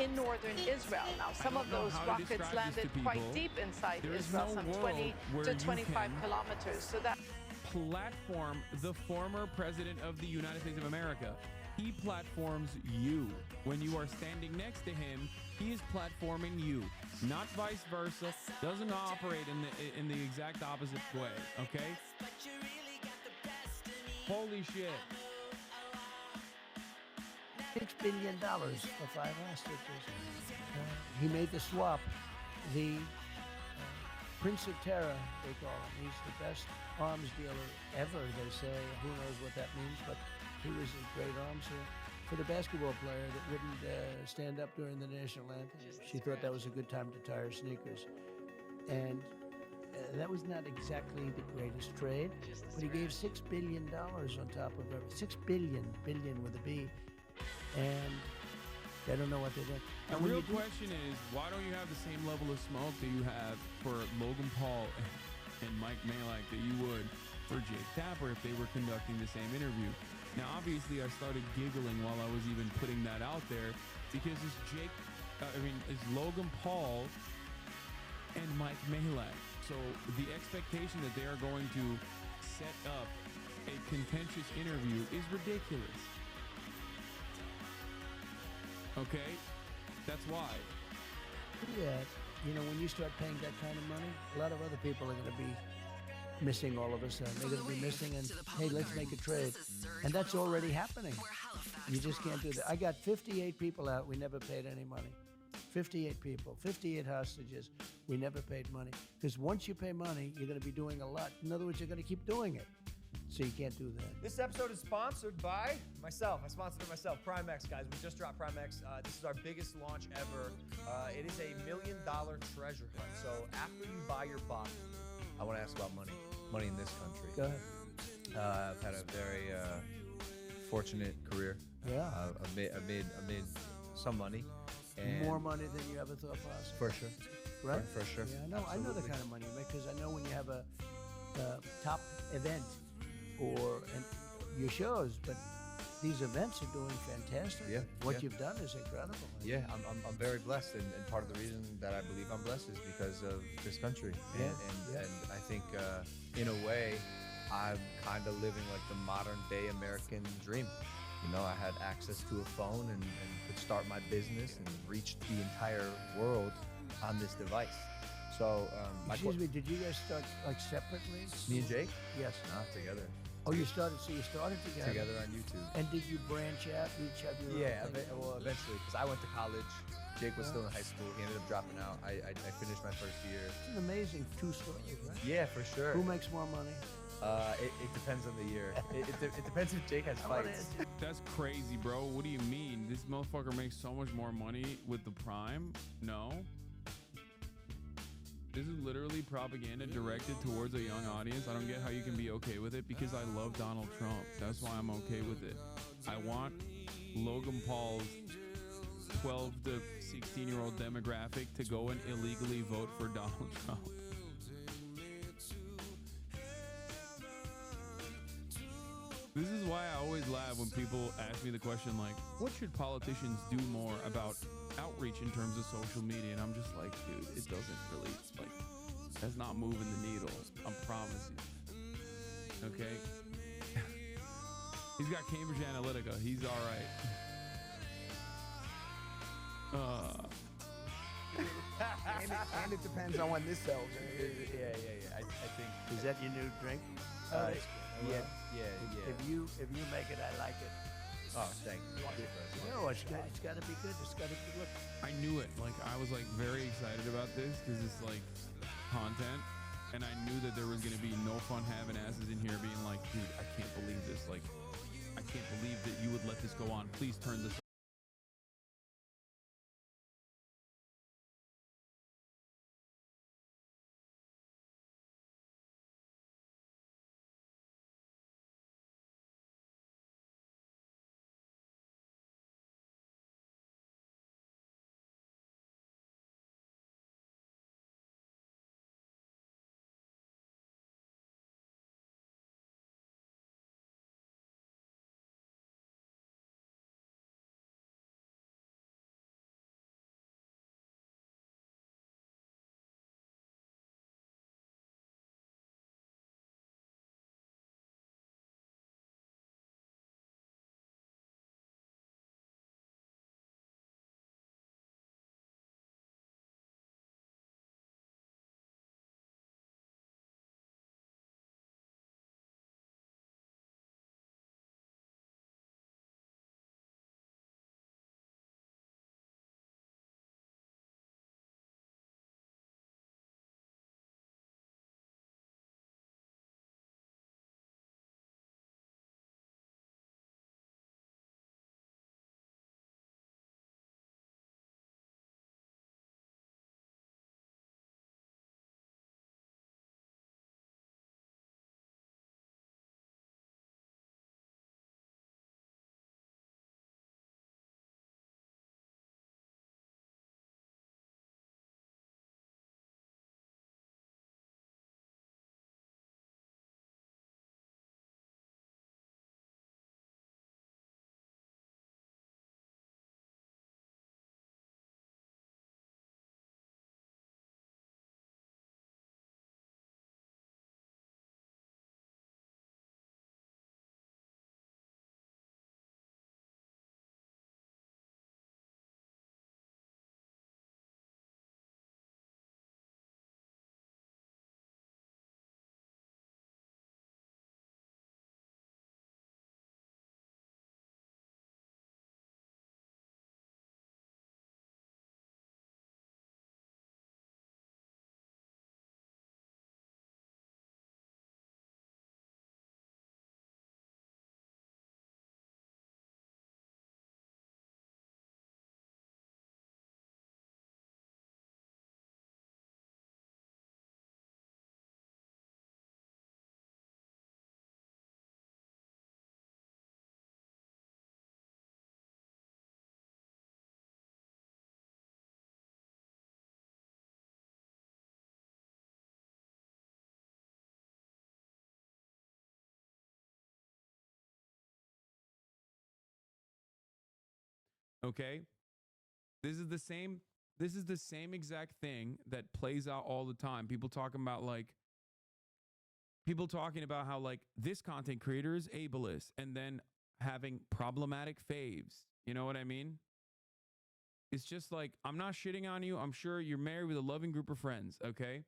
in northern Israel. Now, some of those rockets landed quite deep inside Israel, some 20 to 25 kilometers. So that platform the former president of the United States of America. He platforms you. When you are standing next to him, he is platforming you, not vice versa. Doesn't operate in the exact opposite way, okay? Holy shit. $6 billion for 5 hostages. He made the swap. The Prince of Terror, they call him. He's the best arms dealer ever, they say. Who knows what that means, but he was a great arms dealer. For the basketball player that wouldn't stand up during the national anthem, she thought that was a good time to tie her sneakers. And that was not exactly the greatest trade, but he gave $6 billion on top of everything. $6 billion with a B. And they don't know what they did. The real question is, why don't you have the same level of smoke that you have for Logan Paul and Mike Malek that you would for Jake Tapper if they were conducting the same interview? Now, obviously, I started giggling while I was even putting that out there because it's Logan Paul and Mike Malek. So the expectation that they are going to set up a contentious interview is ridiculous. Okay, that's why. Yeah, when you start paying that kind of money, a lot of other people are going to be missing all of a sudden. They're going to be missing and, hey, let's make a trade. And that's already happening. You just can't do that. I got 58 people out. We never paid any money. 58 people, 58 hostages. We never paid money. Because once you pay money, you're going to be doing a lot. In other words, you're going to keep doing it. So you can't do that. This episode is sponsored by myself. I sponsored it myself. Primex, guys. We just dropped Primex. This is our biggest launch ever. It is $1 million treasure hunt. So after you buy your box, I want to ask about money. Money in this country. Go ahead. I've had a very fortunate career. Yeah. I've made some money. And more money than you ever thought possible. For sure. Right? For sure. Yeah, I know the kind of money you make because I know when you have a top event or your shows, but these events are doing fantastic. Yeah. What you've done is incredible. Yeah, I'm very blessed, and part of the reason that I believe I'm blessed is because of this country. Yeah. And I think in a way, I'm kind of living like the modern day American dream. I had access to a phone and could start my business and reach the entire world on this device. So, excuse me, did you guys start like separately? Me and Jake? Yes. Not together. Oh, you started together? Together on YouTube. And did you branch out? Each have your own thing? Well, eventually, because I went to college. Jake was still in high school. He ended up dropping out. I finished my first year. It's an amazing 2 stories, right? Yeah, for sure. Who makes more money? It depends on the year. It depends if Jake has fights. That's crazy, bro. What do you mean? This motherfucker makes so much more money with the Prime? No. This is literally propaganda directed towards a young audience. I don't get how you can be okay with it because I love Donald Trump. That's why I'm okay with it. I want Logan Paul's 12 to 16-year-old demographic to go and illegally vote for Donald Trump. This is why I always laugh when people ask me the question like, what should politicians do more about outreach in terms of social media? And I'm just like, dude, it doesn't really, like, that's not moving the needle. I promise you. Okay? He's got Cambridge Analytica. He's all right. And it depends on when this sells. Yeah. I think. Is that your new drink? Yeah. If you make it, I like it. Oh, thanks. No, it's got to be good. It's got to be look. I knew it. Like, I was like very excited about this because it's like content, and I knew that there was going to be no fun having asses in here being like, dude, I can't believe this. Like, I can't believe that you would let this go on. Please turn this. Okay? This is the same exact thing that plays out all the time. People talking about how like this content creator is ableist and then having problematic faves. You know what I mean? It's just like, I'm not shitting on you. I'm sure you're married with a loving group of friends, okay?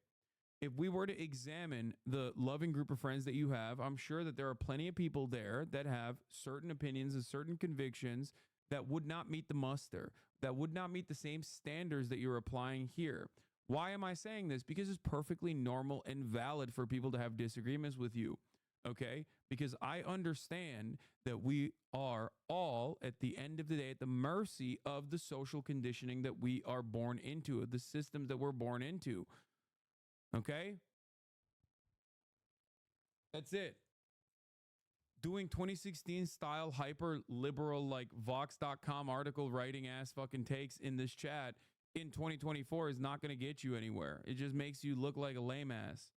If we were to examine the loving group of friends that you have, I'm sure that there are plenty of people there that have certain opinions and certain convictions that would not meet the muster, that would not meet the same standards that you're applying here. Why am I saying this? Because it's perfectly normal and valid for people to have disagreements with you. okay? Because I understand that we are all, at the end of the day, at the mercy of the social conditioning that we are born into, of the systems that we're born into, okay? That's it. Doing 2016 style hyper liberal like Vox.com article writing ass fucking takes in this chat in 2024 is not going to get you anywhere. It just makes you look like a lame ass.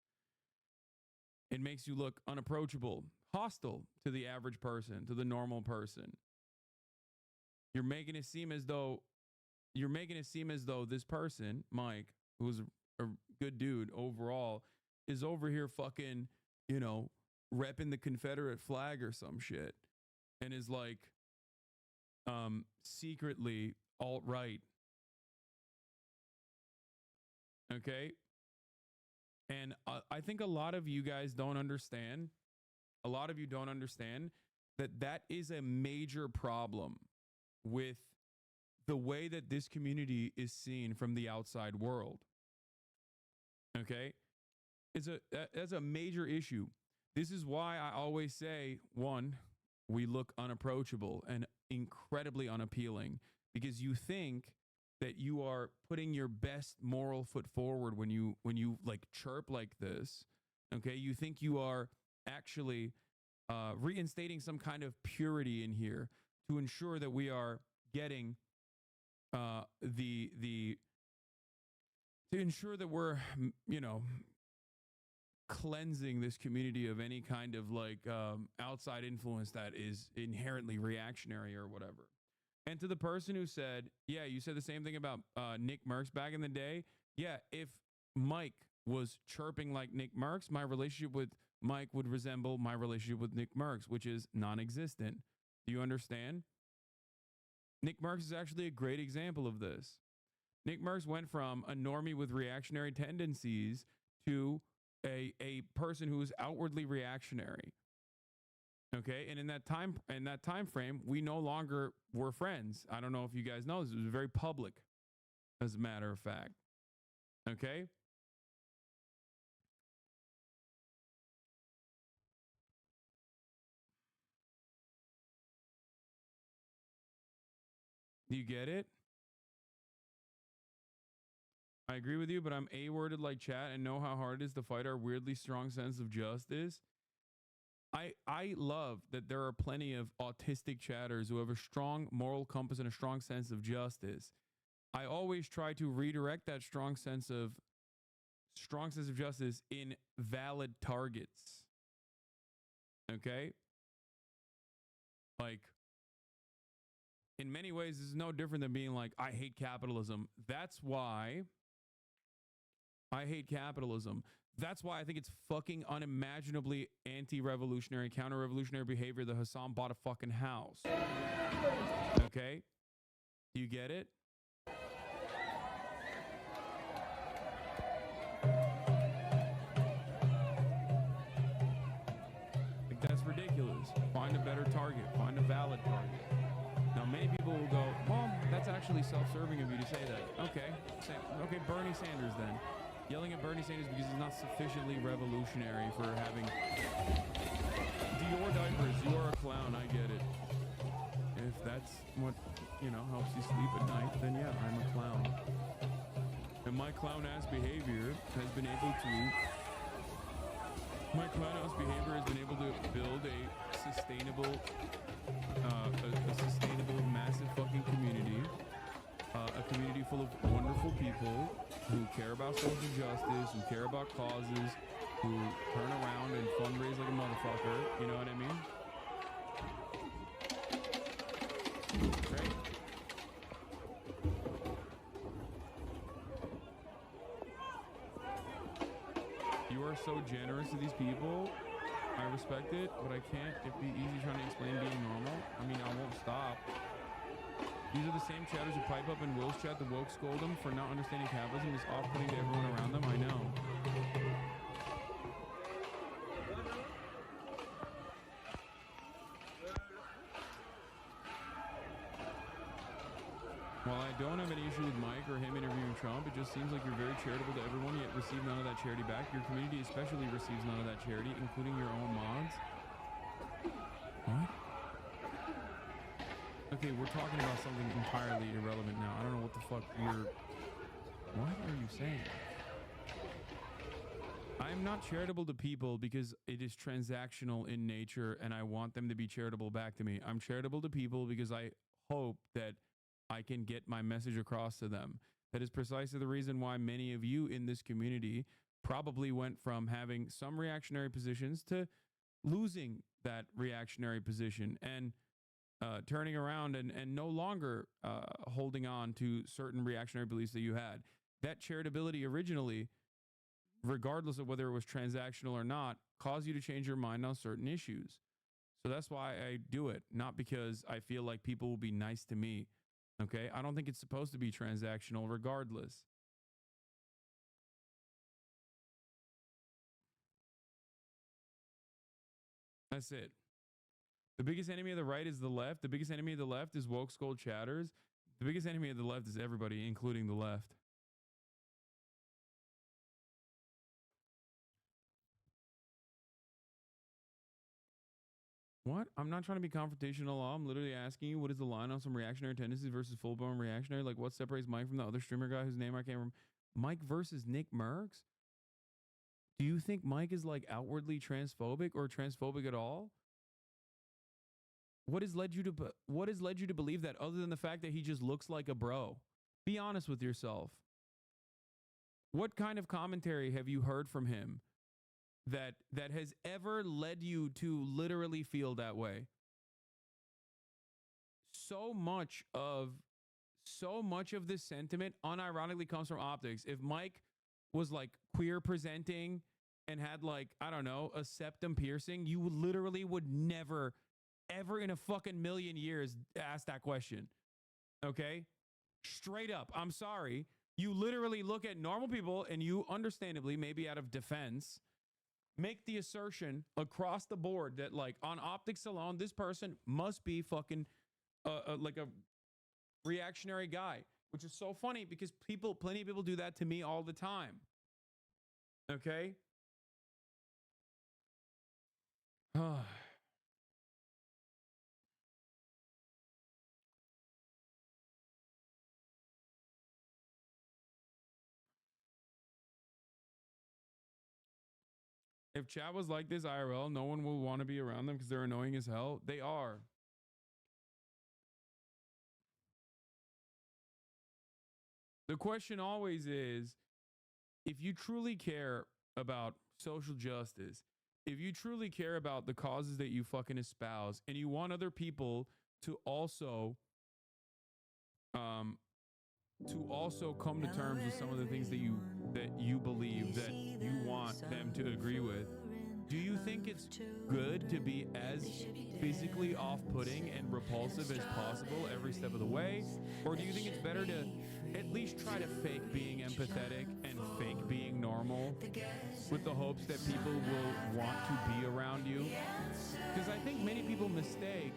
It makes you look unapproachable, hostile to the average person, to the normal person. You're making it seem as though this person, Mike, who's a good dude overall, is over here fucking, you know, repping the Confederate flag or some shit and is like secretly alt-right. Okay? And I think a lot of you guys don't understand. A lot of you don't understand that that is a major problem with the way that this community is seen from the outside world. Okay? That's a major issue. This is why I always say, one, we look unapproachable and incredibly unappealing because you think that you are putting your best moral foot forward when you like chirp like this. Okay, you think you are actually reinstating some kind of purity in here to ensure that we are getting to ensure that we're, you know, cleansing this community of any kind of like outside influence that is inherently reactionary or whatever. And to the person who said, yeah, you said the same thing about Nick Merckx back in the day. Yeah, if Mike was chirping like Nick Merckx, my relationship with Mike would resemble my relationship with Nick Merckx, which is non-existent. Do you understand? Nick Merckx is actually a great example of this. Nick Merckx went from a normie with reactionary tendencies to a person who is outwardly reactionary. Okay, and in that time frame, we no longer were friends. I don't know if you guys know this. It was very public, as a matter of fact. Okay. Do you get it? I agree with you, but I'm A-worded like chat and know how hard it is to fight our weirdly strong sense of justice. I love that there are plenty of autistic chatters who have a strong moral compass and a strong sense of justice. I always try to redirect that strong sense of justice in valid targets. Okay? Like, in many ways, this is no different than being like, I hate capitalism. That's why I hate capitalism. That's why I think it's fucking unimaginably anti-revolutionary, counter-revolutionary behavior that Hassan bought a fucking house. Okay? Do you get it? Like, that's ridiculous. Find a better target. Find a valid target. Now, many people will go, well, that's actually self-serving of you to say that. Okay. Okay, Bernie Sanders then. Yelling at Bernie Sanders because he's not sufficiently revolutionary for having Dior diapers. You are a clown. I get it. If that's what, you know, helps you sleep at night, then yeah, I'm a clown. And my clown-ass behavior has been able to build a sustainable, massive fucking community. A community full of wonderful people who care about social justice, who care about causes, who turn around and fundraise like a motherfucker. You know what I mean? Right? You are so generous to these people. I respect it, but I can't. It'd be easy trying to explain being normal. I mean, I won't stop. These are the same chatters who pipe up in Will's chat. The woke scold them for not understanding capitalism is off-putting to everyone around them. I know. While I don't have any issue with Mike or him interviewing Trump, it just seems like you're very charitable to everyone, yet receive none of that charity back. Your community especially receives none of that charity, including your own mods. What? Okay, we're talking about something entirely irrelevant now. I don't know what the fuck you're... What are you saying? I'm not charitable to people because it is transactional in nature and I want them to be charitable back to me. I'm charitable to people because I hope that I can get my message across to them. That is precisely the reason why many of you in this community probably went from having some reactionary positions to losing that reactionary position and turning around and no longer holding on to certain reactionary beliefs that you had. That charitability originally, regardless of whether it was transactional or not, caused you to change your mind on certain issues. So that's why I do it, not because I feel like people will be nice to me. Okay? I don't think it's supposed to be transactional regardless. That's it. The biggest enemy of the right is the left. The biggest enemy of the left is woke skull chatters. The biggest enemy of the left is everybody, including the left. What? I'm not trying to be confrontational. I'm literally asking you, what is the line on some reactionary tendencies versus full-blown reactionary? Like, what separates Mike from the other streamer guy whose name I can't remember? Mike versus Nick Merckx? Do you think Mike is like outwardly transphobic or transphobic at all? What has led you to believe that, other than the fact that he just looks like a bro? Be honest with yourself. What kind of commentary have you heard from him that has ever led you to literally feel that way? So much of this sentiment unironically comes from optics. If Mike was like queer presenting and had like, I don't know, a septum piercing, you literally would never, ever in a fucking million years ask that question. Okay? Straight up. I'm sorry. You literally look at normal people and you understandably, maybe out of defense, make the assertion across the board that like on optics alone, this person must be fucking like a reactionary guy, which is so funny because plenty of people do that to me all the time. Okay? If chat was like this IRL, no one will want to be around them because they're annoying as hell. They are. The question always is, if you truly care about social justice, if you truly care about the causes that you fucking espouse, and you want other people to also come to terms with some of the things that you believe that you want them to agree with, do you think it's good to be as physically off-putting and repulsive as possible every step of the way? Or do you think it's better to at least try to fake being empathetic and fake being normal with the hopes that people will want to be around you? Because I think many people mistake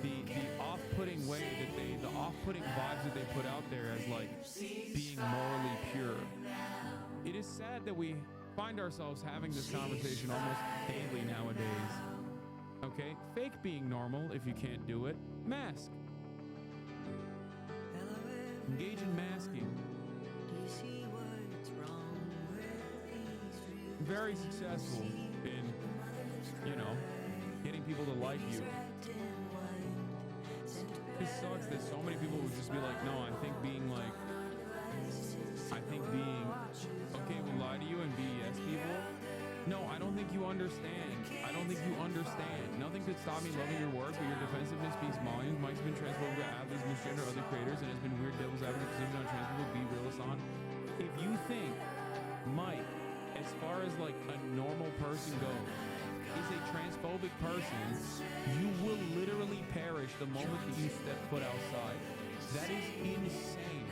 the off-putting way that the off-putting vibes that they put out there as like being morally pure. It is sad that we find ourselves having this conversation almost daily nowadays. Okay? Fake being normal if you can't do it. Mask. Engage in masking. Very successful in, getting people to like you. It sucks that so many people would just be like, no, I think being okay, we'll lie to you and be yes people. No, I don't think you understand. I don't think you understand. Nothing could stop me loving your work, but your defensiveness speaks volumes. Mike's been transphobic to athletes, misgender other creators, and has been weird devil's advocate position on trans people. Be realist on. If you think Mike, as far as like a normal person goes, is a transphobic person, you will literally perish the moment that you step foot outside. That is insane.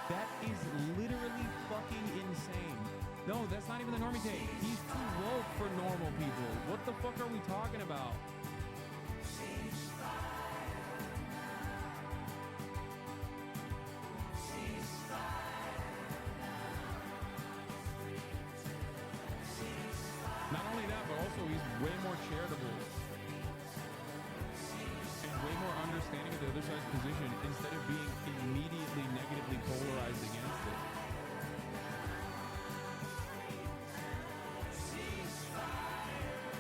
That is literally fucking insane. No, that's not even the normie take. He's too woke for normal people. What the fuck are we talking about? also he's way more charitable and way more understanding of the other side's position instead of being immediately negatively polarized against it.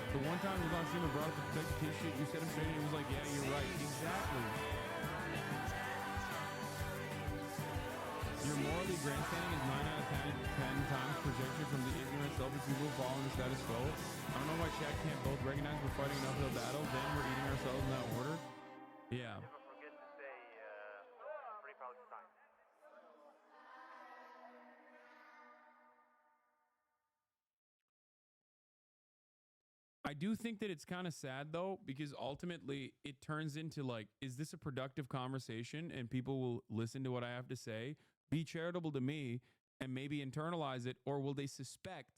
The one time he was on stream and brought up the protected case shit, you said him straight and he was like, yeah, you're right. Exactly. Your morally grandstanding is 9 out of 10 times projection from the ignorant selfish people following the status quo. I don't know why chat can't both recognize we're fighting an uphill battle, then we're eating ourselves in that order. Yeah. I do think that it's kind of sad though, because ultimately it turns into like, is this a productive conversation and people will listen to what I have to say, be charitable to me and maybe internalize it, or will they suspect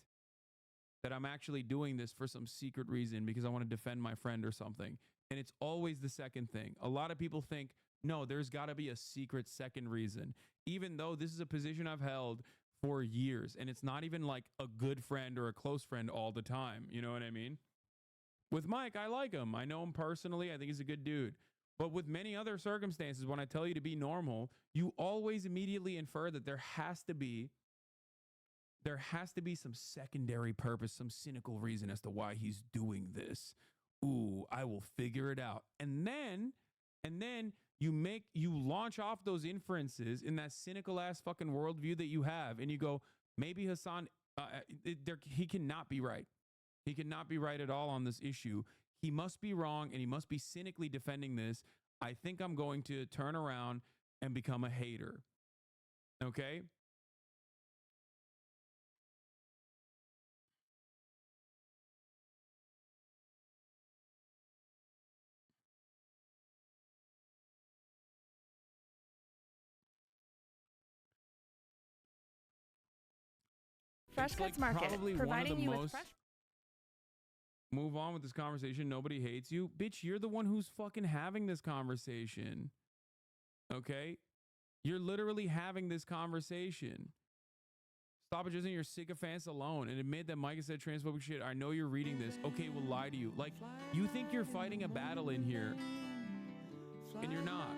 that I'm actually doing this for some secret reason because I want to defend my friend or something? And it's always the second thing. A lot of people think, no, there's got to be a secret second reason, even though this is a position I've held for years and it's not even like a good friend or a close friend all the time. You know what I mean? With Mike, I like him. I know him personally. I think he's a good dude. But with many other circumstances, when I tell you to be normal, you always immediately infer that there has to be some secondary purpose, some cynical reason as to why he's doing this. Ooh, I will figure it out. And then you launch off those inferences in that cynical ass fucking worldview that you have. And you go, maybe Hassan, he cannot be right. He cannot be right at all on this issue. He must be wrong and he must be cynically defending this. I think I'm going to turn around and become a hater. Okay? Fresh Cuts Market, providing you with fresh. Move on with this conversation. Nobody hates you. Bitch, you're the one who's fucking having this conversation. Okay? You're literally having this conversation. Stop adjusting your sycophants alone and admit that Mike has said transphobic shit. I know you're reading this. Okay, we'll lie to you. Like, you think you're fighting a battle in here, and you're not.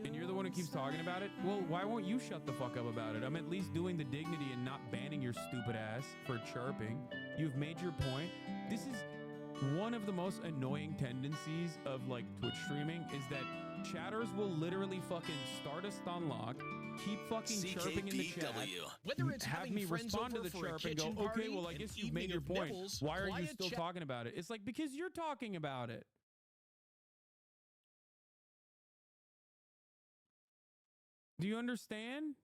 And you're the one who keeps talking about it? Well, why won't you shut the fuck up about it? I'm at least doing the dignity and not banning your stupid ass for chirping. You've made your point. This is one of the most annoying tendencies of like Twitch streaming is that chatters will literally fucking start a stun lock, keep fucking chirping in the chat, Whether it's have me respond to the chirp and go, okay, well, I guess you've made your point. Why are you still talking about it? It's like, because you're talking about it. Do you understand?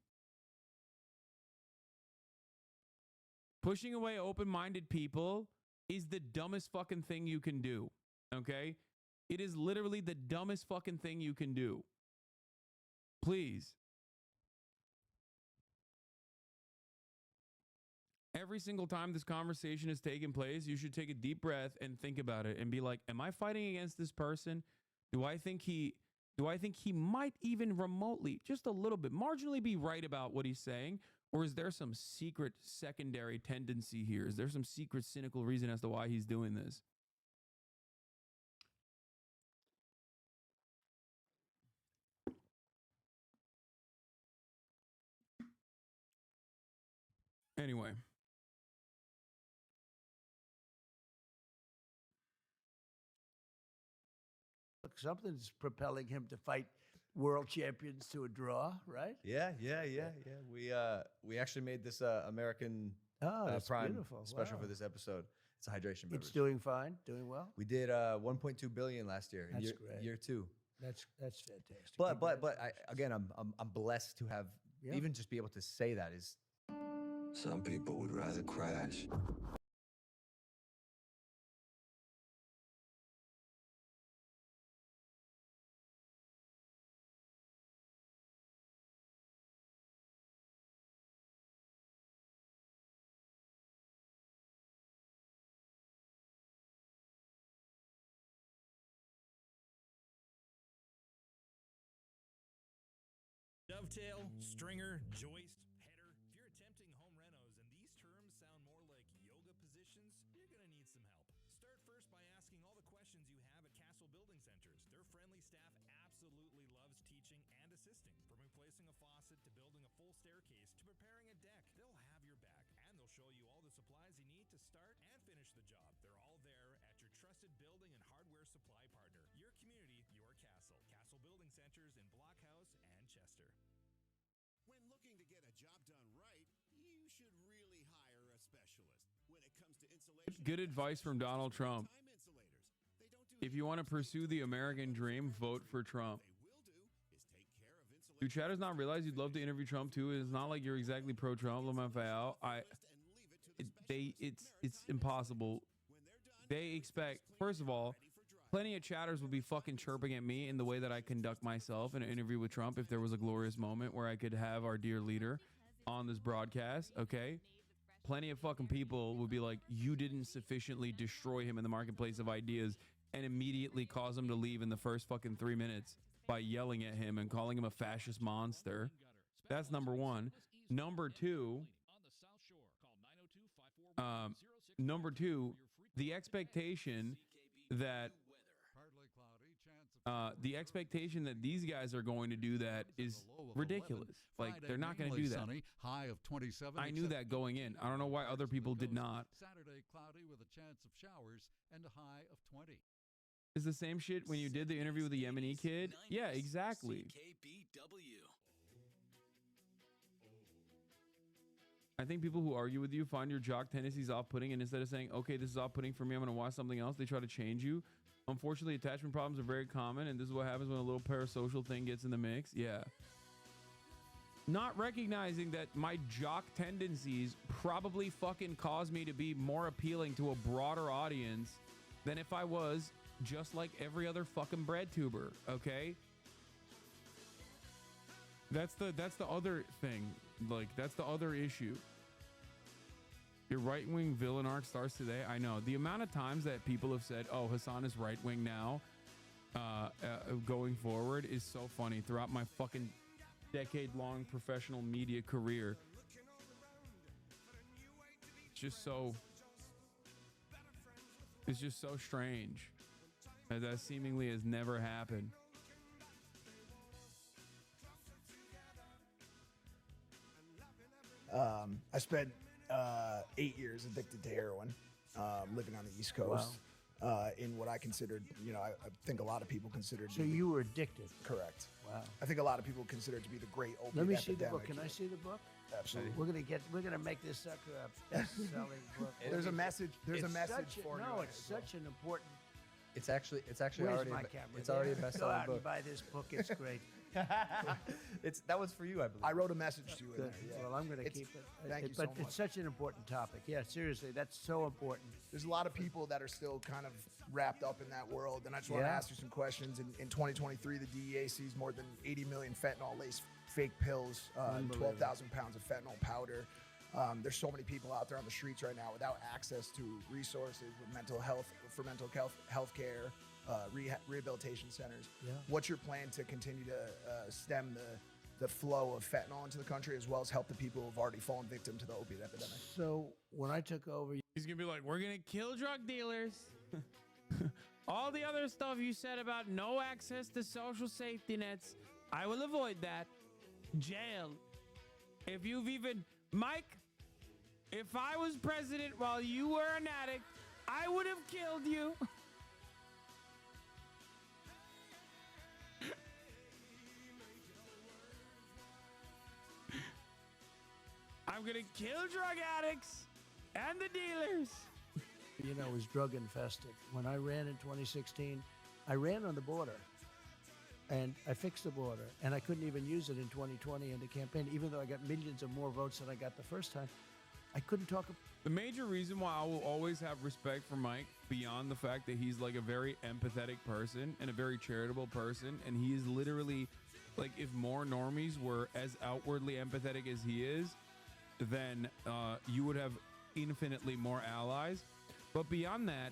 Pushing away open-minded people is the dumbest fucking thing you can do, okay? It is literally the dumbest fucking thing you can do. Please. Every single time this conversation is taking place, you should take a deep breath and think about it and be like, am I fighting against this person? Do I think he might even remotely, just a little bit, marginally be right about what he's saying? Or is there some secret secondary tendency here? Is there some secret cynical reason as to why he's doing this? Anyway. Look, something's propelling him to fight world champions to a draw, right? Yeah. We actually made this American that's Prime beautiful. special Wow. for this episode. It's a hydration beverage. It's doing fine, doing well. We did 1.2 billion last year. That's year, great. Year 2. That's fantastic. But I'm blessed to have even just be able to say that is. Some people would rather crash. Dovetail, stringer, joist, header. If you're attempting home renos and these terms Building Centers. Their friendly staff absolutely loves teaching and assisting. From replacing a faucet to building a full staircase to preparing a deck, they'll have your back and they'll show you all the supplies you need to start and finish the job. They're all there at your trusted building and hardware supply partner. Your community, your castle. Castle Building Centers in Blockhouse and Chester. When looking to get a job done right, you should really hire a specialist. When it comes to insulation, Good advice from Donald Trump. If you want to pursue the American dream, vote for Trump. Do chatters not realize you'd love to interview Trump too? It's not like you're exactly pro-Trump. It's impossible. They expect, first of all, plenty of chatters would be fucking chirping at me in the way that I conduct myself in an interview with Trump if there was a glorious moment where I could have our dear leader on this broadcast, okay? Plenty of fucking people would be like, you didn't sufficiently destroy him in the marketplace of ideas and immediately cause him to leave in the first fucking 3 minutes by yelling at him and calling him a fascist monster. That's number one. Number two, the expectation that these guys are going to do that is ridiculous. Like, they're not going to do that. High of 27. I knew that going in. I don't know why other people did not. Saturday cloudy with a chance of showers and a high of 20. It's the same shit when you did the interview with the Yemeni kid. Yeah, exactly. I think people who argue with you find your jock tendencies off-putting, and instead of saying, okay, this is off-putting for me, I'm going to watch something else, they try to change you. Unfortunately, attachment problems are very common, and this is what happens when a little parasocial thing gets in the mix. Yeah. Not recognizing that my jock tendencies probably fucking cause me to be more appealing to a broader audience than if I was just like every other fucking bread tuber, okay? That's the other thing. Like, that's the other issue. Your right-wing villain arc starts today. I know. The amount of times that people have said, oh, Hassan is right-wing now, going forward, is so funny throughout my fucking decade-long professional media career. It's just so strange. That seemingly has never happened. I spent 8 years addicted to heroin, living on the East Coast. Wow. In what I considered, I think a lot of people considered. So you were addicted? Correct. Wow. I think a lot of people consider it to be the great opiate Let me epidemic. see the book. Can I see the book? Absolutely. We're gonna make this sucker a best-selling book. There's a message. There's a message for you. No, it's such an important. It's actually Where's already my camera? it's already a Go best-selling out book. and buy this book. It's great. That was for you, I believe. I wrote a message to you in Good. there. Yeah. Well, I'm going to keep it. Thank you so But much. it's such an important topic. Yeah, seriously, that's so important. There's a lot of people that are still kind of wrapped up in that world, and I just want to Yeah. ask you some questions. In 2023, the DEA seized more than 80 million fentanyl-laced fake pills, 12,000 pounds of fentanyl powder. There's so many people out there on the streets right now without access to resources with mental health care, rehabilitation centers. Yeah. What's your plan to continue to stem the flow of fentanyl into the country, as well as help the people who've already fallen victim to the opiate epidemic? So when I took over, he's gonna be like, we're gonna kill drug dealers. All the other stuff you said about no access to social safety nets, I will avoid that. Jail. If you've even, Mike, if I was president while you were an addict, I would have killed you. I'm gonna kill drug addicts and the dealers. it was drug infested. When I ran in 2016, I ran on the border. And I fixed the border. And I couldn't even use it in 2020 in the campaign, even though I got millions of more votes than I got the first time. I couldn't talk. The major reason why I will always have respect for Mike, beyond the fact that he's like a very empathetic person and a very charitable person, and he is literally, like, if more normies were as outwardly empathetic as he is, then you would have infinitely more allies. But beyond that,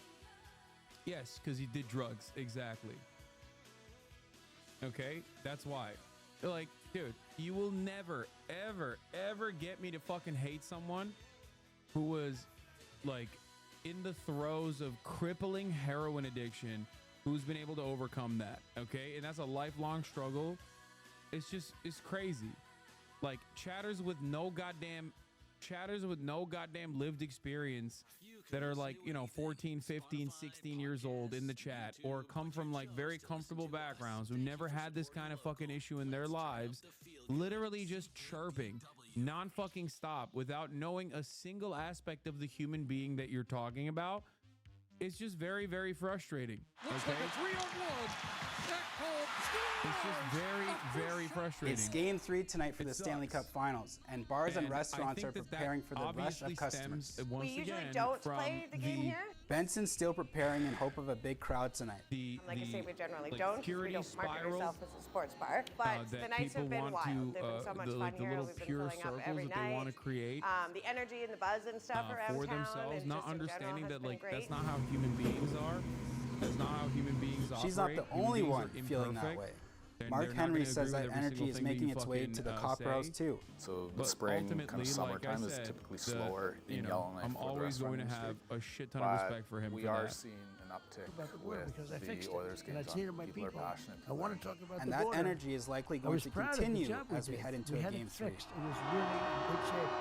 yes, because he did drugs, exactly. Okay, that's why. They're like, dude, you will never, ever, ever get me to fucking hate someone who was like in the throes of crippling heroin addiction who's been able to overcome that. Okay, and that's a lifelong struggle. It's crazy. Like chatters with no goddamn lived experience that are like, 14, 15, 16 years old in the chat, or come from like very comfortable backgrounds who never had this kind of fucking issue in their lives, literally just chirping non-fucking stop without knowing a single aspect of the human being that you're talking about. It's just very, very frustrating. Looks Okay? like a 3-on-1. It's just very, very frustrating. It's game 3 tonight for the Stanley Cup Finals, and bars and restaurants are preparing for the rush of customers. We usually don't play the game here. Benson's still preparing in hope of a big crowd tonight. Like I say, we generally don't. We don't market ourselves as a sports bar. But the nights have been wild. They've been so much fun here. We've been filling up every night. They want to create the energy and the buzz and stuff around for town, themselves, and not just in understanding general that has been that's great. not how human beings are. That's not how human beings operate. She's not the Human only beings one are feeling that imperfect. way. And Mark they're not Henry gonna says agree that with every energy single is thing that making you its way fucking, to the say. Cockerels too. So But spring, kind ultimately, of summertime like I is said, typically slower in Yellowknife I'm for the always restaurant going to industry. have a shit ton of But respect for him. we for are that. seeing an uptick About the border with because I fixed the it. Oilers And I games say to on. my People are people, passionate I want to talk about And the that border. energy is likely I going was to proud of the continue job as we did. head into we a had game it 3. fixed. It was really in good shape.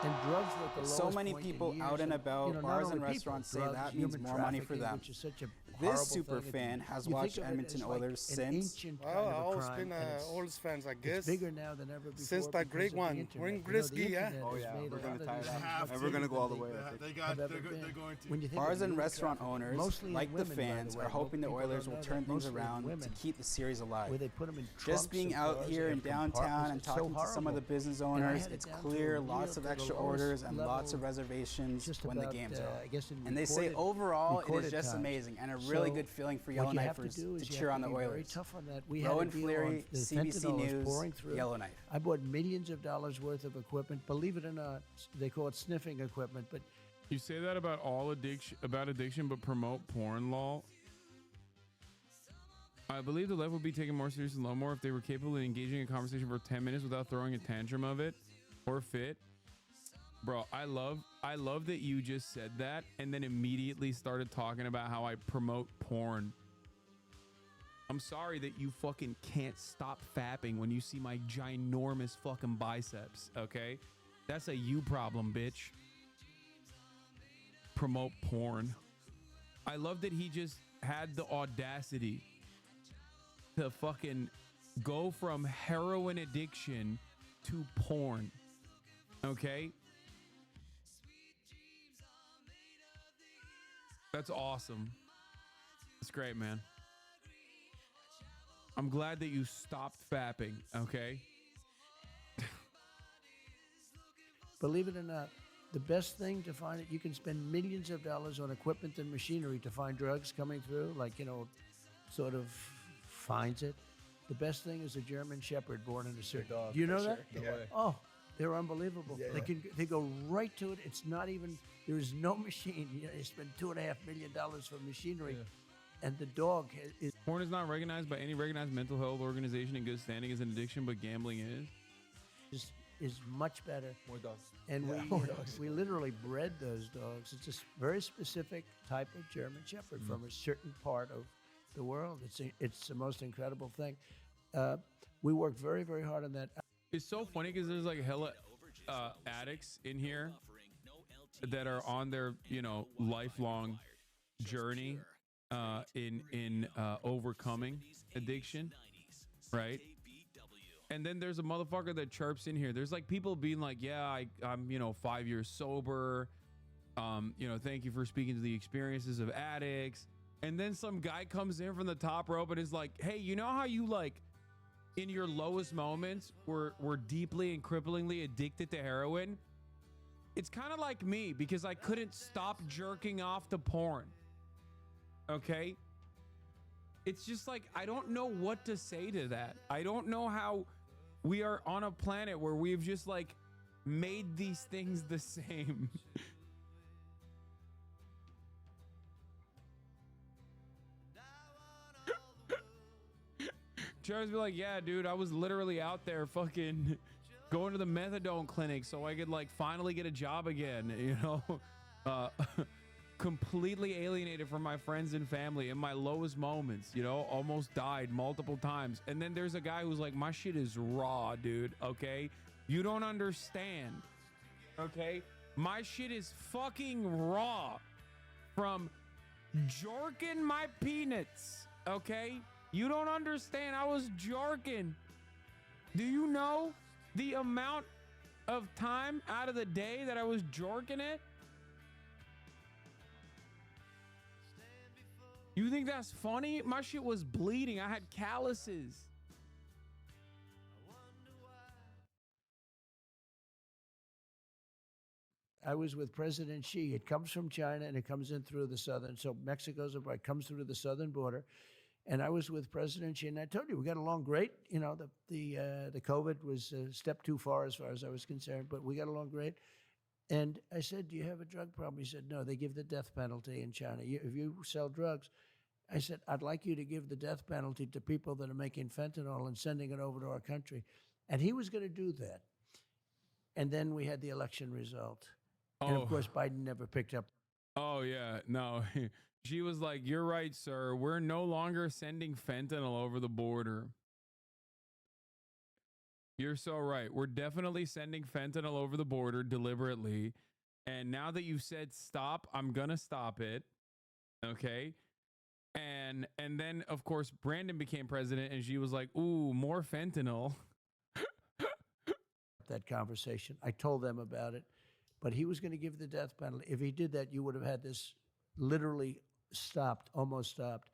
And drugs were at the So lowest many point in people years. out and And, about, not bars only and people, restaurants say drugs, that means human more money for trafficking, them. Which is such a This horrible super thing. fan has You watched think of it Edmonton as like Oilers an since. ancient Well, kind of I've a always crime, been and it's- Oilers fans, I it's guess. bigger now than ever before. Since that because great of the one. internet. We're in You know, the Grisky, yeah? internet has made a lot of these things much And we're gonna go all the bigger way. than I think. they got- have they're ever go- been. they're going to. When you think Bars of and human restaurant trafficking, owners, mostly like in the women, by fans, way. are hoping the People Oilers don't will know turn that. things Mostly in around to women, keep the series alive. where they put them in Just trunks being of out cars, here they in have downtown and compartments. It's so talking to some of the horrible. business And I owners, had it it's down to clear a lots of real- to the extra lowest orders and lots of level, reservations just when the about, games are I guess in And they say recorded- overall it is recorded just times. amazing and a really So good feeling for what you have to Yellowknifers do is to you cheer have on to the be very Oilers. tough on that. We Rowan had a deal Fleary, on the CBC fentanyl was News, pouring through. Yellowknife. I bought millions of dollars worth of equipment. Believe it or not, they call it sniffing equipment, but You say that about addiction, but promote porn, lol. I believe the left would be taken more seriously and more if they were capable of engaging in conversation for 10 minutes without throwing a tantrum of it or fit. Bro, I love that you just said that and then immediately started talking about how I promote porn. I'm sorry that you fucking can't stop fapping when you see my ginormous fucking biceps, okay? That's a you problem, bitch. Promote porn. I love that he just had the audacity to fucking go from heroin addiction to porn. Okay? That's awesome. It's great, man. I'm glad that you stopped fapping, okay? believe it or not, the best thing to find it, you can spend millions of dollars on equipment and machinery to find drugs coming through, like, sort of finds it. The best thing is a German Shepherd born in a city. dog, Do you know for that? sure. Yeah. Oh, they're unbelievable. Yeah. They go right to it. It's not even, there is no machine. You spend $2.5 million for machinery, and the dog is. Porn is not recognized by any recognized mental health organization in good standing as an addiction, but gambling is much better. More dogs. And Yeah, we more dogs. we literally bred those dogs. It's a very specific type of German Shepherd from a certain part of the world. It's the most incredible thing. We worked very, very hard on that. It's so funny because there's like hella addicts in here that are on their lifelong journey in overcoming addiction, right? And then there's a motherfucker that chirps in here. There's like people being like, yeah, I'm 5 years sober. Thank you for speaking to the experiences of addicts. And then some guy comes in from the top rope and is like, hey, you know how you like in your lowest moments were deeply and cripplingly addicted to heroin? It's kind of like me because I couldn't stop jerking off to porn. Okay? It's just like, I don't know what to say to that. I don't know how we are on a planet where we've just like made these things the same. Charles be like, yeah, dude, I was literally out there fucking going to the methadone clinic so I could like finally get a job again, completely alienated from my friends and family in my lowest moments, you know, almost died multiple times. And then there's a guy who's like, my shit is raw, dude. Okay. You don't understand. Okay. My shit is fucking raw from jorking my peanuts. Okay. You don't understand. I was jorking. Do you know the amount of time out of the day that I was jorking it? You think that's funny? My shit was bleeding. I had calluses. I was with President Xi. It comes from China and it comes in through the southern. So Mexico's it comes through the southern border. And I was with President Xi, and I told you we got along great. You know, the COVID was a step too far as I was concerned, but we got along great. And I said, "Do you have a drug problem?" He said, "No, they give the death penalty in China. If you sell drugs," I said, "I'd like you to give the death penalty to people that are making fentanyl and sending it over to our country." And he was going to do that. And then we had the election result. And of course, Biden never picked up. Oh, yeah. No, she was like, "You're right, sir. We're no longer sending fentanyl over the border." You're so right. We're definitely sending fentanyl over the border deliberately. And now that you've said stop, I'm going to stop it. Okay. And then, of course, Brandon became president and she was like, "Ooh, more fentanyl." That conversation. I told them about it. But he was going to give the death penalty. If he did that, you would have had this literally stopped, almost stopped.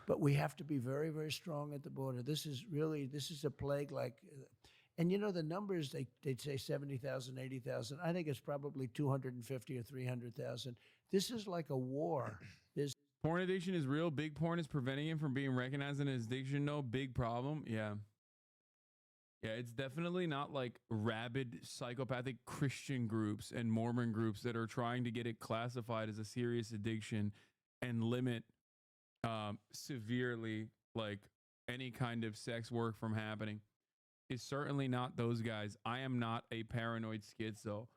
But we have to be very, very strong at the border. This is a plague like, and you know, the numbers, they'd say 70,000, 80,000. I think it's probably 250 or 300,000. This is like a war. Porn addiction is real. Big porn is preventing him from being recognized in his addiction. No big problem. Yeah. Yeah, it's definitely not like rabid psychopathic Christian groups and Mormon groups that are trying to get it classified as a serious addiction and limit severely like any kind of sex work from happening. It's certainly not those guys. I am not a paranoid schizo.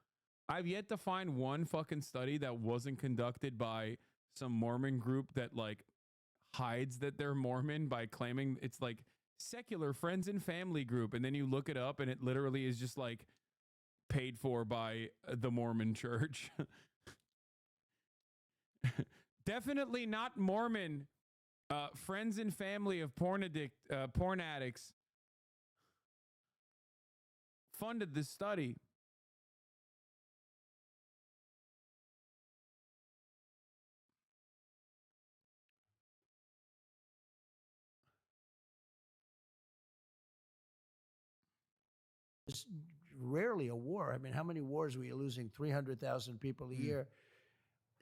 I've yet to find one fucking study that wasn't conducted by some Mormon group that like hides that they're Mormon by claiming it's like secular friends and family group, and then you look it up and it literally is just like paid for by the Mormon church. Definitely not Mormon. Friends and family of porn addicts funded this study. It's rarely a war. I mean, how many wars were you losing? 300,000 people a year.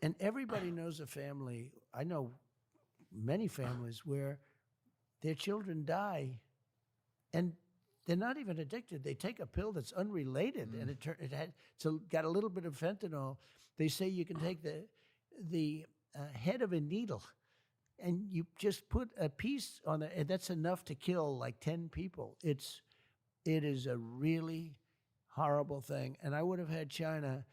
And everybody knows a family. I know many families where their children die and they're not even addicted. They take a pill that's unrelated and it's got a little bit of fentanyl. They say you can take the head of a needle and you just put a piece on it, and that's enough to kill like 10 people. It is a really horrible thing. And I would have had China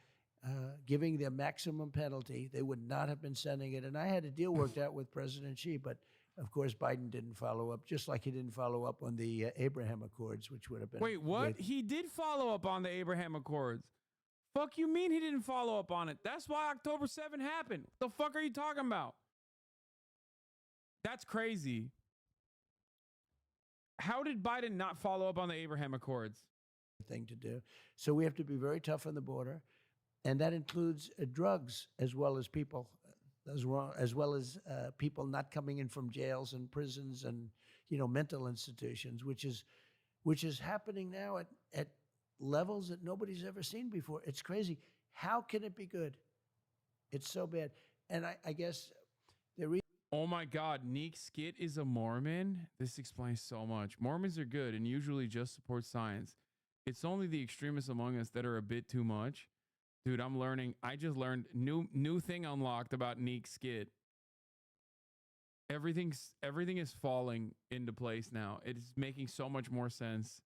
giving the maximum penalty. They would not have been sending it. And I had a deal worked out with President Xi, but of course Biden didn't follow up, just like he didn't follow up on the Abraham Accords, which would have been... Wait, what? He did follow up on the Abraham Accords. Fuck you mean he didn't follow up on it? That's why October 7 happened. What the fuck are you talking about? That's crazy. How did Biden not follow up on the Abraham Accords? Thing to do. So we have to be very tough on the border, and that includes drugs as well as people, as well as people not coming in from jails and prisons and mental institutions, which is happening now at levels that nobody's ever seen before. It's crazy. How can it be good? It's so bad. And I guess the reason. Oh my God, Neek Skit is a Mormon? This explains so much. Mormons are good and usually just support science. It's only the extremists among us that are a bit too much. Dude, I'm learning. I just learned new thing unlocked about Neek Skit. Everything is falling into place now. It is making so much more sense.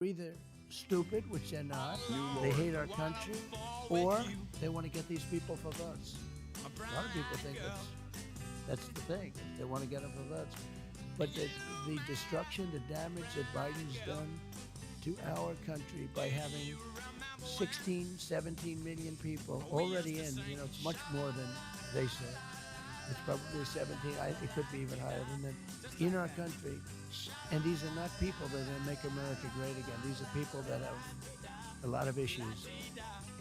either stupid, which they're not, they hate our country, or they want to get these people for votes. A lot of people think that's the thing. They want to get them for votes. But the destruction, the damage that Biden's done to our country by having 16, 17 million people already in, it's much more than they said. It's probably 17, it could be even higher than that, in our country. And these are not people that are going to make America great again. These are people that have a lot of issues.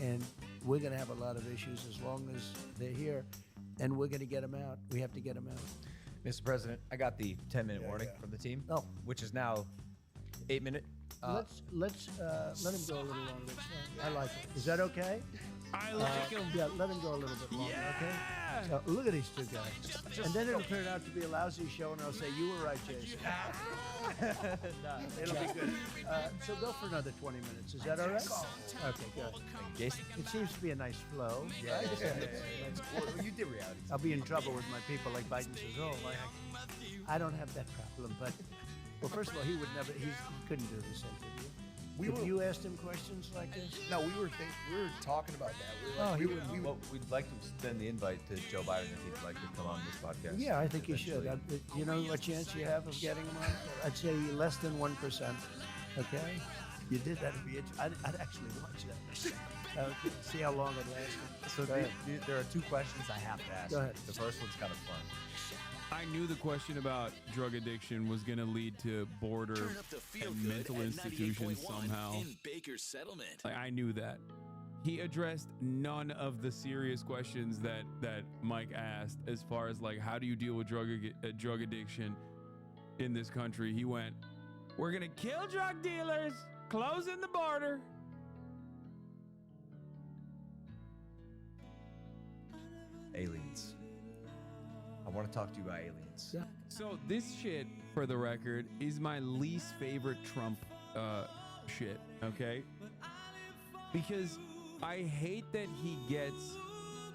And we're going to have a lot of issues as long as they're here. And we're going to get them out. We have to get them out. Mr. President, I got the 10-minute warning from the team, which is now 8-minute. Let's let him go a little longer. I like it. Is that okay? I like him. Yeah, let him go a little bit longer, okay? So look at these two guys. And then it'll turn out to be a lousy show, and I'll say, you were right, Jason. No, it'll be good. So go for another 20 minutes. Is that all right? Okay, good. Jason? It seems to be a nice flow. Yeah, well, you did reality. I'll be in trouble with my people like Biden says, I don't have that problem, but... Well, first of all, he couldn't do this interview. Have you asked him questions like this? No, we were talking about that. We'd like to extend the invite to Joe Biden if he'd like to come on this podcast. Yeah, I think he should. You know what chance you have of getting him on? I'd say less than 1%. Okay? You did that. I'd actually watch that. Okay. See how long it lasted. So there are two questions I have to ask. Go ahead. The first one's kind of fun. I knew the question about drug addiction was going to lead to border and mental institutions somehow. In Baker's settlement. Like, I knew that. He addressed none of the serious questions that Mike asked as far as like, how do you deal with drug addiction in this country? He went, we're going to kill drug dealers, closing the border. Aliens. I want to talk to you about aliens. Yeah. So this shit, for the record, is my least favorite Trump shit, okay? Because I hate that he gets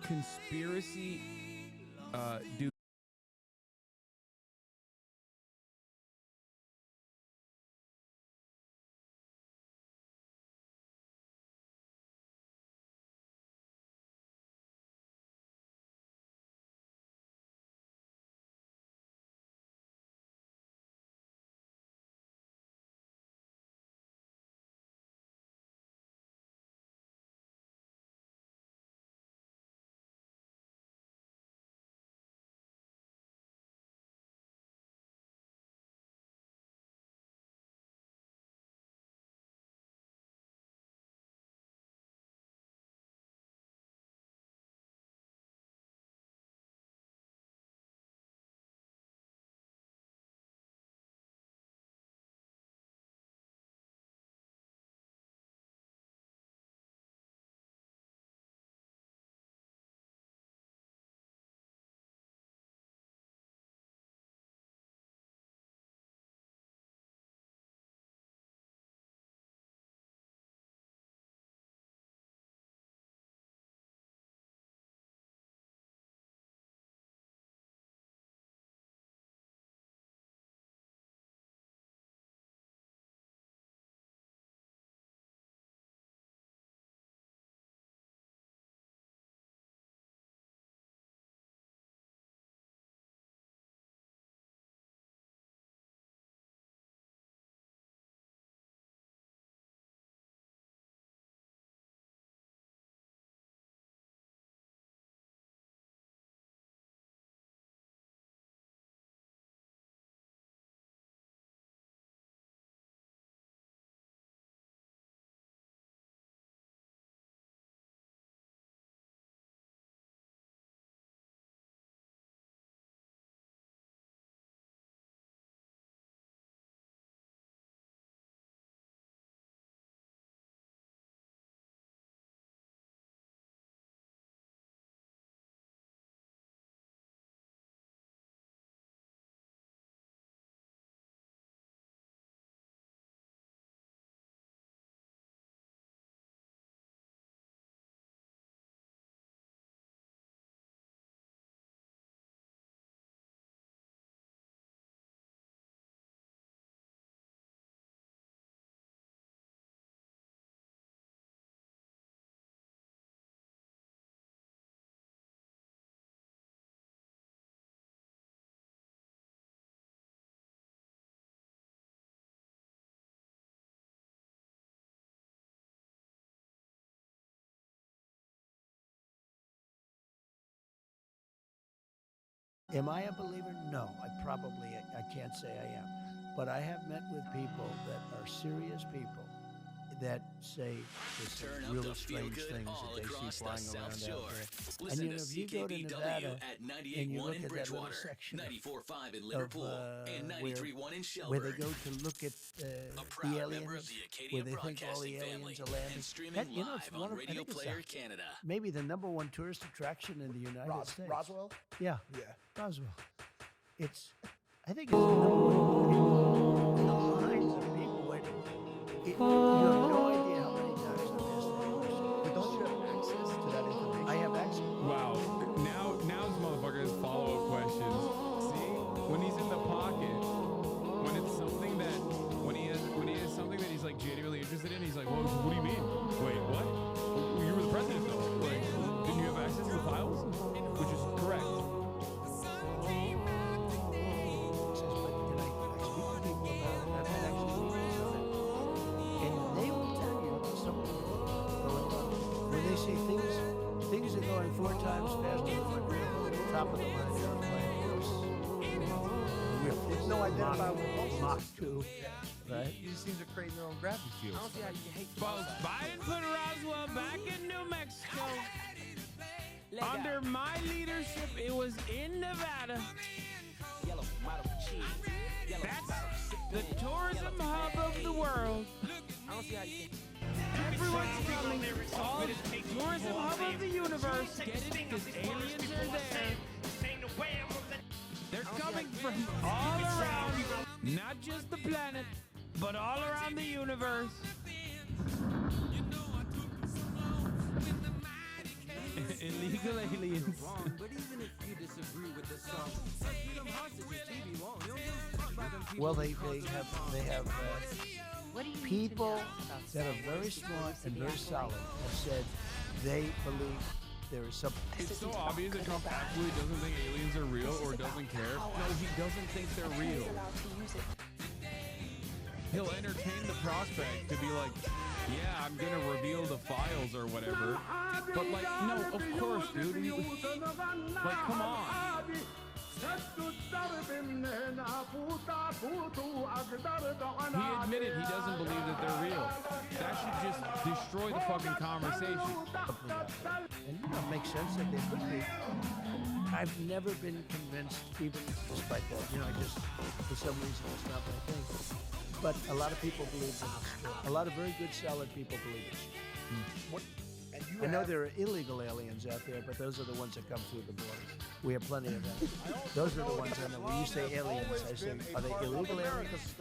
conspiracy Am I a believer? No, I can't say I am. But I have met with people that are serious people that say there's some really strange things that they see flying around out there. And you know, if you go to Nevada and you look at that little section where they go to look at the aliens, where they think all the aliens are landing. That, you know, it's one of, I think it's maybe the #1 tourist attraction in the United States. Roswell? Yeah. Yeah. Roswell. It's, I think it's the #1 lines of people waiting. You have no idea how many times I've asked that question. But don't you have access to that information? I have access. Wow. Now this motherfucker has follow-up questions. See? When he's in the pocket, when it's something that when he has something that he's like genuinely interested in, he's like, well, what do you mean? Wait, what? Well, you were the president though. Like, didn't you have access to the files? Which is correct. Things are going 4 times faster than my top of the line airplane. There's no idea about Mach 2, right? You just seem to create your own gravity field. I don't see how you can hate folks. Biden put Roswell back in New Mexico. Under my leadership, it was in Nevada. That's the tourism hub of the world. I don't see how you can. Everyone's coming. All tourism hub of the universe. Get it? Because aliens are there. They're coming from all around, not just the planet, but all around the universe. Illegal aliens. But even if you disagree with the song, Well, they have people that are very smart and very solid have said they believe there is something. It's so obvious that Trump absolutely doesn't think aliens are real or doesn't care. No, he doesn't think they're real. He'll entertain the prospect to be like, yeah, I'm gonna reveal the files or whatever. But like, no, of course, dude. Like, come on. He admitted he doesn't believe that they're real. That should just destroy the fucking conversation. And you know, it makes sense that they could be. I've never been convinced, even despite that. You know, I just, for some reason, it's not my thing. But a lot of people believe that it's true. A lot of very good, solid people believe it's true. What? I know there are illegal aliens out there, but those are the ones that come through the borders. We have plenty of them. Those are the ones I know. When you say aliens, I say, are they illegal aliens?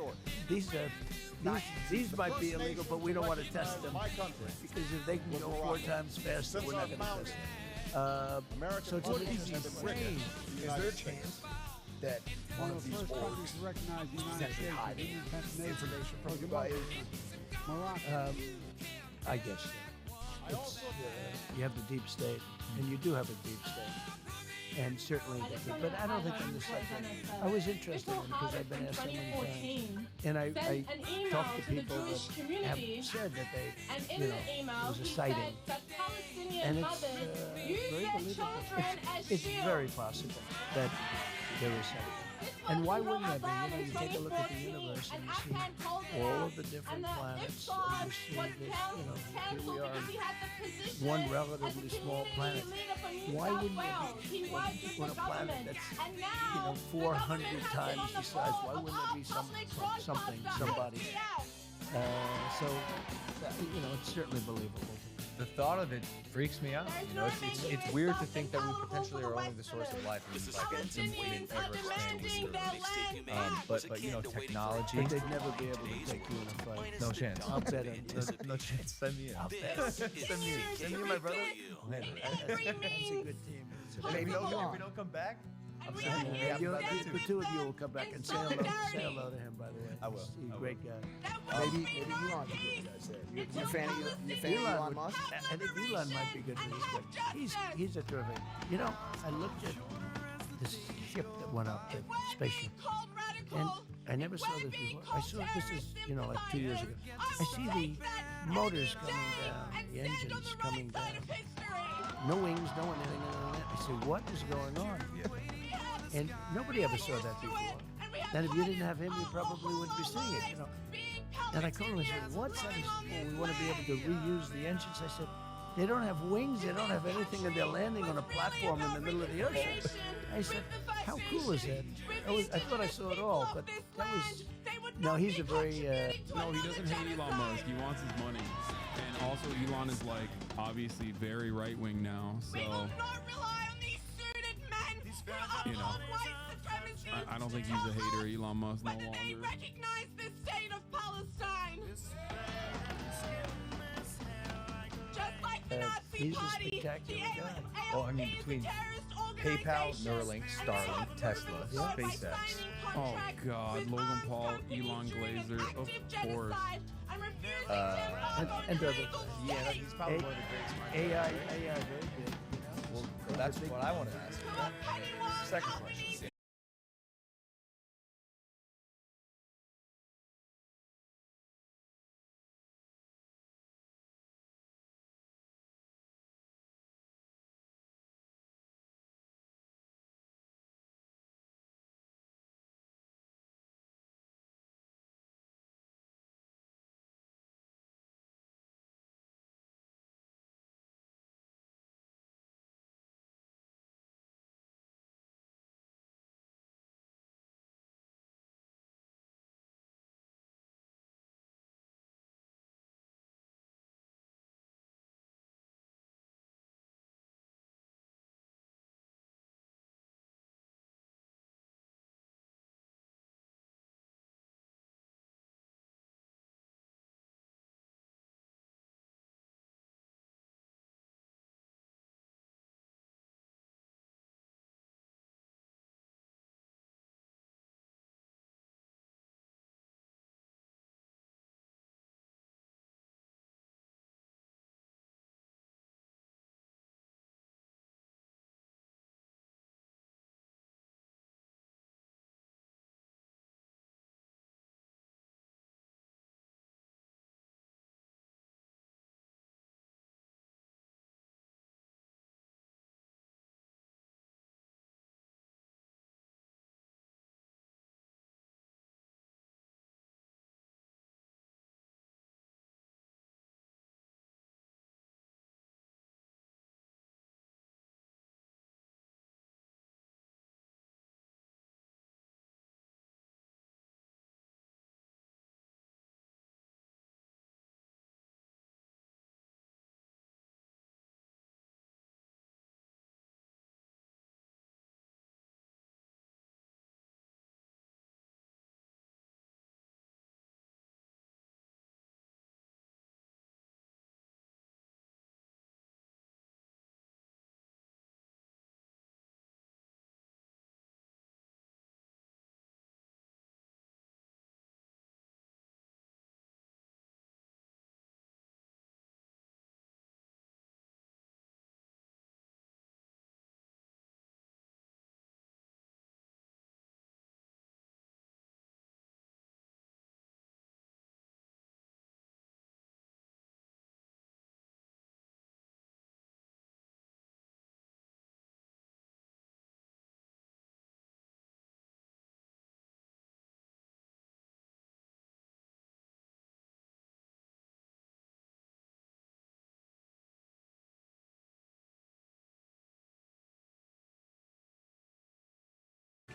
These might be illegal, but we don't want to test them. Because if they can go 4 times faster, we're not going to test them. So it's an interesting thing. Is there a chance that one of these orgs is actually hiding information from you guys? I guess so. It's, you have the deep state, and you do have a deep state. And certainly, but I don't think on this subject. I was interested in it because I've been asked so many times. And I talked to people that have said that they, you know, it was a sighting. And it's very believable. It's very possible that there was something. And why wouldn't there be? You know, you take a look at the universe and you see all of the different planets, and you see this, you know, here we are, one relatively small planet. Why wouldn't there be, on a planet that's, you know, 400 times the size, why wouldn't there be somebody? So, you know, it's certainly believable. The thought of it freaks me out. You know, it's weird to think that we potentially are only the source of life in like an infinite, ever-expanding universe. But you know, technology. But they'd never be able to take you in a fight. No chance. I'll bet on you. No chance. Send me in. Send me in, my brother. That's a good team. If we don't come back, I'm saying the two of you will come back and say hello to him, by the way. I will. He's a great guy. Maybe Elon could be guys there. You're a fan of Elon Musk? I think Elon might be good for this, but he's a terrific. You know, I looked at this ship that went up, the spaceship, and I never saw this before. I saw this is, you know, like 2 years ago. I see the motors coming down, the engines coming down. No wings, no anything. I said, what is going on? And nobody ever saw that before. And if you didn't have him, you probably wouldn't be seeing it, you know. And I called him and said, what's that? He said, well, we want to be able to reuse the engines. I said, they don't have wings, they don't have anything, and they're landing on a platform in the middle of the ocean. I said, how cool is that? I thought I saw it all, but that was... No, he's a very... No, he doesn't hate Elon Musk. He wants his money. And also, Elon is, like, obviously very right-wing now, so... You know, I don't think he's a hater of Elon Musk no longer. Recognize the state of Palestine. Just like the Nazi he's a party, spectacular guy. Well, I mean, between PayPal, Neuralink, Starlink, Tesla, SpaceX. Oh God, Logan Paul, Elon Glazer, of course. And other things. Yeah, he's probably one of the greatest minds. AI, very good. Well, that's what I wanted to ask you. Second question.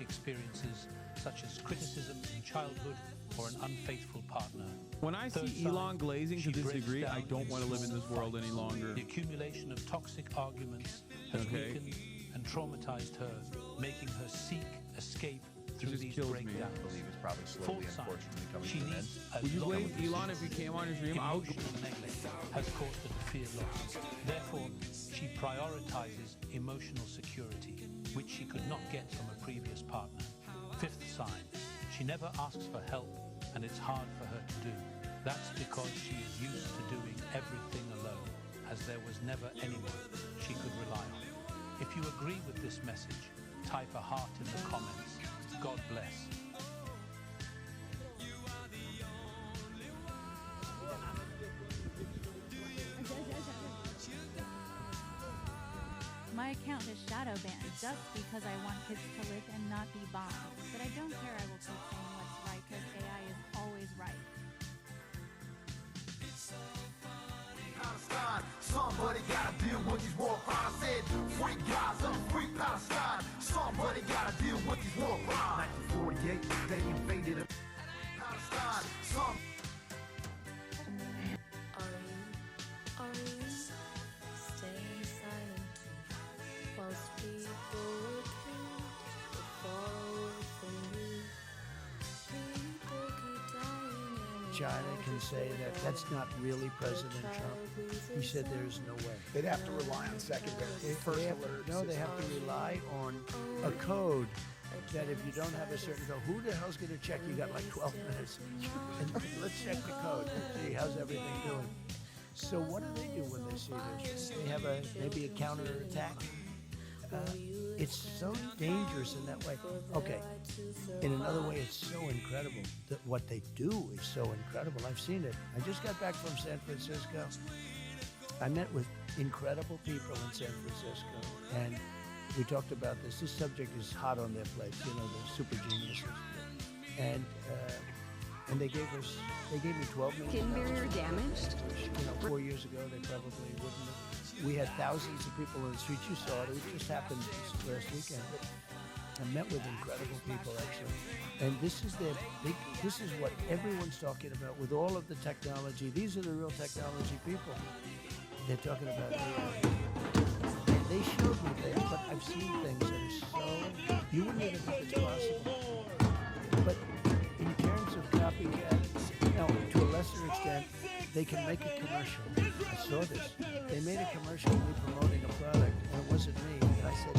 Experiences such as criticism in childhood or an unfaithful partner. When I see Elon glazing to this degree, I don't want to live in this world any longer. The accumulation of toxic arguments has weakened and traumatized her, making her seek escape through these breakdowns. I believe it's probably slowly, unfortunately, coming to an end. Would you glaze Elon if you came on your stream? I would. Has caused her to fear loss. Therefore, she prioritizes emotional security, which she could not get from a previous partner. Fifth sign, she never asks for help, and it's hard for her to do. That's because she is used to doing everything alone, as there was never anyone she could rely on. If you agree with this message, type a heart in the comments. God bless. Mike account is shadow banned just because I want kids to live and not be bombed. But I don't care, I will keep saying what's right because AI is always right. Somebody gotta deal with these war crimes. I said, free Gaza, free Palestine. Somebody gotta deal with these war crimes. 1948, they invaded Palestine. Staying silent whilst people were killed far away from you. People keep dying and China can say that that's not really President Trump. He said there's no way. They'd have to rely on secondary first alert. No, they have to rely on a code that if you don't have a certain code, who the hell's going to check? You got like 12 minutes. And let's check the code. Let's see, how's everything doing? So what do they do when they see this? They have maybe a counterattack. It's so dangerous in that way. Okay, in another way, it's so incredible that what they do is so incredible. I've seen it. I just got back from San Francisco. I met with incredible people in San Francisco, and we talked about this. This subject is hot on their plates, you know, the super geniuses. And they gave me $12 million. Skin barrier damaged? Which, you know, 4 years ago, they probably wouldn't have. We had thousands of people in the streets. You saw it. It just happened this last weekend. I met with incredible people, actually. And this is what everyone's talking about with all of the technology. These are the real technology people. They're talking about AI. And they showed me things, but I've seen things that are so, you wouldn't even think it's possible. But in terms of copycat, no, to a lesser extent, they can make a commercial. I saw this. They made a commercial of me promoting a product, and it wasn't me. And I said,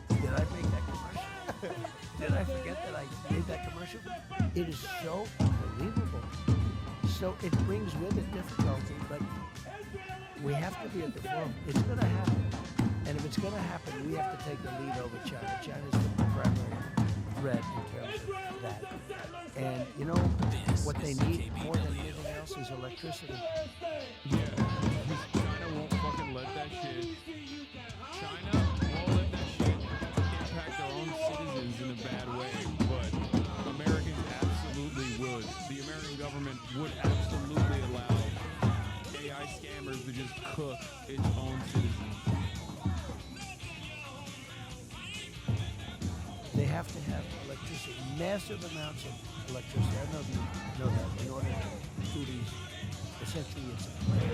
did I make that commercial? Did I forget that I made that commercial? It is so unbelievable. So it brings with it difficulty, but we have to be at the forefront. It's going to happen. And if it's going to happen, we have to take the lead over China. China's the primary threat in terms of that. And you know, what they need more than anything else is electricity. Yeah. China won't fucking let that shit. China won't let that shit impact their own citizens in a bad way. But Americans absolutely would. The American government would absolutely allow AI scammers to just cook its own citizens. They have to have electricity, massive amounts of electricity. I don't know if you know that. In order to do these, essentially it's a plant.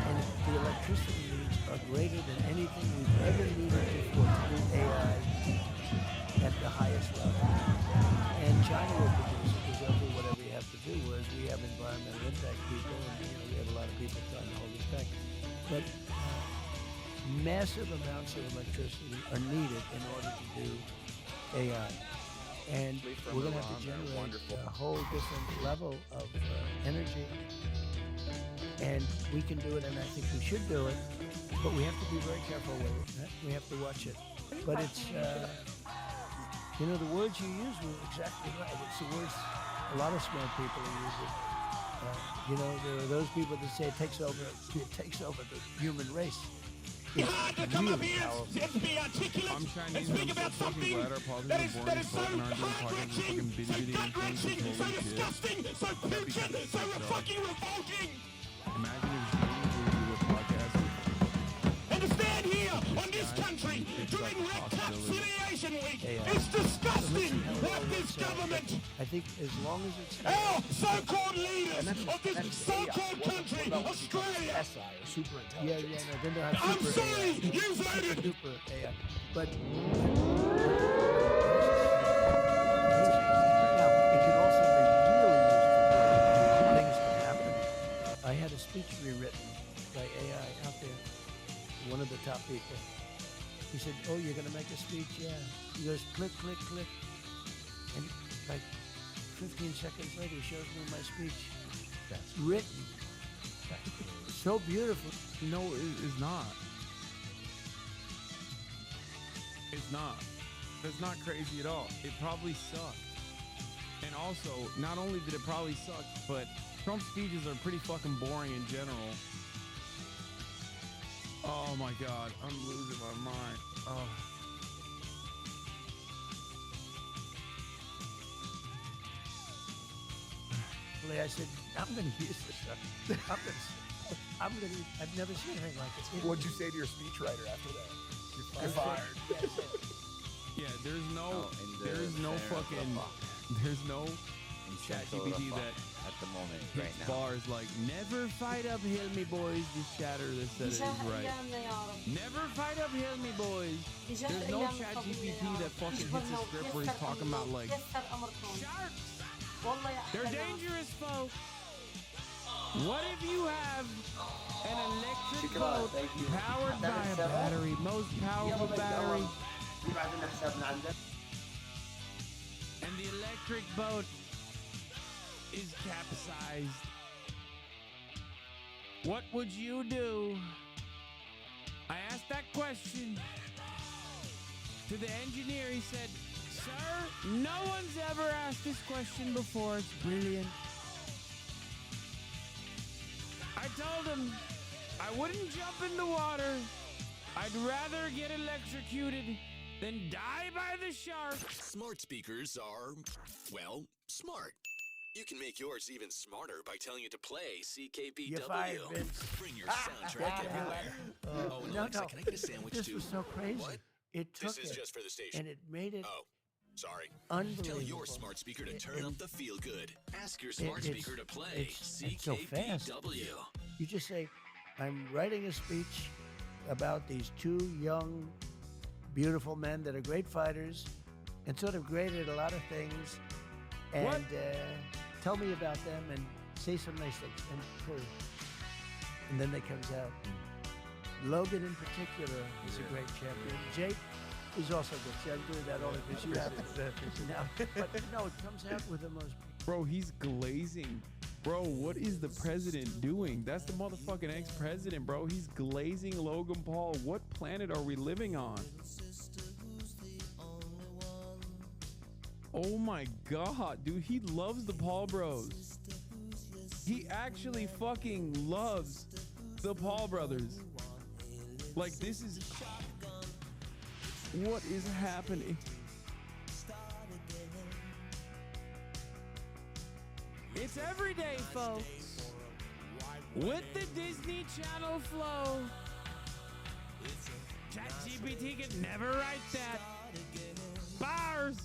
And the electricity needs are greater than anything we've ever needed before to do AI at the highest level. And China will produce it because they'll do whatever you have to do, whereas we have environmental impact people, and you know, we have a lot of people trying to hold us back. But massive amounts of electricity are needed in order to do AI. And we're going to have to generate a whole different level of energy. And we can do it, and I think we should do it, but we have to be very careful with it. We have to watch it. But it's, you know, the words you use were exactly right. It's the words a lot of smart people are using. You know, there are those people that say it takes over the human race. It's really powerful. I'm Chinese and I'm so fucking glad our politics are boring as fuck and aren't doing podcasts with fucking bitty influencers holding shit. So polluted, so fucking revolting! Imagine if Xi would do a podcast And to stand here on this country during Reconciliation Week, it's disgusting what this government, I think as long as it's our so-called leaders of this so-called country, Australia. Super yeah, intelligent. no, then they'll have I'm super sorry, AI. you voted. Super AI. But now, it could also be really used for things that happen. I had a speech rewritten by AI out there, one of the top people. He said, oh, you're going to make a speech? Yeah. He goes, click, click, click. And like 15 seconds later, he shows me my speech. That's written. So beautiful. No, it's not. It's not. That's not crazy at all. It probably sucked. And also, not only did it probably suck, but Trump's speeches are pretty fucking boring in general. Oh my God, I'm losing my mind. Oh. I said, I'm going to use this stuff. I've never seen anything like this. What'd you say to your speechwriter after that? You're fired. Yeah, there's no ChatGPT that at the moment hits right now. bars like never fight uphill me boys. This chatter that said it is right. Never fight uphill me boys. There's no ChatGPT that fucking hits a script where he's talking about like sharks. They're dangerous, folks. What if you have an electric boat powered by a battery, most powerful battery, and the electric boat is capsized? What would you do? I asked that question to the engineer. He said, "Sir, no one's ever asked this question before. It's brilliant." I told him I wouldn't jump in the water. I'd rather get electrocuted than die by the shark. Smart speakers are, well, smart. You can make yours even smarter by telling it to play CKBW. You're fired, Vince. Bring your soundtrack everywhere. Oh, and Alexa, can I get a sandwich this too? was so crazy. What? It took This is just for the station. and it made it Sorry. unbelievable. Tell your smart speaker to turn up the feel good. Ask your smart speaker to play It's so fast. CKBW. You just say, I'm writing a speech about these two young, beautiful men that are great fighters and sort of great at a lot of things. And tell me about them and say some nice things. And cool. And then it comes out. Logan in particular is a great champion. Jake is also good. See, I'm doing that only because you have it now. But no, it comes out with the most. Bro, he's glazing. Bro, what is the president doing? That's the motherfucking ex-president, bro. He's glazing Logan Paul. What planet are we living on? Oh my God, dude, he loves the Paul bros. He actually fucking loves the Paul brothers. Like, this is... What is happening? It's every day, folks. With the Disney Channel flow. ChatGPT could never write that. Bars.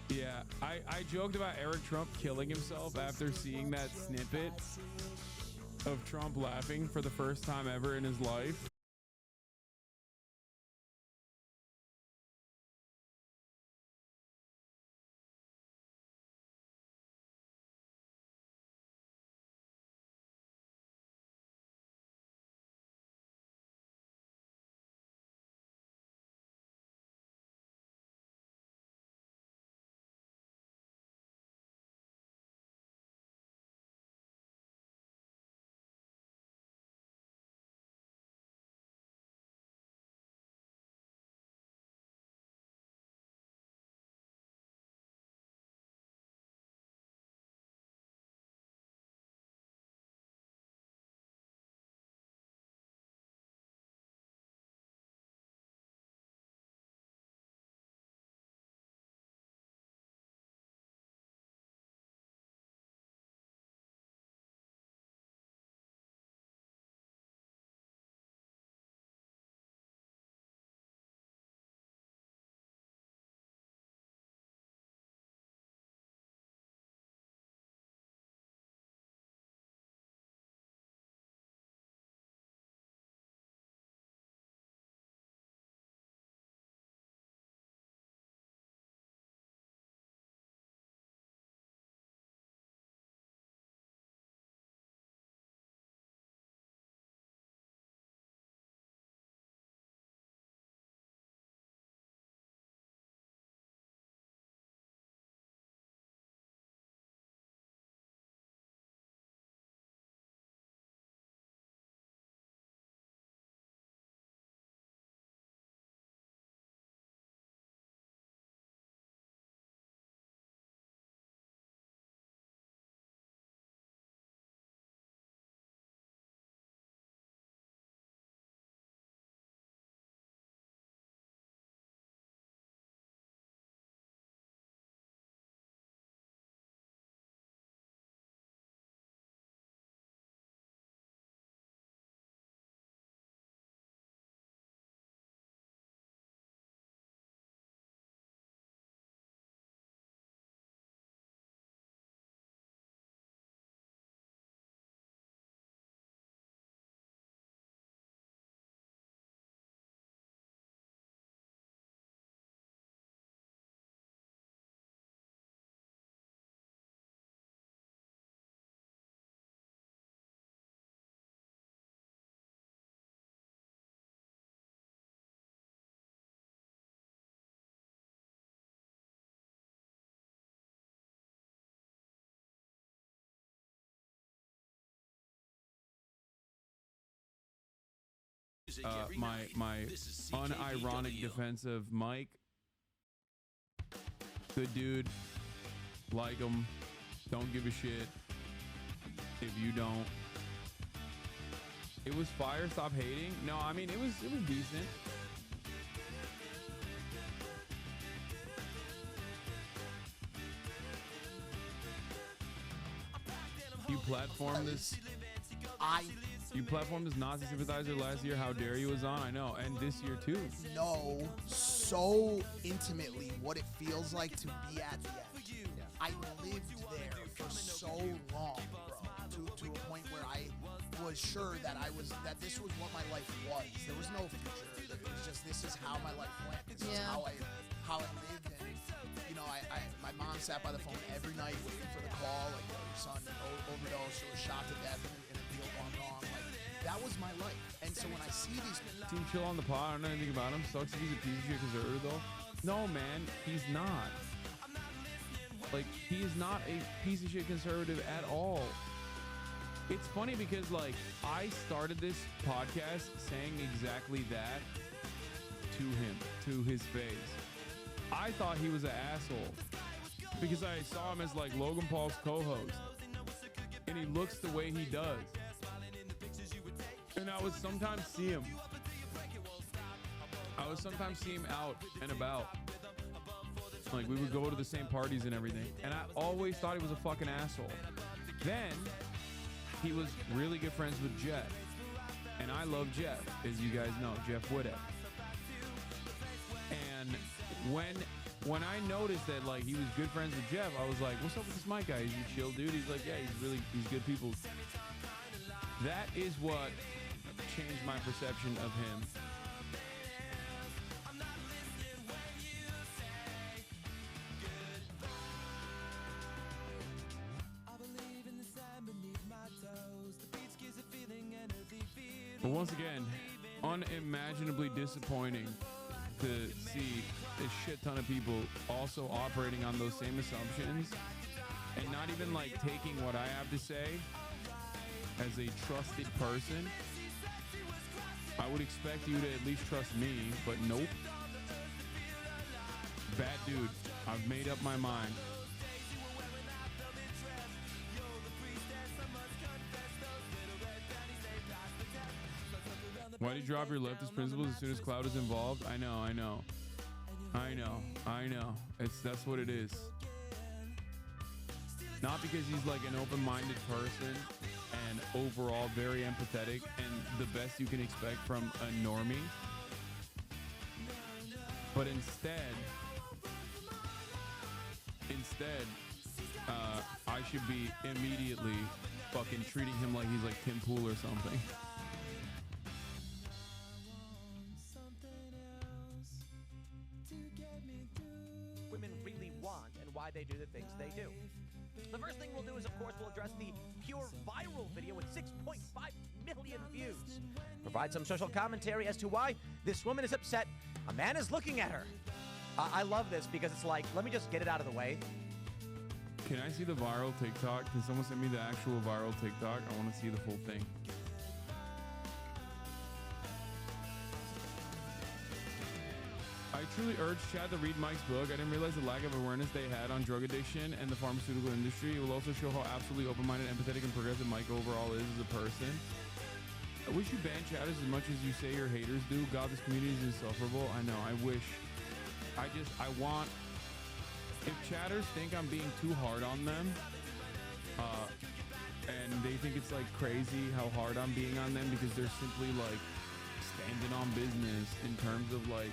Yeah, I joked about Eric Trump killing himself after seeing that snippet of Trump laughing for the first time ever in his life. my unironic defense of Mike. Good dude. Like him. Don't give a shit if you don't. It was fire. Stop hating. No, I mean it was decent. You platformed this. You platformed this Nazi sympathizer last year. How dare you was on? I know, and this year too. Know so intimately what it feels like to be at the edge. Yeah. I lived there for so long, bro, to a point where I was sure that this was what my life was. There was no future. It was just this is how my life went. This is how I lived. And you know, my mom sat by the phone every night waiting for the call, like your son overdosed or was shot to death in a deal gone wrong. Like that was my life. And so when I see these Team Chill on the pod, I don't know anything about him. Sucks if he's a piece of shit conservative though. No, man, he's not. Like, he is not a piece of shit conservative at all. It's funny because, like, I started this podcast saying exactly that to him, to his face. I thought he was an asshole because I saw him as, like, Logan Paul's co-host. And he looks the way he does. And I would sometimes see him. Out and about. Like, we would go to the same parties and everything. And I always thought he was a fucking asshole. Then, he was really good friends with Jeff. And I love Jeff, as you guys know, Jeff Woodhead. And when I noticed that, like, he was good friends with Jeff, I was like, what's up with this Mike guy? He's a chill dude. He's like, yeah, he's good people. That is what changed my perception of him. But once again, unimaginably disappointing to see a shit ton of people also operating on those same assumptions and not even like taking what I have to say as a trusted person. I would expect you to at least trust me, but nope. Bad dude. I've made up my mind. Why do you drop your leftist principles as soon as Cloud is involved? I know. That's what it is. Not because he's like an open-minded person and overall very empathetic and the best you can expect from a normie. But instead, I should be immediately fucking treating him like he's like Tim Pool or something. Women really want and why they do the things they do. The first thing we'll do is, of course, we'll address the pure viral video with 6.5 million views. Provide some social commentary as to why this woman is upset a man is looking at her. I love this because it's like, let me just get it out of the way. Can I see the viral TikTok? Can someone send me the actual viral TikTok? I want to see the full thing. I truly urge Chad to read Mike's book. I didn't realize the lack of awareness they had on drug addiction and the pharmaceutical industry. It will also show how absolutely open-minded, empathetic, and progressive Mike overall is as a person. I wish you ban Chad as much as you say your haters do. God, this community is insufferable. I know, I wish. I want... If chatters think I'm being too hard on them, and they think it's like crazy how hard I'm being on them because they're simply like standing on business in terms of like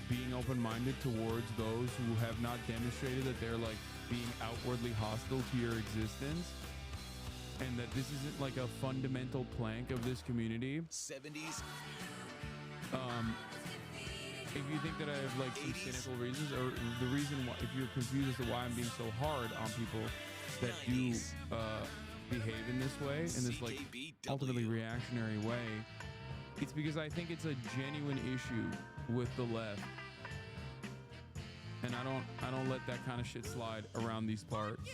being open-minded towards those who have not demonstrated that they're like being outwardly hostile to your existence, and that this isn't like a fundamental plank of this community. 70s. If you think that I have like some cynical reasons, or the reason why, if you're confused as to why I'm being so hard on people that do behave in this way, in this like ultimately reactionary way, it's because I think it's a genuine issue with the left, and I don't let that kind of shit slide around these parts.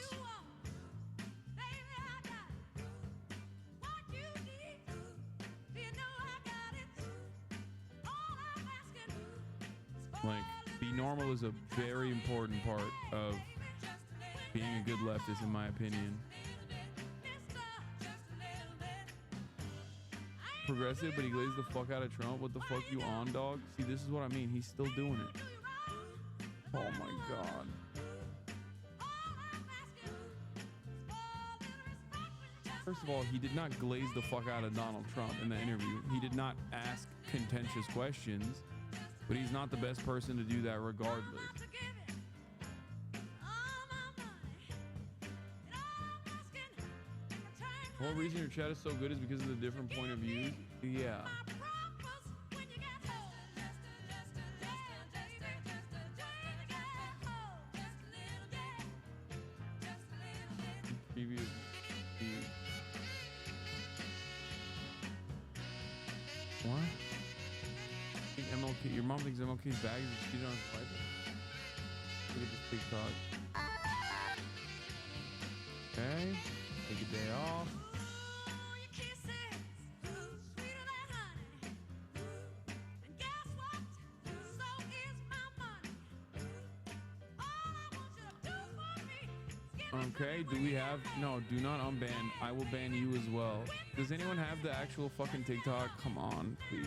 Like, be normal is a very important part of being a good leftist, in my opinion. Progressive, but he glazed the fuck out of Trump. What the fuck you on, dog? See, this is what I mean. He's still doing it. Oh my God. First of all, he did not glaze the fuck out of Donald Trump in the interview. He did not ask contentious questions, but he's not the best person to do that regardless. The whole reason your chat is so good is because of the different point of views. Yeah. Previous views. What? I think MLK, your mom thinks MLK's bag is cheated on his wife. Look at this TikTok. Okay. Take a day off. Okay, do we have... No, do not unban. I will ban you as well. Does anyone have the actual fucking TikTok? Come on, please.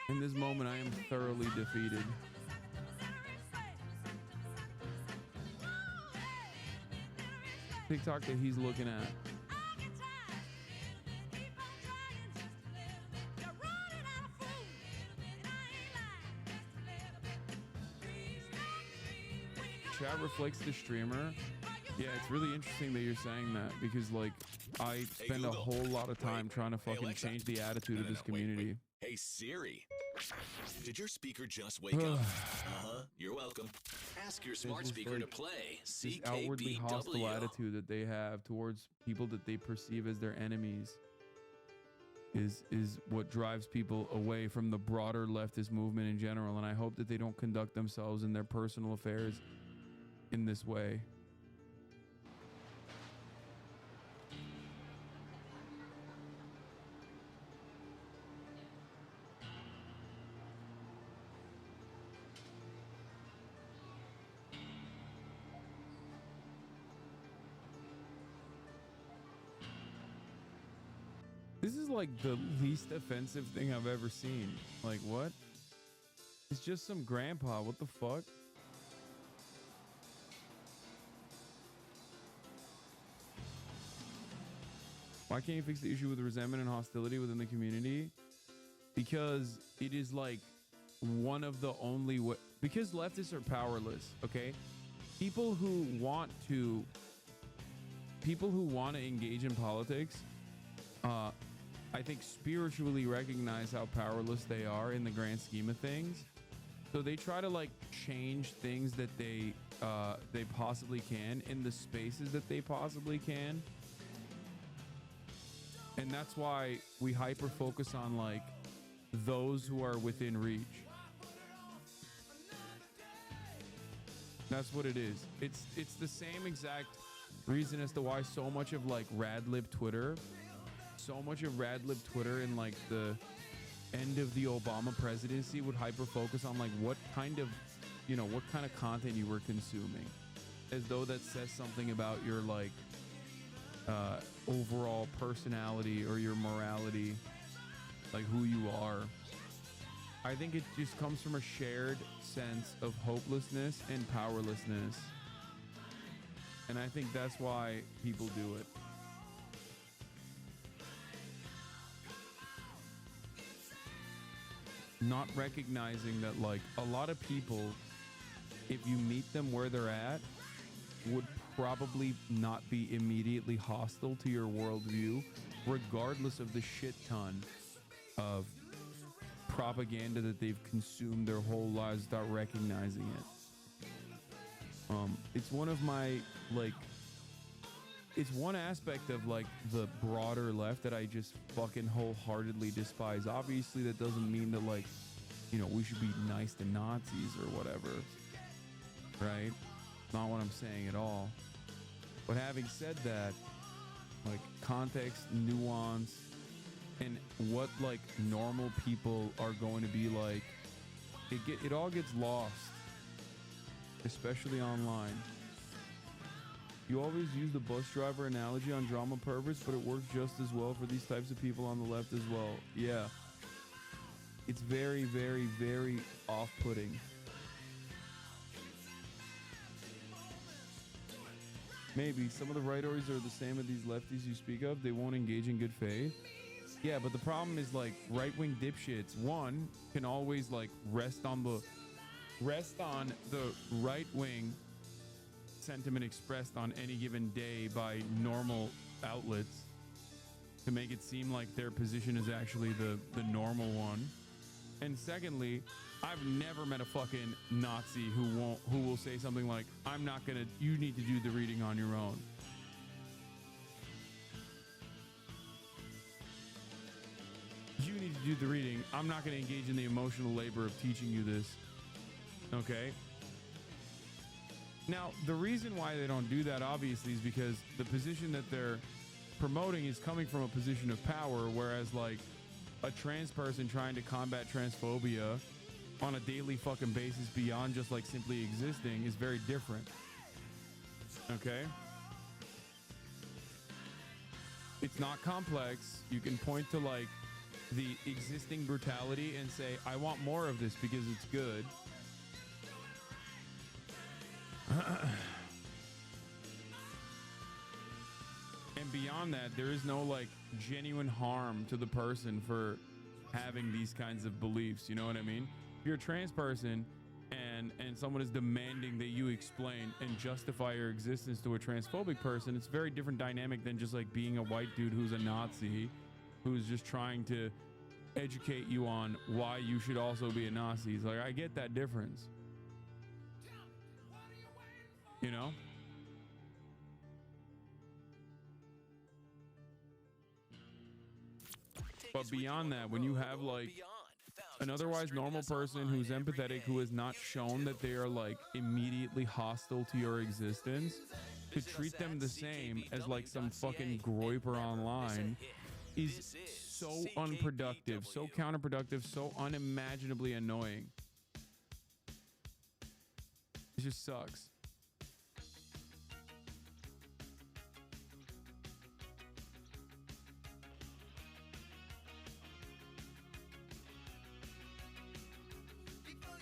In this moment, I am thoroughly defeated. TikTok that he's looking at. Chat reflects the streamer. Yeah, it's really interesting that you're saying that because, like, I spend a whole lot of time trying to fucking change the attitude of this community. Wait. Hey Siri, did your speaker just wake up? You're welcome. Ask your smart speaker to play This outwardly hostile CKBW. attitude that they have towards people that they perceive as their enemies is what drives people away from the broader leftist movement in general. And I hope that they don't conduct themselves in their personal affairs in this way. This is like the least offensive thing I've ever seen. Like, what? It's just some grandpa. What the fuck? Why can't you fix the issue with resentment and hostility within the community? Because it is like one of the only way. Because leftists are powerless, okay? People who want to engage in politics, I think spiritually recognize how powerless they are in the grand scheme of things. So they try to like change things that they possibly can in the spaces that they possibly can. And that's why we hyper focus on like those who are within reach. That's what it is. It's the same exact reason as to why so much of like Radlib Twitter in like the end of the Obama presidency would hyper focus on like what kind of content you were consuming, as though that says something about your like overall personality or your morality, like who you are. I think it just comes from a shared sense of hopelessness and powerlessness, and I think that's why people do it. Not recognizing that like a lot of people, if you meet them where they're at, would probably not be immediately hostile to your worldview, regardless of the shit ton of propaganda that they've consumed their whole lives without recognizing it. It's one of my like, it's one aspect of like the broader left that I just fucking wholeheartedly despise. Obviously that doesn't mean that like, you know, we should be nice to Nazis or whatever, right? Not what I'm saying at all. But having said that, like context, nuance, and what like normal people are going to be like. It all gets lost, especially online. You always use the bus driver analogy on drama purpose, but it works just as well for these types of people on the left as well. Yeah. It's very, very, very off-putting. Maybe some of the right-orients are the same as these lefties you speak of. They won't engage in good faith. Yeah, but the problem is like right-wing dipshits. One can always like rest on the right-wing sentiment expressed on any given day by normal outlets to make it seem like their position is actually the normal one. And secondly, I've never met a fucking Nazi who will say something like, I'm not gonna, you need to do the reading on your own. You need to do the reading. I'm not gonna engage in the emotional labor of teaching you this. Okay? Now, the reason why they don't do that, obviously, is because the position that they're promoting is coming from a position of power, whereas, like, a trans person trying to combat transphobia on a daily fucking basis beyond just, like, simply existing is very different. Okay? It's not complex. You can point to, like, the existing brutality and say, I want more of this because it's good. And beyond that, there is no like genuine harm to the person for having these kinds of beliefs. You know what I mean? If you're a trans person and someone is demanding that you explain and justify your existence to a transphobic person, it's a very different dynamic than just like being a white dude who's a Nazi, who's just trying to educate you on why you should also be a Nazi. It's like, I get that difference. You know? But beyond that, when you have like an otherwise normal person who's empathetic, who has not shown that they are like immediately hostile to your existence, to treat them the same as like some fucking groiper online is so unproductive, so counterproductive, so unimaginably annoying. It just sucks.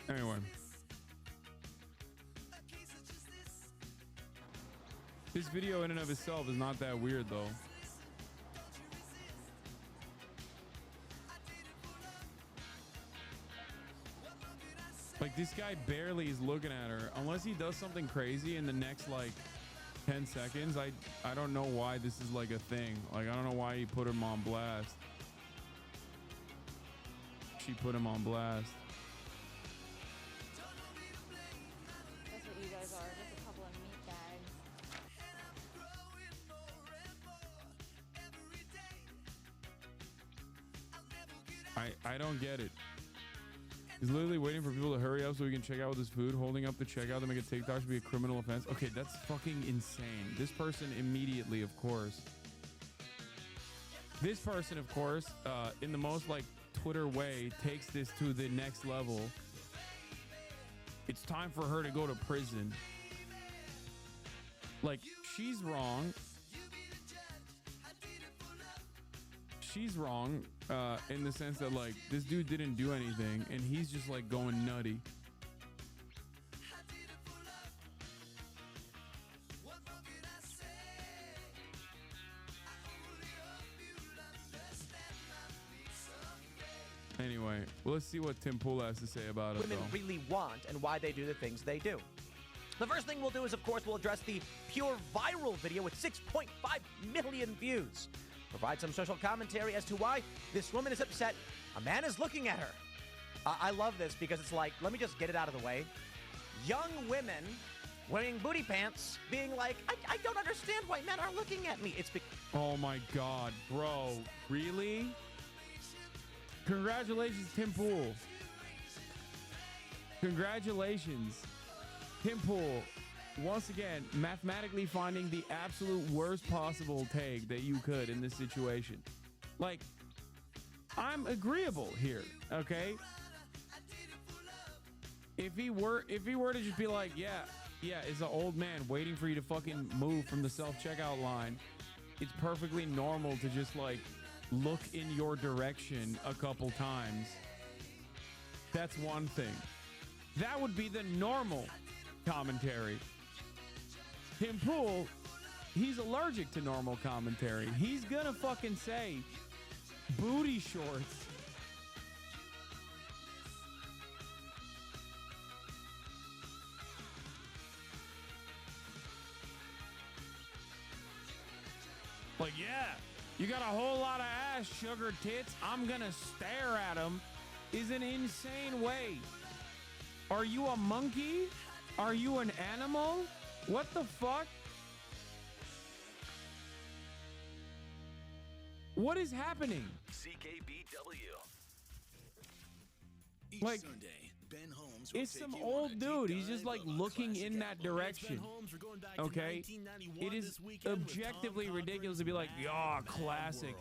Anyway, this video in and of itself is not that weird though. Like, this guy barely is looking at her unless he does something crazy in the next like 10 seconds. I don't know why this is like a thing. Like, I don't know why he put him on blast. She put him on blast. That's what you guys are, just a couple of meat bags. I don't get it. He's literally waiting for people to hurry up so he can check out with his food. Holding up the checkout to make a TikTok should be a criminal offense. Okay, that's fucking insane. This person immediately, of course. This person, of course, in the most like Twitter way, takes this to the next level. It's time for her to go to prison. Like, she's wrong. She's wrong in the sense that like this dude didn't do anything and he's just like going nutty. Anyway, well, let's see what Tim Pool has to say about it. Women really want and why they do the things they do. The first thing we'll do is, of course, we'll address the pure viral video with 6.5 million views. Provide some social commentary as to why this woman is upset a man is looking at her. I love this because it's like, let me just get it out of the way. Young women wearing booty pants being like, I don't understand why men are looking at me. It's oh my God, bro. Really? Congratulations, Tim Pool. Congratulations. Tim Pool, once again, mathematically finding the absolute worst possible take that you could in this situation. Like, I'm agreeable here, okay? If he were to just be like, yeah, it's an old man waiting for you to fucking move from the self-checkout line, it's perfectly normal to just like look in your direction a couple times. That's one thing. That would be the normal commentary. Tim Pool, he's allergic to normal commentary. He's gonna fucking say booty shorts. Like, yeah, you got a whole lot of ass, sugar tits. I'm gonna stare at them is an insane way. Are you a monkey? Are you an animal? What the fuck? What is happening? CKBW. Each like, Sunday, Ben Holmes it's some old dude. He's just like looking in that direction. Okay? It is objectively ridiculous to be like, yeah, classic.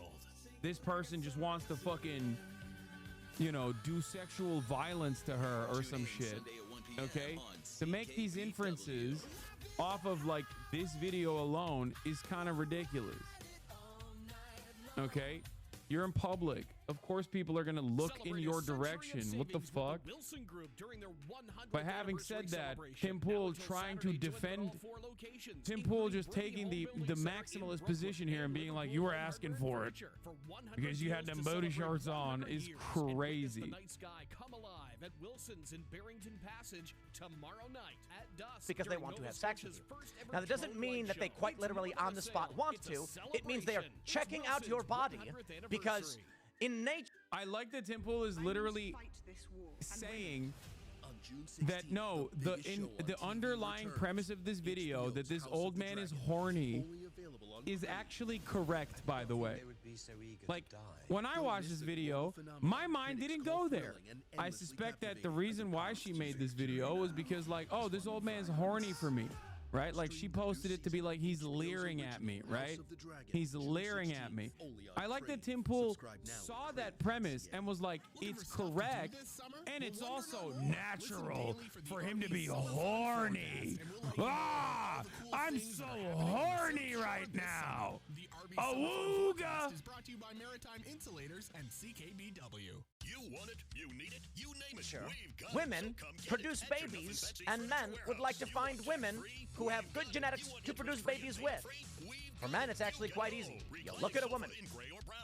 This person just wants to fucking, you know, do sexual violence to her or some shit. Okay? To make these inferences off of like this video alone is kind of ridiculous. Okay? You're in public. Of course people are going to look in your direction. What the fuck? But having said that, Tim Pool trying to defend... Tim Pool just taking the maximalist position here and being like, you were asking for it because you had them booty shorts on is crazy. At Wilson's in Barrington Passage tomorrow night at dusk. Because they want to have sex with you. Now, that doesn't mean that they quite literally on the spot want to. It means they are checking out your body because in nature... I like that Tim Pool is literally saying that no, the underlying premise of this video, that this old man is horny, is actually correct, by the way. Like, when I watched this video, my mind didn't go there. I suspect that the reason why she made this video was because, like, oh, this old man's horny for me, right? Like, she posted it to be like, he's leering at me, right? He's leering at me. I like that Tim Pool saw that premise and was like, it's correct, and it's also natural for him to be horny. Ah, I'm so horny right now. Awooga! Is brought to you by Maritime Insulators and CKBW. You want it, you need it, you name it. Sure. We've got women it, so come get produce it. babies, and men would like to find women who have good genetics to produce babies with. For men, it's actually quite easy. You look at a woman.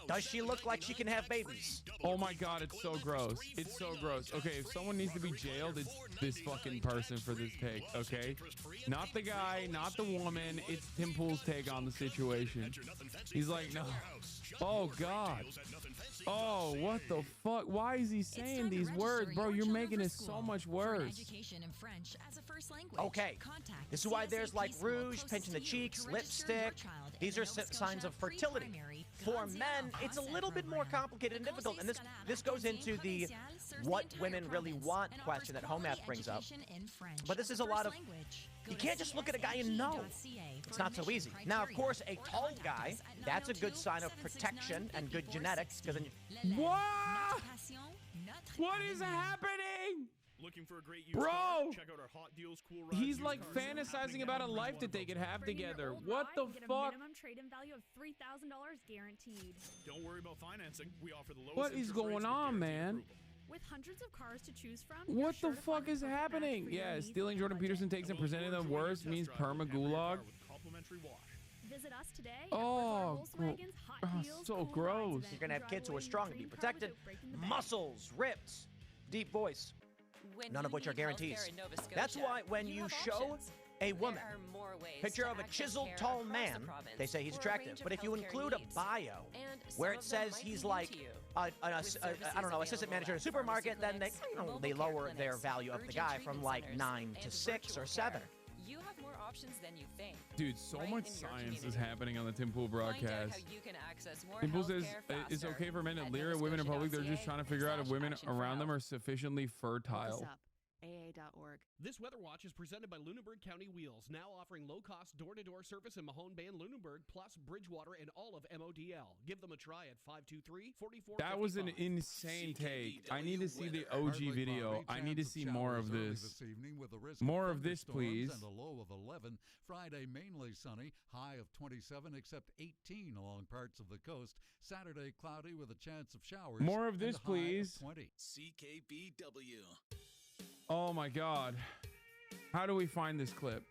Does she look like she can have babies? Oh my god, it's so gross. It's so gross. Okay, if someone needs to be jailed, it's this fucking person for this take, okay? Not the guy, not the woman. It's Tim Pool's take on the situation. He's like, no. Oh god. Oh, what the fuck? Why is he saying these words? Bro, you're making it so much worse. Okay, this is why there's like rouge, pinching the cheeks, lipstick. These are signs of fertility. For men, it's a little bit more complicated and difficult, and this goes into the what women really want question that Home Math brings up. But this is a lot of, you can't just look at a guy and know. It's not so easy. Now, of course, a tall guy, that's a good sign of protection and good genetics, because then you... What? What is happening? Looking for a great used Bro, car? Check out our hot deals, cool rides, he's used like cars, fantasizing about a life that they could have together. What the get fuck? A minimum trade-in value of $3,000 guaranteed. Don't worry about financing. We offer the lowest What is going on, man? With hundreds of cars to choose from. What the fuck is happening? Yeah, stealing Jordan Peterson takes and presenting them worse means perma gulag. Visit us today. Oh, so gross. You're gonna have kids who are strong and be protected. Muscles, ripped, deep voice. None of which are guarantees. That's why when you show a woman picture of a chiseled tall man, they say he's attractive. But if you include a bio where it says he's like I don't know, assistant manager in a supermarket, then they lower their value of the guy from like 9 to 6 or 7. You have more options than you think. Dude, so much science is happening on the Tim Pool broadcast. Tim Pool says it's okay for men to leer at women in public. They're just trying to figure out if women around them are sufficiently fertile. aa.org. This Weather Watch is presented by Lunenburg County Wheels, now offering low-cost door-to-door service in Mahone Bay and Lunenburg, plus Bridgewater and all of MODL. Give them a try at 523-4455. That was an insane take. I need to see the OG video. I need to see more of this. More of this, please. And a low of 11. Friday, mainly sunny. High of 27, except 18 along parts of the coast. Saturday, cloudy with a chance of showers. More of this, please. 20. CKBW. Oh my God. How do we find this clip?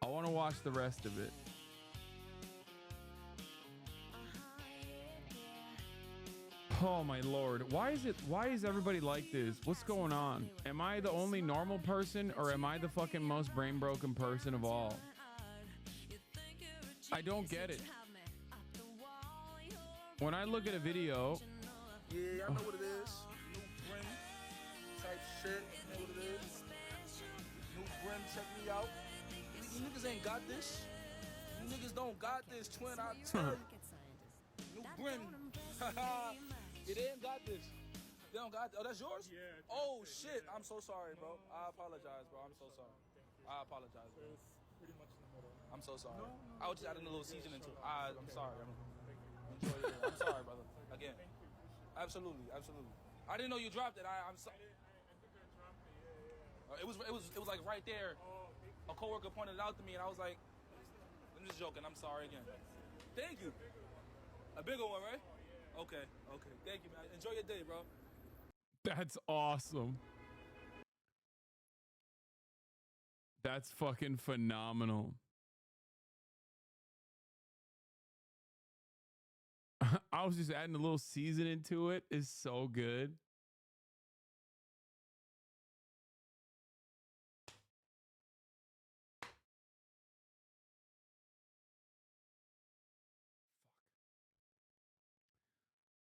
I want to watch the rest of it. Oh my Lord. Why is everybody like this? What's going on? Am I the only normal person, or am I the fucking most brain broken person of all? I don't get it. When I look at a video, yeah, I know what it is. New brim type shit. You know what it is? New brim, check me out. You niggas ain't got this. You niggas don't got this, twin. I tell you. New brim. Haha. Yeah, they ain't got this. They don't got. Oh, that's yours? Yeah. Oh shit. I'm so sorry, bro. I apologize, bro. I'm so sorry. I apologize, bro. Pretty much in the middle. I'm so sorry. I was just adding a little seasoning to it. I'm sorry. Enjoy it. I'm sorry, brother. Again. Absolutely, absolutely. I didn't know you dropped it. I'm sorry. It was like right there. A coworker pointed it out to me, and I was like, I'm just joking. I'm sorry again. Thank you. A bigger one, right? Okay. Thank you, man. Enjoy your day, bro. that's awesome. That's fucking phenomenal. I was just adding a little seasoning to it. It's so good.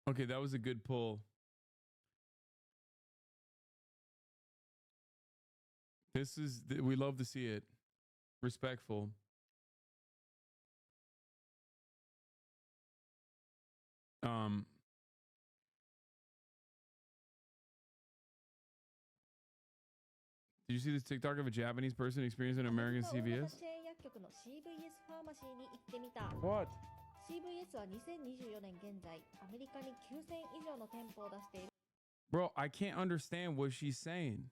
Okay, that was a good pull. We love to see it. Respectful. Did you see this TikTok of a Japanese person experiencing an American CVS? What? CVS は2024年現在、アメリカに9000以上の店舗を出している。 Bro, I can't understand what she's saying.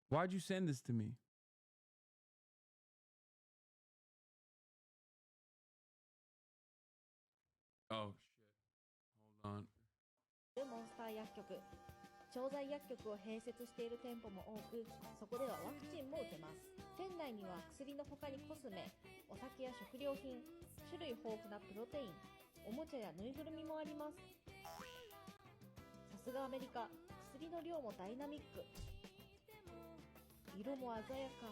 Why'd you send this to me? Oh, shit. Hold on. モンスター薬局。調剤薬局を併設している店舗も多く、そこではワクチンも打てます。店内には薬の他にコスメ、お酒や食料品、種類豊富なプロテイン、おもちゃやぬいぐるみもあります。さすがアメリカ、薬の量もダイナミック。色も鮮やか。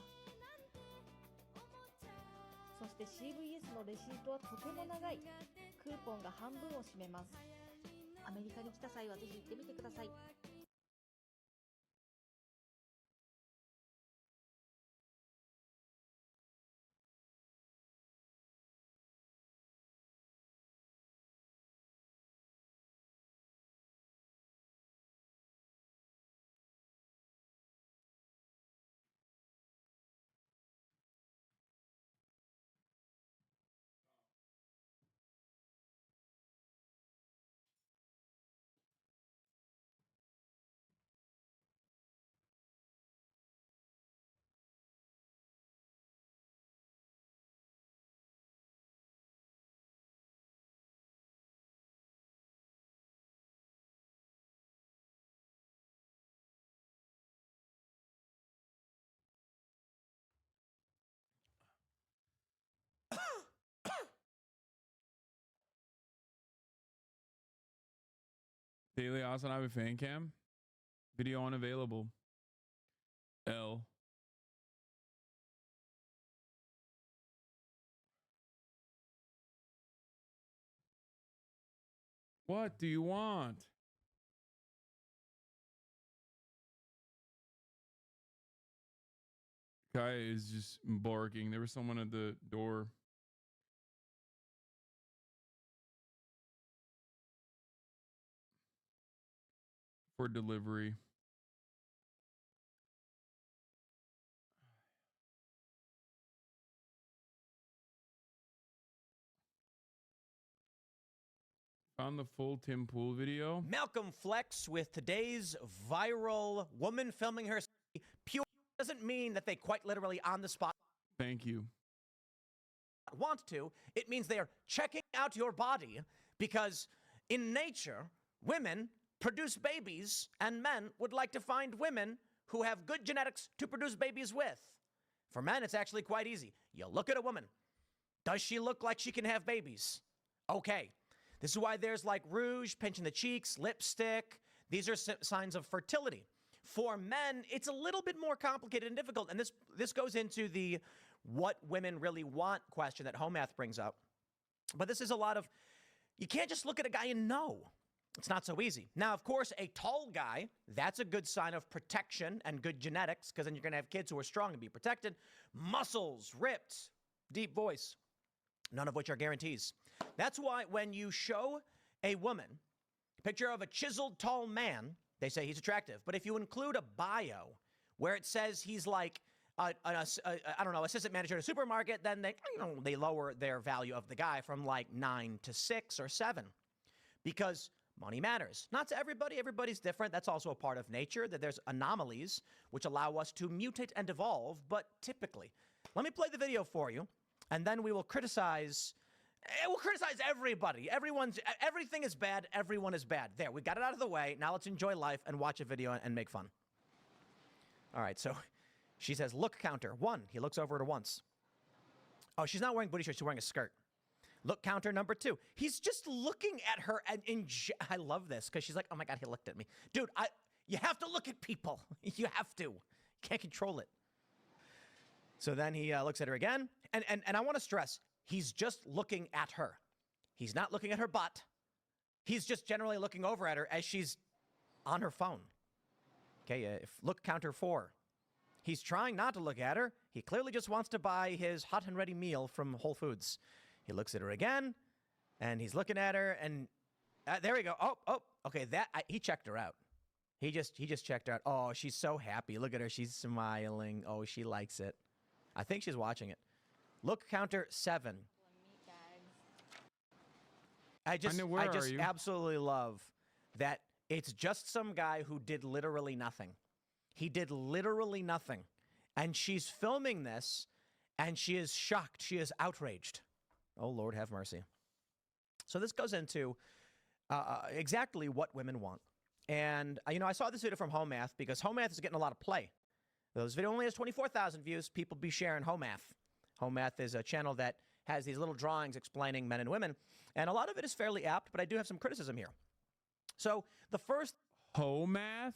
そして CVS のレシートはとても長い。クーポンが半分を占めます。アメリカに来た際はぜひ行ってみてください。Daily Asanabe fan cam. Video unavailable. L. What do you want? Guy is just barking. There was someone at the door. For delivery. Found the full Tim Pool video. Malcolm Flex with today's viral woman filming her pure doesn't mean that they quite literally on the spot Thank you. want to. It means they are checking out your body because in nature, women produce babies and men would like to find women who have good genetics to produce babies with. For men, it's actually quite easy. You look at a woman. Does she look like she can have babies? Okay. This is why there's like rouge, pinching the cheeks, lipstick. These are signs of fertility. For men, it's a little bit more complicated and difficult. And this goes into the what women really want question that Homath brings up. But this is a lot of, you can't just look at a guy and know. It's not so easy. Now, of course, a tall guy, that's a good sign of protection and good genetics, because then you're going to have kids who are strong and be protected. Muscles, ripped, deep voice, none of which are guarantees. That's why when you show a woman a picture of a chiseled tall man, they say he's attractive. But if you include a bio where it says he's like, I don't know, assistant manager at a supermarket, then they lower their value of the guy from like 9 to 6 or 7. Because money matters. Not to everybody. Everybody's different. That's also a part of nature, that there's anomalies which allow us to mutate and evolve. But typically, let me play the video for you, and then we will criticize. We'll criticize everybody. Everything is bad. Everyone is bad. There, we got it out of the way. Now let's enjoy life and watch a video and make fun. All right, so she says, look counter. 1. He looks over at her once. Oh, she's not wearing booty shorts. She's wearing a skirt. Look counter number 2. He's just looking at her, and I love this because she's like, oh my God, he looked at me. Dude, you have to look at people. You have to. You can't control it. So then he looks at her again, and I want to stress, he's just looking at her. He's not looking at her butt. He's just generally looking over at her as she's on her phone. Okay, look counter 4. He's trying not to look at her. He clearly just wants to buy his hot and ready meal from Whole Foods. He looks at her again, and he's looking at her, and there we go. Oh, okay, he checked her out. He just checked her out. Oh, she's so happy. Look at her. She's smiling. Oh, she likes it. I think she's watching it. Look counter 7. I just absolutely love that it's just some guy who did literally nothing. He did literally nothing. And she's filming this, and she is shocked. She is outraged. Oh, Lord, have mercy. So this goes into exactly what women want. And, I saw this video from Homath because Homath is getting a lot of play. This video only has 24,000 views. People be sharing Homath. Homath is a channel that has these little drawings explaining men and women. And a lot of it is fairly apt, but I do have some criticism here. So the first... Homath?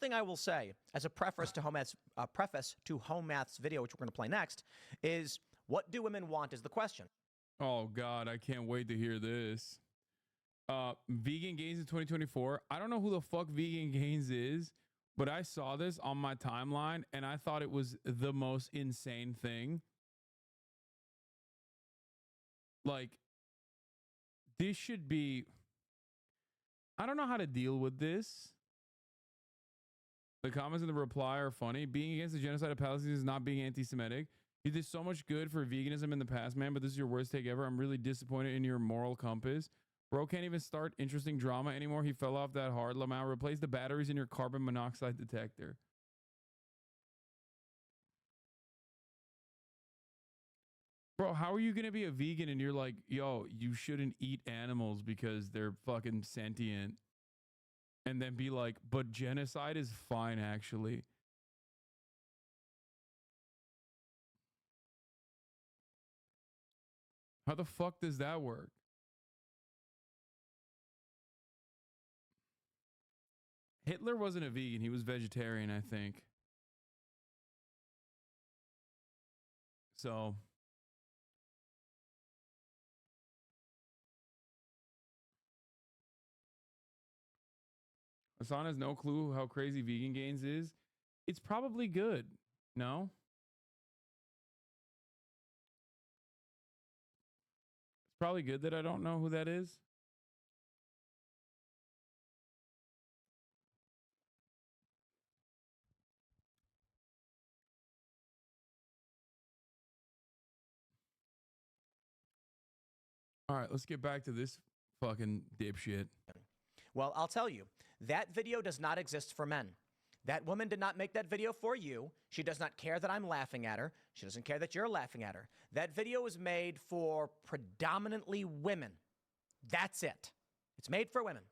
thing I will say as a preface to Homath's video, which we're going to play next, is what do women want is the question. Oh, God, I can't wait to hear this. Vegan Gains in 2024. I don't know who the fuck Vegan Gains is, but I saw this on my timeline, and I thought it was the most insane thing. Like, this should be... I don't know how to deal with this. The comments in the reply are funny. Being against the genocide of Palestinians is not being anti-Semitic. You did so much good for veganism in the past, man, but this is your worst take ever. I'm really disappointed in your moral compass. Bro can't even start interesting drama anymore. He fell off that hard. Lamau, replace the batteries in your carbon monoxide detector. Bro, how are you going to be a vegan and you're like, yo, you shouldn't eat animals because they're fucking sentient? And then be like, but genocide is fine, actually. How the fuck does that work? Hitler wasn't a vegan. He was vegetarian, I think. So... Hassan has no clue how crazy Vegan Gains is. It's probably good. No? It's probably good that I don't know who that is. All right, let's get back to this fucking dipshit. Well, I'll tell you, that video does not exist for men. That woman did not make that video for you. She does not care that I'm laughing at her. She doesn't care that you're laughing at her. That video was made for predominantly women. That's it. It's made for women.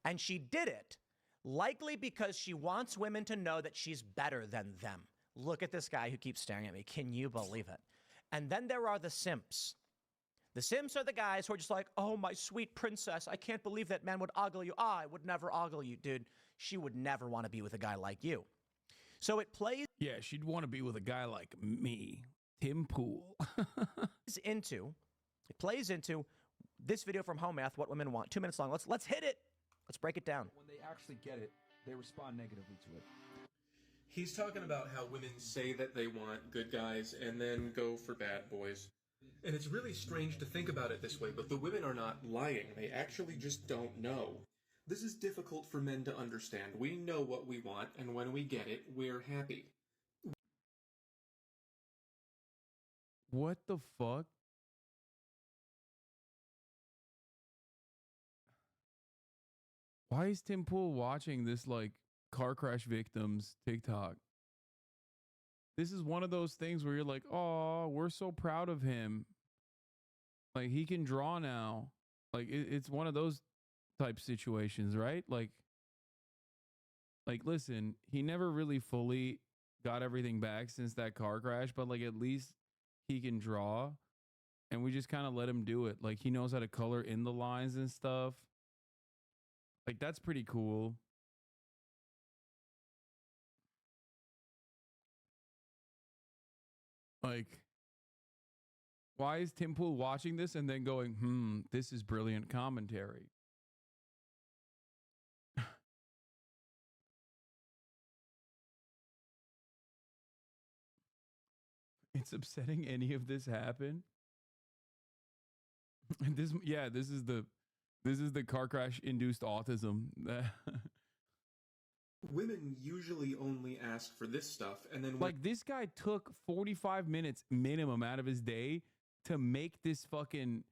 And she did it likely because she wants women to know that she's better than them. Look at this guy who keeps staring at me. Can you believe it? And then there are the simps. The simps are the guys who are just like, oh, my sweet princess, I can't believe that man would ogle you. I would never ogle you, dude. She would never want to be with a guy like you. So it plays... Yeah, she'd want to be with a guy like me, Tim Pool. It plays into this video from Home Math, What Women Want. 2 minutes long. Let's hit it. Let's break it down. When they actually get it, they respond negatively to it. He's talking about how women say that they want good guys and then go for bad boys. And it's really strange to think about it this way, but the women are not lying. They actually just don't know. This is difficult for men to understand. We know what we want, and when we get it, we're happy. What the fuck? Why is Tim Pool watching this, like, car crash victims TikTok? This is one of those things where you're like, oh, we're so proud of him. Like, he can draw now. Like, it's one of those type situations, right? Like, listen, he never really fully got everything back since that car crash, but, like, at least he can draw. And we just kind of let him do it. Like, he knows how to color in the lines and stuff. Like, that's pretty cool. Like, why is Tim Pool watching this and then going, this is brilliant commentary? It's upsetting any of this happen. This is the car crash induced autism. Women usually only ask for this stuff, and then... Like, this guy took 45 minutes minimum out of his day to make this fucking...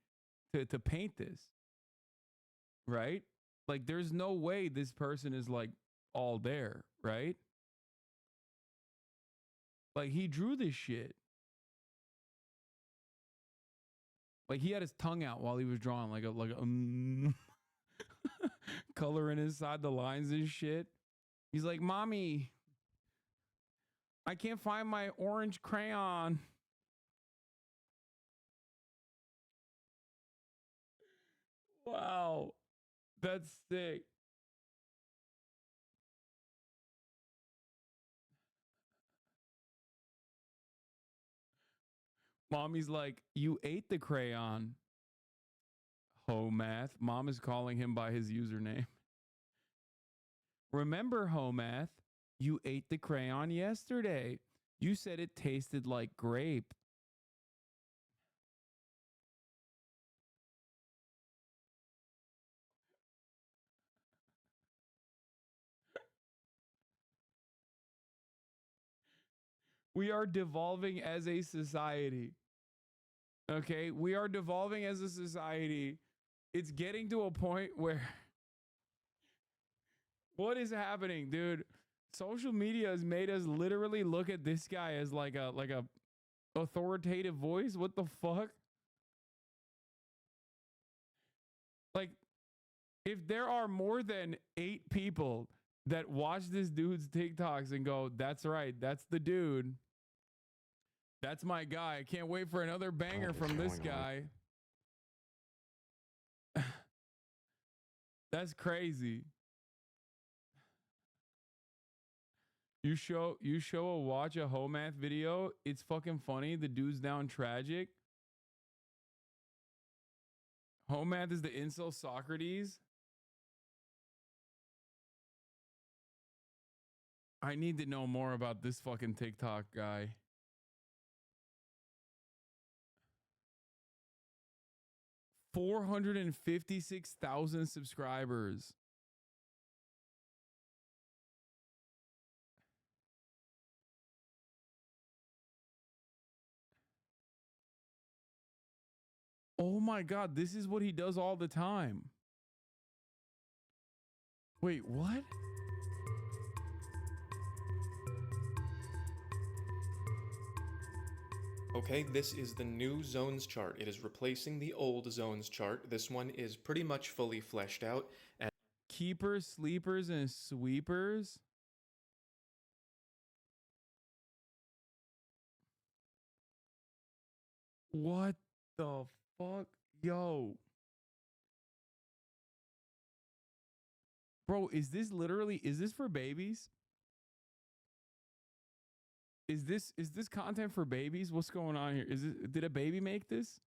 To paint this. Right? Like, there's no way this person is, like, all there, right? Like, he drew this shit. Like, he had his tongue out while he was drawing, like a coloring inside the lines and shit. He's like, Mommy, I can't find my orange crayon. Wow. That's sick. Mommy's like, you ate the crayon. Home Math. Mom is calling him by his username. Remember, Home Math, you ate the crayon yesterday. You said it tasted like grape. We are devolving as a society. Okay? We are devolving as a society. It's getting to a point where... What is happening, dude? Social media has made us literally look at this guy as like a authoritative voice. What the fuck? Like, if there are more than 8 people that watch this dude's TikToks and go, that's right, that's the dude. That's my guy. I can't wait for another banger from this guy. That's crazy. You show watch a Home Math video, it's fucking funny. The dude's down tragic. Home Math is the incel Socrates. I need to know more about this fucking TikTok guy. $456,000 subscribers. Oh my God, this is what he does all the time. Wait, what? Okay, this is the new zones chart. It is replacing the old zones chart. This one is pretty much fully fleshed out. Keepers, sleepers, and sweepers. What the fuck? Yo. Bro, is this for babies? Is this content for babies? What's going on here? Did a baby make this?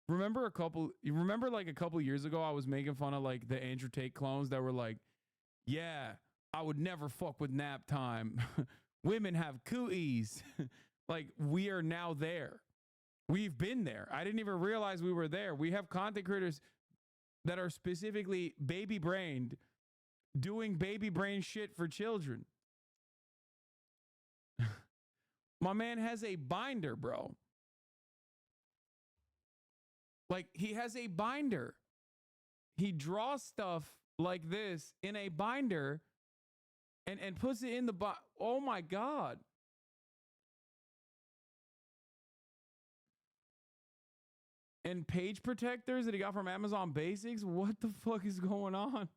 You remember like a couple years ago I was making fun of like the Andrew Tate clones that were like, yeah, I would never fuck with nap time. Women have cooties. Like, we are now there. We've been there. I didn't even realize we were there. We have content creators that are specifically baby brained, doing baby brain shit for children. My man has a binder, bro. Like, he has a binder. He draws stuff like this in a binder and puts it in the oh my God. And page protectors that he got from Amazon Basics? What the fuck is going on?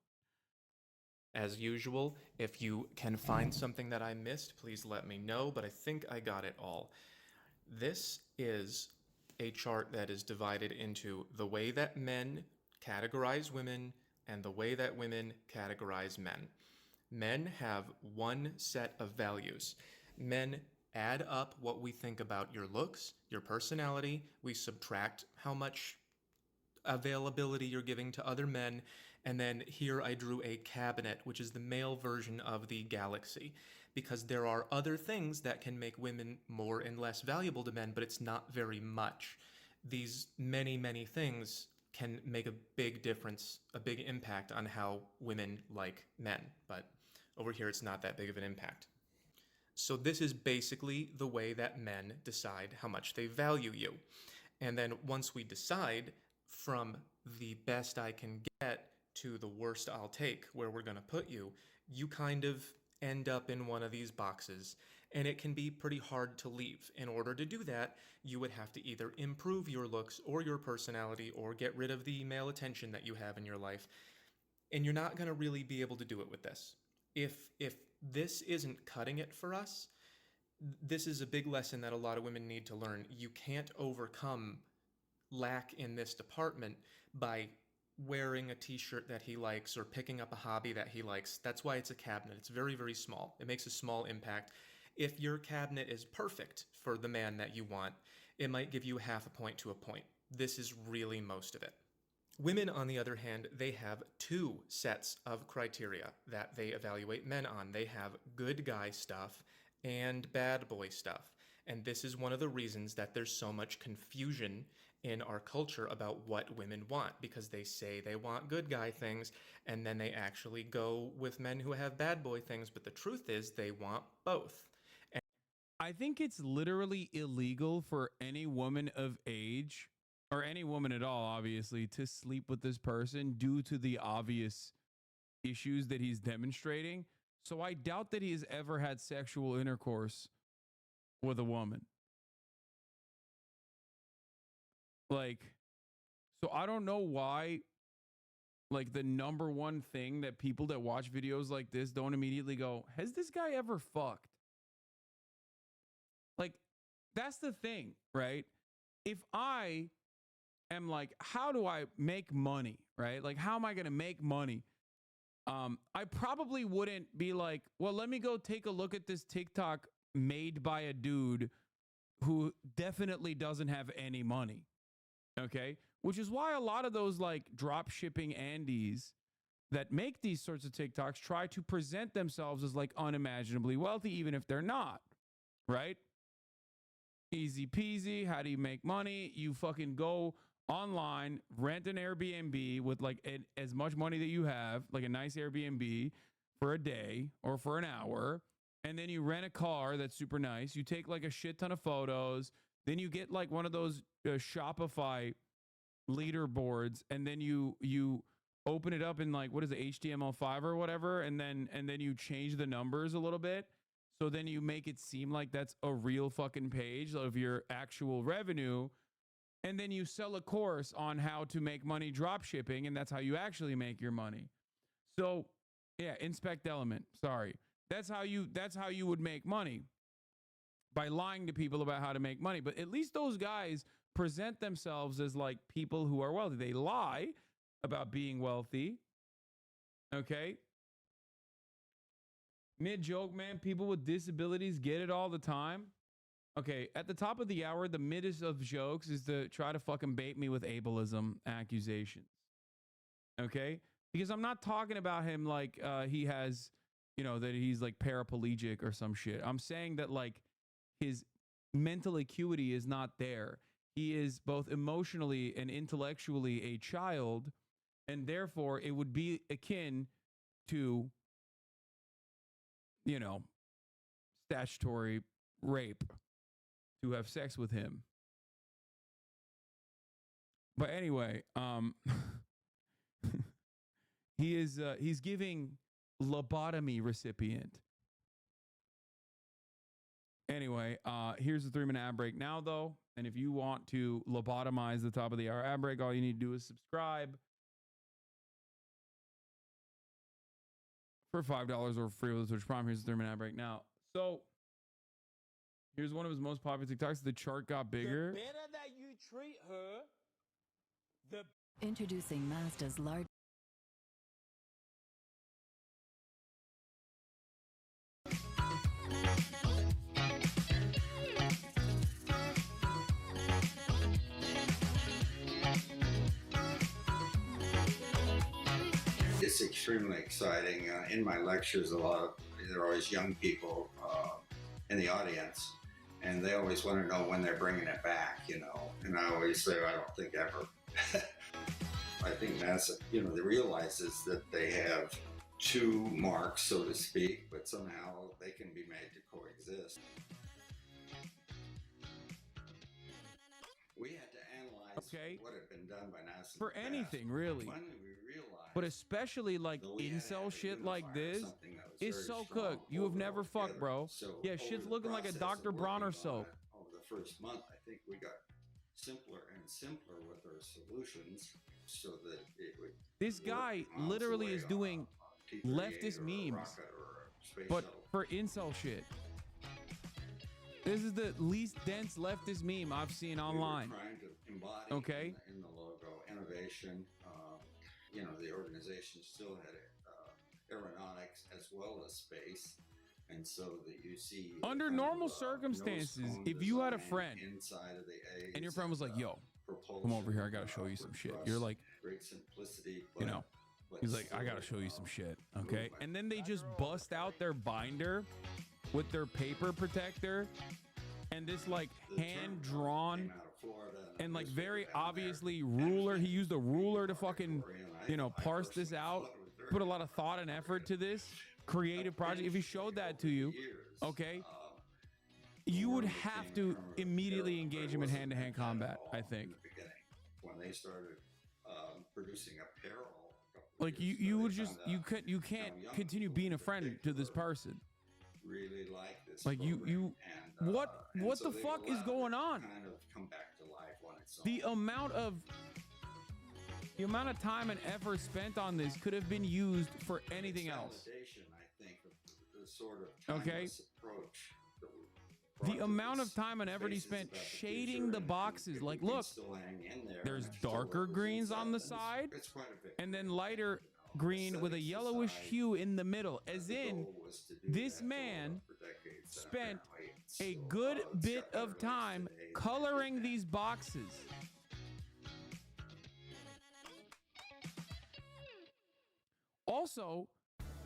As usual, if you can find something that I missed, please let me know, but I think I got it all. This is a chart that is divided into the way that men categorize women and the way that women categorize men. Men have one set of values. Men add up what we think about your looks, your personality. We subtract how much availability you're giving to other men. And then here I drew a cabinet, which is the male version of the galaxy, because there are other things that can make women more and less valuable to men, but it's not very much. These many, many things can make a big difference, a big impact on how women like men. But over here, it's not that big of an impact. So this is basically the way that men decide how much they value you. And then once we decide, from the best I can get to the worst I'll take, where we're going to put you, you kind of end up in one of these boxes. And it can be pretty hard to leave. In order to do that, you would have to either improve your looks or your personality or get rid of the male attention that you have in your life. And you're not going to really be able to do it with this. If this isn't cutting it for us, this is a big lesson that a lot of women need to learn. You can't overcome lack in this department by wearing a t-shirt that he likes or picking up a hobby that he likes. That's why it's a cabinet. It's very, very small. It makes a small impact. If your cabinet is perfect for the man that you want, it might give you half a point to a point. This is really most of it. Women, on the other hand, they have two sets of criteria that they evaluate men on. They have good guy stuff and bad boy stuff. And this is one of the reasons that there's so much confusion in our culture about what women want, because they say they want good guy things and then they actually go with men who have bad boy things. But the truth is they want both. And I think it's literally illegal for any woman of age, or any woman at all, obviously, to sleep with this person due to the obvious issues that he's demonstrating. So I doubt that he has ever had sexual intercourse with a woman. Like, so I don't know why, like, the number one thing that people that watch videos like this don't immediately go, has this guy ever fucked? Like, that's the thing, right? If I am like, how do I make money, right? Like, how am I going to make money? I probably wouldn't be like, well, let me go take a look at this TikTok made by a dude who definitely doesn't have any money. Okay. Which is why a lot of those like drop shipping Andes that make these sorts of TikToks try to present themselves as like unimaginably wealthy, even if they're not. Right. Easy peasy. How do you make money? You fucking go online, rent an Airbnb with like as much money that you have, like a nice Airbnb for a day or for an hour. And then you rent a car that's super nice. You take like a shit ton of photos. Then you get like one of those Shopify leaderboards, and then you open it up in like, what is it, HTML5 or whatever, and then you change the numbers a little bit. So then you make it seem like that's a real fucking page of your actual revenue. And then you sell a course on how to make money drop shipping, and that's how you actually make your money. So yeah, inspect element. Sorry. That's how you would make money, by lying to people about how to make money. But at least those guys present themselves as like people who are wealthy. They lie about being wealthy. Okay. Mid joke, man. People with disabilities get it all the time. Okay, at the top of the hour, the middest of jokes is to try to fucking bait me with ableism accusations. Okay? Because I'm not talking about him like he has, that he's like paraplegic or some shit. I'm saying that like his mental acuity is not there. He is both emotionally and intellectually a child, and therefore it would be akin to, statutory rape to have sex with him. But anyway, he's giving lobotomy recipient. Anyway, here's the 3-minute ad break now, though. And if you want to lobotomize the top of the hour ad break, all you need to do is subscribe for $5 or free with the Twitch Prime. Here's the 3-minute ad break now. So here's one of his most popular TikToks. The chart got bigger. The better that you treat her, the Introducing Mazda's large. It's extremely exciting. In my lectures, there are always young people in the audience, and they always want to know when they're bringing it back, and I always say, I don't think ever. I think NASA, they realizes that they have two marks, so to speak, but somehow they can be made to coexist. We had to analyze what had been done by NASA For anything, really. Finally, we realized, but especially like incel shit like this is so cooked. You have never fucked, bro. Yeah, shit's looking like a Dr. Bronner soap. Over the first month, I think we got simpler and simpler with our solutions, so that it would. This guy literally is doing leftist memes, but for incel shit. This is the least dense leftist meme I've seen online. We were trying to embody in the logo innovation. The organization still had aeronautics as well as space, and so that you see under normal circumstances, if you had a friend inside of the A, and your friend was like, "Yo, come over here, I gotta show you some shit," you're like, great simplicity, he's like, "I gotta show you some shit," okay? And then they just bust out their binder with their paper protector and this like hand drawn and like very obviously ruler. He used a ruler to fucking parse this out, put a lot of thought and effort to this creative project. If he showed that to you, okay, you would have to immediately engage him in hand-to-hand combat, I think. When they started producing apparel, like you would just you can't continue being a friend to this person. Really like this. Like what the fuck is going on? Kind of come back to life on its own. The amount of time and effort spent on this could have been used for anything else. I think, of the sort of timeless approach. The amount of time and effort he spent shading the boxes. Like, look, there's darker greens on the side, and then lighter green with a yellowish hue in the middle. As in, this man spent a good bit of time coloring these boxes. Also,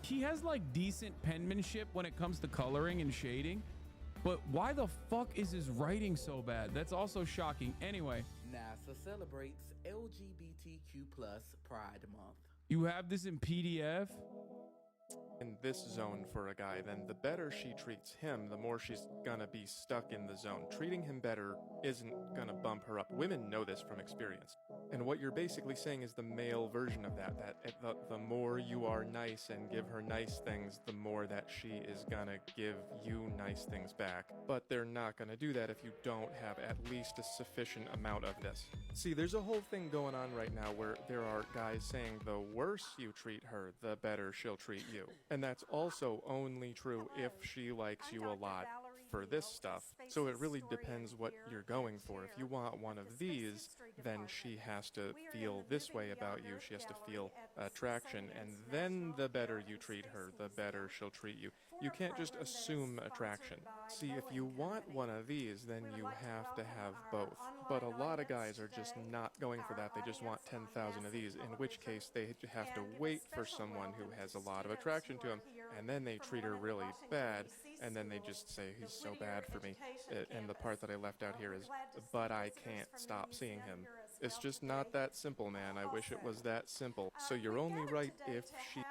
he has like decent penmanship when it comes to coloring and shading, but why the fuck is his writing so bad? That's also shocking. Anyway, NASA celebrates LGBTQ+ Pride Month. You have this in PDF? in this zone for a guy, then the better she treats him, the more she's gonna be stuck in the zone. Treating him better isn't gonna bump her up. Women know this from experience. And what you're basically saying is the male version of that, the more you are nice and give her nice things, the more that she is gonna give you nice things back. But they're not gonna do that if you don't have at least a sufficient amount of this. See, there's a whole thing going on right now where there are guys saying the worse you treat her, the better she'll treat you. And that's also only true if she likes you a lot for this stuff. So it really depends what you're going for. If you want one of these, then she has to feel this way about you. She has to feel attraction. And then the better you treat her, the better she'll treat you. You can't just assume attraction. See, if you want one of these, then you have to have both. But a lot of guys are just not going for that. They just want 10,000 of these, in which case they have to wait for someone who has a lot of attraction to him, and then they treat her really bad, and then they just say, he's so bad for me. And the part that I left out here is, but I can't stop seeing him. It's just not that simple, man. I wish it was that simple. So you're only right if she...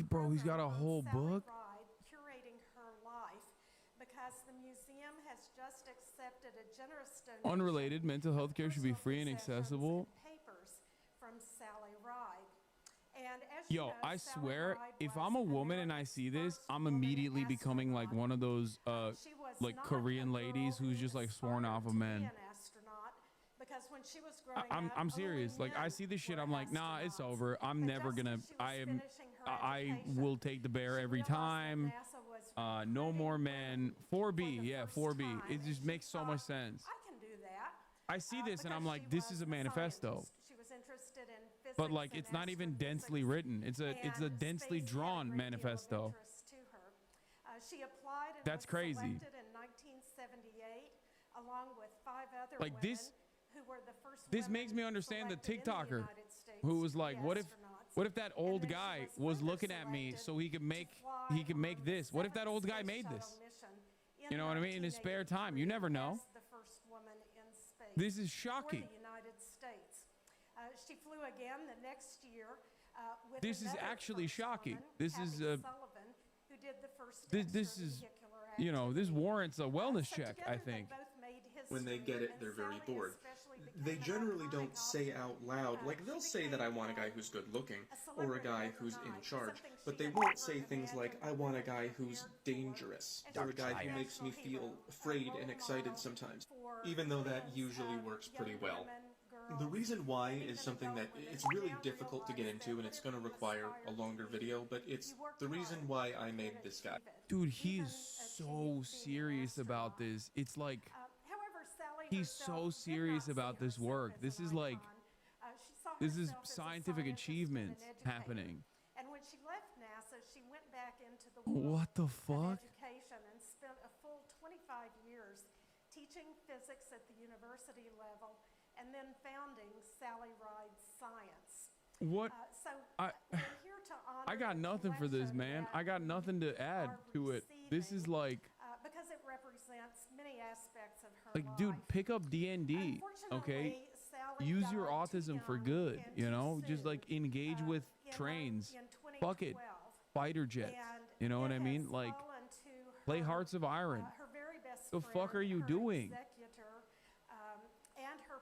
Bro, he's got a whole book? Curating her life, because the museum has just accepted a generous donation. Unrelated, mental health care should be free and accessible. Papers from Sally Ride. And as Yo, I swear, if I'm a woman and I see this, I'm immediately becoming like one of those like Korean ladies who's just like sworn off of men. I'm serious. Like I see this shit, I'm like, nah, it's over. I'm never gonna. I will take the bear every time. No more men. 4B, yeah, 4B. It just makes so much sense. I can do that. I see this and I'm like, this is a manifesto. She was interested in physics, but like, it's not even densely written. It's a densely drawn manifesto. She applied and That's was crazy. selected in 1978, along with 5 other Like women this. who were the first This women makes me understand the selected in the TikToker United States who was to like, be what if astronauts. that old guy was looking at me so he could make this? What if that old guy made this? You know what I mean? In his spare time, you never know. The first woman in space This is for shocking. the United States. She flew again the next year with This is another actually first shocking. woman, This Kathy is Sullivan, who did the first this is, you know, this warrants a wellness check, I think. When they get it, they're very bored. They generally don't say out loud, like they'll say that I want a guy who's good looking, or a guy who's in charge, but they won't say things like, I want a guy who's dangerous, or a guy who makes me feel afraid and excited sometimes, even though that usually works pretty well. The reason why is something that it's really difficult to get into, and it's going to require a longer video, but it's the reason why I made this guy. Dude, he is so serious about this. It's like, he's so serious about this work. This is like, this is scientific achievements happening. And when she left NASA, she went back into the What the fuck? education and spent a full 25 years teaching physics at the university level and then founding Sally Ride Science. What? We're here to honor I got the nothing for this, man. I got nothing to add to it. This is like, because it represents many aspects of her like, life. dude, pick up D&D, okay? Use your autism for good, you know? Just like engage with trains. Fuck it. Fighter jets. You know what I mean? Like, play Hearts of Iron. The fuck are you doing?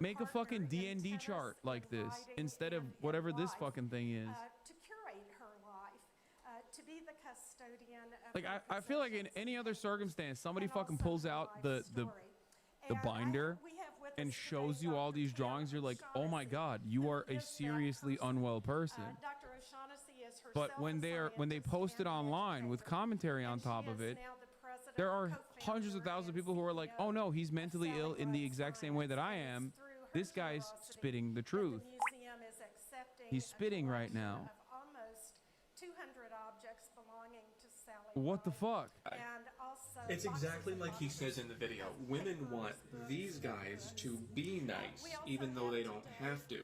Make a fucking D&D chart like this instead of whatever this fucking thing is. To curate her life, to be the custodian of Like, I feel like in any other circumstance, somebody fucking pulls out the binder and shows you all these drawings. You're like, oh my God, you are a seriously unwell person. Dr. O'Shaughnessy is But when they post it online with commentary on top of it, there are hundreds of thousands of people who are like, oh no, he's mentally ill in the exact same way that I am. This guy's spitting the truth. He's spitting right now. Almost 200 objects belonging to Sally. What the fuck? And also It's exactly like he says in the video. Women want these guys to be nice, even though they don't have to.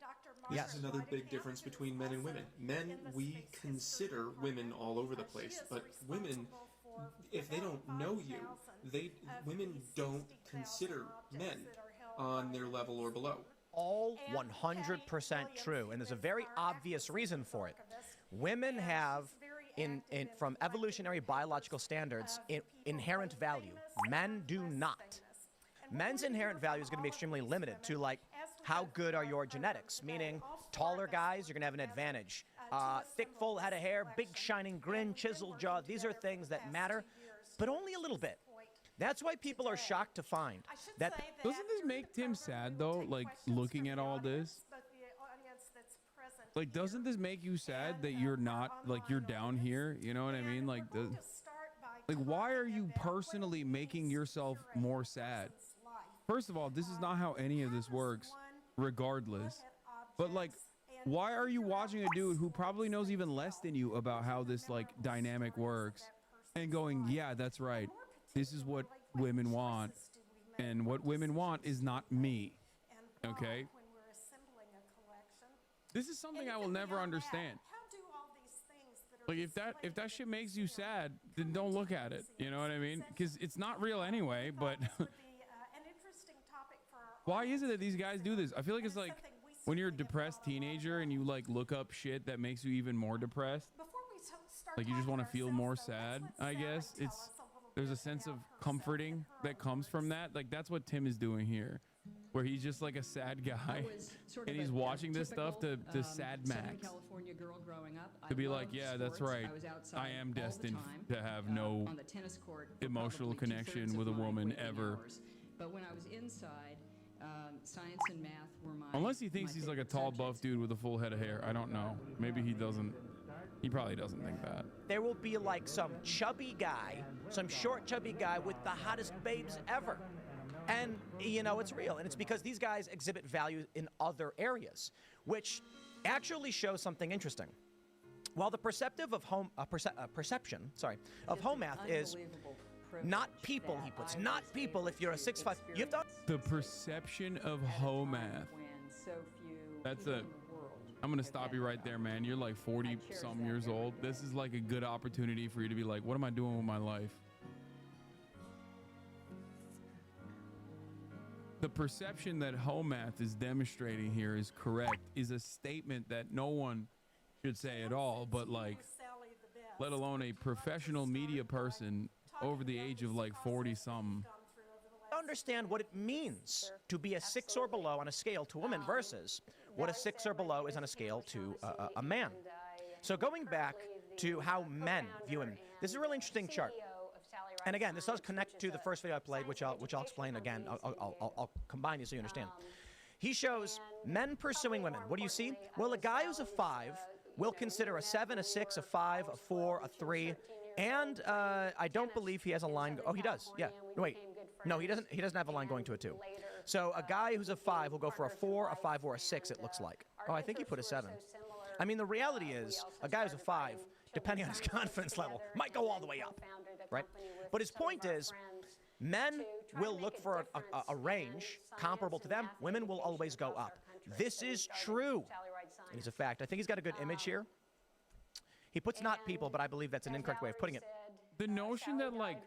This is another big difference between men and women. Men, we consider women all over the place, but women, if they don't know you, women don't consider men on their level or below. All 100% true, and there's a very obvious reason for it. Women have from evolutionary biological standards, inherent value. Men do not. Men's inherent value is going to be extremely limited to like how good are your genetics, meaning taller guys, you're going to have an advantage. Thick, full head of hair, big shining grin, chiseled jaw, these are things that matter, but only a little bit. That's why people are shocked to find that. Doesn't this make Tim sad though? Like looking at all this? Like, doesn't this make you sad that you're not, like, you're down here? You know what I mean? Like, why are you personally making yourself more sad? First of all, this is not how any of this works, regardless. But, like, why are you watching a dude who probably knows even less than you about how this, like, dynamic works and going, yeah, that's right. This is what women want. And what women want is not me. Okay? This is something I will never understand. Like if that shit makes you sad, then don't look at it. You know what I mean? Because it's not real anyway. But why is it that these guys do this? I feel like it's like when you're a depressed teenager and you like look up shit that makes you even more depressed. Like you just want to feel more sad. I guess there's a sense of comforting that comes from that. Like that's what Tim is doing here. Where he's just like a sad guy and he's watching this stuff to sad max. To be like, yeah, that's right. I am destined to have no emotional connection with a woman ever. But when I was inside, science and math were my. Unless he thinks he's like a tall, buff dude with a full head of hair. I don't know. Maybe he doesn't. He probably doesn't think that. There will be like some chubby guy, some short chubby guy with the hottest babes ever. And, you know, it's real. And it's because these guys exhibit value in other areas, which actually shows something interesting. While the perception of home math is not people, he puts, not people if you're a 6'5". You have to... The perception of home math. That's a... I'm going to stop you right there, man. You're like 40-something years old. This is like a good opportunity for you to be like, what am I doing with my life? The perception that home math is demonstrating here is correct is a statement that no one should say at all, but like, let alone a professional media person over the age of like 40-something. Understand what it means to be a 6 or below on a scale to a woman versus what a 6 or below is on a scale to a man. So going back to how men view women, this is a really interesting chart. And again, this does connect to the first video I played, which I'll explain again. I'll combine these so you understand. He shows men pursuing women. What do you see? Well, a guy who's a 5 will consider a 7, a 6, a 5, a 4, a 3, and I don't believe he has a line. Oh, he does. Yeah. Wait. No, he doesn't. He doesn't have a line going to a 2. So a guy who's a 5 will go for a 4, a 5, or a 6. It looks like. Oh, I think he put a 7. I mean, the reality is, a guy who's a 5, depending on his confidence level, might go all the way up. Right? But his point is, men will look for a range comparable to them. Women will always go up. This is true. It is a fact. I think he's got a good image here. He puts not people, but I believe that's an incorrect way of putting it. The notion that, like,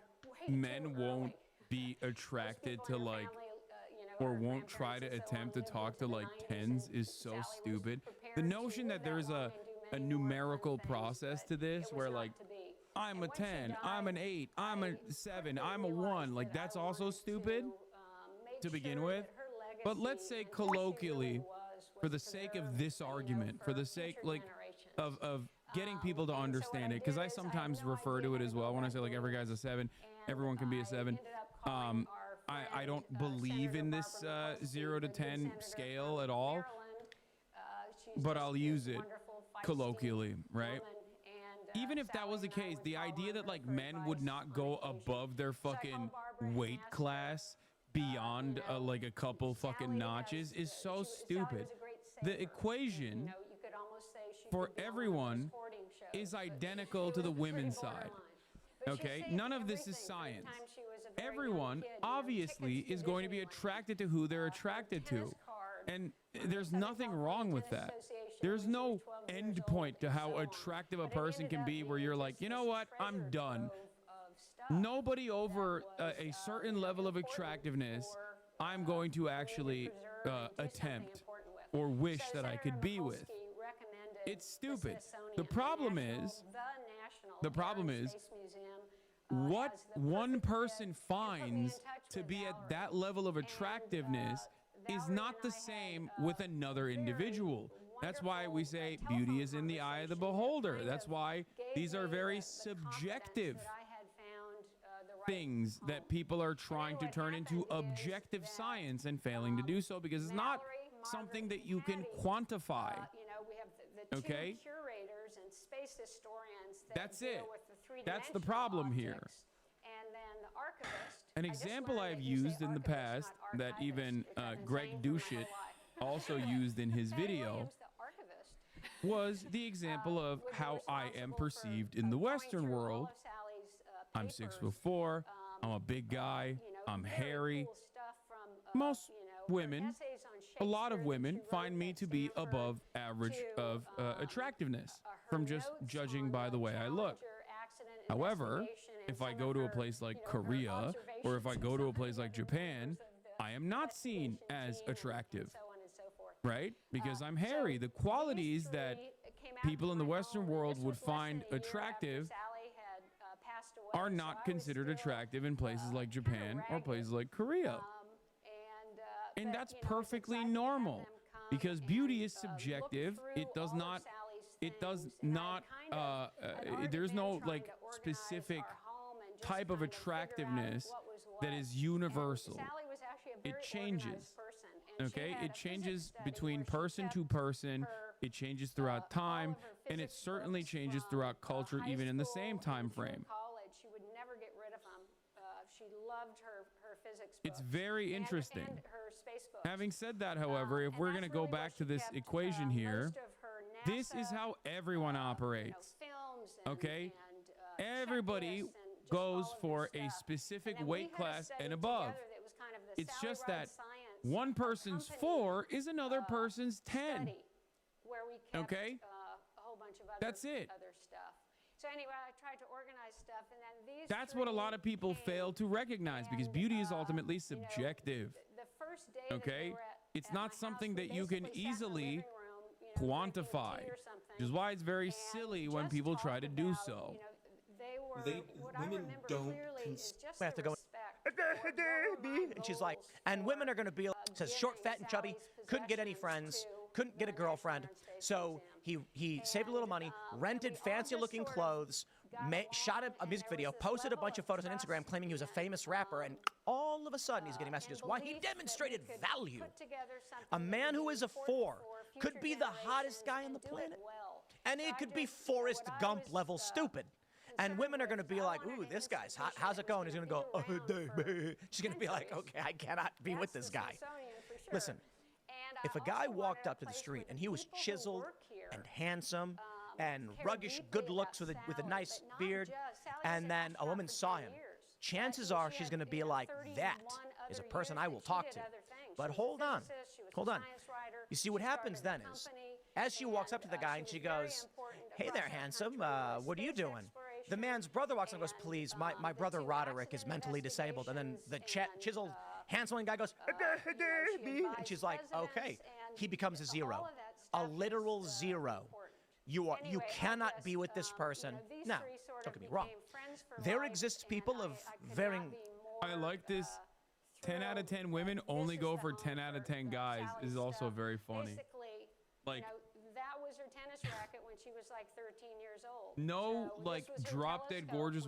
men won't be attracted to, like, or won't try to attempt to talk to, like, 10s is so stupid. The notion that there's a numerical process to this where, like, I'm a 10, I'm an 8, I'm a 7, I'm a 1. Like, that's also stupid to begin with. But let's say colloquially, for the sake of this argument, for the sake, like, of getting people to understand it, because I sometimes refer to it as well when I say, like, every guy's a 7, everyone can be a 7. I don't believe in this 0 to 10 scale at all, but I'll use it colloquially, right? Even if that was the case, the idea that, like, men would not go above their fucking weight class beyond like a couple fucking notches is so stupid. The equation for everyone is identical to the women's side. Okay? None of this is science. Everyone obviously is going to be attracted to who they're attracted to. And there's nothing wrong with that. There's no end point to how attractive a person can be where you're like, you know what? I'm done. Nobody over a certain level of attractiveness I'm going to actually attempt or wish that I could be with. It's stupid. The problem is The problem is what one person finds to be at that level of attractiveness is not the same with another individual. That's why we say beauty is in the eye of the beholder. That's why these are very subjective things that people are trying to turn into objective science and failing to do so because it's not something that you can quantify. We have the Okay? two curators and space historians that That's deal it. with the That's the three-dimensional problem here. objects. And then the archivist. An example I've used in the past that even Greg Douchet also used in his video was the example of how I am perceived in the Western world. I'm 6'4", I'm a big guy, I'm hairy. Most women, a lot of women, find me to be above average of attractiveness from just judging by the way I look. However, if I go to a place like Korea or if I go to a place like Japan, I am not seen as attractive, right? Because I'm hairy. The qualities that people in the Western world would find attractive are not considered attractive in places like Japan or places like Korea. And that's perfectly normal because beauty is subjective. There's no like specific type of attractiveness that is universal. It changes. Okay? It changes between person to person. It changes throughout time, and it certainly changes throughout culture, even in the same time frame. She would never get rid of them. She loved her physics books. It's very interesting. And her space books. Having said that, however, if we're going to go back to this equation here, this is how everyone operates. Okay? Everybody goes for a specific weight class and above. It's just that one person's 4 is another person's 10. Where we kept Okay? a whole bunch of That's it. other stuff. So anyway, I tried to organize stuff, and then these. That's what a lot of people fail to recognize because beauty is ultimately subjective. The first day. Okay? It's not something that you can easily quantify, which is why it's very silly when people try to do so. Women don't. We have to go. And she's like, and women are going to be, says short, fat, and chubby, couldn't get any friends, couldn't get a girlfriend. So he saved a little money, rented fancy-looking clothes, shot a music video, posted a bunch of photos on Instagram claiming he was a famous rapper, and all of a sudden he's getting messages. Why? He demonstrated value. A man who is a 4 could be the hottest guy on the planet. And it could be Forrest Gump level stupid. And women are going to be like, ooh, this guy's hot. How's it going? He's going to go, oh, she's going to be like, okay, I cannot be with this guy. Listen, if a guy walked up to the street and he was chiseled and handsome and ruggish good looks with a nice beard, and then a woman saw him, chances are she's going to be like, that is a person I will talk to. But hold on. Hold on. You see, what happens then is, as she walks up to the guy and she goes, hey there, handsome, what are you doing? The man's brother walks in and goes, please, my brother Roderick is mentally disabled. And then the chiseled, handsome guy goes, and she's like, okay. He becomes a 0, a literal 0. You cannot be with this person. Now, don't get me wrong. There exists people of varying. I like this. 10 out of 10 women only go for 10 out of 10 guys is also very funny. Like, that was her tennis racket when she was like 13 years old. no, So like this was her drop dead telescope gorgeous